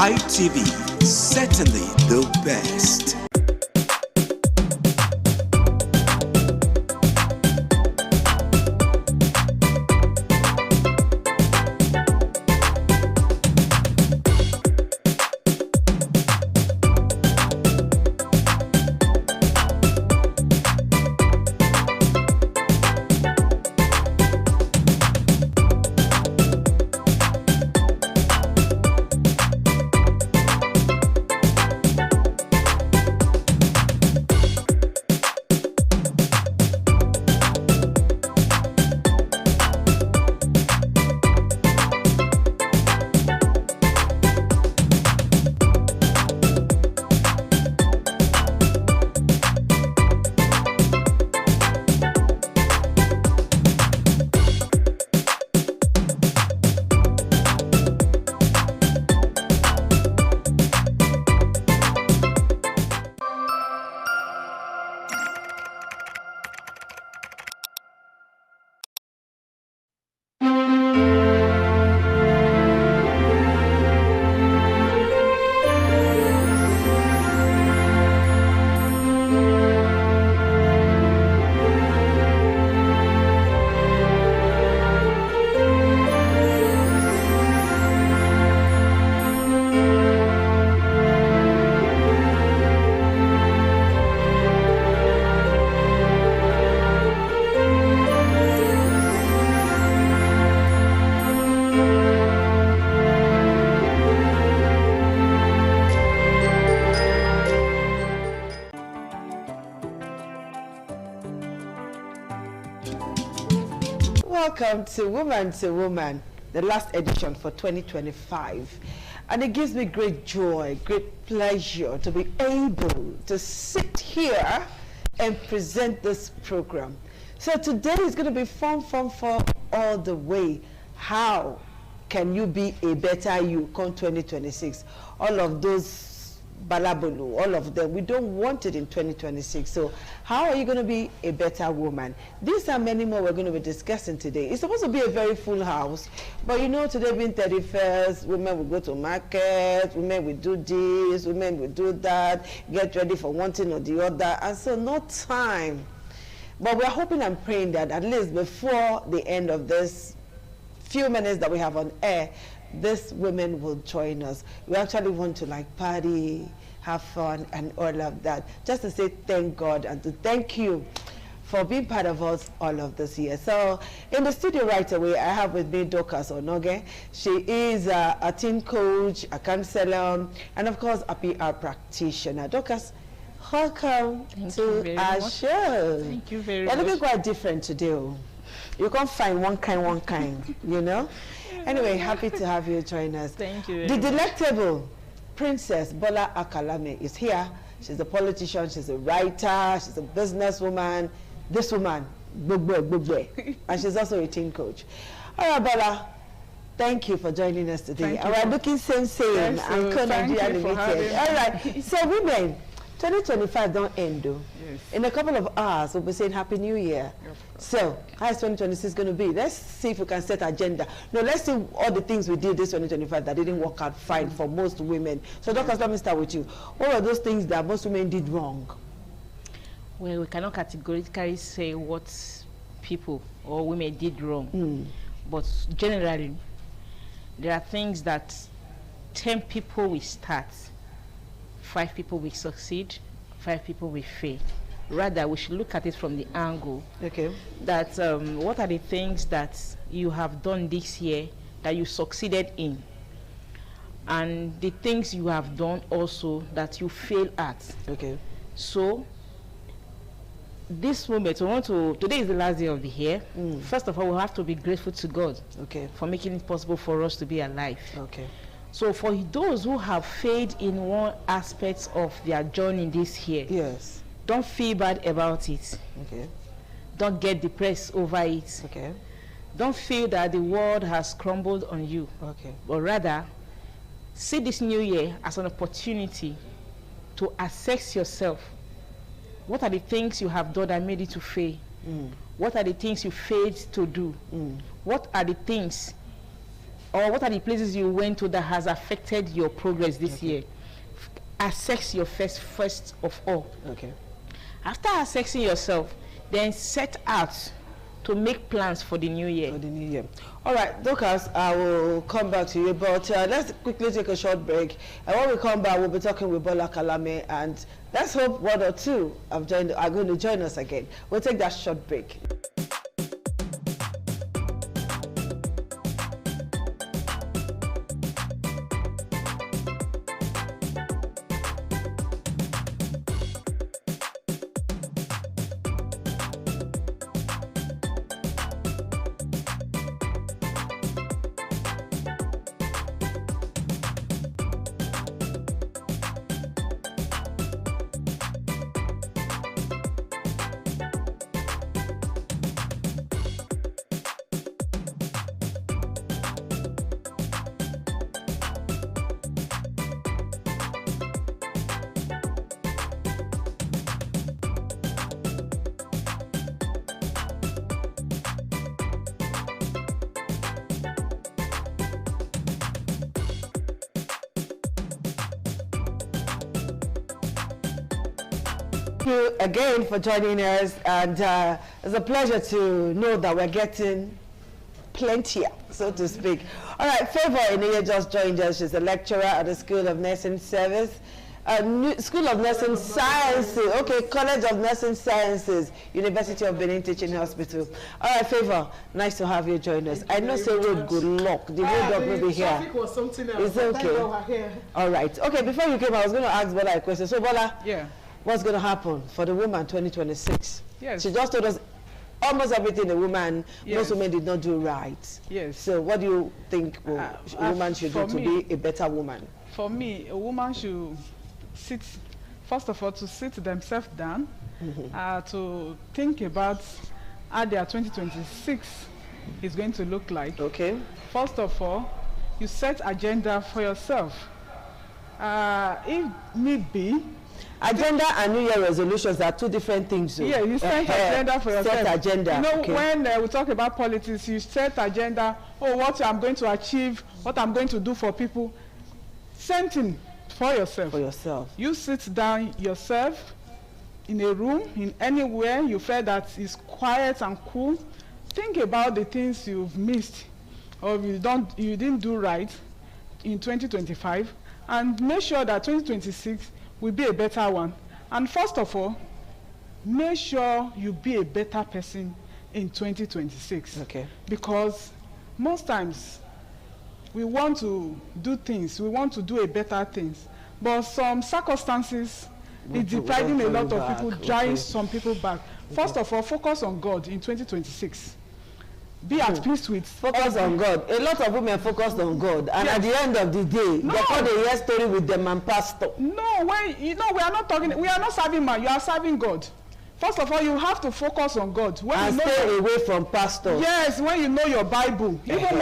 ITV, certainly the best. Welcome to Woman, the last edition for 2025. And it gives me great joy, great pleasure to be able to sit here and present this program. So today is going to be fun all the way. How can you be a better you come 2026? All of those balabolu, all of them, we don't want it in 2026. So how are you going to be a better woman? These are many more we're going to be discussing today. It's supposed to be a very full house, but you know, today being 31st, women will go to market, women will do this, women will do that, get ready for one thing or the other, and so no time. But we're hoping and praying that at least before the end of this few minutes that we have on air, these women will join us. We actually want to like party, have fun, and all of that. Just to say thank God and to thank you for being part of us all of this year. So in the studio right away, I have with me Dorcas Onoge. She is a teen coach, a counselor, and of course a PR practitioner. Dorcas, welcome to our show. Thank you very much. You're looking much. quite different today. You can't find one kind, you know? Anyway, happy to have you join us. Thank you. The delectable Princess Bola Akalame is here. She's a politician, she's a writer, she's a businesswoman. This woman, and she's also a teen coach. All right, Bola, thank you for joining us today. All right, looking same and Co-Nigeria Limited. All right, so women, 2025 don't end though. Yes. In a couple of hours, we'll be saying Happy New Year. So, how is 2026 going to be? Let's see if we can set agenda. No, let's see all the things we did this 2025 that didn't work out fine for most women. So, Doctor, let me start with you. What were those things that most women did wrong? Well, we cannot categorically say what people or women did wrong. But generally, there are things that 10 people will start, 5 people will succeed, 5 people will fail. Rather, we should look at it from the angle that what are the things that you have done this year that you succeeded in, and the things you have done also that you failed at. So this moment, today is the last day of the year. First of all, we have to be grateful to God for making it possible for us to be alive. So for those who have failed in one aspect of their journey this year, don't feel bad about it. Don't get depressed over it. Don't feel that the world has crumbled on you. But rather, see this new year as an opportunity to assess yourself. What are the things you have done that made you to fail? What are the things you failed to do? What are the things or what are the places you went to that has affected your progress this year? Assess your first of all. Okay. After assessing yourself, then set out to make plans for the new year. For the new year. All right, Dorcas, I will come back to you, but let's quickly take a short break. And when we come back, we'll be talking with Bola Kalame, and let's hope one or two are going to join us again. We'll take that short break. Thank you again for joining us, and it's a pleasure to know that we're getting plenty, so to speak. All right, Favor Iniye just joined us. She's a lecturer at the School of Nursing Service, School of Nursing Sciences, okay, College of Nursing Sciences, University of Benin Teaching Hospital. All right, Favor, nice to have you join us. I know say road good luck. The road dog will be here. Traffic was something else. Is it okay? All right. Okay, before you came, I was going to ask Bola a question. So Bola, yeah, what's going to happen for the woman 2026? Yes. She just told us almost everything the woman, most women did not do right. Yes. So what do you think a woman should do to be a better woman? For me, a woman should sit, first of all, to sit themselves down, to think about how their 2026 is going to look like. Okay. First of all, you set agenda for yourself. If need be, agenda and New Year resolutions are two different things. Yeah, you set agenda for yourself. Set agenda. You know, okay. When we talk about politics, you set agenda. Oh, what I'm going to achieve, what I'm going to do for people. Same thing for yourself. For yourself. You sit down yourself in a room, in anywhere you feel that is quiet and cool. Think about the things you've missed or you didn't do right in 2025, and make sure that 2026 will be a better one. And first of all, make sure you be a better person in 2026. Okay. Because most times we want to do things, we want to do a better things, but some circumstances is depriving a lot of people, drawing some people back. First of all, focus on God in 2026. Be at peace with. Focus on God. A lot of women focus on God, and at the end of the day, they call the year story with them and pastor. No, when we are not talking. We are not serving man. You are serving God. First of all, you have to focus on God. When and you know stay away from pastors. Yes, when you know your Bible, even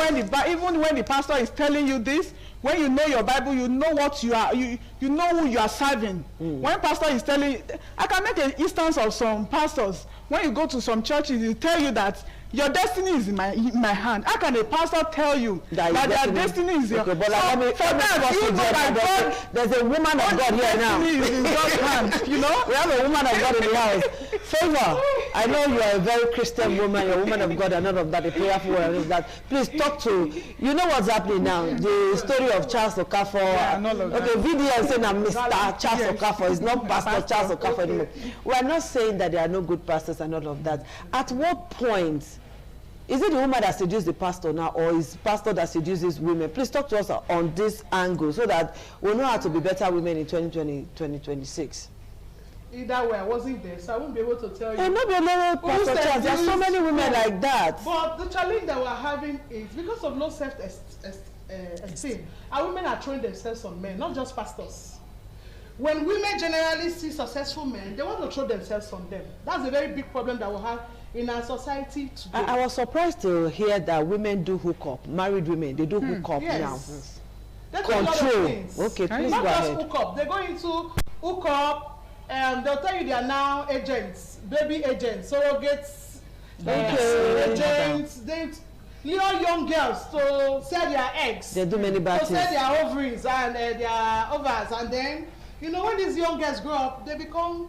when the pastor is telling you this, when you know your Bible, you know what you are. You know who you are serving. When pastor is telling, I can make an instance of some pastors. When you go to some churches, they tell you that your destiny is in my hand. How can a pastor tell you that their destiny is your hand? There's a woman of God here now. Is in God's hand, you know? We have a woman of God in the house. Favor, I know you are a very Christian woman, you're a woman of God, and none of that, a prayerful one, and all of that. Please talk to, you know what's happening now, the story of Charles Okafor. Okay, VDN saying that Mr. Charles Okafor is not Pastor Charles Okafor anymore. We are not saying that there are no good pastors and all of that. At what point, is it the woman that seduces the pastor now, or is pastor that seduces women? Please talk to us on this angle so that we'll know how to be better women in 2026. Either way, I wasn't there, so I won't be able to tell you. And not be alone, Pastor Charles. There are so many women like that. But the challenge that we're having is because of low self-esteem, our women are throwing themselves on men, not just pastors. When women generally see successful men, they want to throw themselves on them. That's a very big problem that we have in our society today. I was surprised to hear that women do hook up. Married women, they do hook up now. They do a lot of things. Okay, please not go just ahead. hook up. They go into hook up. They'll tell you they are now agents, baby agents, surrogates, agents. lure young girls to sell their eggs. They do many bad to things. sell their ovaries and their ovaries, and then you know when these young girls grow up, they become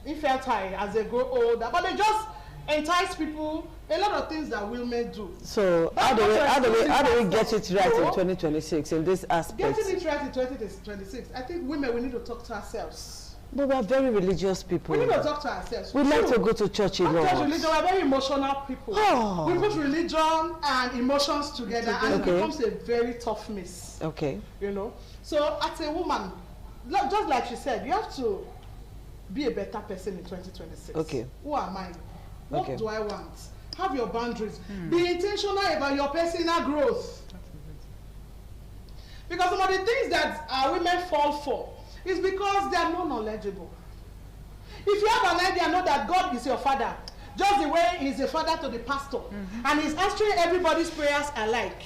infertile as they grow older. But they just entice people. A lot of things that women do. So how do we get it right in 2026 in this aspect? Getting it right in 2026, I think women, we need to talk to ourselves. But we are very religious people. We need to talk to ourselves. We like to go to church a lot. Religion, we are very emotional people. Oh. We put religion and emotions together, and it becomes a very tough mix. Okay. You know. So as a woman, just like she said, you have to be a better person in 2026. Okay. Who am I? What do I want? Have your boundaries. Be intentional about your personal growth. Because some of the things that our women fall for is because they are not knowledgeable. If you have an idea, know that God is your father. Just the way he's a father to the pastor. And he's answering everybody's prayers alike.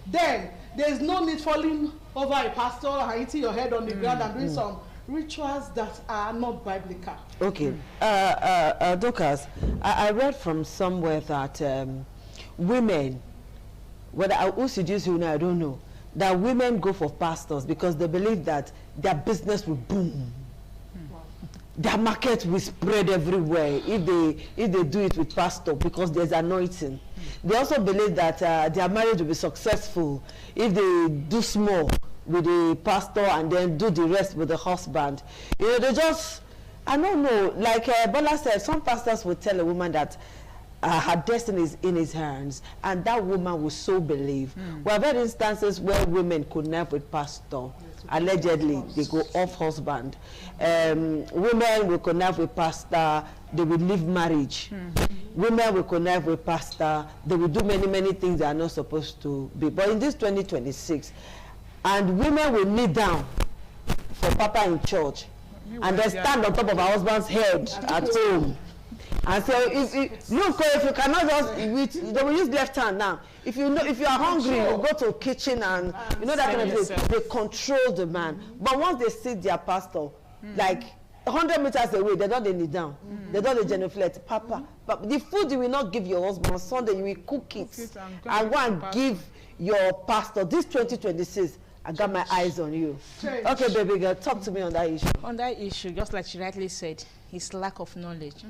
Then there is no need falling over a pastor or hitting your head on the ground and doing some rituals that are not biblical. Okay. Dorcas, I read from somewhere that women, whether who seduce you now, I don't know, that women go for pastors because they believe that their business will boom. Their market will spread everywhere if they do it with pastor because there's anointing. They also believe that their marriage will be successful if they do small with the pastor and then do the rest with the husband. You know, they just, I don't know, like Bola said, some pastors will tell a woman that her destiny is in his hands, and that woman will so believe. We have had instances where women could nap with pastor. Allegedly, they go off husband. Women will connect with pastor, they will leave marriage. Women will connect with pastor, they will do many things they are not supposed to be. But in this 2026, and women will kneel down for papa in church, and then stand on top of her husband's head at home. And so if you cannot just eat, they will use left hand now. If you are hungry, you go to kitchen and you know that kind of thing. They control the man. But once they see their pastor, like 100 meters away, they don't kneel down. They don't genuflect. Papa, the food you will not give your husband on Sunday, you will cook it and go and give your pastor. This 2026, I got my eyes on you. Okay, baby girl, talk to me on that issue. On that issue, just like she rightly said, it's lack of knowledge.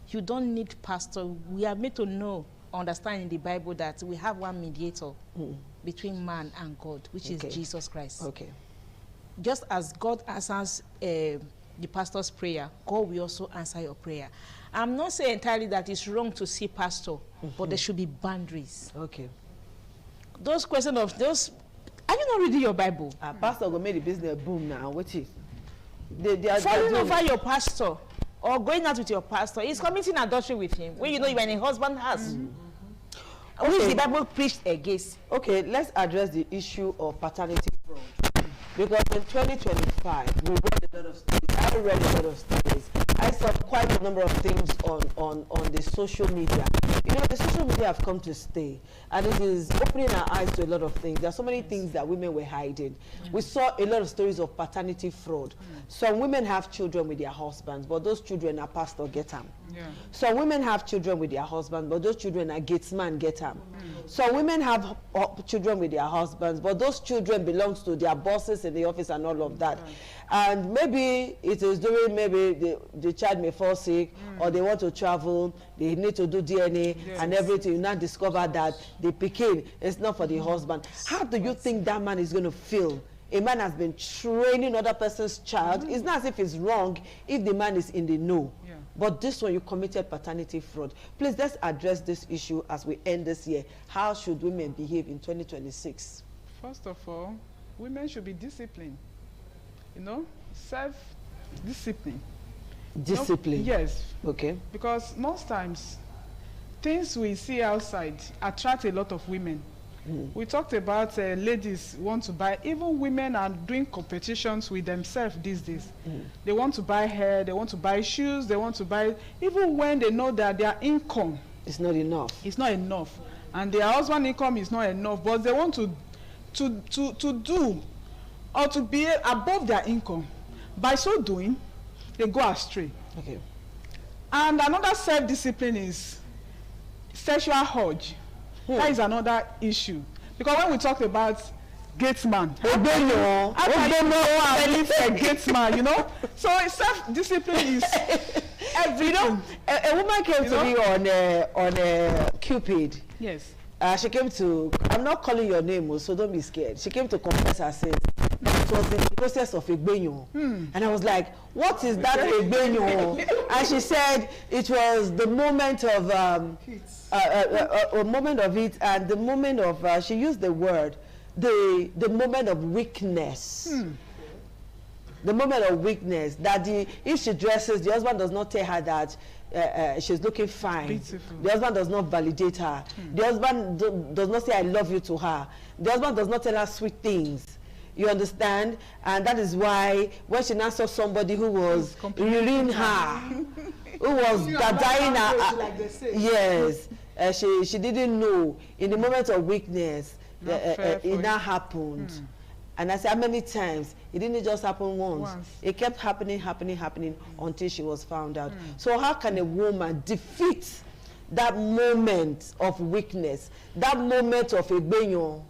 You don't need pastor. We are made to know, understand in the Bible that we have one mediator between man and God, which is Jesus Christ. Okay. Just as God answers the pastor's prayer, God will also answer your prayer. I'm not saying entirely that it's wrong to see pastor, but there should be boundaries. Okay. Those questions of those. Are you not reading your Bible? Pastor will make the business boom now. What is? Falling over your pastor or going out with your pastor is committing adultery with him when you know you're in a husband house. Which the Bible preached against. Okay, let's address the issue of paternity fraud. Because in 2025, we read a lot of studies. I read a lot of studies. I saw quite a number of things on the social media. You know, the social media have come to stay, and it is opening our eyes to a lot of things. There are so many things that women were hiding. We saw a lot of stories of paternity fraud. Some women have children with their husbands, but those children are pastor get them. Some women have children with their husbands, but those children are gatesman get them. Some women have children with their husbands, but those children belong to their bosses in the office and all of that. And maybe it is during, maybe the child may fall sick, or they want to travel, they need to do DNA and everything. You now discover that the pikin is not for the husband. How do you think that man is going to feel? A man has been training other person's child. It's not as if it's wrong if the man is in the know. But this one, you committed paternity fraud. Please, let's address this issue as we end this year. How should women behave in 2026? First of all, women should be disciplined. You know, self-discipline. Discipline? Yes. Okay. Because most times, things we see outside attract a lot of women. We talked about ladies want to buy, even women are doing competitions with themselves these days. They want to buy hair, they want to buy shoes, they want to buy, even when they know that their income is not enough. It's not enough. And their husband's income is not enough, but they want to do or to be above their income. By so doing, they go astray. Okay. And another self-discipline is sexual urge. That is another issue. Because when we talk about gatesman, gatesman, you know. So self-discipline is everything. You know, a woman came to me on Cupid. Yes. She came to, I'm not calling your name, so don't be scared. She came to confess her sins. It was the process of Igbenyo. And I was like, what is that Igbenyo? And she said it was the moment of, a moment of it, and the moment of, she used the word, the moment of weakness. The moment of weakness, that if she dresses, the husband does not tell her that she's looking fine. Beautiful. The husband does not validate her. The husband does not say I love you to her. The husband does not tell her sweet things. You understand? And that is why when she now saw somebody who was rearing her, who was dying her, like they say. yes, she didn't know. In the moment of weakness, it now happened. And I said, how many times? It didn't just happen once. It kept happening until she was found out. So how can a woman defeat that moment of weakness, that moment of Igbenyo?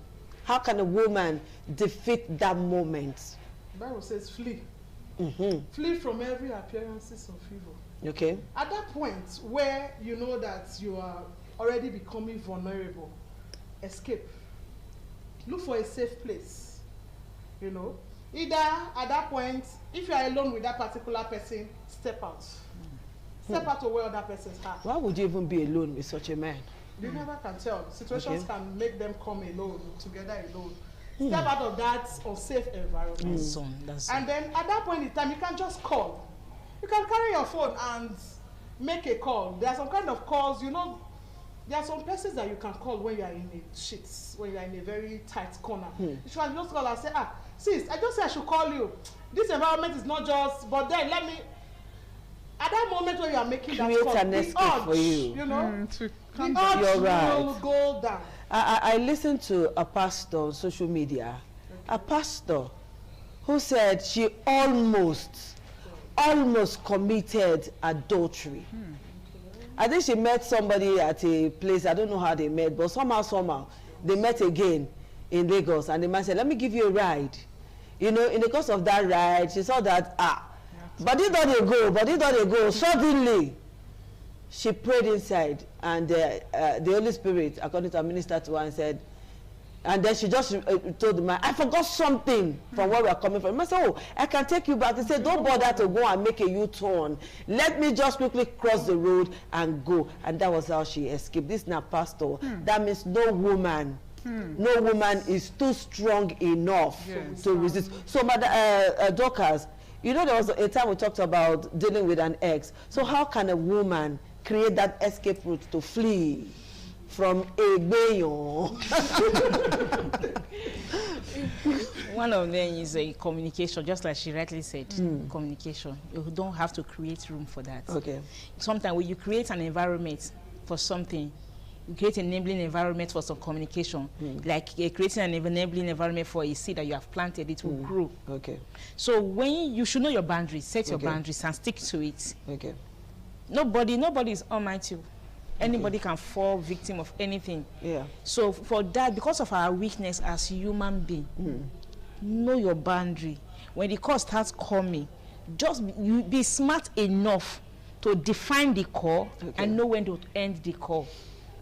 How can a woman defeat that moment? The Bible says flee. Flee from every appearances of evil. Okay. At that point where you know that you are already becoming vulnerable, escape. Look for a safe place. You know, either at that point, if you are alone with that particular person, step out. Step out of where other person's heart. Why would you even be alone with such a man? You never can tell. Situations can make them come alone, together alone. Step out of that unsafe environment. And then at that point in time, you can just call. You can carry your phone and make a call. There are some kind of calls, you know, there are some places that you can call when you are in a shit, when you are in a very tight corner. You should just call and say, sis, I just said I should call you. This environment is not just, but then let me, at that moment when you are making that call, an escape for you. You know, You're right. will go down. I listened to a pastor on social media, a pastor who said she almost committed adultery. I think she met somebody at a place, I don't know how they met, but somehow they met again in Lagos, and the man said, let me give you a ride. You know, in the course of that ride, she saw that, body don't go. Suddenly, she prayed inside, and the Holy Spirit, according to her, ministered to her and said, and then she just told the man, I forgot something from where we are coming from. I said, oh, I can take you back. He said, don't bother to go and make a U-turn. Let me just quickly cross the road and go. And that was how she escaped. This is not pastor. That means no woman is too strong enough to resist. So, Dorcas, you know, there was a time we talked about dealing with an ex. So how can a woman create that escape route to flee from Igbenyo? One of them is a communication, just like she rightly said, communication. You don't have to create room for that. Okay. Sometimes when you create an environment for something, you create an enabling environment for some communication, like creating an enabling environment for a seed that you have planted, it will grow. Okay. So when you should know your boundaries, set your boundaries and stick to it. Okay. Nobody is almighty. Anybody can fall victim of anything. Yeah. So for that, because of our weakness as human being, know your boundary. When the call starts coming, just be smart enough to define the call and know when to end the call,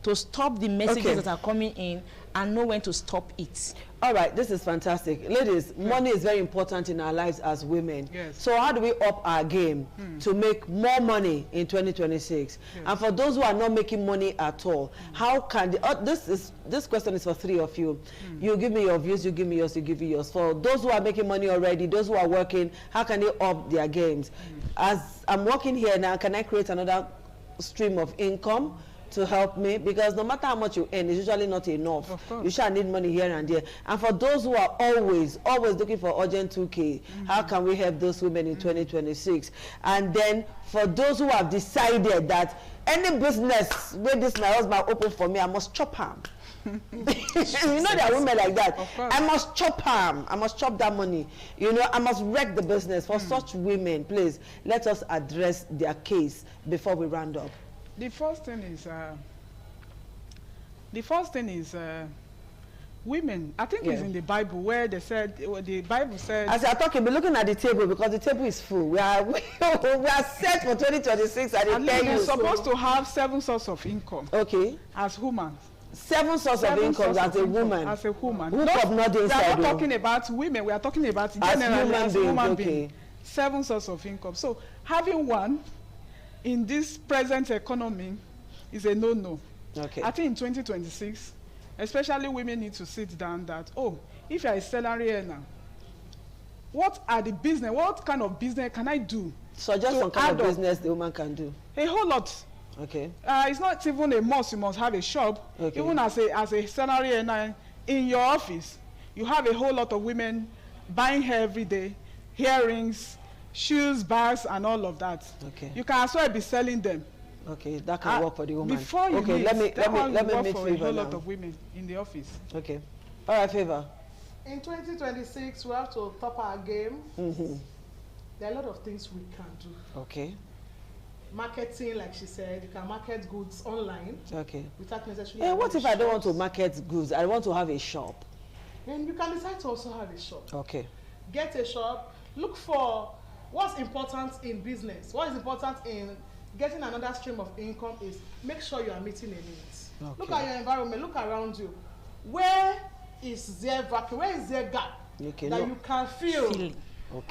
to stop the messages that are coming in and know when to stop it. All right, this is fantastic. Ladies, money is very important in our lives as women. Yes. So how do we up our game to make more money in 2026? Yes. And for those who are not making money at all, how can this question is for three of you. You give me your views, you give me yours, you give me yours. For those who are making money already, those who are working, how can they up their games? As I'm working here now, can I create another stream of income to help me? Because no matter how much you earn, it's usually not enough. You shall need money here and there. And for those who are always looking for urgent 2K, how can we help those women in 2026? And then for those who have decided that any business where this my husband open for me, I must chop him. You know there are women like that. I must chop him. I must chop that money. You know, I must wreck the business. For such women, please, let us address their case before we round up. The first thing is The first thing is women. I think it's in the Bible where they said, the Bible said. As you are talking, be looking at the table because the table is full. We are set for 2026. I didn't tell you. You're supposed to have 7 sources of income. Okay. As women. 7 sources of income as a woman. As a woman. Who come not inside? We are not talking about women. We are talking about generally as human being. 7 sources of income. So having one in this present economy is a no-no. Okay. I think in 2026, especially women need to sit down that, if you are a salary earner, what kind of business can I do? Suggest some kind of business the woman can do. A whole lot. Okay. It's not even a must. You must have a shop. Okay. Even as a salary earner in your office, you have a whole lot of women buying hair every day, earrings, shoes, bags, and all of that. Okay. You can as well be selling them. Okay, that can work for the woman. Before you let me meet for a whole lot of women in the office. Okay. All right, Favor. In 2026, we have to top our game. There are a lot of things we can do. Okay. Marketing, like she said, you can market goods online. Okay. Without necessarily. And what if I don't want to market goods? I want to have a shop. Then you can decide to also have a shop. Okay. Get a shop. Look for what's important in business. What is important in getting another stream of income is make sure you are meeting a need. Okay. Look at your environment. Look around you. Where is there vacuum? Where is there gap that you can fill? Okay.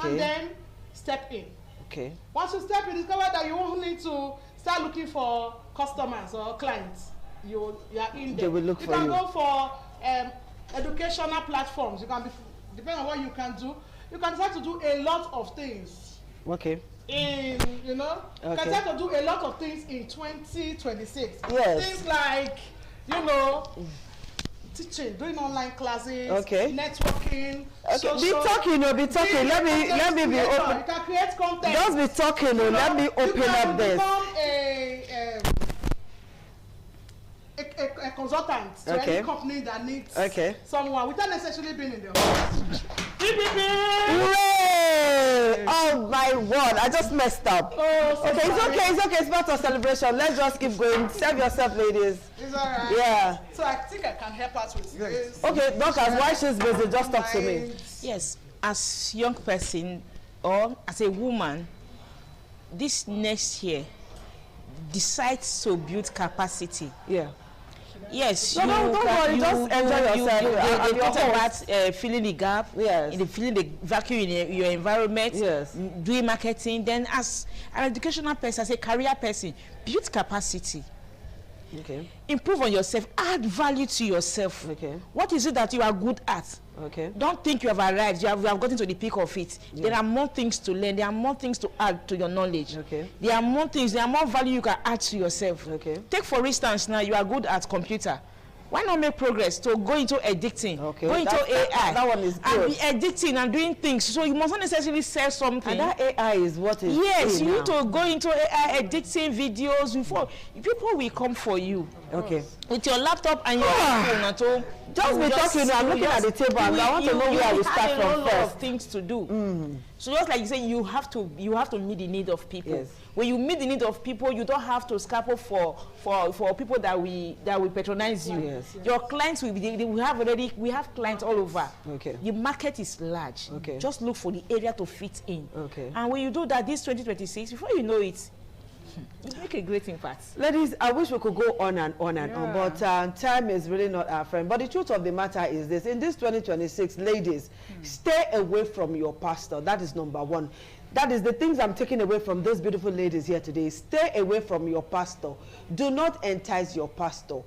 And then step in. Okay. Once you step in, discover that you won't need to start looking for customers or clients. You are in there. They will look you for can you. go for educational platforms. You can be, depending on what you can do. You can decide to do a lot of things. Okay. You can decide to do a lot of things in 2026. Yes. Things like, teaching, doing online classes, networking. Okay. Be talking. Let me be open. You can create content. Just be talking. Let me open up this. A consultant to any company that needs someone without necessarily being in the office. Hooray! Oh my word, I just messed up. It's okay. It's part of celebration. Let's just keep going. Serve yourself, ladies. It's alright. Yeah. So I think I can help us with this. Okay, Dorcas, while she's busy, just talk to me. Yes, as young person or as a woman, this next year, decide to build capacity. Yeah. Yes, don't worry, just enjoy yourself. They talk about filling the gap, filling the vacuum in your environment, doing marketing. Then as an educational person, as a career person, build capacity. Okay. Improve on yourself, add value to yourself. Okay. What is it that you are good at? Okay. Don't think you have arrived, you have gotten to the peak of it. Yeah. There are more things to learn, there are more things to add to your knowledge. Okay. There are more value you can add to yourself. Okay. Take for instance now, you are good at computer. Why not make progress to go into editing, go into AI, that one is good. and be editing and doing things. So you must not necessarily sell something. And that AI is what is. Yes, you need to go into AI editing videos before people will come for you. Okay. With your laptop and your phone at home. Just be talking. I'm looking at the table. I want to know where we start from first. You have a lot of things to do. So just like you say, you have to meet the need of people. Yes. When you meet the need of people, you don't have to scalpel for people that will patronize you. Yes. Your clients we have clients all over. Okay. The market is large. Okay. Just look for the area to fit in. Okay. And when you do that, this 2026, before you know it, you make a great impact. Ladies, I wish we could go on and on and on, but time is really not our friend. But the truth of the matter is this: in this 2026, ladies, stay away from your pastor. That is number one. That is the things I'm taking away from those beautiful ladies here today. Stay away from your pastor. Do not entice your pastor.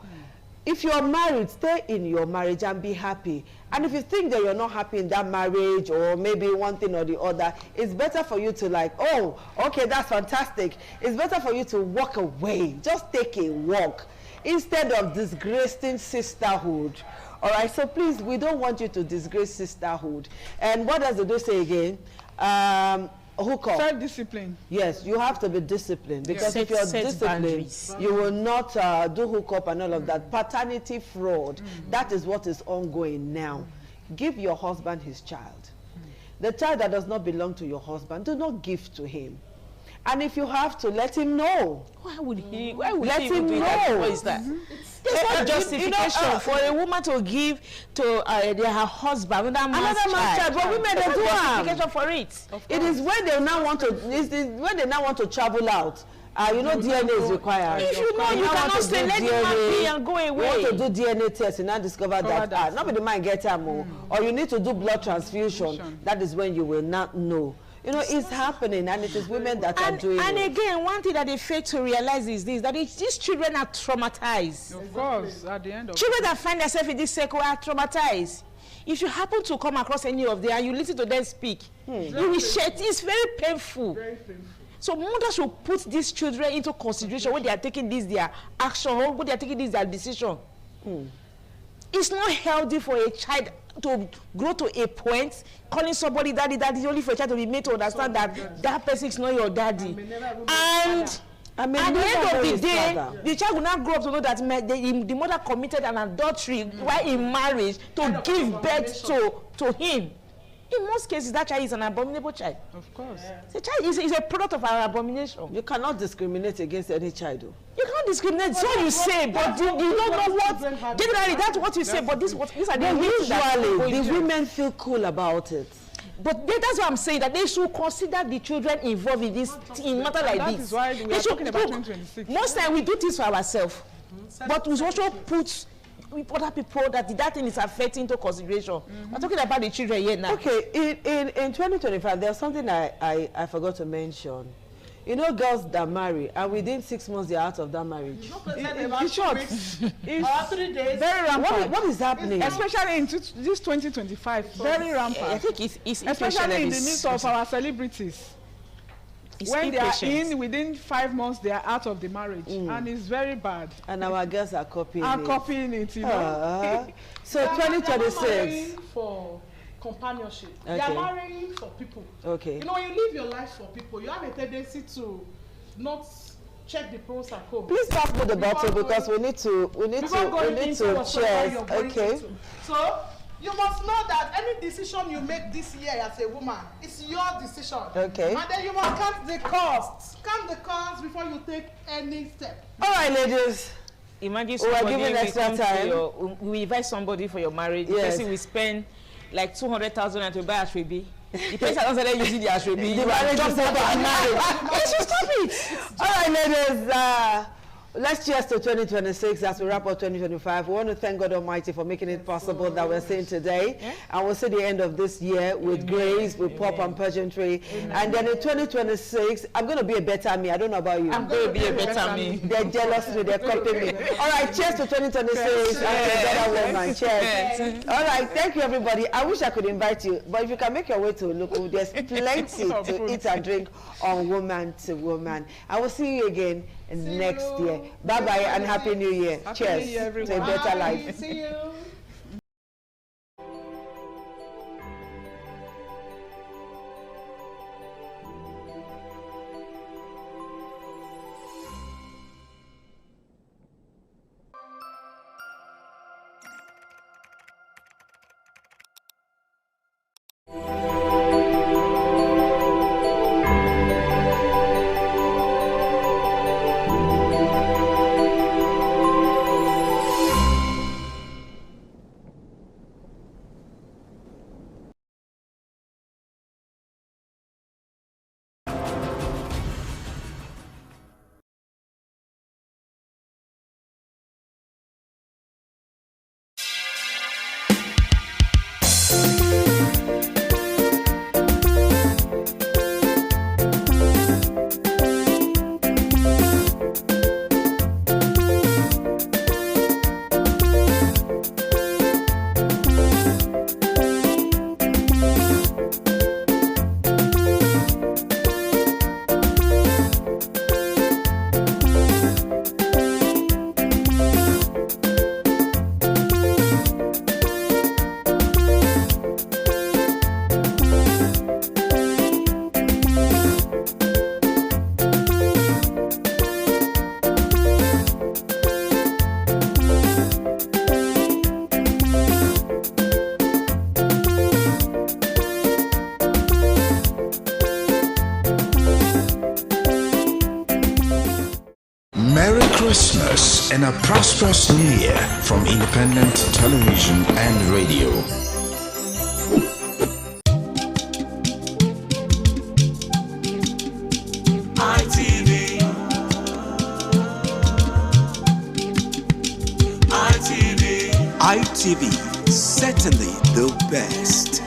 If you're married, stay in your marriage and be happy. And if you think that you're not happy in that marriage or maybe one thing or the other, it's better for you to that's fantastic. It's better for you to walk away. Just take a walk instead of disgracing sisterhood. All right, so please, we don't want you to disgrace sisterhood. And what does the do say again? Hook up. Self-discipline. Yes, you have to be disciplined, because if you're disciplined, you will not do hook up and all of that. Paternity fraud, that is what is ongoing now. Give your husband his child. The child that does not belong to your husband, do not give to him. And if you have to, let him know. Why would he? Why would let he him do know? that? What is that? a justification for a woman to give to her husband another man's child. But women, they do justification for it. It is when they now want to travel out. You know, DNA is required. If you know, you cannot say let the man be and go away. You want to do DNA test and now discover that not be the man get him, or you need to do blood transfusion. That is when you will not know. You know, it's happening, and it is women that are doing it. And again, one thing that they fail to realize is this, that these children are traumatized. Of course, at the end of children that find themselves in this circle are traumatized. If you happen to come across any of them and you listen to them speak, you will shed. It's very painful. Very painful. So mothers should put these children into consideration when they are taking this their action, or when they are taking this their decision. It's not healthy for a child to grow to a point calling somebody daddy only for a child to be made to understand that person is not your daddy. And at the end of the day, the child will not grow up to know that the mother committed an adultery while in marriage to give birth to him. In most cases, that child is an abominable child. Of course. The child is a product of our abomination. You cannot discriminate against any child. You cannot discriminate. So you say, but you don't know what. Generally, that's what you say, but these are the usually the women feel cool about it. But that's what I'm saying, that they should consider the children involved in this, in matter like this. That is why we are talking about 2026. Most times we do things for ourselves, but we also put other people that thing is affecting into consideration. We're talking about the children here now. Okay, in 2025, there's something I forgot to mention. You know, girls that marry, and within 6 months they're out of that marriage. It's short. It's 3 days. Very rampant. What is happening? Especially in this 2025, very rampant. I think it's especially in the midst of our celebrities. When they are in, within 5 months, they are out of the marriage, and it's very bad. And our girls are copying it. Copying it, you know. So 2026. For companionship. Okay. They are marrying for people. Okay. You know, when you live your life for people, you have a tendency to not check the pros and cons. Please pass me the bottle because we need to cheers. Okay. So you must know that any decision you make this year as a woman, it's your decision. Okay. And then you must count the costs. Count the costs before you take any step. All right, ladies. Imagine somebody giving extra time. We invite somebody for your marriage. Yes. The person will spend like 200,000 to buy a Ashwebi. The person doesn't let you see the Ashwebi. The marriage is marriage. You should stop it. All right, ladies. Let's cheers to 2026 as we wrap up 2025. We want to thank God Almighty for making it possible that we're seeing today. Yeah. And we'll see the end of this year with grace, with pop and pageantry. And then in 2026, I'm going to be a better me. I don't know about you. I'm going to be a better me. They're jealous of me. They're copying me. All right, cheers to 2026. Cheers. Cheers. All right, thank you, everybody. I wish I could invite you, but if you can make your way to Local, there's plenty to eat and drink on Woman to Woman. I will see you again next year. Bye bye and Happy New Year. Cheers to a better life. See you. Christmas and a prosperous New Year from Independent Television and Radio. ITV, certainly the best.